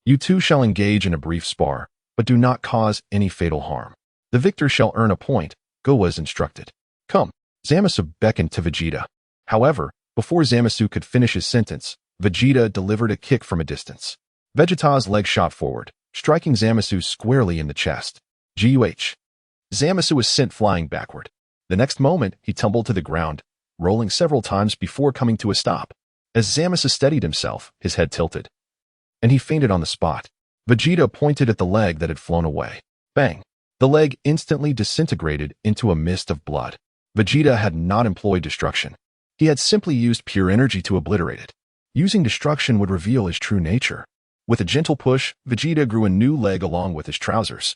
S1: you two shall engage in a brief spar, but do not cause any fatal harm. The victor shall earn a point, Guavas instructed. Come, Zamasu beckoned to Vegeta. However, before Zamasu could finish his sentence, Vegeta delivered a kick from a distance. Vegeta's leg shot forward, striking Zamasu squarely in the chest. Guh! Zamasu was sent flying backward. The next moment, he tumbled to the ground, rolling several times before coming to a stop. As Zamasu steadied himself, his head tilted, and he fainted on the spot. Vegeta pointed at the leg that had flown away. Bang! The leg instantly disintegrated into a mist of blood. Vegeta had not employed destruction. He had simply used pure energy to obliterate it. Using destruction would reveal his true nature. With a gentle push, Vegeta grew a new leg along with his trousers.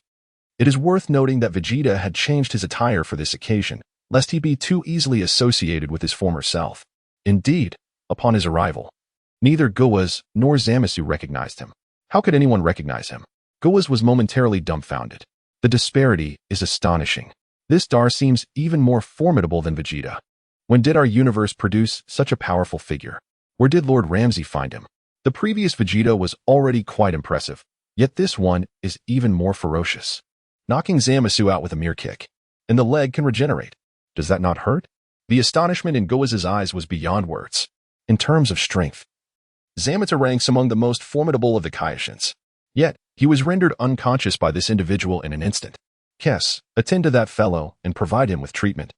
S1: It is worth noting that Vegeta had changed his attire for this occasion, lest he be too easily associated with his former self. Indeed, upon his arrival, neither Guavas nor Zamasu recognized him. How could anyone recognize him? Guavas was momentarily dumbfounded. The disparity is astonishing. This Dar seems even more formidable than Vegeta. When did our universe produce such a powerful figure? Where did Lord Lam-Z find him? The previous Vegeta was already quite impressive, yet this one is even more ferocious. Knocking Zamasu out with a mere kick, and the leg can regenerate. Does that not hurt? The astonishment in Gowa's eyes was beyond words. In terms of strength, Zabuza ranks among the most formidable of the Kaioshins. Yet, he was rendered unconscious by this individual in an instant. Kess, attend to that fellow and provide him with treatment.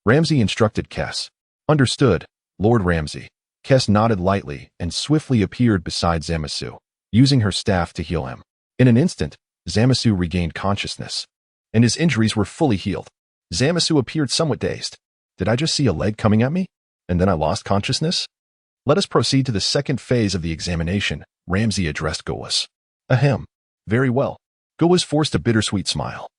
S1: Lam-Z instructed Kess. Understood, Lord Lam-Z. Kess nodded lightly and swiftly appeared beside Zabuza, using her staff to heal him. In an instant, Zabuza regained consciousness, and his injuries were fully healed. Zabuza appeared somewhat dazed. Did I just see a leg coming at me? And then I lost consciousness? Let us proceed to the second phase of the examination, Lam-Z addressed Gowas. Ahem. Very well. Gowas forced a bittersweet smile,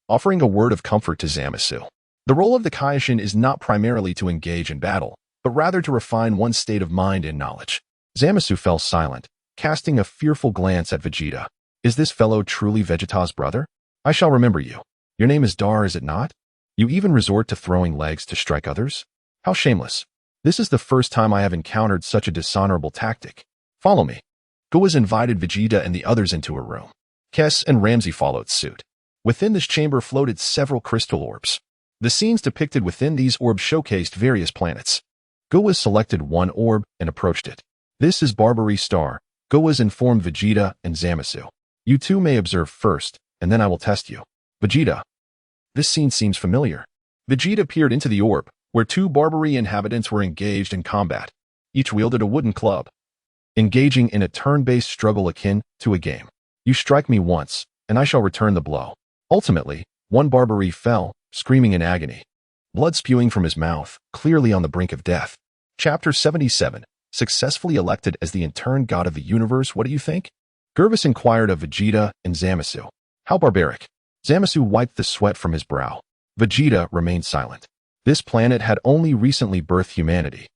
S1: offering a word of comfort to Zabuza. The role of the Kaioshin is not primarily to engage in battle, but rather to refine one's state of mind and knowledge. Zabuza fell silent, casting a fearful glance at Vegeta. Is this fellow truly Vegeta's brother? I shall remember you. Your name is Dar, is it not? You even resort to throwing legs to strike others? How shameless. This is the first time I have encountered such a dishonorable tactic. Follow me. Gowas invited Vegeta and the others into a room. Kess and Lam-Z followed suit. Within this chamber floated several crystal orbs. The scenes depicted within these orbs showcased various planets. Gowas selected one orb and approached it. This is Barbary Star, Gowas informed Vegeta and Zabuza. You two may observe first, and then I will test you. Vegeta. This scene seems familiar. Vegeta peered into the orb, where two Barbary inhabitants were engaged in combat. Each wielded a wooden club, engaging in a turn-based struggle akin to a game. You strike me once, and I shall return the blow. Ultimately, one Barbary fell, screaming in agony, blood spewing from his mouth, clearly on the brink of death. Chapter 77. Successfully elected as the intern god of the universe, what do you think? Gervis inquired of Vegeta and Zabuza. How barbaric. Zabuza wiped the sweat from his brow. Vegeta remained silent. This planet had only recently birthed humanity,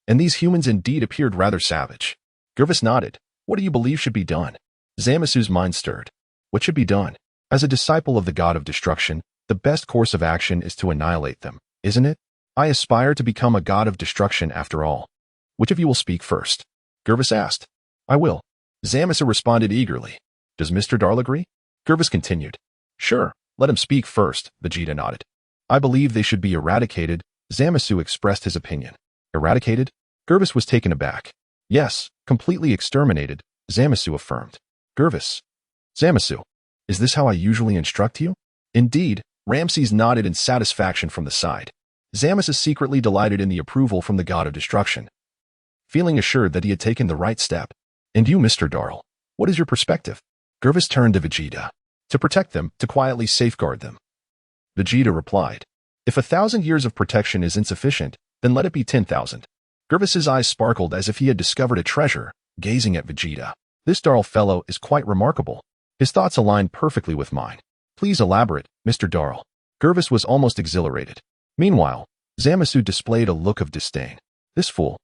S1: and these humans indeed appeared rather savage. Gervis nodded. What do you believe should be done? Zabuza's mind stirred. What should be done? As a disciple of the god of destruction, the best course of action is to annihilate them, isn't it? I aspire to become a god of destruction after all. Which of you will speak first? Gervis asked. I will. Zabuza responded eagerly. Does Mr. Darl agree? Gervis continued. Sure, let him speak first, Vegeta nodded. I believe they should be eradicated, Zabuza expressed his opinion. Eradicated? Gervis was taken aback. Yes, completely exterminated, Zabuza affirmed. Gervis. Zabuza. Is this how I usually instruct you? Indeed, Ramses nodded in satisfaction from the side. Zabuza secretly delighted in the approval from the god of destruction, feeling assured that he had taken the right step. And you, Mr. Darl, what is your perspective? Gervis turned to Vegeta. To protect them, to quietly safeguard them. Vegeta replied. If 1,000 years of protection is insufficient, then let it be 10,000. Gervis's eyes sparkled as if he had discovered a treasure, gazing at Vegeta. This Darl fellow is quite remarkable. His thoughts aligned perfectly with mine. Please elaborate, Mr. Darl. Gervis was almost exhilarated. Meanwhile, Zabuza displayed a look of disdain. This fool.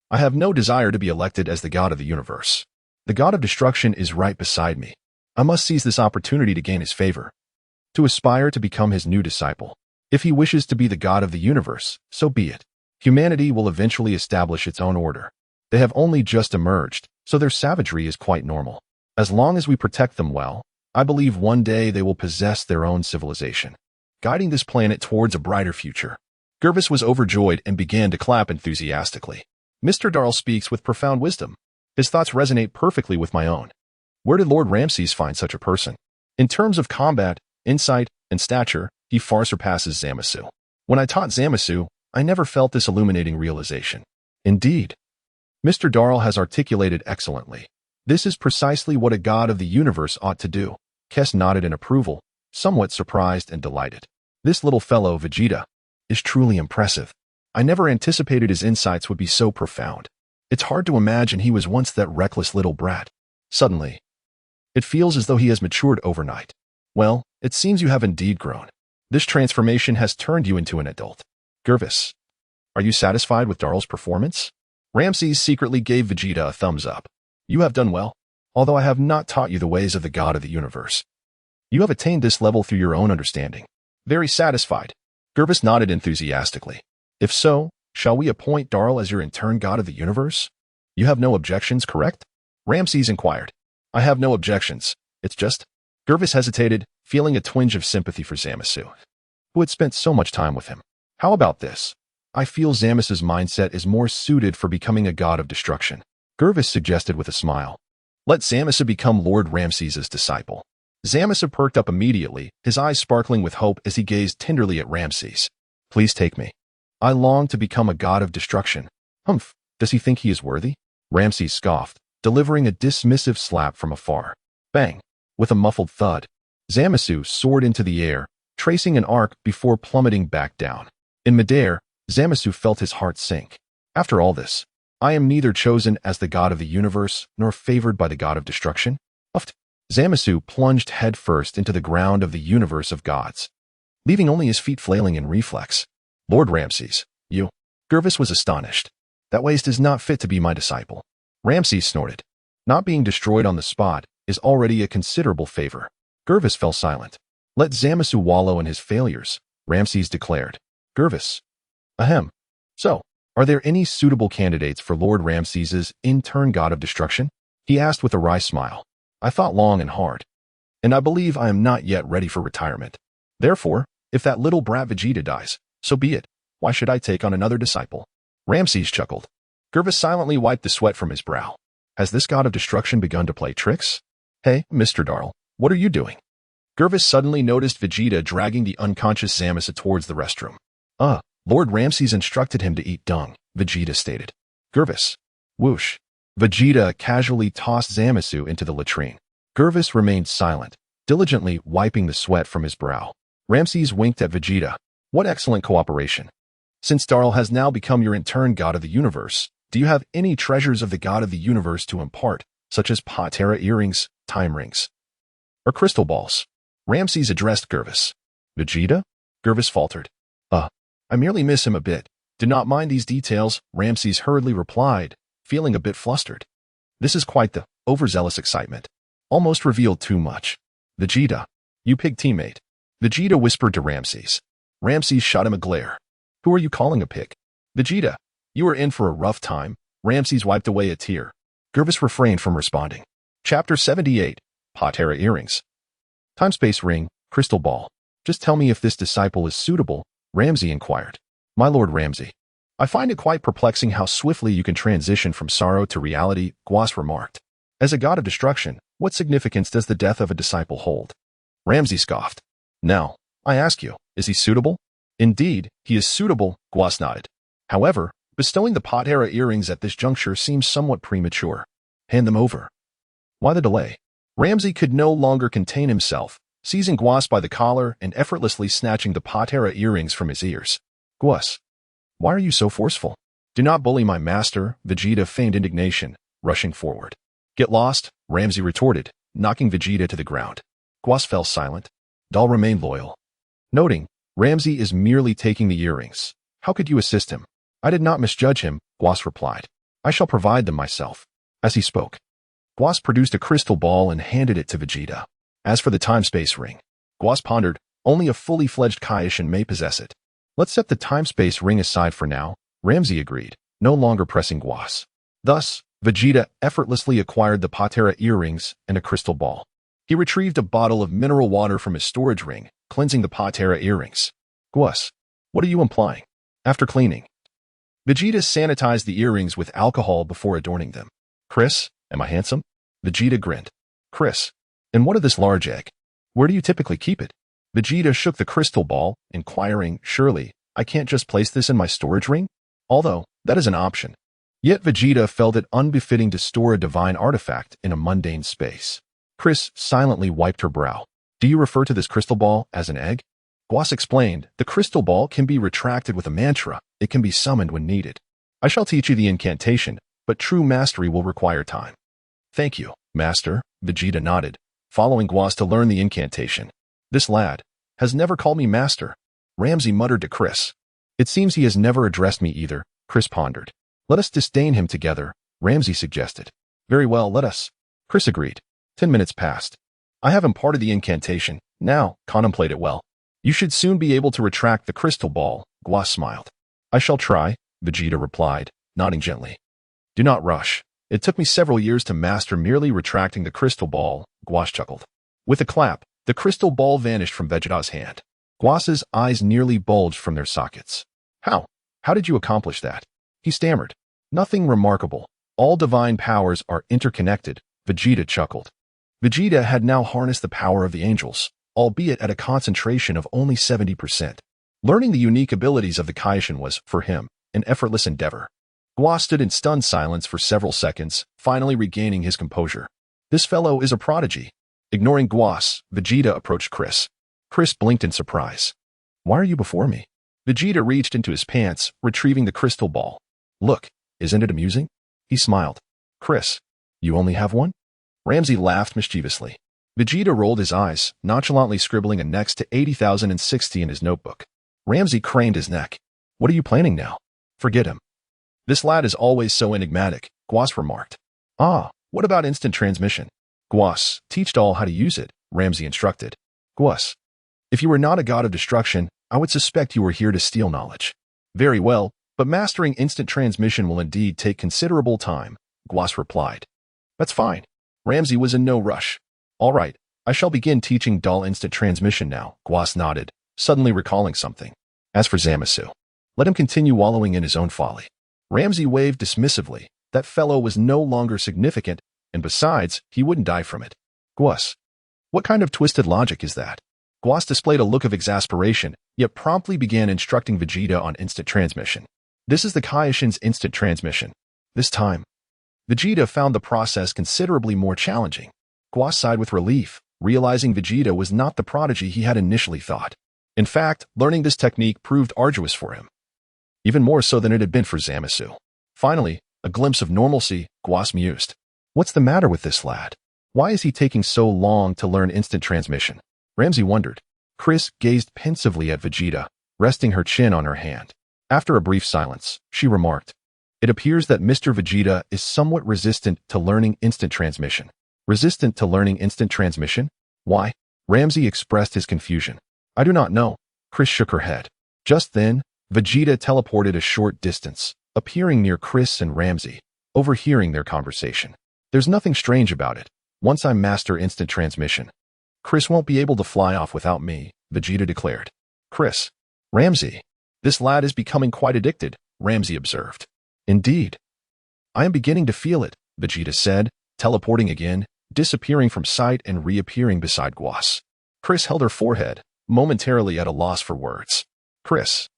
S1: I have no desire to be elected as the god of the universe. The god of destruction is right beside me. I must seize this opportunity to gain his favor, to aspire to become his new disciple. If he wishes to be the god of the universe, so be it. Humanity will eventually establish its own order. They have only just emerged, so their savagery is quite normal. As long as we protect them well, I believe one day they will possess their own civilization, guiding this planet towards a brighter future. Gervis was overjoyed and began to clap enthusiastically. Mr. Darl speaks with profound wisdom. His thoughts resonate perfectly with my own. Where did Lord Ramses find such a person? In terms of combat, insight, and stature, he far surpasses Zabuza. When I taught Zabuza, I never felt this illuminating realization. Indeed, Mr. Darl has articulated excellently. This is precisely what a god of the universe ought to do. Kess nodded in approval, somewhat surprised and delighted. This little fellow, Vegeta, is truly impressive. I never anticipated his insights would be so profound. It's hard to imagine he was once that reckless little brat. Suddenly, it feels as though he has matured overnight. Well, it seems you have indeed grown. This transformation has turned you into an adult. Gervis, are you satisfied with Darl's performance? Ramses secretly gave Vegeta a thumbs up. You have done well, although I have not taught you the ways of the god of the universe. You have attained this level through your own understanding. Very satisfied. Gervis nodded enthusiastically. If so, shall we appoint Darl as your intern god of the universe? You have no objections, correct? Ramses inquired. I have no objections. It's just... Gervis hesitated, feeling a twinge of sympathy for Zabuza, who had spent so much time with him. How about this? I feel Zamaz's mindset is more suited for becoming a god of destruction. Gervis suggested with a smile. Let Zamaz become Lord Ramses' disciple. Zamaz perked up immediately, his eyes sparkling with hope as he gazed tenderly at Ramses. Please take me. I long to become a god of destruction. Humph, does he think he is worthy? Ramses scoffed, delivering a dismissive slap from afar. Bang! With a muffled thud, Zamaz soared into the air, tracing an arc before plummeting back down. In midair, Zamaz felt his heart sink. After all this, I am neither chosen as the god of the universe nor favored by the god of destruction. Uft! Zamaz plunged headfirst into the ground of the universe of gods, leaving only his feet flailing in reflex. Lord Ramses, you. Gervis was astonished. That waste is not fit to be my disciple. Ramses snorted. Not being destroyed on the spot is already a considerable favor. Gervis fell silent. Let Zamaz wallow in his failures, Ramses declared. Gervis. Ahem. So, are there any suitable candidates for Lord Ramses' in-turn god of destruction? He asked with a wry smile. I thought long and hard, and I believe I am not yet ready for retirement. Therefore, if that little brat Vegeta dies, so be it. Why should I take on another disciple? Ramses chuckled. Gervis silently wiped the sweat from his brow. Has this god of destruction begun to play tricks? Hey, Mr. Darl, what are you doing? Gervis suddenly noticed Vegeta dragging the unconscious Zamaz towards the restroom. Lord Ramses instructed him to eat dung, Vegeta stated. Gervis. Whoosh. Vegeta casually tossed Zamaz into the latrine. Gervis remained silent, diligently wiping the sweat from his brow. Ramses winked at Vegeta. What excellent cooperation. Since Darl has now become your in-turn god of the universe, do you have any treasures of the god of the universe to impart, such as Patera earrings, time rings, or crystal balls? Ramses addressed Gervis. Vegeta? Gervis faltered. I merely miss him a bit. Do not mind these details, Ramses hurriedly replied, feeling a bit flustered. This is quite the overzealous excitement. Almost revealed too much. Vegeta, you pig teammate. Vegeta whispered to Ramses. Ramses shot him a glare. Who are you calling a pig? Vegeta, you are in for a rough time. Ramses wiped away a tear. Gervis refrained from responding. Chapter 78, Patera earrings. Time-space ring, crystal ball. Just tell me if this disciple is suitable, Ramses inquired. My lord Ramses. I find it quite perplexing how swiftly you can transition from sorrow to reality, Guas remarked. As a god of destruction, what significance does the death of a disciple hold? Ramses scoffed. Now, I ask you, is he suitable? Indeed, he is suitable, Guas nodded. However, bestowing the Patera earrings at this juncture seems somewhat premature. Hand them over. Why the delay? Ramses could no longer contain himself, seizing Guas by the collar and effortlessly snatching the Patera earrings from his ears. Guas, why are you so forceful? Do not bully my master, Vegeta feigned indignation, rushing forward. Get lost, Ramses retorted, knocking Vegeta to the ground. Guas fell silent. Dal remained loyal. Noting, Ramses is merely taking the earrings. How could you assist him? I did not misjudge him, Guas replied. I shall provide them myself. As he spoke, Guas produced a crystal ball and handed it to Vegeta. As for the time-space ring, Guas pondered, only a fully fledged Kaishin may possess it. Let's set the time-space ring aside for now, Ramses agreed, no longer pressing Guas. Thus, Vegeta effortlessly acquired the Patera earrings and a crystal ball. He retrieved a bottle of mineral water from his storage ring, cleansing the Patera earrings. Guas, what are you implying? After cleaning, Vegeta sanitized the earrings with alcohol before adorning them. Chris, am I handsome? Vegeta grinned. Chris, and what of this large egg? Where do you typically keep it? Vegeta shook the crystal ball, inquiring, surely, I can't just place this in my storage ring? Although, that is an option. Yet Vegeta felt it unbefitting to store a divine artifact in a mundane space. Chris silently wiped her brow. Do you refer to this crystal ball as an egg? Guas explained, the crystal ball can be retracted with a mantra. It can be summoned when needed. I shall teach you the incantation, but true mastery will require time. Thank you, master, Vegeta nodded, following Guas to learn the incantation. This lad has never called me master, Ramses muttered to Chris. It seems he has never addressed me either, Chris pondered. Let us disdain him together, Ramses suggested. Very well, let us. Chris agreed. 10 minutes passed. I have imparted the incantation. Now, contemplate it well. You should soon be able to retract the crystal ball, Guas smiled. I shall try, Vegeta replied, nodding gently. Do not rush. It took me several years to master merely retracting the crystal ball, Guas chuckled. With a clap, the crystal ball vanished from Vegeta's hand. Guas's eyes nearly bulged from their sockets. How? How did you accomplish that? He stammered. Nothing remarkable. All divine powers are interconnected, Vegeta chuckled. Vegeta had now harnessed the power of the angels, albeit at a concentration of only 70%. Learning the unique abilities of the Kaishin was, for him, an effortless endeavor. Gua stood in stunned silence for several seconds, finally regaining his composure. This fellow is a prodigy. Ignoring Guas, Vegeta approached Chris. Chris blinked in surprise. Why are you before me? Vegeta reached into his pants, retrieving the crystal ball. Look, isn't it amusing? He smiled. Chris, you only have one? Lam-Z laughed mischievously. Vegeta rolled his eyes, nonchalantly scribbling a next to 80,060 in his notebook. Lam-Z craned his neck. What are you planning now? Forget him. This lad is always so enigmatic, Guas remarked. Ah, what about instant transmission? Guas, teach all how to use it, Lam-Z instructed. Guas, if you were not a god of destruction, I would suspect you were here to steal knowledge. Very well, but mastering instant transmission will indeed take considerable time, Guas replied. That's fine. Lam-Z was in no rush. All right, I shall begin teaching dull instant transmission now, Guas nodded, suddenly recalling something. As for Zamasu, let him continue wallowing in his own folly. Lam-Z waved dismissively. That fellow was no longer significant, and besides, he wouldn't die from it. Guas, what kind of twisted logic is that? Guas displayed a look of exasperation, yet promptly began instructing Vegeta on instant transmission. This is the Kaishin's instant transmission. This time, Vegeta found the process considerably more challenging. Guas sighed with relief, realizing Vegeta was not the prodigy he had initially thought. In fact, learning this technique proved arduous for him. Even more so than it had been for Zamasu. Finally, a glimpse of normalcy, Guas mused. What's the matter with this lad? Why is he taking so long to learn instant transmission? Lam-Z wondered. Chris gazed pensively at Vegeta, resting her chin on her hand. After a brief silence, she remarked, It appears that Mr. Vegeta is somewhat resistant to learning instant transmission. Resistant to learning instant transmission? Why? Lam-Z expressed his confusion. I do not know. Chris shook her head. Just then, Vegeta teleported a short distance, appearing near Chris and Lam-Z, overhearing their conversation. There's nothing strange about it. Once I master instant transmission, Chris won't be able to fly off without me, Vegeta declared. Chris. Lam-Z. This lad is becoming quite addicted, Lam-Z observed. Indeed. I am beginning to feel it, Vegeta said, teleporting again, disappearing from sight and reappearing beside Guas. Chris held her forehead, momentarily at a loss for words. Chris.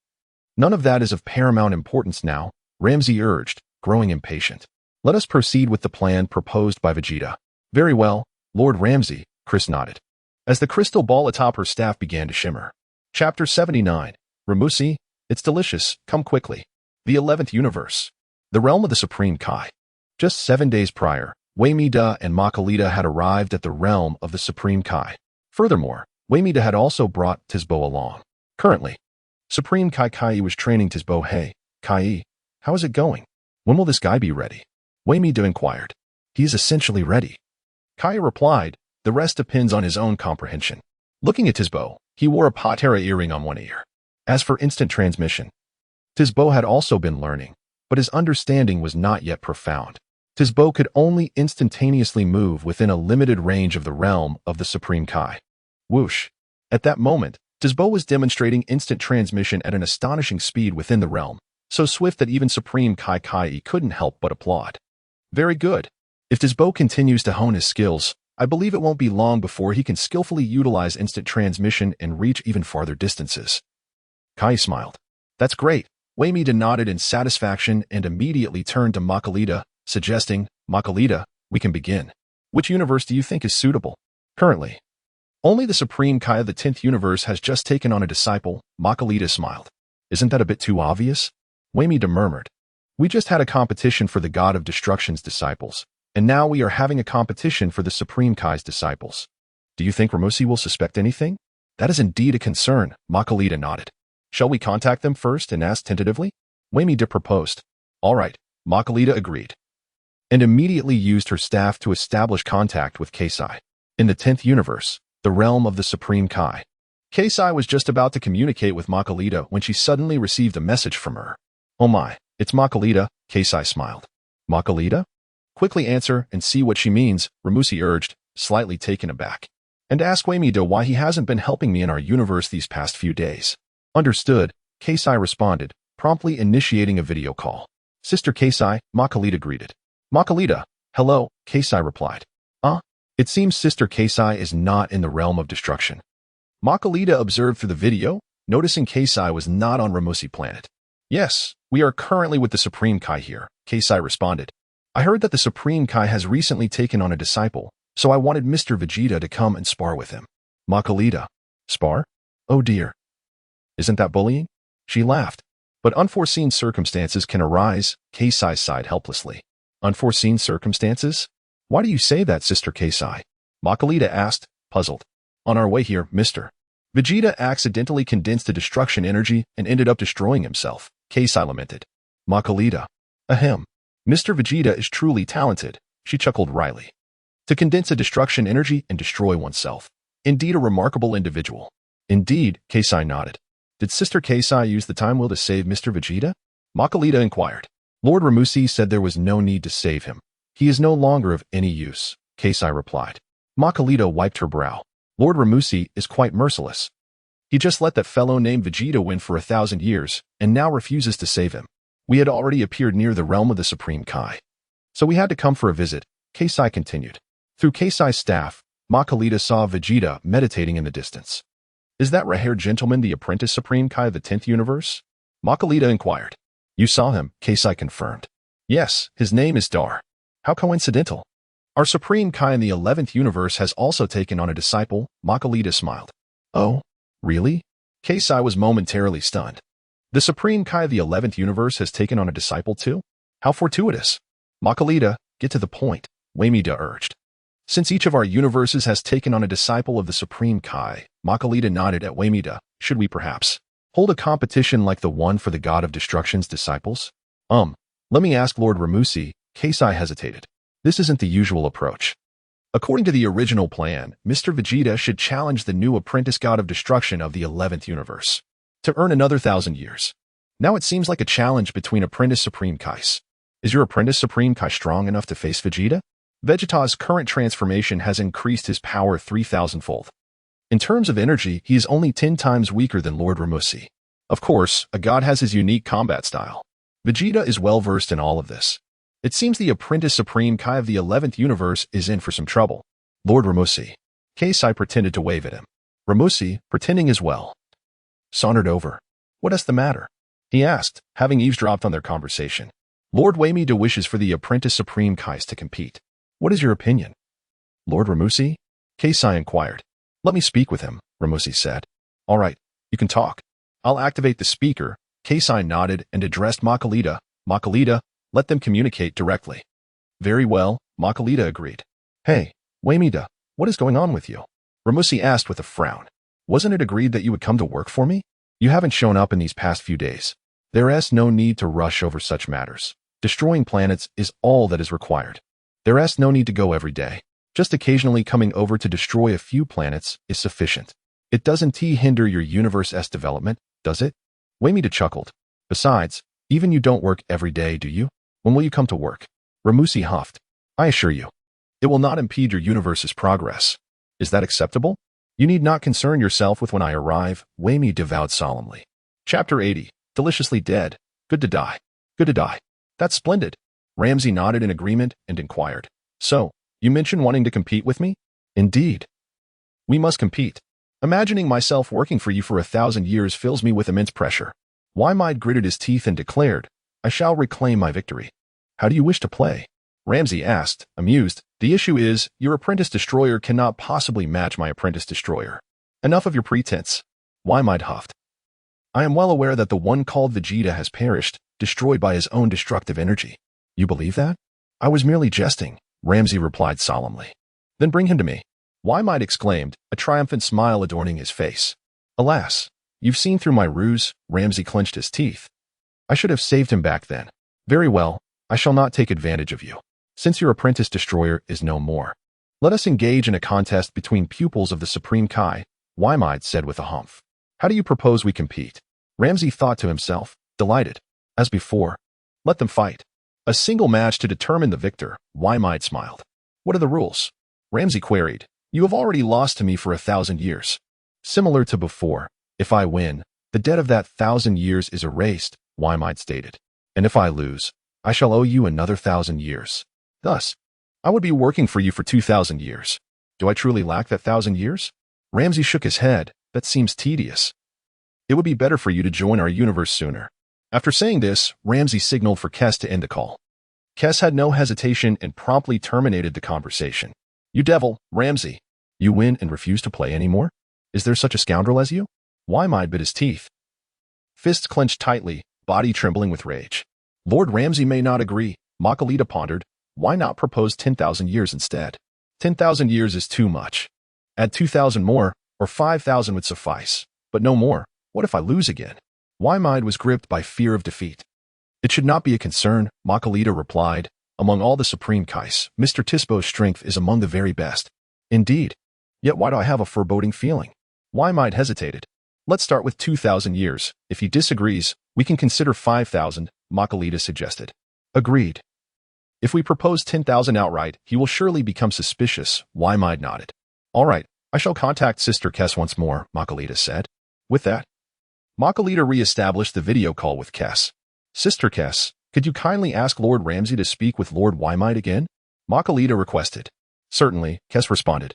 S1: None of that is of paramount importance now, Lam-Z urged, growing impatient. Let us proceed with the plan proposed by Vegeta. Very well, Lord Lam-Z, Chris nodded. As the crystal ball atop her staff began to shimmer. Chapter 79. Ramusi, it's delicious, come quickly. The 11th universe. The realm of the Supreme Kai. Just 7 days prior, Vegeta and Makalita had arrived at the realm of the Supreme Kai. Furthermore, Vegeta had also brought Tizbo along. Currently, Supreme Kai was training Tizbo. Hey, Kai, how is it going? When will this guy be ready? Vegeta inquired. He is essentially ready. Kai replied, the rest depends on his own comprehension. Looking at Tizbo, he wore a patera earring on one ear. As for instant transmission, Tizbo had also been learning, but his understanding was not yet profound. Tizbo could only instantaneously move within a limited range of the realm of the Supreme Kai. Whoosh. At that moment, Tizbo was demonstrating instant transmission at an astonishing speed within the realm, so swift that even Supreme Kai couldn't help but applaud. Very good. If Tizbo continues to hone his skills, I believe it won't be long before he can skillfully utilize instant transmission and reach even farther distances. Kai smiled. That's great. Vegeta nodded in satisfaction and immediately turned to Makalita, suggesting, Makalita, we can begin. Which universe do you think is suitable? Currently, only the Supreme Kai of the 10th universe has just taken on a disciple, Makalita smiled. Isn't that a bit too obvious? Vegeta murmured. We just had a competition for the God of Destruction's disciples, and now we are having a competition for the Supreme Kai's disciples. Do you think Ramusi will suspect anything? That is indeed a concern, Makalita nodded. Shall we contact them first and ask tentatively? Vegeta proposed. All right, Makalita agreed, and immediately used her staff to establish contact with Keisai. In the 10th universe, the realm of the Supreme Kai. Keisai was just about to communicate with Makalita when she suddenly received a message from her. Oh my, it's Makalita, Keisai smiled. Makalita? Quickly answer and see what she means, Ramusi urged, slightly taken aback. And ask Vegeta why he hasn't been helping me in our universe these past few days. Understood, Keisai responded, promptly initiating a video call. Sister Keisai, Makalita greeted. Makalita, hello, Keisai replied. It seems Sister Keisai is not in the realm of destruction. Makalita observed through the video, noticing Keisai was not on Ramusi planet. Yes, we are currently with the Supreme Kai here, Keisai responded. I heard that the Supreme Kai has recently taken on a disciple, so I wanted Mr. Vegeta to come and spar with him. Makalita. Spar? Oh dear. Isn't that bullying? She laughed. But unforeseen circumstances can arise, Keisai sighed helplessly. Unforeseen circumstances? Why do you say that, Sister Keisai? Makalita asked, puzzled. On our way here, Mr. Vegeta accidentally condensed the destruction energy and ended up destroying himself, Keisai lamented. Makalita. Ahem. Mr. Vegeta is truly talented, she chuckled wryly. To condense a destruction energy and destroy oneself. Indeed a remarkable individual. Indeed, Keisai nodded. Did Sister Keisai use the time wheel to save Mr. Vegeta? Makalita inquired. Lord Ramusi said there was no need to save him. He is no longer of any use, Keisai replied. Makalita wiped her brow. Lord Ramusi is quite merciless. He just let that fellow named Vegeta win for 1,000 years, and now refuses to save him. We had already appeared near the realm of the Supreme Kai. So we had to come for a visit, Keisai continued. Through Keisai's staff, Makalita saw Vegeta meditating in the distance. Is that red-haired gentleman the apprentice Supreme Kai of the 10th universe? Makalita inquired. You saw him, Keisai confirmed. Yes, his name is Dar. How coincidental. Our Supreme Kai in the 11th universe has also taken on a disciple, Makalita smiled. Oh, really? Keisai was momentarily stunned. The Supreme Kai of the 11th universe has taken on a disciple too? How fortuitous. Makalita, get to the point, Waimida urged. Since each of our universes has taken on a disciple of the Supreme Kai, Makalita nodded at Waimida, should we perhaps hold a competition like the one for the God of Destruction's disciples? Let me ask Lord Ramusi, Keisai hesitated. This isn't the usual approach. According to the original plan, Mr. Vegeta should challenge the new apprentice God of Destruction of the 11th universe to earn another 1,000 years. Now it seems like a challenge between apprentice Supreme Kais. Is your apprentice Supreme Kai strong enough to face Vegeta? Vegeta's current transformation has increased his power 3,000-fold. In terms of energy, he is only 10 times weaker than Lord Ramusi. Of course, a god has his unique combat style. Vegeta is well versed in all of this. It seems the apprentice Supreme Kai of the 11th universe is in for some trouble. Lord Ramusi. Keisai pretended to wave at him. Ramusi, pretending as well, sauntered over. What is the matter? He asked, having eavesdropped on their conversation. Lord Waimida wishes for the apprentice Supreme Kais to compete. What is your opinion? Lord Ramusi? Keisai inquired. Let me speak with him, Ramusi said. All right, you can talk. I'll activate the speaker. Keisai nodded and addressed Makalita. Makalita, let them communicate directly. Very well, Makalita agreed. Hey, Waimida, what is going on with you? Ramusi asked with a frown. Wasn't it agreed that you would come to work for me? You haven't shown up in these past few days. There is no need to rush over such matters. Destroying planets is all that is required. There is no need to go every day. Just occasionally coming over to destroy a few planets is sufficient. It doesn't hinder your universe's development, does it? Waimida chuckled. Besides, even you don't work every day, do you? When will you come to work? Ramusi huffed. I assure you, it will not impede your universe's progress. Is that acceptable? You need not concern yourself with when I arrive, Waimida vowed solemnly. Chapter 80. Deliciously dead. Good to die. Good to die. That's splendid. Lam-Z nodded in agreement and inquired. So, you mentioned wanting to compete with me? Indeed. We must compete. Imagining myself working for you for 1,000 years fills me with immense pressure. Waimida gritted his teeth and declared, I shall reclaim my victory. How do you wish to play? Lam-Z asked, amused. The issue is, your apprentice destroyer cannot possibly match my apprentice destroyer. Enough of your pretense. Waimida huffed. I am well aware that the one called Vegeta has perished, destroyed by his own destructive energy. You believe that? I was merely jesting, Lam-Z replied solemnly. Then bring him to me. Waimida exclaimed, a triumphant smile adorning his face. Alas, you've seen through my ruse, Lam-Z clenched his teeth. I should have saved him back then. Very well, I shall not take advantage of you. Since your apprentice destroyer is no more, let us engage in a contest between pupils of the Supreme Kai, Waimida said with a humph. How do you propose we compete? Lam-Z thought to himself, delighted. As before, let them fight. A single match to determine the victor, Waimida smiled. What are the rules? Lam-Z queried. You have already lost to me for 1,000 years. Similar to before, if I win, the debt of that 1,000 years is erased, Why-Might stated. And if I lose, I shall owe you another 1,000 years. Thus, I would be working for you for 2,000 years. Do I truly lack that 1,000 years? Lam-Z shook his head. That seems tedious. It would be better for you to join our universe sooner. After saying this, Lam-Z signaled for Kes to end the call. Kes had no hesitation and promptly terminated the conversation. You devil, Lam-Z. You win and refuse to play anymore? Is there such a scoundrel as you? Why-Might bit his teeth. Fists clenched tightly, body trembling with rage. Lord Lam-Z may not agree, Makalita pondered. Why not propose 10,000 years instead? 10,000 years is too much. Add 2,000 more, or 5,000 would suffice. But no more. What if I lose again? Why-Might was gripped by fear of defeat. It should not be a concern, Makalita replied. Among all the Supreme Kais, Mr. Tispo's strength is among the very best. Indeed. Yet why do I have a foreboding feeling? Why-Might hesitated. Let's start with 2,000 years. If he disagrees, we can consider 5,000, Makalita suggested. Agreed. If we propose 10,000 outright, he will surely become suspicious, Why-Might nodded. All right, I shall contact Sister Kes once more, Makalita said. With that, Makalita re-established the video call with Kes. Sister Kes, could you kindly ask Lord Lam-Z to speak with Lord Why-Might again? Makalita requested. Certainly, Kes responded.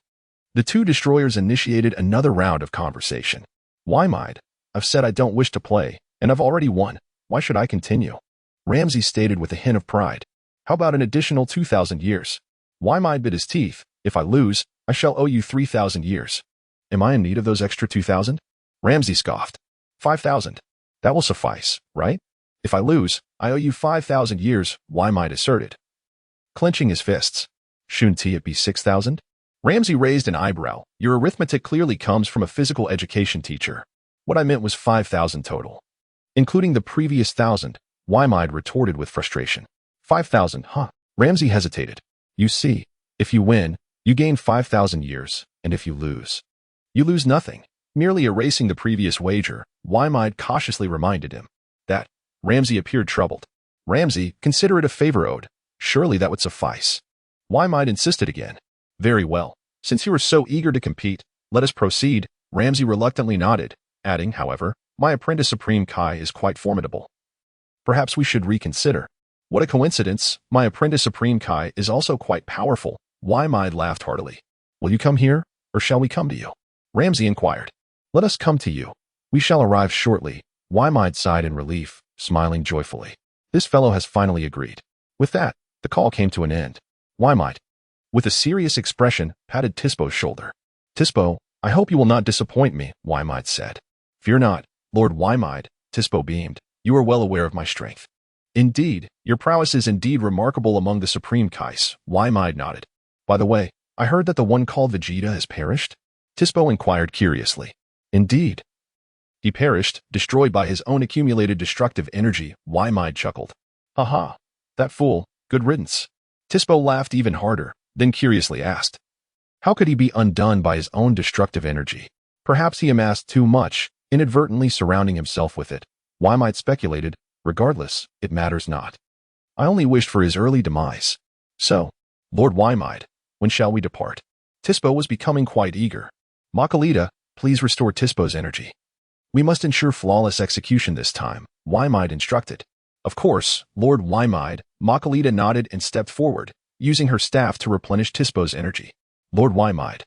S1: The two destroyers initiated another round of conversation. Why-Might, I've said I don't wish to play, and I've already won. Why should I continue? Lam-Z stated with a hint of pride. How about an additional 2,000 years? Why-Might bit his teeth. If I lose, I shall owe you 3,000 years. Am I in need of those extra 2,000? Lam-Z scoffed. 5,000. That will suffice, right? If I lose, I owe you 5,000 years, Why-Might asserted. Clenching his fists. Shouldn't it be 6,000? Lam-Z raised an eyebrow. Your arithmetic clearly comes from a physical education teacher. What I meant was 5,000 total. Including the previous 1,000, Why-Might retorted with frustration. 5,000, huh? Lam-Z hesitated. You see, if you win, you gain 5,000 years, and if you lose nothing. Merely erasing the previous wager, Why-Might cautiously reminded him that. Lam-Z appeared troubled. Lam-Z, consider it a favor owed. Surely that would suffice. Why-Might insisted again. Very well. Since you are so eager to compete, let us proceed. Lam-Z reluctantly nodded, adding, however, my apprentice Supreme Kai is quite formidable. Perhaps we should reconsider. What a coincidence, my apprentice Supreme Kai is also quite powerful. Why-Might laughed heartily. Will you come here, or shall we come to you? Lam-Z inquired. Let us come to you. We shall arrive shortly. Why-Might sighed in relief, smiling joyfully. This fellow has finally agreed. With that, the call came to an end. Why-Might, with a serious expression, patted Tispo's shoulder. Tispo, I hope you will not disappoint me, Why-Might said. Fear not, Lord Why-Might, Tispo beamed. You are well aware of my strength. Indeed, your prowess is indeed remarkable among the Supreme Kais, Why-Might nodded. By the way, I heard that the one called Vegeta has perished? Tispo inquired curiously. Indeed. He perished, destroyed by his own accumulated destructive energy, Why-Might chuckled. Ha! That fool, good riddance. Tispo laughed even harder, then curiously asked. How could he be undone by his own destructive energy? Perhaps he amassed too much, inadvertently surrounding himself with it. Why-Might speculated. Regardless, it matters not. I only wished for his early demise. So, Lord Why-Might, when shall we depart? Tispo was becoming quite eager. Makalita, please restore Tispo's energy. We must ensure flawless execution this time, Why-Might instructed. Of course, Lord Why-Might, Makalita nodded and stepped forward, using her staff to replenish Tispo's energy. Lord Why-Might,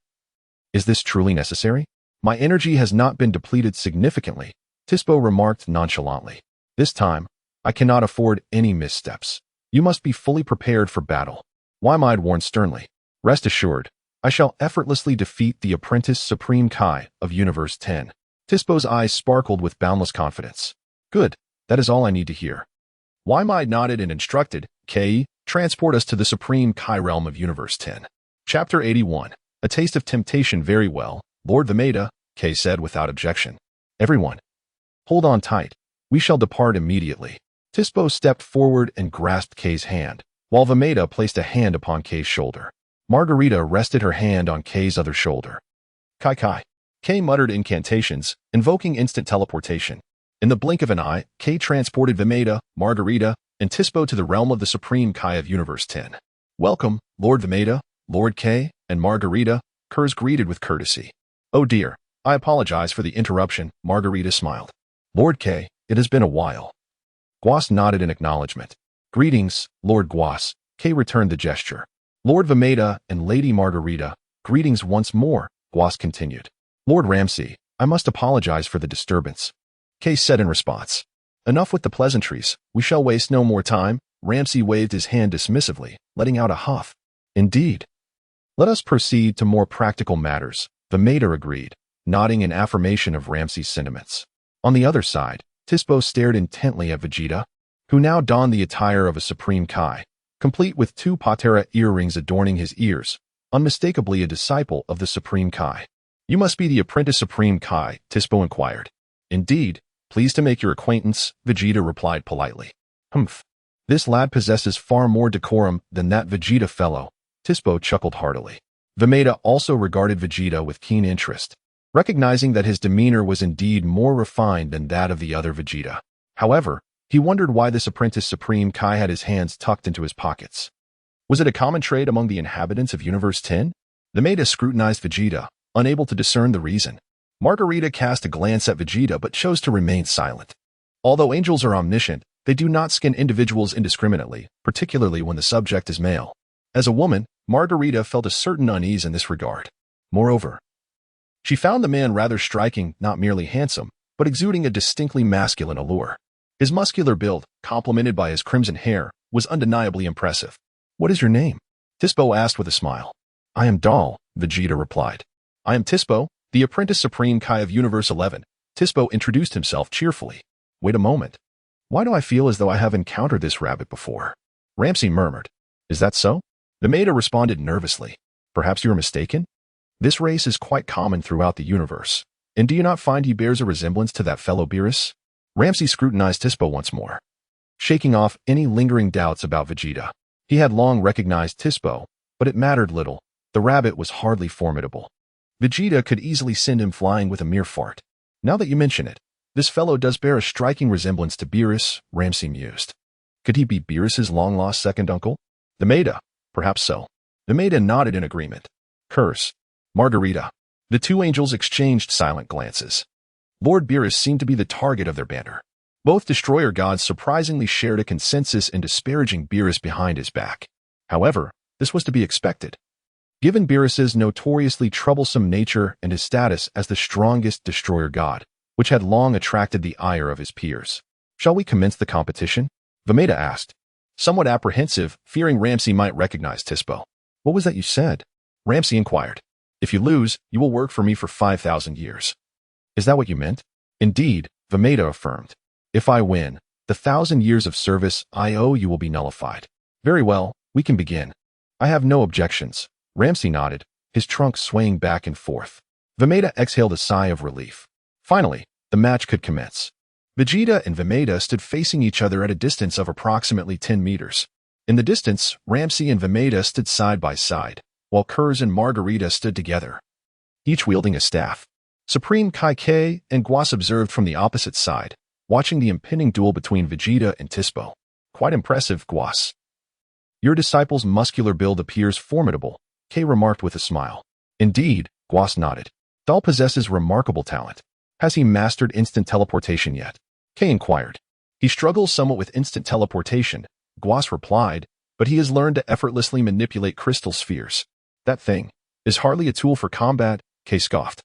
S1: is this truly necessary? My energy has not been depleted significantly, Tispo remarked nonchalantly. This time, I cannot afford any missteps. You must be fully prepared for battle. Why-Might warned sternly. Rest assured, I shall effortlessly defeat the apprentice Supreme Kai of Universe 10. Tispo's eyes sparkled with boundless confidence. Good, that is all I need to hear. Why-Might nodded and instructed, Kei, transport us to the Supreme Kai realm of Universe 10. Chapter 81. A taste of temptation. Very well, Lord Vegeta, Kei said without objection. Everyone, hold on tight. We shall depart immediately. Tispo stepped forward and grasped Kei's hand, while Vegeta placed a hand upon Kei's shoulder. Margarita rested her hand on Kei's other shoulder. Kai. Kei muttered incantations, invoking instant teleportation. In the blink of an eye, Kei transported Vegeta, Margarita, and Tispo to the realm of the Supreme Kai of Universe 10. Welcome, Lord Vegeta, Lord Kei, and Margarita, Kers greeted with courtesy. Oh dear, I apologize for the interruption, Margarita smiled. Lord Kei, it has been a while. Guas nodded in acknowledgement. Greetings, Lord Guas. Kay returned the gesture. Lord Vegeta and Lady Margarita, greetings once more, Guas continued. Lord Lam-Z, I must apologize for the disturbance. Kay said in response. Enough with the pleasantries, we shall waste no more time. Lam-Z waved his hand dismissively, letting out a huff. Indeed. Let us proceed to more practical matters, Vegeta agreed, nodding in affirmation of Lam-Z's sentiments. On the other side, Tispo stared intently at Vegeta, who now donned the attire of a Supreme Kai, complete with 2 Patera earrings adorning his ears, unmistakably a disciple of the Supreme Kai. You must be the apprentice Supreme Kai, Tispo inquired. Indeed, pleased to make your acquaintance, Vegeta replied politely. Humph. This lad possesses far more decorum than that Vegeta fellow, Tispo chuckled heartily. Vegeta also regarded Vegeta with keen interest, recognizing that his demeanor was indeed more refined than that of the other Vegeta. However, he wondered why this apprentice Supreme Kai had his hands tucked into his pockets. Was it a common trait among the inhabitants of Universe 10? Vegeta scrutinized Vegeta, unable to discern the reason. Margarita cast a glance at Vegeta but chose to remain silent. Although angels are omniscient, they do not skin individuals indiscriminately, particularly when the subject is male. As a woman, Margarita felt a certain unease in this regard. Moreover, she found the man rather striking, not merely handsome, but exuding a distinctly masculine allure. His muscular build, complemented by his crimson hair, was undeniably impressive. What is your name? Tispo asked with a smile. I am Dal, Vegeta replied. I am Tispo, the apprentice Supreme Kai of Universe 11. Tispo introduced himself cheerfully. Wait a moment. Why do I feel as though I have encountered this rabbit before? Lam-Z murmured. Is that so? Vegeta responded nervously. Perhaps you are mistaken? This race is quite common throughout the universe. And do you not find he bears a resemblance to that fellow Beerus? Lam-Z scrutinized Tispo once more, shaking off any lingering doubts about Vegeta. He had long recognized Tispo, but it mattered little. The rabbit was hardly formidable. Vegeta could easily send him flying with a mere fart. Now that you mention it, this fellow does bear a striking resemblance to Beerus, Lam-Z mused. Could he be Beerus's long-lost second uncle? Vegeta, perhaps so. Vegeta nodded in agreement. Curse. Margarita. The 2 angels exchanged silent glances. Lord Beerus seemed to be the target of their banter. Both destroyer gods surprisingly shared a consensus in disparaging Beerus behind his back. However, this was to be expected. Given Beerus's notoriously troublesome nature and his status as the strongest destroyer god, which had long attracted the ire of his peers. Shall we commence the competition? Vegeta asked, somewhat apprehensive, fearing Lam-Z might recognize Tispo. What was that you said? Lam-Z inquired. If you lose, you will work for me for 5,000 years. Is that what you meant? Indeed, Vegeta affirmed. If I win, the 1,000 years of service I owe you will be nullified. Very well, we can begin. I have no objections. Lam-Z nodded, his trunk swaying back and forth. Vegeta exhaled a sigh of relief. Finally, the match could commence. Vegeta and Vegeta stood facing each other at a distance of approximately 10 meters. In the distance, Lam-Z and Vegeta stood side by side, while Kurz and Margarita stood together, each wielding a staff. Supreme Kai K and Guas observed from the opposite side, watching the impending duel between Vegeta and Tispo. Quite impressive, Guas. Your disciple's muscular build appears formidable, K remarked with a smile. Indeed, Guas nodded. Dal possesses remarkable talent. Has he mastered instant teleportation yet? K inquired. He struggles somewhat with instant teleportation, Guas replied, but he has learned to effortlessly manipulate crystal spheres. That thing is hardly a tool for combat, K scoffed,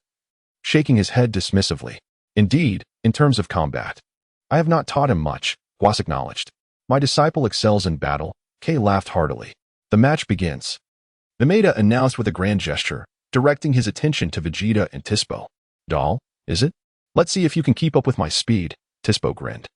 S1: shaking his head dismissively. Indeed, in terms of combat, I have not taught him much, Guas acknowledged. My disciple excels in battle, K laughed heartily. The match begins. Vegeta announced with a grand gesture, directing his attention to Vegeta and Tispo. Dal, is it? Let's see if you can keep up with my speed, Tispo grinned,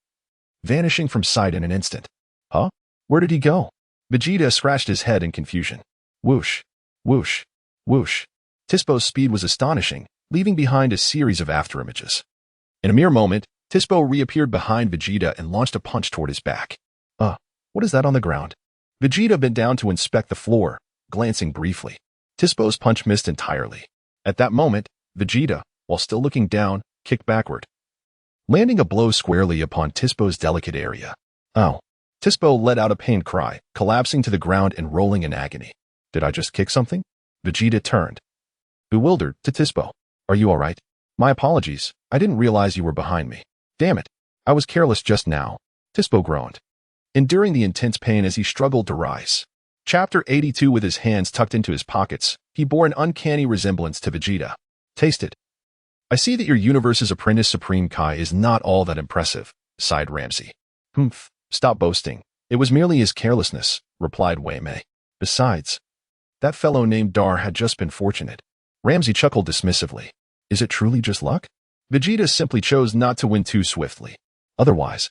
S1: vanishing from sight in an instant. Huh? Where did he go? Vegeta scratched his head in confusion. Whoosh. Whoosh. Whoosh. Tispo's speed was astonishing, leaving behind a series of afterimages. In a mere moment, Tispo reappeared behind Vegeta and launched a punch toward his back. What is that on the ground? Vegeta bent down to inspect the floor, glancing briefly. Tispo's punch missed entirely. At that moment, Vegeta, while still looking down, kicked backward, landing a blow squarely upon Tispo's delicate area. Oh. Tispo let out a pained cry, collapsing to the ground and rolling in agony. Did I just kick something? Vegeta turned, bewildered, to Tispo. Are you all right? My apologies. I didn't realize you were behind me. Damn it. I was careless just now. Tispo groaned, enduring the intense pain as he struggled to rise. Chapter 82. With his hands tucked into his pockets, he bore an uncanny resemblance to Vegeta. Taste it. I see that your universe's apprentice Supreme Kai is not all that impressive, sighed Lam-Z. Humph, stop boasting. It was merely his carelessness, replied Wei Mei. Besides, that fellow named Dar had just been fortunate. Lam-Z chuckled dismissively. Is it truly just luck? Vegeta simply chose not to win too swiftly. Otherwise,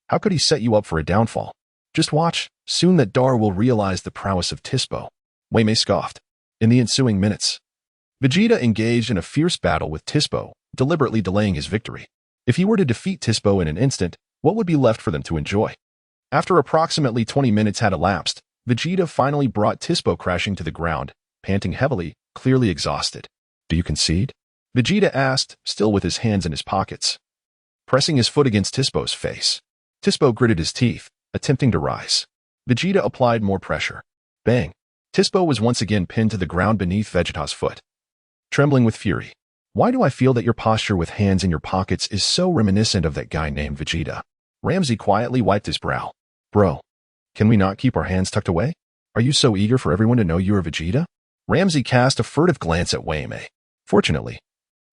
S1: how could he set you up for a downfall? Just watch, soon that Dar will realize the prowess of Tispo. Wei Mei scoffed. In the ensuing minutes, Vegeta engaged in a fierce battle with Tispo, deliberately delaying his victory. If he were to defeat Tispo in an instant, what would be left for them to enjoy? After approximately 20 minutes had elapsed, Vegeta finally brought Tispo crashing to the ground, panting heavily, clearly exhausted. Do you concede? Vegeta asked, still with his hands in his pockets, pressing his foot against Tispo's face. Tispo gritted his teeth, attempting to rise. Vegeta applied more pressure. Bang! Tispo was once again pinned to the ground beneath Vegeta's foot. Trembling with fury. Why do I feel that your posture with hands in your pockets is so reminiscent of that guy named Vegeta? Lam-Z quietly wiped his brow. Bro, can we not keep our hands tucked away? Are you so eager for everyone to know you are Vegeta? Lam-Z cast a furtive glance at Wei Mei. Fortunately,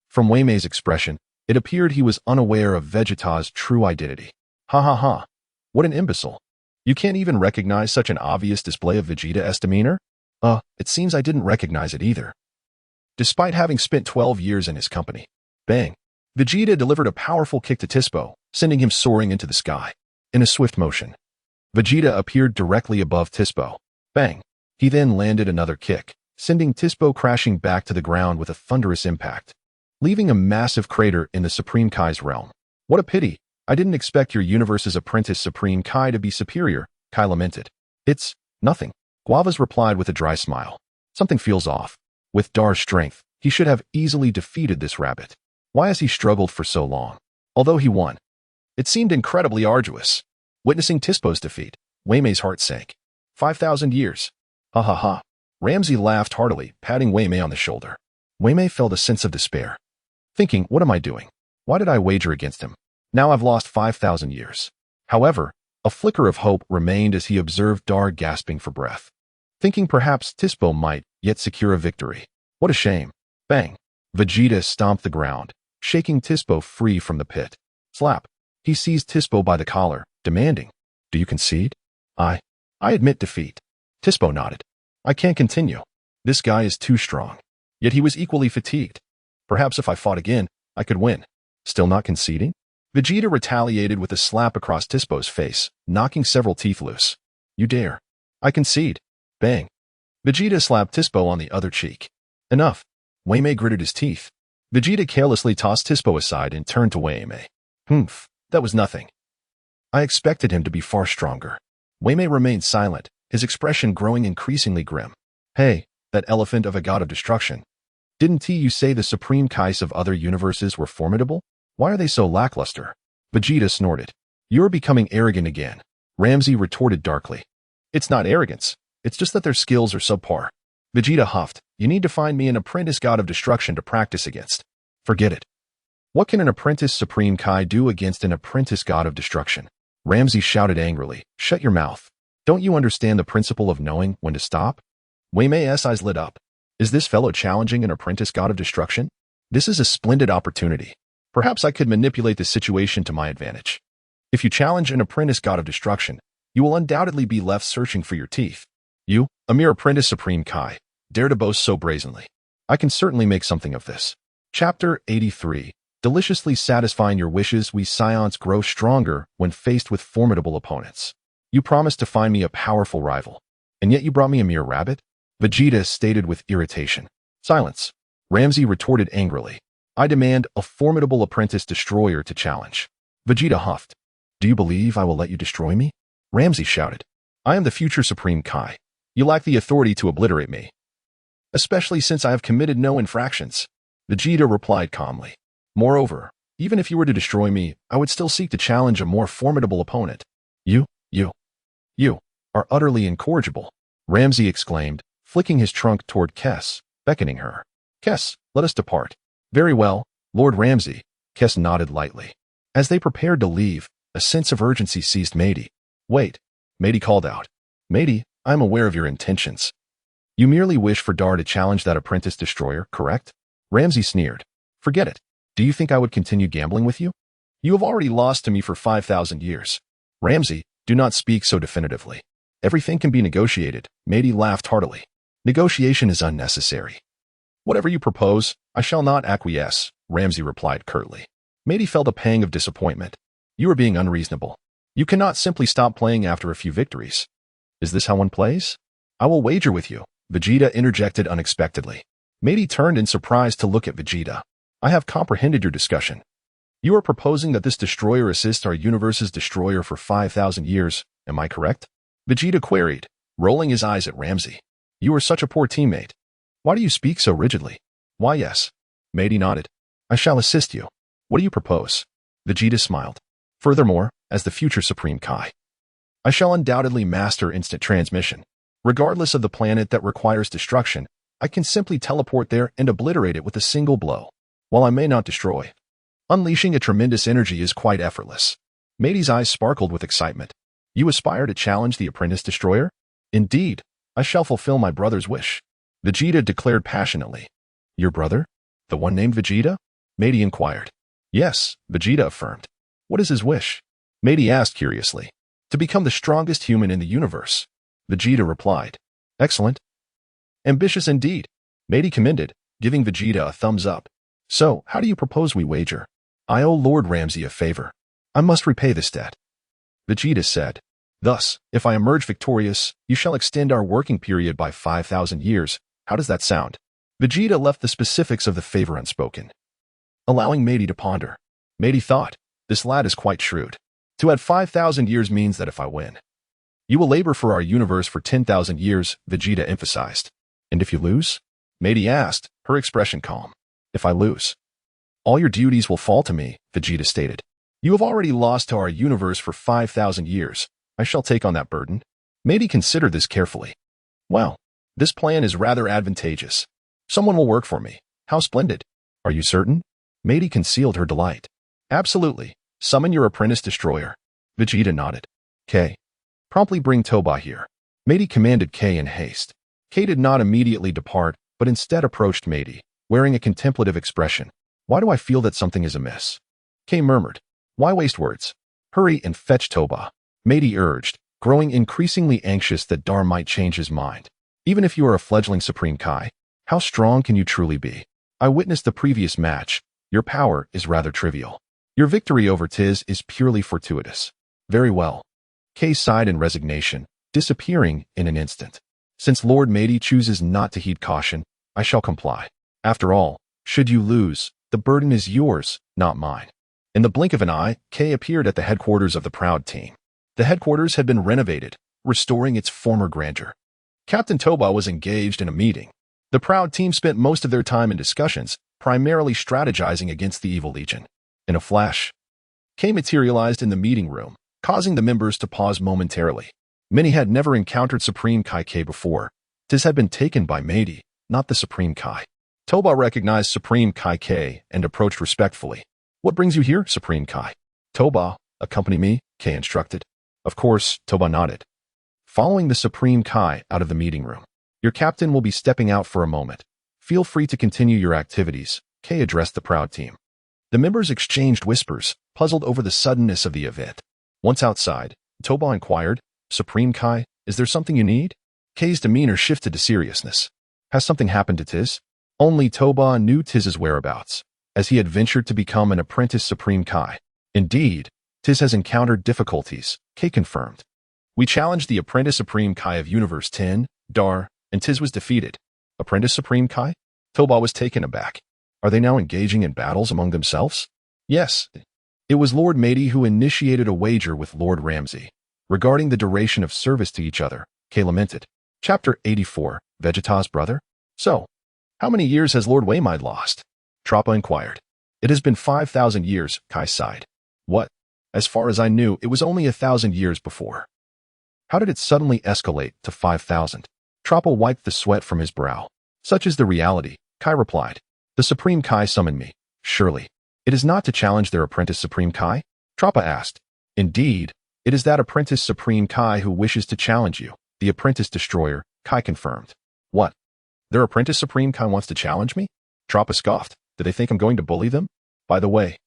S1: from Wei Mei's expression, it appeared he was unaware of Vegeta's true identity. Ha ha ha. What an imbecile. You can't even recognize such an obvious display of Vegeta's demeanor? It seems I didn't recognize it either. Despite having spent 12 years in his company. Bang. Vegeta delivered a powerful kick to Tispo, sending him soaring into the sky. In a swift motion, Vegeta appeared directly above Tispo. Bang. He then landed another kick, sending Tispo crashing back to the ground with a thunderous impact, leaving a massive crater in the Supreme Kai's realm. What a pity. I didn't expect your universe's apprentice Supreme Kai to be superior, Kai lamented. It's nothing. Guavas replied with a dry smile. Something feels off. With Dar's strength, he should have easily defeated this rabbit. Why has he struggled for so long? Although he won, it seemed incredibly arduous. Witnessing Tispo's defeat, Wei Mei's heart sank. 5,000 years. Ha ha ha. Lam-Z laughed heartily, patting Wei Mei on the shoulder. Wei Mei felt a sense of despair, thinking, what am I doing? Why did I wager against him? Now I've lost 5,000 years. However, a flicker of hope remained as he observed Dar gasping for breath, thinking perhaps Tispo might yet secure a victory. What a shame. Bang. Vegeta stomped the ground, shaking Tispo free from the pit. Slap. He seized Tispo by the collar, demanding, do you concede? I admit defeat. Tispo nodded. I can't continue. This guy is too strong. Yet he was equally fatigued. Perhaps if I fought again, I could win. Still not conceding? Vegeta retaliated with a slap across Tispo's face, knocking several teeth loose. You dare. I concede. Bang. Vegeta slapped Tispo on the other cheek. Enough. Wei Mei gritted his teeth. Vegeta carelessly tossed Tispo aside and turned to Wei Mei. Humph, that was nothing. I expected him to be far stronger. Wei Mei remained silent, his expression growing increasingly grim. Hey, that elephant of a god of destruction. Didn't you say the Supreme Kais of other universes were formidable? Why are they so lackluster? Vegeta snorted. You're becoming arrogant again. Lam-Z retorted darkly. It's not arrogance. It's just that their skills are subpar. Vegeta huffed. You need to find me an apprentice god of destruction to practice against. Forget it. What can an apprentice Supreme Kai do against an apprentice god of destruction? Lam-Z shouted angrily. Shut your mouth. Don't you understand the principle of knowing when to stop? Wei Mei's eyes lit up. Is this fellow challenging an apprentice god of destruction? This is a splendid opportunity. Perhaps I could manipulate the situation to my advantage. If you challenge an apprentice god of destruction, you will undoubtedly be left searching for your teeth. You, a mere apprentice Supreme Kai, dare to boast so brazenly. I can certainly make something of this. Chapter 83. Deliciously satisfying your wishes, we Saiyans grow stronger when faced with formidable opponents. You promised to find me a powerful rival, and yet you brought me a mere rabbit? Vegeta stated with irritation. Silence. Lam-Z retorted angrily. I demand a formidable apprentice destroyer to challenge. Vegeta huffed. Do you believe I will let you destroy me? Lam-Z shouted. I am the future Supreme Kai. You lack the authority to obliterate me, especially since I have committed no infractions. Vegeta replied calmly. Moreover, even if you were to destroy me, I would still seek to challenge a more formidable opponent. You are utterly incorrigible. Lam-Z exclaimed, flicking his trunk toward Kess, beckoning her. Kess, let us depart. Very well, Lord Lam-Z. Kess nodded lightly. As they prepared to leave, A sense of urgency seized Matey. Wait, Matey called out. Matey, I am aware of your intentions. You merely wish for Dar to challenge that apprentice destroyer, correct? Lam-Z sneered. Forget it. Do you think I would continue gambling with you? You have already lost to me for 5,000 years. Lam-Z, do not speak so definitively. Everything can be negotiated. Matey laughed heartily. Negotiation is unnecessary. Whatever you propose, I shall not acquiesce, Lam-Z replied curtly. Matey felt a pang of disappointment. You are being unreasonable. You cannot simply stop playing after a few victories. Is this how one plays? I will wager with you, Vegeta interjected unexpectedly. Matey turned in surprise to look at Vegeta. I have comprehended your discussion. You are proposing that this destroyer assist our universe's destroyer for 5,000 years, am I correct? Vegeta queried, rolling his eyes at Lam-Z. You are such a poor teammate. Why do you speak so rigidly? Why yes. Matey nodded. I shall assist you. What do you propose? Vegeta smiled. Furthermore, as the future Supreme Kai, I shall undoubtedly master instant transmission. Regardless of the planet that requires destruction, I can simply teleport there and obliterate it with a single blow. While I may not destroy, unleashing a tremendous energy is quite effortless. Matey's eyes sparkled with excitement. You aspire to challenge the apprentice destroyer? Indeed, I shall fulfill my brother's wish. Vegeta declared passionately. Your brother? The one named Vegeta? Matey inquired. Yes, Vegeta affirmed. What is his wish? Matey asked curiously. To become the strongest human in the universe. Vegeta replied. Excellent. Ambitious indeed. Matey commended, giving Vegeta a thumbs up. So, how do you propose we wager? I owe Lord Lam-Z a favor. I must repay this debt. Vegeta said. Thus, if I emerge victorious, you shall extend our working period by 5,000 years. How does that sound? Vegeta left the specifics of the favor unspoken, allowing Matey to ponder. Matey thought, this lad is quite shrewd. To add 5,000 years means that if I win, you will labor for our universe for 10,000 years, Vegeta emphasized. And if you lose? Matey asked, her expression calm. If I lose, all your duties will fall to me, Vegeta stated. You have already lost to our universe for 5,000 years. I shall take on that burden. Matey considered this carefully. Well, this plan is rather advantageous. Someone will work for me. How splendid. Are you certain? Matey concealed her delight. Absolutely. Summon your apprentice destroyer. Vegeta nodded. K. Promptly bring Toba here. Matey commanded K in haste. K did not immediately depart, but instead approached Matey, wearing a contemplative expression. Why do I feel that something is amiss? K murmured. Why waste words? Hurry and fetch Toba. Matey urged, growing increasingly anxious that Dar might change his mind. Even if you are a fledgling Supreme Kai, how strong can you truly be? I witnessed the previous match. Your power is rather trivial. Your victory over Tiz is purely fortuitous. Very well. K sighed in resignation, disappearing in an instant. Since Lord Matey chooses not to heed caution, I shall comply. After all, should you lose, the burden is yours, not mine. In the blink of an eye, K appeared at the headquarters of the Proud Team. The headquarters had been renovated, restoring its former grandeur. Captain Toba was engaged in a meeting. The Proud Team spent most of their time in discussions, primarily strategizing against the Evil Legion. In a flash, K materialized in the meeting room, causing the members to pause momentarily. Many had never encountered Supreme Kai K before. Tiz had been taken by Matey, not the Supreme Kai. Toba recognized Supreme Kai K and approached respectfully. What brings you here, Supreme Kai? Toba, accompany me, K instructed. Of course, Toba nodded. Following the Supreme Kai out of the meeting room, your captain will be stepping out for a moment. Feel free to continue your activities, K addressed the Proud Team. The members exchanged whispers, puzzled over the suddenness of the event. Once outside, Toba inquired, Supreme Kai, is there something you need? K's demeanor shifted to seriousness. Has something happened to Tiz? Only Toba knew Tiz's whereabouts, as he had ventured to become an apprentice Supreme Kai. Indeed, Tiz has encountered difficulties, K confirmed. We challenged the apprentice Supreme Kai of Universe 10, Dar, and Tiz was defeated. Apprentice Supreme Kai? Toba was taken aback. Are they now engaging in battles among themselves? Yes. It was Lord Matey who initiated a wager with Lord Lam-Z. Regarding the duration of service to each other, K lamented. Chapter 84, Vegeta's brother? So, how many years has Lord Waymide lost? Troppa inquired. It has been 5,000 years, Kai sighed. What? As far as I knew, it was only 1,000 years before. How did it suddenly escalate to 5,000? Troppa wiped the sweat from his brow. Such is the reality, Kai replied. The Supreme Kai summoned me. Surely. It is not to challenge their apprentice Supreme Kai? Troppa asked. Indeed, it is that apprentice Supreme Kai who wishes to challenge you, the apprentice destroyer, Kai confirmed. What? Their apprentice Supreme Kai wants to challenge me? Troppa scoffed. Do they think I'm going to bully them? By the way,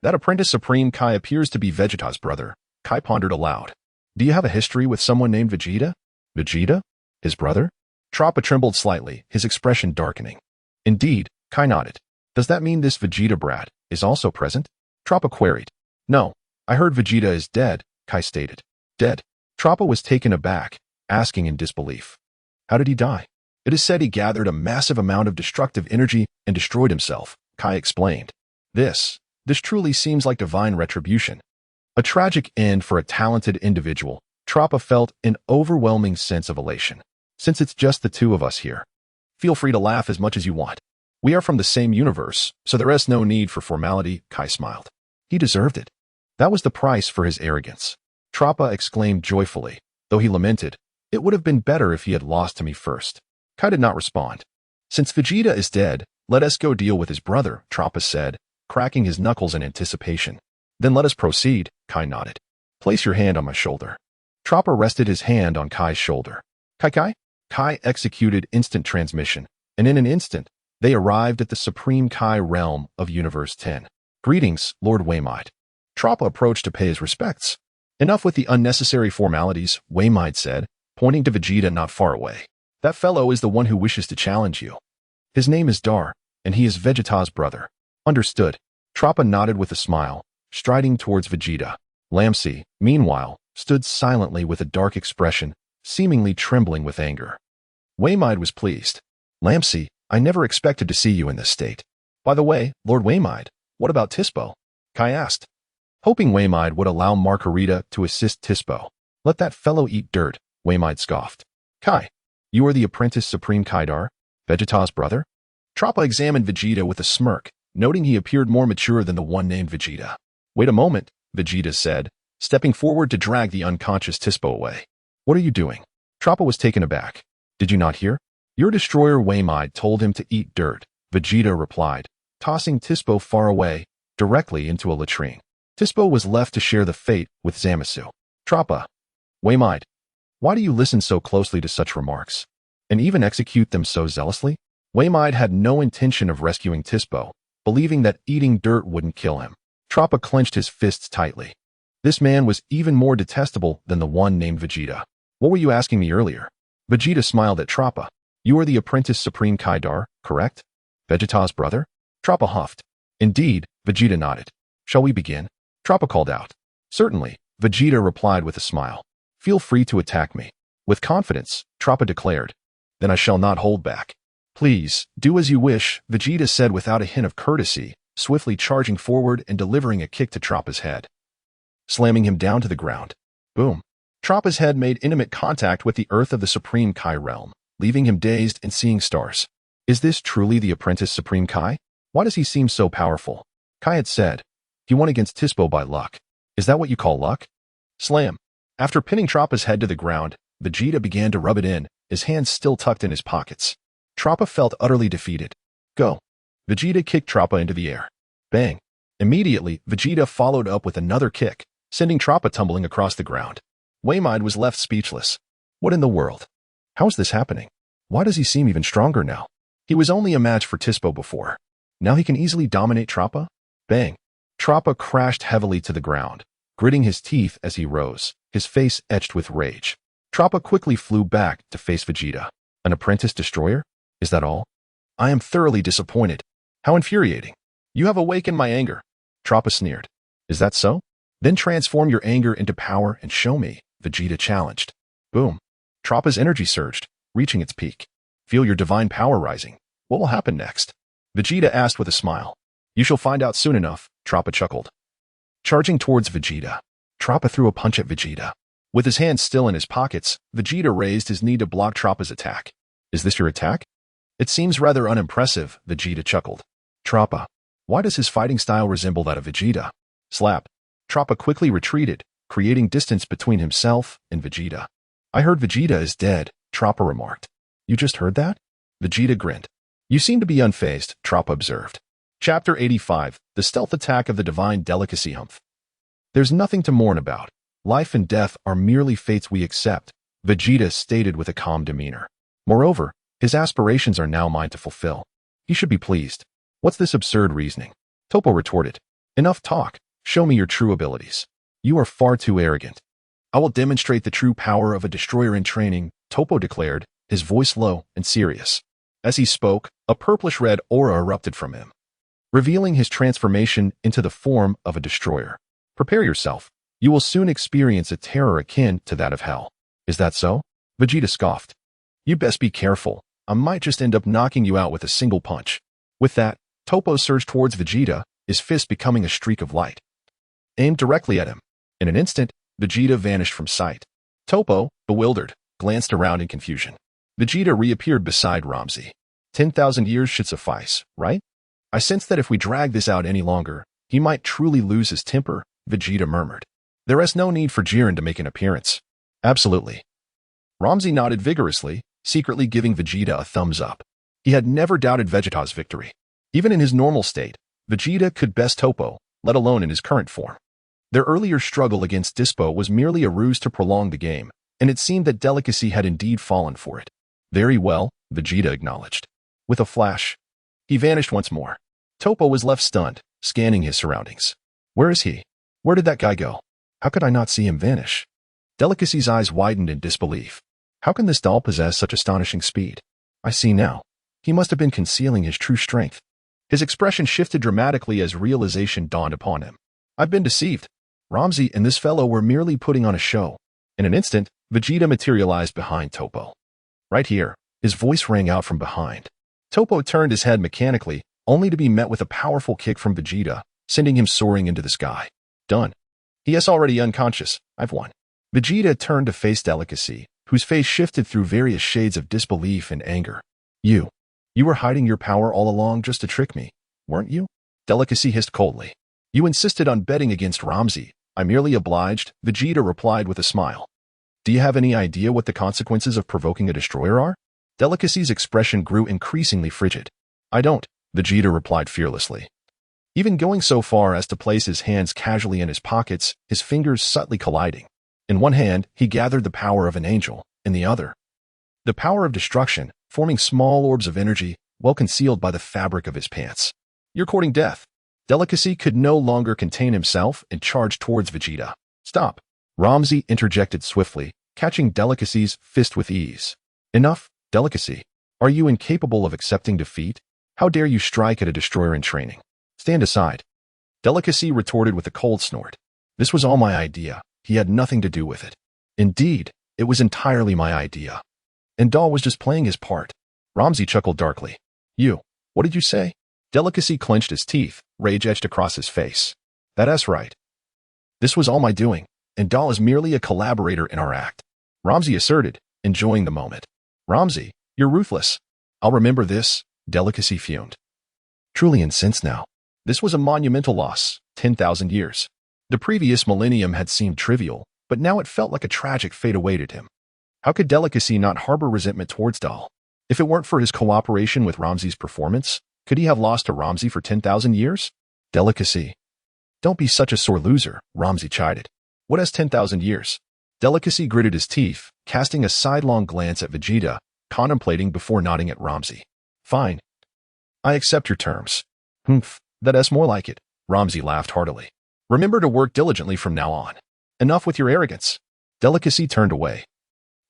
S1: that apprentice Supreme Kai appears to be Vegeta's brother. Kai pondered aloud. Do you have a history with someone named Vegeta? Vegeta? His brother? Troppa trembled slightly, his expression darkening. Indeed, Kai nodded. Does that mean this Vegeta brat is also present? Troppa queried. No, I heard Vegeta is dead, Kai stated. Dead? Troppa was taken aback, asking in disbelief. How did he die? It is said he gathered a massive amount of destructive energy and destroyed himself, Kai explained. This truly seems like divine retribution. A tragic end for a talented individual. Troppa felt an overwhelming sense of elation. Since it's just the two of us here, feel free to laugh as much as you want. We are from the same universe, so there is no need for formality, Kai smiled. He deserved it. That was the price for his arrogance. Troppa exclaimed joyfully, though he lamented, it would have been better if he had lost to me first. Kai did not respond. Since Vegeta is dead, let us go deal with his brother, Troppa said, cracking his knuckles in anticipation. Then let us proceed, Kai nodded. Place your hand on my shoulder. Troppa rested his hand on Kai's shoulder. Kai? Kai executed instant transmission, and in an instant, they arrived at the Supreme Kai realm of Universe 10. Greetings, Lord Waymide. Troppa approached to pay his respects. Enough with the unnecessary formalities, Waymide said, pointing to Vegeta not far away. That fellow is the one who wishes to challenge you. His name is Dar, and he is Vegeta's brother. Understood. Troppa nodded with a smile, striding towards Vegeta. Lam-Z, meanwhile, stood silently with a dark expression, seemingly trembling with anger. Waymide was pleased. Lam-Z, I never expected to see you in this state. By the way, Lord Waymide, what about Tispo? Kai asked. Hoping Waymide would allow Margarita to assist Tispo. Let that fellow eat dirt, Waymide scoffed. Kai, you are the apprentice Supreme Kaidar, Vegeta's brother? Troppa examined Vegeta with a smirk, noting he appeared more mature than the one named Vegeta. Wait a moment, Vegeta said, stepping forward to drag the unconscious Tispo away. What are you doing? Troppa was taken aback. Did you not hear? Your destroyer Waymide told him to eat dirt, Vegeta replied, tossing Tispo far away, directly into a latrine. Tispo was left to share the fate with Zamasu. Troppa. Waymide. Why do you listen so closely to such remarks, and even execute them so zealously? Waymide had no intention of rescuing Tispo, believing that eating dirt wouldn't kill him. Troppa clenched his fists tightly. This man was even more detestable than the one named Vegeta. What were you asking me earlier? Vegeta smiled at Troppa. You are the apprentice Supreme Kaidar, correct? Vegeta's brother? Troppa huffed. Indeed, Vegeta nodded. Shall we begin? Troppa called out. Certainly, Vegeta replied with a smile. Feel free to attack me. With confidence, Troppa declared. Then I shall not hold back. Please, do as you wish, Vegeta said without a hint of courtesy, swiftly charging forward and delivering a kick to Troppa's head, slamming him down to the ground. Boom. Troppa's head made intimate contact with the earth of the Supreme Kai realm, leaving him dazed and seeing stars. Is this truly the apprentice Supreme Kai? Why does he seem so powerful? Kai had said. He won against Tispo by luck. Is that what you call luck? Slam. After pinning Troppa's head to the ground, Vegeta began to rub it in, his hands still tucked in his pockets. Troppa felt utterly defeated. Go. Vegeta kicked Troppa into the air. Bang. Immediately, Vegeta followed up with another kick, sending Troppa tumbling across the ground. Waymide was left speechless. What in the world? How is this happening? Why does he seem even stronger now? He was only a match for Tispo before. Now he can easily dominate Troppa? Bang. Troppa crashed heavily to the ground, gritting his teeth as he rose, his face etched with rage. Troppa quickly flew back to face Vegeta. An apprentice destroyer? Is that all? I am thoroughly disappointed. How infuriating. You have awakened my anger. Troppa sneered. Is that so? Then transform your anger into power and show me, Vegeta challenged. Boom. Troppa's energy surged, reaching its peak. Feel your divine power rising. What will happen next? Vegeta asked with a smile. You shall find out soon enough, Troppa chuckled. Charging towards Vegeta, Troppa threw a punch at Vegeta. With his hands still in his pockets, Vegeta raised his knee to block Troppa's attack. Is this your attack? It seems rather unimpressive, Vegeta chuckled. Troppa. Why does his fighting style resemble that of Vegeta? Slap. Troppa quickly retreated, creating distance between himself and Vegeta. I heard Vegeta is dead, Troppa remarked. You just heard that? Vegeta grinned. You seem to be unfazed, Troppa observed. Chapter 85, The Stealth Attack of the Divine Delicacy Humph. There's nothing to mourn about. Life and death are merely fates we accept, Vegeta stated with a calm demeanor. Moreover, his aspirations are now mine to fulfill. He should be pleased. What's this absurd reasoning? Toppo retorted. Enough talk. Show me your true abilities. You are far too arrogant. I will demonstrate the true power of a destroyer in training, Toppo declared, his voice low and serious. As he spoke, a purplish-red aura erupted from him, revealing his transformation into the form of a destroyer. Prepare yourself. You will soon experience a terror akin to that of hell. Is that so? Vegeta scoffed. You best be careful. I might just end up knocking you out with a single punch. With that, Toppo surged towards Vegeta, his fist becoming a streak of light, aimed directly at him. In an instant, Vegeta vanished from sight. Toppo, bewildered, glanced around in confusion. Vegeta reappeared beside Lam-Z. 10,000 years should suffice, right? I sense that if we drag this out any longer, he might truly lose his temper, Vegeta murmured. There is no need for Jiren to make an appearance. Absolutely. Lam-Z nodded vigorously, secretly giving Vegeta a thumbs up. He had never doubted Vegeta's victory. Even in his normal state, Vegeta could best Toppo, let alone in his current form. Their earlier struggle against Dispo was merely a ruse to prolong the game, and it seemed that delicacy had indeed fallen for it. Very well, Vegeta acknowledged. With a flash, he vanished once more. Toppo was left stunned, scanning his surroundings. Where is he? Where did that guy go? How could I not see him vanish? Delicacy's eyes widened in disbelief. How can this doll possess such astonishing speed? I see now. He must have been concealing his true strength. His expression shifted dramatically as realization dawned upon him. I've been deceived. Lam-Z and this fellow were merely putting on a show. In an instant, Vegeta materialized behind Toppo. Right here, his voice rang out from behind. Toppo turned his head mechanically, only to be met with a powerful kick from Vegeta, sending him soaring into the sky. Done. He is already unconscious. I've won. Vegeta turned to face Delicacy, whose face shifted through various shades of disbelief and anger. You were hiding your power all along just to trick me, weren't you? Delicacy hissed coldly. You insisted on betting against Lam-Z. I merely obliged, Vegeta replied with a smile. Do you have any idea what the consequences of provoking a destroyer are? Delicacy's expression grew increasingly frigid. I don't, Vegeta replied fearlessly. Even going so far as to place his hands casually in his pockets, his fingers subtly colliding. In one hand, he gathered the power of an angel, in the other, the power of destruction, forming small orbs of energy, well concealed by the fabric of his pants. You're courting death. Delicacy could no longer contain himself and charged towards Vegeta. Stop. Lam-Z interjected swiftly, catching Delicacy's fist with ease. Enough, Delicacy. Are you incapable of accepting defeat? How dare you strike at a destroyer in training? Stand aside. Delicacy retorted with a cold snort. This was all my idea. He had nothing to do with it. Indeed, it was entirely my idea. And Dahl was just playing his part. Lam-Z chuckled darkly. What did you say? Delicacy clenched his teeth, rage etched across his face. That's right. This was all my doing, and Dahl is merely a collaborator in our act. Lam-Z asserted, enjoying the moment. Lam-Z, you're ruthless. I'll remember this, Delicacy fumed. Truly incensed now. This was a monumental loss, 10,000 years. The previous millennium had seemed trivial, but now it felt like a tragic fate awaited him. How could Delicacy not harbor resentment towards Dahl? If it weren't for his cooperation with Lam-Z's performance, could he have lost to Lam-Z for 10,000 years? Delicacy. Don't be such a sore loser, Lam-Z chided. What has 10,000 years? Delicacy gritted his teeth, casting a sidelong glance at Vegeta, contemplating before nodding at Lam-Z. Fine. I accept your terms. That's more like it. Lam-Z laughed heartily. Remember to work diligently from now on. Enough with your arrogance. Delicacy turned away,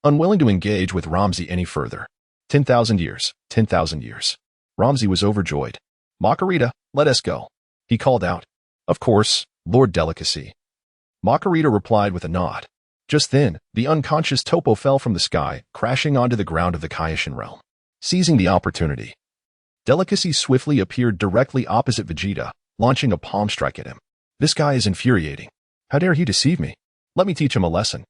S1: unwilling to engage with Lam-Z any further. 10,000 years, 10,000 years. Lam-Z was overjoyed. Makarita, let us go. He called out. Of course, Lord Delicacy. Makarita replied with a nod. Just then, the unconscious Toppo fell from the sky, crashing onto the ground of the Kaioshin realm. Seizing the opportunity, Delicacy swiftly appeared directly opposite Vegeta, launching a palm strike at him. This guy is infuriating. How dare he deceive me? Let me teach him a lesson.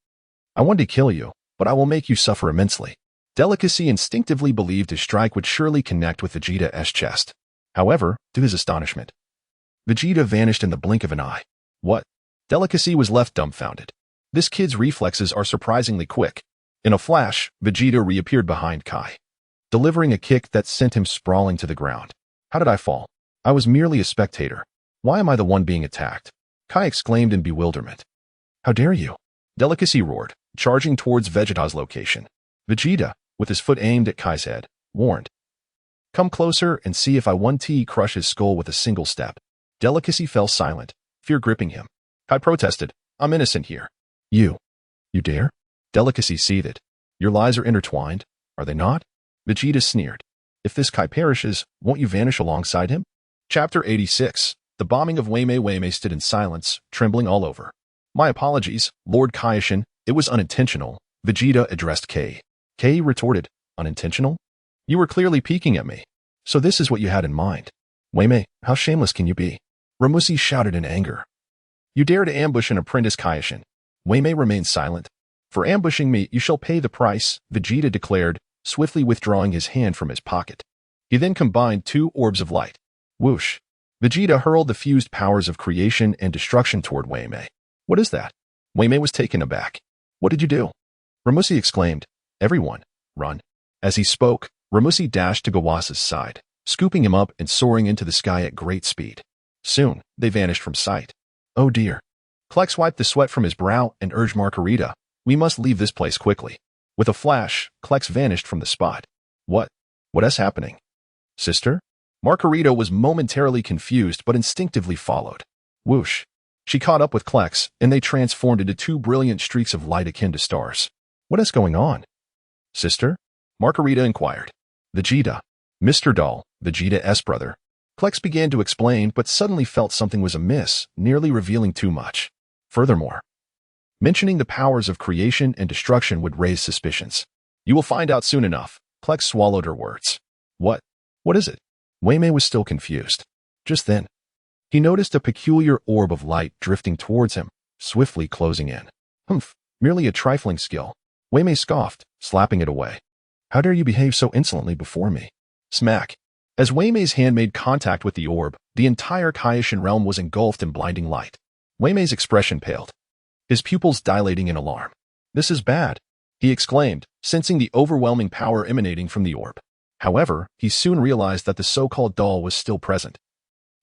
S1: I wanted to kill you, but I will make you suffer immensely. Delicacy instinctively believed his strike would surely connect with Vegeta's chest. However, to his astonishment, Vegeta vanished in the blink of an eye. What? Delicacy was left dumbfounded. This kid's reflexes are surprisingly quick. In a flash, Vegeta reappeared behind Kai, delivering a kick that sent him sprawling to the ground. How did I fall? I was merely a spectator. Why am I the one being attacked? Kai exclaimed in bewilderment. How dare you? Delicacy roared, charging towards Vegeta's location. Vegeta, with his foot aimed at Kai's head, warned. Come closer and see if I 1T crush his skull with a single step. Delicacy fell silent, fear gripping him. Kai protested, I'm innocent here. You dare? Delicacy seethed. Your lies are intertwined, are they not? Vegeta sneered. If this Kai perishes, won't you vanish alongside him? Chapter 86. The bombing of Wei Mei. Wei Mei stood in silence, trembling all over. My apologies, Lord Kaioshin, it was unintentional, Vegeta addressed Kei. Kei retorted, unintentional? You were clearly peeking at me. So this is what you had in mind. Wei Mei, how shameless can you be? Ramusi shouted in anger. You dare to ambush an apprentice Kaioshin. Wei Mei remained silent. For ambushing me, you shall pay the price, Vegeta declared, swiftly withdrawing his hand from his pocket. He then combined two orbs of light. Whoosh. Vegeta hurled the fused powers of creation and destruction toward Wei Mei. What is that? Wei Mei was taken aback. What did you do? Ramusi exclaimed. Everyone, run. As he spoke, Ramusi dashed to Gawasa's side, scooping him up and soaring into the sky at great speed. Soon, they vanished from sight. Oh dear. Klex wiped the sweat from his brow and urged Margarita, we must leave this place quickly. With a flash, Klex vanished from the spot. What is happening? Sister? Margarita was momentarily confused but instinctively followed. Whoosh. She caught up with Klex, and they transformed into two brilliant streaks of light akin to stars. What is going on? Sister? Margarita inquired. Vegeta. Mr. Doll, Vegeta's brother. Klex began to explain but suddenly felt something was amiss, nearly revealing too much. Furthermore, mentioning the powers of creation and destruction would raise suspicions. You will find out soon enough. Klex swallowed her words. What is it? Wei Mei was still confused. Just then, he noticed a peculiar orb of light drifting towards him, swiftly closing in. Humph, merely a trifling skill. Wei Mei scoffed, slapping it away. How dare you behave so insolently before me? Smack. As Wei Mei's hand made contact with the orb, the entire Kaioshin realm was engulfed in blinding light. Wei Mei's expression paled, his pupils dilating in alarm. This is bad, he exclaimed, sensing the overwhelming power emanating from the orb. However, he soon realized that the so-called doll was still present,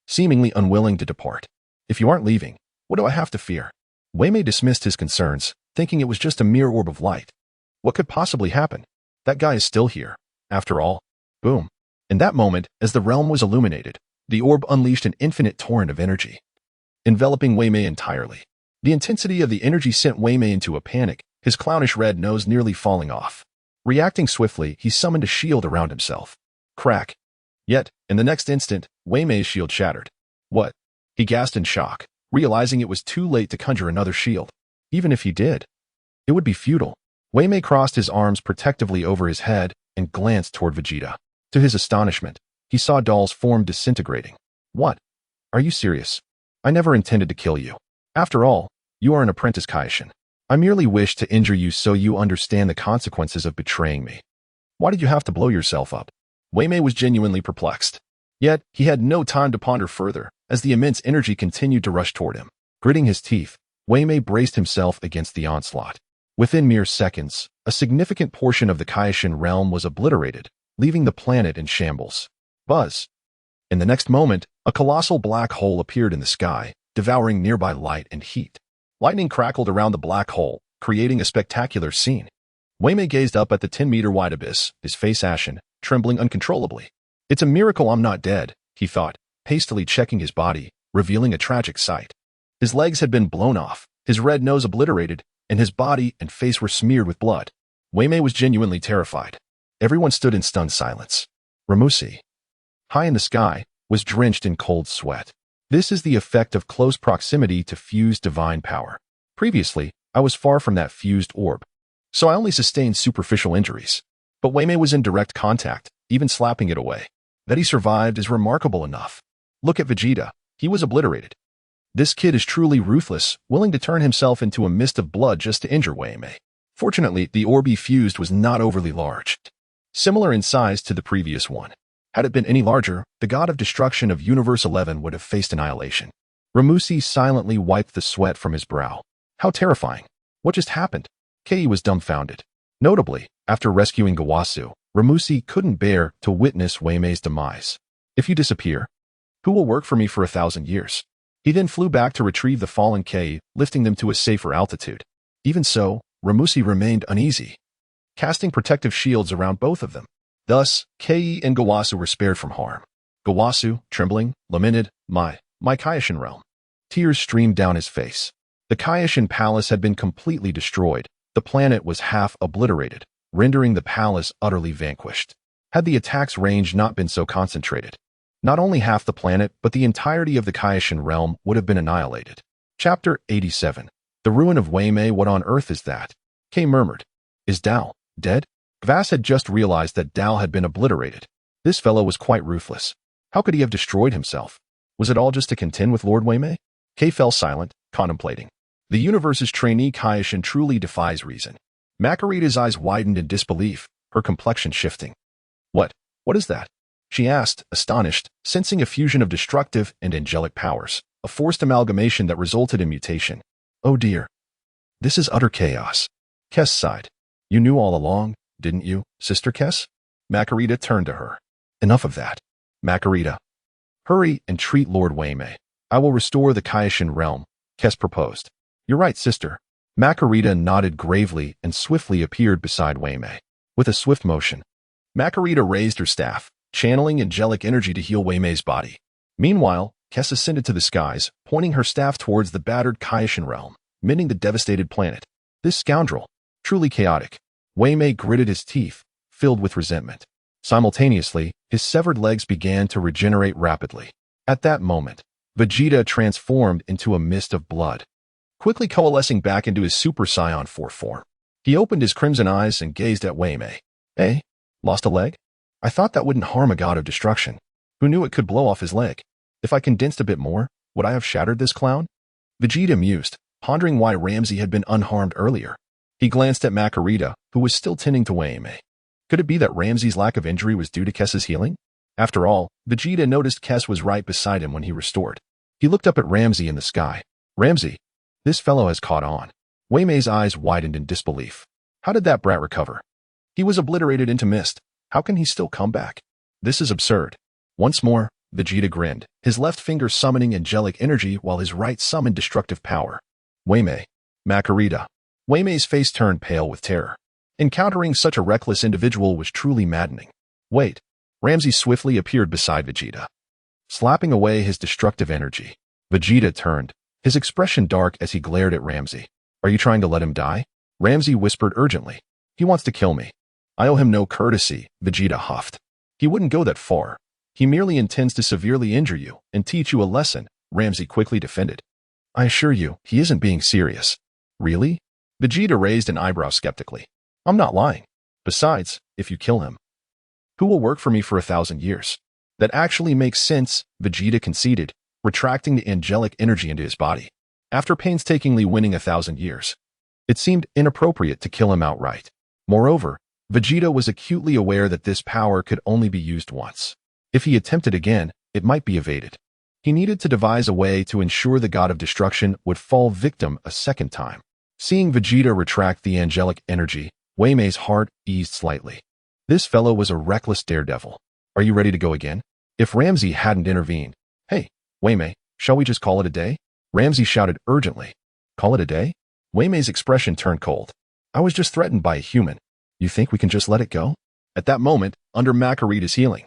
S1: seemingly unwilling to depart. If you aren't leaving, what do I have to fear? Wei Mei dismissed his concerns, thinking it was just a mere orb of light. What could possibly happen? That guy is still here. After all, boom. In that moment, as the realm was illuminated, the orb unleashed an infinite torrent of energy, enveloping Wei Mei entirely. The intensity of the energy sent Wei Mei into a panic, his clownish red nose nearly falling off. Reacting swiftly, he summoned a shield around himself. Crack. Yet, in the next instant, Wei Mei's shield shattered. What? He gasped in shock, realizing it was too late to conjure another shield. Even if he did, it would be futile. Wei Mei crossed his arms protectively over his head and glanced toward Vegeta. To his astonishment, he saw Doll's form disintegrating. What? Are you serious? I never intended to kill you. After all, you are an apprentice Kaioshin. I merely wish to injure you so you understand the consequences of betraying me. Why did you have to blow yourself up? Wei Mei was genuinely perplexed. Yet, he had no time to ponder further, as the immense energy continued to rush toward him. Gritting his teeth, Wei Mei braced himself against the onslaught. Within mere seconds, a significant portion of the Kaioshin realm was obliterated, leaving the planet in shambles. Buzz. In the next moment, a colossal black hole appeared in the sky, devouring nearby light and heat. Lightning crackled around the black hole, creating a spectacular scene. Wei Mei gazed up at the 10-meter-wide abyss, his face ashen, trembling uncontrollably. It's a miracle I'm not dead, he thought, hastily checking his body, revealing a tragic sight. His legs had been blown off, his red nose obliterated, and his body and face were smeared with blood. Wei Mei was genuinely terrified. Everyone stood in stunned silence. Ramusi, high in the sky, was drenched in cold sweat. This is the effect of close proximity to fused divine power. Previously, I was far from that fused orb, so I only sustained superficial injuries. But Wei Mei was in direct contact, even slapping it away. That he survived is remarkable enough. Look at Vegeta. He was obliterated. This kid is truly ruthless, willing to turn himself into a mist of blood just to injure Wei Mei. Fortunately, the orb he fused was not overly large, similar in size to the previous one. Had it been any larger, the god of destruction of Universe 11 would have faced annihilation. Ramusi silently wiped the sweat from his brow. How terrifying. What just happened? Kei was dumbfounded. Notably, after rescuing Gawasu, Ramusi couldn't bear to witness Wei Mei's demise. If you disappear, who will work for me for 1,000 years? He then flew back to retrieve the fallen Kei, lifting them to a safer altitude. Even so, Ramusi remained uneasy, casting protective shields around both of them. Thus, Kei and Gawasu were spared from harm. Gawasu, trembling, lamented, My Kaioshin realm. Tears streamed down his face. The Kaioshin palace had been completely destroyed. The planet was half obliterated, rendering the palace utterly vanquished. Had the attack's range not been so concentrated, not only half the planet, but the entirety of the Kaioshin realm would have been annihilated. Chapter 87. The ruin of Weimei. What on earth is that? Kei murmured. Is Dao dead? Gvas had just realized that Dao had been obliterated. This fellow was quite ruthless. How could he have destroyed himself? Was it all just to contend with Lord Weimei? Kei fell silent, contemplating. The universe's trainee Kaioshin truly defies reason. Makarita's eyes widened in disbelief, her complexion shifting. What is that? She asked, astonished, sensing a fusion of destructive and angelic powers, a forced amalgamation that resulted in mutation. Oh dear. This is utter chaos. Kes sighed. You knew all along, didn't you, Sister Kes? Makarita turned to her. Enough of that. Makarita. Hurry and treat Lord Weimei. I will restore the Kaioshin realm, Kes proposed. You're right, sister. Makarita nodded gravely and swiftly appeared beside Weimei. With a swift motion, Makarita raised her staff, channeling angelic energy to heal Weimei's body. Meanwhile, Kes ascended to the skies, pointing her staff towards the battered Kaioshin realm, mending the devastated planet. This scoundrel. Truly chaotic. Weimei gritted his teeth, filled with resentment. Simultaneously, his severed legs began to regenerate rapidly. At that moment, Vegeta transformed into a mist of blood, quickly coalescing back into his Super Saiyan 4 form. He opened his crimson eyes and gazed at Weimei. Eh? Lost a leg? I thought that wouldn't harm a god of destruction. Who knew it could blow off his leg? If I condensed a bit more, would I have shattered this clown? Vegeta mused, pondering why Lam-Z had been unharmed earlier. He glanced at Makarita, who was still tending to Weimei. Could it be that Lam-Z's lack of injury was due to Kes's healing? After all, Vegeta noticed Kes was right beside him when he restored. He looked up at Lam-Z in the sky. Lam-Z, this fellow has caught on. Weimei's eyes widened in disbelief. How did that brat recover? He was obliterated into mist. How can he still come back? This is absurd. Once more, Vegeta grinned, his left finger summoning angelic energy while his right summoned destructive power. Weimei. Makarita. Weimei's face turned pale with terror. Encountering such a reckless individual was truly maddening. Wait. Lam-Z swiftly appeared beside Vegeta, slapping away his destructive energy. Vegeta turned, his expression dark as he glared at Lam-Z. Are you trying to let him die? Lam-Z whispered urgently. He wants to kill me. I owe him no courtesy, Vegeta huffed. He wouldn't go that far. He merely intends to severely injure you and teach you a lesson, Lam-Z quickly defended. I assure you, he isn't being serious. Really? Vegeta raised an eyebrow skeptically. I'm not lying. Besides, if you kill him, who will work for me for 1,000 years? That actually makes sense, Vegeta conceded, retracting the angelic energy into his body. After painstakingly winning 1,000 years, it seemed inappropriate to kill him outright. Moreover, Vegeta was acutely aware that this power could only be used once. If he attempted again, it might be evaded. He needed to devise a way to ensure the god of destruction would fall victim a second time. Seeing Vegeta retract the angelic energy, Weimei's heart eased slightly. This fellow was a reckless daredevil. Are you ready to go again? If Lam-Z hadn't intervened. Hey, Weimei, shall we just call it a day? Lam-Z shouted urgently. Call it a day? Weimei's expression turned cold. I was just threatened by a human. You think we can just let it go? At that moment, under Makarita's healing,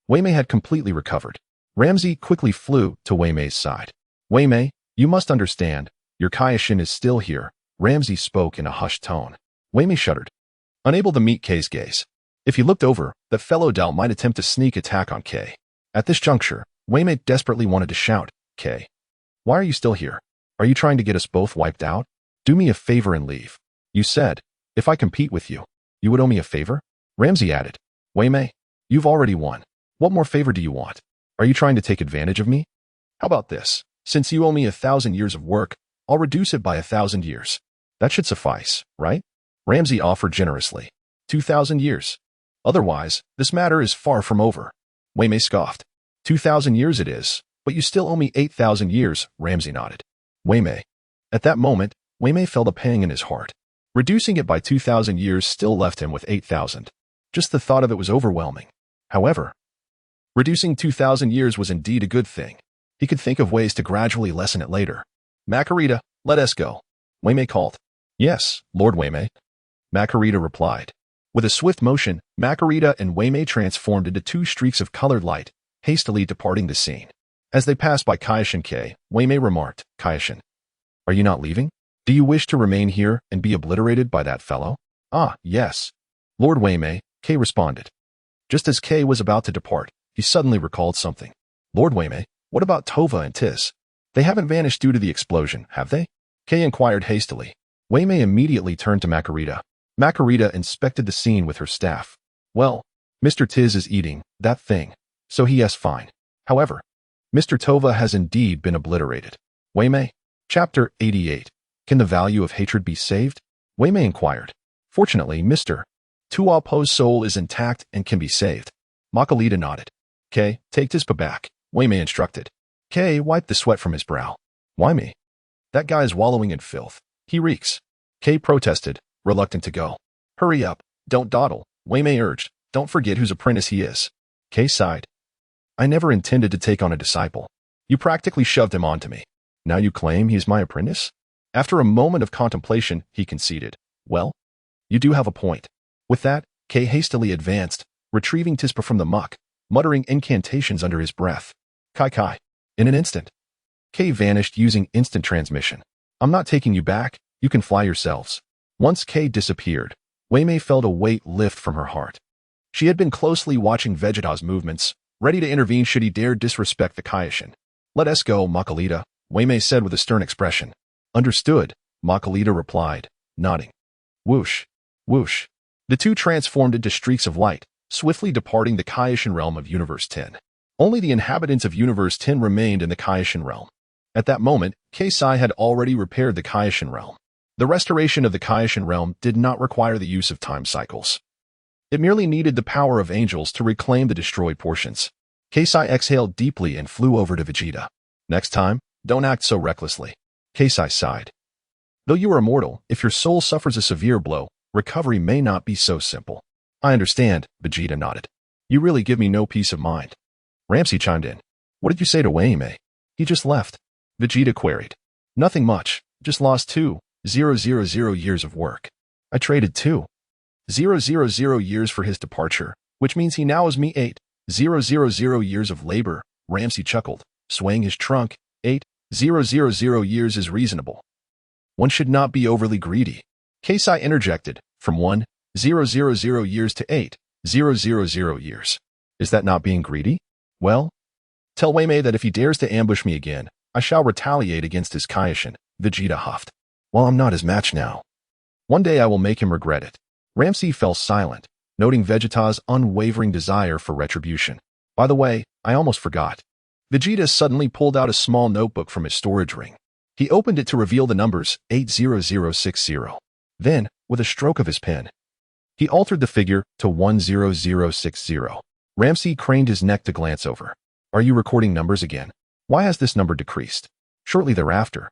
S1: Weimei had completely recovered. Lam-Z quickly flew to Weimei's side. Weimei, you must understand, your Kaioshin is still here, Lam-Z spoke in a hushed tone. Weimei shuddered, unable to meet Kei's gaze. If he looked over, that fellow Dao might attempt a sneak attack on Kei. At this juncture, Weimei desperately wanted to shout, Kei, why are you still here? Are you trying to get us both wiped out? Do me a favor and leave. You said, if I compete with you, you would owe me a favor? Lam-Z added. Weimei, you've already won. What more favor do you want? Are you trying to take advantage of me? How about this? Since you owe me 1,000 years of work, I'll reduce it by 1,000 years. That should suffice, right? Lam-Z offered generously. 2,000 years. Otherwise, this matter is far from over. Weimei scoffed. 2,000 years it is, but you still owe me 8,000 years, Lam-Z nodded. Weimei. At that moment, Weimei felt a pang in his heart. Reducing it by 2,000 years still left him with 8,000. Just the thought of it was overwhelming. However, reducing 2,000 years was indeed a good thing. He could think of ways to gradually lessen it later. Makarita, let us go. Wei Mei called. Yes, Lord Wei Mei. Makarita replied. With a swift motion, Makarita and Wei Mei transformed into two streaks of colored light, hastily departing the scene. As they passed by Kaioshin K, Wei Mei remarked, Kaioshin, are you not leaving? Do you wish to remain here and be obliterated by that fellow? Ah, yes. Lord Wei Mei, K responded. Just as K was about to depart, he suddenly recalled something. Lord Wei Mei, what about Tova and Tiz? They haven't vanished due to the explosion, have they? K inquired hastily. Wei Mei immediately turned to Makarita. Makarita inspected the scene with her staff. Well, Mr. Tiz is eating that thing, so he is fine. However, Mr. Tova has indeed been obliterated. Wei Mei, Chapter 88. Can the value of hatred be saved? Wei Mei inquired. Fortunately, Mr. Tuapo's soul is intact and can be saved. Makalita nodded. K, take Tizpa back, Wei Mei instructed. K wiped the sweat from his brow. Why me? That guy is wallowing in filth. He reeks. K protested, reluctant to go. Hurry up, don't dawdle, Wei Mei urged. Don't forget whose apprentice he is. K sighed. I never intended to take on a disciple. You practically shoved him onto me. Now you claim he is my apprentice? After a moment of contemplation, he conceded. Well, you do have a point. With that, K hastily advanced, retrieving Tizpa from the muck, muttering incantations under his breath. Kai. In an instant. K vanished using instant transmission. I'm not taking you back, you can fly yourselves. Once K disappeared, Wei Mei felt a weight lift from her heart. She had been closely watching Vegeta's movements, ready to intervene should he dare disrespect the Kaioshin. Let us go, Makalita, Wei Mei said with a stern expression. Understood, Makalita replied, nodding. Whoosh, whoosh. The two transformed into streaks of light, swiftly departing the Kaioshin realm of Universe 10. Only the inhabitants of Universe 10 remained in the Kaioshin realm. At that moment, Keisai had already repaired the Kaioshin realm. The restoration of the Kaioshin realm did not require the use of time cycles. It merely needed the power of angels to reclaim the destroyed portions. Keisai exhaled deeply and flew over to Vegeta. Next time, don't act so recklessly. Keisai sighed. Though you are immortal, if your soul suffers a severe blow, recovery may not be so simple. I understand, Vegeta nodded. You really give me no peace of mind. Ramsey chimed in. What did you say to Wei Mei? He just left. Vegeta queried. Nothing much, just lost 2,000 years of work. I traded 2,000 years for his departure, which means he now owes me 8,000 years of labor, Ramsey chuckled, swaying his trunk. 8,000 years is reasonable. One should not be overly greedy. Keisai interjected, from 1,000 years to 8,000 years. Is that not being greedy? Well, tell Wei Mei that if he dares to ambush me again, I shall retaliate against his Kaioshin, Vegeta huffed. Well, I'm not his match now. One day I will make him regret it. Ramsey fell silent, noting Vegeta's unwavering desire for retribution. By the way, I almost forgot. Vegeta suddenly pulled out a small notebook from his storage ring. He opened it to reveal the numbers 80060. Then, with a stroke of his pen, he altered the figure to 10060. Ramsey craned his neck to glance over. Are you recording numbers again? Why has this number decreased? Shortly thereafter,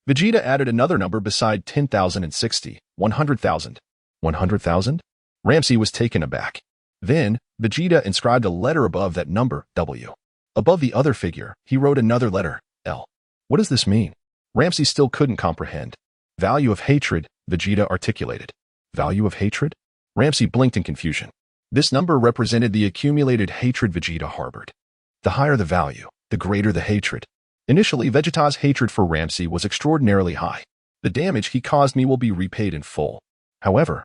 S1: Vegeta added another number beside 10,060, 100,000. 100,000? Ramsey was taken aback. Then, Vegeta inscribed a letter above that number, W. Above the other figure, he wrote another letter, L. What does this mean? Ramsey still couldn't comprehend. Value of hatred, Vegeta articulated. Value of hatred? Ramsey blinked in confusion. This number represented the accumulated hatred Vegeta harbored. The higher the value, the greater the hatred. Initially, Vegeta's hatred for Ramsey was extraordinarily high. The damage he caused me will be repaid in full. However,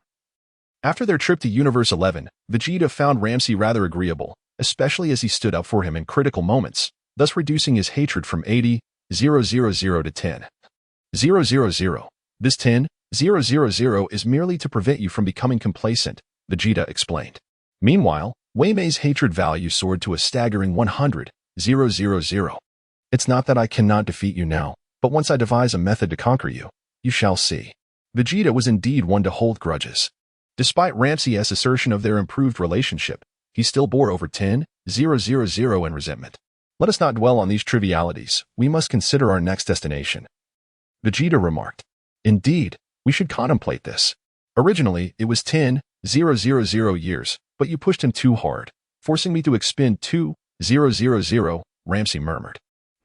S1: after their trip to Universe 11, Vegeta found Ramsey rather agreeable, especially as he stood up for him in critical moments, thus reducing his hatred from 80,000 to 10,000. This 10,000 is merely to prevent you from becoming complacent, Vegeta explained. Meanwhile, Wei Mei's hatred value soared to a staggering 100,000. It's not that I cannot defeat you now, but once I devise a method to conquer you, you shall see. Vegeta was indeed one to hold grudges. Despite Ramsey's assertion of their improved relationship, he still bore over 10,000 in resentment. Let us not dwell on these trivialities, we must consider our next destination. Vegeta remarked. Indeed, we should contemplate this. Originally, it was 10,000 years, but you pushed him too hard, forcing me to expend 2,000, Ramsey murmured.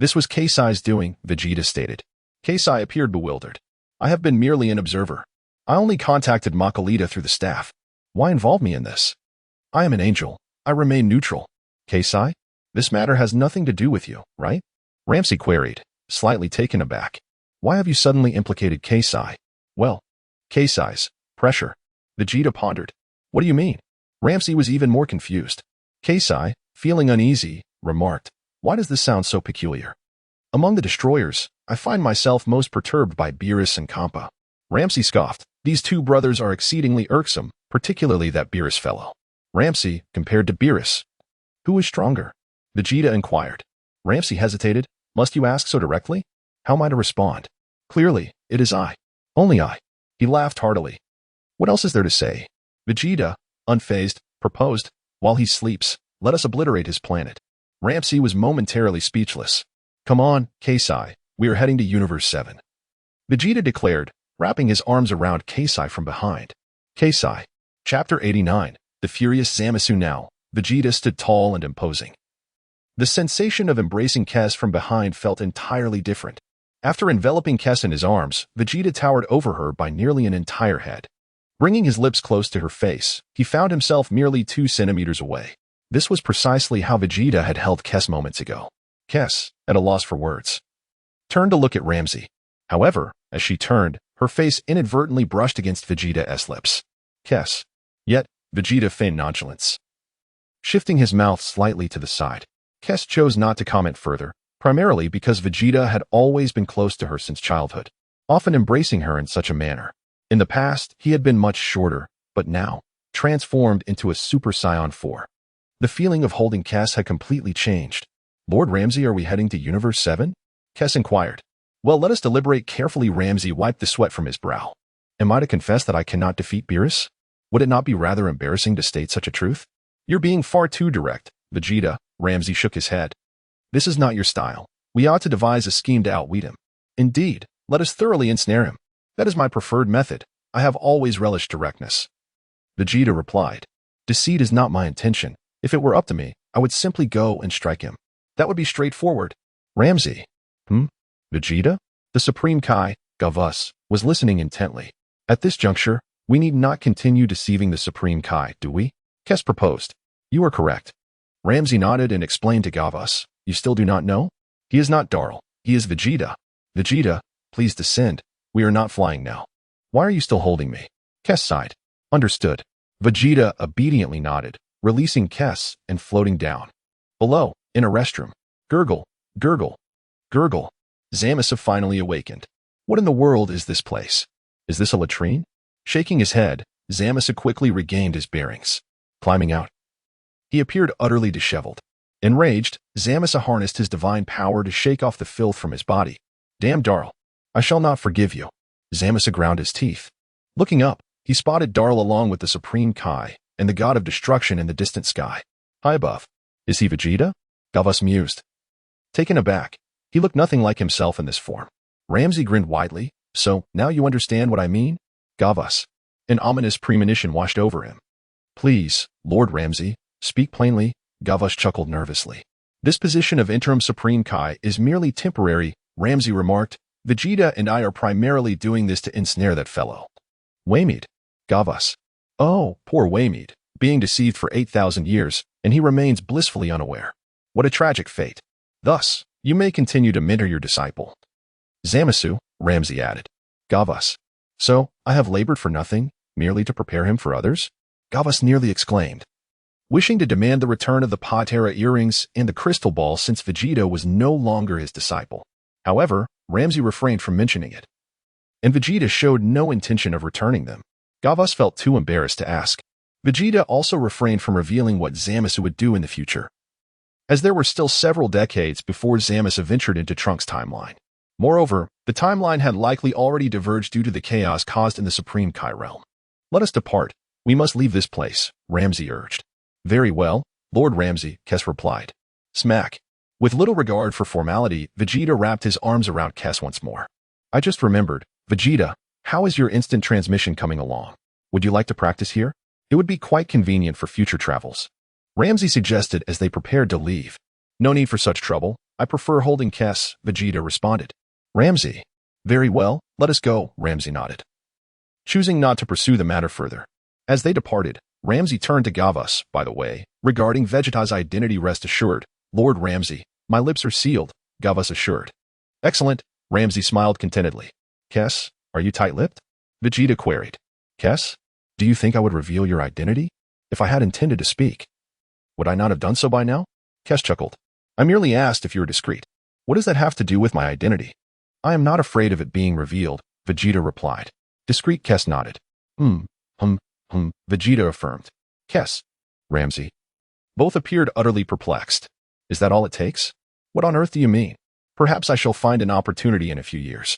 S1: This was Keisai's doing, Vegeta stated. Keisai appeared bewildered. I have been merely an observer. I only contacted Makalita through the staff. Why involve me in this? I am an angel. I remain neutral. Keisai, this matter has nothing to do with you, right? Lam-Z queried, slightly taken aback. Why have you suddenly implicated Keisai? Well, Keisai's pressure. Vegeta pondered. What do you mean? Lam-Z was even more confused. Keisai, feeling uneasy, remarked, why does this sound so peculiar? Among the destroyers, I find myself most perturbed by Beerus and Kampa. Lam-Z scoffed. These two brothers are exceedingly irksome, particularly that Beerus fellow. Lam-Z compared to Beerus. Who is stronger? Vegeta inquired. Lam-Z hesitated. Must you ask so directly? How am I to respond? Clearly, it is I. Only I. He laughed heartily. What else is there to say? Vegeta, unfazed, proposed, while he sleeps, let us obliterate his planet. Lam-Z was momentarily speechless. Come on, Keisai, we are heading to Universe 7. Vegeta declared, wrapping his arms around Keisai from behind. Keisai. Chapter 89. The Furious Zamasu. Now, Vegeta stood tall and imposing. The sensation of embracing Kes from behind felt entirely different. After enveloping Kes in his arms, Vegeta towered over her by nearly an entire head. Bringing his lips close to her face, he found himself merely 2 centimeters away. This was precisely how Vegeta had held Kes moments ago. Kes, at a loss for words, turned to look at Lam-Z. However, as she turned, her face inadvertently brushed against Vegeta's lips. Kes. Yet, Vegeta feigned nonchalance. Shifting his mouth slightly to the side, Kes chose not to comment further, primarily because Vegeta had always been close to her since childhood, often embracing her in such a manner. In the past, he had been much shorter, but now, transformed into a Super Saiyan 4. The feeling of holding Kes had completely changed. Lord Lam-Z, are we heading to Universe 7? Kes inquired. Well, let us deliberate carefully. Lam-Z wiped the sweat from his brow. Am I to confess that I cannot defeat Beerus? Would it not be rather embarrassing to state such a truth? You're being far too direct, Vegeta. Lam-Z shook his head. This is not your style. We ought to devise a scheme to outwit him. Indeed, let us thoroughly ensnare him. That is my preferred method. I have always relished directness. Vegeta replied. Deceit is not my intention. If it were up to me, I would simply go and strike him. That would be straightforward. Lam-Z. Vegeta? The Supreme Kai, Gavus, was listening intently. At this juncture, we need not continue deceiving the Supreme Kai, do we? Kes proposed. You are correct. Lam-Z nodded and explained to Gavus. You still do not know? He is not Darl. He is Vegeta. Vegeta, please descend. We are not flying now. Why are you still holding me? Kes sighed. Understood. Vegeta obediently nodded, releasing Kes and floating down. Below, in a restroom. Gurgle, gurgle, gurgle. Zamasu finally awakened. What in the world is this place? Is this a latrine? Shaking his head, Zamasu quickly regained his bearings. Climbing out. He appeared utterly disheveled. Enraged, Zamasu harnessed his divine power to shake off the filth from his body. Damn Darl. I shall not forgive you. Zamasu ground his teeth. Looking up, he spotted Darl along with the Supreme Kai and the god of destruction in the distant sky. High above. Is he Vegeta? Gavus mused. Taken aback, he looked nothing like himself in this form. Lam-Z grinned widely. So, now you understand what I mean? Gavus. An ominous premonition washed over him. Please, Lord Lam-Z, speak plainly. Gavus chuckled nervously. This position of interim Supreme Kai is merely temporary, Lam-Z remarked. Vegeta and I are primarily doing this to ensnare that fellow. Waymede. Gavus. Oh, poor Waymede, being deceived for 8,000 years, and he remains blissfully unaware. What a tragic fate. Thus, you may continue to mentor your disciple. Zamasu, Lam-Z added. Gavus. So, I have labored for nothing, merely to prepare him for others? Gavus nearly exclaimed. Wishing to demand the return of the Patera earrings and the crystal ball since Vegeta was no longer his disciple. However, Lam-Z refrained from mentioning it. And Vegeta showed no intention of returning them. Gavus felt too embarrassed to ask. Vegeta also refrained from revealing what Zamasu would do in the future, as there were still several decades before Zamasu ventured into Trunks' timeline. Moreover, the timeline had likely already diverged due to the chaos caused in the Supreme Kai realm. Let us depart. We must leave this place, Lam-Z urged. Very well, Lord Lam-Z, Kes replied. Smack. With little regard for formality, Vegeta wrapped his arms around Kes once more. I just remembered. Vegeta, how is your instant transmission coming along? Would you like to practice here? It would be quite convenient for future travels. Lam-Z suggested as they prepared to leave. No need for such trouble, I prefer holding Kess, Vegeta responded. Lam-Z. Very well, let us go, Lam-Z nodded, choosing not to pursue the matter further. As they departed, Lam-Z turned to Gavas, by the way, regarding Vegeta's identity, rest assured, Lord Lam-Z, my lips are sealed, Gavas assured. Excellent, Lam-Z smiled contentedly. Kess, are you tight-lipped? Vegeta queried. Kess, do you think I would reveal your identity? If I had intended to speak, would I not have done so by now? Kess chuckled. I merely asked if you were discreet. What does that have to do with my identity? I am not afraid of it being revealed, Vegeta replied. Discreet, Kess nodded. Vegeta affirmed. Kess, Lam-Z. Both appeared utterly perplexed. Is that all it takes? What on earth do you mean? Perhaps I shall find an opportunity in a few years.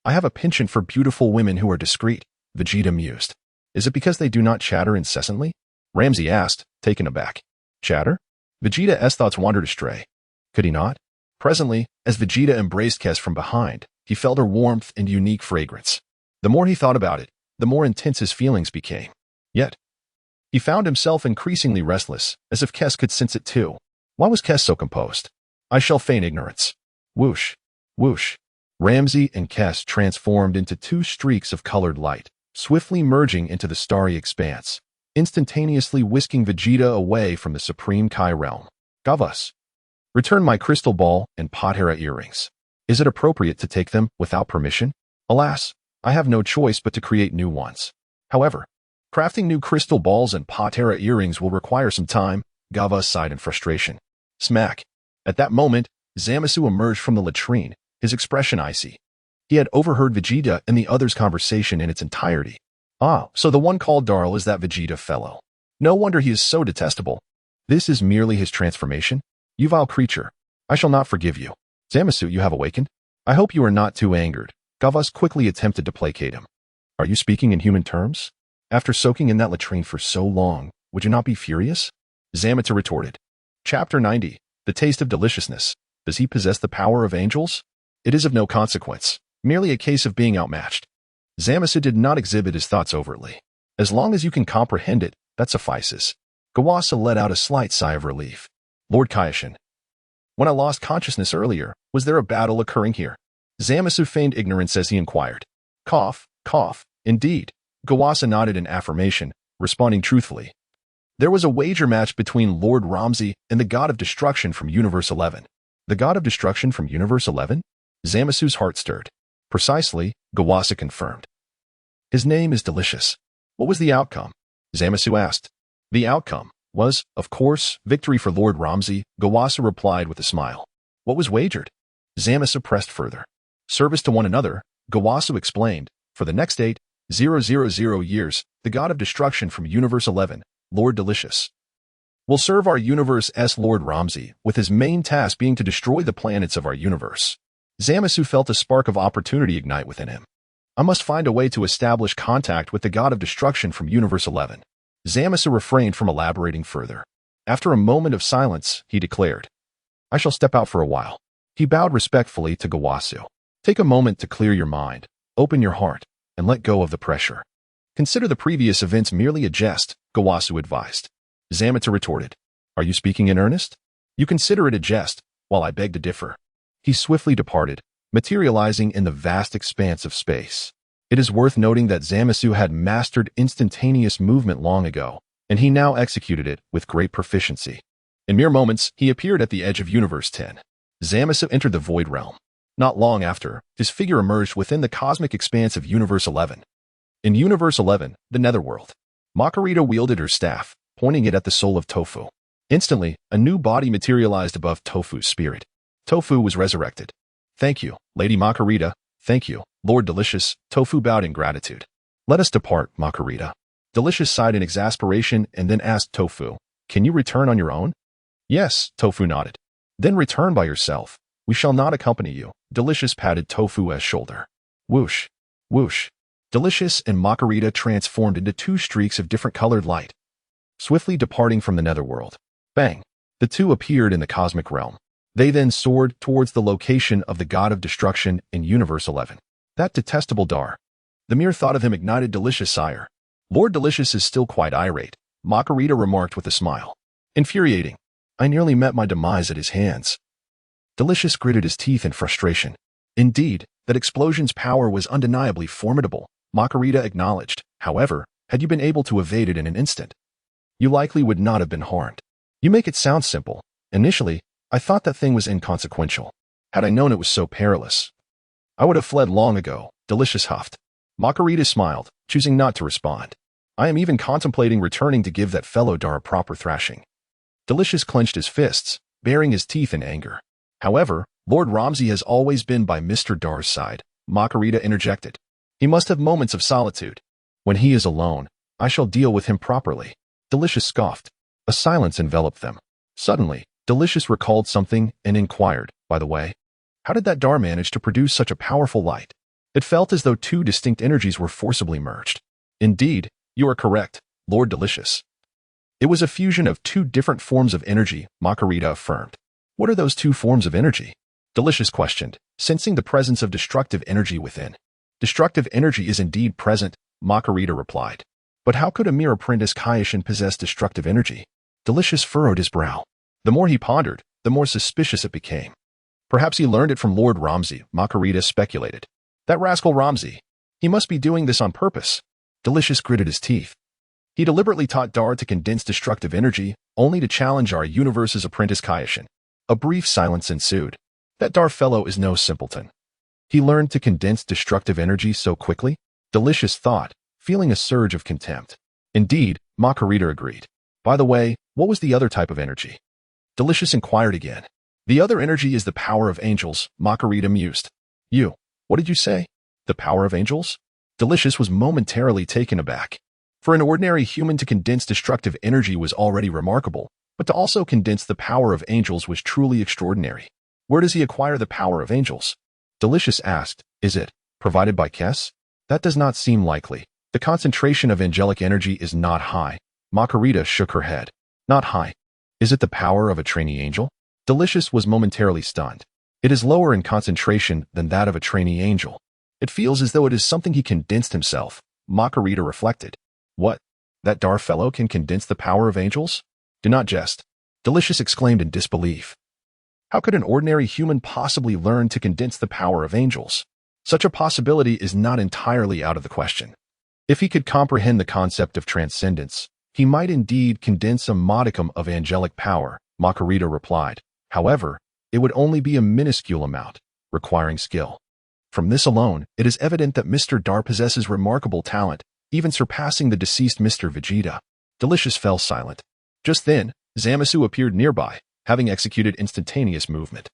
S1: I have a penchant for beautiful women who are discreet, Vegeta mused. Is it because they do not chatter incessantly? Lam-Z asked, taken aback. Chatter? Vegeta's thoughts wandered astray. Could he not? Presently, as Vegeta embraced Kess from behind, he felt her warmth and unique fragrance. The more he thought about it, the more intense his feelings became. Yet, he found himself increasingly restless, as if Kess could sense it too. Why was Kess so composed? I shall feign ignorance. Whoosh, whoosh. Lam-Z and Kess transformed into two streaks of colored light, swiftly merging into the starry expanse, instantaneously whisking Vegeta away from the Supreme Kai realm. Gavas. Return my crystal ball and Potera earrings. Is it appropriate to take them without permission? Alas, I have no choice but to create new ones. However, crafting new crystal balls and Potera earrings will require some time, Gavas sighed in frustration. Smack. At that moment, Zamasu emerged from the latrine, his expression icy. He had overheard Vegeta and the others' conversation in its entirety. Ah, so the one called Darl is that Vegeta fellow. No wonder he is so detestable. This is merely his transformation? You vile creature. I shall not forgive you. Zamasu, you have awakened? I hope you are not too angered. Gavas quickly attempted to placate him. Are you speaking in human terms? After soaking in that latrine for so long, would you not be furious? Zamasu retorted. Chapter 90. The Taste of Deliciousness. Does he possess the power of angels? It is of no consequence. Merely a case of being outmatched. Zamasu did not exhibit his thoughts overtly. As long as you can comprehend it, that suffices. Gawasa let out a slight sigh of relief. Lord Kaioshin. When I lost consciousness earlier, was there a battle occurring here? Zamasu feigned ignorance as he inquired. Cough, cough, indeed. Gawasa nodded in affirmation, responding truthfully. There was a wager match between Lord Lam-Z and the God of Destruction from Universe 11. The God of Destruction from Universe 11? Zamasu's heart stirred. Precisely, Gawasa confirmed. His name is Delicious. What was the outcome? Zamasu asked. The outcome was, of course, victory for Lord Lam-Z, Gawasa replied with a smile. What was wagered? Zamasu pressed further. Service to one another, Gawasa explained. For the next 8,000 years, the God of Destruction from Universe 11, Lord Delicious, will serve our universe's Lord Lam-Z, with his main task being to destroy the planets of our universe. Zamasu felt a spark of opportunity ignite within him. I must find a way to establish contact with the God of Destruction from Universe 11. Zamasu refrained from elaborating further. After a moment of silence, he declared, I shall step out for a while. He bowed respectfully to Gawasu. Take a moment to clear your mind, open your heart, and let go of the pressure. Consider the previous events merely a jest, Gawasu advised. Zamasu retorted, Are you speaking in earnest? You consider it a jest, while I beg to differ. He swiftly departed, materializing in the vast expanse of space. It is worth noting that Zamasu had mastered instantaneous movement long ago, and he now executed it with great proficiency. In mere moments, he appeared at the edge of Universe 10. Zamasu entered the Void Realm. Not long after, his figure emerged within the cosmic expanse of Universe 11. In Universe 11, the Netherworld, Makarita wielded her staff, pointing it at the soul of Tofu. Instantly, a new body materialized above Tofu's spirit. Tofu was resurrected. Thank you, Lady Makarita. Thank you, Lord Delicious. Tofu bowed in gratitude. Let us depart, Makarita. Delicious sighed in exasperation and then asked Tofu, Can you return on your own? Yes, Tofu nodded. Then return by yourself. We shall not accompany you. Delicious patted Tofu's shoulder. Whoosh, whoosh. Delicious and Makarita transformed into two streaks of different colored light, swiftly departing from the netherworld. Bang! The two appeared in the cosmic realm. They then soared towards the location of the God of Destruction in Universe 11. That detestable Dar. The mere thought of him ignited Delicious' ire. Lord Delicious is still quite irate, Makarita remarked with a smile. Infuriating. I nearly met my demise at his hands. Delicious gritted his teeth in frustration. Indeed, that explosion's power was undeniably formidable, Makarita acknowledged. However, had you been able to evade it in an instant, you likely would not have been harmed. You make it sound simple. Initially, I thought that thing was inconsequential. Had I known it was so perilous, I would have fled long ago, Delicious huffed. Makarita smiled, choosing not to respond. I am even contemplating returning to give that fellow Dar a proper thrashing. Delicious clenched his fists, baring his teeth in anger. However, Lord Lam-Z has always been by Mr. Dar's side, Makarita interjected. He must have moments of solitude. When he is alone, I shall deal with him properly. Delicious scoffed. A silence enveloped them. Suddenly, Delicious recalled something and inquired, by the way, how did that Dar manage to produce such a powerful light? It felt as though two distinct energies were forcibly merged. Indeed, you are correct, Lord Delicious. It was a fusion of two different forms of energy, Makarita affirmed. What are those two forms of energy? Delicious questioned, sensing the presence of destructive energy within. Destructive energy is indeed present, Makarita replied. But how could a mere apprentice Kaioshin possess destructive energy? Delicious furrowed his brow. The more he pondered, the more suspicious it became. Perhaps he learned it from Lord Lam-Z, Makarita speculated. That rascal Lam-Z. He must be doing this on purpose. Delicious gritted his teeth. He deliberately taught Dar to condense destructive energy, only to challenge our universe's apprentice Kaioshin. A brief silence ensued. That Dar fellow is no simpleton. He learned to condense destructive energy so quickly? Delicious thought, feeling a surge of contempt. Indeed, Makarita agreed. By the way, what was the other type of energy? Delicious inquired again. The other energy is the power of angels, Makarita mused. What did you say? The power of angels? Delicious was momentarily taken aback. For an ordinary human to condense destructive energy was already remarkable, but to also condense the power of angels was truly extraordinary. Where does he acquire the power of angels? Delicious asked, is it provided by Kess? That does not seem likely. The concentration of angelic energy is not high. Makarita shook her head. Not high. Is it the power of a trainee angel? Delicious was momentarily stunned. It is lower in concentration than that of a trainee angel. It feels as though it is something he condensed himself, Makarita reflected. What? That Dar fellow can condense the power of angels? Do not jest. Delicious exclaimed in disbelief. How could an ordinary human possibly learn to condense the power of angels? Such a possibility is not entirely out of the question. If he could comprehend the concept of transcendence, he might indeed condense a modicum of angelic power, Makarita replied. However, it would only be a minuscule amount, requiring skill. From this alone, it is evident that Mr. Dar possesses remarkable talent, even surpassing the deceased Mr. Vegeta. Delicious fell silent. Just then, Zamasu appeared nearby, having executed instantaneous movement.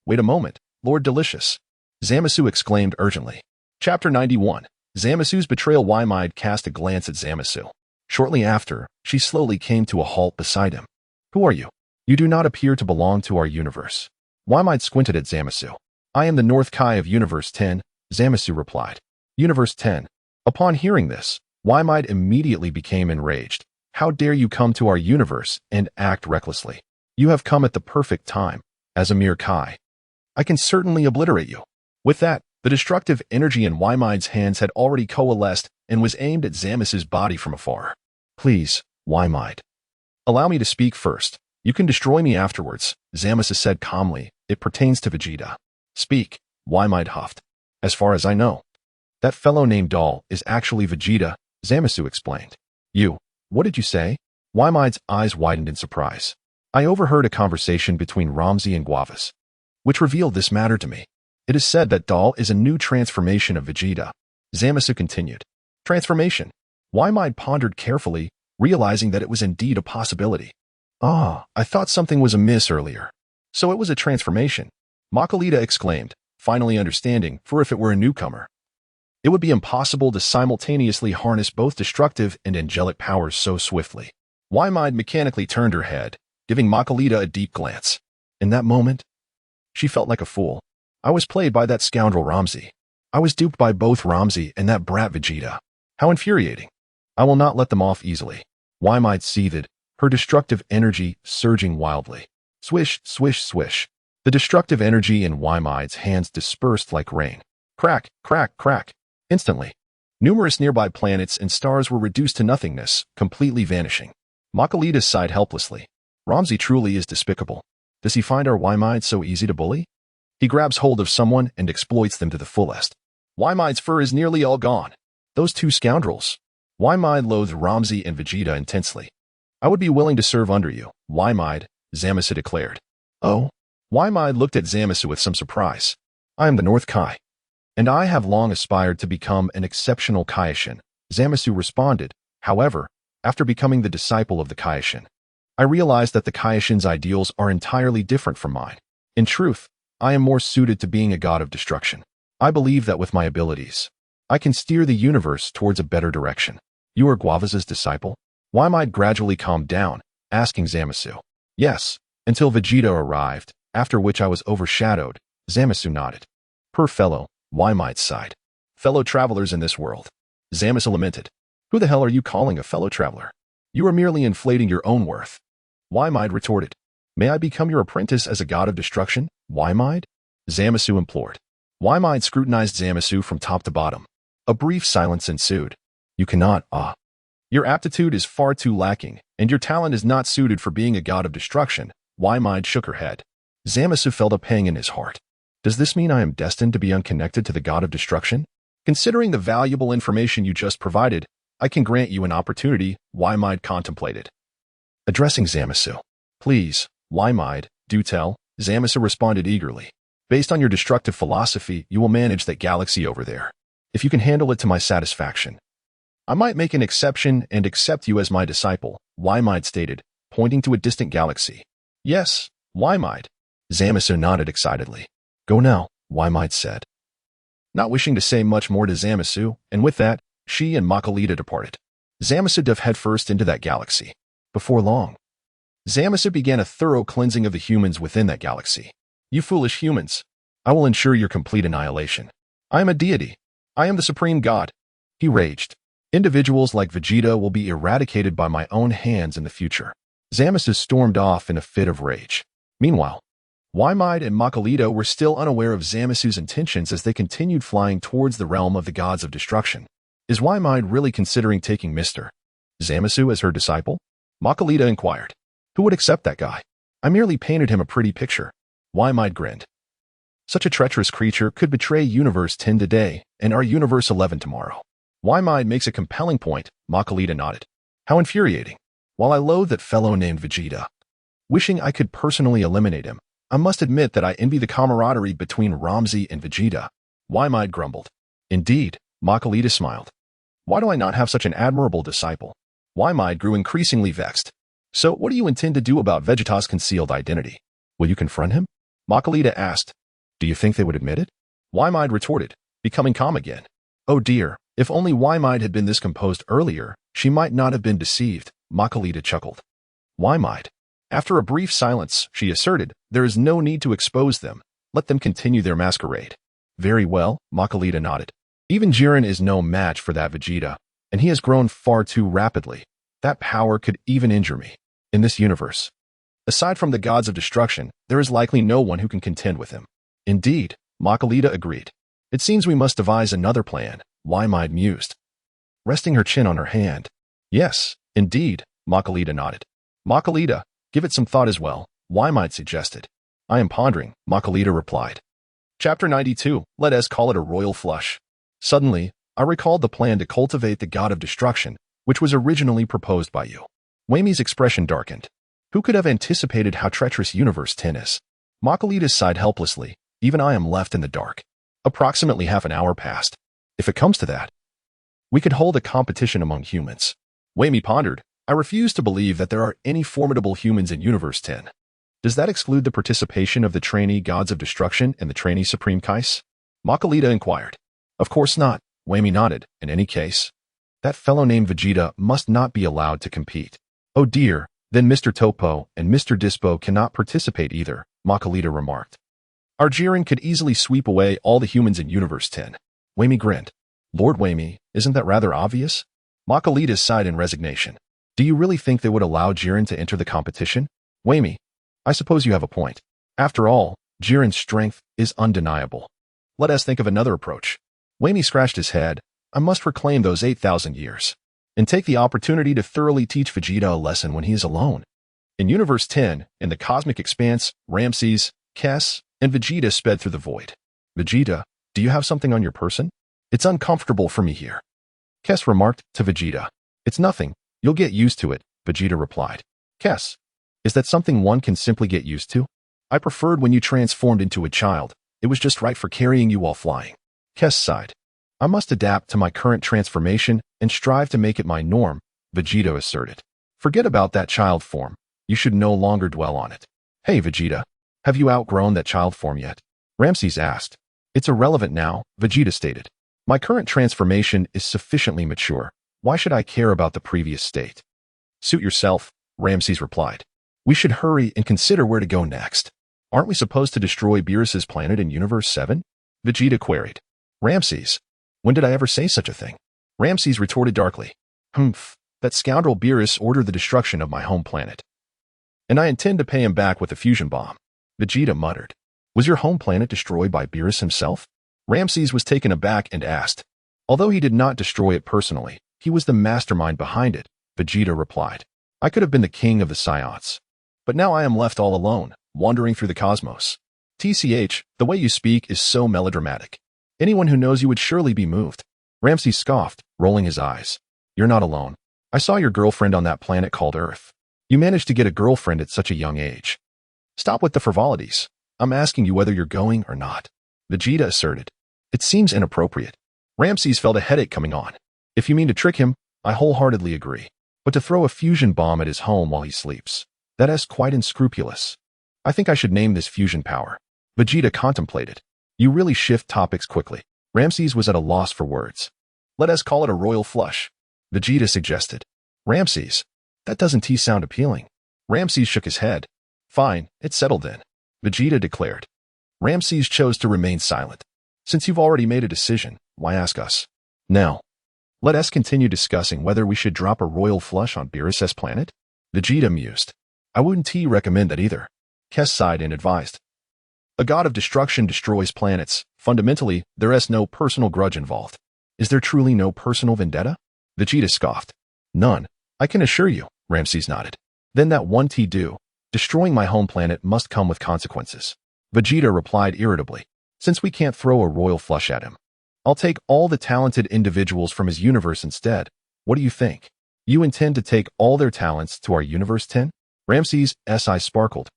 S1: Wait a moment, Lord Delicious. Zamasu exclaimed urgently. Chapter 91. Zamasu's betrayal. Waimide cast a glance at Zamasu. Shortly after, she slowly came to a halt beside him. Who are you? You do not appear to belong to our universe. Waimide squinted at Zamasu. I am the North Kai of Universe 10, Zamasu replied. Universe 10. Upon hearing this, Waimide immediately became enraged. How dare you come to our universe and act recklessly? You have come at the perfect time. As a mere Kai, I can certainly obliterate you. With that, the destructive energy in Waimide's hands had already coalesced and was aimed at Zamasu's body from afar. Please, Waimide. Allow me to speak first. You can destroy me afterwards, Zamasu said calmly. It pertains to Vegeta. Speak, Waimide huffed. As far as I know, that fellow named Doll is actually Vegeta, Zamasu explained. What did you say? Waimide's eyes widened in surprise. I overheard a conversation between Lam-Z and Guavas, which revealed this matter to me. It is said that Doll is a new transformation of Vegeta. Zamasu continued. Transformation? Waimide pondered carefully, realizing that it was indeed a possibility. I thought something was amiss earlier. So it was a transformation, Makarita exclaimed, finally understanding, for if it were a newcomer, it would be impossible to simultaneously harness both destructive and angelic powers so swiftly. Waimide mechanically turned her head, giving Makarita a deep glance. In that moment, she felt like a fool. I was played by that scoundrel Lam-Z. I was duped by both Lam-Z and that brat Vegeta. How infuriating. I will not let them off easily. Waimide seethed, her destructive energy surging wildly. Swish, swish, swish. The destructive energy in Waimide's hands dispersed like rain. Crack, crack, crack. Instantly, numerous nearby planets and stars were reduced to nothingness, completely vanishing. Makarita sighed helplessly. Lam-Z truly is despicable. Does he find our Y-Mides so easy to bully? He grabs hold of someone and exploits them to the fullest. Y-Mide's fur is nearly all gone. Those two scoundrels. Y-Mide loathed Lam-Z and Vegeta intensely. I would be willing to serve under you, Y-Mide, Zamasu declared. Oh? Y-Mide looked at Zamasu with some surprise. I am the North Kai. And I have long aspired to become an exceptional Kaioshin, Zamasu responded. However, after becoming the disciple of the Kaioshin, I realized that the Kaioshin's ideals are entirely different from mine. In truth, I am more suited to being a god of destruction. I believe that with my abilities, I can steer the universe towards a better direction. You are Guava's disciple? Y-Mide gradually calmed down, asking Zamasu. Yes, until Vegeta arrived, after which I was overshadowed. Zamasu nodded. Per fellow, Y-Mide sighed. Fellow travelers in this world. Zamasu lamented. Who the hell are you calling a fellow traveler? You are merely inflating your own worth. Y-Mide retorted. May I become your apprentice as a god of destruction, Y-Mide? Zamasu implored. Y-Mide scrutinized Zamasu from top to bottom. A brief silence ensued. You cannot, Your aptitude is far too lacking, and your talent is not suited for being a god of destruction. Y-Mide shook her head. Zamasu felt a pang in his heart. Does this mean I am destined to be unconnected to the god of destruction? Considering the valuable information you just provided, I can grant you an opportunity, Y-Mide contemplated. Addressing Zamasu. Please, Y-Mide, do tell, Zamasu responded eagerly. Based on your destructive philosophy, you will manage that galaxy over there. If you can handle it to my satisfaction, I might make an exception and accept you as my disciple, Y-Mide stated, pointing to a distant galaxy. Yes, Y-Mide. Zamasu nodded excitedly. Go now, Y-Mide said. Not wishing to say much more to Zamasu, and with that, she and Makalita departed. Zamasu dove headfirst into that galaxy. Before long, Zamasu began a thorough cleansing of the humans within that galaxy. You foolish humans. I will ensure your complete annihilation. I am a deity. I am the supreme god. He raged. Individuals like Vegeta will be eradicated by my own hands in the future. Zamasu stormed off in a fit of rage. Meanwhile, Y-Mide and Makalita were still unaware of Zamasu's intentions as they continued flying towards the realm of the gods of destruction. Is Y-Mide really considering taking Mr. Zamasu as her disciple? Makalita inquired. Who would accept that guy? I merely painted him a pretty picture. Y-Mide grinned. Such a treacherous creature could betray Universe 10 today and our Universe 11 tomorrow. Y-Mide makes a compelling point, Makalita nodded. How infuriating. While I loathe that fellow named Vegeta, wishing I could personally eliminate him, I must admit that I envy the camaraderie between Lam-Z and Vegeta. Y-Mide grumbled. Indeed, Makalita smiled. Why do I not have such an admirable disciple? Y-Mide grew increasingly vexed. So what do you intend to do about Vegeta's concealed identity? Will you confront him? Makalita asked. Do you think they would admit it? Y-Mide retorted, becoming calm again. Oh dear, if only Y-Mide had been this composed earlier, she might not have been deceived, Makalita chuckled. Y-Mide. After a brief silence, she asserted, there is no need to expose them. Let them continue their masquerade. Very well, Makalita nodded. Even Jiren is no match for that Vegeta, and he has grown far too rapidly. That power could even injure me. In this universe, aside from the gods of destruction, there is likely no one who can contend with him. Indeed, Makalita agreed. It seems we must devise another plan, Y-Mide mused, resting her chin on her hand. Yes, indeed, Makalita nodded. Makalita, give it some thought as well, Y-Mide suggested. I am pondering, Makalita replied. Chapter 92, let us call it a royal flush. Suddenly, I recalled the plan to cultivate the god of destruction, which was originally proposed by you. Wamy's expression darkened. Who could have anticipated how treacherous Universe 10 is? Makalita sighed helplessly. Even I am left in the dark. Approximately half an hour passed. If it comes to that, we could hold a competition among humans. Wamy pondered. I refuse to believe that there are any formidable humans in Universe 10. Does that exclude the participation of the trainee gods of destruction and the trainee supreme Kais? Makalita inquired. Of course not, Wamy nodded. In any case, that fellow named Vegeta must not be allowed to compete. Oh dear, then Mr. Topo and Mr. Dispo cannot participate either, Makalita remarked. Our Jiren could easily sweep away all the humans in Universe 10. Wamy grinned. Lord Wamy, isn't that rather obvious? Makalita sighed in resignation. Do you really think they would allow Jiren to enter the competition? Wamy, I suppose you have a point. After all, Jiren's strength is undeniable. Let us think of another approach. Wamy scratched his head. I must reclaim those 8,000 years and take the opportunity to thoroughly teach Vegeta a lesson when he is alone. In Universe 10, in the cosmic expanse, Ramses, Kess, and Vegeta sped through the void. Vegeta, do you have something on your person? It's uncomfortable for me here. Kess remarked to Vegeta. It's nothing. You'll get used to it, Vegeta replied. Kess, is that something one can simply get used to? I preferred when you transformed into a child. It was just right for carrying you while flying. Kess sighed. I must adapt to my current transformation and strive to make it my norm, Vegeta asserted. Forget about that child form. You should no longer dwell on it. Hey, Vegeta, have you outgrown that child form yet? Ramses asked. It's irrelevant now, Vegeta stated. My current transformation is sufficiently mature. Why should I care about the previous state? Suit yourself, Ramses replied. We should hurry and consider where to go next. Aren't we supposed to destroy Beerus's planet in Universe 7? Vegeta queried. Ramses, when did I ever say such a thing? Ramses retorted darkly. Humph, that scoundrel Beerus ordered the destruction of my home planet. And I intend to pay him back with a fusion bomb. Vegeta muttered. Was your home planet destroyed by Beerus himself? Ramses was taken aback and asked. Although he did not destroy it personally, he was the mastermind behind it, Vegeta replied. I could have been the king of the Saiyans. But now I am left all alone, wandering through the cosmos. TCH, the way you speak is so melodramatic. Anyone who knows you would surely be moved. Ramses scoffed, rolling his eyes. You're not alone. I saw your girlfriend on that planet called Earth. You managed to get a girlfriend at such a young age. Stop with the frivolities. I'm asking you whether you're going or not. Vegeta asserted. It seems inappropriate. Ramses felt a headache coming on. If you mean to trick him, I wholeheartedly agree. But to throw a fusion bomb at his home while he sleeps, that is quite unscrupulous. I think I should name this fusion power. Vegeta contemplated. You really shift topics quickly. Ramses was at a loss for words. Let us call it a royal flush. Vegeta suggested. Ramses, that doesn't sound appealing. Ramses shook his head. Fine, it's settled then. Vegeta declared. Ramses chose to remain silent. Since you've already made a decision, why ask us? Now, let us continue discussing whether we should drop a royal flush on Beerus's planet? Vegeta mused. I wouldn't recommend that either. Kess sighed and advised. A god of destruction destroys planets. Fundamentally, there is no personal grudge involved. Is there truly no personal vendetta? Vegeta scoffed. None. I can assure you, Ramses nodded. Then that one do. Destroying my home planet must come with consequences. Vegeta replied irritably. Since we can't throw a royal flush at him, I'll take all the talented individuals from his universe instead. What do you think? You intend to take all their talents to our Universe 10? Ramses' eyes sparkled.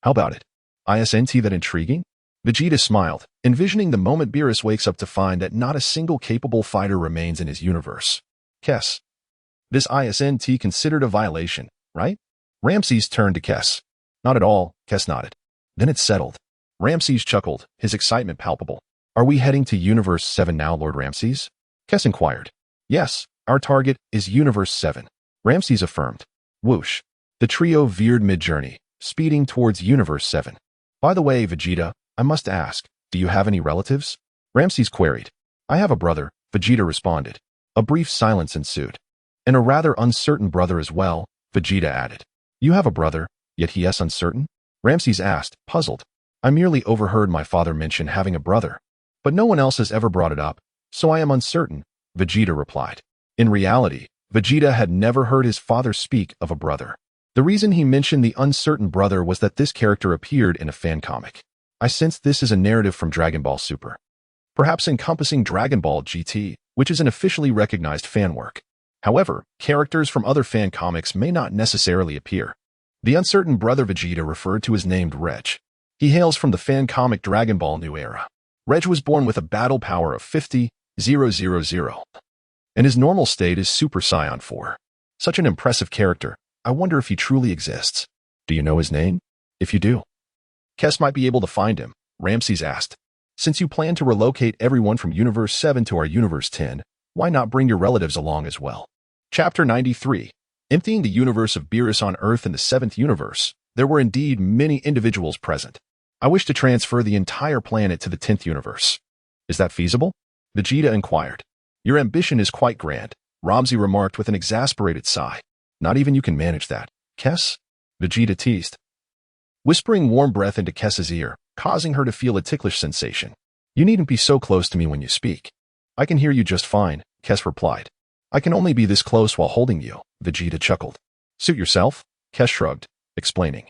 S1: How about it? Isn't that intriguing? Vegeta smiled, envisioning the moment Beerus wakes up to find that not a single capable fighter remains in his universe. Kess. This isn't considered a violation, right? Ramses turned to Kess. Not at all, Kess nodded. Then it's settled. Ramses chuckled, his excitement palpable. Are we heading to Universe 7 now, Lord Ramses? Kess inquired. Yes, our target is Universe 7. Ramses affirmed. Whoosh. The trio veered mid-journey, speeding towards Universe 7. By the way, Vegeta, I must ask, do you have any relatives? Ramses queried. I have a brother, Vegeta responded. A brief silence ensued. And a rather uncertain brother as well, Vegeta added. You have a brother, yet he is uncertain? Ramses asked, puzzled. I merely overheard my father mention having a brother. But no one else has ever brought it up, so I am uncertain, Vegeta replied. In reality, Vegeta had never heard his father speak of a brother. The reason he mentioned the uncertain brother was that this character appeared in a fan comic. I sense this is a narrative from Dragon Ball Super, perhaps encompassing Dragon Ball GT, which is an officially recognized fan work. However, characters from other fan comics may not necessarily appear. The uncertain brother Vegeta referred to is named Reg. He hails from the fan comic Dragon Ball New Era. Reg was born with a battle power of 50,000, and his normal state is Super Saiyan 4. Such an impressive character. I wonder if he truly exists. Do you know his name? If you do, Kess might be able to find him, Ramses asked. Since you plan to relocate everyone from Universe 7 to our Universe 10, why not bring your relatives along as well? Chapter 93. Emptying the universe of Beerus on Earth in the 7th universe, there were indeed many individuals present. I wish to transfer the entire planet to the 10th universe. Is that feasible? Vegeta inquired. Your ambition is quite grand, Lam-Z remarked with an exasperated sigh. Not even you can manage that, Kess? Vegeta teased, whispering warm breath into Kess's ear, causing her to feel a ticklish sensation. You needn't be so close to me when you speak. I can hear you just fine, Kess replied. I can only be this close while holding you, Vegeta chuckled. Suit yourself? Kess shrugged. explaining.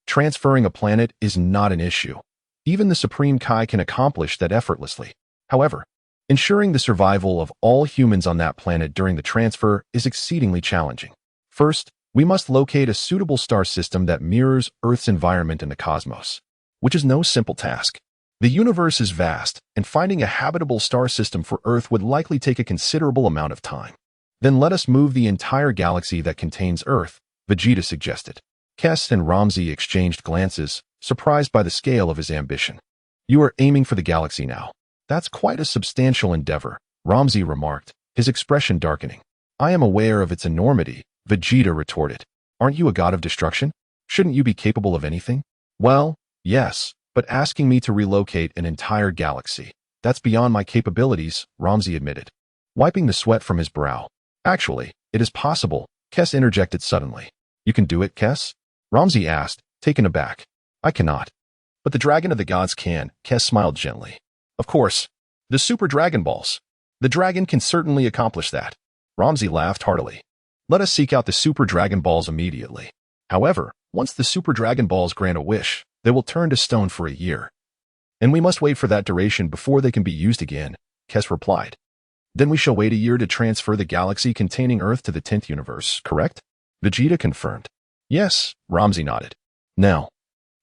S1: Transferring a planet is not an issue. Even the Supreme Kai can accomplish that effortlessly. However, ensuring the survival of all humans on that planet during the transfer is exceedingly challenging. First, we must locate a suitable star system that mirrors Earth's environment in the cosmos, which is no simple task. The universe is vast, and finding a habitable star system for Earth would likely take a considerable amount of time. Then let us move the entire galaxy that contains Earth, Vegeta suggested. Kess and Lam-Z exchanged glances, surprised by the scale of his ambition. You are aiming for the galaxy now. That's quite a substantial endeavor, Lam-Z remarked, his expression darkening. I am aware of its enormity, Vegeta retorted. Aren't you a god of destruction? Shouldn't you be capable of anything? Well, yes, but asking me to relocate an entire galaxy, that's beyond my capabilities, Lam-Z admitted, wiping the sweat from his brow. Actually, it is possible, Kess interjected suddenly. You can do it, Kess? Lam-Z asked, taken aback. I cannot. But the Dragon of the Gods can, Kess smiled gently. Of course, the Super Dragon Balls. The dragon can certainly accomplish that. Lam-Z laughed heartily. Let us seek out the Super Dragon Balls immediately. However, once the Super Dragon Balls grant a wish, they will turn to stone for a year. And we must wait for that duration before they can be used again, Kess replied. Then we shall wait a year to transfer the galaxy containing Earth to the 10th universe, correct? Vegeta confirmed. Yes, Lam-Z nodded. Now,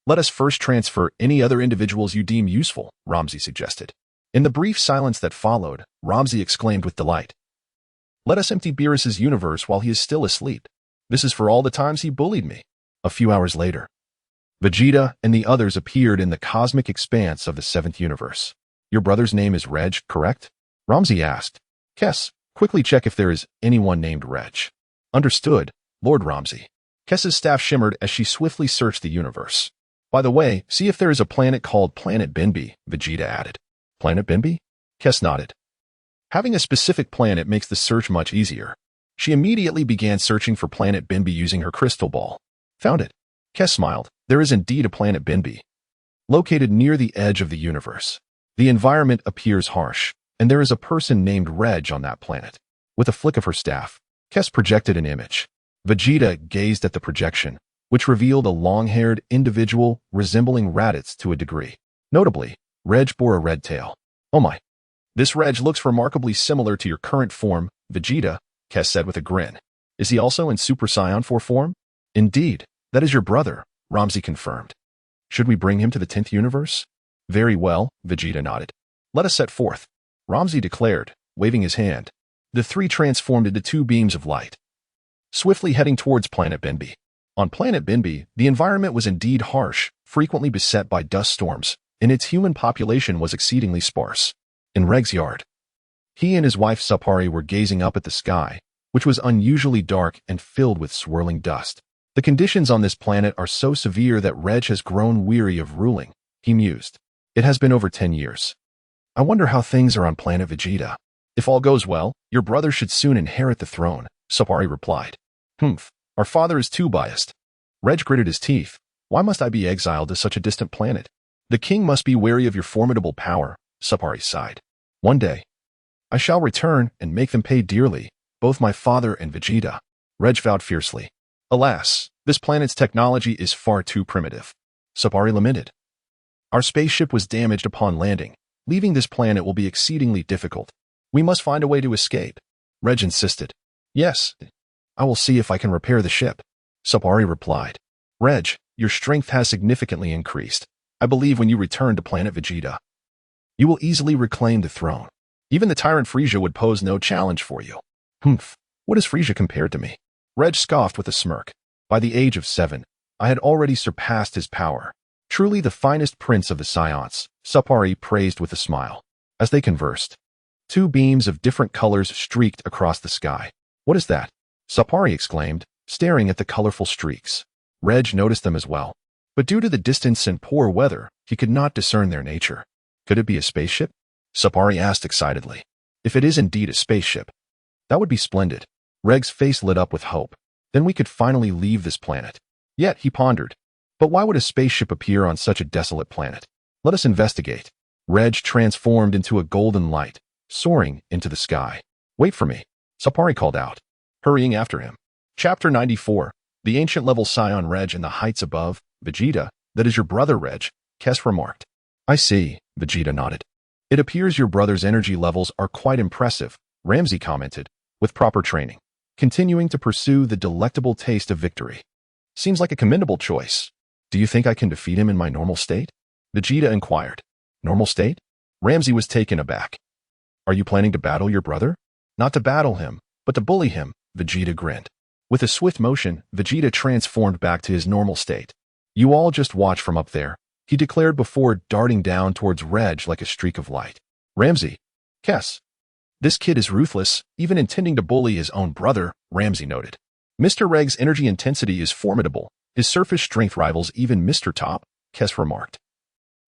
S1: let us first transfer any other individuals you deem useful, Lam-Z suggested. In the brief silence that followed, Lam-Z exclaimed with delight. Let us empty Beerus's universe while he is still asleep. This is for all the times he bullied me. A few hours later, Vegeta and the others appeared in the cosmic expanse of the 7th universe. Your brother's name is Reg, correct? Lam-Z asked. Kess, quickly check if there is anyone named Reg. Understood, Lord Lam-Z. Kess's staff shimmered as she swiftly searched the universe. By the way, see if there is a planet called Planet Benbi, Vegeta added. Planet Benbi? Kess nodded. Having a specific planet makes the search much easier. She immediately began searching for Planet Benbi using her crystal ball. Found it. Kess smiled. There is indeed a Planet Benbi. Located near the edge of the universe. The environment appears harsh, and there is a person named Reg on that planet. With a flick of her staff, Kess projected an image. Vegeta gazed at the projection, which revealed a long-haired individual resembling Raditz to a degree. Notably, Reg bore a red tail. Oh my. This Reg looks remarkably similar to your current form, Vegeta, Kess said with a grin. Is he also in Super Saiyan 4 form? Indeed, that is your brother, Lam-Z confirmed. Should we bring him to the 10th universe? Very well, Vegeta nodded. Let us set forth, Lam-Z declared, waving his hand. The three transformed into two beams of light, swiftly heading towards Planet Benbi. On Planet Benbi, the environment was indeed harsh, frequently beset by dust storms, and its human population was exceedingly sparse. In Reg's yard, he and his wife Sapari were gazing up at the sky, which was unusually dark and filled with swirling dust. The conditions on this planet are so severe that Reg has grown weary of ruling, he mused. It has been over 10 years. I wonder how things are on planet Vegeta. If all goes well, your brother should soon inherit the throne, Sapari replied. Humph, our father is too biased. Reg gritted his teeth. Why must I be exiled to such a distant planet? The king must be wary of your formidable power, Sapari sighed. One day, I shall return and make them pay dearly, both my father and Vegeta. Reg vowed fiercely. Alas, this planet's technology is far too primitive. Sapari lamented. Our spaceship was damaged upon landing. Leaving this planet will be exceedingly difficult. We must find a way to escape. Reg insisted. Yes, I will see if I can repair the ship. Sapari replied. Reg, your strength has significantly increased. I believe when you return to planet Vegeta, you will easily reclaim the throne. Even the tyrant Frieza would pose no challenge for you. Humph, what is Frieza compared to me? Reg scoffed with a smirk. By the age of 7, I had already surpassed his power. Truly the finest prince of the Saiyans, Sapari praised with a smile. As they conversed, two beams of different colors streaked across the sky. What is that? Sapari exclaimed, staring at the colorful streaks. Reg noticed them as well, but due to the distance and poor weather, he could not discern their nature. Could it be a spaceship? Sapari asked excitedly. If it is indeed a spaceship, that would be splendid. Reg's face lit up with hope. Then we could finally leave this planet. Yet, he pondered. But why would a spaceship appear on such a desolate planet? Let us investigate. Reg transformed into a golden light, soaring into the sky. Wait for me, Sapari called out, hurrying after him. Chapter 94, The ancient-level Saiyan Reg in the heights above, Vegeta, that is your brother Reg, Kes remarked. I see, Vegeta nodded. It appears your brother's energy levels are quite impressive, Lam-Z commented, with proper training, continuing to pursue the delectable taste of victory. Seems like a commendable choice. Do you think I can defeat him in my normal state? Vegeta inquired. Normal state? Lam-Z was taken aback. Are you planning to battle your brother? Not to battle him, but to bully him, Vegeta grinned. With a swift motion, Vegeta transformed back to his normal state. You all just watch from up there, he declared before darting down towards Reg like a streak of light. Lam-Z. Kes. This kid is ruthless, even intending to bully his own brother, Lam-Z noted. Mr. Reg's energy intensity is formidable. His surface strength rivals even Mr. Top, Kes remarked.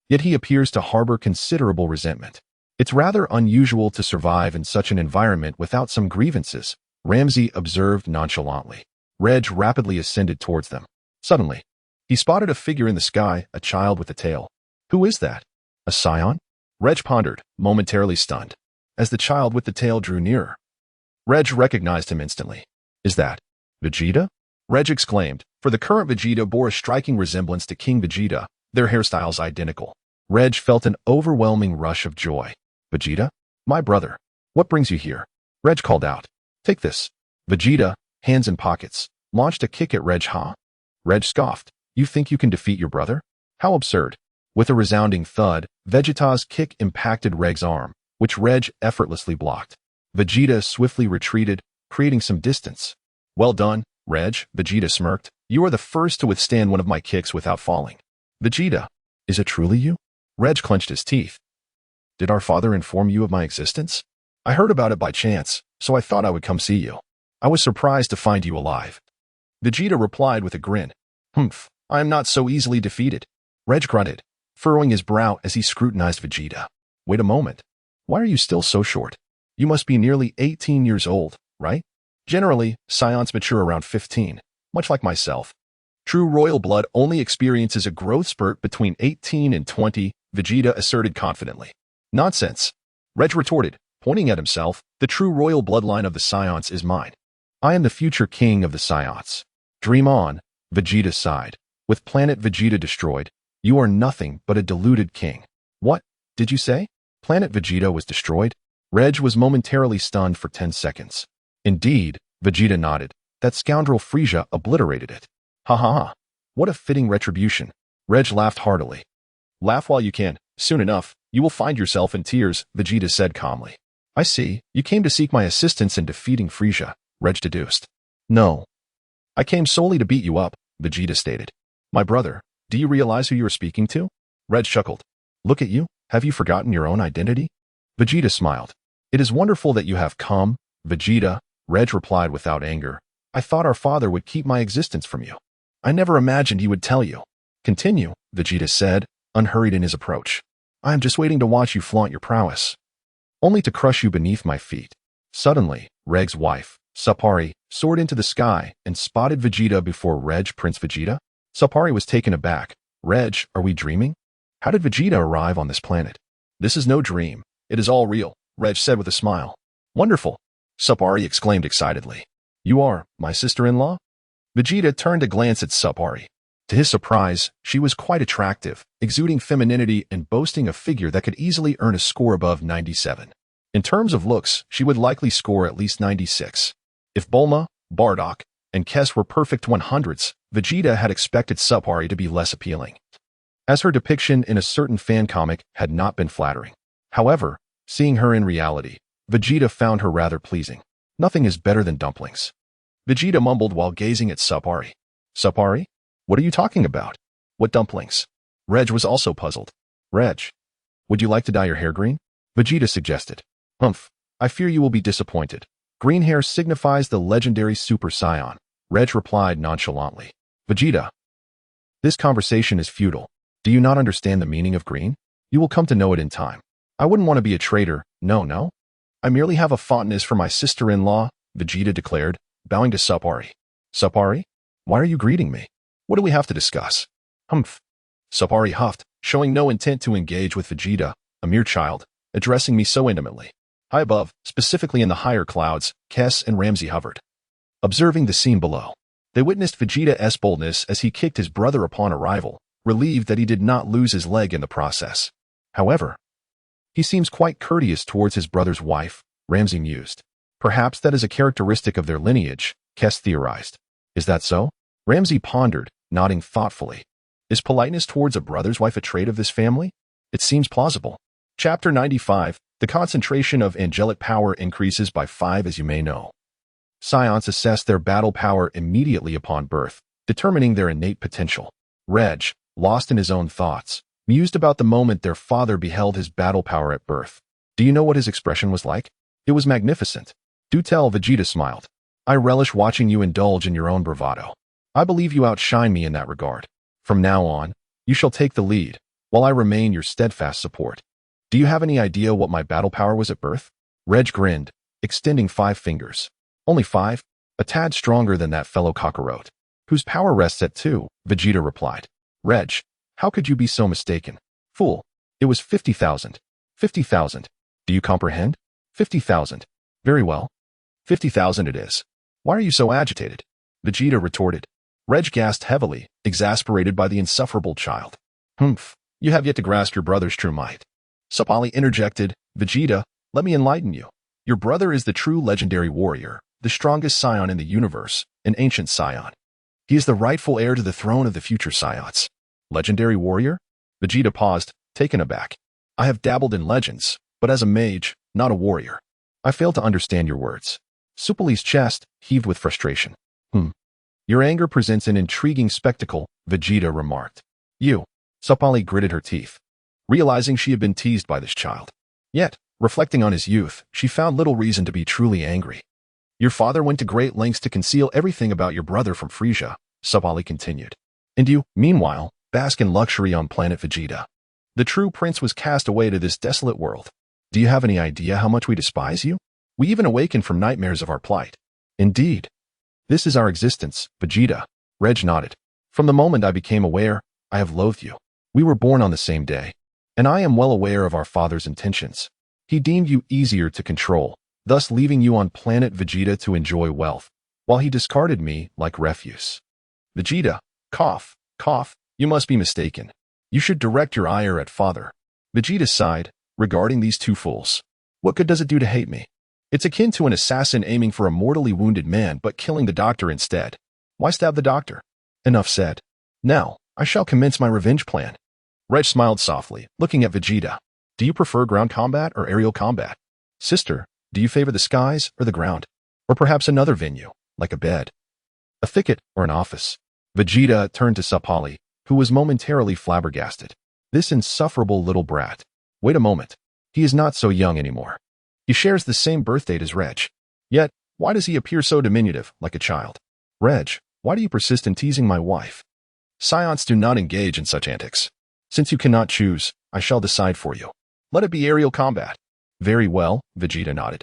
S1: Yet he appears to harbor considerable resentment. It's rather unusual to survive in such an environment without some grievances, Lam-Z observed nonchalantly. Reg rapidly ascended towards them. Suddenly, he spotted a figure in the sky, a child with a tail. Who is that? A Saiyan? Reg pondered, momentarily stunned, as the child with the tail drew nearer. Reg recognized him instantly. Is that Vegeta? Reg exclaimed, for the current Vegeta bore a striking resemblance to King Vegeta, their hairstyles identical. Reg felt an overwhelming rush of joy. Vegeta? My brother. What brings you here? Reg called out. Take this. Vegeta, hands in pockets, launched a kick at Reg. Huh? Reg scoffed. You think you can defeat your brother? How absurd. With a resounding thud, Vegeta's kick impacted Reg's arm, which Reg effortlessly blocked. Vegeta swiftly retreated, creating some distance. Well done, Reg, Vegeta smirked. You are the first to withstand one of my kicks without falling. Vegeta, is it truly you? Reg clenched his teeth. Did our father inform you of my existence? I heard about it by chance, so I thought I would come see you. I was surprised to find you alive. Vegeta replied with a grin. Humph, I am not so easily defeated. Reg grunted, furrowing his brow as he scrutinized Vegeta. Wait a moment. Why are you still so short? You must be nearly 18 years old, right? Generally, Saiyans mature around 15, much like myself. True royal blood only experiences a growth spurt between 18 and 20, Vegeta asserted confidently. Nonsense. Reg retorted, pointing at himself. The true royal bloodline of the Saiyans is mine. I am the future king of the Saiyans. Dream on, Vegeta sighed. With planet Vegeta destroyed, you are nothing but a deluded king. What, did you say? Planet Vegeta was destroyed? Reg was momentarily stunned for 10 seconds. Indeed, Vegeta nodded. That scoundrel Frieza obliterated it. Ha ha ha. What a fitting retribution. Reg laughed heartily. Laugh while you can. Soon enough, you will find yourself in tears, Vegeta said calmly. I see. You came to seek my assistance in defeating Frieza, Reg deduced. No. I came solely to beat you up, Vegeta stated. My brother, do you realize who you are speaking to? Reg chuckled. Look at you. Have you forgotten your own identity? Vegeta smiled. It is wonderful that you have come, Vegeta, Reg replied without anger. I thought our father would keep my existence from you. I never imagined he would tell you. Continue, Vegeta said, unhurried in his approach. I am just waiting to watch you flaunt your prowess. Only to crush you beneath my feet. Suddenly, Reg's wife, Sapari, soared into the sky and spotted Vegeta before Reg. Prince Vegeta? Sapari was taken aback. Reg, are we dreaming? How did Vegeta arrive on this planet? This is no dream. It is all real, Reg said with a smile. Wonderful, Sapari exclaimed excitedly. You are my sister-in-law? Vegeta turned to glance at Sapari. To his surprise, she was quite attractive, exuding femininity and boasting a figure that could easily earn a score above 97. In terms of looks, she would likely score at least 96. If Bulma, Bardock, and Kes were perfect 100s, Vegeta had expected Sapari to be less appealing, as her depiction in a certain fan comic had not been flattering. However, seeing her in reality, Vegeta found her rather pleasing. Nothing is better than dumplings. Vegeta mumbled while gazing at Sapari. Sapari? What are you talking about? What dumplings? Reg was also puzzled. Reg, would you like to dye your hair green? Vegeta suggested. Humph, I fear you will be disappointed. Green hair signifies the legendary Super Saiyan, Reg replied nonchalantly. Vegeta, this conversation is futile. Do you not understand the meaning of green? You will come to know it in time. I wouldn't want to be a traitor, no. I merely have a fondness for my sister-in-law, Vegeta declared, bowing to Sapari. Sapari? Why are you greeting me? What do we have to discuss? Humph. Sapari huffed, showing no intent to engage with Vegeta, a mere child, addressing me so intimately. High above, specifically in the higher clouds, Kes and Lam-Z hovered, observing the scene below. They witnessed Vegeta's boldness as he kicked his brother upon arrival, relieved that he did not lose his leg in the process. However, he seems quite courteous towards his brother's wife, Lam-Z mused. Perhaps that is a characteristic of their lineage, Kes theorized. Is that so? Lam-Z pondered, nodding thoughtfully. Is politeness towards a brother's wife a trait of this family? It seems plausible. Chapter 95. The concentration of angelic power increases by 5 as you may know. Saiyans assess their battle power immediately upon birth, determining their innate potential. Reg, lost in his own thoughts, mused about the moment their father beheld his battle power at birth. Do you know what his expression was like? It was magnificent. Do tell, Vegeta smiled. I relish watching you indulge in your own bravado. I believe you outshine me in that regard. From now on, you shall take the lead, while I remain your steadfast support. Do you have any idea what my battle power was at birth? Reg grinned, extending 5 fingers. Only 5? A tad stronger than that fellow Kakarot, whose power rests at 2, Vegeta replied. Reg, how could you be so mistaken? Fool, it was 50,000. 50,000. Do you comprehend? 50,000. Very well. 50,000 it is. Why are you so agitated? Vegeta retorted. Reg gasped heavily, exasperated by the insufferable child. Humph, you have yet to grasp your brother's true might. Sapali interjected, Vegeta, let me enlighten you. Your brother is the true legendary warrior, the strongest Saiyan in the universe, an ancient Saiyan. He is the rightful heir to the throne of the future Saiyans. Legendary warrior? Vegeta paused, taken aback. I have dabbled in legends, but as a mage, not a warrior. I fail to understand your words. Supali's chest heaved with frustration. Your anger presents an intriguing spectacle, Vegeta remarked. You. Sapali gritted her teeth, realizing she had been teased by this child. Yet, reflecting on his youth, she found little reason to be truly angry. Your father went to great lengths to conceal everything about your brother from Frieza, Sapali continued. And you, meanwhile, bask in luxury on planet Vegeta. The true prince was cast away to this desolate world. Do you have any idea how much we despise you? We even awaken from nightmares of our plight. Indeed. This is our existence, Vegeta. Reg nodded. From the moment I became aware, I have loathed you. We were born on the same day. And I am well aware of our father's intentions. He deemed you easier to control, thus leaving you on planet Vegeta to enjoy wealth, while he discarded me like refuse. Vegeta, cough, you must be mistaken. You should direct your ire at father. Vegeta sighed, regarding these two fools. What good does it do to hate me? It's akin to an assassin aiming for a mortally wounded man but killing the doctor instead. Why stab the doctor? Enough said. Now, I shall commence my revenge plan. Reg smiled softly, looking at Vegeta. Do you prefer ground combat or aerial combat? Sister, do you favor the skies or the ground? Or perhaps another venue, like a bed, a thicket, or an office? Vegeta turned to Sapali, who was momentarily flabbergasted. This insufferable little brat. Wait a moment. He is not so young anymore. He shares the same birth date as Reg. Yet, why does he appear so diminutive, like a child? Reg, why do you persist in teasing my wife? Saiyans do not engage in such antics. Since you cannot choose, I shall decide for you. Let it be aerial combat. Very well, Vegeta nodded.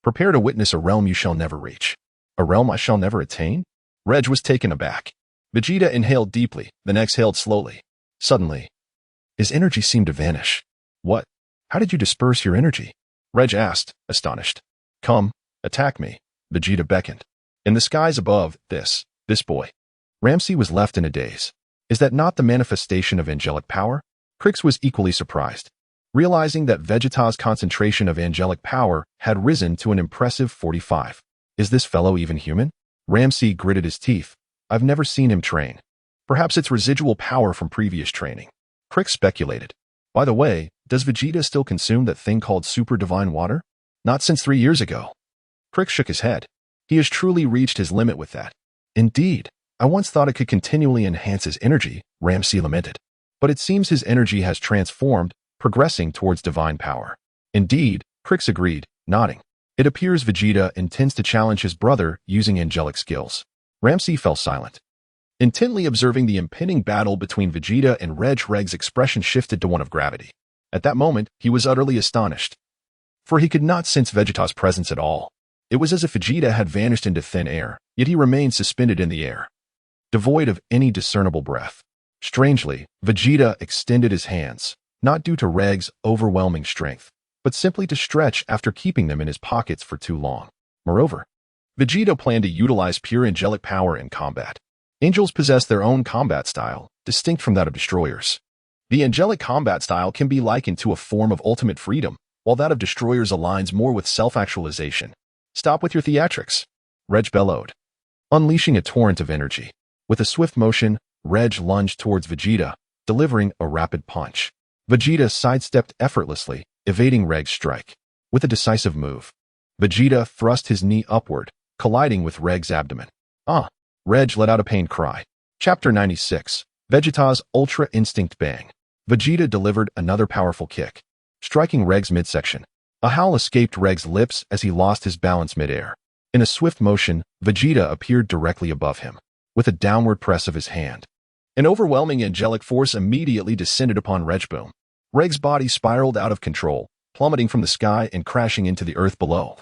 S1: Prepare to witness a realm you shall never reach. A realm I shall never attain? Reg was taken aback. Vegeta inhaled deeply, then exhaled slowly. Suddenly, his energy seemed to vanish. What? How did you disperse your energy? Reg asked, astonished. Come, attack me, Vegeta beckoned. In the skies above, this boy. Lam-Z was left in a daze. Is that not the manifestation of angelic power? Krix was equally surprised, realizing that Vegeta's concentration of angelic power had risen to an impressive 45. Is this fellow even human? Lam-Z gritted his teeth. I've never seen him train. Perhaps it's residual power from previous training. Krix speculated. By the way, does Vegeta still consume that thing called super divine water? Not since 3 years ago. Krix shook his head. He has truly reached his limit with that. Indeed, I once thought it could continually enhance his energy, Lam-Z lamented. But it seems his energy has transformed, progressing towards divine power. Indeed, Krix agreed, nodding. It appears Vegeta intends to challenge his brother using angelic skills. Lam-Z fell silent. Intently observing the impending battle between Vegeta and Reg's expression shifted to one of gravity. At that moment, he was utterly astonished, for he could not sense Vegeta's presence at all. It was as if Vegeta had vanished into thin air, yet he remained suspended in the air, devoid of any discernible breath. Strangely, Vegeta extended his hands, not due to Reg's overwhelming strength, but simply to stretch after keeping them in his pockets for too long. Moreover, Vegeta planned to utilize pure angelic power in combat. Angels possess their own combat style, distinct from that of destroyers. The angelic combat style can be likened to a form of ultimate freedom, while that of destroyers aligns more with self-actualization. Stop with your theatrics, Reg bellowed, unleashing a torrent of energy. With a swift motion, Reg lunged towards Vegeta, delivering a rapid punch. Vegeta sidestepped effortlessly, evading Reg's strike. With a decisive move, Vegeta thrust his knee upward, colliding with Reg's abdomen. Ah! Reg let out a pained cry. Chapter 96. Vegeta's Ultra Instinct Bang. Vegeta delivered another powerful kick, striking Reg's midsection. A howl escaped Reg's lips as he lost his balance midair. In a swift motion, Vegeta appeared directly above him, with a downward press of his hand. An overwhelming angelic force immediately descended upon Regboom. Reg's body spiraled out of control, plummeting from the sky and crashing into the earth below,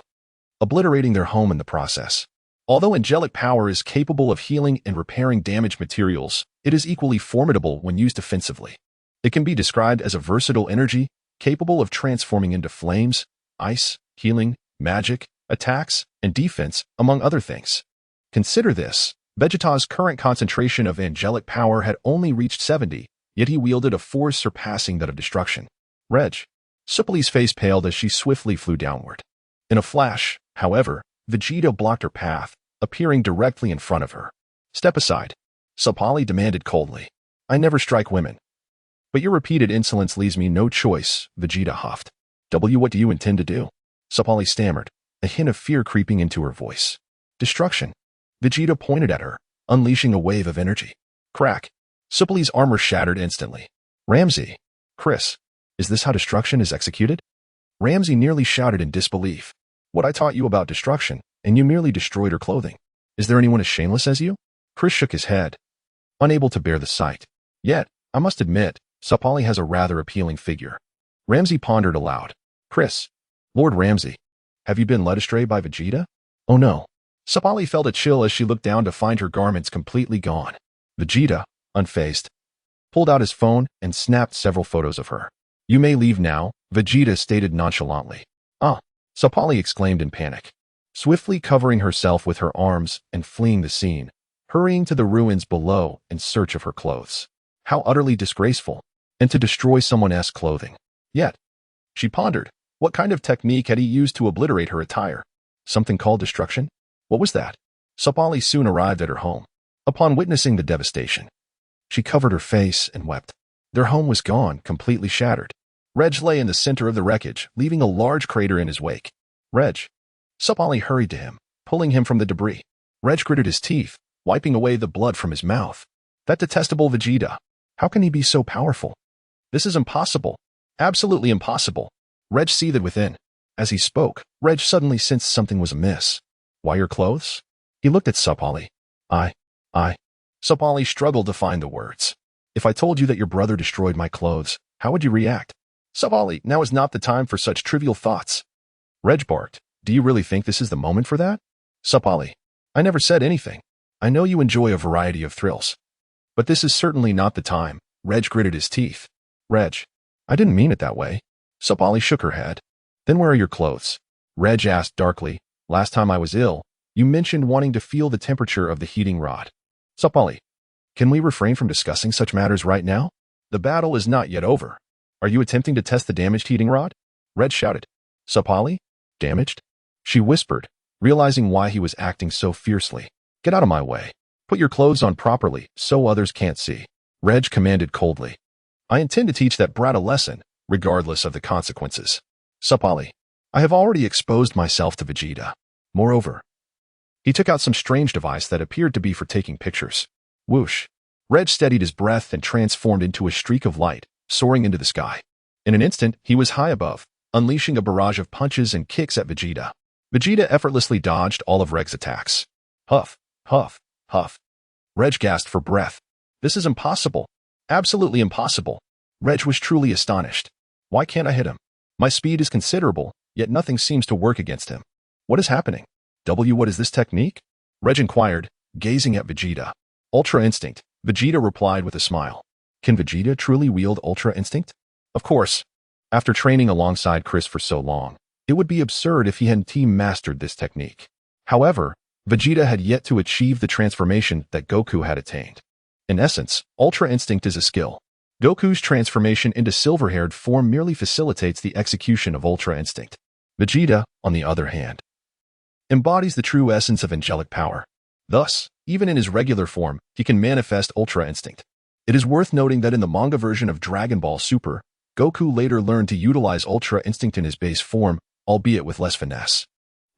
S1: obliterating their home in the process. Although angelic power is capable of healing and repairing damaged materials, it is equally formidable when used offensively. It can be described as a versatile energy, capable of transforming into flames, ice, healing, magic, attacks, and defense, among other things. Consider this. Vegeta's current concentration of angelic power had only reached 70, yet he wielded a force surpassing that of destruction. Reg. Supali's face paled as she swiftly flew downward. In a flash, however, Vegeta blocked her path, appearing directly in front of her. Step aside, Supali demanded coldly. I never strike women. But your repeated insolence leaves me no choice, Vegeta huffed. What do you intend to do? Supali stammered, a hint of fear creeping into her voice. Destruction. Vegeta pointed at her, unleashing a wave of energy. Crack. Supali's armor shattered instantly. Lam-Z. Chris, is this how destruction is executed? Lam-Z nearly shouted in disbelief. What I taught you about destruction, and you merely destroyed her clothing. Is there anyone as shameless as you? Chris shook his head, unable to bear the sight. Yet, I must admit, Supali has a rather appealing figure. Lam-Z pondered aloud. Chris, Lord Lam-Z, have you been led astray by Vegeta? Oh no. Supali felt a chill as she looked down to find her garments completely gone. Vegeta, unfazed, pulled out his phone and snapped several photos of her. You may leave now, Vegeta stated nonchalantly. Ah, Supali exclaimed in panic, swiftly covering herself with her arms and fleeing the scene, hurrying to the ruins below in search of her clothes. How utterly disgraceful, and to destroy someone else's clothing. Yet, she pondered, what kind of technique had he used to obliterate her attire? Something called destruction? What was that? Supali soon arrived at her home. Upon witnessing the devastation, she covered her face and wept. Their home was gone, completely shattered. Reg lay in the center of the wreckage, leaving a large crater in his wake. Reg. Supali hurried to him, pulling him from the debris. Reg gritted his teeth, wiping away the blood from his mouth. That detestable Vegeta. How can he be so powerful? This is impossible. Absolutely impossible. Reg seethed within. As he spoke, Reg suddenly sensed something was amiss. Why your clothes? He looked at Supali. I. Supali struggled to find the words. If I told you that your brother destroyed my clothes, how would you react? Supali, now is not the time for such trivial thoughts. Reg barked. Do you really think this is the moment for that? Supali. I never said anything. I know you enjoy a variety of thrills. But this is certainly not the time. Reg gritted his teeth. Reg. I didn't mean it that way. Supali shook her head. Then where are your clothes? Reg asked darkly. Last time I was ill, you mentioned wanting to feel the temperature of the heating rod. Supali. Can we refrain from discussing such matters right now? The battle is not yet over. Are you attempting to test the damaged heating rod? Reg shouted. Supali? Damaged? She whispered, realizing why he was acting so fiercely. Get out of my way. Put your clothes on properly, so others can't see. Reg commanded coldly. I intend to teach that brat a lesson, regardless of the consequences. Supali. I have already exposed myself to Vegeta. Moreover, he took out some strange device that appeared to be for taking pictures. Whoosh. Reg steadied his breath and transformed into a streak of light, soaring into the sky. In an instant, he was high above, unleashing a barrage of punches and kicks at Vegeta. Vegeta effortlessly dodged all of Reg's attacks. Huff, huff, huff. Reg gasped for breath. This is impossible. Absolutely impossible. Reg was truly astonished. Why can't I hit him? My speed is considerable, yet nothing seems to work against him. What is happening? What is this technique? Reg inquired, gazing at Vegeta. Ultra Instinct, Vegeta replied with a smile. Can Vegeta truly wield Ultra Instinct? Of course. After training alongside Chris for so long, it would be absurd if he hadn't team mastered this technique. However, Vegeta had yet to achieve the transformation that Goku had attained. In essence, Ultra Instinct is a skill. Goku's transformation into silver-haired form merely facilitates the execution of Ultra Instinct. Vegeta, on the other hand, embodies the true essence of angelic power. Thus, even in his regular form, he can manifest Ultra Instinct. It is worth noting that in the manga version of Dragon Ball Super, Goku later learned to utilize Ultra Instinct in his base form, albeit with less finesse.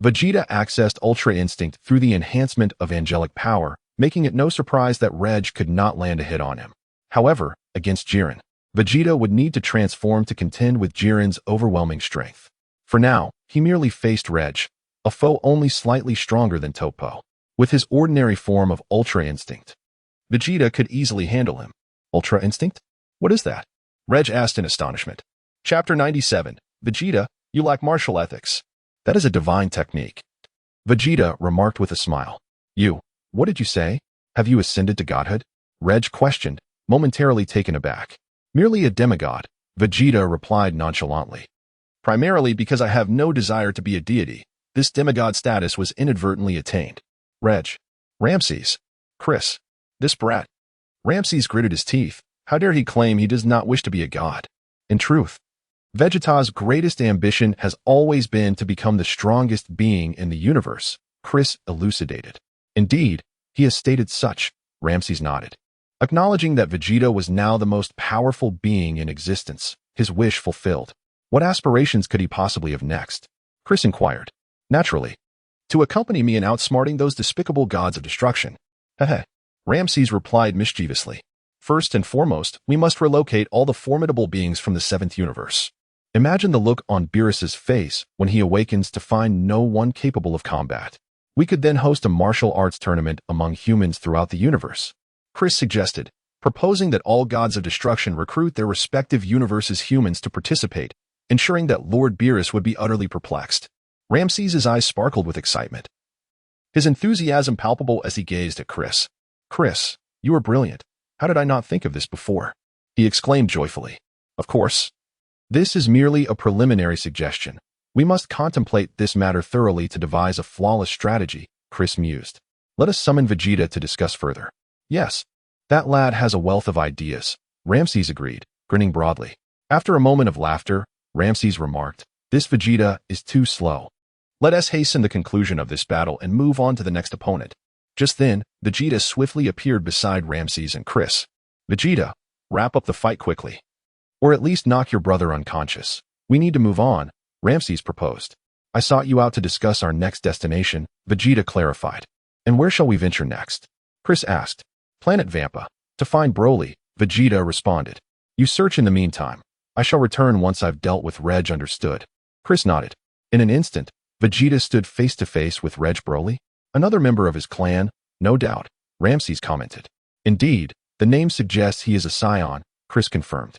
S1: Vegeta accessed Ultra Instinct through the enhancement of angelic power, making it no surprise that Reg could not land a hit on him. However, against Jiren, Vegeta would need to transform to contend with Jiren's overwhelming strength. For now, he merely faced Reg, a foe only slightly stronger than Toppo. With his ordinary form of Ultra Instinct, Vegeta could easily handle him. Ultra Instinct? What is that? Reg asked in astonishment. Chapter 97, Vegeta, you lack martial ethics. That is a divine technique. Vegeta remarked with a smile. What did you say? Have you ascended to godhood? Reg questioned, momentarily taken aback. Merely a demigod, Vegeta replied nonchalantly. Primarily because I have no desire to be a deity, this demigod status was inadvertently attained. Reg. Ramses. Chris. This brat. Ramses gritted his teeth. How dare he claim he does not wish to be a god? In truth, Vegeta's greatest ambition has always been to become the strongest being in the universe, Chris elucidated. Indeed, he has stated such, Ramses nodded. Acknowledging that Vegeta was now the most powerful being in existence, his wish fulfilled. What aspirations could he possibly have next? Chris inquired. Naturally, to accompany me in outsmarting those despicable gods of destruction. Heh. Ramses replied mischievously. First and foremost, we must relocate all the formidable beings from the 7th universe. Imagine the look on Beerus's face when he awakens to find no one capable of combat. We could then host a martial arts tournament among humans throughout the universe. Chris suggested, proposing that all gods of destruction recruit their respective universes' humans to participate, ensuring that Lord Beerus would be utterly perplexed. Ramses' eyes sparkled with excitement, his enthusiasm palpable as he gazed at Chris. Chris, you are brilliant. How did I not think of this before? He exclaimed joyfully. Of course. This is merely a preliminary suggestion. We must contemplate this matter thoroughly to devise a flawless strategy, Chris mused. Let us summon Vegeta to discuss further. Yes, that lad has a wealth of ideas, Ramses agreed, grinning broadly. After a moment of laughter, Ramses remarked, this Vegeta is too slow. Let us hasten the conclusion of this battle and move on to the next opponent. Just then, Vegeta swiftly appeared beside Ramses and Chris. Vegeta, wrap up the fight quickly. Or at least knock your brother unconscious. We need to move on, Ramses proposed. I sought you out to discuss our next destination, Vegeta clarified. And where shall we venture next? Chris asked. Planet Vampa. To find Broly, Vegeta responded. You search in the meantime. I shall return once I've dealt with Reg. Understood. Chris nodded. In an instant, Vegeta stood face to face with Reg Broly. Another member of his clan, no doubt, Ramses commented. Indeed, the name suggests he is a Saiyan, Chris confirmed.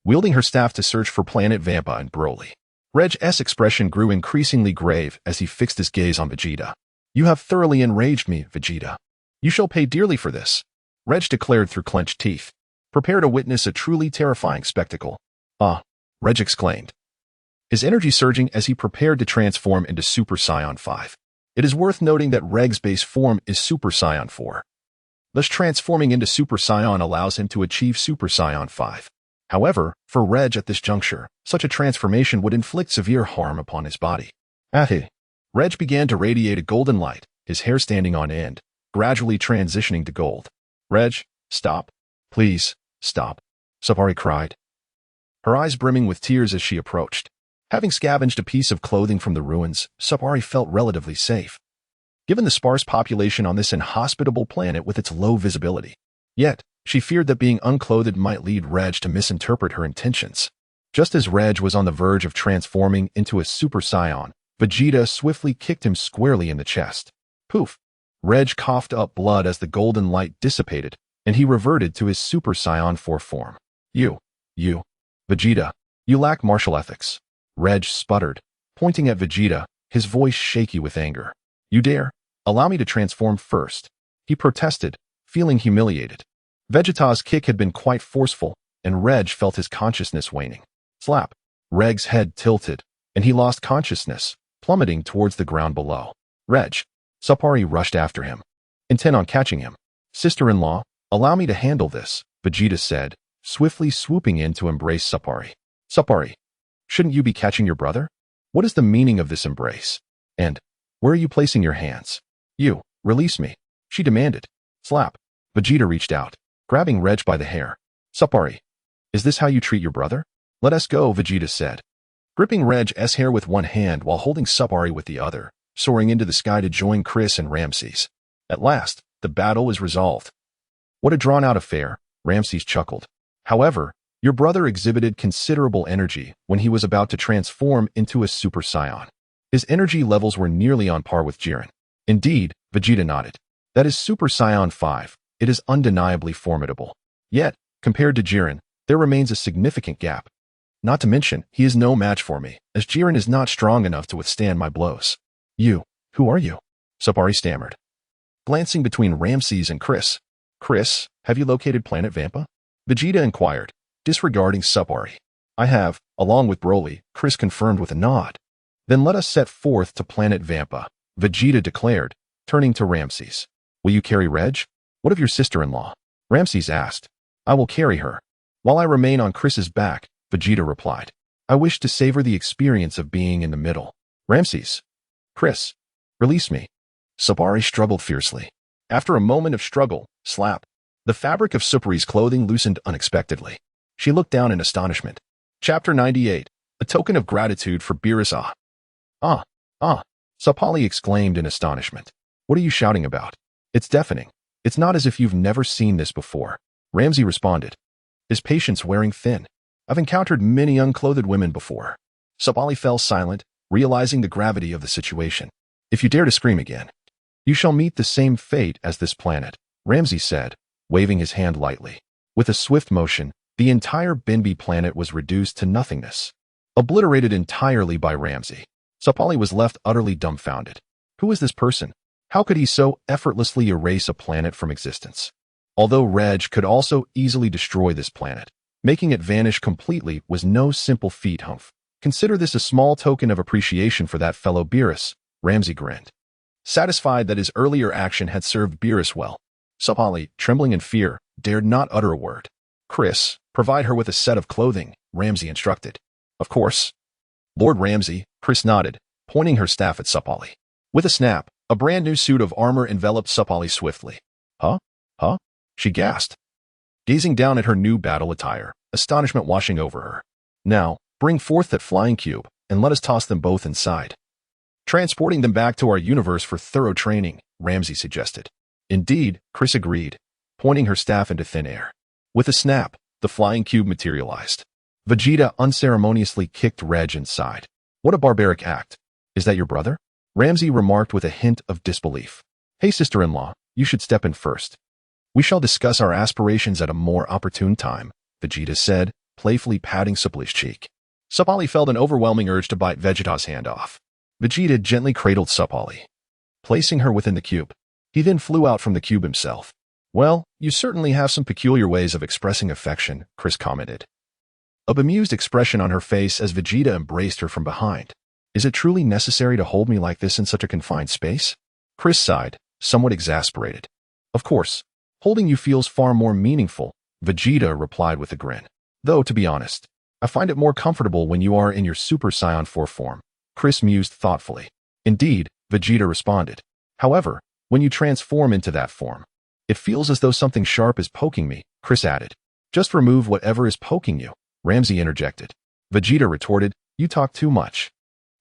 S1: Wielding her staff to search for Planet Vampa and Broly, Reg's expression grew increasingly grave as he fixed his gaze on Vegeta. You have thoroughly enraged me, Vegeta. You shall pay dearly for this, Reg declared through clenched teeth. Prepare to witness a truly terrifying spectacle. Ah, Reg exclaimed, his energy surging as he prepared to transform into Super Saiyan 5. It is worth noting that Reg's base form is Super Saiyan 4. Thus transforming into Super Saiyan allows him to achieve Super Saiyan 5. However, for Reg at this juncture, such a transformation would inflict severe harm upon his body. Reg began to radiate a golden light, his hair standing on end, gradually transitioning to gold. Reg, stop. Please, stop, Sapari cried, her eyes brimming with tears as she approached. Having scavenged a piece of clothing from the ruins, Sapari felt relatively safe, given the sparse population on this inhospitable planet with its low visibility. Yet, she feared that being unclothed might lead Reg to misinterpret her intentions. Just as Reg was on the verge of transforming into a Super Saiyan, Vegeta swiftly kicked him squarely in the chest. Poof! Reg coughed up blood as the golden light dissipated, and he reverted to his Super Saiyan 4 form. Vegeta, you lack martial ethics. Reg sputtered, pointing at Vegeta, his voice shaky with anger. You dare? Allow me to transform first. He protested, feeling humiliated. Vegeta's kick had been quite forceful, and Reg felt his consciousness waning. Slap! Reg's head tilted, and he lost consciousness, plummeting towards the ground below. Reg, Suppari rushed after him, intent on catching him. Sister-in-law, allow me to handle this, Vegeta said, swiftly swooping in to embrace Suppari. Suppari, shouldn't you be catching your brother? What is the meaning of this embrace? And where are you placing your hands? You, release me, she demanded. Slap. Vegeta reached out, grabbing Reg by the hair. Suppari, is this how you treat your brother? Let us go, Vegeta said, gripping Reg's hair with one hand while holding Suppari with the other, soaring into the sky to join Chris and Ramses. At last, the battle is resolved. What a drawn-out affair, Ramses chuckled. However, your brother exhibited considerable energy when he was about to transform into a Super Saiyan. His energy levels were nearly on par with Jiren. Indeed, Vegeta nodded. That is Super Saiyan 5. It is undeniably formidable. Yet, compared to Jiren, there remains a significant gap. Not to mention, he is no match for me, as Jiren is not strong enough to withstand my blows. Who are you? Suppari stammered, glancing between Ramses and Chris. Chris, have you located Planet Vampa? Vegeta inquired, disregarding Suppari. I have, along with Broly, Chris confirmed with a nod. Then let us set forth to Planet Vampa, Vegeta declared, turning to Ramses. Will you carry Reg? What of your sister-in-law? Ramses asked. I will carry her. While I remain on Chris's back, Vegeta replied. I wish to savor the experience of being in the middle. Ramses. Chris. Release me. Suppari struggled fiercely. After a moment of struggle, slap. The fabric of Suppari's clothing loosened unexpectedly. She looked down in astonishment. Chapter 98. A token of gratitude for Beerus. Suppali exclaimed in astonishment. What are you shouting about? It's deafening. It's not as if you've never seen this before. Ramsey responded. His patience wearing thin. I've encountered many unclothed women before. Suppali fell silent, realizing the gravity of the situation. If you dare to scream again, you shall meet the same fate as this planet, Ramsey said, waving his hand lightly. With a swift motion, the entire Benbi planet was reduced to nothingness, obliterated entirely by Ramsey. Suppali was left utterly dumbfounded. Who is this person? How could he so effortlessly erase a planet from existence? Although Reg could also easily destroy this planet, making it vanish completely was no simple feat. Consider this a small token of appreciation for that fellow Beerus, Ramsey grinned, satisfied that his earlier action had served Beerus well. Suppali, trembling in fear, dared not utter a word. Chris, provide her with a set of clothing, Ramsey instructed. Of course. Lord Ramsey, Chris nodded, pointing her staff at Suppali. With a snap, a brand new suit of armor enveloped Suppali swiftly. Huh? She gasped, gazing down at her new battle attire, astonishment washing over her. Now, bring forth that flying cube, and let us toss them both inside. Transporting them back to our universe for thorough training, Ramsey suggested. Indeed, Chris agreed, pointing her staff into thin air. With a snap, the flying cube materialized. Vegeta unceremoniously kicked Reg inside. What a barbaric act. Is that your brother? Ramsey remarked with a hint of disbelief. Hey, sister-in-law, you should step in first. We shall discuss our aspirations at a more opportune time, Vegeta said, playfully patting Suppali's cheek. Suppali felt an overwhelming urge to bite Vegeta's hand off. Vegeta gently cradled Suppali, placing her within the cube. He then flew out from the cube himself. Well, you certainly have some peculiar ways of expressing affection, Chris commented, a bemused expression on her face as Vegeta embraced her from behind. Is it truly necessary to hold me like this in such a confined space? Chris sighed, somewhat exasperated. Of course, holding you feels far more meaningful, Vegeta replied with a grin. Though, to be honest, I find it more comfortable when you are in your Super Saiyan 4 form, Chris mused thoughtfully. Indeed, Vegeta responded. However, when you transform into that form, it feels as though something sharp is poking me, Chris added. Just remove whatever is poking you, Ramsey interjected. Vegeta retorted, you talk too much.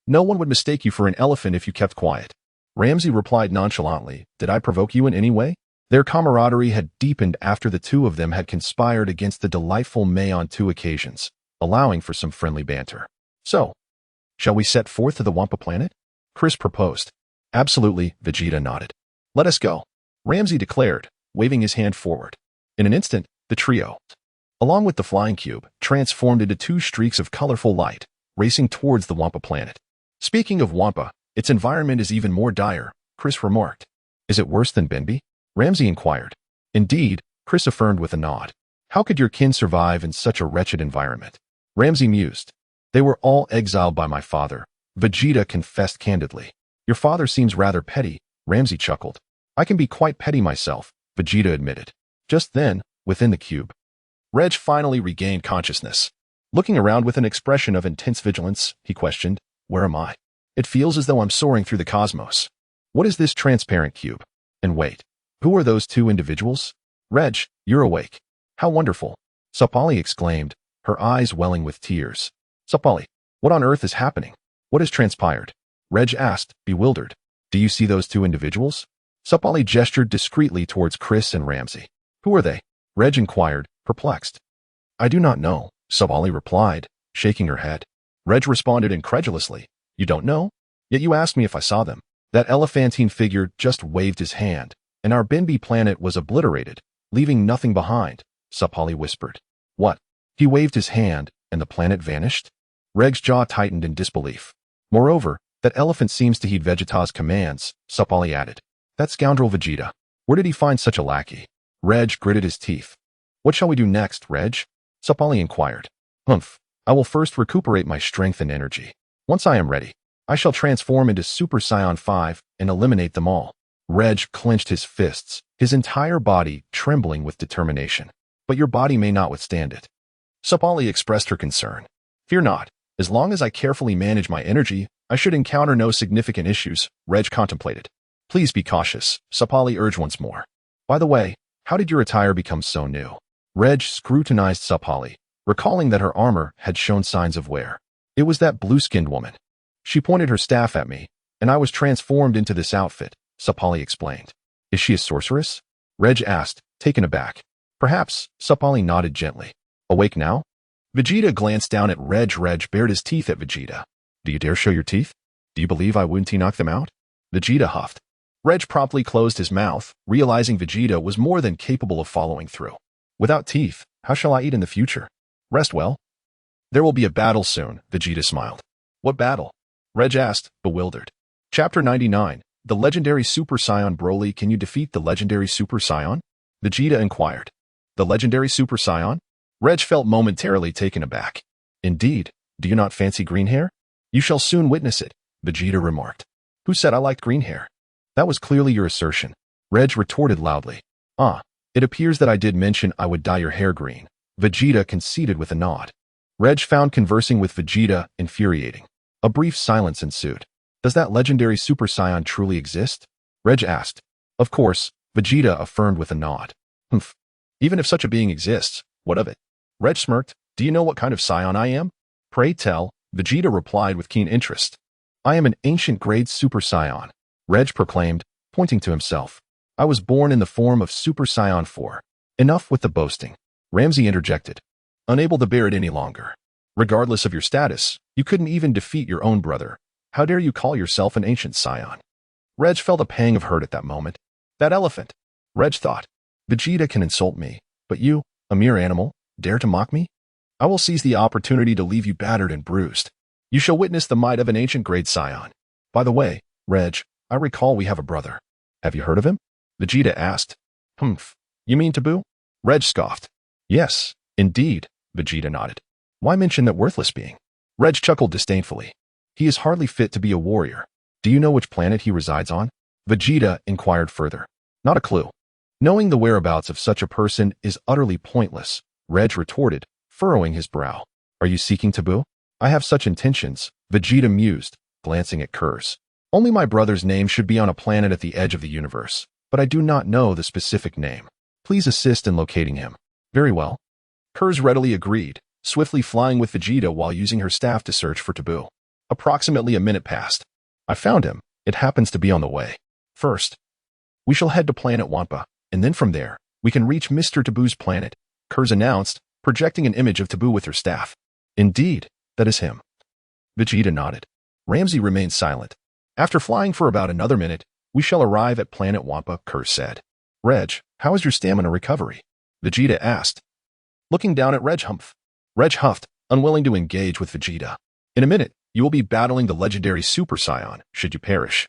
S1: No one would mistake you for an elephant if you kept quiet. Ramsey replied nonchalantly, did I provoke you in any way? Their camaraderie had deepened after the two of them had conspired against the delightful May on 2 occasions, allowing for some friendly banter. So, shall we set forth to the Wampa planet? Chris proposed. Absolutely, Vegeta nodded. Let us go, Ramsey declared, waving his hand forward. In an instant, the trio, along with the flying cube, transformed into 2 streaks of colorful light, racing towards the Wampa planet. Speaking of Wampa, its environment is even more dire, Chris remarked. Is it worse than Benbi? Ramsey inquired. Indeed, Chris affirmed with a nod. How could your kin survive in such a wretched environment? Ramsey mused. They were all exiled by my father, Vegeta confessed candidly. Your father seems rather petty, Lam-Z chuckled. I can be quite petty myself, Vegeta admitted. Just then, within the cube, Reg finally regained consciousness. Looking around with an expression of intense vigilance, he questioned, where am I? It feels as though I'm soaring through the cosmos. What is this transparent cube? And wait, who are those two individuals? Reg, you're awake. How wonderful. Sapali exclaimed, her eyes welling with tears. Sapali, what on earth is happening? What has transpired? Reg asked, bewildered. Do you see those two individuals? Sapali gestured discreetly towards Chris and Lam-Z. Who are they? Reg inquired, perplexed. I do not know, Sapali replied, shaking her head. Reg responded incredulously. You don't know? Yet you asked me if I saw them. That elephantine figure just waved his hand, and our Binbi planet was obliterated, leaving nothing behind, Sapali whispered. What? He waved his hand, and the planet vanished? Reg's jaw tightened in disbelief. Moreover, that elephant seems to heed Vegeta's commands, Sapali added. That scoundrel Vegeta. Where did he find such a lackey? Reg gritted his teeth. What shall we do next, Reg? Sapali inquired. Humph. I will first recuperate my strength and energy. Once I am ready, I shall transform into Super Saiyan 5 and eliminate them all. Reg clenched his fists, his entire body trembling with determination. But your body may not withstand it. Sapali expressed her concern. Fear not. As long as I carefully manage my energy, I should encounter no significant issues, Reg contemplated. Please be cautious, Sapali urged once more. By the way, how did your attire become so new? Reg scrutinized Sapali, recalling that her armor had shown signs of wear. It was that blue-skinned woman. She pointed her staff at me, and I was transformed into this outfit, Sapali explained. Is she a sorceress? Reg asked, taken aback. Perhaps, Sapali nodded gently. Awake now? Vegeta glanced down at Reg. Reg bared his teeth at Vegeta. Do you dare show your teeth? Do you believe I wouldn't knock them out? Vegeta huffed. Reg promptly closed his mouth, realizing Vegeta was more than capable of following through. Without teeth, how shall I eat in the future? Rest well. There will be a battle soon, Vegeta smiled. What battle? Reg asked, bewildered. Chapter 99, The Legendary Super Saiyan. Broly, can you defeat the Legendary Super Saiyan? Vegeta inquired. The Legendary Super Saiyan? Reg felt momentarily taken aback. Indeed, do you not fancy green hair? You shall soon witness it, Vegeta remarked. Who said I liked green hair? That was clearly your assertion. Reg retorted loudly. It appears that I did mention I would dye your hair green. Vegeta conceded with a nod. Reg found conversing with Vegeta infuriating. A brief silence ensued. Does that legendary Super Saiyan truly exist? Reg asked. Of course, Vegeta affirmed with a nod. Humph. Even if such a being exists, what of it? Reg smirked. Do you know what kind of Saiyan I am? Pray tell, Vegeta replied with keen interest. I am an ancient grade Super Saiyan, Reg proclaimed, pointing to himself. I was born in the form of Super Saiyan 4. Enough with the boasting. Lam-Z interjected. Unable to bear it any longer. Regardless of your status, you couldn't even defeat your own brother. How dare you call yourself an ancient Saiyan? Reg felt a pang of hurt at that moment. That elephant. Reg thought. Vegeta can insult me, but you, a mere animal, dare to mock me? I will seize the opportunity to leave you battered and bruised. You shall witness the might of an ancient grade Saiyan. By the way, Reg, I recall we have a brother. Have you heard of him? Vegeta asked. Humph. You mean Taboo? Reg scoffed. Yes, indeed, Vegeta nodded. Why mention that worthless being? Reg chuckled disdainfully. He is hardly fit to be a warrior. Do you know which planet he resides on? Vegeta inquired further. Not a clue. Knowing the whereabouts of such a person is utterly pointless, Reg retorted, furrowing his brow. Are you seeking Taboo? I have such intentions, Vegeta mused, glancing at Kurz. Only my brother's name should be on a planet at the edge of the universe, but I do not know the specific name. Please assist in locating him. Very well. Kurz readily agreed, swiftly flying with Vegeta while using her staff to search for Taboo. Approximately a minute passed. I found him. It happens to be on the way. First, we shall head to planet Wampa, and then from there, we can reach Mr. Taboo's planet, Kurz announced, projecting an image of Taboo with her staff. Indeed, that is him. Vegeta nodded. Lam-Z remained silent. After flying for about another minute, we shall arrive at planet Wampa, Kurz said. Reg, how is your stamina recovery? Vegeta asked. Looking down at Reg huffed, unwilling to engage with Vegeta. In a minute, you will be battling the legendary Super Saiyan, should you perish.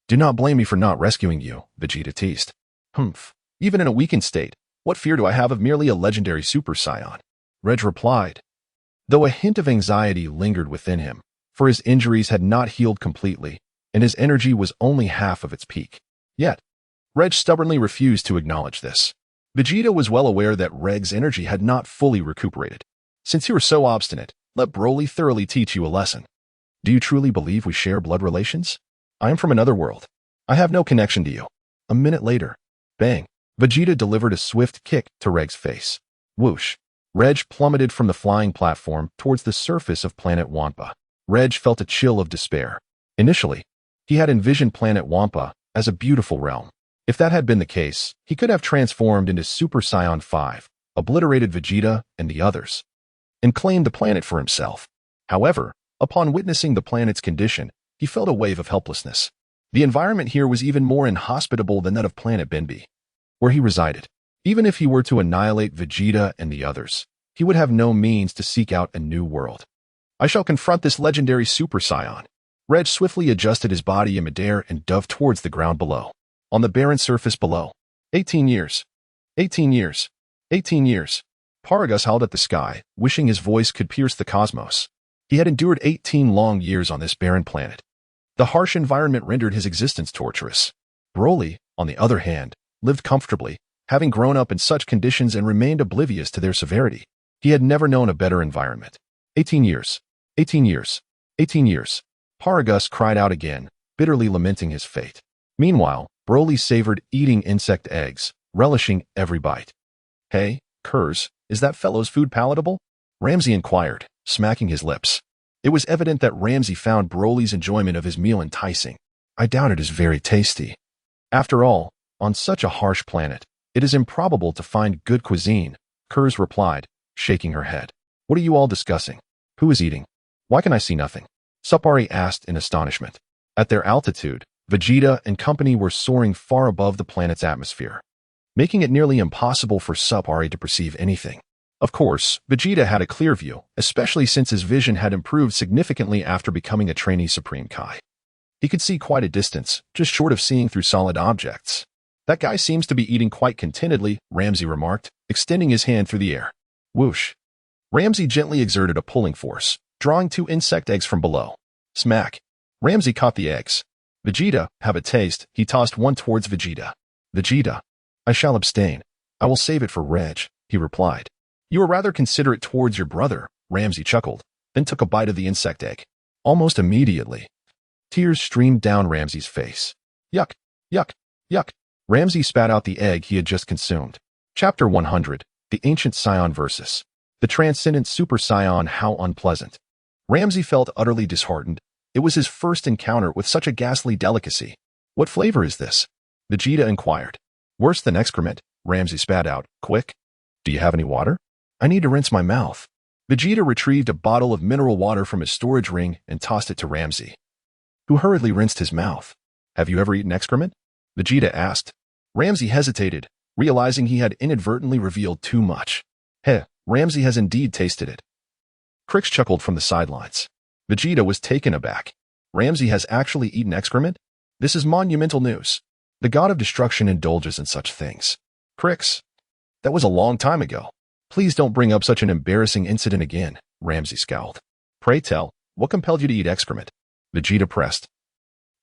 S1: Do not blame me for not rescuing you, Vegeta teased. Humph. Even in a weakened state, what fear do I have of merely a legendary Super Saiyan? Reg replied. Though a hint of anxiety lingered within him, for his injuries had not healed completely, and his energy was only half of its peak. Yet, Reg stubbornly refused to acknowledge this. Vegeta was well aware that Reg's energy had not fully recuperated. Since you are so obstinate, let Broly thoroughly teach you a lesson. Do you truly believe we share blood relations? I am from another world. I have no connection to you. A minute later, bang, Vegeta delivered a swift kick to Reg's face. Whoosh. Reg plummeted from the flying platform towards the surface of planet Wampa. Reg felt a chill of despair. Initially, he had envisioned planet Wampa as a beautiful realm. If that had been the case, he could have transformed into Super Saiyan 5, obliterated Vegeta and the others, and claimed the planet for himself. However, upon witnessing the planet's condition, he felt a wave of helplessness. The environment here was even more inhospitable than that of planet Benbi, where he resided. Even if he were to annihilate Vegeta and the others, he would have no means to seek out a new world. I shall confront this legendary Super Saiyan. Reg swiftly adjusted his body in midair and dove towards the ground below. On the barren surface below. 18 years. 18 years. 18 years. Paragus howled at the sky, wishing his voice could pierce the cosmos. He had endured 18 long years on this barren planet. The harsh environment rendered his existence torturous. Broly, on the other hand, lived comfortably, having grown up in such conditions and remained oblivious to their severity. He had never known a better environment. 18 years. 18 years. 18 years. Paragus cried out again, bitterly lamenting his fate. Meanwhile, Broly savored eating insect eggs, relishing every bite. Hey, Kurz, is that fellow's food palatable? Lam-Z inquired, smacking his lips. It was evident that Lam-Z found Broly's enjoyment of his meal enticing. I doubt it is very tasty. After all, on such a harsh planet, it is improbable to find good cuisine, Kurz replied, shaking her head. What are you all discussing? Who is eating? Why can I see nothing? Suppari asked in astonishment. At their altitude, Vegeta and company were soaring far above the planet's atmosphere, making it nearly impossible for Suppari to perceive anything. Of course, Vegeta had a clear view, especially since his vision had improved significantly after becoming a trainee Supreme Kai. He could see quite a distance, just short of seeing through solid objects. That guy seems to be eating quite contentedly, Lam-Z remarked, extending his hand through the air. Whoosh. Lam-Z gently exerted a pulling force, drawing 2 insect eggs from below. Smack. Lam-Z caught the eggs. Vegeta, have a taste. He tossed one towards Vegeta. Vegeta. I shall abstain. I will save it for Reg, he replied. You were rather considerate towards your brother, Lam-Z chuckled, then took a bite of the insect egg. Almost immediately, tears streamed down Lam-Z's face. Yuck, yuck, yuck. Lam-Z spat out the egg he had just consumed. Chapter 100, The Ancient Saiyan Versus. The Transcendent Super Saiyan, how unpleasant. Lam-Z felt utterly disheartened. It was his first encounter with such a ghastly delicacy. What flavor is this? Vegeta inquired. Worse than excrement, Lam-Z spat out. Quick. Do you have any water? I need to rinse my mouth. Vegeta retrieved a bottle of mineral water from his storage ring and tossed it to Lam-Z, who hurriedly rinsed his mouth. Have you ever eaten excrement? Vegeta asked. Lam-Z hesitated, realizing he had inadvertently revealed too much. Heh, Lam-Z has indeed tasted it. Krix chuckled from the sidelines. Vegeta was taken aback. Lam-Z has actually eaten excrement? This is monumental news. The god of destruction indulges in such things. Krix, that was a long time ago. Please don't bring up such an embarrassing incident again, Lam-Z scowled. Pray tell, what compelled you to eat excrement? Vegeta pressed.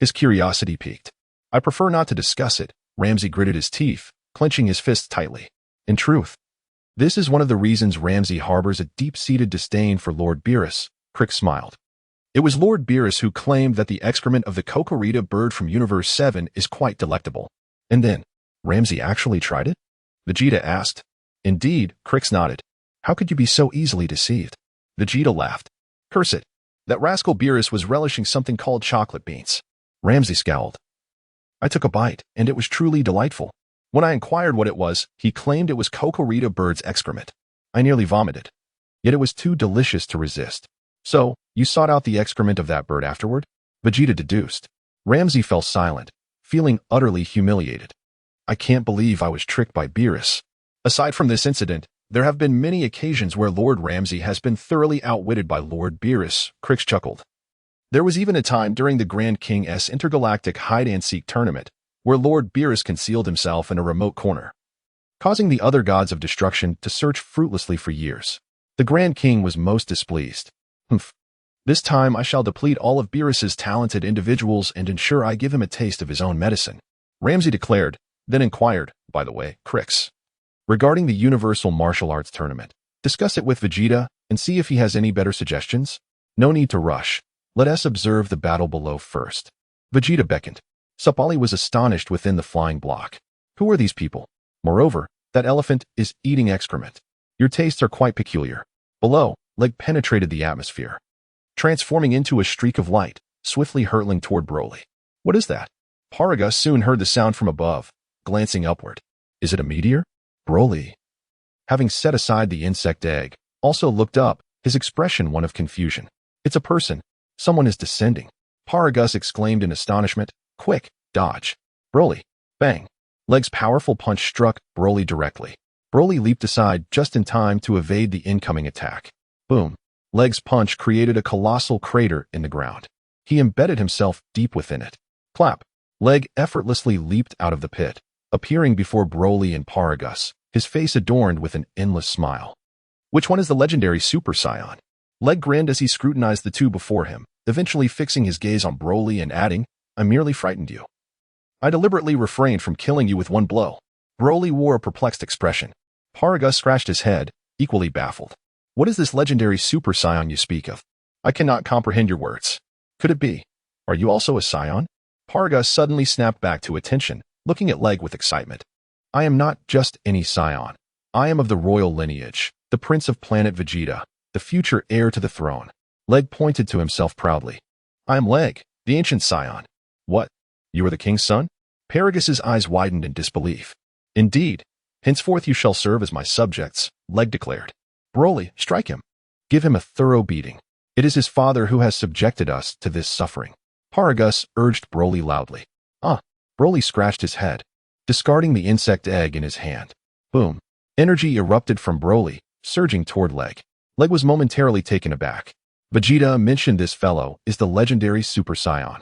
S1: His curiosity piqued. I prefer not to discuss it, Lam-Z gritted his teeth, clenching his fists tightly. In truth, this is one of the reasons Lam-Z harbors a deep-seated disdain for Lord Beerus, Krix smiled. It was Lord Beerus who claimed that the excrement of the Kakarot bird from Universe 7 is quite delectable. And then, Lam-Z actually tried it? Vegeta asked. Indeed, Krix nodded. How could you be so easily deceived? Vegeta laughed. Curse it. That rascal Beerus was relishing something called chocolate beans. Lam-Z scowled. I took a bite, and it was truly delightful. When I inquired what it was, he claimed it was Kakarot bird's excrement. I nearly vomited. Yet it was too delicious to resist. So, you sought out the excrement of that bird afterward? Vegeta deduced. Lam-Z fell silent, feeling utterly humiliated. I can't believe I was tricked by Beerus. Aside from this incident, there have been many occasions where Lord Lam-Z has been thoroughly outwitted by Lord Beerus, Krix chuckled. There was even a time during the Grand King's intergalactic hide-and-seek tournament where Lord Beerus concealed himself in a remote corner, causing the other gods of destruction to search fruitlessly for years. The Grand King was most displeased. Humph. This time I shall deplete all of Beerus's talented individuals and ensure I give him a taste of his own medicine. Lam-Z declared, then inquired, by the way, Crix. Regarding the Universal Martial Arts Tournament, discuss it with Vegeta and see if he has any better suggestions. No need to rush. Let us observe the battle below first. Vegeta beckoned. Sapali was astonished within the flying block. Who are these people? Moreover, that elephant is eating excrement. Your tastes are quite peculiar. Below, Leg penetrated the atmosphere, transforming into a streak of light, swiftly hurtling toward Broly. What is that? Paragus soon heard the sound from above, glancing upward. Is it a meteor? Broly, having set aside the insect egg, also looked up, his expression one of confusion. It's a person. Someone is descending. Paragus exclaimed in astonishment. Quick, dodge. Broly. Bang. Leg's powerful punch struck Broly directly. Broly leaped aside just in time to evade the incoming attack. Boom. Leg's punch created a colossal crater in the ground. He embedded himself deep within it. Clap. Leg effortlessly leaped out of the pit, appearing before Broly and Paragus, his face adorned with an endless smile. Which one is the legendary Super Saiyan? Leg grinned as he scrutinized the two before him, eventually fixing his gaze on Broly and adding, I merely frightened you. I deliberately refrained from killing you with one blow. Broly wore a perplexed expression. Paragus scratched his head, equally baffled. What is this legendary Super Saiyan you speak of? I cannot comprehend your words. Could it be? Are you also a Saiyan? Paragus suddenly snapped back to attention, looking at Leg with excitement. I am not just any Saiyan. I am of the royal lineage, the prince of planet Vegeta, the future heir to the throne. Leg pointed to himself proudly. I am Leg, the ancient Saiyan. What? You are the king's son? Paragus's eyes widened in disbelief. Indeed. Henceforth you shall serve as my subjects, Leg declared. Broly, strike him. Give him a thorough beating. It is his father who has subjected us to this suffering. Paragus urged Broly loudly. Broly scratched his head, discarding the insect egg in his hand. Boom. Energy erupted from Broly, surging toward Leg. Leg was momentarily taken aback. Vegeta mentioned this fellow is the legendary Super Saiyan.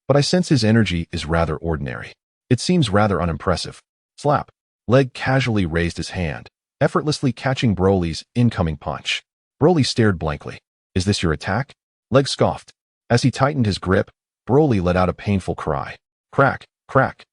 S1: But I sense his energy is rather ordinary. It seems rather unimpressive. Slap. Leg casually raised his hand, effortlessly catching Broly's incoming punch. Broly stared blankly. Is this your attack? Leg scoffed. As he tightened his grip, Broly let out a painful cry. Crack, crack.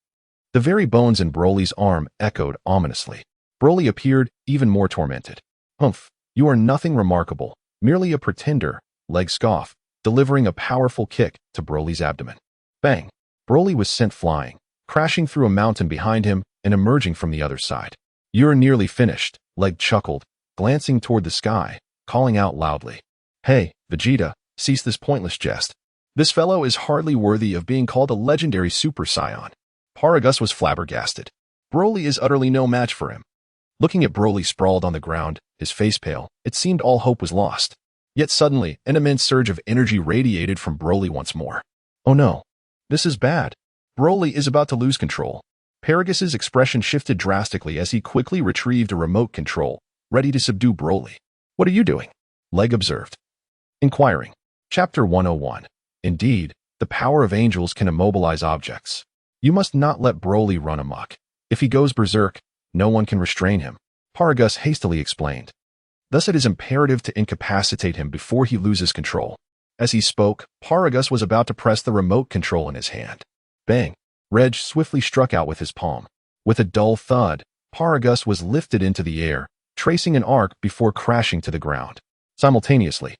S1: The very bones in Broly's arm echoed ominously. Broly appeared even more tormented. Humph, you are nothing remarkable, merely a pretender, Leg scoffed, delivering a powerful kick to Broly's abdomen. Bang! Broly was sent flying, crashing through a mountain behind him and emerging from the other side. You're nearly finished, Leg chuckled, glancing toward the sky, calling out loudly. Hey, Vegeta, cease this pointless jest. This fellow is hardly worthy of being called a legendary Super Saiyan. Paragus was flabbergasted. Broly is utterly no match for him. Looking at Broly sprawled on the ground, his face pale, it seemed all hope was lost. Yet suddenly, an immense surge of energy radiated from Broly once more. Oh no. This is bad. Broly is about to lose control. Paragus's expression shifted drastically as he quickly retrieved a remote control, ready to subdue Broly. What are you doing? Leg observed. Inquiring. Chapter 101. Indeed, the power of angels can immobilize objects. You must not let Broly run amok. If he goes berserk, no one can restrain him. Paragus hastily explained. Thus it is imperative to incapacitate him before he loses control. As he spoke, Paragus was about to press the remote control in his hand. Bang! Reg swiftly struck out with his palm. With a dull thud, Paragus was lifted into the air, tracing an arc before crashing to the ground. Simultaneously,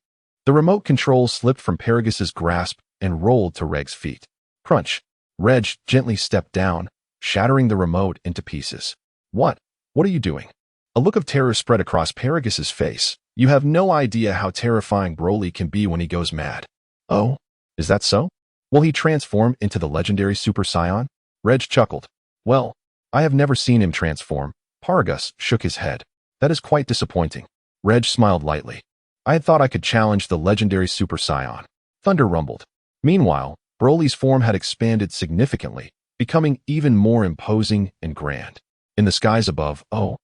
S1: the remote control slipped from Paragus's grasp and rolled to Reg's feet. Crunch! Reg gently stepped down, shattering the remote into pieces. What? What are you doing? A look of terror spread across Paragus's face. You have no idea how terrifying Broly can be when he goes mad. Oh? Is that so? Will he transform into the legendary Super Saiyan? Reg chuckled. Well, I have never seen him transform. Paragus shook his head. That is quite disappointing. Reg smiled lightly. I had thought I could challenge the legendary Super Saiyan. Thunder rumbled. Meanwhile, Broly's form had expanded significantly, becoming even more imposing and grand. In the skies above, oh,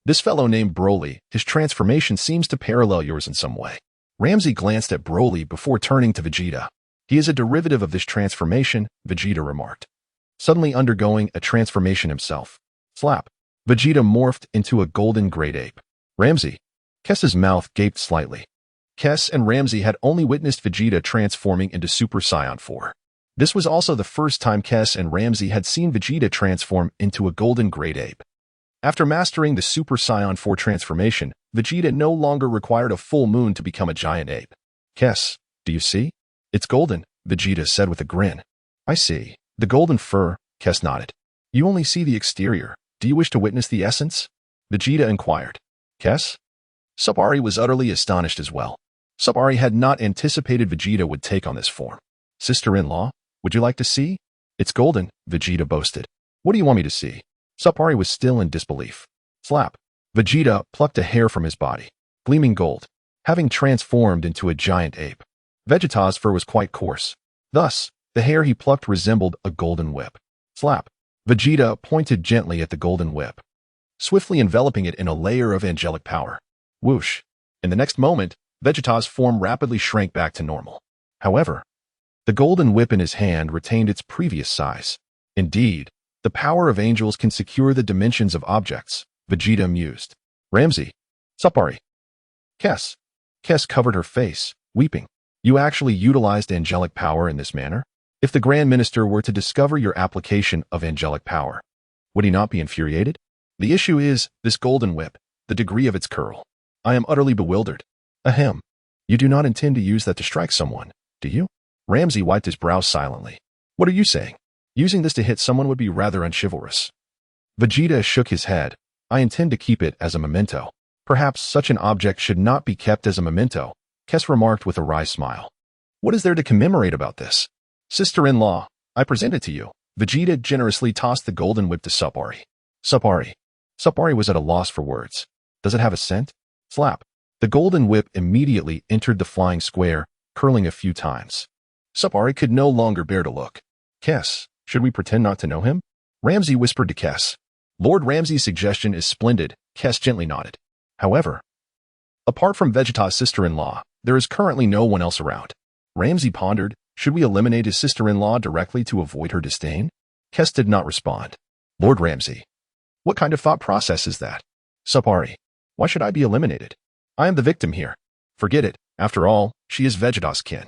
S1: this fellow named Broly, his transformation seems to parallel yours in some way. Lam-Z glanced at Broly before turning to Vegeta. He is a derivative of this transformation, Vegeta remarked. Suddenly undergoing a transformation himself. Slap. Vegeta morphed into a golden great ape. Lam-Z. Kess's mouth gaped slightly. Kess and Lam-Z had only witnessed Vegeta transforming into Super Saiyan 4. This was also the first time Kess and Lam-Z had seen Vegeta transform into a golden great ape. After mastering the Super Saiyan 4 transformation, Vegeta no longer required a full moon to become a giant ape. Kess, do you see? It's golden, Vegeta said with a grin. I see. The golden fur, Kess nodded. You only see the exterior. Do you wish to witness the essence? Vegeta inquired. Kess? Subari was utterly astonished as well. Subari had not anticipated Vegeta would take on this form. Sister-in-law, would you like to see? It's golden, Vegeta boasted. What do you want me to see? Subari was still in disbelief. Slap. Vegeta plucked a hair from his body, gleaming gold, having transformed into a giant ape. Vegeta's fur was quite coarse. Thus, the hair he plucked resembled a golden whip. Slap. Vegeta pointed gently at the golden whip, swiftly enveloping it in a layer of angelic power. Whoosh. In the next moment, Vegeta's form rapidly shrank back to normal. However, the golden whip in his hand retained its previous size. Indeed, the power of angels can secure the dimensions of objects, Vegeta mused. Lam-Z. Subari. Kess. Kess covered her face, weeping. You actually utilized angelic power in this manner? If the Grand Minister were to discover your application of angelic power, would he not be infuriated? The issue is, this golden whip, the degree of its curl. I am utterly bewildered. Ahem. You do not intend to use that to strike someone, do you? Lam-Z wiped his brow silently. What are you saying? Using this to hit someone would be rather unchivalrous. Vegeta shook his head. I intend to keep it as a memento. Perhaps such an object should not be kept as a memento, Kess remarked with a wry smile. What is there to commemorate about this? Sister-in-law, I present it to you. Vegeta generously tossed the golden whip to Subari. Subari. Subari was at a loss for words. Does it have a scent? Slap. The golden whip immediately entered the flying square, curling a few times. Subari could no longer bear to look. Kess, should we pretend not to know him? Lam-Z whispered to Kess. Lord Lam-Z's suggestion is splendid, Kess gently nodded. However, apart from Vegeta's sister-in-law, there is currently no one else around. Lam-Z pondered, should we eliminate his sister-in-law directly to avoid her disdain? Kess did not respond. Lord Lam-Z. What kind of thought process is that? Subari. Why should I be eliminated? I am the victim here. Forget it. After all, she is Vegeta's kin.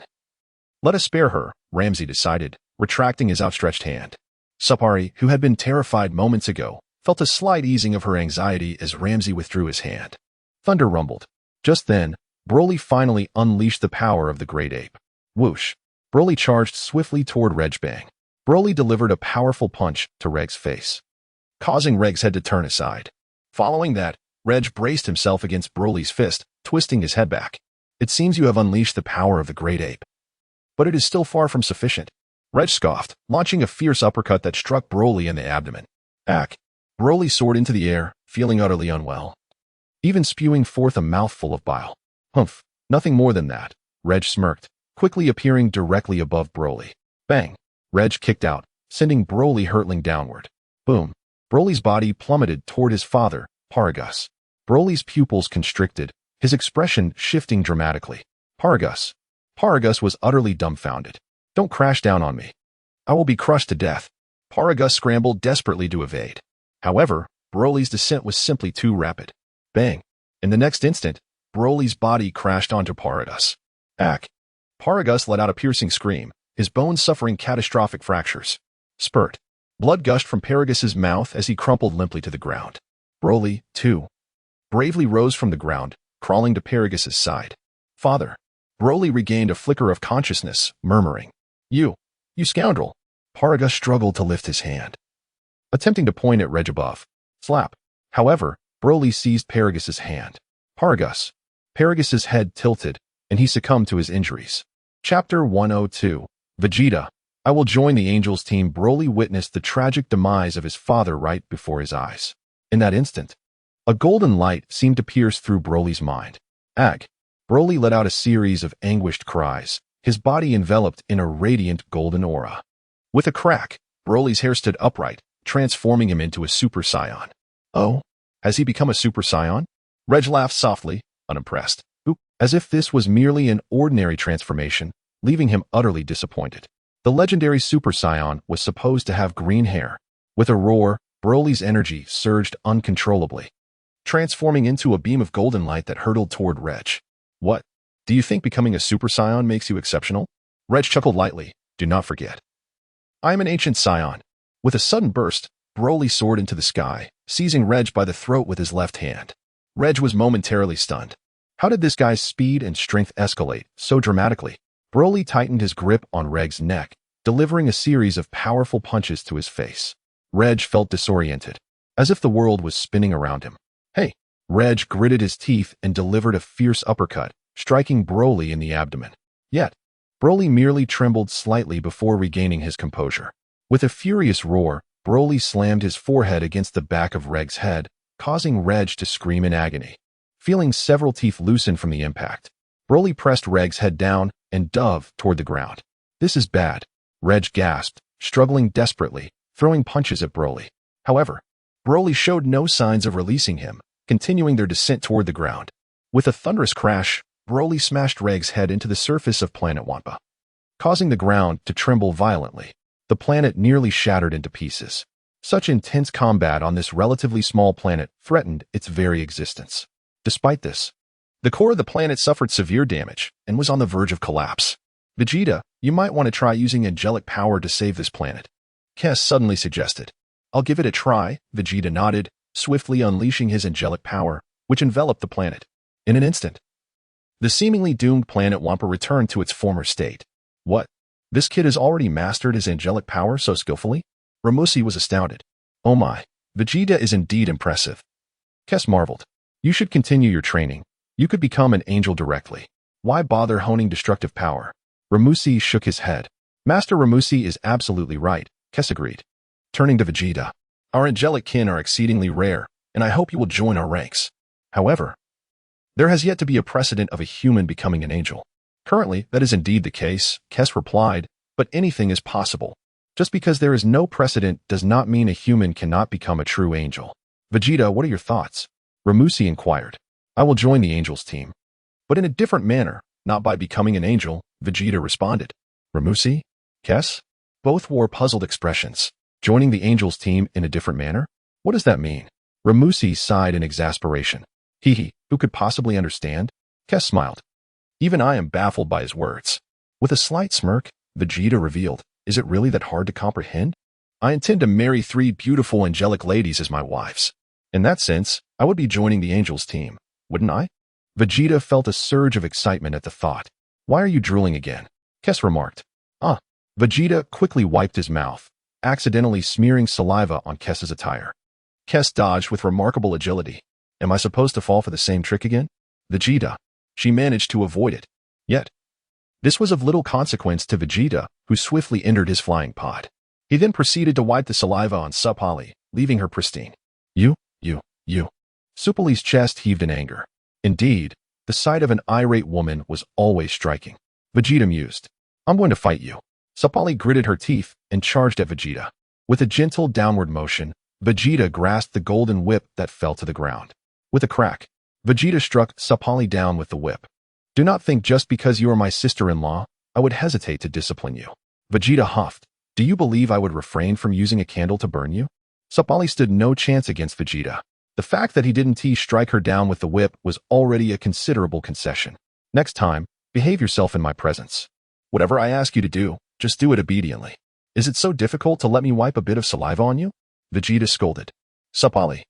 S1: Let us spare her, Lam-Z decided, retracting his outstretched hand. Subari, who had been terrified moments ago, felt a slight easing of her anxiety as Lam-Z withdrew his hand. Thunder rumbled. Just then, Broly finally unleashed the power of the great ape. Whoosh. Broly charged swiftly toward Reg Bang. Broly delivered a powerful punch to Reg's face, causing Reg's head to turn aside. Following that, Reg braced himself against Broly's fist, twisting his head back. It seems you have unleashed the power of the great ape. But it is still far from sufficient. Reg scoffed, launching a fierce uppercut that struck Broly in the abdomen. Ack. Broly soared into the air, feeling utterly unwell, even spewing forth a mouthful of bile. Humph, nothing more than that, Reg smirked, quickly appearing directly above Broly. Bang! Reg kicked out, sending Broly hurtling downward. Boom! Broly's body plummeted toward his father, Paragus. Broly's pupils constricted, his expression shifting dramatically. Paragus. Paragus was utterly dumbfounded. Don't crash down on me. I will be crushed to death. Paragus scrambled desperately to evade. However, Broly's descent was simply too rapid. Bang! In the next instant, Broly's body crashed onto Paragus. Ack! Paragus let out a piercing scream, his bones suffering catastrophic fractures. Spurt. Blood gushed from Paragus's mouth as he crumpled limply to the ground. Broly, too, bravely rose from the ground, crawling to Paragus's side. Father. Broly regained a flicker of consciousness, murmuring, You scoundrel. Paragus struggled to lift his hand, attempting to point at Reg above. Slap. However, Broly seized Paragus's hand. Paragus. Paragus's head tilted, and he succumbed to his injuries. Chapter 102. Vegeta. I will join the Angels team. Broly witnessed the tragic demise of his father right before his eyes. In that instant, a golden light seemed to pierce through Broly's mind. Ag. Broly let out a series of anguished cries, his body enveloped in a radiant golden aura. With a crack, Broly's hair stood upright, transforming him into a Super Saiyan. Oh, has he become a Super Saiyan? Reg laughed softly, unimpressed. As if this was merely an ordinary transformation, leaving him utterly disappointed. The legendary Super Saiyan was supposed to have green hair. With a roar, Broly's energy surged uncontrollably, transforming into a beam of golden light that hurtled toward Reg. What? Do you think becoming a Super Saiyan makes you exceptional? Reg chuckled lightly. Do not forget. I am an ancient Saiyan. With a sudden burst, Broly soared into the sky, seizing Reg by the throat with his left hand. Reg was momentarily stunned. How did this guy's speed and strength escalate so dramatically? Broly tightened his grip on Reg's neck, delivering a series of powerful punches to his face. Reg felt disoriented, as if the world was spinning around him. Hey! Reg gritted his teeth and delivered a fierce uppercut, striking Broly in the abdomen. Yet, Broly merely trembled slightly before regaining his composure. With a furious roar, Broly slammed his forehead against the back of Reg's head, causing Reg to scream in agony. Feeling several teeth loosen from the impact, Broly pressed Reg's head down and dove toward the ground. This is bad, Reg gasped, struggling desperately, throwing punches at Broly. However, Broly showed no signs of releasing him, continuing their descent toward the ground. With a thunderous crash, Broly smashed Reg's head into the surface of planet Wampa, causing the ground to tremble violently. The planet nearly shattered into pieces. Such intense combat on this relatively small planet threatened its very existence. Despite this, the core of the planet suffered severe damage and was on the verge of collapse. Vegeta, you might want to try using angelic power to save this planet, Kess suddenly suggested. I'll give it a try, Vegeta nodded, swiftly unleashing his angelic power, which enveloped the planet. In an instant, the seemingly doomed planet Wampa returned to its former state. What? This kid has already mastered his angelic power so skillfully? Ramusi was astounded. Oh my, Vegeta is indeed impressive. Kess marveled. You should continue your training. You could become an angel directly. Why bother honing destructive power? Ramusi shook his head. Master Ramusi is absolutely right, Kess agreed. Turning to Vegeta. Our angelic kin are exceedingly rare, and I hope you will join our ranks. However, there has yet to be a precedent of a human becoming an angel. Currently, that is indeed the case, Kess replied, but anything is possible. Just because there is no precedent does not mean a human cannot become a true angel. Vegeta, what are your thoughts? Ramusi inquired. I will join the angels team. But in a different manner, not by becoming an angel, Vegeta responded. Ramusi? Kess? Both wore puzzled expressions. Joining the angels team in a different manner? What does that mean? Ramusi sighed in exasperation. Who could possibly understand? Kess smiled. Even I am baffled by his words. With a slight smirk, Vegeta revealed, is it really that hard to comprehend? I intend to marry 3 beautiful angelic ladies as my wives. In that sense, I would be joining the angels team, wouldn't I? Vegeta felt a surge of excitement at the thought. Why are you drooling again? Kess remarked. Vegeta quickly wiped his mouth, accidentally smearing saliva on Kess's attire. Kess dodged with remarkable agility. Am I supposed to fall for the same trick again? Vegeta. She managed to avoid it. Yet, this was of little consequence to Vegeta, who swiftly entered his flying pod. He then proceeded to wipe the saliva on Supali, leaving her pristine. You. Supali's chest heaved in anger. Indeed, the sight of an irate woman was always striking. Vegeta mused. I'm going to fight you. Supali gritted her teeth and charged at Vegeta. With a gentle downward motion, Vegeta grasped the golden whip that fell to the ground. With a crack, Vegeta struck Supali down with the whip. Do not think just because you are my sister-in-law, I would hesitate to discipline you. Vegeta huffed. Do you believe I would refrain from using a candle to burn you? Supali stood no chance against Vegeta. The fact that he didn't strike her down with the whip was already a considerable concession. Next time, behave yourself in my presence. Whatever I ask you to do, just do it obediently. Is it so difficult to let me wipe a bit of saliva on you? Vegeta scolded. Supali.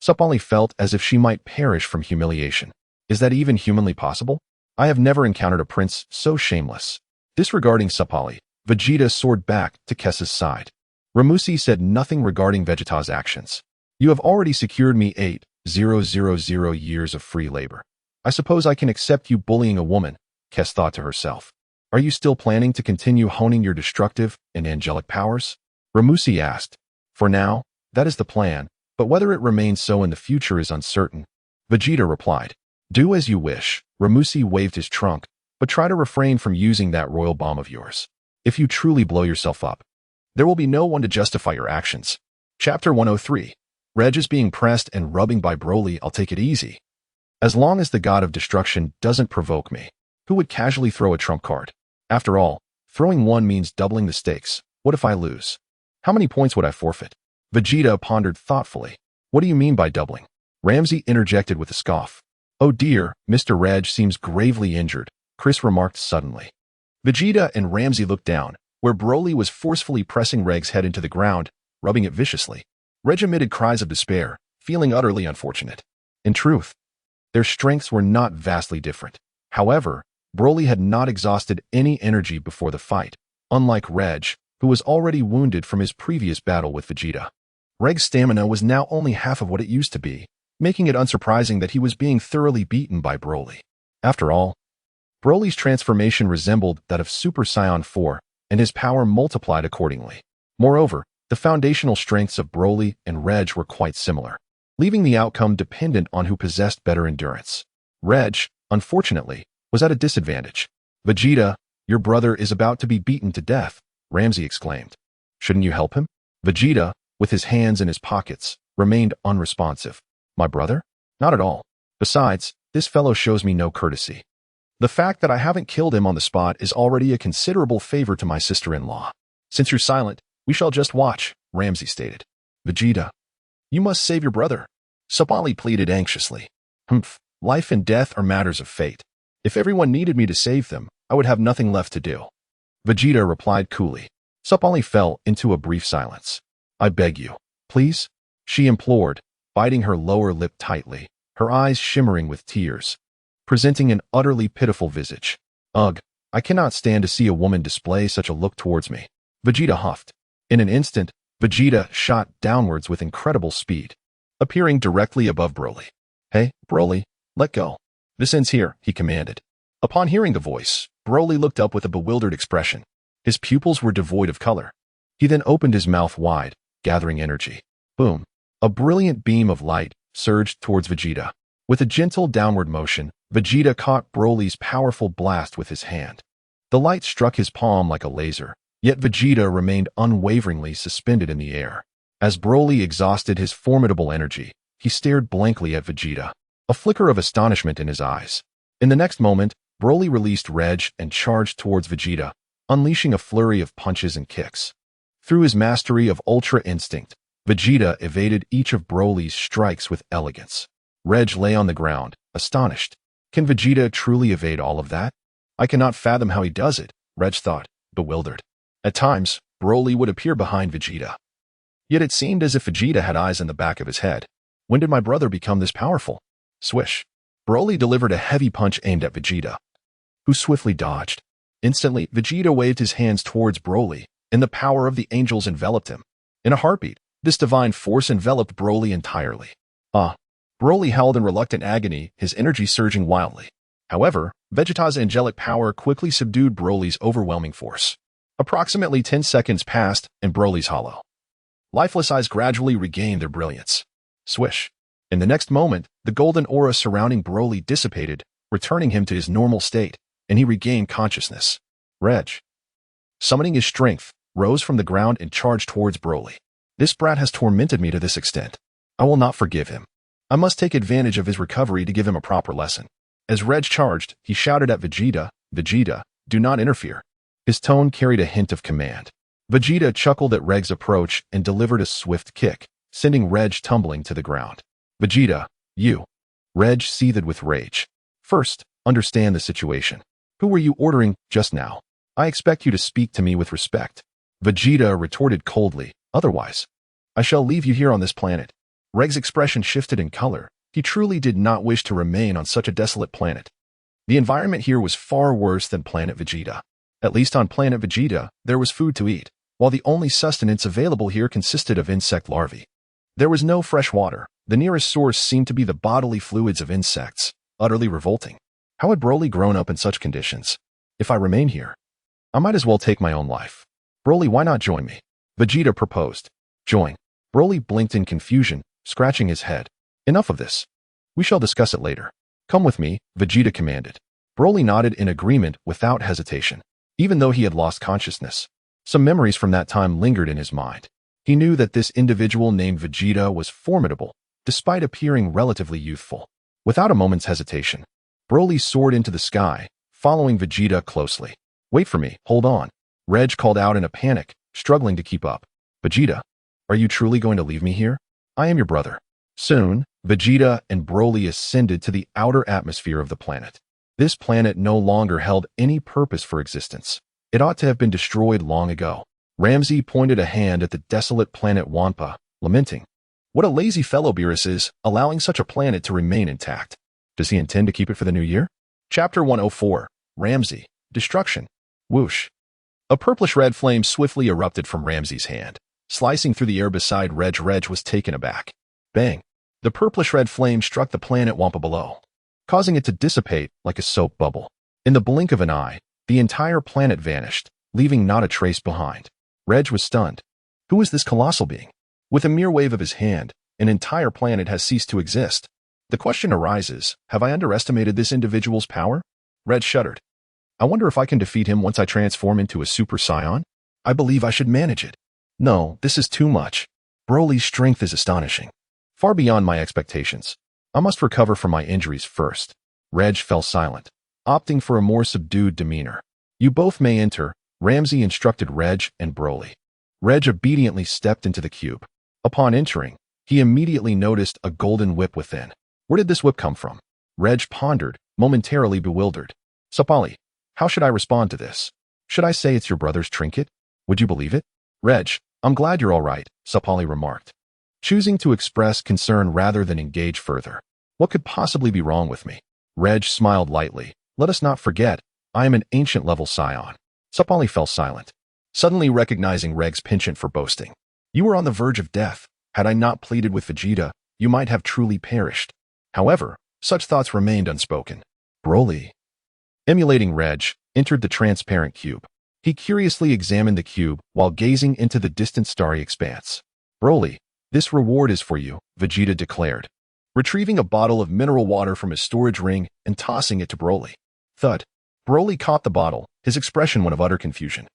S1: Supali felt as if she might perish from humiliation. Is that even humanly possible? I have never encountered a prince so shameless. Disregarding Supali, Vegeta soared back to Kess's side. Ramusi said nothing regarding Vegeta's actions. You have already secured me 8,000 years of free labor. I suppose I can accept you bullying a woman, Kess thought to herself. Are you still planning to continue honing your destructive and angelic powers? Ramusi asked. For now, that is the plan, but whether it remains so in the future is uncertain. Vegeta replied. Do as you wish. Ramusi waved his trunk, but try to refrain from using that royal bomb of yours. If you truly blow yourself up, there will be no one to justify your actions. Chapter 103. Reg is being pressed and rubbing by Broly. I'll take it easy. As long as the god of destruction doesn't provoke me, who would casually throw a trump card? After all, throwing one means doubling the stakes. What if I lose? How many points would I forfeit? Vegeta pondered thoughtfully. What do you mean by doubling? Lam-Z interjected with a scoff. Oh dear, Mr. Reg seems gravely injured, Chris remarked suddenly. Vegeta and Lam-Z looked down, where Broly was forcefully pressing Reg's head into the ground, rubbing it viciously. Reg emitted cries of despair, feeling utterly unfortunate. In truth, their strengths were not vastly different. However, Broly had not exhausted any energy before the fight, unlike Reg, who was already wounded from his previous battle with Vegeta. Reg's stamina was now only half of what it used to be, making it unsurprising that he was being thoroughly beaten by Broly. After all, Broly's transformation resembled that of Super Saiyan 4, and his power multiplied accordingly. Moreover, the foundational strengths of Broly and Reg were quite similar, leaving the outcome dependent on who possessed better endurance. Reg, unfortunately, was at a disadvantage. "Vegeta, your brother is about to be beaten to death," Lam-Z exclaimed. "Shouldn't you help him?" Vegeta, with his hands in his pockets, remained unresponsive. "My brother? Not at all. Besides, this fellow shows me no courtesy. The fact that I haven't killed him on the spot is already a considerable favor to my sister-in-law. Since you're silent, we shall just watch," Lam-Z stated. "Vegeta, you must save your brother," Sapali pleaded anxiously. Life and death are matters of fate. If everyone needed me to save them, I would have nothing left to do," Vegeta replied coolly. Sapali fell into a brief silence. "I beg you, please," she implored, biting her lower lip tightly, her eyes shimmering with tears, presenting an utterly pitiful visage. "Ugh, I cannot stand to see a woman display such a look towards me," Vegeta huffed. In an instant, Vegeta shot downwards with incredible speed, appearing directly above Broly. "Hey, Broly, let go. This ends here," he commanded. Upon hearing the voice, Broly looked up with a bewildered expression. His pupils were devoid of color. He then opened his mouth wide, gathering energy. Boom! A brilliant beam of light surged towards Vegeta. With a gentle downward motion, Vegeta caught Broly's powerful blast with his hand. The light struck his palm like a laser, yet Vegeta remained unwaveringly suspended in the air. As Broly exhausted his formidable energy, he stared blankly at Vegeta, a flicker of astonishment in his eyes. In the next moment, Broly released Reg and charged towards Vegeta, unleashing a flurry of punches and kicks. Through his mastery of Ultra Instinct, Vegeta evaded each of Broly's strikes with elegance. Reg lay on the ground, astonished. Can Vegeta truly evade all of that? I cannot fathom how he does it, Reg thought, bewildered. At times, Broly would appear behind Vegeta. Yet it seemed as if Vegeta had eyes in the back of his head. When did my brother become this powerful? Swish. Broly delivered a heavy punch aimed at Vegeta, who swiftly dodged. Instantly, Vegeta waved his hands towards Broly, and the power of the angels enveloped him. In a heartbeat, this divine force enveloped Broly entirely. Broly howled in reluctant agony, his energy surging wildly. However, Vegeta's angelic power quickly subdued Broly's overwhelming force. Approximately 10 seconds passed, and Broly's hollow, lifeless eyes gradually regained their brilliance. Swish. In the next moment, the golden aura surrounding Broly dissipated, returning him to his normal state, and he regained consciousness. Reg, summoning his strength, rose from the ground and charged towards Broly. This brat has tormented me to this extent. I will not forgive him. I must take advantage of his recovery to give him a proper lesson. As Reg charged, he shouted at Vegeta, "Vegeta, do not interfere." His tone carried a hint of command. Vegeta chuckled at Reg's approach and delivered a swift kick, sending Reg tumbling to the ground. "Vegeta, you." Reg seethed with rage. "First, understand the situation. Who were you ordering just now? I expect you to speak to me with respect." Vegeta retorted coldly, "Otherwise, I shall leave you here on this planet." Reg's expression shifted in color. He truly did not wish to remain on such a desolate planet. The environment here was far worse than planet Vegeta. At least on planet Vegeta, there was food to eat, while the only sustenance available here consisted of insect larvae. There was no fresh water. The nearest source seemed to be the bodily fluids of insects, utterly revolting. How had Broly grown up in such conditions? If I remain here, I might as well take my own life. "Broly, why not join me?" Vegeta proposed. "Join?" Broly blinked in confusion, scratching his head. "Enough of this. We shall discuss it later. Come with me," Vegeta commanded. Broly nodded in agreement without hesitation. Even though he had lost consciousness, some memories from that time lingered in his mind. He knew that this individual named Vegeta was formidable, despite appearing relatively youthful. Without a moment's hesitation, Broly soared into the sky, following Vegeta closely. "Wait for me, hold on," Reg called out in a panic, struggling to keep up. "Vegeta, are you truly going to leave me here? I am your brother." Soon, Vegeta and Broly ascended to the outer atmosphere of the planet. This planet no longer held any purpose for existence. It ought to have been destroyed long ago. Lam-Z pointed a hand at the desolate planet Wampa, lamenting. What a lazy fellow Beerus is, allowing such a planet to remain intact. Does he intend to keep it for the new year? Chapter 104. Lam-Z. Destruction. Whoosh. A purplish-red flame swiftly erupted from Lam-Z's hand. Slicing through the air beside Reg was taken aback. Bang. The purplish-red flame struck the planet Wampa below, causing it to dissipate like a soap bubble. In the blink of an eye, the entire planet vanished, leaving not a trace behind. Reg was stunned. Who is this colossal being? With a mere wave of his hand, an entire planet has ceased to exist. The question arises, have I underestimated this individual's power? Reg shuddered. I wonder if I can defeat him once I transform into a Super Saiyan? I believe I should manage it. No, this is too much. Broly's strength is astonishing. Far beyond my expectations. I must recover from my injuries first. Reg fell silent, opting for a more subdued demeanor. You both may enter, Lam-Z instructed Reg and Broly. Reg obediently stepped into the cube. Upon entering, he immediately noticed a golden whip within. Where did this whip come from? Reg pondered, momentarily bewildered. Sapali, how should I respond to this? Should I say it's your brother's trinket? Would you believe it? Reg, I'm glad you're all right, Sapali remarked, choosing to express concern rather than engage further. What could possibly be wrong with me? Reg smiled lightly. Let us not forget, I am an ancient-level Saiyan. Sapali fell silent, suddenly recognizing Reg's penchant for boasting. You were on the verge of death. Had I not pleaded with Vegeta, you might have truly perished. However, such thoughts remained unspoken. Broly, emulating Reg, entered the transparent cube. He curiously examined the cube while gazing into the distant starry expanse. Broly, this reward is for you, Vegeta declared, retrieving a bottle of mineral water from his storage ring and tossing it to Broly. Thud. Broly caught the bottle, his expression one of utter confusion,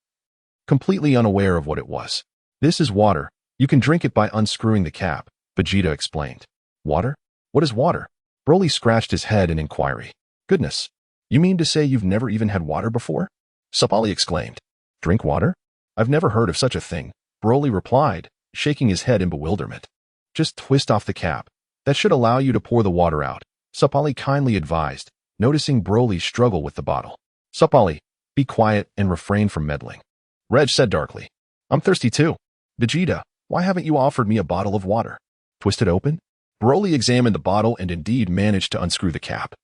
S1: completely unaware of what it was. This is water. You can drink it by unscrewing the cap, Vegeta explained. Water? What is water? Broly scratched his head in inquiry. Goodness. You mean to say you've never even had water before? Sapali exclaimed. Drink water? I've never heard of such a thing, Broly replied, shaking his head in bewilderment. Just twist off the cap. That should allow you to pour the water out, Sapali kindly advised, noticing Broly's struggle with the bottle. Sapali, be quiet and refrain from meddling. Reg said darkly. I'm thirsty too. Vegeta, why haven't you offered me a bottle of water? Twist it open? Broly examined the bottle and indeed managed to unscrew the cap.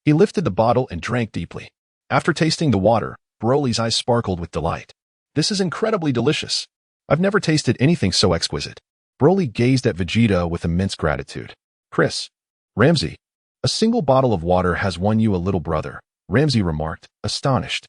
S1: He lifted the bottle and drank deeply. After tasting the water, Broly's eyes sparkled with delight. This is incredibly delicious. I've never tasted anything so exquisite. Broly gazed at Vegeta with immense gratitude. Chris. Lam-Z. A single bottle of water has won you a little brother, Lam-Z remarked, astonished.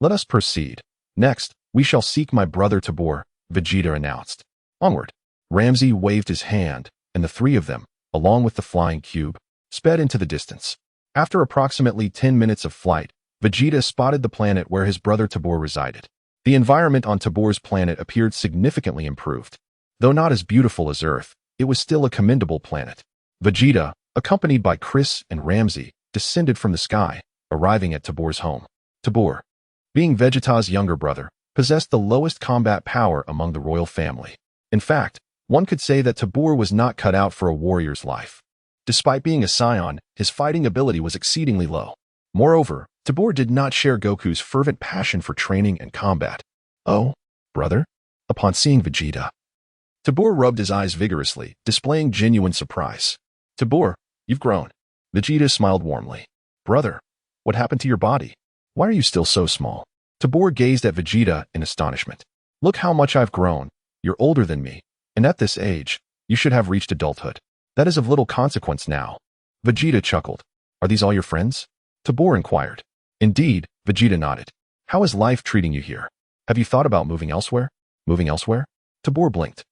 S1: Let us proceed. Next, we shall seek my brother Tabor, Vegeta announced. Onward. Lam-Z waved his hand, and the three of them, along with the flying cube, sped into the distance. After approximately 10 minutes of flight, Vegeta spotted the planet where his brother Tabor resided. The environment on Tabor's planet appeared significantly improved. Though not as beautiful as Earth, it was still a commendable planet. Vegeta, accompanied by Chris and Lam-Z, descended from the sky, arriving at Tabor's home. Tabor, being Vegeta's younger brother, possessed the lowest combat power among the royal family. In fact, one could say that Tabor was not cut out for a warrior's life. Despite being a Saiyan, his fighting ability was exceedingly low. Moreover, Tabor did not share Goku's fervent passion for training and combat. Oh, brother? Upon seeing Vegeta, Tabor rubbed his eyes vigorously, displaying genuine surprise. Tabor, you've grown. Vegeta smiled warmly. Brother, what happened to your body? Why are you still so small? Tabor gazed at Vegeta in astonishment. Look how much I've grown. You're older than me, and at this age, you should have reached adulthood. That is of little consequence now. Vegeta chuckled. Are these all your friends? Tabor inquired. Indeed, Vegeta nodded. How is life treating you here? Have you thought about moving elsewhere? Moving elsewhere? Tabor blinked,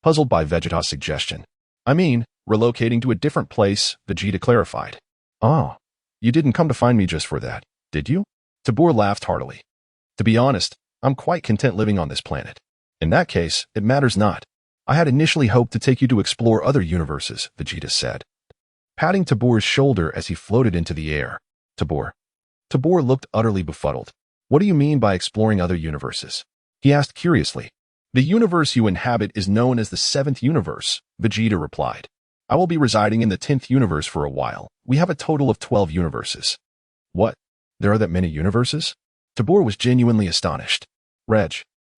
S1: puzzled by Vegeta's suggestion. I mean, relocating to a different place, Vegeta clarified. Oh, you didn't come to find me just for that, did you? Tabor laughed heartily. To be honest, I'm quite content living on this planet. In that case, it matters not. I had initially hoped to take you to explore other universes, Vegeta said, patting Tabor's shoulder as he floated into the air. Tabor looked utterly befuddled. What do you mean by exploring other universes? He asked curiously. The universe you inhabit is known as the 7th universe, Vegeta replied. I will be residing in the 10th universe for a while. We have a total of 12 universes. What? There are that many universes? Tabor was genuinely astonished. Reg.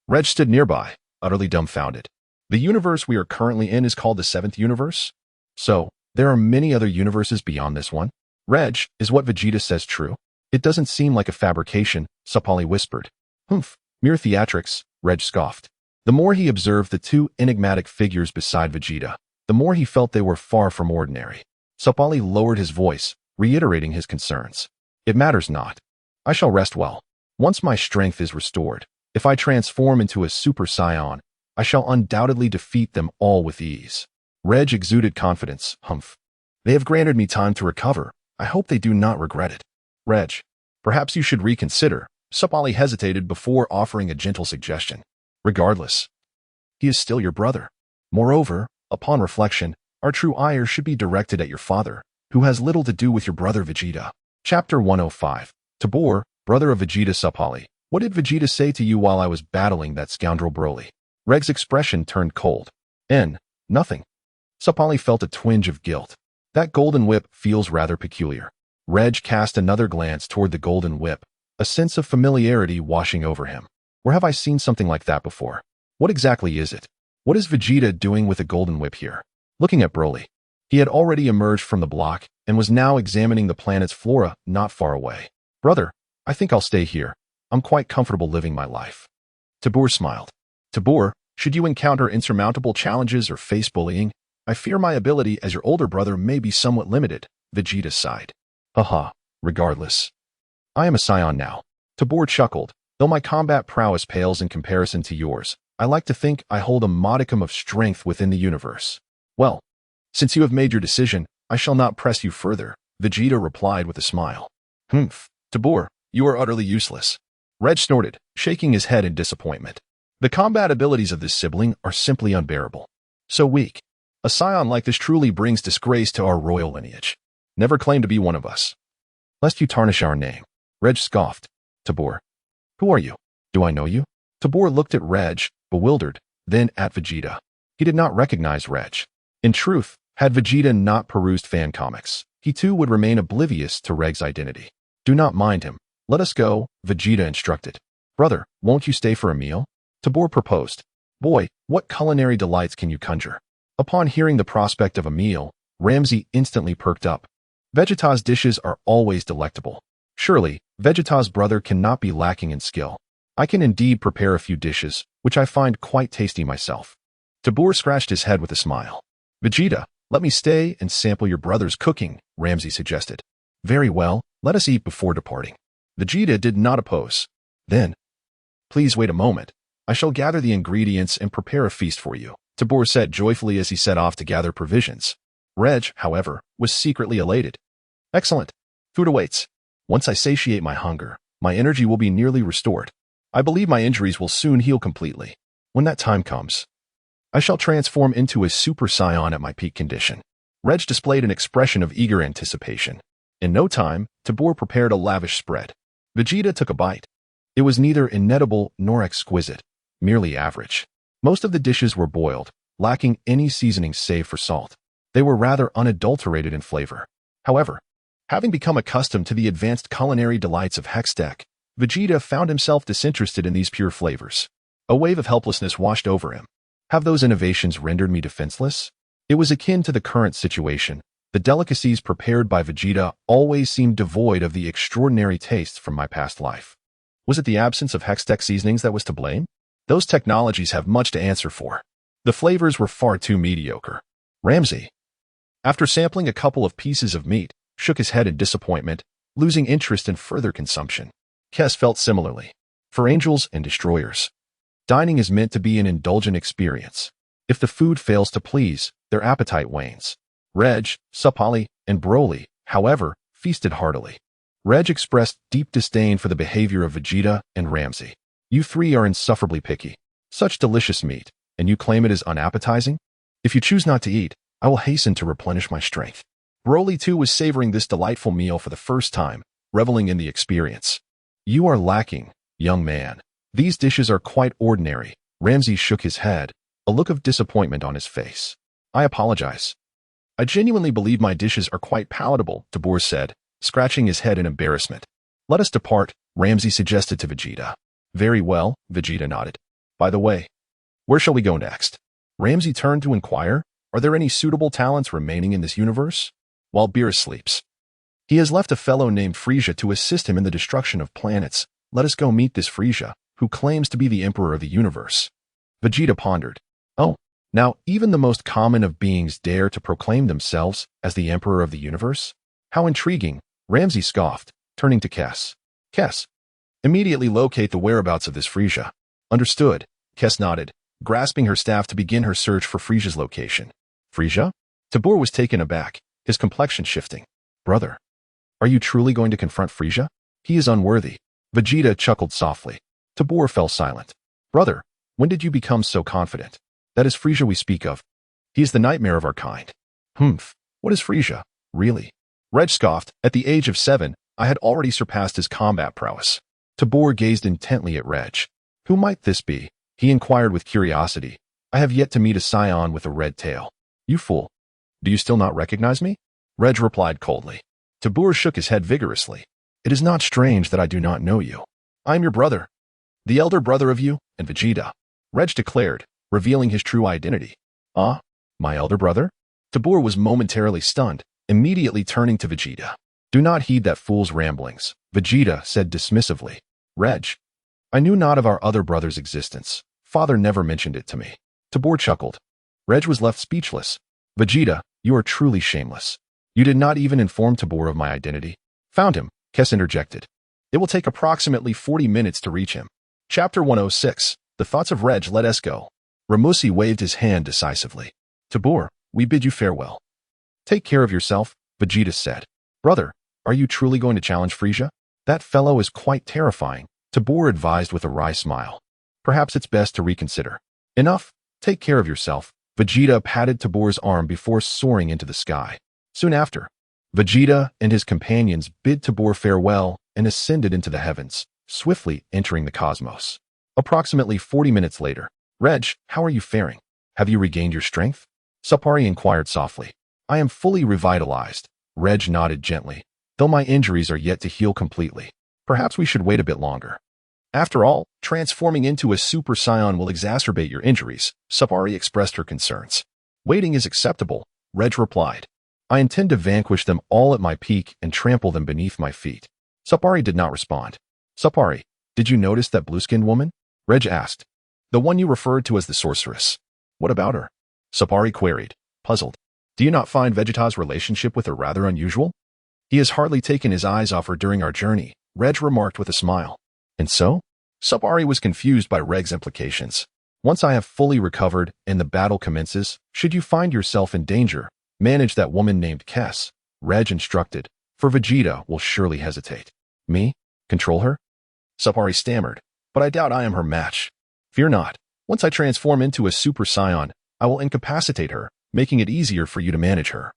S1: Reg stood nearby, utterly dumbfounded. The universe we are currently in is called the 7th universe? So, there are many other universes beyond this one? Reg, is what Vegeta says true? It doesn't seem like a fabrication, Sapali whispered. Humph, mere theatrics, Reg scoffed. The more he observed the two enigmatic figures beside Vegeta, the more he felt they were far from ordinary. Sapali lowered his voice, reiterating his concerns. It matters not. I shall rest well. Once my strength is restored, if I transform into a Super Saiyan, I shall undoubtedly defeat them all with ease. Reg exuded confidence. Humph. They have granted me time to recover. I hope they do not regret it. Reg, perhaps you should reconsider. Sapali hesitated before offering a gentle suggestion. Regardless, he is still your brother. Moreover, upon reflection, our true ire should be directed at your father, who has little to do with your brother Vegeta. Chapter 105. Tabor, brother of Vegeta. Sapali, what did Vegeta say to you while I was battling that scoundrel Broly? Reg's expression turned cold. Nothing. Sapali felt a twinge of guilt. That golden whip feels rather peculiar. Reg cast another glance toward the golden whip, a sense of familiarity washing over him. Where have I seen something like that before? What exactly is it? What is Vegeta doing with a golden whip here? Looking at Broly. He had already emerged from the block and was now examining the planet's flora not far away. Brother, I think I'll stay here. I'm quite comfortable living my life. Tabor smiled. Tabor, should you encounter insurmountable challenges or face bullying, I fear my ability as your older brother may be somewhat limited, Vegeta sighed. Haha, regardless. I am a Saiyan now. Tabor chuckled. Though my combat prowess pales in comparison to yours, I like to think I hold a modicum of strength within the universe. Well, since you have made your decision, I shall not press you further, Vegeta replied with a smile. Humph, Tabor, you are utterly useless. Reg snorted, shaking his head in disappointment. The combat abilities of this sibling are simply unbearable. So weak. A Saiyan like this truly brings disgrace to our royal lineage. Never claim to be one of us, lest you tarnish our name. Reg scoffed. Tabor, who are you? Do I know you? Tabor looked at Reg, bewildered, then at Vegeta. He did not recognize Reg. In truth, had Vegeta not perused fan comics, he too would remain oblivious to Reg's identity. Do not mind him. Let us go, Vegeta instructed. Brother, won't you stay for a meal? Tabor proposed. Boy, what culinary delights can you conjure? Upon hearing the prospect of a meal, Lam-Z instantly perked up. Vegeta's dishes are always delectable. Surely, Vegeta's brother cannot be lacking in skill. I can indeed prepare a few dishes, which I find quite tasty myself. Tabor scratched his head with a smile. Vegeta, let me stay and sample your brother's cooking, Lam-Z suggested. Very well, let us eat before departing. Vegeta did not oppose. Then, please wait a moment. I shall gather the ingredients and prepare a feast for you, Tabor said joyfully as he set off to gather provisions. Reg, however, was secretly elated. Excellent. Food awaits. Once I satiate my hunger, my energy will be nearly restored. I believe my injuries will soon heal completely. When that time comes, I shall transform into a Super Saiyan at my peak condition. Reg displayed an expression of eager anticipation. In no time, Tabor prepared a lavish spread. Vegeta took a bite. It was neither inedible nor exquisite, merely average. Most of the dishes were boiled, lacking any seasoning save for salt. They were rather unadulterated in flavor. However, having become accustomed to the advanced culinary delights of Hextech, Vegeta found himself disinterested in these pure flavors. A wave of helplessness washed over him. Have those innovations rendered me defenseless? It was akin to the current situation. The delicacies prepared by Vegeta always seemed devoid of the extraordinary tastes from my past life. Was it the absence of Hextech seasonings that was to blame? Those technologies have much to answer for. The flavors were far too mediocre. Lam-Z, after sampling a couple of pieces of meat, shook his head in disappointment, losing interest in further consumption. Kes felt similarly. For angels and destroyers, dining is meant to be an indulgent experience. If the food fails to please, their appetite wanes. Reg, Sapali, and Broly, however, feasted heartily. Reg expressed deep disdain for the behavior of Vegeta and Lam-Z. You three are insufferably picky. Such delicious meat, and you claim it is unappetizing? If you choose not to eat, I will hasten to replenish my strength. Broly too was savoring this delightful meal for the first time, reveling in the experience. You are lacking, young man. These dishes are quite ordinary. Lam-Z shook his head, a look of disappointment on his face. I apologize. I genuinely believe my dishes are quite palatable, Tabor said, scratching his head in embarrassment. Let us depart, Lam-Z suggested to Vegeta. Very well, Vegeta nodded. By the way, where shall we go next? Lam-Z turned to inquire, are there any suitable talents remaining in this universe? While Beerus sleeps. He has left a fellow named Frieza to assist him in the destruction of planets. Let us go meet this Frieza, who claims to be the emperor of the universe. Vegeta pondered. Oh, now even the most common of beings dare to proclaim themselves as the emperor of the universe? How intriguing, Lam-Z scoffed, turning to Kess. Kess, immediately locate the whereabouts of this Frieza. Understood, Kess nodded, grasping her staff to begin her search for Frieza's location. Frieza? Tabor was taken aback, his complexion shifting. Brother, are you truly going to confront Frieza? He is unworthy. Vegeta chuckled softly. Tabor fell silent. Brother, when did you become so confident? That is Frieza we speak of. He is the nightmare of our kind. Humph, what is Frieza, really? Reg scoffed. At the age of 7, I had already surpassed his combat prowess. Tabor gazed intently at Reg. Who might this be? He inquired with curiosity. I have yet to meet a Saiyan with a red tail. You fool. Do you still not recognize me? Reg replied coldly. Tabor shook his head vigorously. It is not strange that I do not know you. I am your brother. The elder brother of you and Vegeta. Reg declared, revealing his true identity. Ah, my elder brother? Tabor was momentarily stunned, immediately turning to Vegeta. Do not heed that fool's ramblings, Vegeta said dismissively. Reg, I knew not of our other brother's existence. Father never mentioned it to me. Tabor chuckled. Reg was left speechless. Vegeta, you are truly shameless. You did not even inform Tabor of my identity. Found him, Kess interjected. It will take approximately 40 minutes to reach him. Chapter 106, The Thoughts of Reg. Let us go. Ramusi waved his hand decisively. Tabor, we bid you farewell. Take care of yourself, Vegeta said. Brother, are you truly going to challenge Frieza? That fellow is quite terrifying, Tabor advised with a wry smile. Perhaps it's best to reconsider. Enough, take care of yourself. Vegeta patted Tabor's arm before soaring into the sky. Soon after, Vegeta and his companions bid Tabor farewell and ascended into the heavens, swiftly entering the cosmos. Approximately 40 minutes later, Reg, how are you faring? Have you regained your strength? Sapari inquired softly. I am fully revitalized. Reg nodded gently, though my injuries are yet to heal completely. Perhaps we should wait a bit longer. After all, transforming into a Super Saiyan will exacerbate your injuries, Sapari expressed her concerns. Waiting is acceptable, Reg replied. I intend to vanquish them all at my peak and trample them beneath my feet. Sapari did not respond. Sapari, did you notice that blue-skinned woman? Reg asked. The one you referred to as the sorceress. What about her? Sapari queried, puzzled. Do you not find Vegeta's relationship with her rather unusual? He has hardly taken his eyes off her during our journey, Reg remarked with a smile. And so? Sapari was confused by Reg's implications. Once I have fully recovered and the battle commences, should you find yourself in danger, manage that woman named Kess, Reg instructed, for Vegeta will surely hesitate. Me? Control her? Sapari stammered, but I doubt I am her match. Fear not. Once I transform into a Super Saiyan, I will incapacitate her, making it easier for you to manage her.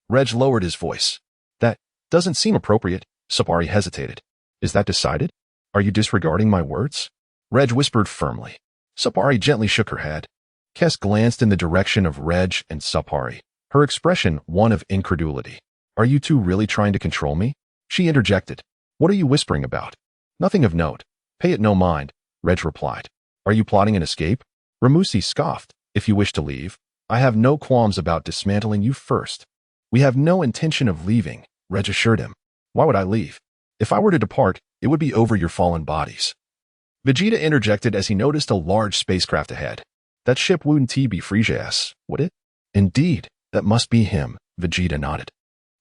S1: Reg lowered his voice. That doesn't seem appropriate, Sapari hesitated. Is that decided? Are you disregarding my words? Reg whispered firmly. Sapari gently shook her head. Kess glanced in the direction of Reg and Sapari, her expression one of incredulity. Are you two really trying to control me? She interjected. What are you whispering about? Nothing of note. Pay it no mind, Reg replied. Are you plotting an escape? Ramusi scoffed. If you wish to leave, I have no qualms about dismantling you first. We have no intention of leaving, Reg assured him. Why would I leave? If I were to depart, it would be over your fallen bodies. Vegeta interjected as he noticed a large spacecraft ahead. That ship wouldn't be Frieza's, would it? Indeed, that must be him, Vegeta nodded.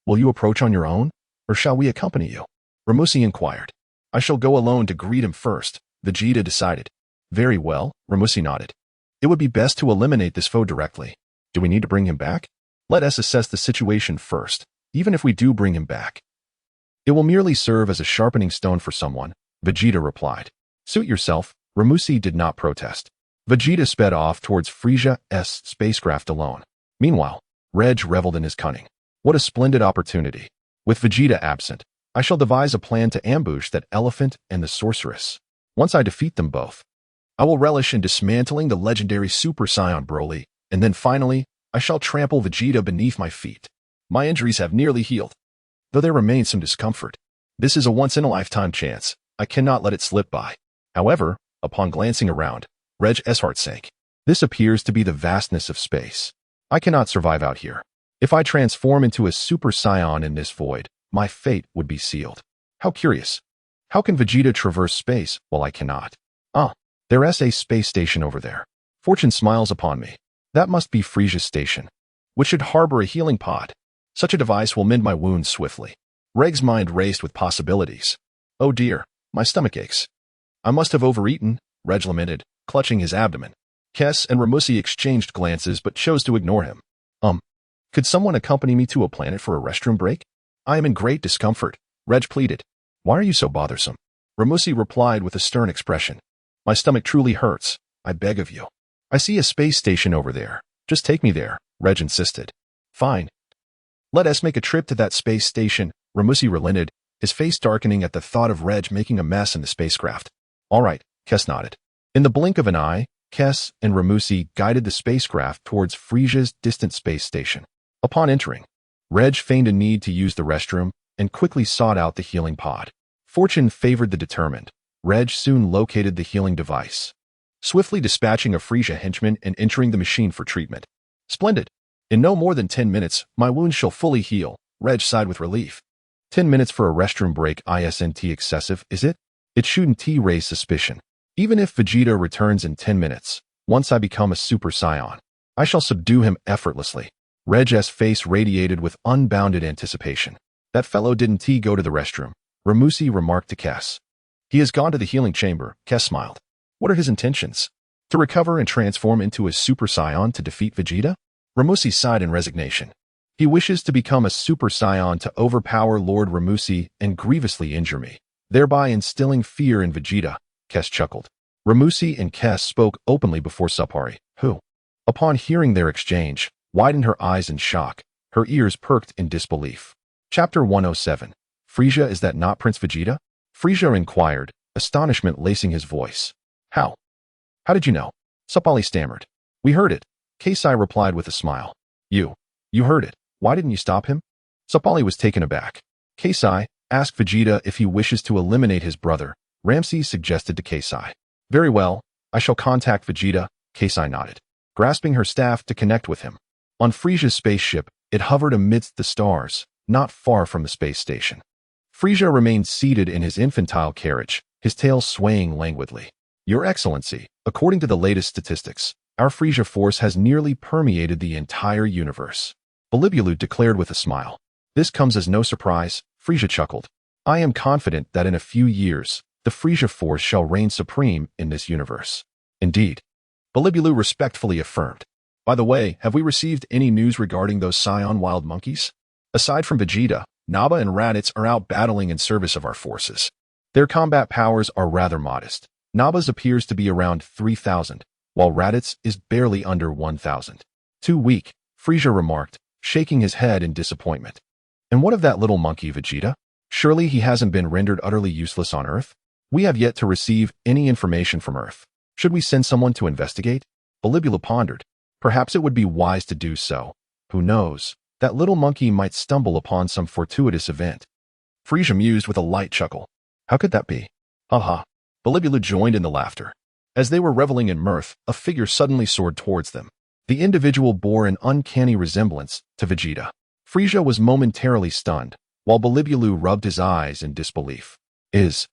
S1: Will you approach on your own, or shall we accompany you? Ramusi inquired. I shall go alone to greet him first, Vegeta decided. Very well, Ramusi nodded. It would be best to eliminate this foe directly. Do we need to bring him back? Let us assess the situation first, even if we do bring him back. It will merely serve as a sharpening stone for someone, Vegeta replied. Suit yourself, Ramusi did not protest. Vegeta sped off towards Frieza's spacecraft alone. Meanwhile, Reg reveled in his cunning. What a splendid opportunity. With Vegeta absent, I shall devise a plan to ambush that elephant and the sorceress. Once I defeat them both, I will relish in dismantling the legendary Super Saiyan Broly, and then finally, I shall trample Vegeta beneath my feet. My injuries have nearly healed, though there remains some discomfort. This is a once-in-a-lifetime chance. I cannot let it slip by. However, upon glancing around, Reg's heart sank. This appears to be the vastness of space. I cannot survive out here. If I transform into a Super Saiyan in this void, my fate would be sealed. How curious. How can Vegeta traverse space while I cannot? Ah, there's a space station over there. Fortune smiles upon me. That must be Frieza's station, which should harbor a healing pod. Such a device will mend my wounds swiftly. Reg's mind raced with possibilities. Oh dear, my stomach aches. I must have overeaten, Reg lamented, clutching his abdomen. Kess and Ramusi exchanged glances but chose to ignore him. Could someone accompany me to a planet for a restroom break? I am in great discomfort, Reg pleaded. Why are you so bothersome? Ramusi replied with a stern expression. My stomach truly hurts. I beg of you. I see a space station over there. Just take me there, Reg insisted. Fine. Let us make a trip to that space station, Ramusi relented, his face darkening at the thought of Reg making a mess in the spacecraft. All right, Kess nodded. In the blink of an eye, Kess and Ramusi guided the spacecraft towards Frieza's distant space station. Upon entering, Reg feigned a need to use the restroom and quickly sought out the healing pod. Fortune favored the determined. Reg soon located the healing device, swiftly dispatching a Frieza henchman and entering the machine for treatment. Splendid. In no more than 10 minutes, my wounds shall fully heal, Reg sighed with relief. 10 minutes for a restroom break isn't excessive, is it? It shouldn't raise suspicion. Even if Vegeta returns in 10 minutes, once I become a Super Saiyan, I shall subdue him effortlessly. Reg's face radiated with unbounded anticipation. That fellow didn't go to the restroom, Ramusi remarked to Kess. He has gone to the healing chamber, Kess smiled. What are his intentions? To recover and transform into a Super Saiyan to defeat Vegeta? Ramusi sighed in resignation. He wishes to become a Super Saiyan to overpower Lord Ramusi and grievously injure me, thereby instilling fear in Vegeta, Kess chuckled. Ramusi and Kess spoke openly before Suppari, who, upon hearing their exchange, widened her eyes in shock, her ears perked in disbelief. Chapter 107. Frieza, is that not Prince Vegeta? Frieza inquired, astonishment lacing his voice. How? How did you know? Suppali stammered. We heard it, Keisai replied with a smile. You heard it. Why didn't you stop him? Suppali was taken aback. Keisai, ask Vegeta if he wishes to eliminate his brother, Ramses suggested to Keisai. Very well, I shall contact Vegeta, Keisai nodded, grasping her staff to connect with him. On Frieza's spaceship, it hovered amidst the stars, not far from the space station. Frieza remained seated in his infantile carriage, his tail swaying languidly. Your Excellency, according to the latest statistics, our Frieza force has nearly permeated the entire universe, Belibulu declared with a smile. This comes as no surprise, Frieza chuckled. I am confident that in a few years, the Frieza force shall reign supreme in this universe. Indeed, Belibulu respectfully affirmed. By the way, have we received any news regarding those Saiyan wild monkeys? Aside from Vegeta, Nappa and Raditz are out battling in service of our forces. Their combat powers are rather modest. Nappa's appears to be around 3,000, while Raditz is barely under 1,000. Too weak, Frieza remarked, shaking his head in disappointment. And what of that little monkey Vegeta? Surely he hasn't been rendered utterly useless on Earth? We have yet to receive any information from Earth. Should we send someone to investigate? Belibulu pondered. Perhaps it would be wise to do so. Who knows? That little monkey might stumble upon some fortuitous event. Frieza mused with a light chuckle. How could that be? Ha. Belibulu joined in the laughter. As they were reveling in mirth, a figure suddenly soared towards them. The individual bore an uncanny resemblance to Vegeta. Frieza was momentarily stunned, while Belibulu rubbed his eyes in disbelief. Is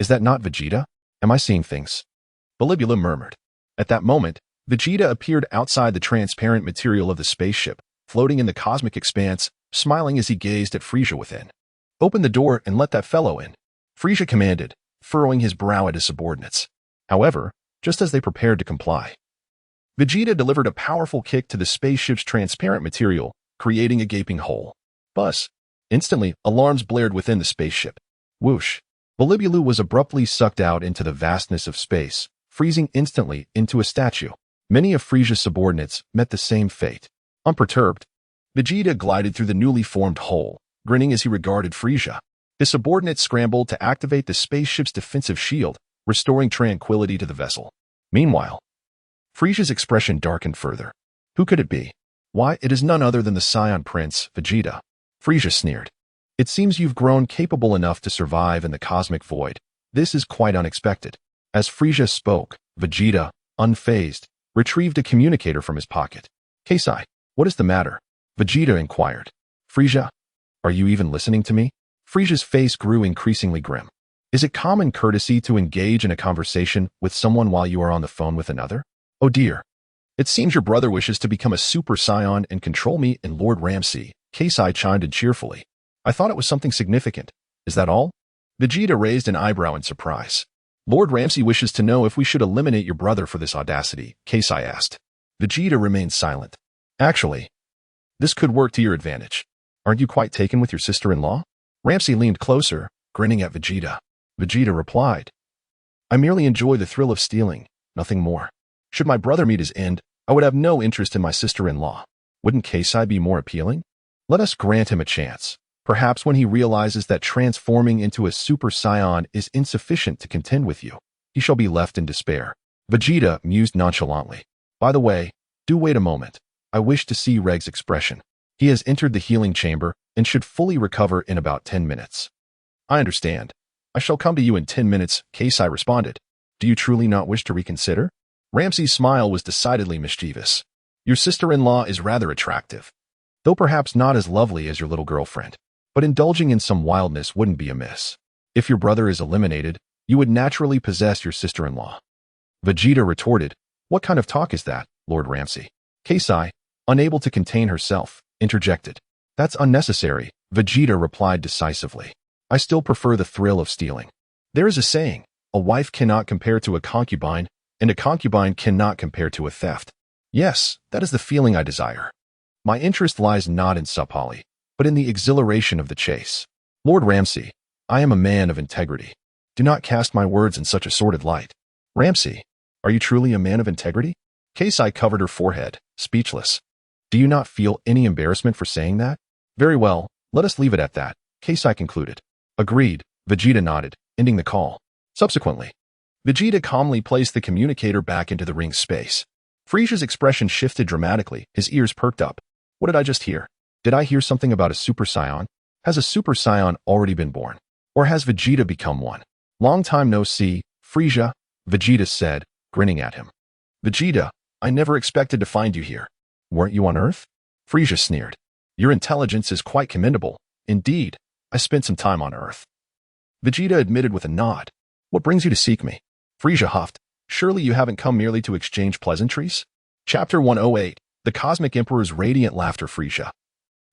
S1: that not Vegeta? Am I seeing things? Belibulu murmured. At that moment, Vegeta appeared outside the transparent material of the spaceship, floating in the cosmic expanse, smiling as he gazed at Frieza within. Open the door and let that fellow in, Frieza commanded, furrowing his brow at his subordinates. However, just as they prepared to comply, Vegeta delivered a powerful kick to the spaceship's transparent material, creating a gaping hole. Buzz! Instantly, alarms blared within the spaceship. Whoosh! Belibulu was abruptly sucked out into the vastness of space, freezing instantly into a statue. Many of Frieza's subordinates met the same fate. Unperturbed, Vegeta glided through the newly formed hole, grinning as he regarded Frieza. His subordinates scrambled to activate the spaceship's defensive shield, restoring tranquility to the vessel. Meanwhile, Frieza's expression darkened further. Who could it be? Why, it is none other than the Saiyan Prince, Vegeta. Frieza sneered. It seems you've grown capable enough to survive in the cosmic void. This is quite unexpected. As Frieza spoke, Vegeta, unfazed, retrieved a communicator from his pocket. Keisai, what is the matter? Vegeta inquired. Frieza, are you even listening to me? Frieza's face grew increasingly grim. Is it common courtesy to engage in a conversation with someone while you are on the phone with another? Oh dear. It seems your brother wishes to become a Super Saiyan and control me and Lord Lam-Z, Keisai chimed in cheerfully. I thought it was something significant. Is that all? Vegeta raised an eyebrow in surprise. Lord Lam-Z wishes to know if we should eliminate your brother for this audacity, Keisai asked. Vegeta remained silent. Actually, this could work to your advantage. Aren't you quite taken with your sister-in-law? Lam-Z leaned closer, grinning at Vegeta. Vegeta replied, I merely enjoy the thrill of stealing, nothing more. Should my brother meet his end, I would have no interest in my sister-in-law. Wouldn't Keisai be more appealing? Let us grant him a chance. Perhaps when he realizes that transforming into a Super Saiyan is insufficient to contend with you, he shall be left in despair. Vegeta mused nonchalantly. By the way, do wait a moment. I wish to see Reg's expression. He has entered the healing chamber and should fully recover in about 10 minutes. I understand. I shall come to you in 10 minutes, Keisai responded. Do you truly not wish to reconsider? Lam-Z's smile was decidedly mischievous. Your sister-in-law is rather attractive, though perhaps not as lovely as your little girlfriend. But indulging in some wildness wouldn't be amiss. If your brother is eliminated, you would naturally possess your sister-in-law. Vegeta retorted, What kind of talk is that, Lord Lam-Z? Keisai, unable to contain herself, interjected. That's unnecessary, Vegeta replied decisively. I still prefer the thrill of stealing. There is a saying, a wife cannot compare to a concubine, and a concubine cannot compare to a theft. Yes, that is the feeling I desire. My interest lies not in subholi, but in the exhilaration of the chase. Lord Lam-Z, I am a man of integrity. Do not cast my words in such a sordid light. Lam-Z, are you truly a man of integrity? Keisai covered her forehead, speechless. Do you not feel any embarrassment for saying that? Very well, let us leave it at that, Keisai concluded. Agreed, Vegeta nodded, ending the call. Subsequently, Vegeta calmly placed the communicator back into the ring's space. Frieza's expression shifted dramatically, his ears perked up. What did I just hear? Did I hear something about a Super Saiyan? Has a Super Saiyan already been born? Or has Vegeta become one? Long time no see, Frieza, Vegeta said, grinning at him. Vegeta, I never expected to find you here. Weren't you on Earth? Frieza sneered. Your intelligence is quite commendable. Indeed, I spent some time on Earth. Vegeta admitted with a nod. What brings you to seek me? Frieza huffed. Surely you haven't come merely to exchange pleasantries? Chapter 108, The Cosmic Emperor's Radiant Laughter. Frieza.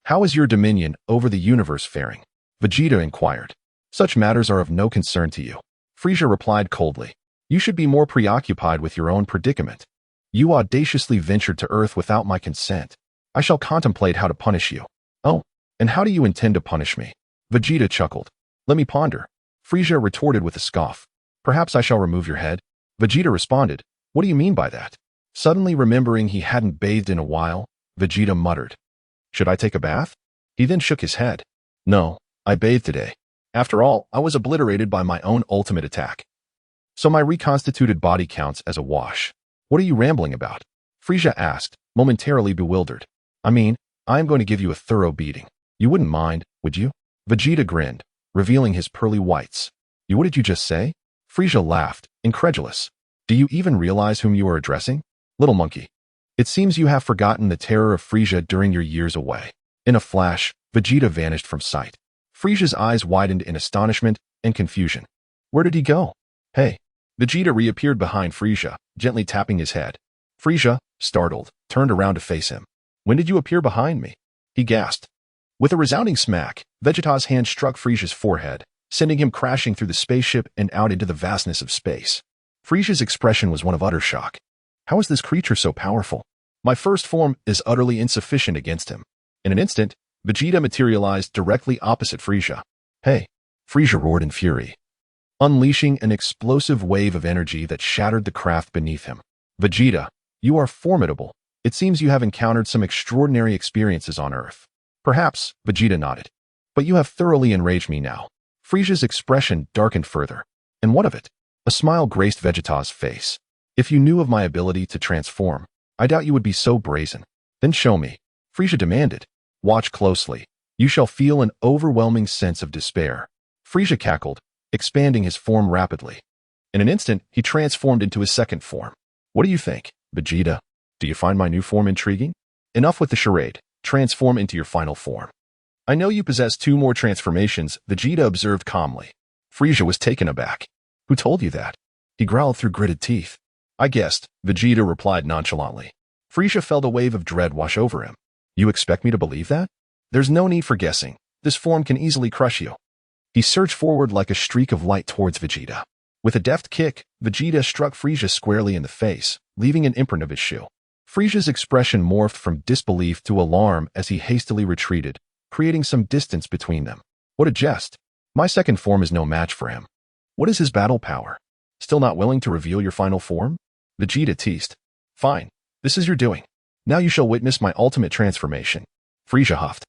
S1: How is your dominion over the universe faring? Vegeta inquired. Such matters are of no concern to you. Frieza replied coldly. You should be more preoccupied with your own predicament. You audaciously ventured to Earth without my consent. I shall contemplate how to punish you. Oh, and how do you intend to punish me? Vegeta chuckled. Let me ponder. Frieza retorted with a scoff. Perhaps I shall remove your head. Vegeta responded. What do you mean by that? Suddenly remembering he hadn't bathed in a while, Vegeta muttered. Should I take a bath? He then shook his head. No, I bathed today. After all, I was obliterated by my own ultimate attack. So my reconstituted body counts as a wash. What are you rambling about? Frieza asked, momentarily bewildered. I mean, I am going to give you a thorough beating. You wouldn't mind, would you? Vegeta grinned, revealing his pearly whites. What did you just say? Frieza laughed, incredulous. Do you even realize whom you are addressing? Little monkey. It seems you have forgotten the terror of Frieza during your years away. In a flash, Vegeta vanished from sight. Frieza's eyes widened in astonishment and confusion. Where did he go? Hey. Vegeta reappeared behind Frieza, gently tapping his head. Frieza, startled, turned around to face him. When did you appear behind me? He gasped. With a resounding smack, Vegeta's hand struck Frieza's forehead, sending him crashing through the spaceship and out into the vastness of space. Frieza's expression was one of utter shock. How is this creature so powerful? My first form is utterly insufficient against him. In an instant, Vegeta materialized directly opposite Frieza. Hey! Frieza roared in fury, unleashing an explosive wave of energy that shattered the craft beneath him. Vegeta, you are formidable. It seems you have encountered some extraordinary experiences on Earth. Perhaps, Vegeta nodded. But you have thoroughly enraged me now. Frieza's expression darkened further. And what of it? A smile graced Vegeta's face. If you knew of my ability to transform, I doubt you would be so brazen. Then show me. Frieza demanded. Watch closely. You shall feel an overwhelming sense of despair. Frieza cackled, expanding his form rapidly. In an instant, he transformed into his second form. What do you think, Vegeta? Do you find my new form intriguing? Enough with the charade. Transform into your final form. I know you possess 2 more transformations, Vegeta observed calmly. Frieza was taken aback. Who told you that? He growled through gritted teeth. I guessed, Vegeta replied nonchalantly. Frieza felt a wave of dread wash over him. You expect me to believe that? There's no need for guessing. This form can easily crush you. He surged forward like a streak of light towards Vegeta. With a deft kick, Vegeta struck Frieza squarely in the face, leaving an imprint of his shoe. Frieza's expression morphed from disbelief to alarm as he hastily retreated, creating some distance between them. What a jest. My second form is no match for him. What is his battle power? Still not willing to reveal your final form? Vegeta teased. Fine. This is your doing. Now you shall witness my ultimate transformation. Frieza huffed.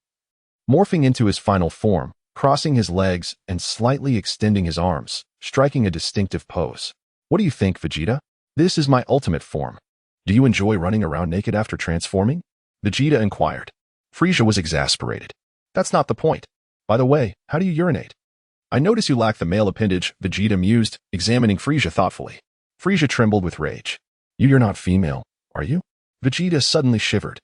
S1: Morphing into his final form, crossing his legs and slightly extending his arms, striking a distinctive pose. What do you think, Vegeta? This is my ultimate form. Do you enjoy running around naked after transforming? Vegeta inquired. Frieza was exasperated. That's not the point. By the way, how do you urinate? I notice you lack the male appendage, Vegeta mused, examining Frieza thoughtfully. Frieza trembled with rage. You're not female, are you? Vegeta suddenly shivered.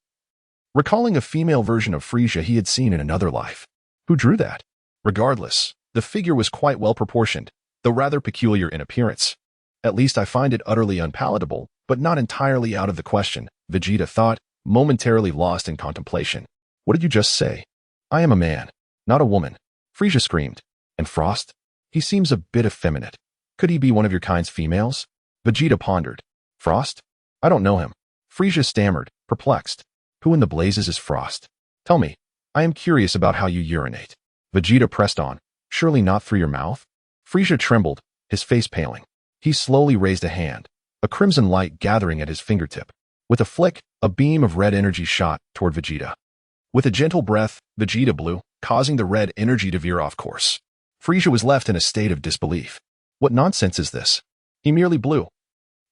S1: Recalling a female version of Frieza he had seen in another life. Who drew that? Regardless, the figure was quite well proportioned, though rather peculiar in appearance. At least I find it utterly unpalatable, but not entirely out of the question, Vegeta thought, momentarily lost in contemplation. What did you just say? I am a man, not a woman. Frieza screamed. And Frost? He seems a bit effeminate. Could he be one of your kind's females? Vegeta pondered. Frost? I don't know him. Frieza stammered, perplexed. Who in the blazes is Frost? Tell me. I am curious about how you urinate. Vegeta pressed on. Surely not through your mouth? Frieza trembled, his face paling. He slowly raised a hand, a crimson light gathering at his fingertip. With a flick, a beam of red energy shot toward Vegeta. With a gentle breath, Vegeta blew, causing the red energy to veer off course. Frieza was left in a state of disbelief. What nonsense is this? He merely blew.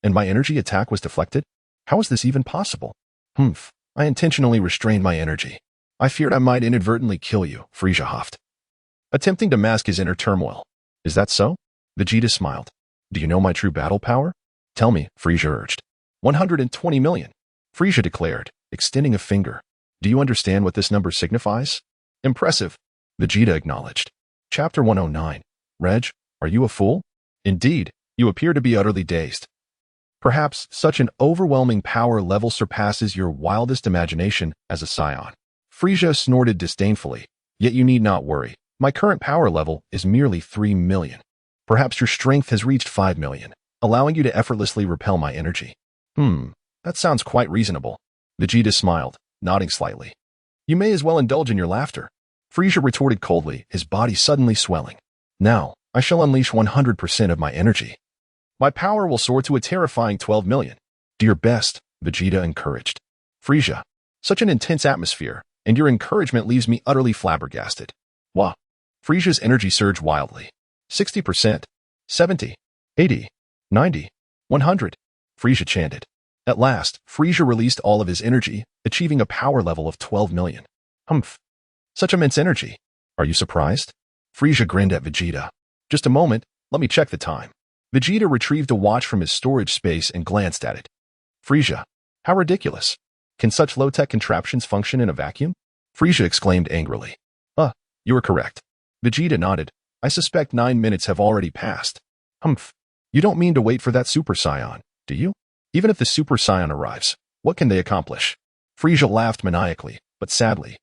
S1: And my energy attack was deflected? How is this even possible? Humph. I intentionally restrained my energy. I feared I might inadvertently kill you, Frieza huffed, attempting to mask his inner turmoil. Is that so? Vegeta smiled. Do you know my true battle power? Tell me, Frieza urged. 120 million, Frieza declared, extending a finger. Do you understand what this number signifies? Impressive, Vegeta acknowledged. Chapter 109. Reg, are you a fool? Indeed, you appear to be utterly dazed. Perhaps such an overwhelming power level surpasses your wildest imagination as a Saiyan. Frieza snorted disdainfully. Yet you need not worry. My current power level is merely 3 million. Perhaps your strength has reached 5 million, allowing you to effortlessly repel my energy. That sounds quite reasonable. Vegeta smiled, nodding slightly. You may as well indulge in your laughter. Frieza retorted coldly, his body suddenly swelling. Now, I shall unleash 100% of my energy. My power will soar to a terrifying 12 million. Do your best, Vegeta encouraged. Frieza, such an intense atmosphere, and your encouragement leaves me utterly flabbergasted. Wah. Frieza's energy surged wildly. 60%, 70, 80, 90, 100. Frieza chanted. At last, Frieza released all of his energy, achieving a power level of 12 million. Humph. Such immense energy. Are you surprised? Frieza grinned at Vegeta. Just a moment, let me check the time. Vegeta retrieved a watch from his storage space and glanced at it. Frieza, how ridiculous. Can such low-tech contraptions function in a vacuum? Frieza exclaimed angrily. You are correct. Vegeta nodded. I suspect 9 minutes have already passed. Humph. You don't mean to wait for that Super Saiyan, do you? Even if the Super Saiyan arrives, what can they accomplish? Frieza laughed maniacally, but sadly.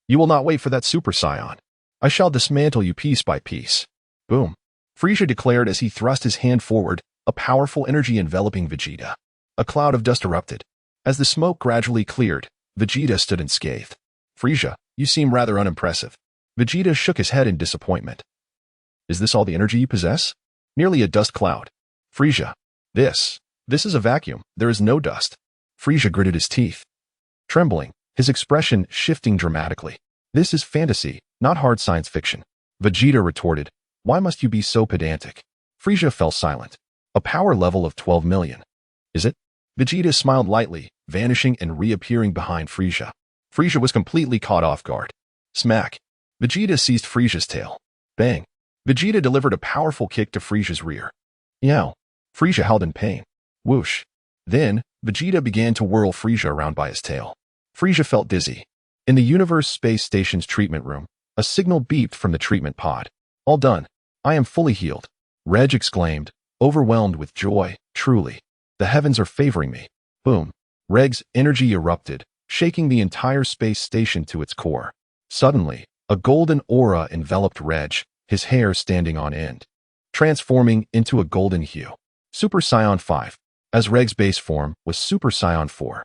S1: You will not wait for that Super Saiyan. I shall dismantle you piece by piece. Boom. Frieza declared as he thrust his hand forward, a powerful energy enveloping Vegeta. A cloud of dust erupted. As the smoke gradually cleared, Vegeta stood unscathed. Frieza, you seem rather unimpressive. Vegeta shook his head in disappointment. Is this all the energy you possess? Merely a dust cloud. Frieza, this is a vacuum. There is no dust. Frieza gritted his teeth, trembling, his expression shifting dramatically. This is fantasy, not hard science fiction. Vegeta retorted. Why must you be so pedantic? Frieza fell silent. A power level of 12 million. Is it? Vegeta smiled lightly, vanishing and reappearing behind Frieza. Frieza was completely caught off guard. Smack. Vegeta seized Frieza's tail. Bang. Vegeta delivered a powerful kick to Frieza's rear. Yow. Frieza howled in pain. Whoosh. Then, Vegeta began to whirl Frieza around by his tail. Frieza felt dizzy. In the Universe Space Station's treatment room, a signal beeped from the treatment pod. All done. I am fully healed. Reg exclaimed, overwhelmed with joy. Truly. The heavens are favoring me. Boom. Reg's energy erupted, shaking the entire space station to its core. Suddenly, a golden aura enveloped Reg, his hair standing on end, transforming into a golden hue. Super Saiyan 5. As Reg's base form was Super Saiyan 4.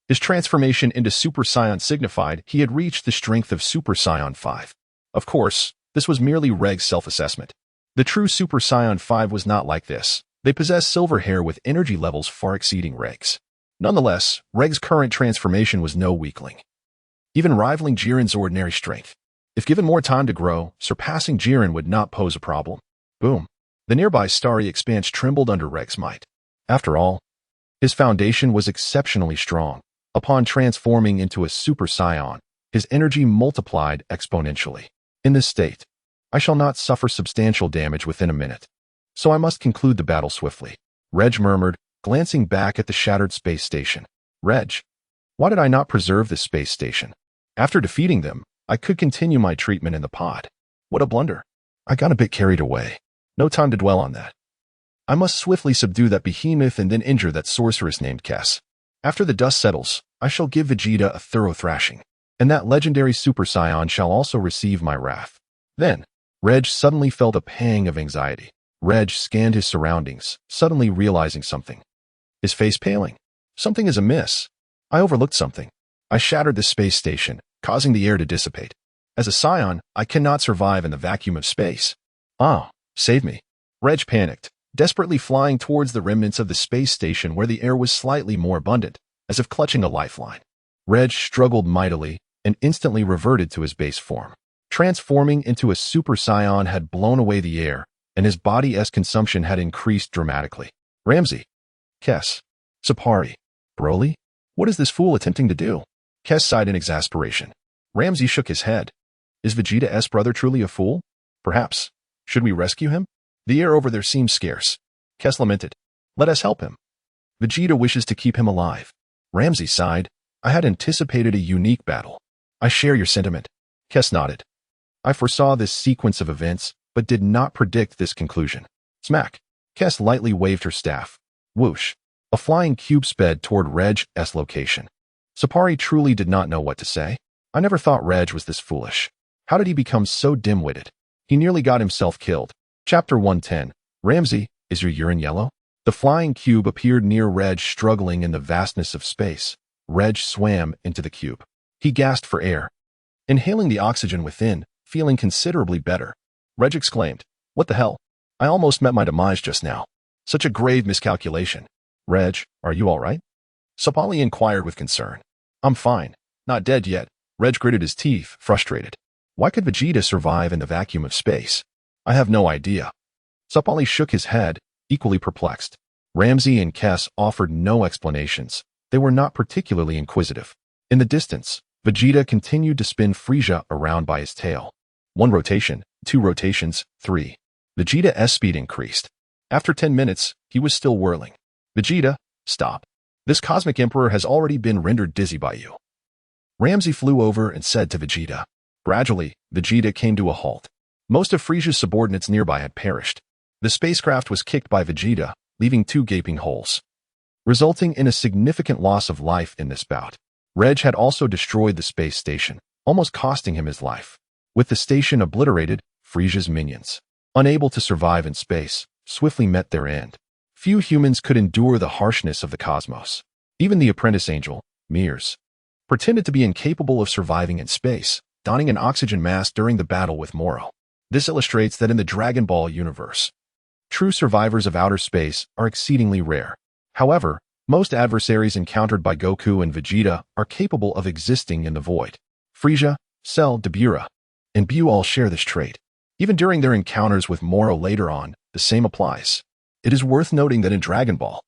S1: His transformation into Super Saiyan signified he had reached the strength of Super Saiyan 5. Of course, this was merely Reg's self-assessment. The true Super Saiyan 5 was not like this. They possessed silver hair with energy levels far exceeding Reg's. Nonetheless, Reg's current transformation was no weakling, even rivaling Jiren's ordinary strength. If given more time to grow, surpassing Jiren would not pose a problem. Boom. The nearby starry expanse trembled under Reg's might. After all, his foundation was exceptionally strong. Upon transforming into a Super Saiyan, his energy multiplied exponentially. In this state, I shall not suffer substantial damage within a minute, so I must conclude the battle swiftly. Reg murmured, glancing back at the shattered space station. Reg, why did I not preserve this space station? After defeating them, I could continue my treatment in the pod. What a blunder. I got a bit carried away. No time to dwell on that. I must swiftly subdue that behemoth and then injure that sorceress named Kess. After the dust settles, I shall give Vegeta a thorough thrashing, and that legendary Super Saiyan shall also receive my wrath. Then, Reg suddenly felt a pang of anxiety. Reg scanned his surroundings, suddenly realizing something. His face paling. Something is amiss. I overlooked something. I shattered the space station, causing the air to dissipate. As a Saiyan, I cannot survive in the vacuum of space. Ah, save me. Reg panicked, desperately flying towards the remnants of the space station where the air was slightly more abundant, as if clutching a lifeline. Reg struggled mightily and instantly reverted to his base form. Transforming into a Super Saiyan had blown away the air, and his body's consumption had increased dramatically. Lam-Z. Kess. Sapari. Broly? What is this fool attempting to do? Kess sighed in exasperation. Lam-Z shook his head. Is Vegeta's brother truly a fool? Perhaps. Should we rescue him? The air over there seems scarce. Kess lamented. Let us help him. Vegeta wishes to keep him alive. Lam-Z sighed. I had anticipated a unique battle. I share your sentiment. Kess nodded. I foresaw this sequence of events, but did not predict this conclusion. Smack. Kess lightly waved her staff. Whoosh. A flying cube sped toward Reg's location. Sapari truly did not know what to say. I never thought Reg was this foolish. How did he become so dim-witted? He nearly got himself killed. Chapter 110. Lam-Z, is your urine yellow? The flying cube appeared near Reg, struggling in the vastness of space. Reg swam into the cube. He gasped for air. Inhaling the oxygen within, feeling considerably better, Reg exclaimed, What the hell? I almost met my demise just now. Such a grave miscalculation. Reg, are you all right? Sapali inquired with concern. I'm fine. Not dead yet. Reg gritted his teeth, frustrated. Why could Vegeta survive in the vacuum of space? I have no idea. Sapali shook his head, equally perplexed. Lam-Z and Kess offered no explanations. They were not particularly inquisitive. In the distance, Vegeta continued to spin Frieza around by his tail. 1 rotation, 2 rotations, 3. Vegeta's speed increased. After 10 minutes, he was still whirling. Vegeta, stop. This cosmic emperor has already been rendered dizzy by you. Lam-Z flew over and said to Vegeta. Gradually, Vegeta came to a halt. Most of Frieza's subordinates nearby had perished. The spacecraft was kicked by Vegeta, leaving 2 gaping holes, resulting in a significant loss of life in this bout. Reg had also destroyed the space station, almost costing him his life. With the station obliterated, Frieza's minions, unable to survive in space, swiftly met their end. Few humans could endure the harshness of the cosmos. Even the apprentice angel, Mears, pretended to be incapable of surviving in space, donning an oxygen mask during the battle with Moro. This illustrates that in the Dragon Ball universe, true survivors of outer space are exceedingly rare. However, most adversaries encountered by Goku and Vegeta are capable of existing in the void. Frieza, Cell, Dabura, and Buu all share this trait. Even during their encounters with Moro later on, the same applies. It is worth noting that in Dragon Ball,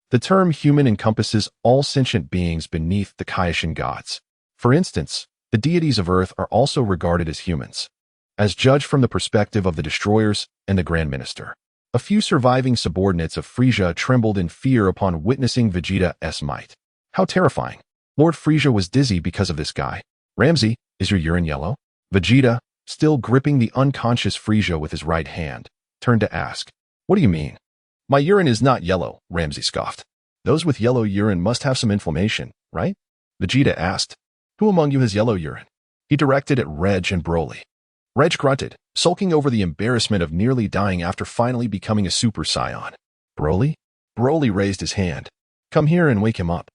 S1: the term human encompasses all sentient beings beneath the Kaioshin gods. For instance, the deities of Earth are also regarded as humans, as judged from the perspective of the Destroyers and the Grand Minister. A few surviving subordinates of Frieza trembled in fear upon witnessing Vegeta's might. How terrifying. Lord Frieza was dizzy because of this guy. Lam-Z, is your urine yellow? Vegeta, still gripping the unconscious Frieza with his right hand, turned to ask. What do you mean? My urine is not yellow, Lam-Z scoffed. Those with yellow urine must have some inflammation, right? Vegeta asked. Who among you has yellow urine? He directed at Reg and Broly. Reg grunted, sulking over the embarrassment of nearly dying after finally becoming a Super Saiyan. Broly? Broly raised his hand. Come here and wake him up.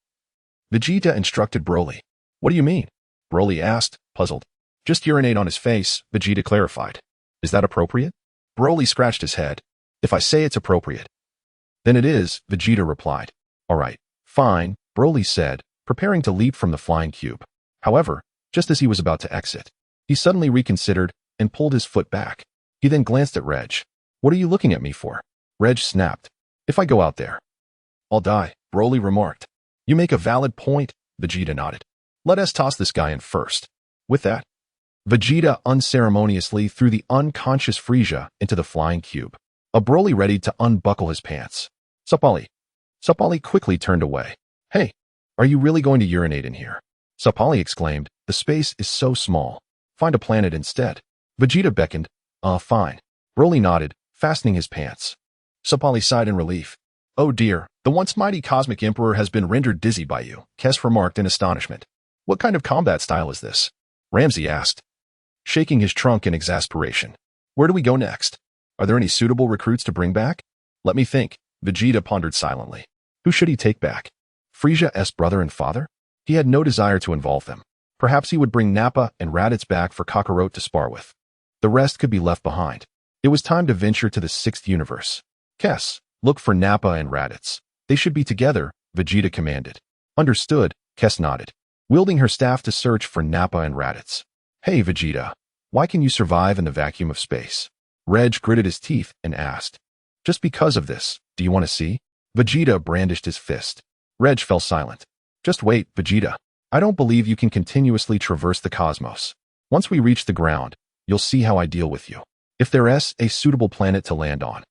S1: Vegeta instructed Broly. What do you mean? Broly asked, puzzled. Just urinate on his face, Vegeta clarified. Is that appropriate? Broly scratched his head. If I say it's appropriate. Then it is, Vegeta replied. All right, fine, Broly said, preparing to leap from the flying cube. However, just as he was about to exit, he suddenly reconsidered and pulled his foot back. He then glanced at Reg. What are you looking at me for? Reg snapped. If I go out there, I'll die, Broly remarked. You make a valid point, Vegeta nodded. Let us toss this guy in first. With that, Vegeta unceremoniously threw the unconscious Frieza into the flying cube. A Broly readied to unbuckle his pants. Sapali. Sapali quickly turned away. Hey, are you really going to urinate in here? Sapali exclaimed. The space is so small. Find a planet instead. Vegeta beckoned. Fine. Broly nodded, fastening his pants. Sapali sighed in relief. Oh dear, the once mighty Cosmic Emperor has been rendered dizzy by you, Kes remarked in astonishment. What kind of combat style is this? Lam-Z asked, shaking his trunk in exasperation. Where do we go next? Are there any suitable recruits to bring back? Let me think, Vegeta pondered silently. Who should he take back? Frieza's brother and father? He had no desire to involve them. Perhaps he would bring Nappa and Raditz back for Kakarot to spar with. The rest could be left behind. It was time to venture to the 6th universe. Kes, look for Nappa and Raditz. They should be together, Vegeta commanded. Understood, Kes nodded, wielding her staff to search for Nappa and Raditz. Hey, Vegeta, why can you survive in the vacuum of space? Reg gritted his teeth and asked. Just because of this, do you want to see? Vegeta brandished his fist. Reg fell silent. Just wait, Vegeta. I don't believe you can continuously traverse the cosmos. Once we reach the ground, you'll see how I deal with you. If there's a suitable planet to land on,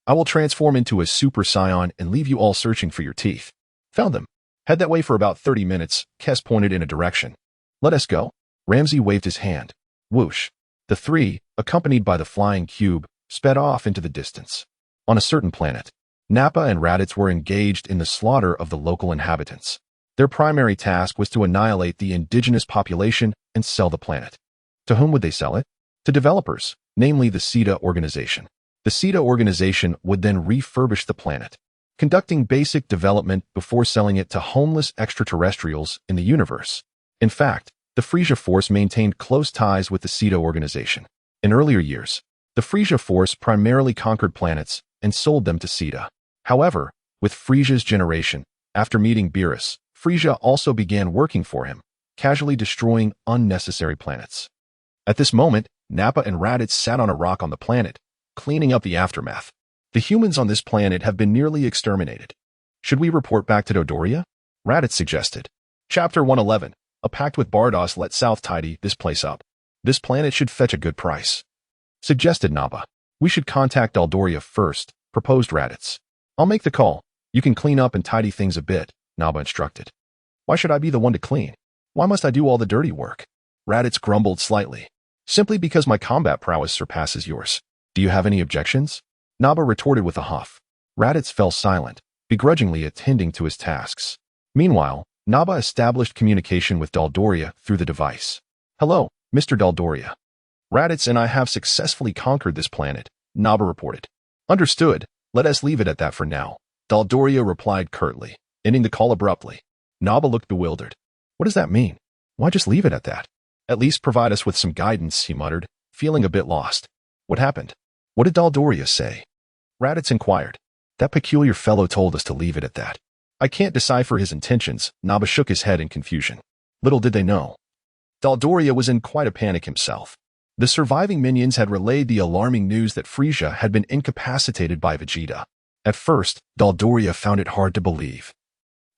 S1: I will transform into a Super Saiyan and leave you all searching for your teeth. Found them. Head that way for about 30 minutes, Kes pointed in a direction. Let us go. Lam-Z waved his hand. Whoosh. The three, accompanied by the flying cube, sped off into the distance. On a certain planet, Nappa and Raditz were engaged in the slaughter of the local inhabitants. Their primary task was to annihilate the indigenous population and sell the planet. To whom would they sell it? To developers, namely the SETA organization. The SETA organization would then refurbish the planet, conducting basic development before selling it to homeless extraterrestrials in the universe. In fact, the Frieza Force maintained close ties with the SETA organization. In earlier years, the Frieza Force primarily conquered planets and sold them to SETA. However, with Frieza's generation, after meeting Beerus, Frieza also began working for him, casually destroying unnecessary planets. At this moment, Nappa and Raditz sat on a rock on the planet, cleaning up the aftermath. The humans on this planet have been nearly exterminated. Should we report back to Dodoria? Raditz suggested. Chapter 111. A pact with Bardos let South tidy this place up. This planet should fetch a good price. Suggested Nappa. We should contact Dodoria first, proposed Raditz. I'll make the call. You can clean up and tidy things a bit, Nappa instructed. Why should I be the one to clean? Why must I do all the dirty work? Raditz grumbled slightly. Simply because my combat prowess surpasses yours. Do you have any objections? Nappa retorted with a huff. Raditz fell silent, begrudgingly attending to his tasks. Meanwhile, Nappa established communication with Dodoria through the device. Hello, Mr. Dodoria. Raditz and I have successfully conquered this planet, Nappa reported. Understood. Let us leave it at that for now, Dodoria replied curtly, ending the call abruptly. Nappa looked bewildered. What does that mean? Why just leave it at that? At least provide us with some guidance, he muttered, feeling a bit lost. What happened? What did Dodoria say? Raditz inquired. That peculiar fellow told us to leave it at that. I can't decipher his intentions, Nappa shook his head in confusion. Little did they know. Dodoria was in quite a panic himself. The surviving minions had relayed the alarming news that Frieza had been incapacitated by Vegeta. At first, Dodoria found it hard to believe,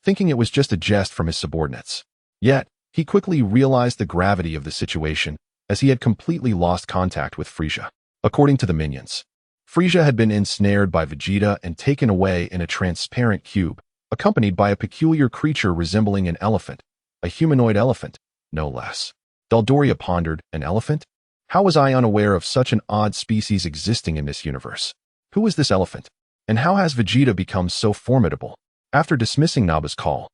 S1: thinking it was just a jest from his subordinates. Yet, he quickly realized the gravity of the situation, as he had completely lost contact with Frieza. According to the minions, Frieza had been ensnared by Vegeta and taken away in a transparent cube, accompanied by a peculiar creature resembling an elephant, a humanoid elephant, no less. Dodoria pondered, an elephant? How was I unaware of such an odd species existing in this universe? Who is this elephant? And how has Vegeta become so formidable? After dismissing Naba's call,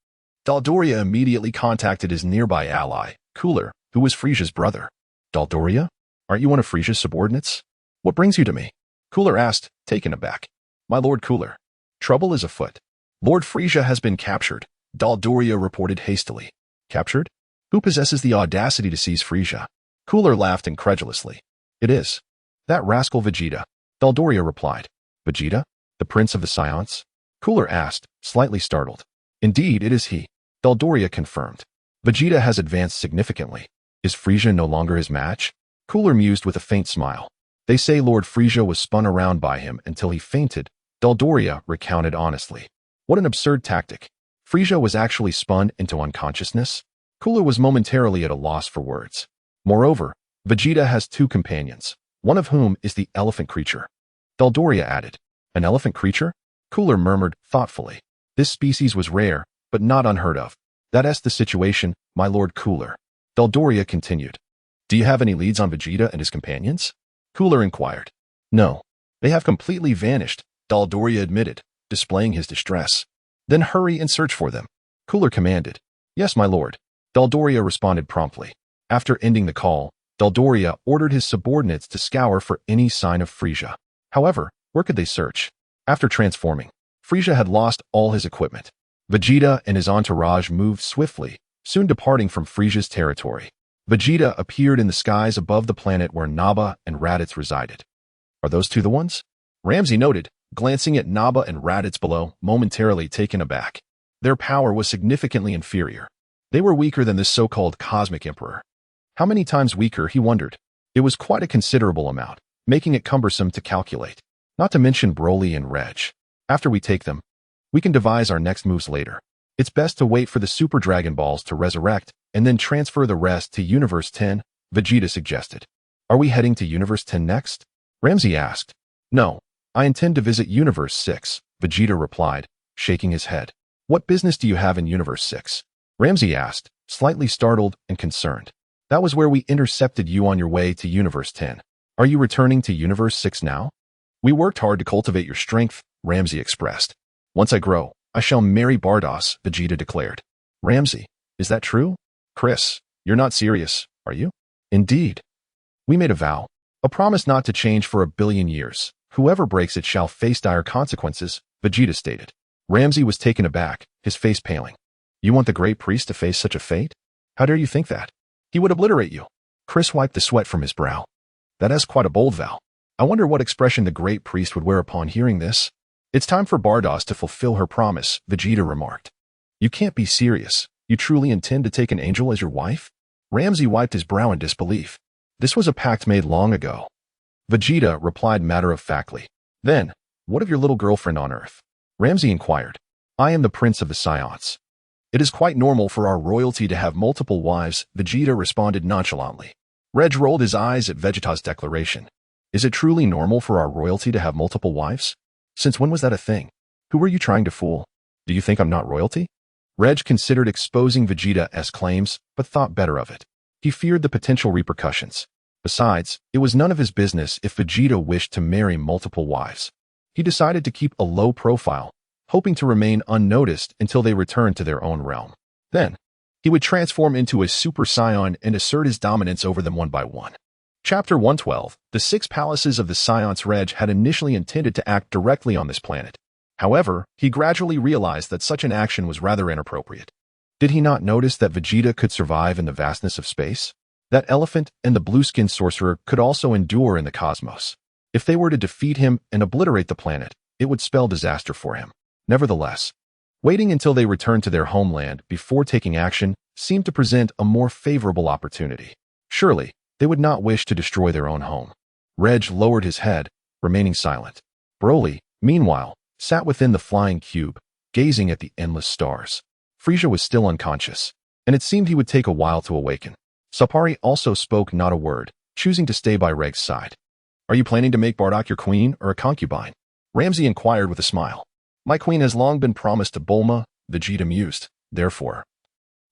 S1: Dodoria immediately contacted his nearby ally, Cooler, who was Frieza's brother. Dodoria? Aren't you one of Frieza's subordinates? What brings you to me? Cooler asked, taken aback. My Lord Cooler, trouble is afoot. Lord Frieza has been captured, Dodoria reported hastily. Captured? Who possesses the audacity to seize Frieza? Cooler laughed incredulously. It is. That rascal Vegeta, Dodoria replied. Vegeta? The prince of the Saiyans? Cooler asked, slightly startled. Indeed, it is he, Dodoria confirmed. Vegeta has advanced significantly. Is Frieza no longer his match? Cooler mused with a faint smile. They say Lord Frieza was spun around by him until he fainted, Dodoria recounted honestly. What an absurd tactic. Frieza was actually spun into unconsciousness? Cooler was momentarily at a loss for words. Moreover, Vegeta has two companions, one of whom is the elephant creature. Dodoria added. An elephant creature? Cooler murmured thoughtfully. This species was rare, but not unheard of. That's the situation, my Lord Cooler. Dodoria continued. Do you have any leads on Vegeta and his companions? Cooler inquired. No. They have completely vanished, Dodoria admitted, displaying his distress. Then hurry and search for them. Cooler commanded. Yes, my lord. Dodoria responded promptly. After ending the call, Dodoria ordered his subordinates to scour for any sign of Frieza. However, where could they search? After transforming, Frieza had lost all his equipment. Vegeta and his entourage moved swiftly, soon departing from Frieza's territory. Vegeta appeared in the skies above the planet where Naba and Raditz resided. Are those two the ones? Lam-Z noted, glancing at Naba and Raditz below, momentarily taken aback. Their power was significantly inferior. They were weaker than this so-called Cosmic Emperor. How many times weaker, he wondered. It was quite a considerable amount, making it cumbersome to calculate. Not to mention Broly and Reg. After we take them, we can devise our next moves later. It's best to wait for the Super Dragon Balls to resurrect and then transfer the rest to Universe 10, Vegeta suggested. Are we heading to Universe 10 next? Lam-Z asked. No, I intend to visit Universe 6, Vegeta replied, shaking his head. What business do you have in Universe 6? Lam-Z asked, slightly startled and concerned. That was where we intercepted you on your way to Universe 10. Are you returning to Universe 6 now? We worked hard to cultivate your strength, Lam-Z expressed. Once I grow, I shall marry Bardoss, Vegeta declared. Lam-Z, is that true? Chris, you're not serious, are you? Indeed. We made a vow, a promise not to change for 1 billion years. Whoever breaks it shall face dire consequences, Vegeta stated. Lam-Z was taken aback, his face paling. You want the Great Priest to face such a fate? How dare you think that? He would obliterate you. Chris wiped the sweat from his brow. That is quite a bold vow. I wonder what expression the Great Priest would wear upon hearing this. It's time for Bardoss to fulfill her promise, Vegeta remarked. You can't be serious. You truly intend to take an angel as your wife? Lam-Z wiped his brow in disbelief. This was a pact made long ago. Vegeta replied matter-of-factly. Then, what of your little girlfriend on Earth? Lam-Z inquired. I am the prince of the Saiyans. It is quite normal for our royalty to have multiple wives, Vegeta responded nonchalantly. Reg rolled his eyes at Vegeta's declaration. Is it truly normal for our royalty to have multiple wives? Since when was that a thing? Who were you trying to fool? Do you think I'm not royalty? Reg considered exposing Vegeta's claims, but thought better of it. He feared the potential repercussions. Besides, it was none of his business if Vegeta wished to marry multiple wives. He decided to keep a low profile, hoping to remain unnoticed until they returned to their own realm. Then, he would transform into a Super Saiyan and assert his dominance over them one by one. Chapter 112, The 6 Palaces of the Saiyans. Reg had initially intended to act directly on this planet. However, he gradually realized that such an action was rather inappropriate. Did he not notice that Vegeta could survive in the vastness of space? That elephant and the blue-skinned sorcerer could also endure in the cosmos. If they were to defeat him and obliterate the planet, it would spell disaster for him. Nevertheless, waiting until they returned to their homeland before taking action seemed to present a more favorable opportunity. Surely, they would not wish to destroy their own home. Reg lowered his head, remaining silent. Broly, meanwhile, sat within the flying cube, gazing at the endless stars. Frieza was still unconscious, and it seemed he would take a while to awaken. Sapari also spoke not a word, choosing to stay by Reg's side. Are you planning to make Bardock your queen or a concubine? Lam-Z inquired with a smile. My queen has long been promised to Bulma, Vegeta mused. Therefore,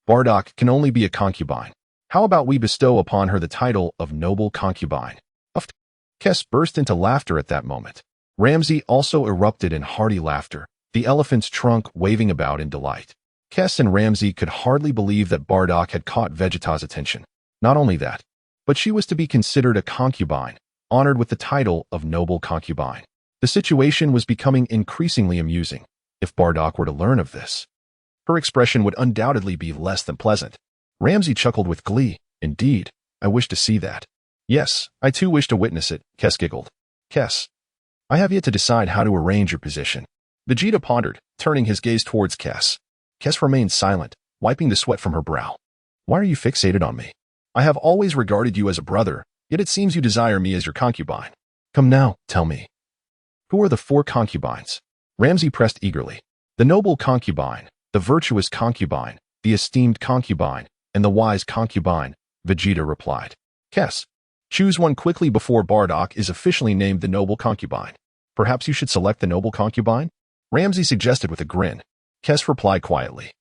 S1: Bardock can only be a concubine. How about we bestow upon her the title of noble concubine? Kes burst into laughter at that moment. Lam-Z also erupted in hearty laughter, the elephant's trunk waving about in delight. Kes and Lam-Z could hardly believe that Bardock had caught Vegeta's attention. Not only that, but she was to be considered a concubine, honored with the title of noble concubine. The situation was becoming increasingly amusing. If Bardock were to learn of this, her expression would undoubtedly be less than pleasant. Lam-Z chuckled with glee. Indeed, I wish to see that. Yes, I too wish to witness it, Kes giggled. Kes, I have yet to decide how to arrange your position. Vegeta pondered, turning his gaze towards Kes. Kes remained silent, wiping the sweat from her brow. Why are you fixated on me? I have always regarded you as a brother, yet it seems you desire me as your concubine. Come now, tell me. Who are the 4 concubines? Lam-Z pressed eagerly. The noble concubine, the virtuous concubine, the esteemed concubine, and the wise concubine, Vegeta replied. Kes, choose one quickly before Bardock is officially named the noble concubine. Perhaps you should select the noble concubine? Lam-Z suggested with a grin. Kes replied quietly.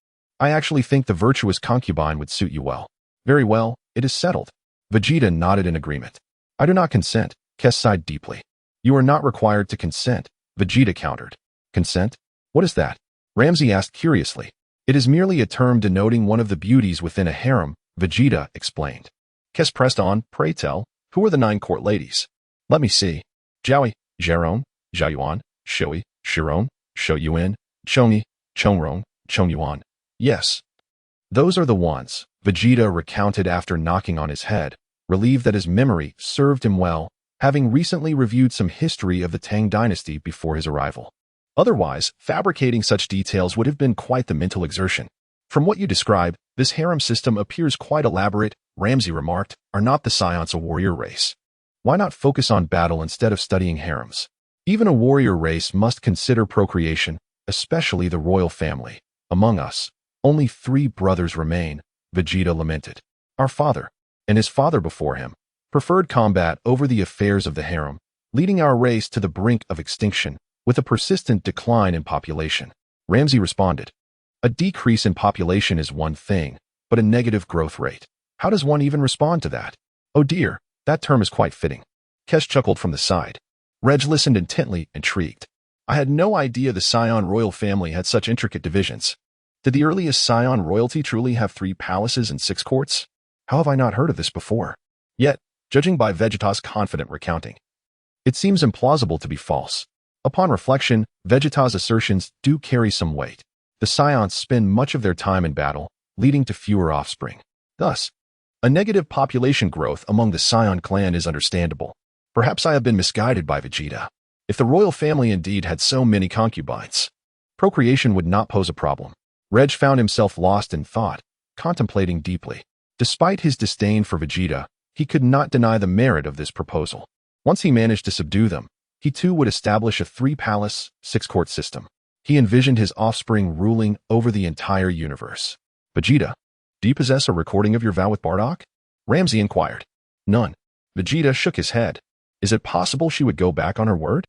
S1: I actually think the virtuous concubine would suit you well. Very well, it is settled. Vegeta nodded in agreement. I do not consent, Kes sighed deeply. You are not required to consent, Vegeta countered. Consent? What is that? Lam-Z asked curiously. It is merely a term denoting one of the beauties within a harem, Vegeta explained. Kes pressed on, pray tell, who are the 9 court ladies? Let me see. Jiaoi, Zheron, Zhaoyuan, Shui, Shiron, Shouyuan, Chongyi, Chongrong, Chongyuan. Yes. Those are the ones, Vegeta recounted after knocking on his head, relieved that his memory served him well, having recently reviewed some history of the Tang dynasty before his arrival. Otherwise, fabricating such details would have been quite the mental exertion. From what you describe, this harem system appears quite elaborate, Lam-Z remarked. Are not the Saiyans a warrior race? Why not focus on battle instead of studying harems? Even a warrior race must consider procreation, especially the royal family. Among us, only 3 brothers remain, Vegeta lamented. Our father, and his father before him, preferred combat over the affairs of the harem, leading our race to the brink of extinction, with a persistent decline in population. Lam-Z responded. A decrease in population is one thing, but a negative growth rate. How does one even respond to that? Oh dear, that term is quite fitting. Kes chuckled from the side. Reg listened intently, intrigued. I had no idea the Saiyan royal family had such intricate divisions. Did the earliest Saiyan royalty truly have 3 palaces and 6 courts? How have I not heard of this before? Yet, judging by Vegeta's confident recounting, it seems implausible to be false. Upon reflection, Vegeta's assertions do carry some weight. The Saiyans spend much of their time in battle, leading to fewer offspring. Thus, a negative population growth among the Saiyan clan is understandable. Perhaps I have been misguided by Vegeta. If the royal family indeed had so many concubines, procreation would not pose a problem. Reg found himself lost in thought, contemplating deeply. Despite his disdain for Vegeta, he could not deny the merit of this proposal. Once he managed to subdue them, he too would establish a 3-palace, 6-court system. He envisioned his offspring ruling over the entire universe. Vegeta, do you possess a recording of your vow with Bardock? Lam-Z inquired. None. Vegeta shook his head. Is it possible she would go back on her word?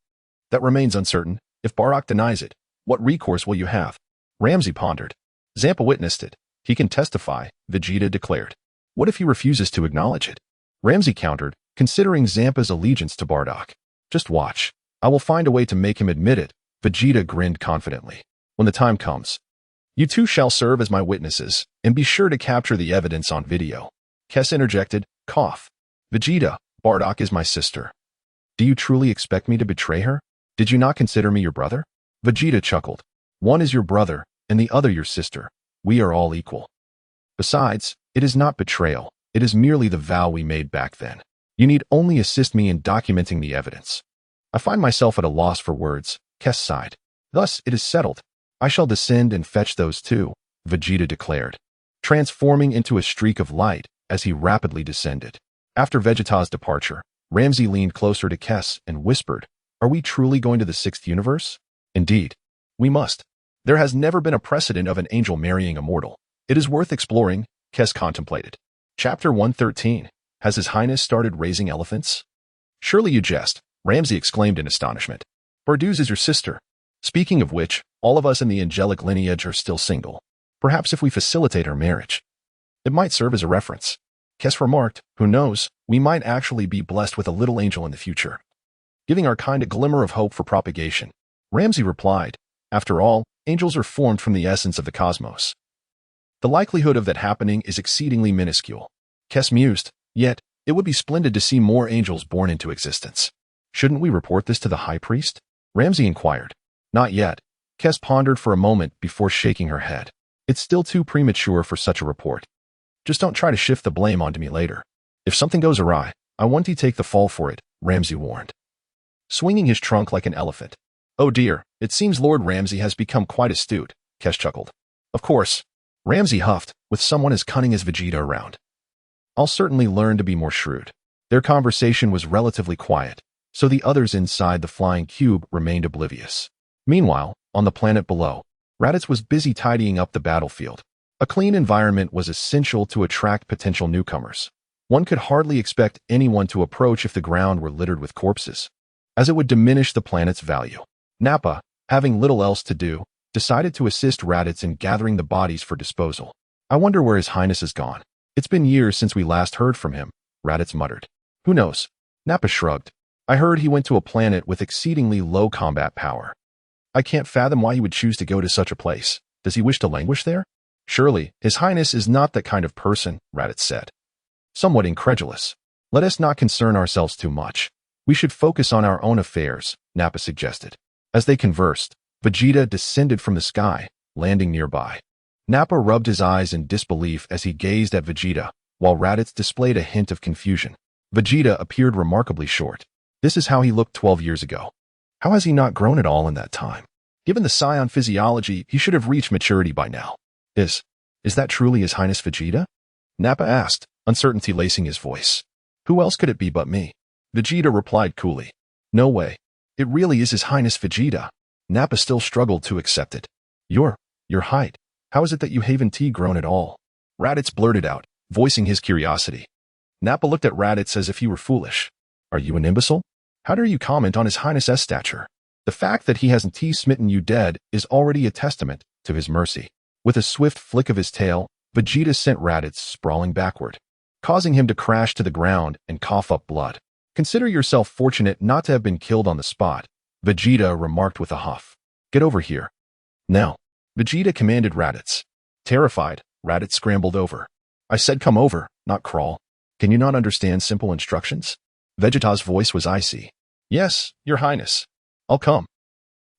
S1: That remains uncertain. If Bardock denies it, what recourse will you have? Lam-Z pondered. Zampa witnessed it. He can testify, Vegeta declared. What if he refuses to acknowledge it? Lam-Z countered, considering Zampa's allegiance to Bardock. Just watch. I will find a way to make him admit it, Vegeta grinned confidently. When the time comes, you two shall serve as my witnesses, and be sure to capture the evidence on video. Kes interjected, cough. Vegeta, Bardock is my sister. Do you truly expect me to betray her? Did you not consider me your brother? Vegeta chuckled. One is your brother, and the other your sister. We are all equal. Besides, it is not betrayal. It is merely the vow we made back then. You need only assist me in documenting the evidence. I find myself at a loss for words, Kes sighed. Thus, it is settled. I shall descend and fetch those two, Vegeta declared, transforming into a streak of light as he rapidly descended. After Vegeta's departure, Lam-Z leaned closer to Kes and whispered, Are we truly going to the 6th universe? Indeed. We must. There has never been a precedent of an angel marrying a mortal. It is worth exploring, Kes contemplated. Chapter 113. Has His Highness started raising elephants? Surely you jest, Lam-Z exclaimed in astonishment. Barduz is your sister. Speaking of which, all of us in the angelic lineage are still single. Perhaps if we facilitate her marriage, it might serve as a reference. Kes remarked, who knows, we might actually be blessed with a little angel in the future, giving our kind a glimmer of hope for propagation. Lam-Z replied, after all, angels are formed from the essence of the cosmos. The likelihood of that happening is exceedingly minuscule. Kes mused, yet, it would be splendid to see more angels born into existence. Shouldn't we report this to the high priest? Lam-Z inquired. Not yet. Kes pondered for a moment before shaking her head. It's still too premature for such a report. Just don't try to shift the blame onto me later. If something goes awry, I want to take the fall for it, Lam-Z warned, swinging his trunk like an elephant. Oh dear, it seems Lord Lam-Z has become quite astute, Kes chuckled. Of course. Lam-Z huffed, with someone as cunning as Vegeta around. I'll certainly learn to be more shrewd. Their conversation was relatively quiet, so the others inside the flying cube remained oblivious. Meanwhile, on the planet below, Raditz was busy tidying up the battlefield. A clean environment was essential to attract potential newcomers. One could hardly expect anyone to approach if the ground were littered with corpses, as it would diminish the planet's value. Nappa, having little else to do, decided to assist Raditz in gathering the bodies for disposal. I wonder where His Highness has gone. It's been years since we last heard from him, Raditz muttered. Who knows? Nappa shrugged. I heard he went to a planet with exceedingly low combat power. I can't fathom why he would choose to go to such a place. Does he wish to languish there? Surely, His Highness is not that kind of person, Raditz said, somewhat incredulous. Let us not concern ourselves too much. We should focus on our own affairs, Nappa suggested. As they conversed, Vegeta descended from the sky, landing nearby. Nappa rubbed his eyes in disbelief as he gazed at Vegeta, while Raditz displayed a hint of confusion. Vegeta appeared remarkably short. This is how he looked 12 years ago. How has he not grown at all in that time? Given the Saiyan physiology, he should have reached maturity by now. Is that truly His Highness Vegeta? Nappa asked, uncertainty lacing his voice. Who else could it be but me? Vegeta replied coolly. No way. It really is His Highness Vegeta. Nappa still struggled to accept it. Your height. How is it that you haven't grown at all? Raditz blurted out, voicing his curiosity. Nappa looked at Raditz as if he were foolish. Are you an imbecile? How dare you comment on His Highness's stature? The fact that he hasn't smitten you dead is already a testament to his mercy. With a swift flick of his tail, Vegeta sent Raditz sprawling backward, causing him to crash to the ground and cough up blood. Consider yourself fortunate not to have been killed on the spot, Vegeta remarked with a huff. Get over here. Now. Vegeta commanded Raditz. Terrified, Raditz scrambled over. I said come over, not crawl. Can you not understand simple instructions? Vegeta's voice was icy. Yes, Your Highness. I'll come.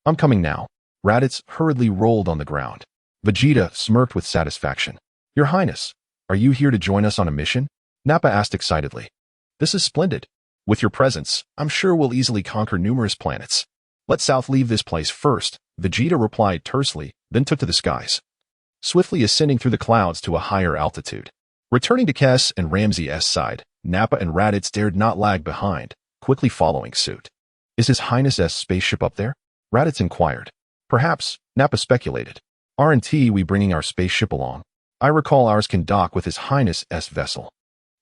S1: I'm coming now. Raditz hurriedly rolled on the ground. Vegeta smirked with satisfaction. Your Highness, are you here to join us on a mission? Nappa asked excitedly. This is splendid. With your presence, I'm sure we'll easily conquer numerous planets. Let South leave this place first, Vegeta replied tersely, then took to the skies, swiftly ascending through the clouds to a higher altitude. Returning to Kes and Lam-Z's side, Nappa and Raditz dared not lag behind, quickly following suit. Is His Highness's spaceship up there? Raditz inquired. Perhaps, Nappa speculated. Aren't we bringing our spaceship along? I recall ours can dock with His Highness's vessel.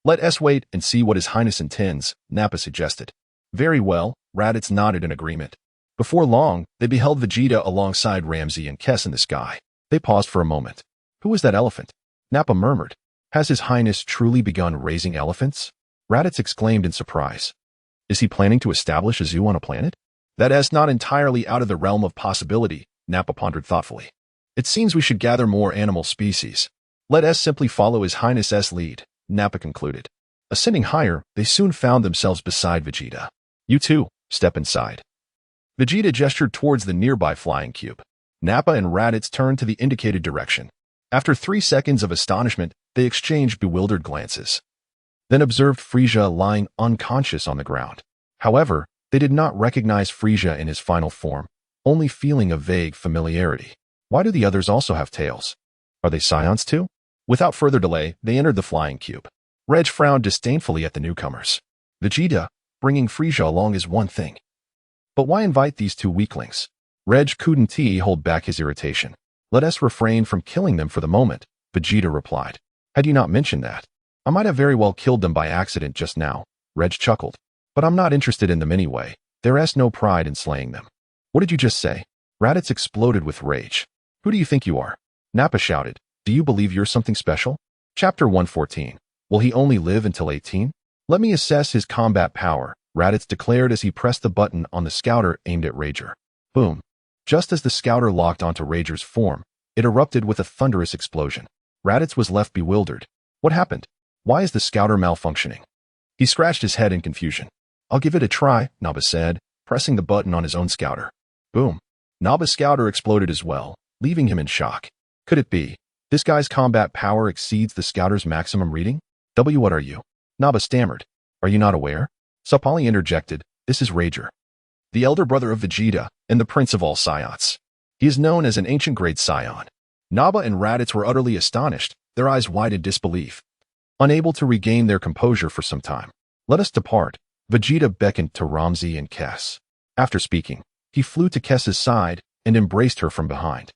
S1: Let us wait and see what His Highness intends, Nappa suggested. Very well, Raditz nodded in agreement. Before long, they beheld Vegeta alongside Lam-Z and Kes in the sky. They paused for a moment. Who was that elephant? Nappa murmured. Has His Highness truly begun raising elephants? Raditz exclaimed in surprise. Is he planning to establish a zoo on a planet? That is not entirely out of the realm of possibility, Nappa pondered thoughtfully. It seems we should gather more animal species. Let us simply follow His Highness's lead, Nappa concluded. Ascending higher, they soon found themselves beside Vegeta. You too, step inside. Vegeta gestured towards the nearby flying cube. Nappa and Raditz turned to the indicated direction. After 3 seconds of astonishment, they exchanged bewildered glances, then observed Frieza lying unconscious on the ground. However, they did not recognize Frieza in his final form, only feeling a vague familiarity. Why do the others also have tails? Are they Saiyans too? Without further delay, they entered the flying cube. Reg frowned disdainfully at the newcomers. Vegeta, bringing Frieza along is one thing. But why invite these two weaklings? Reg couldn't hold back his irritation. Let us refrain from killing them for the moment, Vegeta replied. Had you not mentioned that, I might have very well killed them by accident just now. Reg chuckled. But I'm not interested in them anyway. There's no pride in slaying them. What did you just say? Raditz exploded with rage. Who do you think you are? Nappa shouted. Do you believe you're something special? Chapter 114. Will he only live until 18? Let me assess his combat power, Raditz declared as he pressed the button on the scouter aimed at Rager. Boom. Just as the scouter locked onto Rager's form, it erupted with a thunderous explosion. Raditz was left bewildered. What happened? Why is the scouter malfunctioning? He scratched his head in confusion. I'll give it a try, Naba said, pressing the button on his own scouter. Boom. Naba's scouter exploded as well, leaving him in shock. Could it be? This guy's combat power exceeds the scouter's maximum reading? What are you? Naba stammered. Are you not aware? Sapali interjected. This is Rager, the elder brother of Vegeta and the prince of all Saiyans. He is known as an ancient great Saiyan. Naba and Raditz were utterly astonished, their eyes wide in disbelief. Unable to regain their composure for some time. Let us depart. Vegeta beckoned to Lam-Z and Kes. After speaking, he flew to Kes's side and embraced her from behind.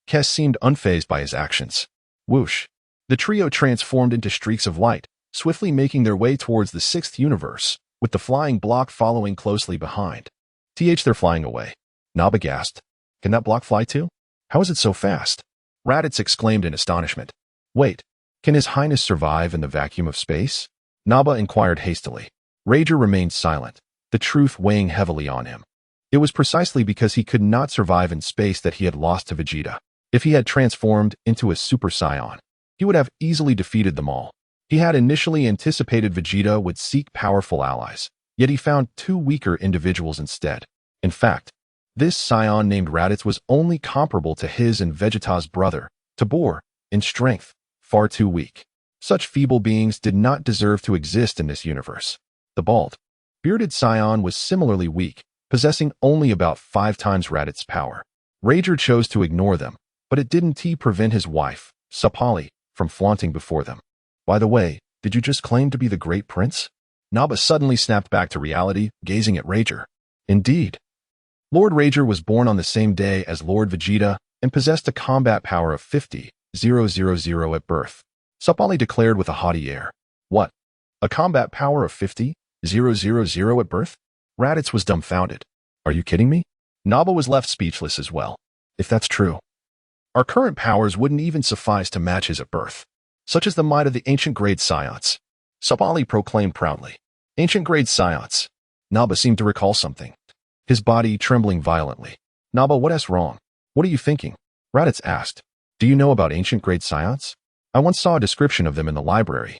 S1: Kes seemed unfazed by his actions. Whoosh. The trio transformed into streaks of light, swiftly making their way towards the sixth universe, with the flying block following closely behind. They're flying away. Naba gasped. Can that block fly too? How is it so fast? Raditz exclaimed in astonishment. Wait, can His Highness survive in the vacuum of space? Naba inquired hastily. Rager remained silent, the truth weighing heavily on him. It was precisely because he could not survive in space that he had lost to Vegeta. If he had transformed into a Super Saiyan, he would have easily defeated them all. He had initially anticipated Vegeta would seek powerful allies, yet he found two weaker individuals instead. In fact, this Saiyan named Raditz was only comparable to his and Vegeta's brother, Tabor, in strength, far too weak. Such feeble beings did not deserve to exist in this universe. The bald, bearded Saiyan was similarly weak, possessing only about 5 times Raditz's power. Rager chose to ignore them, but it didn't prevent his wife, Sapali, from flaunting before them. By the way, did you just claim to be the great prince? Naba suddenly snapped back to reality, gazing at Rager. Indeed. Lord Rager was born on the same day as Lord Vegeta and possessed a combat power of 50,000 at birth. Sapali declared with a haughty air. What? A combat power of 50,000 at birth? Raditz was dumbfounded. Are you kidding me? Naba was left speechless as well. If that's true, our current powers wouldn't even suffice to match his at birth. Such is the might of the ancient grade Saiyans. Sapali proclaimed proudly. Ancient grade Saiyans. Naba seemed to recall something, his body trembling violently. Naba, what's wrong? What are you thinking? Raditz asked. Do you know about ancient grade Saiyans? I once saw a description of them in the library.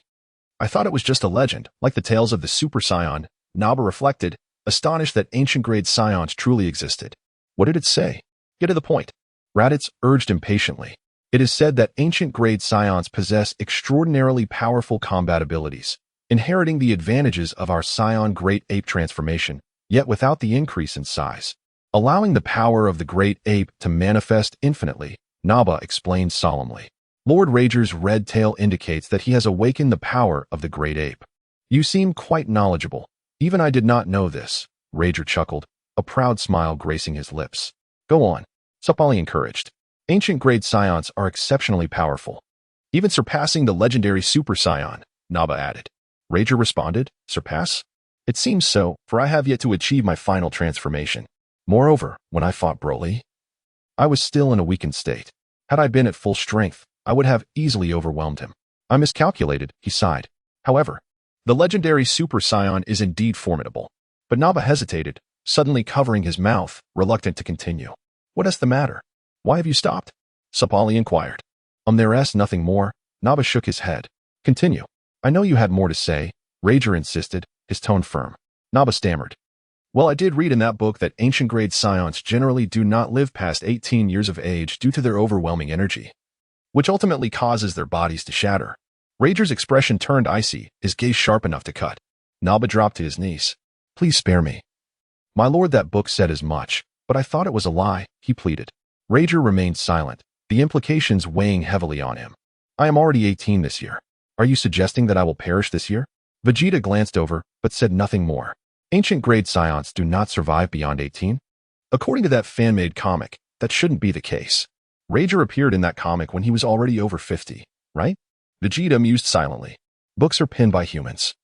S1: I thought it was just a legend, like the tales of the Super Saiyan. Naba reflected, astonished that ancient grade Saiyans truly existed. What did it say? Get to the point. Raditz urged impatiently. It is said that ancient grade Saiyans possess extraordinarily powerful combat abilities, inheriting the advantages of our Saiyan great ape transformation, yet without the increase in size. Allowing the power of the great ape to manifest infinitely, Naba explained solemnly. Lord Rager's red tail indicates that he has awakened the power of the great ape. You seem quite knowledgeable. Even I did not know this, Rager chuckled, a proud smile gracing his lips. Go on, Sapali encouraged. Ancient grade Saiyans are exceptionally powerful, even surpassing the legendary Super Saiyan, Naba added. Rager responded, surpass? It seems so, for I have yet to achieve my final transformation. Moreover, when I fought Broly, I was still in a weakened state. Had I been at full strength, I would have easily overwhelmed him. I miscalculated, he sighed. However, the legendary Super Saiyan is indeed formidable. But Naba hesitated, suddenly covering his mouth, reluctant to continue. What is the matter? Why have you stopped? Sapali inquired. There's nothing more. Naba shook his head. Continue. I know you had more to say, Rager insisted, his tone firm. Naba stammered. Well, I did read in that book that ancient grade Saiyans generally do not live past 18 years of age due to their overwhelming energy, which ultimately causes their bodies to shatter. Rager's expression turned icy, his gaze sharp enough to cut. Naba dropped to his knees. Please spare me. My lord, that book said as much, but I thought it was a lie, he pleaded. Rager remained silent, the implications weighing heavily on him. I am already 18 this year. Are you suggesting that I will perish this year? Vegeta glanced over, but said nothing more. Ancient grade Saiyans do not survive beyond 18? According to that fan-made comic, that shouldn't be the case. Rager appeared in that comic when he was already over 50, right? Vegeta mused silently. Books are penned by humans.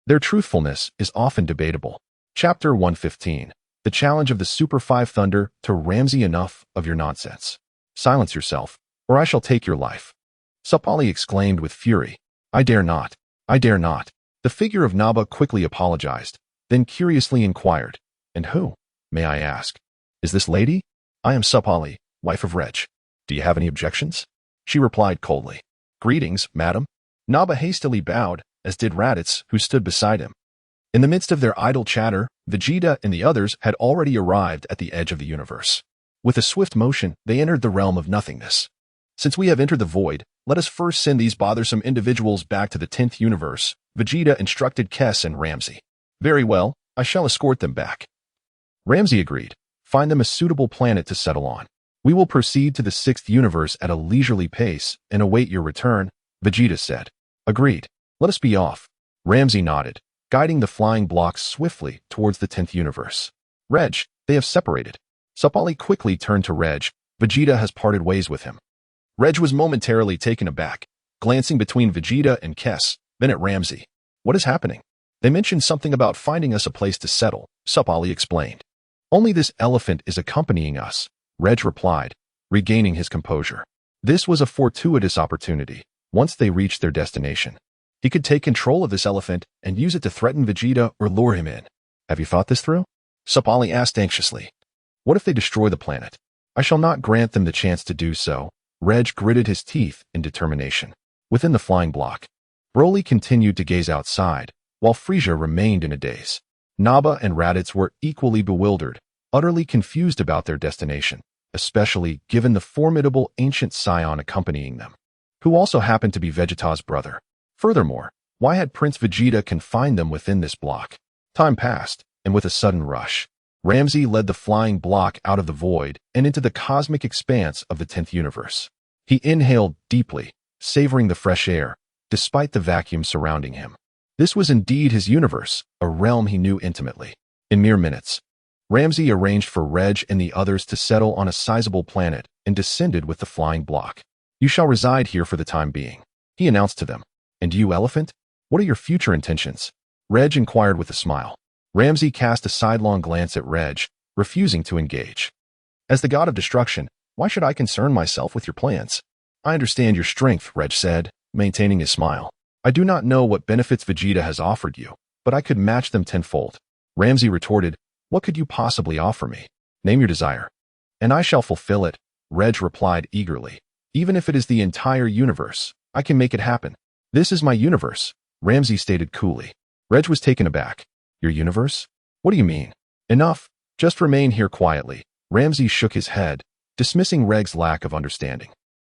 S1: Their truthfulness is often debatable. Chapter 115. The Challenge of the Super 5 Thunder to Lam-Z. Enough of your nonsense. Silence yourself, or I shall take your life. Sapali exclaimed with fury. I dare not. I dare not. The figure of Naba quickly apologized, then curiously inquired, and who, may I ask, is this lady? I am Sapali, wife of Reg. Do you have any objections? She replied coldly. Greetings, madam. Naba hastily bowed, as did Raditz, who stood beside him. In the midst of their idle chatter, Vegeta and the others had already arrived at the edge of the universe. With a swift motion, they entered the realm of nothingness. Since we have entered the void, let us first send these bothersome individuals back to the 10th universe, Vegeta instructed Kess and Lam-Z. Very well, I shall escort them back. Lam-Z agreed. Find them a suitable planet to settle on. We will proceed to the 6th universe at a leisurely pace and await your return, Vegeta said. Agreed. Let us be off. Lam-Z nodded, guiding the flying blocks swiftly towards the 10th universe. Reg, they have separated. Sapali quickly turned to Reg. Vegeta has parted ways with him. Reg was momentarily taken aback, glancing between Vegeta and Kess, then at Lam-Z. What is happening? They mentioned something about finding us a place to settle, Sapali explained. Only this elephant is accompanying us, Reg replied, regaining his composure. This was a fortuitous opportunity. Once they reached their destination, he could take control of this elephant and use it to threaten Vegeta or lure him in. Have you thought this through? Sapali asked anxiously. What if they destroy the planet? I shall not grant them the chance to do so. Reg gritted his teeth in determination. Within the flying block, Broly continued to gaze outside, while Frieza remained in a daze. Naba and Raditz were equally bewildered, utterly confused about their destination, especially given the formidable ancient Saiyan accompanying them, who also happened to be Vegeta's brother. Furthermore, why had Prince Vegeta confined them within this block? Time passed, and with a sudden rush, Lam-Z led the flying block out of the void and into the cosmic expanse of the 10th universe. He inhaled deeply, savoring the fresh air, despite the vacuum surrounding him. This was indeed his universe, a realm he knew intimately. In mere minutes, Lam-Z arranged for Reg and the others to settle on a sizable planet and descended with the flying block. You shall reside here for the time being, he announced to them. And you, elephant? What are your future intentions? Reg inquired with a smile. Lam-Z cast a sidelong glance at Reg, refusing to engage. As the god of destruction, why should I concern myself with your plans? I understand your strength, Reg said, maintaining his smile. I do not know what benefits Vegeta has offered you, but I could match them tenfold. Lam-Z retorted, what could you possibly offer me? Name your desire. And I shall fulfill it, Reg replied eagerly. Even if it is the entire universe, I can make it happen. This is my universe, Lam-Z stated coolly. Reg was taken aback. Your universe? What do you mean? Enough. Just remain here quietly. Lam-Z shook his head, dismissing Reg's lack of understanding.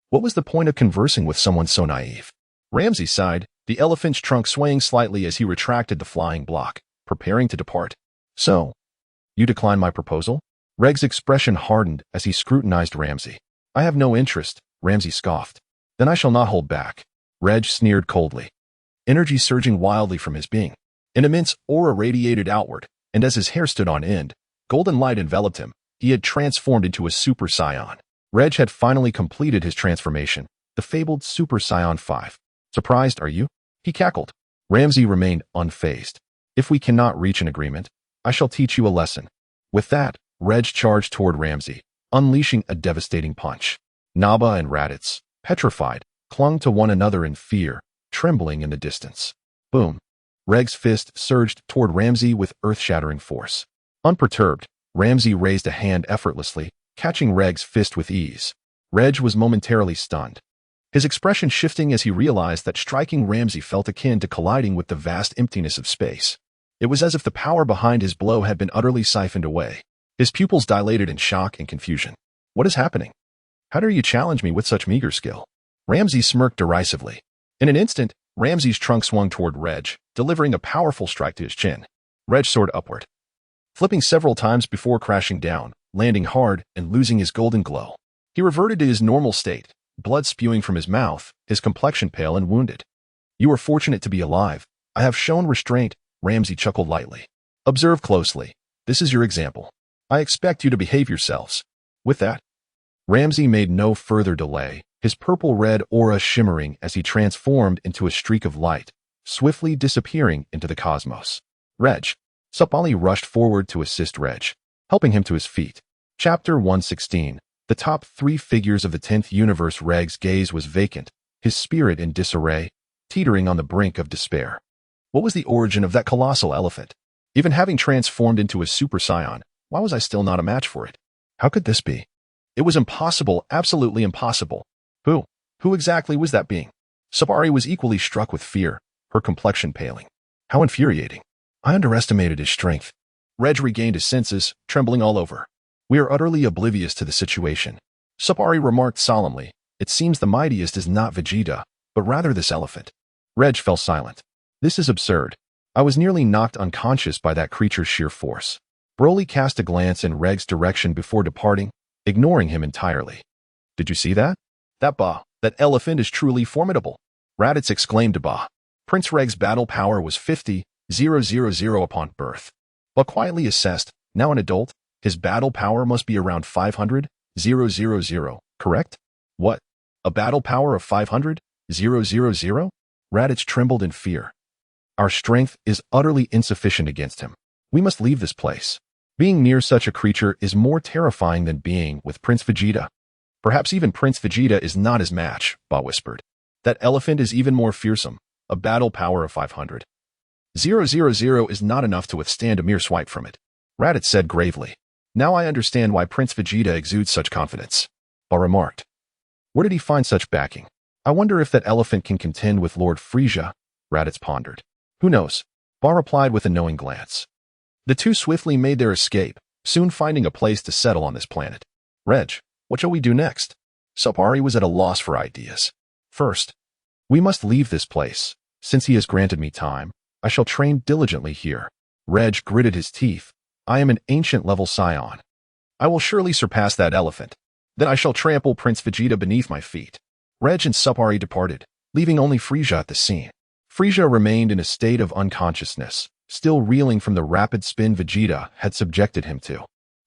S1: What was the point of conversing with someone so naive? Lam-Z sighed, the elephant's trunk swaying slightly as he retracted the flying block, preparing to depart. So, you decline my proposal? Reg's expression hardened as he scrutinized Lam-Z. I have no interest, Lam-Z scoffed. Then I shall not hold back. Reg sneered coldly, energy surging wildly from his being. An immense aura radiated outward, and as his hair stood on end, golden light enveloped him. He had transformed into a Super Saiyan. Reg had finally completed his transformation, the fabled Super Saiyan 5. Surprised, are you? He cackled. Lam-Z remained unfazed. If we cannot reach an agreement, I shall teach you a lesson. With that, Reg charged toward Lam-Z, unleashing a devastating punch. Naba and Raditz, petrified, clung to one another in fear, trembling in the distance. Boom. Reg's fist surged toward Lam-Z with earth-shattering force. Unperturbed, Lam-Z raised a hand effortlessly, catching Reg's fist with ease. Reg was momentarily stunned, his expression shifting as he realized that striking Lam-Z felt akin to colliding with the vast emptiness of space. It was as if the power behind his blow had been utterly siphoned away. His pupils dilated in shock and confusion. What is happening? How dare you challenge me with such meager skill? Lam-Z smirked derisively. In an instant, Lam-Z's trunk swung toward Reg, delivering a powerful strike to his chin. Reg soared upward, flipping several times before crashing down, landing hard and losing his golden glow. He reverted to his normal state, blood spewing from his mouth, his complexion pale and wounded. You are fortunate to be alive. I have shown restraint, Lam-Z chuckled lightly. Observe closely. This is your example. I expect you to behave yourselves. With that, Lam-Z made no further delay, his purple-red aura shimmering as he transformed into a streak of light, swiftly disappearing into the cosmos. Reg. Sapali rushed forward to assist Reg, helping him to his feet. Chapter 116. The top three figures of the 10th universe. Reg's gaze was vacant, his spirit in disarray, teetering on the brink of despair. What was the origin of that colossal elephant? Even having transformed into a Super Saiyan, why was I still not a match for it? How could this be? It was impossible, absolutely impossible. Who exactly was that being? Sabari was equally struck with fear, her complexion paling. How infuriating. I underestimated his strength. Reg regained his senses, trembling all over. We are utterly oblivious to the situation. Sabari remarked solemnly, it seems the mightiest is not Vegeta, but rather this elephant. Reg fell silent. This is absurd. I was nearly knocked unconscious by that creature's sheer force. Broly cast a glance in Reg's direction before departing, ignoring him entirely. Did you see that? That elephant is truly formidable. Raditz exclaimed to Ba. Prince Reg's battle power was 50,000 upon birth. But quietly assessed, now an adult, his battle power must be around 500,000, correct? What? A battle power of 500,000? Raditz trembled in fear. Our strength is utterly insufficient against him. We must leave this place. Being near such a creature is more terrifying than being with Prince Vegeta. Perhaps even Prince Vegeta is not his match, Ba whispered. That elephant is even more fearsome, a battle power of 500,000 is not enough to withstand a mere swipe from it. Raditz said gravely. Now I understand why Prince Vegeta exudes such confidence. Ba remarked. Where did he find such backing? I wonder if that elephant can contend with Lord Frieza, Raditz pondered. Who knows? Ba replied with a knowing glance. The two swiftly made their escape, soon finding a place to settle on this planet. Reg, what shall we do next? Sapari was at a loss for ideas. First, we must leave this place. Since he has granted me time, I shall train diligently here. Reg gritted his teeth. I am an ancient-level Saiyan. I will surely surpass that elephant. Then I shall trample Prince Vegeta beneath my feet. Reg and Sapari departed, leaving only Frieza at the scene. Frieza remained in a state of unconsciousness, still reeling from the rapid spin Vegeta had subjected him to.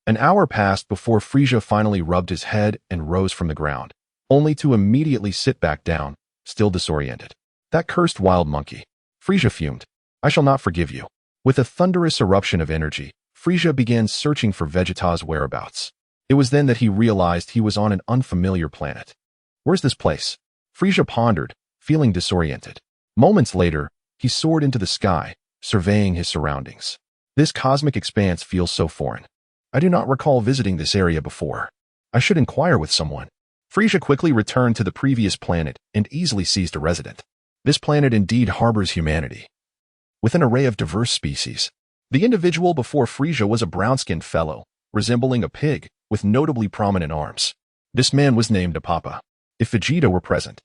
S1: An hour passed before Frieza finally rubbed his head and rose from the ground, only to immediately sit back down, still disoriented. That cursed wild monkey. Frieza fumed. I shall not forgive you. With a thunderous eruption of energy, Frieza began searching for Vegeta's whereabouts. It was then that he realized he was on an unfamiliar planet. Where's this place? Frieza pondered, feeling disoriented. Moments later, he soared into the sky, surveying his surroundings. This cosmic expanse feels so foreign. I do not recall visiting this area before. I should inquire with someone. Frieza quickly returned to the previous planet and easily seized a resident. This planet indeed harbors humanity. With an array of diverse species. The individual before Frieza was a brown-skinned fellow, resembling a pig, with notably prominent arms. This man was named Napapa. If Vegeta were present,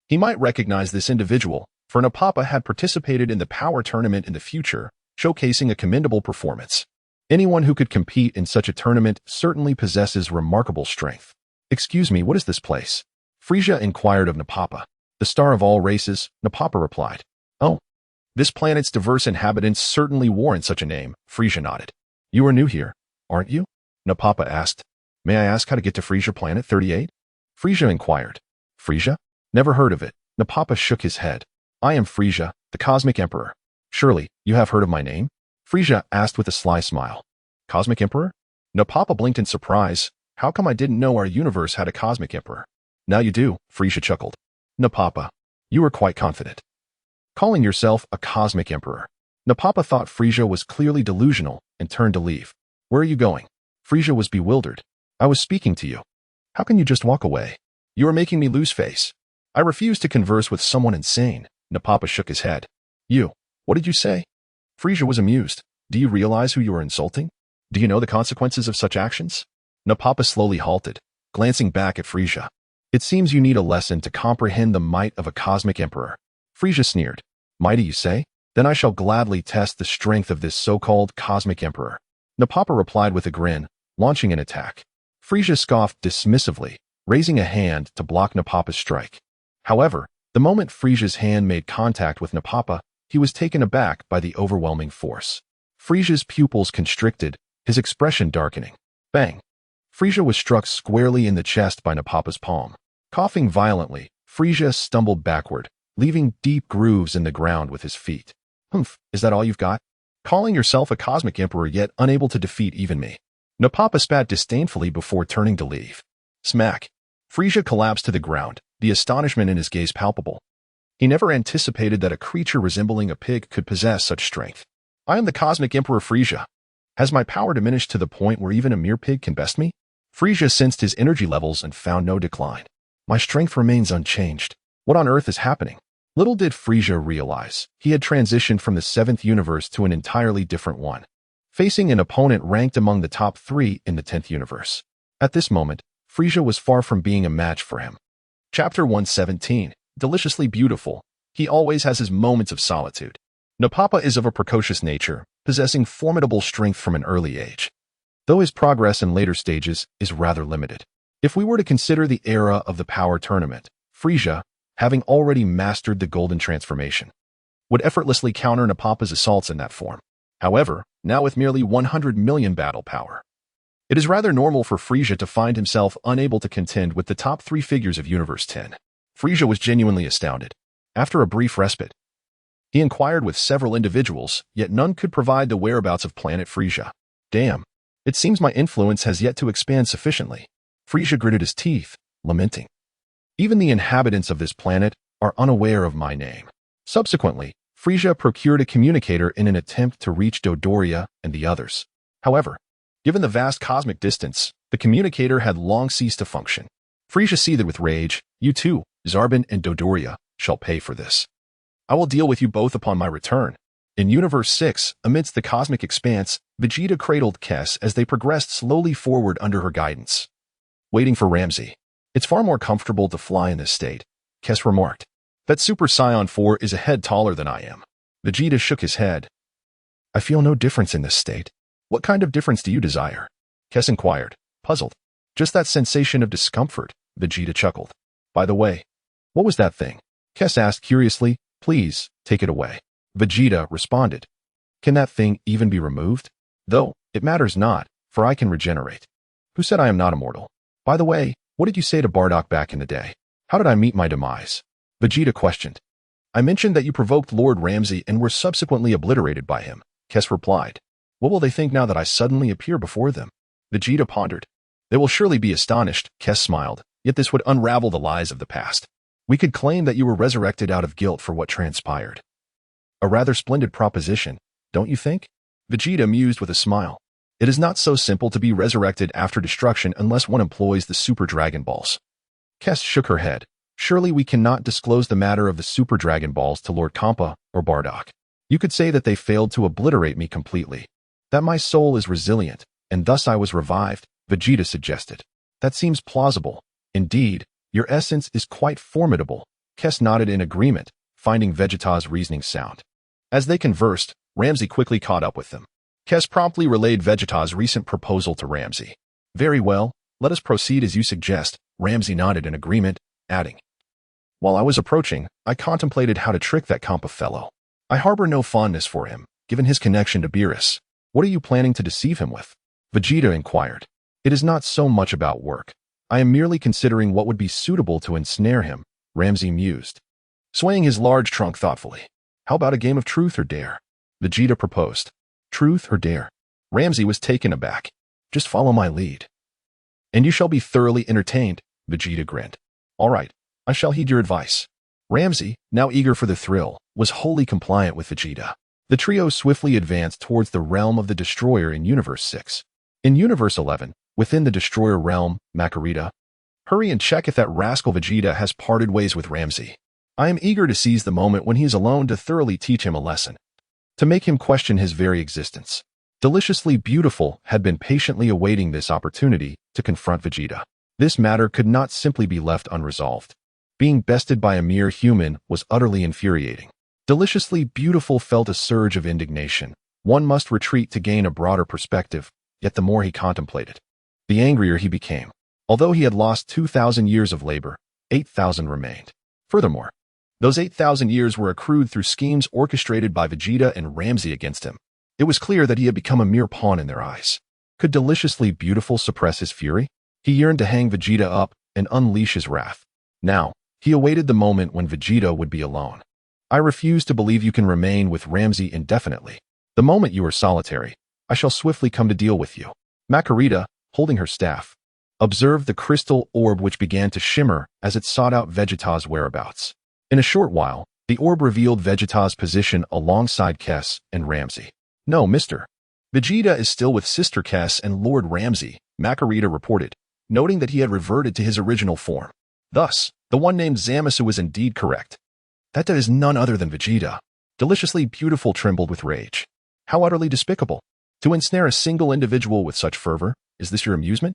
S1: he might recognize this individual, for Napapa had participated in the power tournament in the future, showcasing a commendable performance. Anyone who could compete in such a tournament certainly possesses remarkable strength. Excuse me, what is this place? Frieza inquired of Napapa. The star of all races, Napapa replied. Oh, this planet's diverse inhabitants certainly warrant such a name, Frieza nodded. You are new here, aren't you? Napapa asked. May I ask how to get to Frieza Planet 38? Frieza inquired. Frieza? Never heard of it. Napapa shook his head. I am Frieza, the Cosmic Emperor. Surely, you have heard of my name? Frieza asked with a sly smile. Cosmic Emperor? Napapa blinked in surprise. How come I didn't know our universe had a Cosmic Emperor? Now you do, Frieza chuckled. Napapa, you are quite confident. Calling yourself a Cosmic Emperor. Napapa thought Frieza was clearly delusional and turned to leave. Where are you going? Frieza was bewildered. I was speaking to you. How can you just walk away? You are making me lose face. I refuse to converse with someone insane. Napapa shook his head. You, what did you say? Frieza was amused. Do you realize who you are insulting? Do you know the consequences of such actions? Napapa slowly halted, glancing back at Frieza. It seems you need a lesson to comprehend the might of a Cosmic Emperor. Frieza sneered. Mighty, you say? Then I shall gladly test the strength of this so-called Cosmic Emperor. Napapa replied with a grin, launching an attack. Frieza scoffed dismissively, raising a hand to block Napapa's strike. However, the moment Frieza's hand made contact with Napapa, he was taken aback by the overwhelming force. Frieza's pupils constricted, his expression darkening. Bang! Frieza was struck squarely in the chest by Napapa's palm. Coughing violently, Frieza stumbled backward, leaving deep grooves in the ground with his feet. Humph, is that all you've got? Calling yourself a cosmic emperor yet unable to defeat even me. Napapa spat disdainfully before turning to leave. Smack. Frieza collapsed to the ground, the astonishment in his gaze palpable. He never anticipated that a creature resembling a pig could possess such strength. I am the cosmic emperor Frieza. Has my power diminished to the point where even a mere pig can best me? Frieza sensed his energy levels and found no decline. My strength remains unchanged. What on earth is happening? Little did Frieza realize, he had transitioned from the 7th universe to an entirely different one, facing an opponent ranked among the top 3 in the 10th universe. At this moment, Frieza was far from being a match for him. Chapter 117, Deliciously Beautiful. He always has his moments of solitude. Napapa is of a precocious nature, possessing formidable strength from an early age, though his progress in later stages is rather limited. If we were to consider the era of the Power Tournament, Frieza, having already mastered the Golden Transformation, would effortlessly counter Napapa's assaults in that form. However, now with merely 100 million battle power, it is rather normal for Frieza to find himself unable to contend with the top 3 figures of Universe 10. Frieza was genuinely astounded. After a brief respite, he inquired with several individuals, yet none could provide the whereabouts of planet Frieza. Damn, it seems my influence has yet to expand sufficiently. Frieza gritted his teeth, lamenting. Even the inhabitants of this planet are unaware of my name. Subsequently, Frieza procured a communicator in an attempt to reach Dodoria and the others. However, given the vast cosmic distance, the communicator had long ceased to function. Frieza seethed with rage. You too, Zarbon and Dodoria, shall pay for this. I will deal with you both upon my return. In Universe 6, amidst the cosmic expanse, Vegeta cradled Kess as they progressed slowly forward under her guidance. Waiting for Lam-Z. It's far more comfortable to fly in this state, Kess remarked. That Super Saiyan 4 is a head taller than I am. Vegeta shook his head. I feel no difference in this state. What kind of difference do you desire? Kess inquired, puzzled. Just that sensation of discomfort, Vegeta chuckled. By the way, what was that thing? Kess asked curiously. Please, take it away. Vegeta responded. Can that thing even be removed? Though, it matters not, for I can regenerate. Who said I am not immortal? By the way, what did you say to Bardock back in the day? How did I meet my demise? Vegeta questioned. I mentioned that you provoked Lord Lam-Z and were subsequently obliterated by him, Kess replied. What will they think now that I suddenly appear before them? Vegeta pondered. They will surely be astonished, Kess smiled, yet this would unravel the lies of the past. We could claim that you were resurrected out of guilt for what transpired. A rather splendid proposition, don't you think? Vegeta mused with a smile. It is not so simple to be resurrected after destruction unless one employs the Super Dragon Balls. Kess shook her head. Surely we cannot disclose the matter of the Super Dragon Balls to Lord Kampa or Bardock. You could say that they failed to obliterate me completely. That my soul is resilient, and thus I was revived, Vegeta suggested. That seems plausible. Indeed, your essence is quite formidable. Kess nodded in agreement, finding Vegeta's reasoning sound. As they conversed, Lam-Z quickly caught up with them. Kess promptly relayed Vegeta's recent proposal to Lam-Z. Very well, let us proceed as you suggest, Lam-Z nodded in agreement, adding. While I was approaching, I contemplated how to trick that Kampa fellow. I harbor no fondness for him, given his connection to Beerus. What are you planning to deceive him with? Vegeta inquired. It is not so much about work. I am merely considering what would be suitable to ensnare him, Lam-Z mused, swaying his large trunk thoughtfully. How about a game of truth or dare? Vegeta proposed. Truth or dare? Lam-Z was taken aback. Just follow my lead. And you shall be thoroughly entertained, Vegeta grinned. All right, I shall heed your advice. Lam-Z, now eager for the thrill, was wholly compliant with Vegeta. The trio swiftly advanced towards the realm of the Destroyer in Universe 6. In Universe 11, within the Destroyer realm, Makarita, hurry and check if that rascal Vegeta has parted ways with Lam-Z. I am eager to seize the moment when he is alone to thoroughly teach him a lesson, to make him question his very existence. Deliciously Beautiful had been patiently awaiting this opportunity to confront Vegeta. This matter could not simply be left unresolved. Being bested by a mere human was utterly infuriating. Deliciously Beautiful felt a surge of indignation. One must retreat to gain a broader perspective, yet the more he contemplated, the angrier he became. Although he had lost 2,000 years of labor, 8,000 remained. Furthermore, those 8,000 years were accrued through schemes orchestrated by Vegeta and Lam-Z against him. It was clear that he had become a mere pawn in their eyes. Could Deliciously Beautiful suppress his fury? He yearned to hang Vegeta up and unleash his wrath. Now, He awaited the moment when Vegeta would be alone. I refuse to believe you can remain with Lam-Z indefinitely. The moment you are solitary, I shall swiftly come to deal with you. Kakarot, holding her staff, observed the crystal orb which began to shimmer as it sought out Vegeta's whereabouts. In a short while, the orb revealed Vegeta's position alongside Kess and Lam-Z. No, Mr. Vegeta is still with Sister Kess and Lord Lam-Z, Kakarot reported, noting that he had reverted to his original form. Thus, the one named Zamasu is indeed correct. That is none other than Vegeta. Deliciously beautiful trembled with rage. How utterly despicable. To ensnare a single individual with such fervor, is this your amusement?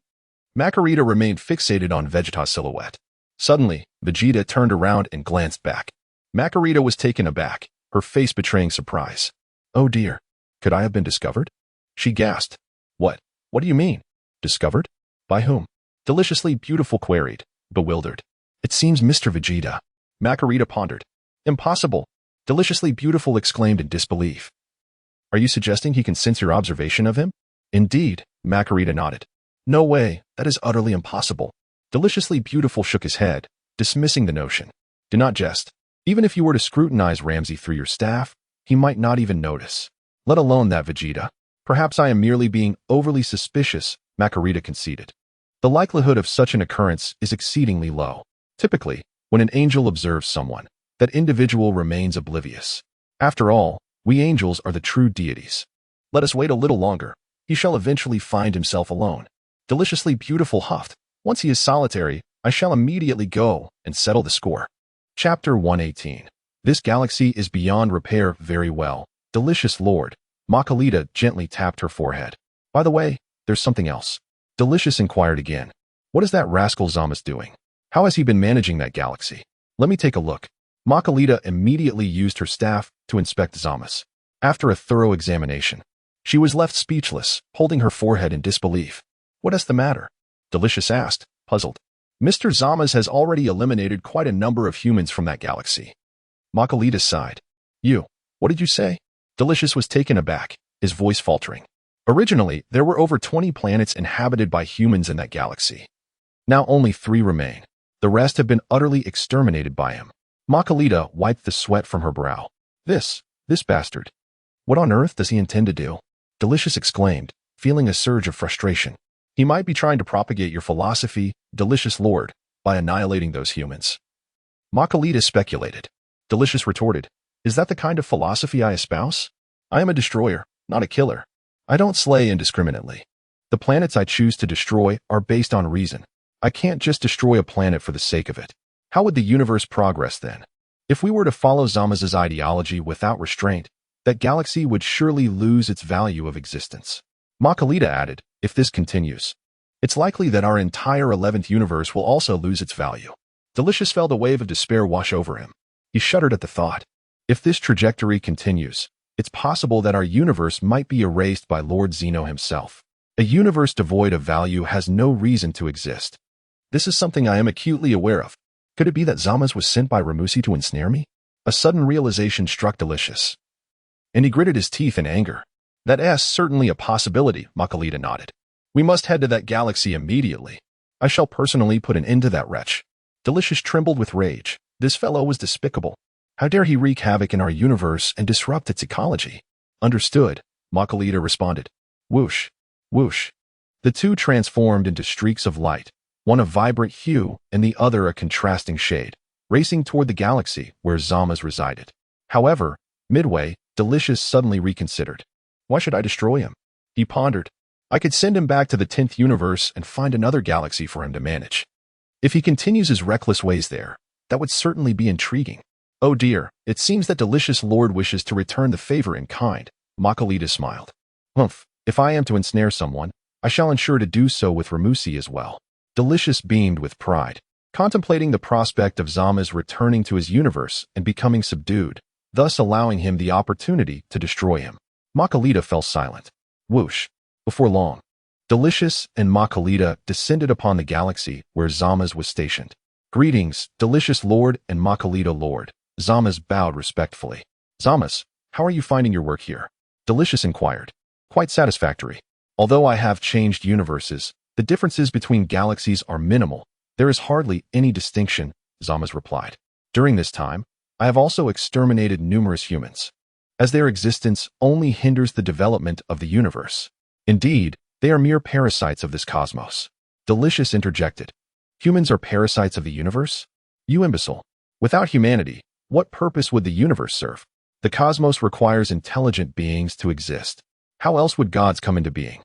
S1: Kakarot remained fixated on Vegeta's silhouette. Suddenly, Vegeta turned around and glanced back. Kakarot was taken aback, her face betraying surprise. Oh dear. Could I have been discovered? She gasped. What? What do you mean? Discovered? By whom? Deliciously beautiful queried, bewildered. It seems Mr. Vegeta. Kakarot pondered. Impossible. Deliciously beautiful exclaimed in disbelief. Are you suggesting he can sense your observation of him? Indeed, Kakarot nodded. No way, that is utterly impossible. Deliciously beautiful shook his head, dismissing the notion. Do not jest. Even if you were to scrutinize Lam-Z through your staff, he might not even notice. Let alone that, Vegeta. Perhaps I am merely being overly suspicious, Kakarot conceded. The likelihood of such an occurrence is exceedingly low. Typically, when an angel observes someone, that individual remains oblivious. After all, we angels are the true deities. Let us wait a little longer. He shall eventually find himself alone. Deliciously beautiful huffed. Once he is solitary, I shall immediately go and settle the score. Chapter 118. This galaxy is beyond repair. Very well. Delicious Lord. Kakarot gently tapped her forehead. By the way, there's something else. Delicious inquired again. What is that rascal Zamasu doing? How has he been managing that galaxy? Let me take a look. Kakarot immediately used her staff to inspect Zamasu. After a thorough examination, she was left speechless, holding her forehead in disbelief. What is the matter? Delicious asked, puzzled. Mr. Zamasu has already eliminated quite a number of humans from that galaxy. Kakarot sighed. You, what did you say? Delicious was taken aback, his voice faltering. Originally, there were over 20 planets inhabited by humans in that galaxy. Now only 3 remain. The rest have been utterly exterminated by him. Kakarot wiped the sweat from her brow. This bastard. What on earth does he intend to do? Delicious exclaimed, feeling a surge of frustration. He might be trying to propagate your philosophy, Delicious Lord, by annihilating those humans. Kakarot speculated. Delicious retorted, is that the kind of philosophy I espouse? I am a destroyer, not a killer. I don't slay indiscriminately. The planets I choose to destroy are based on reason. I can't just destroy a planet for the sake of it. How would the universe progress then? If we were to follow Zamasu's ideology without restraint, that galaxy would surely lose its value of existence. Kakarot added, if this continues, it's likely that our entire 11th universe will also lose its value. Delicious felt a wave of despair wash over him. He shuddered at the thought. If this trajectory continues, it's possible that our universe might be erased by Lord Zeno himself. A universe devoid of value has no reason to exist. This is something I am acutely aware of. Could it be that Zamasu was sent by Ramusi to ensnare me? A sudden realization struck Delicious, and he gritted his teeth in anger. That's certainly a possibility, Kakarot nodded. We must head to that galaxy immediately. I shall personally put an end to that wretch. Delicious trembled with rage. This fellow was despicable. How dare he wreak havoc in our universe and disrupt its ecology? Understood, Kakarot responded. Whoosh, whoosh. The two transformed into streaks of light, one a vibrant hue and the other a contrasting shade, racing toward the galaxy where Zamasu resided. However, midway, Delicious suddenly reconsidered. Why should I destroy him? He pondered. I could send him back to the 10th universe and find another galaxy for him to manage. If he continues his reckless ways there, that would certainly be intriguing. Oh dear, it seems that Delicious Lord wishes to return the favor in kind, Kakarot smiled. Humph, if I am to ensnare someone, I shall ensure to do so with Ramusi as well. Delicious beamed with pride, contemplating the prospect of Zamasu returning to his universe and becoming subdued, thus allowing him the opportunity to destroy him. Kakarot fell silent. Whoosh. Before long, Delicious and Kakarot descended upon the galaxy where Zamasu was stationed. Greetings, Delicious Lord and Kakarot Lord. Zamasu bowed respectfully. Zamasu, how are you finding your work here? Delicious inquired. Quite satisfactory. Although I have changed universes, the differences between galaxies are minimal. There is hardly any distinction, Zama's replied. During this time, I have also exterminated numerous humans, as their existence only hinders the development of the universe. Indeed, they are mere parasites of this cosmos. Delicious interjected. Humans are parasites of the universe? You imbecile. Without humanity, what purpose would the universe serve? The cosmos requires intelligent beings to exist. How else would gods come into being?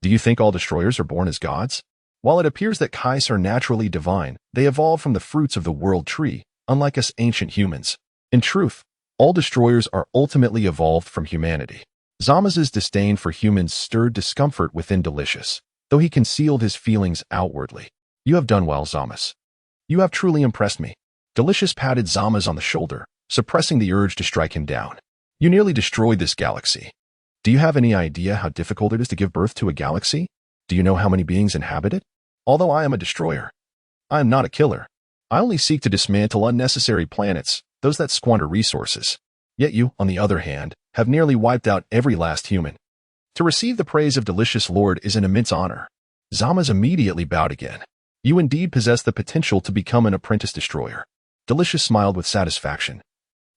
S1: Do you think all destroyers are born as gods? While it appears that Kais are naturally divine, they evolved from the fruits of the world tree, unlike us ancient humans. In truth, all destroyers are ultimately evolved from humanity. Zama's disdain for humans stirred discomfort within Delicious, though he concealed his feelings outwardly. You have done well, Zama's. You have truly impressed me. Delicious patted Zama's on the shoulder, suppressing the urge to strike him down. You nearly destroyed this galaxy. Do you have any idea how difficult it is to give birth to a galaxy? Do you know how many beings inhabit it? Although I am a destroyer, I am not a killer. I only seek to dismantle unnecessary planets, those that squander resources. Yet you, on the other hand, have nearly wiped out every last human. To receive the praise of Delicious Lord is an immense honor. Zama's immediately bowed again. You indeed possess the potential to become an apprentice destroyer. Delicious smiled with satisfaction,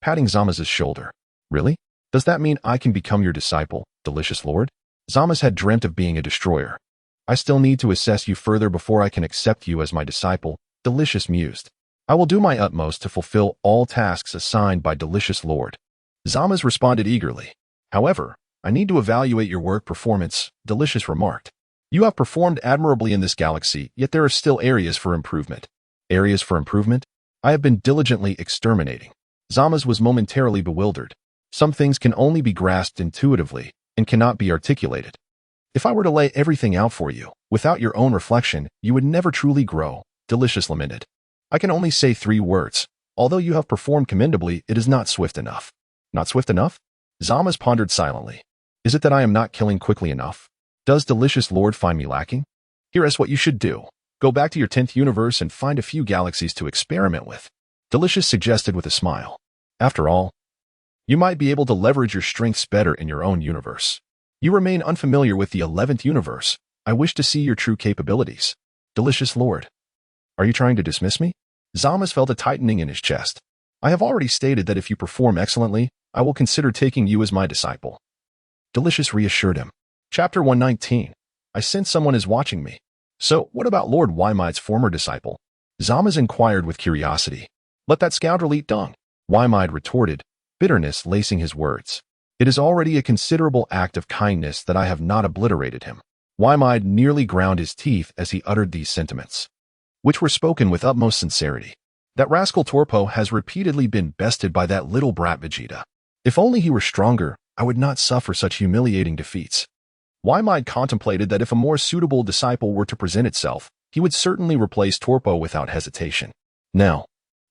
S1: patting Zama's shoulder. Really? Does that mean I can become your disciple, Delicious Lord? Zama's had dreamt of being a destroyer. I still need to assess you further before I can accept you as my disciple, Delicious mused. I will do my utmost to fulfill all tasks assigned by Delicious Lord. Zama's responded eagerly. However, I need to evaluate your work performance, Delicious remarked. You have performed admirably in this galaxy, yet there are still areas for improvement. Areas for improvement? I have been diligently exterminating. Zama's was momentarily bewildered. Some things can only be grasped intuitively and cannot be articulated. If I were to lay everything out for you, without your own reflection, you would never truly grow, Delicious lamented. I can only say 3 words. Although you have performed commendably, it is not swift enough. Not swift enough? Zama's pondered silently. Is it that I am not killing quickly enough? Does Delicious Lord find me lacking? Here is what you should do. Go back to your 10th universe and find a few galaxies to experiment with. Delicious suggested with a smile. After all, you might be able to leverage your strengths better in your own universe. You remain unfamiliar with the 11th universe. I wish to see your true capabilities. Delicious Lord. Are you trying to dismiss me? Zama's felt a tightening in his chest. I have already stated that if you perform excellently, I will consider taking you as my disciple. Delicious reassured him. Chapter 119. I sense someone is watching me. So, what about Lord Wymide's former disciple? Zama's inquired with curiosity. Let that scoundrel eat dung. Wymide retorted, bitterness lacing his words. It is already a considerable act of kindness that I have not obliterated him. Wymide nearly ground his teeth as he uttered these sentiments, which were spoken with utmost sincerity. That rascal Torpo has repeatedly been bested by that little brat Vegeta. If only he were stronger, I would not suffer such humiliating defeats. Wymide contemplated that if a more suitable disciple were to present itself, he would certainly replace Torpo without hesitation. Now,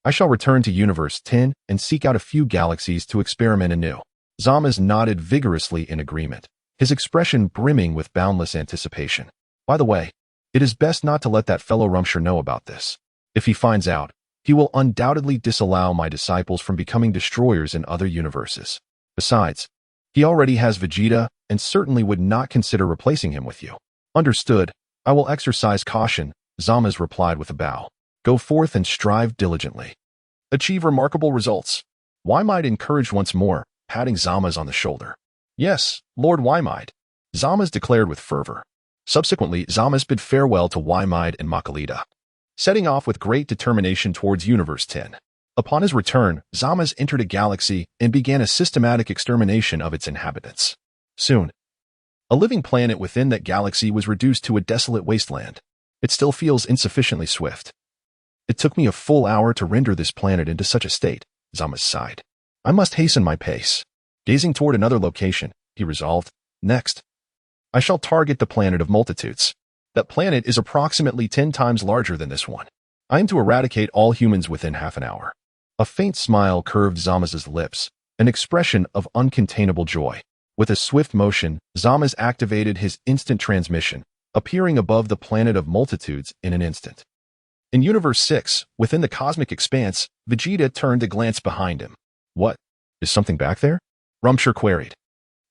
S1: I shall return to Universe 10 and seek out a few galaxies to experiment anew. Zama's nodded vigorously in agreement, his expression brimming with boundless anticipation. By the way, it is best not to let that fellow Rumshire know about this. If he finds out, he will undoubtedly disallow my disciples from becoming destroyers in other universes. Besides, he already has Vegeta and certainly would not consider replacing him with you. Understood. I will exercise caution, Zama's replied with a bow. Go forth and strive diligently. Achieve remarkable results. Wymide encouraged once more, patting Zama's on the shoulder. Yes, Lord Wymide, Zama's declared with fervor. Subsequently, Zama's bid farewell to Wymide and Makalita, setting off with great determination towards Universe 10. Upon his return, Zama's entered a galaxy and began a systematic extermination of its inhabitants. Soon, a living planet within that galaxy was reduced to a desolate wasteland. It still feels insufficiently swift. It took me a full hour to render this planet into such a state, Zama sighed. I must hasten my pace. Gazing toward another location, he resolved. Next, I shall target the planet of multitudes. That planet is approximately 10 times larger than this one. I aim to eradicate all humans within half an hour. A faint smile curved Zama's lips, an expression of uncontainable joy. With a swift motion, Zama's activated his instant transmission, appearing above the planet of multitudes in an instant. In Universe 6, within the cosmic expanse, Vegeta turned to glance behind him. What? Is something back there? Rumshire queried.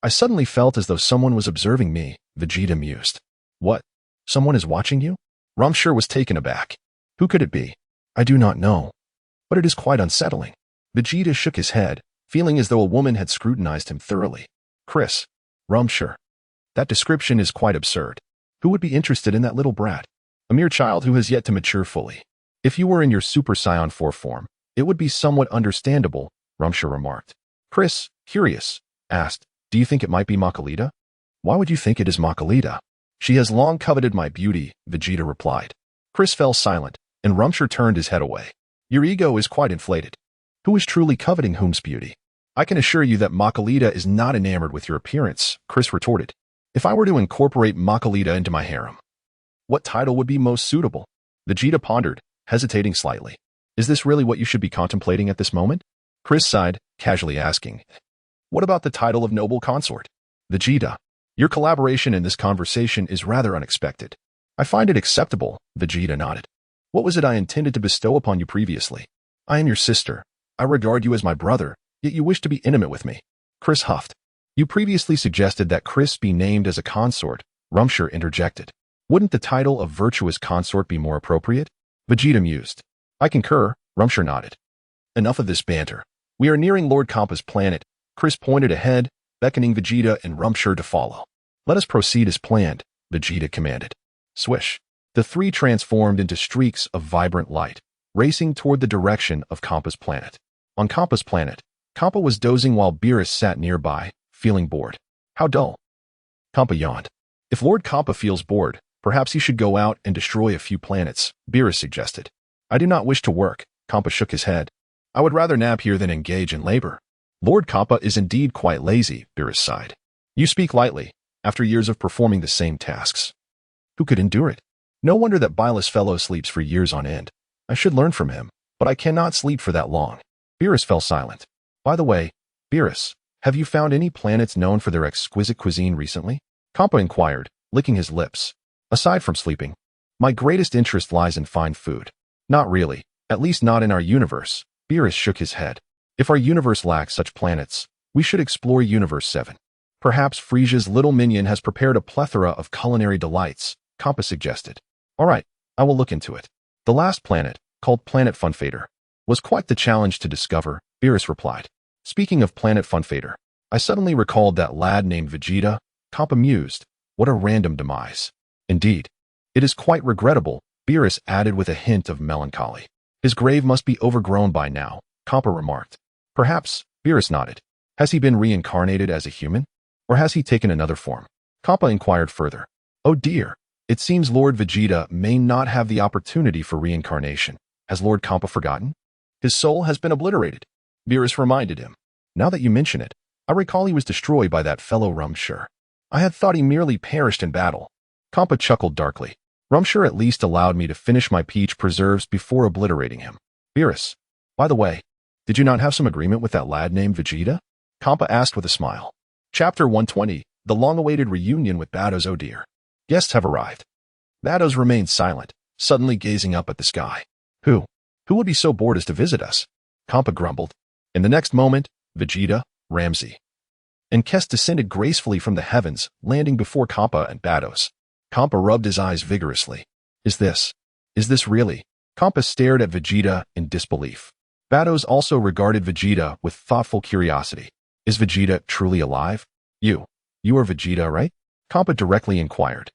S1: I suddenly felt as though someone was observing me, Vegeta mused. What? Someone is watching you? Rumshire was taken aback. Who could it be? I do not know. but it is quite unsettling. Vegeta shook his head, feeling as though a woman had scrutinized him thoroughly. Chris. Rumsher. That description is quite absurd. Who would be interested in that little brat? A mere child who has yet to mature fully. If you were in your Super Saiyan 4 form, it would be somewhat understandable, Rumsher remarked. Chris, curious, asked, do you think it might be Makalita? Why would you think it is Makalita? She has long coveted my beauty, Vegeta replied. Chris fell silent, and Rumsher turned his head away. Your ego is quite inflated. Who is truly coveting whom's beauty? I can assure you that Makalita is not enamored with your appearance, Chris retorted. If I were to incorporate Makalita into my harem, what title would be most suitable? Vegeta pondered, hesitating slightly. Is this really what you should be contemplating at this moment? Chris sighed, casually asking, what about the title of noble consort? Vegeta, your collaboration in this conversation is rather unexpected. I find it acceptable, Vegeta nodded. What was it I intended to bestow upon you previously? I am your sister. I regard you as my brother, yet you wish to be intimate with me. Chris huffed. You previously suggested that Chris be named as a consort, Rumsher interjected. Wouldn't the title of virtuous consort be more appropriate? Vegeta mused. I concur, Rumsher nodded. Enough of this banter. We are nearing Lord Kampa's planet. Chris pointed ahead, beckoning Vegeta and Rumsher to follow. Let us proceed as planned, Vegeta commanded. Swish. The three transformed into streaks of vibrant light, racing toward the direction of Kampa's planet. On Kampa's planet, Kampa was dozing while Beerus sat nearby, feeling bored. How dull. Kampa yawned. If Lord Kampa feels bored, perhaps he should go out and destroy a few planets, Beerus suggested. I do not wish to work, Kampa shook his head. I would rather nap here than engage in labor. Lord Kampa is indeed quite lazy, Beerus sighed. You speak lightly, after years of performing the same tasks. Who could endure it? No wonder that Bilus fellow sleeps for years on end. I should learn from him, but I cannot sleep for that long. Beerus fell silent. By the way, Beerus, have you found any planets known for their exquisite cuisine recently? Kampa inquired, licking his lips. Aside from sleeping, my greatest interest lies in fine food. Not really, at least not in our universe. Beerus shook his head. If our universe lacks such planets, we should explore Universe 7. Perhaps Frieza's little minion has prepared a plethora of culinary delights, Kampa suggested. All right, I will look into it. The last planet, called Planet Funfader, was quite the challenge to discover, Beerus replied. Speaking of Planet Funfader, I suddenly recalled that lad named Vegeta. Kampa mused. What a random demise. Indeed. It is quite regrettable, Beerus added with a hint of melancholy. His grave must be overgrown by now, Kampa remarked. Perhaps, Beerus nodded. Has he been reincarnated as a human? Or has he taken another form? Kampa inquired further. Oh dear. It seems Lord Vegeta may not have the opportunity for reincarnation. Has Lord Kampa forgotten? His soul has been obliterated. Beerus reminded him. Now that you mention it, I recall he was destroyed by that fellow Rumsher. I had thought he merely perished in battle. Kampa chuckled darkly. Rumsher at least allowed me to finish my peach preserves before obliterating him. Beerus, by the way, did you not have some agreement with that lad named Vegeta? Kampa asked with a smile. Chapter 120, The Long-Awaited Reunion with Bados. Oh dear. Guests have arrived. Bados remained silent, suddenly gazing up at the sky. Who would be so bored as to visit us? Kampa grumbled. In the next moment, Vegeta, Lam-Z, and Kess descended gracefully from the heavens, landing before Kampa and Bados. Kampa rubbed his eyes vigorously. Is this really? Kampa stared at Vegeta in disbelief. Bados also regarded Vegeta with thoughtful curiosity. Is Vegeta truly alive? You are Vegeta, right? Kampa directly inquired.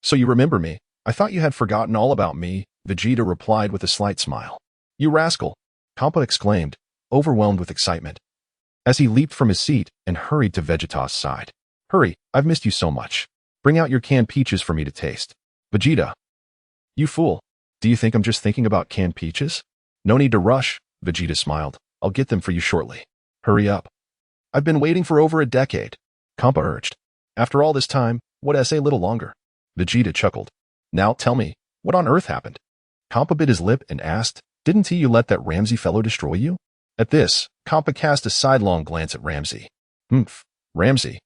S1: So you remember me? I thought you had forgotten all about me, Vegeta replied with a slight smile. You rascal, Kampa exclaimed, overwhelmed with excitement, as he leaped from his seat and hurried to Vegeta's side. Hurry, I've missed you so much. Bring out your canned peaches for me to taste. Vegeta. You fool. Do you think I'm just thinking about canned peaches? No need to rush, Vegeta smiled. I'll get them for you shortly. Hurry up. I've been waiting for over a decade, Kampa urged. After all this time, what essay a little longer? Vegeta chuckled. Now tell me, what on earth happened? Kampa bit his lip and asked, didn't you let that Lam-Z fellow destroy you? At this, Kampa cast a sidelong glance at Lam-Z. Lam-Z.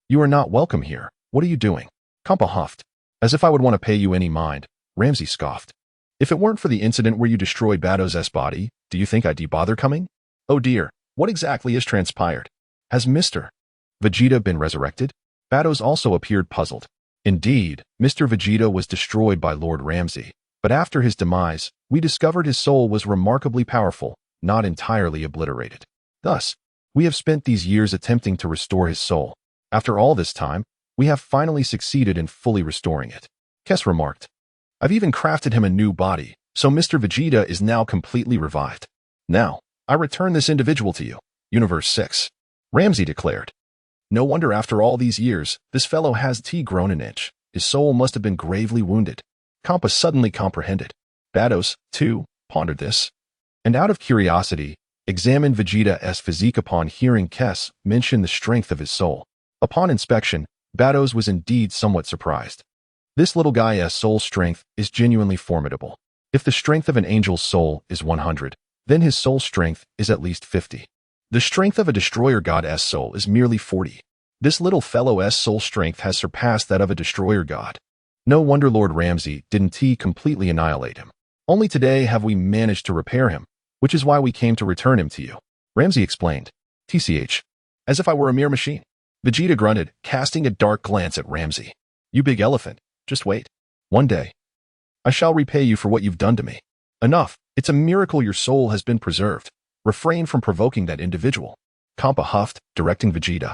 S1: You are not welcome here. What are you doing? Kampa huffed. As if I would want to pay you any mind, Lam-Z scoffed. If it weren't for the incident where you destroyed Bados' body, do you think I'd bother coming? Oh dear, what exactly has transpired? Has Mr. Vegeta been resurrected? Bados also appeared puzzled. Indeed, Mr. Vegeta was destroyed by Lord Lam-Z, but after his demise, we discovered his soul was remarkably powerful, not entirely obliterated. Thus, we have spent these years attempting to restore his soul. After all this time, we have finally succeeded in fully restoring it. Kess remarked. I've even crafted him a new body, so Mr. Vegeta is now completely revived. Now, I return this individual to you. Universe 6. Lam-Z declared. No wonder after all these years, this fellow has grown an inch. His soul must have been gravely wounded. Kampa suddenly comprehended. Vados, too, pondered this, and out of curiosity, examined Vegeta's physique upon hearing Kess mention the strength of his soul. Upon inspection, Vados was indeed somewhat surprised. This little guy's soul strength is genuinely formidable. If the strength of an angel's soul is 100, then his soul strength is at least 50. The strength of a destroyer god's soul is merely 40. This little fellow's soul strength has surpassed that of a destroyer god. No wonder Lord Lam-Z didn't completely annihilate him. Only today have we managed to repair him, which is why we came to return him to you. Lam-Z explained. TCH. As if I were a mere machine. Vegeta grunted, casting a dark glance at Lam-Z. You big elephant, just wait. One day, I shall repay you for what you've done to me. Enough, it's a miracle your soul has been preserved. Refrain from provoking that individual. Kampa huffed, directing Vegeta.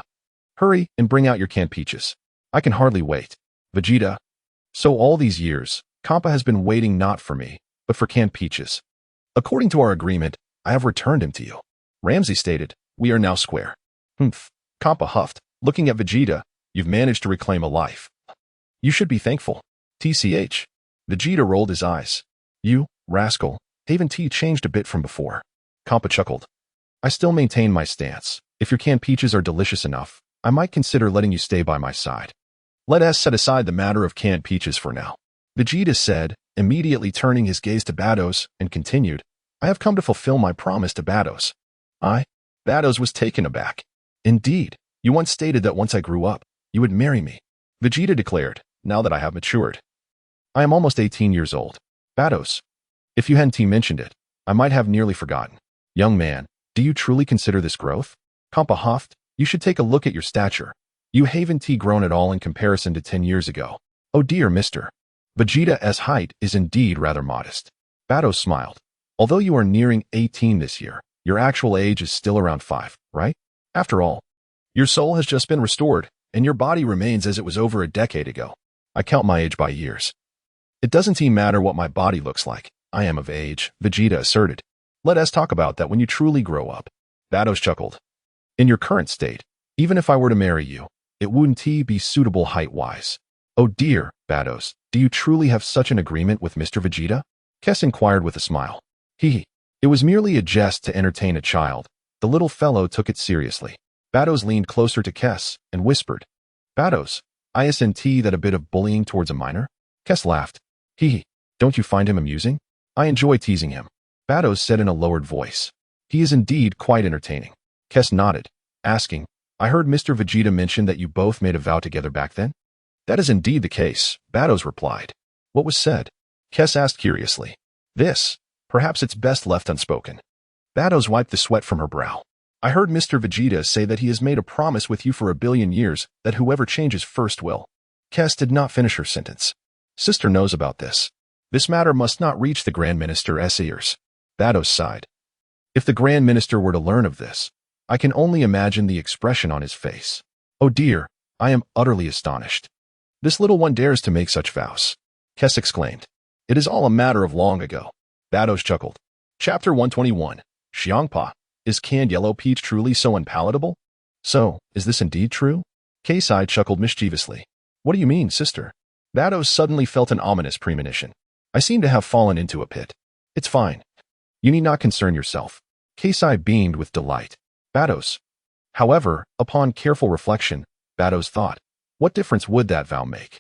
S1: Hurry and bring out your canned peaches. I can hardly wait. Vegeta. So all these years, Kampa has been waiting not for me, but for canned peaches. According to our agreement, I have returned him to you. Lam-Z stated, we are now square. Humph. Kampa huffed, looking at Vegeta. You've managed to reclaim a life. You should be thankful. TCH. Vegeta rolled his eyes. You, rascal, Haven T changed a bit from before. Kampa chuckled. I still maintain my stance. If your canned peaches are delicious enough, I might consider letting you stay by my side. Let us set aside the matter of canned peaches for now. Vegeta said, immediately turning his gaze to Vados, and continued, I have come to fulfill my promise to Vados. Vados was taken aback. Indeed, you once stated that once I grew up, you would marry me. Vegeta declared, now that I have matured. I am almost 18 years old. Vados. If you hadn't mentioned it, I might have nearly forgotten. Young man, do you truly consider this growth? Kampa huffed, you should take a look at your stature. You haven't grown at all in comparison to 10 years ago. Oh dear, mister. Vegeta's height is indeed rather modest. Vados smiled. Although you are nearing 18 this year, your actual age is still around 5, right? After all, your soul has just been restored, and your body remains as it was over a decade ago. I count my age by years. It doesn't matter what my body looks like. I am of age, Vegeta asserted. Let us talk about that when you truly grow up. Vados chuckled. In your current state, even if I were to marry you, it wouldn't be suitable height-wise. Oh dear, Vados, do you truly have such an agreement with Mr. Vegeta? Kess inquired with a smile. It was merely a jest to entertain a child. The little fellow took it seriously. Vados leaned closer to Kess and whispered, Vados, isn't that a bit of bullying towards a minor? Kess laughed. Don't you find him amusing? I enjoy teasing him. Vados said in a lowered voice. He is indeed quite entertaining. Kess nodded, asking, I heard Mr. Vegeta mention that you both made a vow together back then? That is indeed the case, Vados replied. What was said? Kess asked curiously. This. Perhaps it's best left unspoken. Vados wiped the sweat from her brow. I heard Mr. Vegeta say that he has made a promise with you for 1 billion years that whoever changes first will. Kess did not finish her sentence. Sister knows about this. This matter must not reach the Grand Minister's ears. Vados sighed. If the Grand Minister were to learn of this, I can only imagine the expression on his face. Oh dear, I am utterly astonished. This little one dares to make such vows. Kess exclaimed. It is all a matter of long ago. Vados chuckled. Chapter 121. Xiangpa. Is canned yellow peach truly so unpalatable? So, is this indeed true? Keisai chuckled mischievously. What do you mean, sister? Vados suddenly felt an ominous premonition. I seem to have fallen into a pit. It's fine. You need not concern yourself. Keisai beamed with delight. Vados. However, upon careful reflection, Vados thought, what difference would that vow make?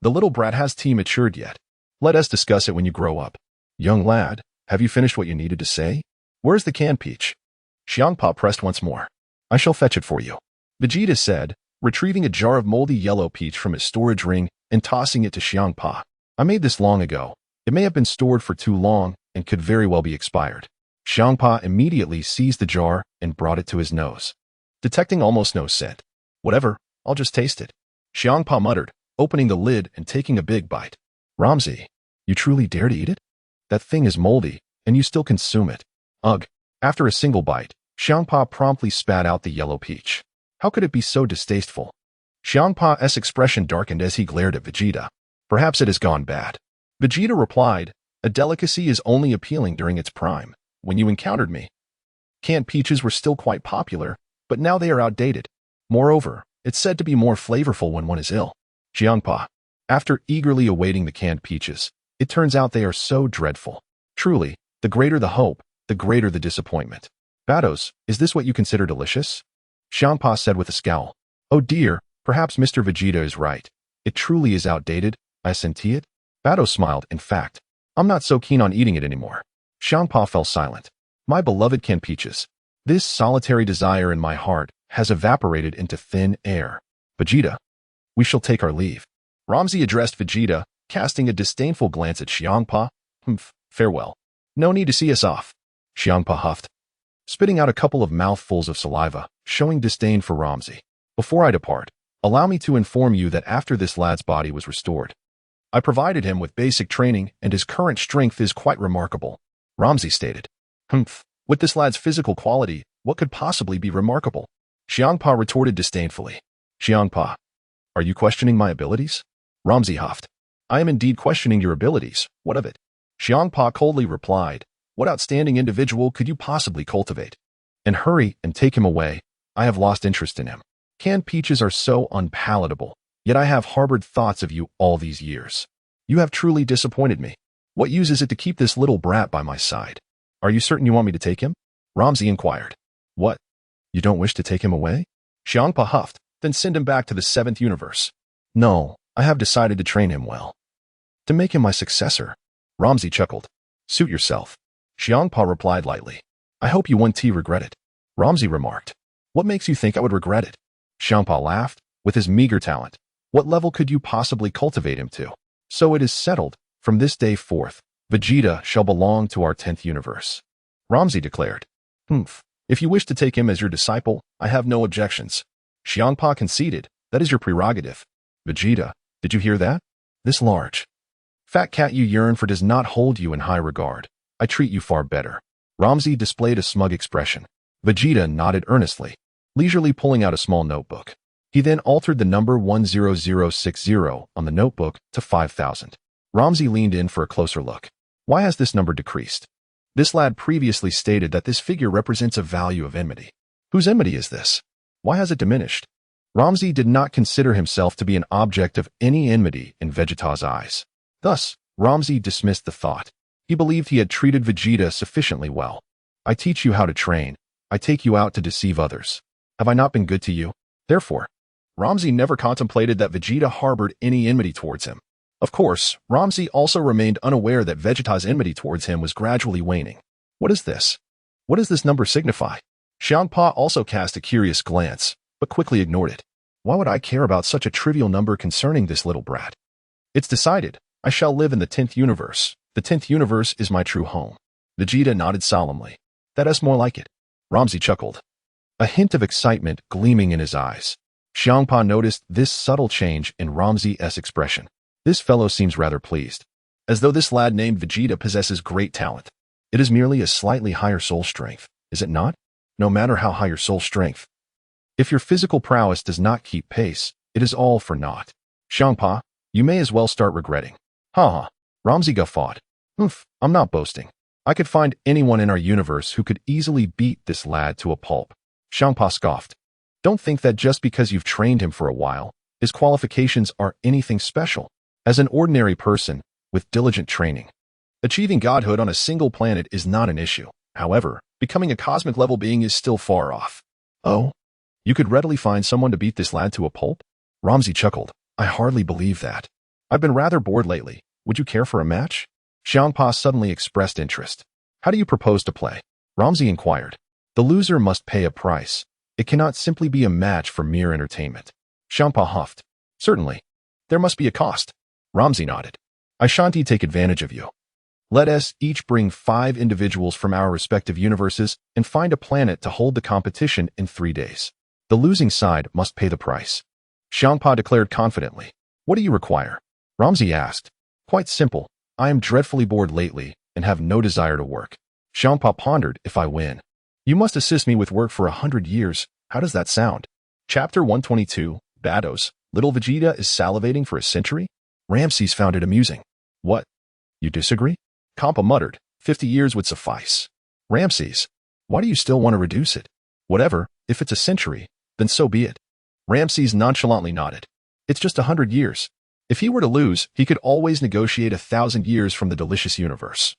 S1: The little brat has matured yet. Let us discuss it when you grow up. Young lad, have you finished what you needed to say? Where's the canned peach? Xiangpa pressed once more. I shall fetch it for you. Vegeta said, retrieving a jar of moldy yellow peach from his storage ring and tossing it to Xiangpa. I made this long ago. It may have been stored for too long and could very well be expired. Xiangpa immediately seized the jar and brought it to his nose. Detecting almost no scent. Whatever, I'll just taste it. Xiangpa muttered, opening the lid and taking a big bite. Lam-Z, you truly dare to eat it? That thing is moldy, and you still consume it. Ugh. After a single bite, Xiangpa promptly spat out the yellow peach. How could it be so distasteful? Xiangpa's expression darkened as he glared at Vegeta. Perhaps it has gone bad. Vegeta replied, a delicacy is only appealing during its prime. When you encountered me, canned peaches were still quite popular, but now they are outdated. Moreover, it's said to be more flavorful when one is ill. Xiangpa. After eagerly awaiting the canned peaches, it turns out they are so dreadful. Truly, the greater the hope, the greater the disappointment. Vados, is this what you consider delicious? Xiangpa said with a scowl. Oh dear, perhaps Mr. Vegeta is right. It truly is outdated, I senti it. Vados smiled, in fact. I'm not so keen on eating it anymore. Xiangpa fell silent. My beloved canned peaches. This solitary desire in my heart has evaporated into thin air. Vegeta. We shall take our leave. Lam-Z addressed Vegeta, casting a disdainful glance at Xiangpa. Farewell. No need to see us off. Xiangpa huffed, spitting out a couple of mouthfuls of saliva, showing disdain for Lam-Z. Before I depart, allow me to inform you that after this lad's body was restored, I provided him with basic training and his current strength is quite remarkable. Lam-Z stated. With this lad's physical quality, what could possibly be remarkable? Xiangpa retorted disdainfully. Xiangpa, are you questioning my abilities? Lam-Z huffed. I am indeed questioning your abilities. What of it? Xiangpa coldly replied. What outstanding individual could you possibly cultivate? And hurry and take him away. I have lost interest in him. Canned peaches are so unpalatable, yet I have harbored thoughts of you all these years. You have truly disappointed me. What use is it to keep this little brat by my side? Are you certain you want me to take him? Lam-Z inquired. What? You don't wish to take him away? Xiangpa huffed, then send him back to the 7th universe. No, I have decided to train him well. To make him my successor. Lam-Z chuckled. Suit yourself. Xiangpa replied lightly. I hope you won't regret it. Lam-Z remarked. What makes you think I would regret it? Xiangpa laughed. With his meager talent, what level could you possibly cultivate him to? So it is settled. From this day forth, Vegeta shall belong to our 10th universe. Lam-Z declared. If you wish to take him as your disciple, I have no objections. Xiangpa conceded. That is your prerogative. Vegeta, did you hear that? This large fat cat you yearn for does not hold you in high regard. I treat you far better. Lam-Z displayed a smug expression. Vegeta nodded earnestly, leisurely pulling out a small notebook. He then altered the number 10060 on the notebook to 5,000. Lam-Z leaned in for a closer look. Why has this number decreased? This lad previously stated that this figure represents a value of enmity. Whose enmity is this? Why has it diminished? Lam-Z did not consider himself to be an object of any enmity in Vegeta's eyes. Thus, Lam-Z dismissed the thought. He believed he had treated Vegeta sufficiently well. I teach you how to train. I take you out to deceive others. Have I not been good to you? Therefore, Lam-Z never contemplated that Vegeta harbored any enmity towards him. Of course, Lam-Z also remained unaware that Vegeta's enmity towards him was gradually waning. What is this? What does this number signify? Xiangpa also cast a curious glance, but quickly ignored it. Why would I care about such a trivial number concerning this little brat? It's decided. I shall live in the 10th universe. The 10th universe is my true home. Vegeta nodded solemnly. That is more like it. Lam-Z chuckled, a hint of excitement gleaming in his eyes. Xiangpa noticed this subtle change in Lam-Z's expression. This fellow seems rather pleased, as though this lad named Vegeta possesses great talent. It is merely a slightly higher soul strength, is it not? No matter how high your soul strength, if your physical prowess does not keep pace, it is all for naught. Xiangpa, you may as well start regretting. Ha. Lam-Z guffawed. I'm not boasting. I could find anyone in our universe who could easily beat this lad to a pulp. Xiangpa scoffed. Don't think that just because you've trained him for a while, his qualifications are anything special. As an ordinary person, with diligent training, achieving godhood on a single planet is not an issue. However, becoming a cosmic-level being is still far off. Oh? You could readily find someone to beat this lad to a pulp? Lam-Z chuckled. I hardly believe that. I've been rather bored lately. Would you care for a match? Xiangpa suddenly expressed interest. How do you propose to play? Lam-Z inquired. The loser must pay a price. It cannot simply be a match for mere entertainment. Xiangpa huffed. Certainly. There must be a cost. Lam-Z nodded. I shan't take advantage of you. Let us each bring 5 individuals from our respective universes and find a planet to hold the competition in 3 days. The losing side must pay the price. Xiangpa declared confidently. What do you require? Lam-Z asked. Quite simple. I am dreadfully bored lately, and have no desire to work. Champa pondered, if I win. You must assist me with work for 100 years. How does that sound? Chapter 122, Battles. Little Vegeta is salivating for a century? Ramses found it amusing. What? You disagree? Champa muttered, 50 years would suffice. Ramses, why do you still want to reduce it? Whatever, if it's a century, then so be it. Ramses nonchalantly nodded. It's just 100 years. If he were to lose, he could always negotiate 1,000 years from the delicious universe,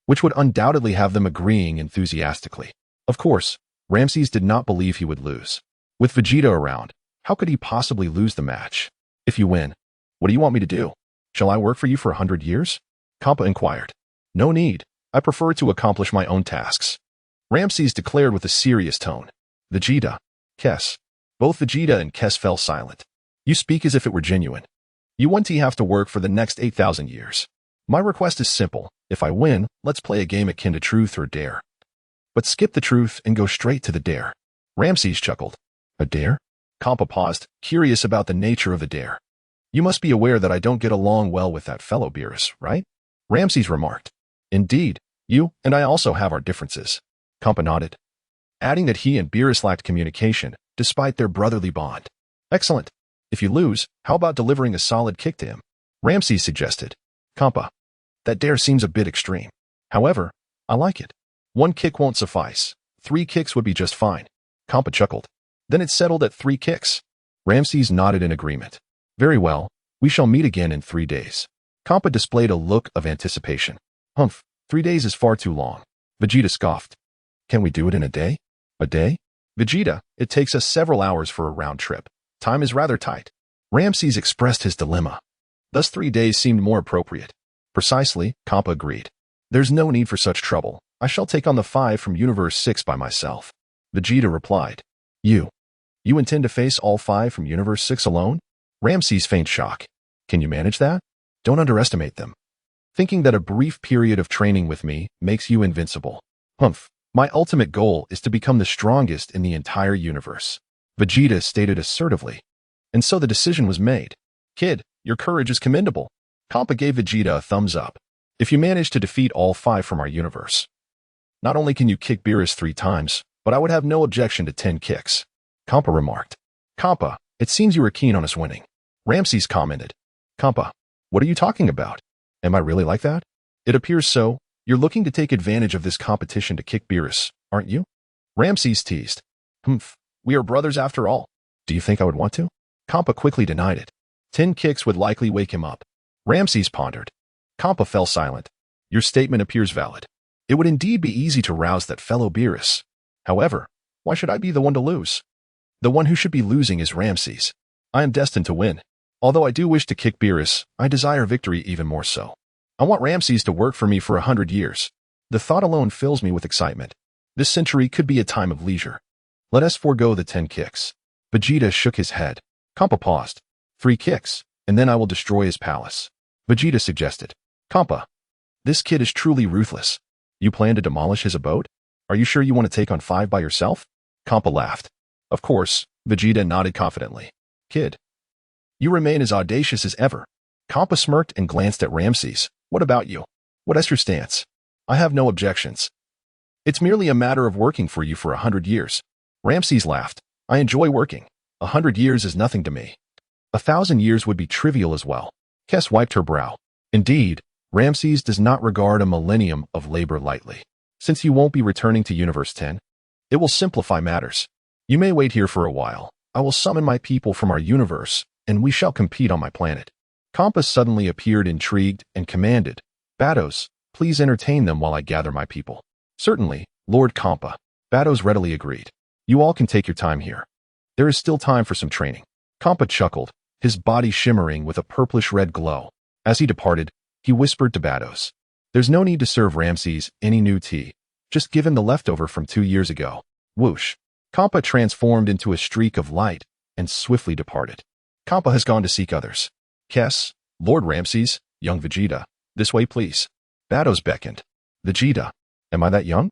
S1: which would undoubtedly have them agreeing enthusiastically. Of course, Ramses did not believe he would lose. With Vegeta around, how could he possibly lose the match? If you win, what do you want me to do? Shall I work for you for 100 years? Champa inquired. No need. I prefer to accomplish my own tasks. Ramses declared with a serious tone. Vegeta. Kes. Both Vegeta and Kes fell silent. You speak as if it were genuine. You won't have to work for the next 8,000 years. My request is simple. If I win, let's play a game akin to truth or dare. But skip the truth and go straight to the dare. Ramses chuckled. A dare? Champa paused, curious about the nature of the dare. You must be aware that I don't get along well with that fellow Beerus, right? Ramses remarked. Indeed, you and I also have our differences. Champa nodded, adding that he and Beerus lacked communication, despite their brotherly bond. Excellent. If you lose, how about delivering a solid kick to him? Ramses suggested. Champa, that dare seems a bit extreme. However, I like it. 1 kick won't suffice. 3 kicks would be just fine. Champa chuckled. Then it's settled at 3 kicks. Ramses nodded in agreement. Very well, we shall meet again in 3 days. Champa displayed a look of anticipation. Humph, 3 days is far too long. Vegeta scoffed. Can we do it in a day? A day? Vegeta, it takes us several hours for a round trip. Time is rather tight. Ramses expressed his dilemma. Thus 3 days seemed more appropriate. Precisely, Champa agreed. There's no need for such trouble. I shall take on the 5 from Universe 6 by myself. Vegeta replied. You intend to face all 5 from Universe 6 alone? Ramses feigned shock. Can you manage that? Don't underestimate them. Thinking that a brief period of training with me makes you invincible. Humph. My ultimate goal is to become the strongest in the entire universe. Vegeta stated assertively. And so the decision was made. Kid, your courage is commendable. Champa gave Vegeta a thumbs up. If you manage to defeat all 5 from our universe, not only can you kick Beerus 3 times, but I would have no objection to 10 kicks. Champa remarked. Champa, it seems you were keen on us winning. Ramses commented. Champa, what are you talking about? Am I really like that? It appears so. You're looking to take advantage of this competition to kick Beerus, aren't you? Ramses teased. Humph, we are brothers after all. Do you think I would want to? Champa quickly denied it. 10 kicks would likely wake him up. Ramses pondered. Champa fell silent. Your statement appears valid. It would indeed be easy to rouse that fellow Beerus. However, why should I be the one to lose? The one who should be losing is Ramses. I am destined to win. Although I do wish to kick Beerus, I desire victory even more so. I want Ramses to work for me for 100 years. The thought alone fills me with excitement. This century could be a time of leisure. Let us forego the 10 kicks. Vegeta shook his head. Champa paused. 3 kicks, and then I will destroy his palace. Vegeta suggested. Champa, this kid is truly ruthless. You plan to demolish his abode? Are you sure you want to take on 5 by yourself? Champa laughed. Of course, Vegeta nodded confidently. Kid, you remain as audacious as ever. Champa smirked and glanced at Ramses. What about you? What is your stance? I have no objections. It's merely a matter of working for you for 100 years. Ramses laughed. I enjoy working. 100 years is nothing to me. 1,000 years would be trivial as well. Kes wiped her brow. Indeed, Ramses does not regard a millennium of labor lightly. Since you won't be returning to Universe 10, it will simplify matters. You may wait here for a while. I will summon my people from our universe, and we shall compete on my planet. Champa suddenly appeared intrigued and commanded, Batos, please entertain them while I gather my people. Certainly, Lord Champa. Batos readily agreed. You all can take your time here. There is still time for some training. Champa chuckled, his body shimmering with a purplish-red glow. As he departed, he whispered to Batos. There's no need to serve Ramses any new tea. Just give him the leftover from 2 years ago. Whoosh. Champa transformed into a streak of light and swiftly departed. Champa has gone to seek others. Kes, Lord Ramses, young Vegeta, this way please. Batos beckoned. Vegeta, am I that young?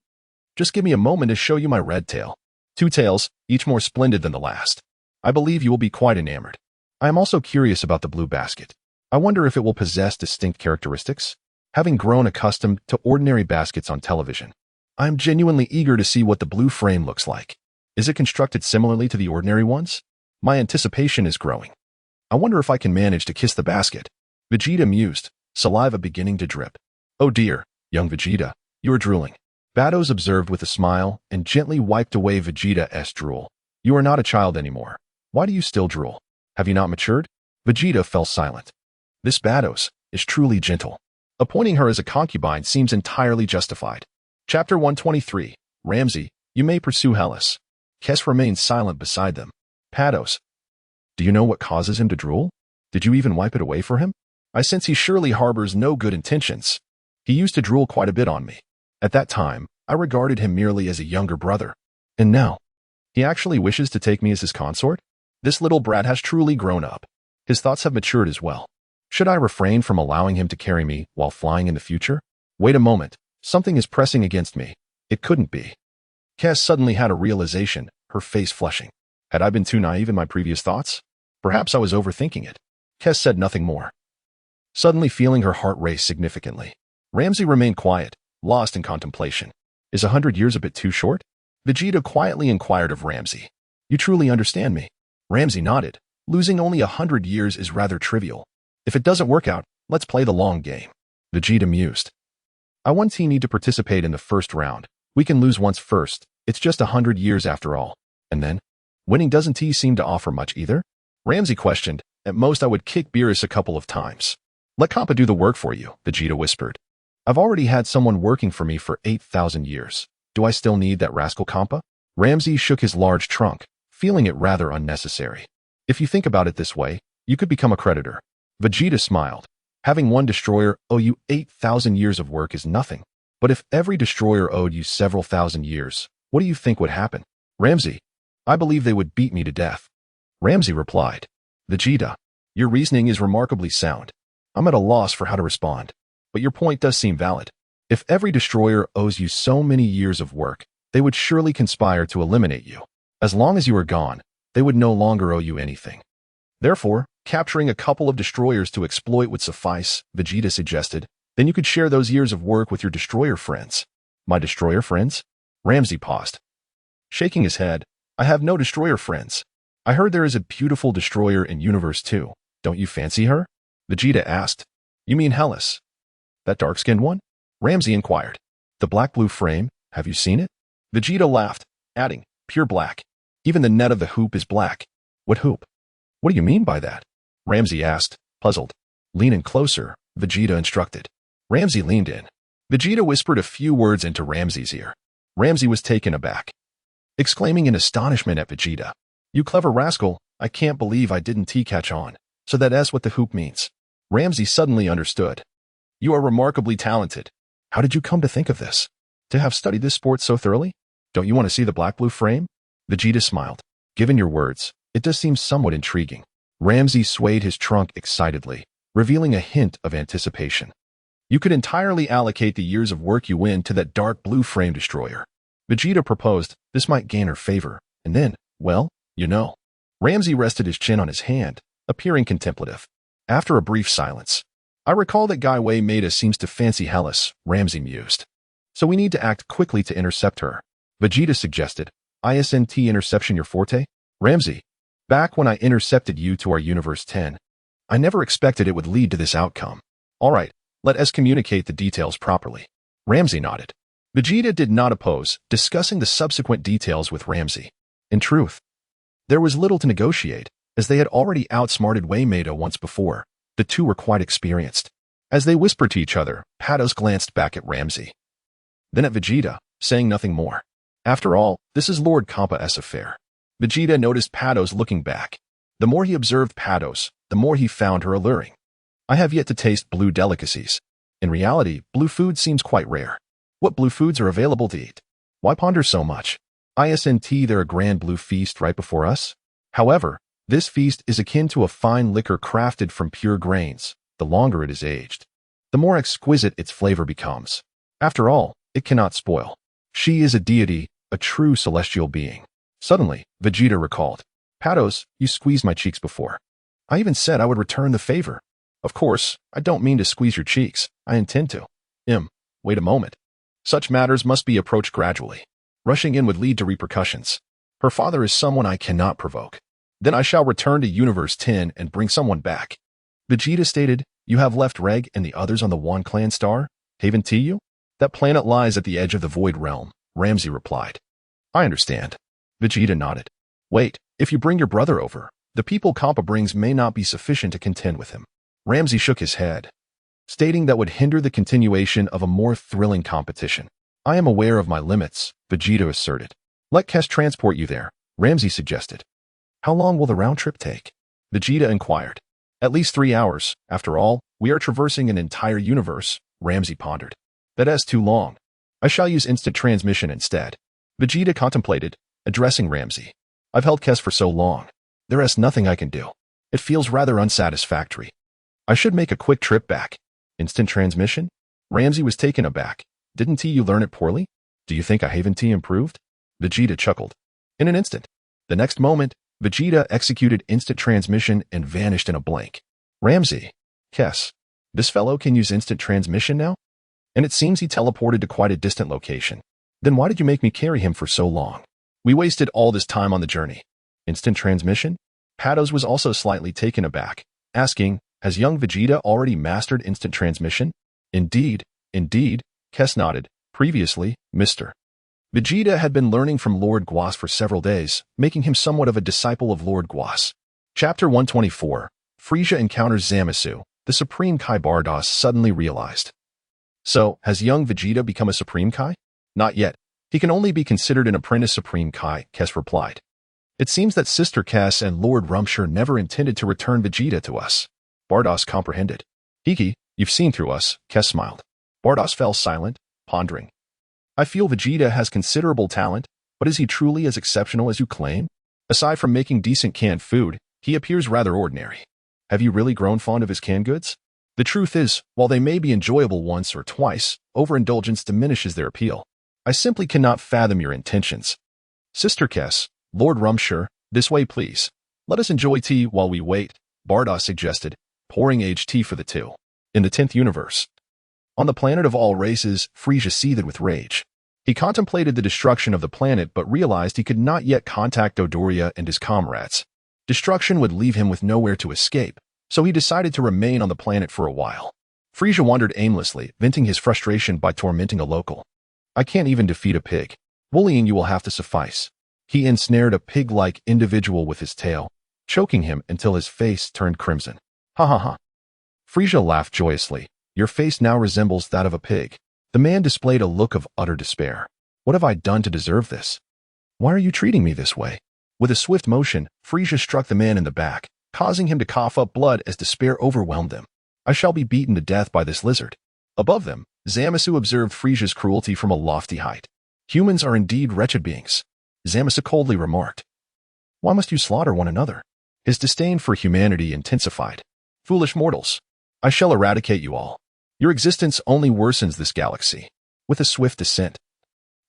S1: Just give me a moment to show you my red tail. 2 tails, each more splendid than the last. I believe you will be quite enamored. I am also curious about the blue basket. I wonder if it will possess distinct characteristics. having grown accustomed to ordinary baskets on television. I am genuinely eager to see what the blue frame looks like. Is it constructed similarly to the ordinary ones? My anticipation is growing. I wonder if I can manage to kiss the basket. Vegeta mused, saliva beginning to drip. Oh dear, young Vegeta, you are drooling. Vados observed with a smile and gently wiped away Vegeta's drool. You are not a child anymore. Why do you still drool? Have you not matured? Vegeta fell silent. This Vados is truly gentle. Appointing her as a concubine seems entirely justified. Chapter 123. Lam-Z, you may pursue Hellas. Kes remained silent beside them. Vados. Do you know what causes him to drool? Did you even wipe it away for him? I sense he surely harbors no good intentions. He used to drool quite a bit on me. At that time, I regarded him merely as a younger brother. And now, he actually wishes to take me as his consort? This little brat has truly grown up. His thoughts have matured as well. Should I refrain from allowing him to carry me while flying in the future? Wait a moment. Something is pressing against me. It couldn't be. Kes suddenly had a realization, her face flushing. Had I been too naive in my previous thoughts? Perhaps I was overthinking it. Kes said nothing more. Suddenly feeling her heart race significantly. Lam-Z remained quiet, lost in contemplation. Is 100 years a bit too short? Vegeta quietly inquired of Lam-Z. You truly understand me? Lam-Z nodded. Losing only 100 years is rather trivial. If it doesn't work out, let's play the long game. Vegeta mused. I want team need to participate in the first round. We can lose once first. It's just 100 years after all. And then? Winning doesn't T seem to offer much either? Lam-Z questioned. At most I would kick Beerus a couple of times. Let Kappa do the work for you, Vegeta whispered. I've already had someone working for me for 8,000 years. Do I still need that rascal Kappa? Lam-Z shook his large trunk, feeling it rather unnecessary. If you think about it this way, you could become a creditor. Vegeta smiled. Having one destroyer owe you 8,000 years of work is nothing. But if every destroyer owed you several thousand years, what do you think would happen? Lam-Z, I believe they would beat me to death. Lam-Z replied. Vegeta, your reasoning is remarkably sound. I'm at a loss for how to respond. But your point does seem valid. If every destroyer owes you so many years of work, they would surely conspire to eliminate you. As long as you are gone, they would no longer owe you anything. Therefore, capturing a couple of destroyers to exploit would suffice, Vegeta suggested. Then you could share those years of work with your destroyer friends. My destroyer friends? Lam-Z paused. Shaking his head, I have no destroyer friends. I heard there is a beautiful destroyer in Universe 2. Don't you fancy her? Vegeta asked. You mean Hellas? That dark-skinned one? Lam-Z inquired. The black-blue frame, have you seen it? Vegeta laughed, adding, pure black. Even the net of the hoop is black. What hoop? What do you mean by that? Lam-Z asked, puzzled. Lean in closer, Vegeta instructed. Lam-Z leaned in. Vegeta whispered a few words into Lam-Z's ear. Lam-Z was taken aback, exclaiming in astonishment at Vegeta. You clever rascal, I can't believe I didn't catch on. So that's what the hoop means. Lam-Z suddenly understood. You are remarkably talented. How did you come to think of this? To have studied this sport so thoroughly? Don't you want to see the black-blue frame? Vegeta smiled. Given your words, it does seem somewhat intriguing. Lam-Z swayed his trunk excitedly, revealing a hint of anticipation. You could entirely allocate the years of work you win to that dark blue frame destroyer. Vegeta proposed this might gain her favor, and then, well, you know. Lam-Z rested his chin on his hand, appearing contemplative. After a brief silence, I recall that Guy Wei Maida seems to fancy Hellas, Lam-Z mused. So we need to act quickly to intercept her. Vegeta suggested. ISNT interception your forte? Lam-Z, back when I intercepted you to our Universe 10, I never expected it would lead to this outcome. All right, let us communicate the details properly. Lam-Z nodded. Vegeta did not oppose discussing the subsequent details with Lam-Z. In truth, there was little to negotiate, as they had already outsmarted Wei Maida once before. The two were quite experienced. As they whispered to each other, Vados glanced back at Lam-Z. Then at Vegeta, saying nothing more. After all, this is Lord Kampa's affair. Vegeta noticed Vados looking back. The more he observed Vados, the more he found her alluring. I have yet to taste blue delicacies. In reality, blue food seems quite rare. What blue foods are available to eat? Why ponder so much? ISNT there a grand blue feast right before us? However, this feast is akin to a fine liquor crafted from pure grains. The longer it is aged, the more exquisite its flavor becomes. After all, it cannot spoil. She is a deity, a true celestial being. Suddenly, Vegeta recalled. Vados, you squeezed my cheeks before. I even said I would return the favor. Of course, I don't mean to squeeze your cheeks. I intend to. Wait a moment. Such matters must be approached gradually. Rushing in would lead to repercussions. Her father is someone I cannot provoke. Then I shall return to Universe 10 and bring someone back. Vegeta stated, you have left Reg and the others on the Wan Clan star? Haven't you? That planet lies at the edge of the Void Realm, Lam-Z replied. I understand. Vegeta nodded. Wait, if you bring your brother over, the people Kappa brings may not be sufficient to contend with him. Lam-Z shook his head, stating that would hinder the continuation of a more thrilling competition. I am aware of my limits, Vegeta asserted. Let Kes transport you there, Lam-Z suggested. How long will the round trip take? Vegeta inquired. At least 3 hours. After all, we are traversing an entire universe, Lam-Z pondered. That is too long. I shall use instant transmission instead. Vegeta contemplated, addressing Lam-Z. I've held Kes for so long. There is nothing I can do. It feels rather unsatisfactory. I should make a quick trip back. Instant transmission? Lam-Z was taken aback. Didn't you learn it poorly? Do you think I haven't improved? Vegeta chuckled. In an instant. The next moment, Vegeta executed instant transmission and vanished in a blink. Lam-Z. Kes. This fellow can use instant transmission now? And it seems he teleported to quite a distant location. Then why did you make me carry him for so long? We wasted all this time on the journey. Instant transmission? Patos was also slightly taken aback, asking, has young Vegeta already mastered instant transmission? Indeed, Kes nodded. Previously, Mr. Vegeta had been learning from Lord Guas for several days, making him somewhat of a disciple of Lord Guas. Chapter 124, Frieza encounters Zamasu, the Supreme Kai. Bardoss suddenly realized. So, has young Vegeta become a Supreme Kai? Not yet. He can only be considered an apprentice Supreme Kai, Kes replied. It seems that Sister Kes and Lord Rumshire never intended to return Vegeta to us. Bardoss comprehended. Hiki, you've seen through us, Kes smiled. Bardoss fell silent, pondering. I feel Vegeta has considerable talent, but is he truly as exceptional as you claim? Aside from making decent canned food, he appears rather ordinary. Have you really grown fond of his canned goods? The truth is, while they may be enjoyable once or twice, overindulgence diminishes their appeal. I simply cannot fathom your intentions. Sister Kes, Lord Rumshire, this way please. Let us enjoy tea while we wait, Bardoss suggested, pouring aged tea for the two. In the 10th universe. On the planet of all races, Frieza seethed with rage. He contemplated the destruction of the planet but realized he could not yet contact Dodoria and his comrades. Destruction would leave him with nowhere to escape, so he decided to remain on the planet for a while. Frieza wandered aimlessly, venting his frustration by tormenting a local. I can't even defeat a pig. Bullying you will have to suffice. He ensnared a pig-like individual with his tail, choking him until his face turned crimson. Ha ha ha. Frieza laughed joyously. Your face now resembles that of a pig. The man displayed a look of utter despair. What have I done to deserve this? Why are you treating me this way? With a swift motion, Frieza struck the man in the back, causing him to cough up blood as despair overwhelmed him. I shall be beaten to death by this lizard. Above them, Zamasu observed Frieza's cruelty from a lofty height. Humans are indeed wretched beings, Zamasu coldly remarked. Why must you slaughter one another? His disdain for humanity intensified. Foolish mortals. I shall eradicate you all. Your existence only worsens this galaxy. With a swift descent,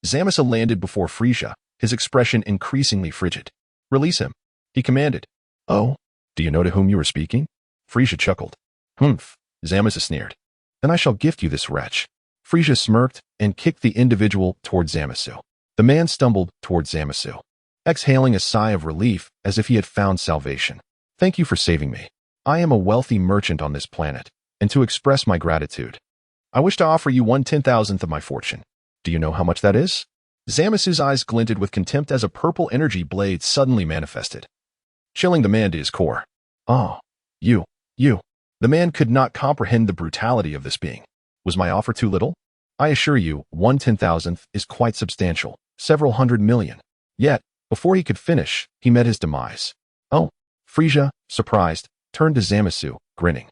S1: Zamasu landed before Frieza, his expression increasingly frigid. Release him, he commanded. Oh, do you know to whom you are speaking? Frieza chuckled. Humph, Zamasu sneered. Then I shall gift you this wretch. Frieza smirked and kicked the individual toward Zamasu. The man stumbled toward Zamasu, exhaling a sigh of relief as if he had found salvation. Thank you for saving me. I am a wealthy merchant on this planet, and to express my gratitude, I wish to offer you 1/10,000th of my fortune. Do you know how much that is? Zamasu's eyes glinted with contempt as a purple energy blade suddenly manifested, chilling the man to his core. Oh, you. The man could not comprehend the brutality of this being. Was my offer too little? I assure you, 1/10,000th is quite substantial, several hundred million. Yet, before he could finish, he met his demise. Oh, Frieza, surprised, turned to Zamasu, grinning.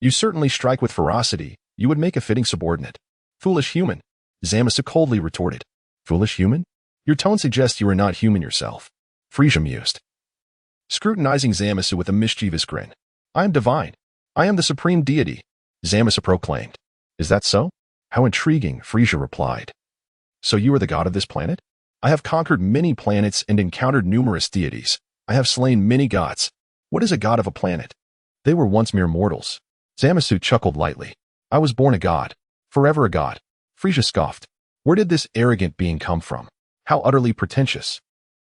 S1: You certainly strike with ferocity. You would make a fitting subordinate. Foolish human, Zamasu coldly retorted. Foolish human? Your tone suggests you are not human yourself. Frieza mused, scrutinizing Zamasu with a mischievous grin. I am divine. I am the supreme deity, Zamasu proclaimed. Is that so? How intriguing, Frieza replied. So you are the god of this planet? I have conquered many planets and encountered numerous deities. I have slain many gods. What is a god of a planet? They were once mere mortals. Zamasu chuckled lightly. I was born a god. Forever a god. Frieza scoffed. Where did this arrogant being come from? How utterly pretentious.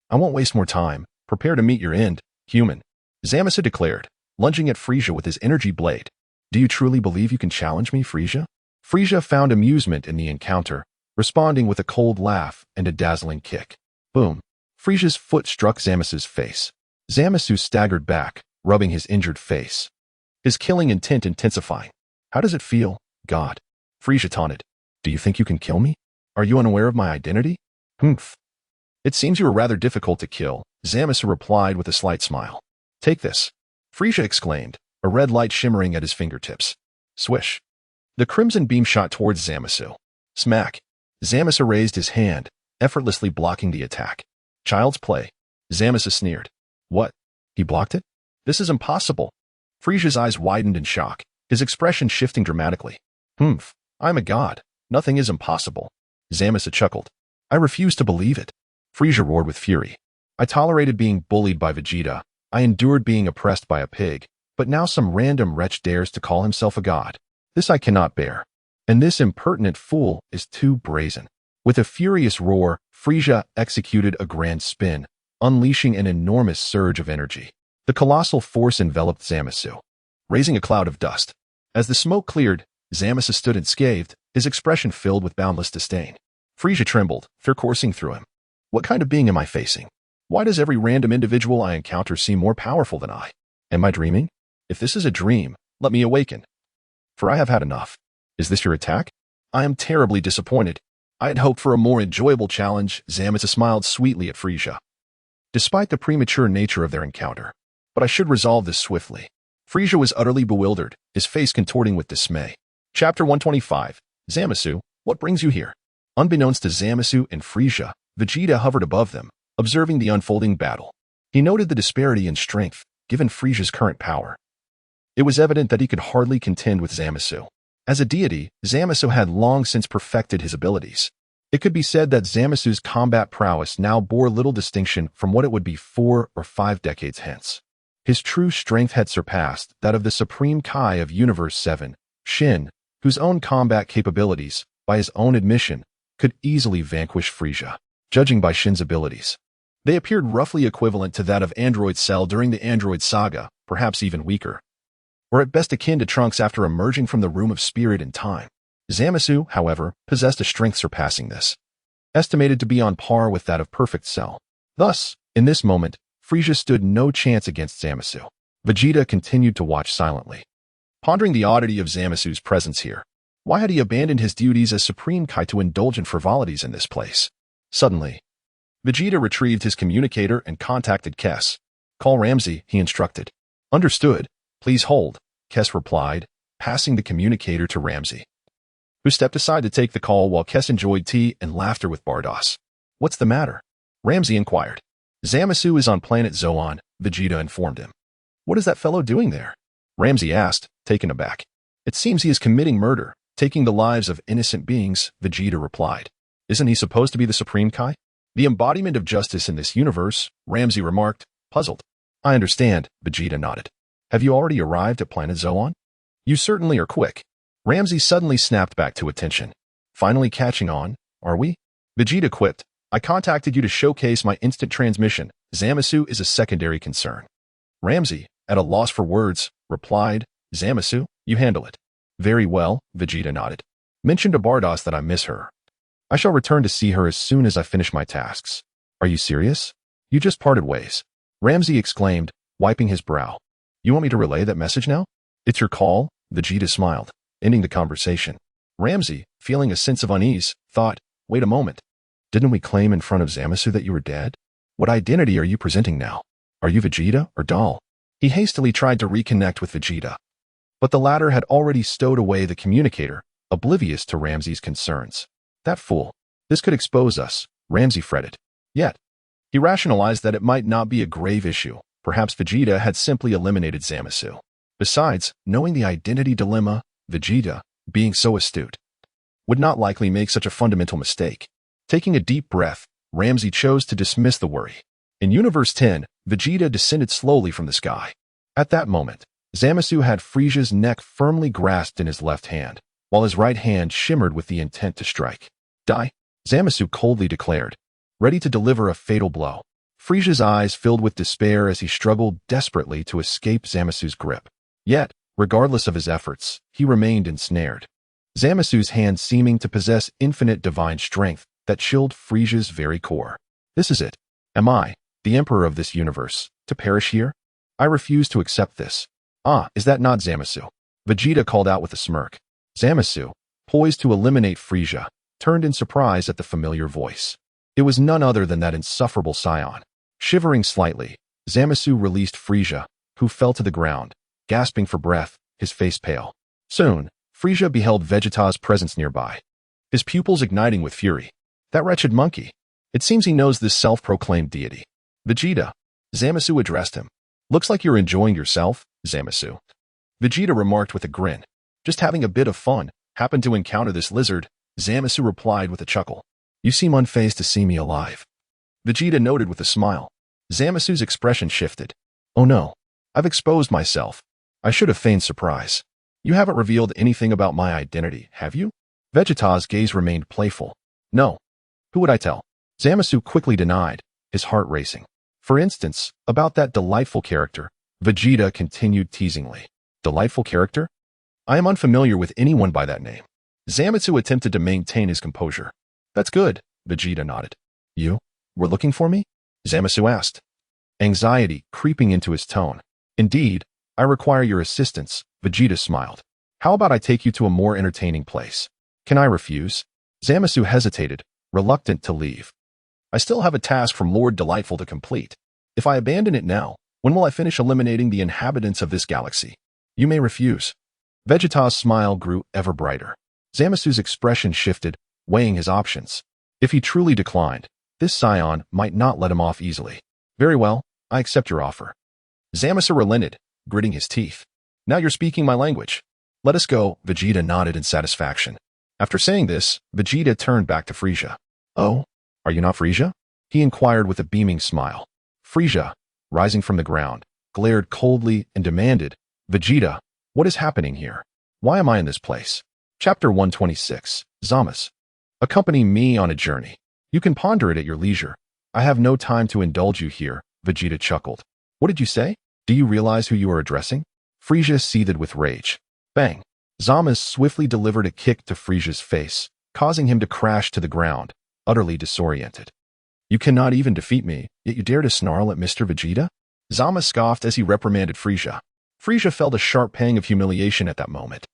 S1: I won't waste more time. Prepare to meet your end, human. Zamasu declared, lunging at Frieza with his energy blade. Do you truly believe you can challenge me, Frieza? Frieza found amusement in the encounter, responding with a cold laugh and a dazzling kick. Boom. Frieza's foot struck Zamasu's face. Zamasu staggered back, rubbing his injured face. His killing intent intensifying. How does it feel, God? Frieza taunted. Do you think you can kill me? Are you unaware of my identity? Humph. It seems you are rather difficult to kill, Zamasu replied with a slight smile. Take this. Frieza exclaimed, a red light shimmering at his fingertips. Swish. The crimson beam shot towards Zamasu. Smack. Zamasu raised his hand, effortlessly blocking the attack. Child's play. Zamasu sneered. What? He blocked it? This is impossible. Frieza's eyes widened in shock, his expression shifting dramatically. Humph. I'm a god. Nothing is impossible. Zamasu chuckled. I refuse to believe it. Frieza roared with fury. I tolerated being bullied by Vegeta. I endured being oppressed by a pig. But now some random wretch dares to call himself a god. This I cannot bear. And this impertinent fool is too brazen. With a furious roar, Frieza executed a grand spin, unleashing an enormous surge of energy. The colossal force enveloped Zamasu, raising a cloud of dust. As the smoke cleared, Zamasu stood unscathed, his expression filled with boundless disdain. Frieza trembled, fear coursing through him. What kind of being am I facing? Why does every random individual I encounter seem more powerful than I? Am I dreaming? If this is a dream, let me awaken. For I have had enough. Is this your attack? I am terribly disappointed. I had hoped for a more enjoyable challenge. Zamasu smiled sweetly at Frieza. Despite the premature nature of their encounter. But I should resolve this swiftly. Frieza was utterly bewildered, his face contorting with dismay. Chapter 125. Zamasu, what brings you here? Unbeknownst to Zamasu and Frieza, Vegeta hovered above them, observing the unfolding battle. He noted the disparity in strength, given Frieza's current power. It was evident that he could hardly contend with Zamasu. As a deity, Zamasu had long since perfected his abilities. It could be said that Zamasu's combat prowess now bore little distinction from what it would be 4 or 5 decades hence. His true strength had surpassed that of the Supreme Kai of Universe 7, Shin, whose own combat capabilities, by his own admission, could easily vanquish Frieza, judging by Shin's abilities. They appeared roughly equivalent to that of Android Cell during the Android Saga, perhaps even weaker. Or at best akin to Trunks after emerging from the Room of Spirit in time. Zamasu, however, possessed a strength surpassing this, estimated to be on par with that of Perfect Cell. Thus, in this moment, Frieza stood no chance against Zamasu. Vegeta continued to watch silently, pondering the oddity of Zamasu's presence here. Why had he abandoned his duties as Supreme Kai to indulge in frivolities in this place? Suddenly, Vegeta retrieved his communicator and contacted Kess. Call Lam-Z, he instructed. Understood. Please hold, Kess replied, passing the communicator to Lam-Z, who stepped aside to take the call while Kess enjoyed tea and laughter with Bardoss. What's the matter? Lam-Z inquired. Zamasu is on planet Zoan, Vegeta informed him. What is that fellow doing there? Lam-Z asked, taken aback. It seems he is committing murder, taking the lives of innocent beings, Vegeta replied. Isn't he supposed to be the Supreme Kai? The embodiment of justice in this universe, Lam-Z remarked, puzzled. I understand, Vegeta nodded. Have you already arrived at planet Zoan? You certainly are quick. Lam-Z suddenly snapped back to attention. Finally catching on, are we? Vegeta quipped. I contacted you to showcase my instant transmission. Zamasu is a secondary concern. Lam-Z, at a loss for words, replied, Zamasu, you handle it. Very well, Vegeta nodded. Mention to Bardoss that I miss her. I shall return to see her as soon as I finish my tasks. Are you serious? You just parted ways. Lam-Z exclaimed, wiping his brow. You want me to relay that message now? It's your call, Vegeta smiled, ending the conversation. Lam-Z, feeling a sense of unease, thought, wait a moment. Didn't we claim in front of Zamasu that you were dead? What identity are you presenting now? Are you Vegeta or Doll? He hastily tried to reconnect with Vegeta, but the latter had already stowed away the communicator, oblivious to Lam-Z's concerns. That fool. This could expose us, Lam-Z fretted. Yet, he rationalized that it might not be a grave issue. Perhaps Vegeta had simply eliminated Zamasu. Besides, knowing the identity dilemma, Vegeta, being so astute, would not likely make such a fundamental mistake. Taking a deep breath, Lam-Z chose to dismiss the worry. In Universe 10, Vegeta descended slowly from the sky. At that moment, Zamasu had Frieza's neck firmly grasped in his left hand, while his right hand shimmered with the intent to strike. Die, Zamasu coldly declared, ready to deliver a fatal blow. Frieza's eyes filled with despair as he struggled desperately to escape Zamasu's grip. Yet, regardless of his efforts, he remained ensnared. Zamasu's hand seeming to possess infinite divine strength that chilled Frieza's very core. This is it. Am I, the emperor of this universe, to perish here? I refuse to accept this. Ah, is that not Zamasu? Vegeta called out with a smirk. Zamasu, poised to eliminate Frieza, turned in surprise at the familiar voice. It was none other than that insufferable Saiyan. Shivering slightly, Zamasu released Frieza, who fell to the ground, gasping for breath, his face pale. Soon, Frieza beheld Vegeta's presence nearby, his pupils igniting with fury. That wretched monkey. It seems he knows this self-proclaimed deity. Vegeta, Zamasu addressed him. Looks like you're enjoying yourself, Zamasu. Vegeta remarked with a grin. Just having a bit of fun. Happened to encounter this lizard, Zamasu replied with a chuckle. You seem unfazed to see me alive. Vegeta noted with a smile. Zamasu's expression shifted. Oh no. I've exposed myself. I should have feigned surprise. You haven't revealed anything about my identity, have you? Vegeta's gaze remained playful. No. Who would I tell? Zamasu quickly denied, his heart racing. For instance, about that delightful character, Vegeta continued teasingly. Delightful character? I am unfamiliar with anyone by that name. Zamasu attempted to maintain his composure. That's good, Vegeta nodded. You were looking for me? Zamasu asked, anxiety creeping into his tone. Indeed, I require your assistance, Vegeta smiled. How about I take you to a more entertaining place? Can I refuse? Zamasu hesitated, reluctant to leave. I still have a task from Lord Delightful to complete. If I abandon it now, when will I finish eliminating the inhabitants of this galaxy? You may refuse. Vegeta's smile grew ever brighter. Zamasu's expression shifted, weighing his options. If he truly declined, this Saiyan might not let him off easily. Very well, I accept your offer. Zamasu relented, gritting his teeth. Now you're speaking my language. Let us go, Vegeta nodded in satisfaction. After saying this, Vegeta turned back to Frieza. Oh, are you not Frieza? He inquired with a beaming smile. Frieza, rising from the ground, glared coldly and demanded, Vegeta, what is happening here? Why am I in this place? Chapter 126, Zamasu. Accompany me on a journey. You can ponder it at your leisure. I have no time to indulge you here, Vegeta chuckled. What did you say? Do you realize who you are addressing? Frieza seethed with rage. Bang! Zamasu swiftly delivered a kick to Frieza's face, causing him to crash to the ground, utterly disoriented. You cannot even defeat me, yet you dare to snarl at Mr. Vegeta? Zamasu scoffed as he reprimanded Frieza. Frieza felt a sharp pang of humiliation at that moment.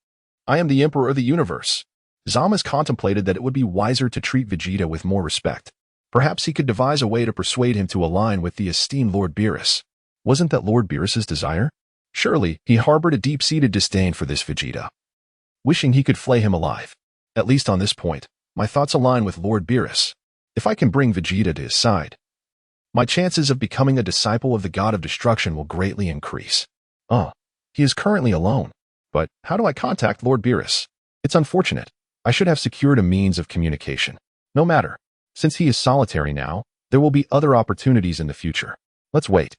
S1: I am the Emperor of the Universe. Zamasu contemplated that it would be wiser to treat Vegeta with more respect. Perhaps he could devise a way to persuade him to align with the esteemed Lord Beerus. Wasn't that Lord Beerus's desire? Surely, he harbored a deep-seated disdain for this Vegeta, wishing he could flay him alive. At least on this point, my thoughts align with Lord Beerus. If I can bring Vegeta to his side, my chances of becoming a disciple of the God of Destruction will greatly increase. He is currently alone. But how do I contact Lord Beerus? It's unfortunate. I should have secured a means of communication. No matter. Since he is solitary now, there will be other opportunities in the future. Let's wait.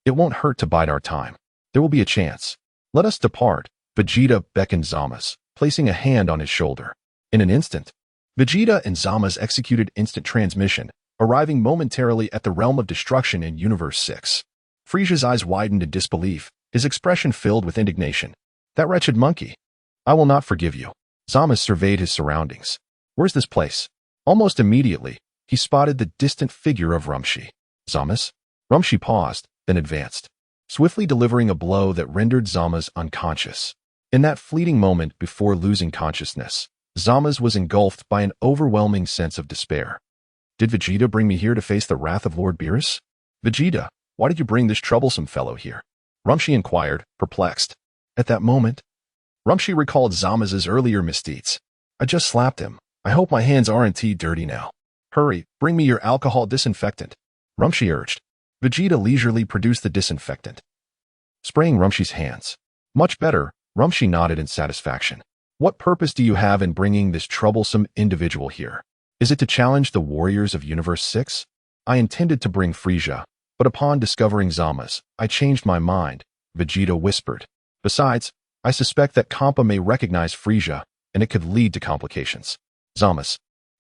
S1: It won't hurt to bide our time. There will be a chance. Let us depart. Vegeta beckoned Zamasu, placing a hand on his shoulder. In an instant, Vegeta and Zamasu executed instant transmission, arriving momentarily at the realm of destruction in Universe 6. Frieza's eyes widened in disbelief, his expression filled with indignation. That wretched monkey. I will not forgive you. Zamasu surveyed his surroundings. Where's this place? Almost immediately, he spotted the distant figure of Roshi. Zamasu? Roshi paused, then advanced, swiftly delivering a blow that rendered Zamasu unconscious. In that fleeting moment before losing consciousness, Zamasu was engulfed by an overwhelming sense of despair. Did Vegeta bring me here to face the wrath of Lord Beerus? Vegeta, why did you bring this troublesome fellow here? Roshi inquired, perplexed. At that moment, Roshi recalled Zamasu's earlier misdeeds. I just slapped him. I hope my hands aren't dirty now. Hurry, bring me your alcohol disinfectant, Roshi urged. Vegeta leisurely produced the disinfectant, spraying Rumshi's hands. Much better, Roshi nodded in satisfaction. What purpose do you have in bringing this troublesome individual here? Is it to challenge the warriors of Universe 6? I intended to bring Frieza, but upon discovering Zamasu, I changed my mind, Vegeta whispered. Besides, I suspect that Kampa may recognize Frieza, and it could lead to complications. Zama's,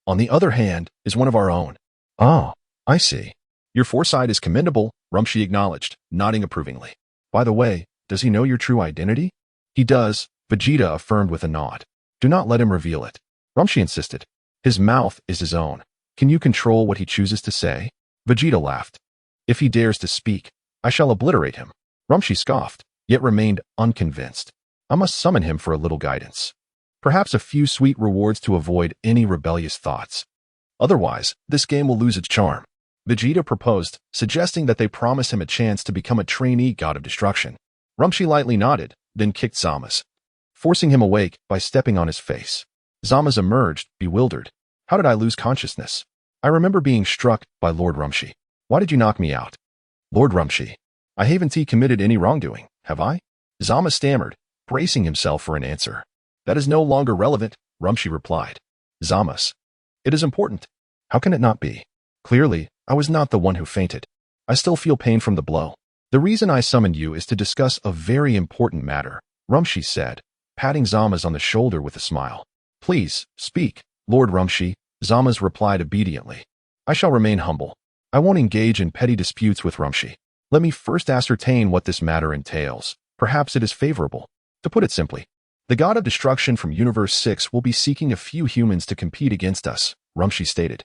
S1: on the other hand, is one of our own. Oh, I see. Your foresight is commendable, Rumshi acknowledged, nodding approvingly. By the way, does he know your true identity? He does, Vegeta affirmed with a nod. Do not let him reveal it. Rumshi insisted. His mouth is his own. Can you control what he chooses to say? Vegeta laughed. If he dares to speak, I shall obliterate him. Rumshi scoffed, yet remained unconvinced. I must summon him for a little guidance. Perhaps a few sweet rewards to avoid any rebellious thoughts. Otherwise, this game will lose its charm. Vegeta proposed, suggesting that they promise him a chance to become a trainee god of destruction. Rumshi lightly nodded, then kicked Zama's, forcing him awake by stepping on his face. Zama's emerged, bewildered. How did I lose consciousness? I remember being struck by Lord Rumshi. Why did you knock me out? Lord Rumshi, I haven't committed any wrongdoing, have I? Zama stammered, bracing himself for an answer. That is no longer relevant, Rumshi replied. Zama's. It is important. How can it not be? Clearly, I was not the one who fainted. I still feel pain from the blow. The reason I summoned you is to discuss a very important matter, Rumshi said, patting Zama's on the shoulder with a smile. Please, speak, Lord Rumshi, Zama's replied obediently. I shall remain humble. I won't engage in petty disputes with Rumshi. Let me first ascertain what this matter entails. Perhaps it is favorable. To put it simply, the god of destruction from Universe 6 will be seeking a few humans to compete against us, Rumshi stated.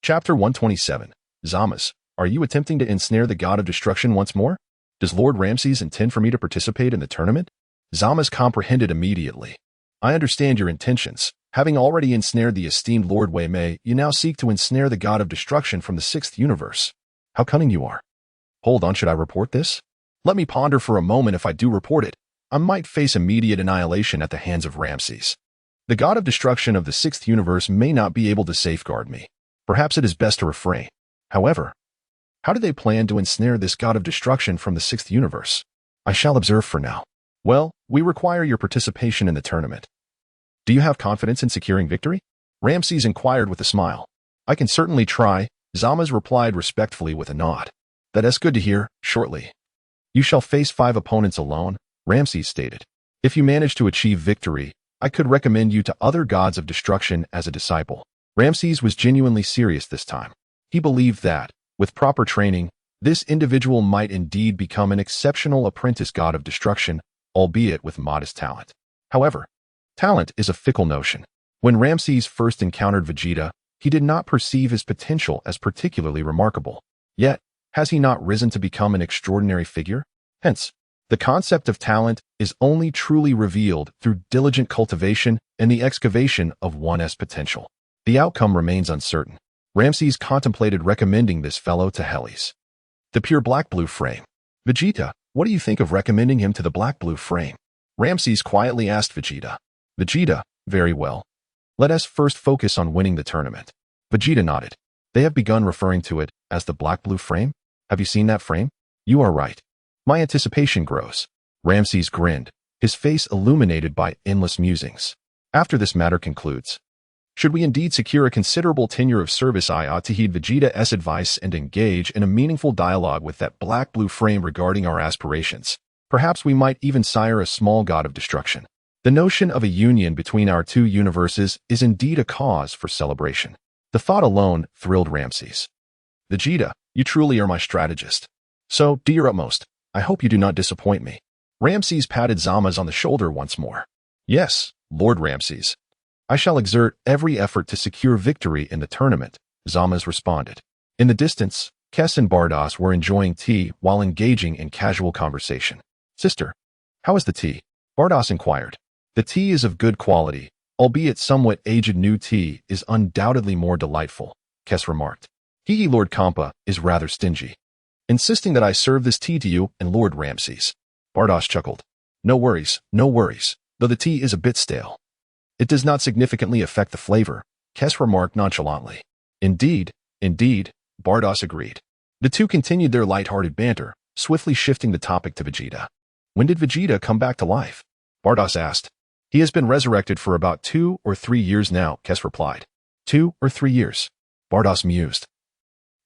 S1: Chapter 127. Zama's, are you attempting to ensnare the god of destruction once more? Does Lord Ramses intend for me to participate in the tournament? Zama's comprehended immediately. I understand your intentions. Having already ensnared the esteemed Lord Wei Mei, you now seek to ensnare the god of destruction from the 6th universe. How cunning you are. Hold on, should I report this? Let me ponder for a moment. If I do report it, I might face immediate annihilation at the hands of Ramses. The god of destruction of the 6th universe may not be able to safeguard me. Perhaps it is best to refrain. However, how do they plan to ensnare this god of destruction from the 6th universe? I shall observe for now. Well, we require your participation in the tournament. Do you have confidence in securing victory? Ramses inquired with a smile. I can certainly try, Zama's replied respectfully with a nod. That is good to hear, shortly. You shall face 5 opponents alone, Ramses stated. If you manage to achieve victory, I could recommend you to other gods of destruction as a disciple. Ramses was genuinely serious this time. He believed that, with proper training, this individual might indeed become an exceptional apprentice god of destruction, albeit with modest talent. However, talent is a fickle notion. When Ramses first encountered Vegeta, he did not perceive his potential as particularly remarkable. Yet, has he not risen to become an extraordinary figure? Hence, the concept of talent is only truly revealed through diligent cultivation and the excavation of one's potential. The outcome remains uncertain. Ramses contemplated recommending this fellow to Helios. The pure black-blue frame. Vegeta, what do you think of recommending him to the black-blue frame? Ramses quietly asked Vegeta. Vegeta, very well. Let us first focus on winning the tournament. Vegeta nodded. They have begun referring to it as the black-blue frame? Have you seen that frame? You are right. My anticipation grows. Ramses grinned, his face illuminated by endless musings. After this matter concludes, should we indeed secure a considerable tenure of service, I ought to heed Vegeta's advice and engage in a meaningful dialogue with that black-blue frame regarding our aspirations. Perhaps we might even sire a small god of destruction. The notion of a union between our 2 universes is indeed a cause for celebration. The thought alone thrilled Ramses. Vegeta, you truly are my strategist. So, do your utmost. I hope you do not disappoint me. Ramses patted Zama's on the shoulder once more. Yes, Lord Ramses. I shall exert every effort to secure victory in the tournament, Zama's responded. In the distance, Kes and Bardos were enjoying tea while engaging in casual conversation. Sister, how is the tea? Bardos inquired. The tea is of good quality, albeit somewhat aged. New tea is undoubtedly more delightful, Kes remarked. Lord Kampa is rather stingy, insisting that I serve this tea to you and Lord Ramses. Bardos chuckled. No worries, though the tea is a bit stale. It does not significantly affect the flavor, Kes remarked nonchalantly. Indeed, Bardos agreed. The two continued their light-hearted banter, swiftly shifting the topic to Vegeta. When did Vegeta come back to life? Bardos asked. He has been resurrected for about 2 or 3 years now, Kes replied. 2 or 3 years, Bardos mused,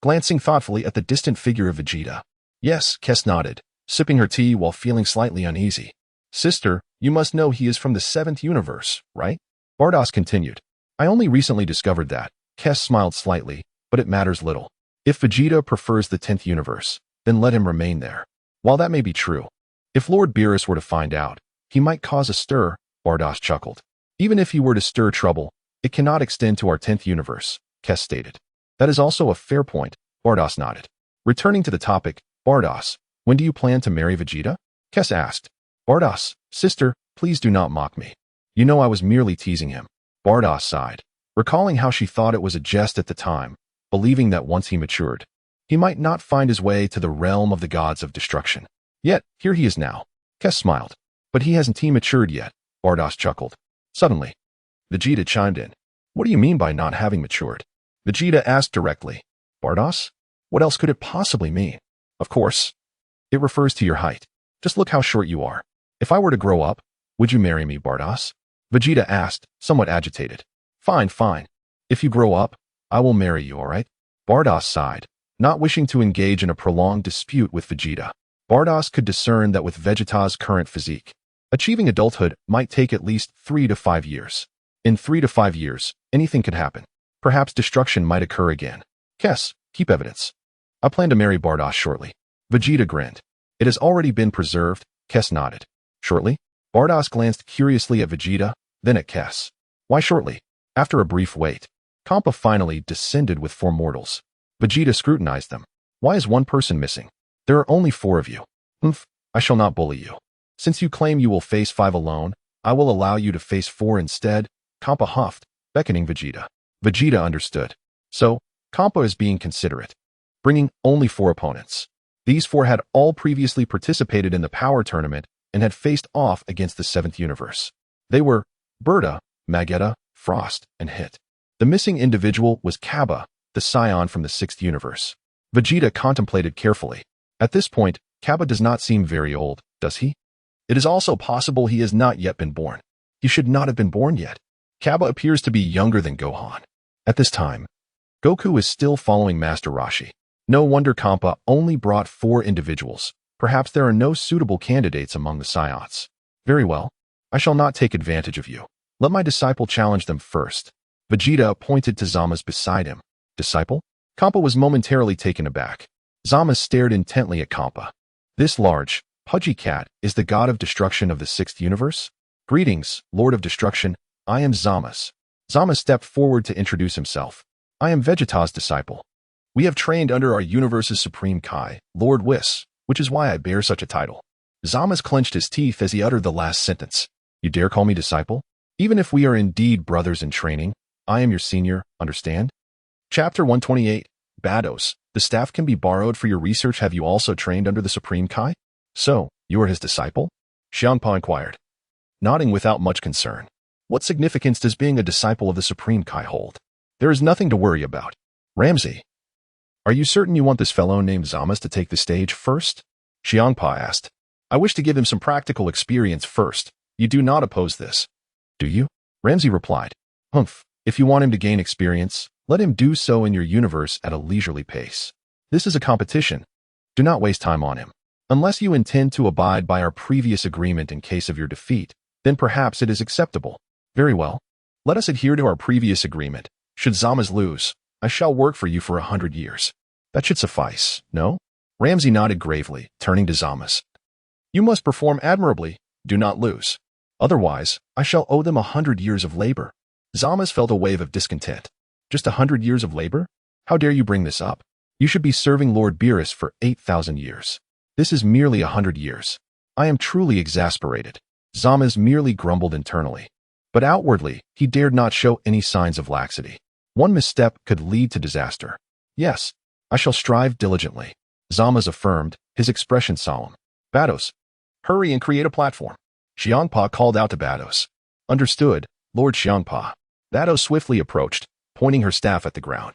S1: glancing thoughtfully at the distant figure of Vegeta. Yes, Kes nodded, sipping her tea while feeling slightly uneasy. Sister, you must know he is from the 7th universe, right? Bardos continued. I only recently discovered that. Kes smiled slightly, but it matters little. If Vegeta prefers the 10th universe, then let him remain there. While that may be true, if Lord Beerus were to find out, he might cause a stir, Bardos chuckled. Even if he were to stir trouble, it cannot extend to our 10th universe, Kes stated. That is also a fair point, Bardos nodded. Returning to the topic, Bardos, when do you plan to marry Vegeta? Kes asked. Bardos, sister, please do not mock me. You know I was merely teasing him. Bardos sighed, recalling how she thought it was a jest at the time, believing that once he matured, he might not find his way to the realm of the gods of destruction. Yet, here he is now. Kes smiled. But he hasn't matured yet, Bardos chuckled. Suddenly, Vegeta chimed in. What do you mean by not having matured? Vegeta asked directly. Bardos? What else could it possibly mean? Of course, it refers to your height. Just look how short you are. If I were to grow up, would you marry me, Bardos? Vegeta asked, somewhat agitated. Fine, fine. If you grow up, I will marry you, all right? Bardos sighed, not wishing to engage in a prolonged dispute with Vegeta. Bardos could discern that with Vegeta's current physique, achieving adulthood might take at least 3 to 5 years. In 3 to 5 years, anything could happen. Perhaps destruction might occur again. Kes, keep evidence. I plan to marry Bardos shortly. Vegeta grinned. It has already been preserved, Kes nodded. Shortly? Bardos glanced curiously at Vegeta, then at Kes. Why shortly? After a brief wait, Kampa finally descended with 4 mortals. Vegeta scrutinized them. Why is one person missing? There are only 4 of you. I shall not bully you. Since you claim you will face 5 alone, I will allow you to face 4 instead, Kampa huffed, beckoning Vegeta. Vegeta understood. So, Kampa is being considerate, bringing only 4 opponents. These 4 had all previously participated in the power tournament and had faced off against the 7th universe. They were Berta, Magetta, Frost, and Hit. The missing individual was Cabba, the Saiyan from the 6th universe. Vegeta contemplated carefully. At this point, Cabba does not seem very old, does he? It is also possible he has not yet been born. He should not have been born yet. Cabba appears to be younger than Gohan. At this time, Goku is still following Master Roshi. No wonder Kampa only brought 4 individuals. Perhaps there are no suitable candidates among the Saiyans. Very well. I shall not take advantage of you. Let my disciple challenge them first. Vegeta pointed to Zama's beside him. Disciple? Kampa was momentarily taken aback. Zama stared intently at Kampa. This large, pudgy cat is the god of destruction of the 6th universe? Greetings, Lord of Destruction. I am Zama's. Zama stepped forward to introduce himself. I am Vegeta's disciple. We have trained under our universe's supreme Kai, Lord Whis, which is why I bear such a title. Zama's clenched his teeth as he uttered the last sentence. You dare call me disciple? Even if we are indeed brothers in training, I am your senior, understand? Chapter 128, Bados. The staff can be borrowed for your research. Have you also trained under the supreme Kai? So, you are his disciple? Xiangpa inquired, nodding without much concern. What significance does being a disciple of the supreme Kai hold? There is nothing to worry about. Lam-Z, are you certain you want this fellow named Zama's to take the stage first? Xiangpa asked. I wish to give him some practical experience first. You do not oppose this, do you? Lam-Z replied. If you want him to gain experience, let him do so in your universe at a leisurely pace. This is a competition. Do not waste time on him. Unless you intend to abide by our previous agreement in case of your defeat, then perhaps it is acceptable. Very well. Let us adhere to our previous agreement. Should Zama's lose, I shall work for you for 100 years. That should suffice, no? Lam-Z nodded gravely, turning to Zama's. You must perform admirably. Do not lose. Otherwise, I shall owe them 100 years of labor. Zama's felt a wave of discontent. Just 100 years of labor? How dare you bring this up? You should be serving Lord Beerus for 8,000 years. This is merely 100 years. I am truly exasperated. Zama's merely grumbled internally. But outwardly, he dared not show any signs of laxity. One misstep could lead to disaster. Yes, I shall strive diligently. Zama's affirmed, his expression solemn. Bados, hurry and create a platform. Xiangpa called out to Bados. Understood, Lord Xiangpa. Bados swiftly approached, pointing her staff at the ground.